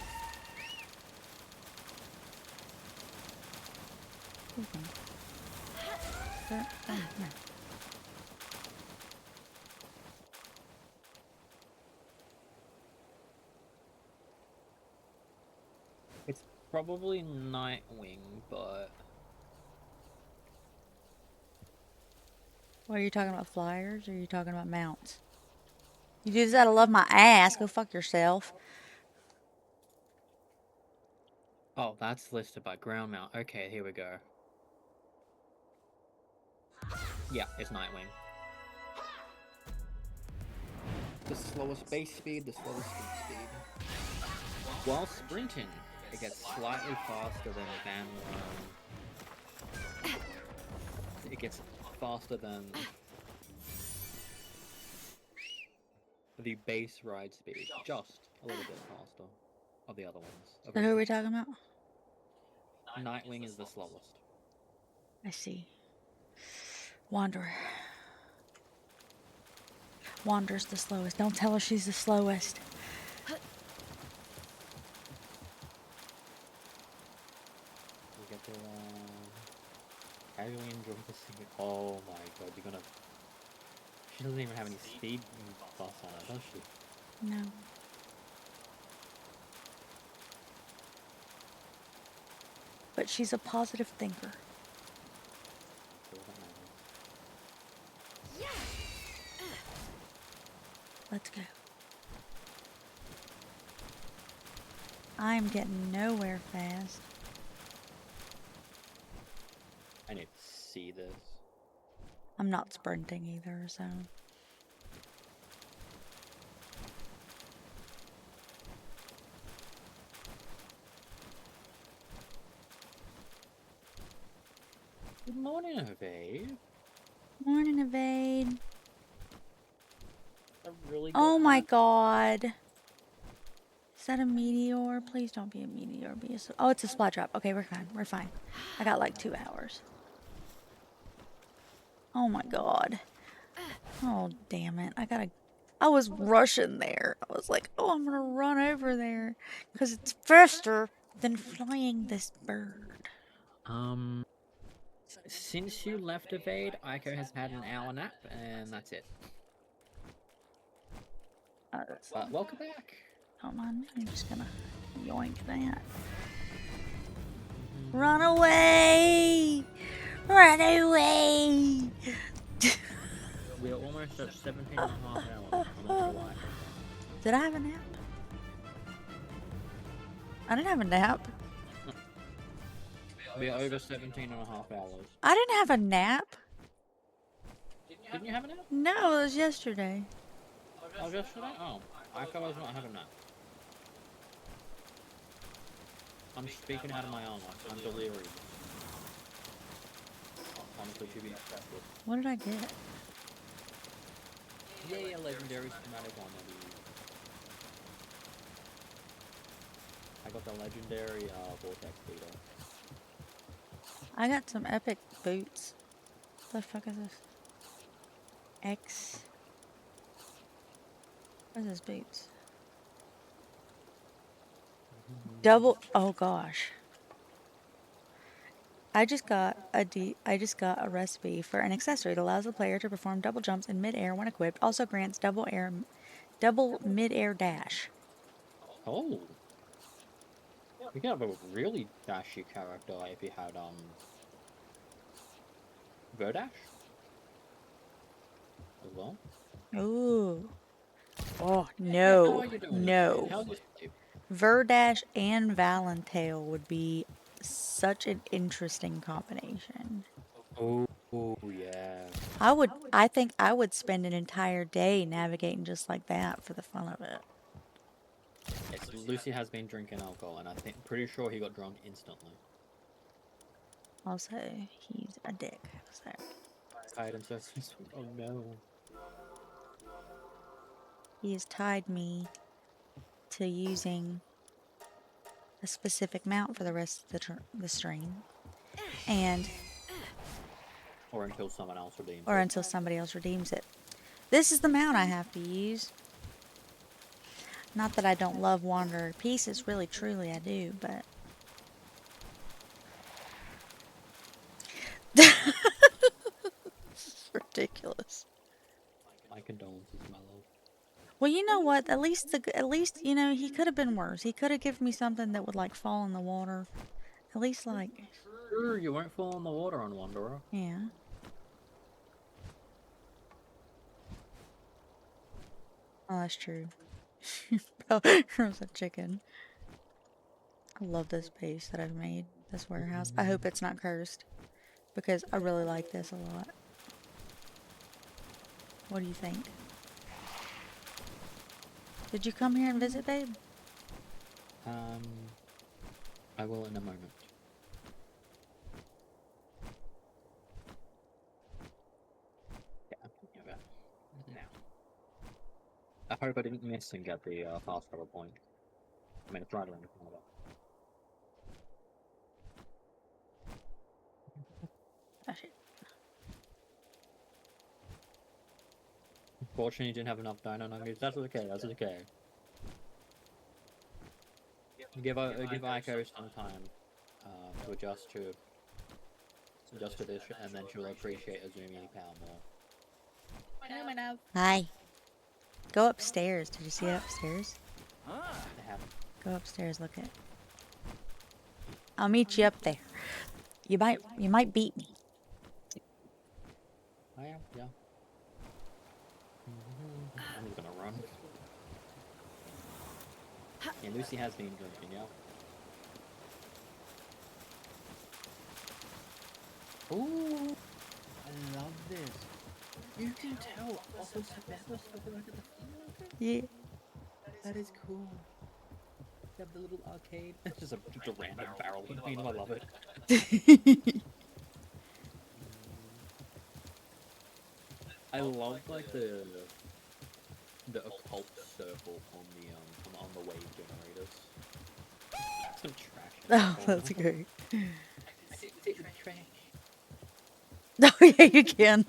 Excuse me. Sir, come here. It's probably Nightwing, but What are you talking about, flyers, or are you talking about mounts? You do this out of love my ass. Go fuck yourself. oh, that's listed by ground mount. Okay, here we go. Yeah, it's Nightwing. The slowest base speed, the slowest speed. While sprinting, it gets slightly faster than it gets faster than the base ride speed, just a little bit faster of the other ones. So who are we talking about? Nightwing is the slowest. I see. Wanderer. Wander's the slowest. Don't tell her she's the slowest. You get to casually enjoy the singing. Oh my god, you're gonna. She doesn't even have any speed buffs on her, does she? No. But she's a positive thinker. So that matters. Let's go. I'm getting nowhere fast. I need to see this. I'm not sprinting either, so. Good morning, Evade. Morning, Evade. A really good Oh my app. god. Is that a meteor? Please don't be a meteor. Be a oh, it's a splat drop. Okay, we're fine. We're fine. I got like 2 hours. Oh my god. Oh, damn it. I was rushing there. I was like, oh, I'm gonna run over there. Because it's faster than flying this bird. Since you left Evade, Aiko has had an hour nap, and that's it. But welcome back. Don't mind me. I'm just gonna yoink that. Run away! Run away! We're almost at 17 and a half hours. I'm not sure why. Did I have a nap? I didn't have a nap. We're over 17 and a half hours. I didn't have a nap. Didn't you have a nap? No, it was yesterday. Oh, yesterday? Oh, Aiko was not having a nap. I'm speaking out of my own life. I'm delirious. Honestly, to be expected. What did I get? Yay, a legendary schematic one that we use. I got the legendary Vortex Beetle. I got some epic boots. What the fuck is this? X. What is this boots? Double. Oh gosh. I just got a recipe for an accessory that allows the player to perform double jumps in midair when equipped. Also grants double midair dash. Oh. You could have a really dashy character if you had, Verdash? As well? Ooh. Oh How no, are you doing? no. How's your sleep? Verdash and Valentail would be such an interesting combination. Oh, yeah. I think I would spend an entire day navigating just like that for the fun of it. Yes, Lucy has been drinking alcohol, and pretty sure he got drunk instantly. Also, he's a dick. So. Tied himself. Oh no. He has tied me to using a specific mount for the rest of the stream. And Or until someone else redeems or it. until somebody else redeems it. This is the mount I have to use. Not that I don't love Wanderer Pieces, really truly I do, but it's ridiculous. My condolences, my love. Well, you know what? At least you know, he could have been worse. He could have given me something that would like fall in the water. At least like Sure, you won't fall in the water on Wanderer. yeah. Oh, that's true. There's a chicken. I love this base that I've made. This warehouse. I hope it's not cursed. Because I really like this a lot. What do you think? Did you come here and visit, babe? I will in a moment. Yeah, I'm thinking about it now. I hope I didn't miss and get the fast travel point. I mean, it's right around the corner. Oh, shit. Unfortunately, you didn't have enough dino nuggets. That's okay. That's okay. Give Aiko some time to adjust to this, and then she'll appreciate Azumi power more. Hi. Go upstairs. Did you see it upstairs? I haven't. Go upstairs. Look at. I'll meet you up there. You might beat me. I am. Yeah. I'm just gonna run. Yeah, Lucy has been drinking. Yeah. Ooh, I love this. You can tell opposite members of the Yeah. That is cool. You have the little arcade. It's just a random barrel between them. I love it. I love like the occult circle on the wave generators. Some trash. Oh, that's great. Trash. Oh yeah, you can.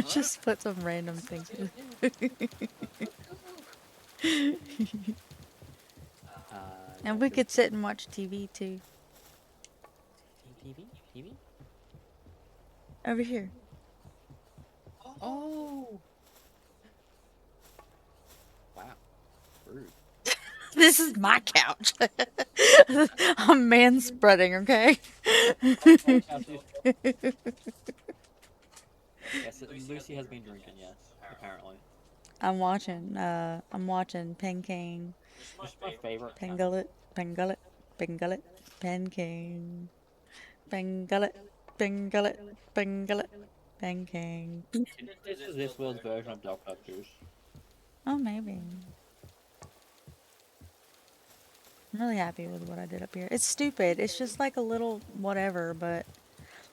Just put some random things. And we could sit and watch TV too. TV? Over here. Oh! Wow. Rude. This is my couch. I'm man spreading, okay? Yes, Lucy has been drinking, yes, apparently. I'm watching Pen King. This is my favorite. Pengullet, Pengullet, Pengullet, Pen King. Pengullet, Pengullet, Pengullet, Pen King. This is this world's version of Dr. Goose. Oh, maybe. I'm really happy with what I did up here. It's stupid. It's just like a little whatever, but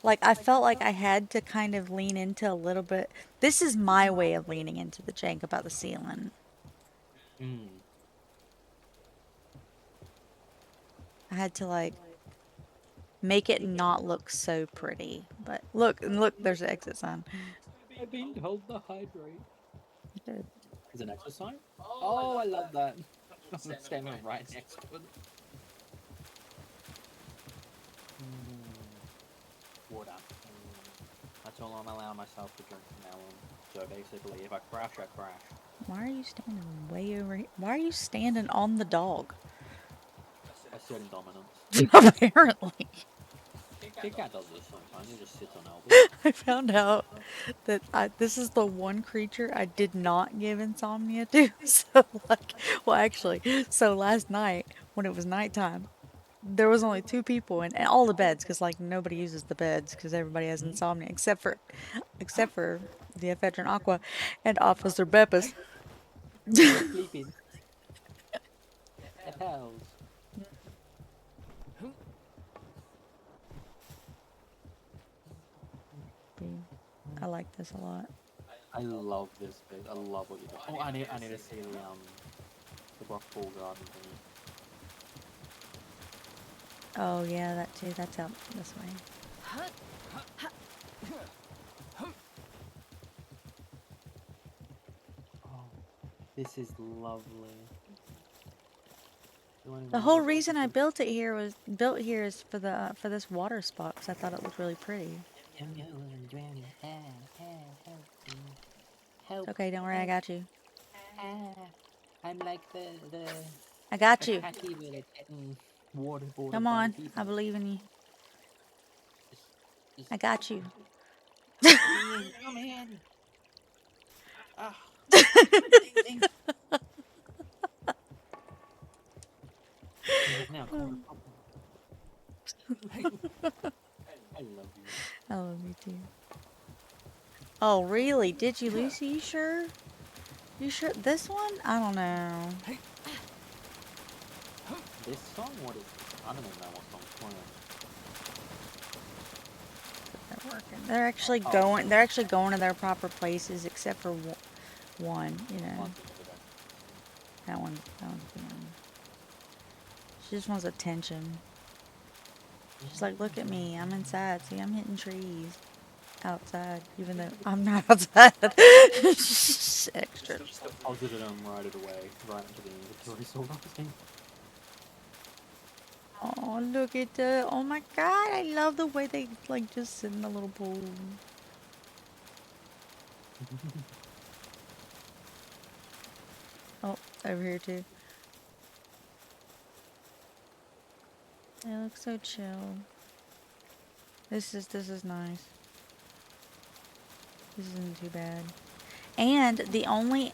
like I felt like I had to kind of lean into a little bit. This is my way of leaning into the jank about the ceiling. I had to like make it not look so pretty. But look, there's the exit sign. I've been told to hydrate. Good. Is it an exit sign? Oh, I love that. I'm standing right next to it. Water. That's all I'm allowing myself to drink from now on. So basically, if I crash, I crash. Why are you standing way over here? Why are you standing on the dog? Asserting dominance. Apparently. Big Cat does this sometimes. He just sits on elbows. I found out that this is the one creature I did not give insomnia to. So, like, well, actually, so last night when it was nighttime, there was only 2 people in all the beds because, like, nobody uses the beds because everybody has insomnia except for the Ephedrine Aqua and Officer Beppis. Sleeping. The hells. I like this a lot. I love this bit. I love what you do. Oh, I need to see the rock pool garden thingy. Oh yeah, that too. That's out this way. Oh, this is lovely. The whole reason I built here is for this water spot because I thought it looked really pretty. Help. Okay, don't worry, I got you. I'm like the I got you. hacky with it getting waterboarded Come by on, people. I believe in you. Just I got you. come in. Ah. Now, I love you. I love you too. Oh, really? Did you, Lucy? You sure? You sure? This one? I don't know. This song? What is this? I don't even know what song's playing. They're working. They're actually going. They're actually going to their proper places, except for one. You know. One thing over there. That one's being. She just wants attention. She's like, look at me, I'm inside. See, I'm hitting trees outside, even though I'm not outside. Extra. Just deposited them right away, right into the inventory sort of thing. Oh, look at the. Oh my god, I love the way they like just sit in the little pool. Oh, over here too. They look so chill. This is nice. This isn't too bad. And the only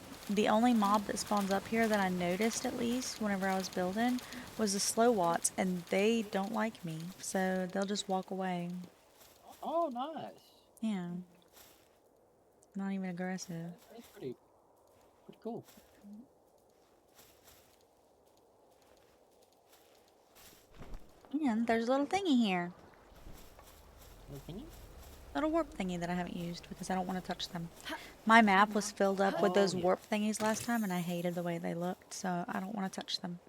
mob that spawns up here that I noticed, at least whenever I was building, was the slow wats, and they don't like me, so they'll just walk away. Oh, nice. Yeah. Not even aggressive. That's pretty cool. And there's a little thingy here. Little thingy? Little warp thingy that I haven't used because I don't want to touch them. My map was filled up with those Oh, yeah. warp thingies last time, and I hated the way they looked, so I don't want to touch them.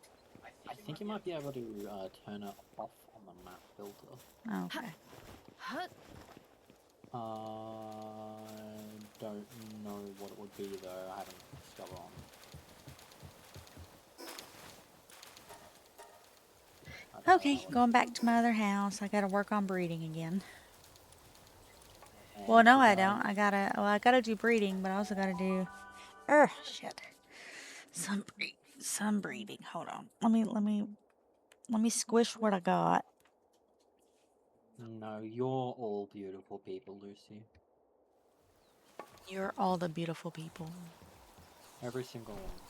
I think you might be able to turn it off on the map filter. Oh, okay. I don't know what it would be though. I haven't discovered on. I don't Okay, know what going back to my other house. I gotta work on breeding again. Well, no, I don't. I gotta do breeding, but I also gotta do. Shit. Some breeding. Hold on. Let me squish what I got. No, you're all beautiful people, Lucy. You're all the beautiful people. Every single one.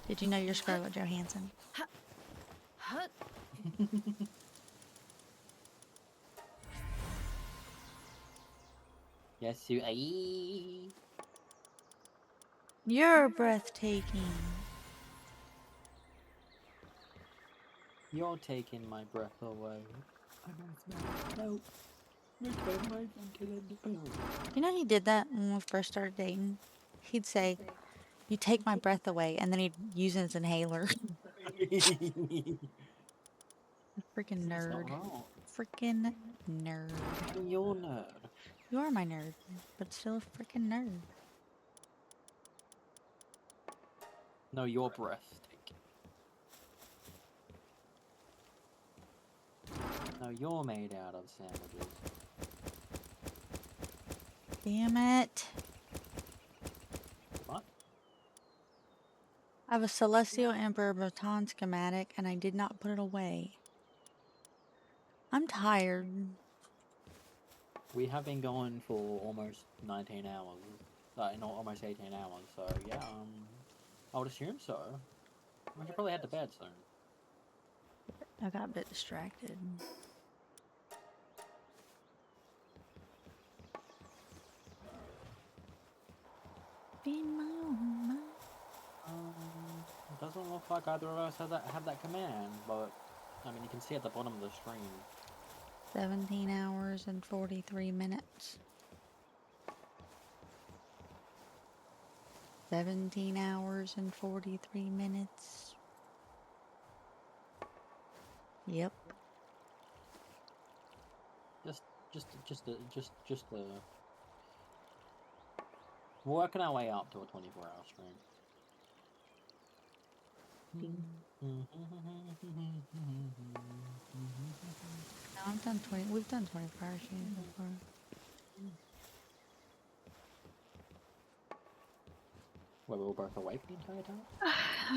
Did you know you're Scarlett Johansson? Yes, you. Aye. You're breathtaking. You're taking my breath away. I don't smell. No. You know he did that when we first started dating? He'd say, "You take my breath away," and then he'd use his inhaler. Freaking That's not nerd. wrong. Freaking nerd. You're nerd. You are my nerd, but still a freaking nerd. No, you're breathtaking. No, you're made out of sandwiches. Damn it. What? I have a Celestial Emperor baton schematic and I did not put it away. I'm tired. We have been going for almost 19 hours. No, almost 18 hours, so yeah, I would assume so. We should probably head to bed soon. I got a bit distracted. Be my own man. It doesn't look like either of us have that command, but I mean you can see at the bottom of the screen. 17 hours and 43 minutes. 17 hours and 43 minutes. Yep. Just working our way up to a 24-hour stream. No, I've done 20. We've done 24-hour streams before. Where we were both awake the entire time?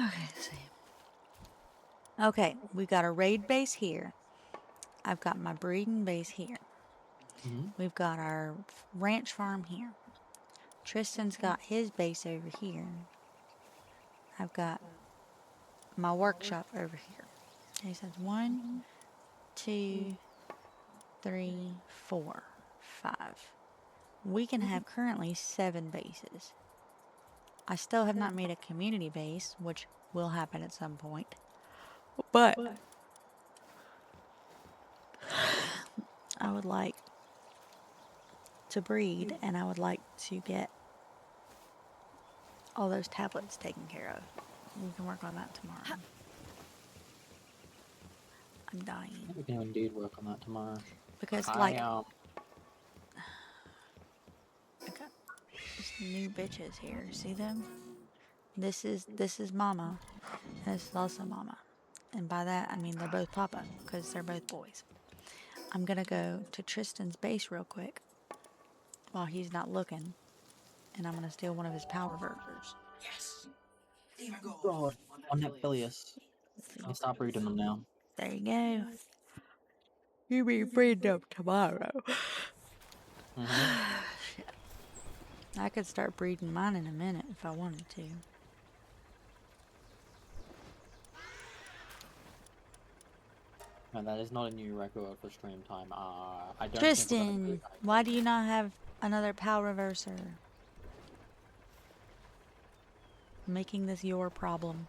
Okay, let's see. Okay, we got a raid base here. I've got my breeding base here. We've got our ranch farm here. Tristan's got his base over here. I've got my workshop over here. Okay, so it's 1, 2, 3, 4, 5. We can have currently 7 bases. I still have not made a community base, which will happen at some point. But I would like to breed, and I would like to get all those tablets taken care of. We can work on that tomorrow. I'm dying. We can indeed work on that tomorrow. Because, I like, I got these new bitches here. See them? This is Mama. And this is also Mama. And by that, I mean they're both Papa. Because they're both boys. I'm gonna go to Tristan's base real quick. While he's not looking. And I'm gonna steal one of his power burgers. God, on Necphilius. I'll start breeding them now. There you go. You be breeding up tomorrow. Shit. I could start breeding mine in a minute if I wanted to. No, that is not a new record for stream time. I don't think we're gonna Tristan, do why do you not have another power reverser? Making this your problem.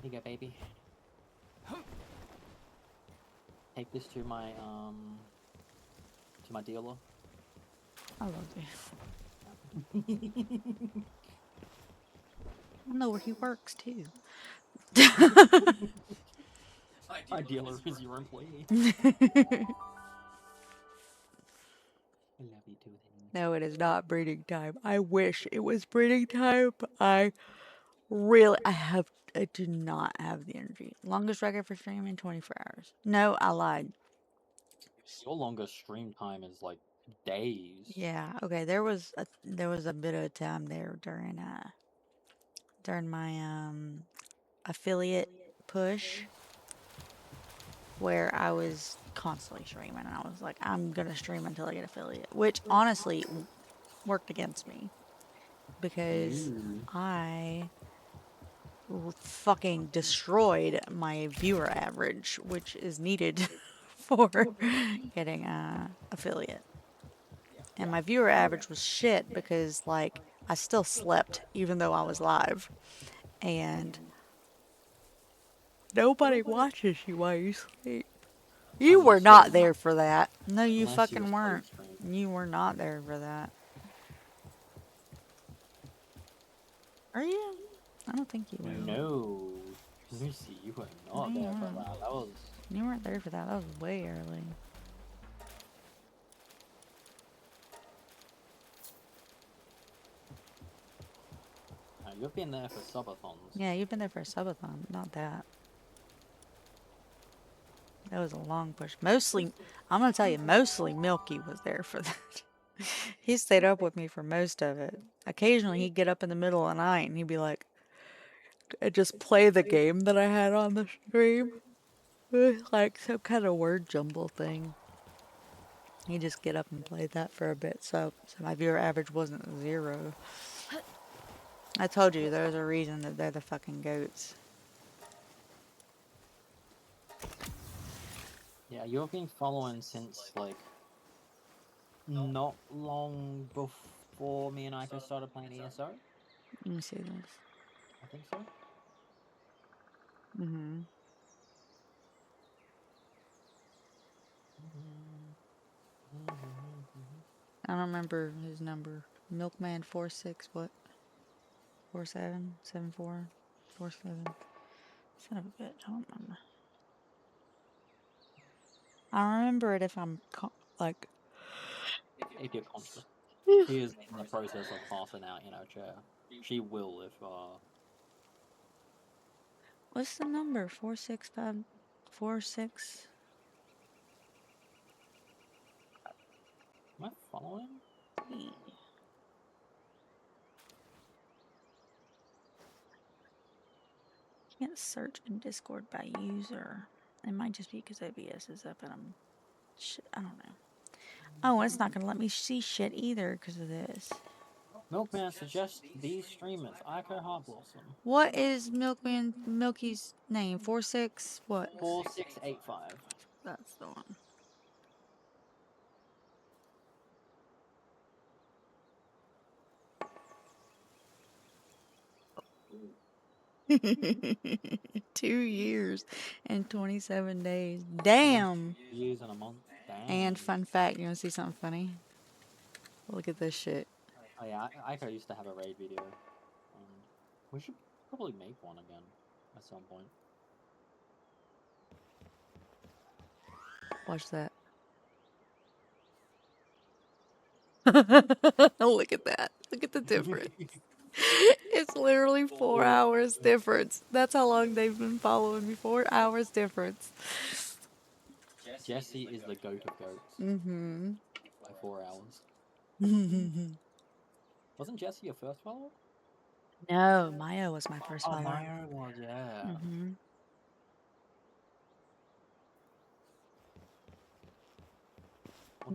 Here you go, baby. Take this to my dealer. I love you. I know where he works too. My dealer is your employee. I love you too. No, it is not breeding time. I wish it was breeding time, but I do not have the energy. Longest record for streaming, 24 hours. No, I lied. Your longest stream time is like days. Yeah, okay, there was a bit of time there during my affiliate push where I was constantly streaming and I was like, I'm gonna stream until I get affiliate, which honestly worked against me because I fucking destroyed my viewer average, which is needed for getting affiliate. And my viewer average was shit because, like, I still slept even though I was live. And nobody watches you while you sleep. You were not there for that. No, you Unless fucking was weren't. live stream. You were not there for that. Are you? I don't think you were. No. Lucy, you were not there for that. That was... You weren't there for that. That was way early. You've been there for subathons. Yeah, you've been there for a subathon, not that. That was a long push. Mostly, I'm gonna tell you, mostly Milky was there for that. He stayed up with me for most of it. Occasionally, he'd get up in the middle of the night and he'd be like, just play the game that I had on the stream. Like some kind of word jumble thing. He'd just get up and play that for a bit, so my viewer average wasn't 0. I told you, there's a reason that they're the fucking goats. Yeah, you've been following since, like, not long before me and Ico started playing ESO. Let me see this. I think so. Mm-hmm. I don't remember his number. Milkman 46 what? 47 74 47. Son of a bitch, I don't remember. I remember it if I'm like. If you're conscious. She is in the process of passing out in her chair. She will if What's the number? 46546. Am I following? Can't search in Discord by user. It might just be because OBS is up and I'm shit. I don't know. Oh, and it's not gonna let me see shit either because of this. Milkman suggests these streamers, Ico Heartblossom. What is Milky's name? 46 what? 4685. That's the one. 2 years and 27 days. Damn. Years and a month. Damn. And fun fact, you want to see something funny? Look at this shit. Oh yeah, I used to have a raid video. We should probably make one again at some point. Watch that. Look at that. Look at the difference. It's literally 4 hours difference. That's how long they've been following me. 4 hours difference. Jesse is the goat of goats Mm-hmm. by 4 hours. Wasn't Jesse your first follower? No, Maya was my first Oh, follower. Maya was, yeah. Mm-hmm.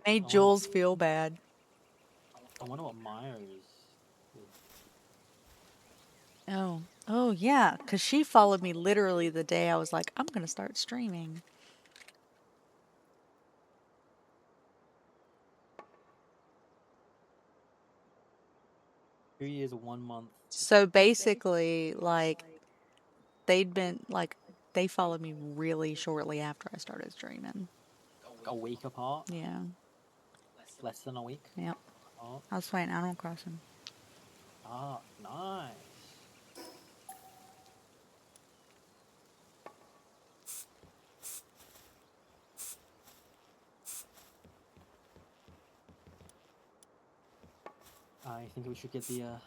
Made Jules feel bad. I wonder what Maya is. Oh yeah, because she followed me literally the day I was like, I'm gonna start streaming. Two years, 1 month. So basically, like, they followed me really shortly after I started streaming. A week apart? Yeah. Less than a week? Yep. Oh. I was playing Animal Crossing. Ah, nice. I think we should give the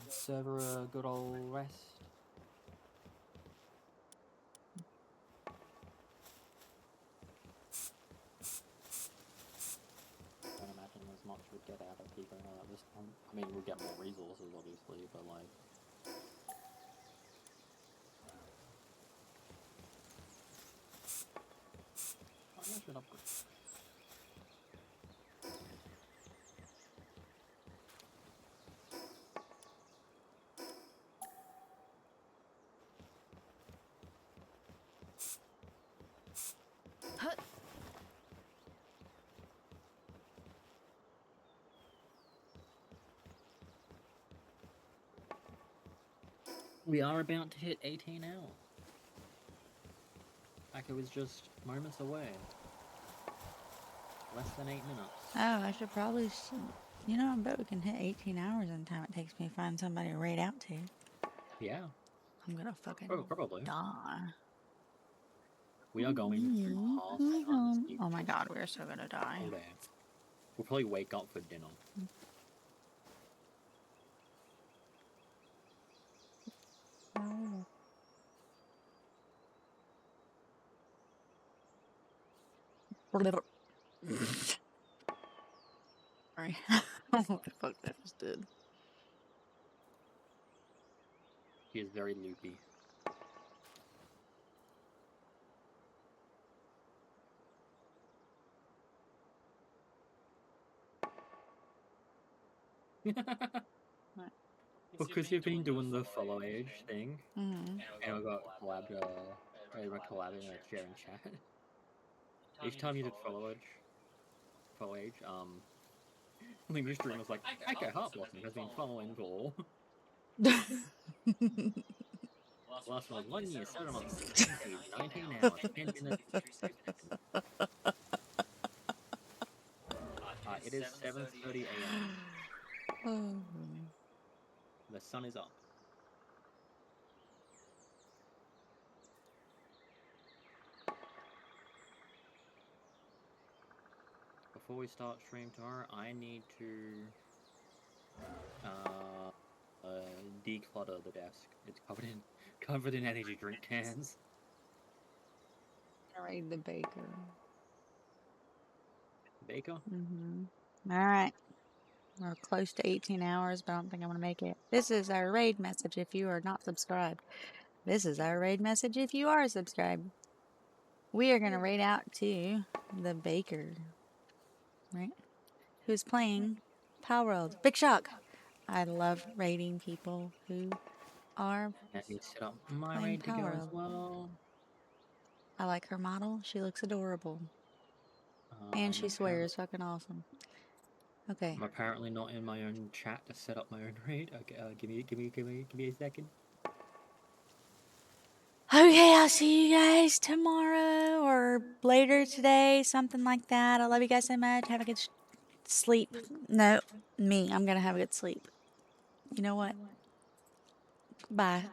server a good old rest. I don't imagine there's much we'd get out of keeping her at this point. I mean, we'll get more resources, obviously, but like... I should upgrade. We are about to hit 18 hours. Like it was just moments away. Less than 8 minutes. Oh, I should probably... You know, I bet we can hit 18 hours in the time it takes me to find somebody to raid out to. Yeah. I'm gonna fucking Probably. die. We are going through half an Oh my god, we're so gonna die. We'll probably wake up for dinner. Oh. Sorry. What the fuck that just did. He is very loopy. Because you've been doing the follow age thing, Mm-hmm. and I got collabed, collabing and sharing chat. Each time you did follow age, the new stream was like, okay, Heartblossom has been following for. Last one was 1 year, 7 months, 16 days, 19 hours, 10 minutes, 3 seconds. It is 7:30 AM. Oh. The sun is up. Before we start stream tomorrow, I need to declutter the desk. It's covered in energy drink cans. Raid the baker. Baker? Mm-hmm. Alright. We're close to 18 hours, but I don't think I'm going to make it. This is our raid message if you are not subscribed. This is our raid message if you are subscribed. We are going to raid out to the baker. Right? Who's playing Power World. Big Shock! I love raiding people who are... Let me set up my Playing raid to go Power as World. well. I like her model. She looks adorable. And she swears. Fucking awesome. Okay. I'm apparently not in my own chat to set up my own raid. Okay, give me a second. Okay, I'll see you guys tomorrow or later today, something like that. I love you guys so much. Have a good sleep. No, me. I'm gonna have a good sleep. You know what? Bye.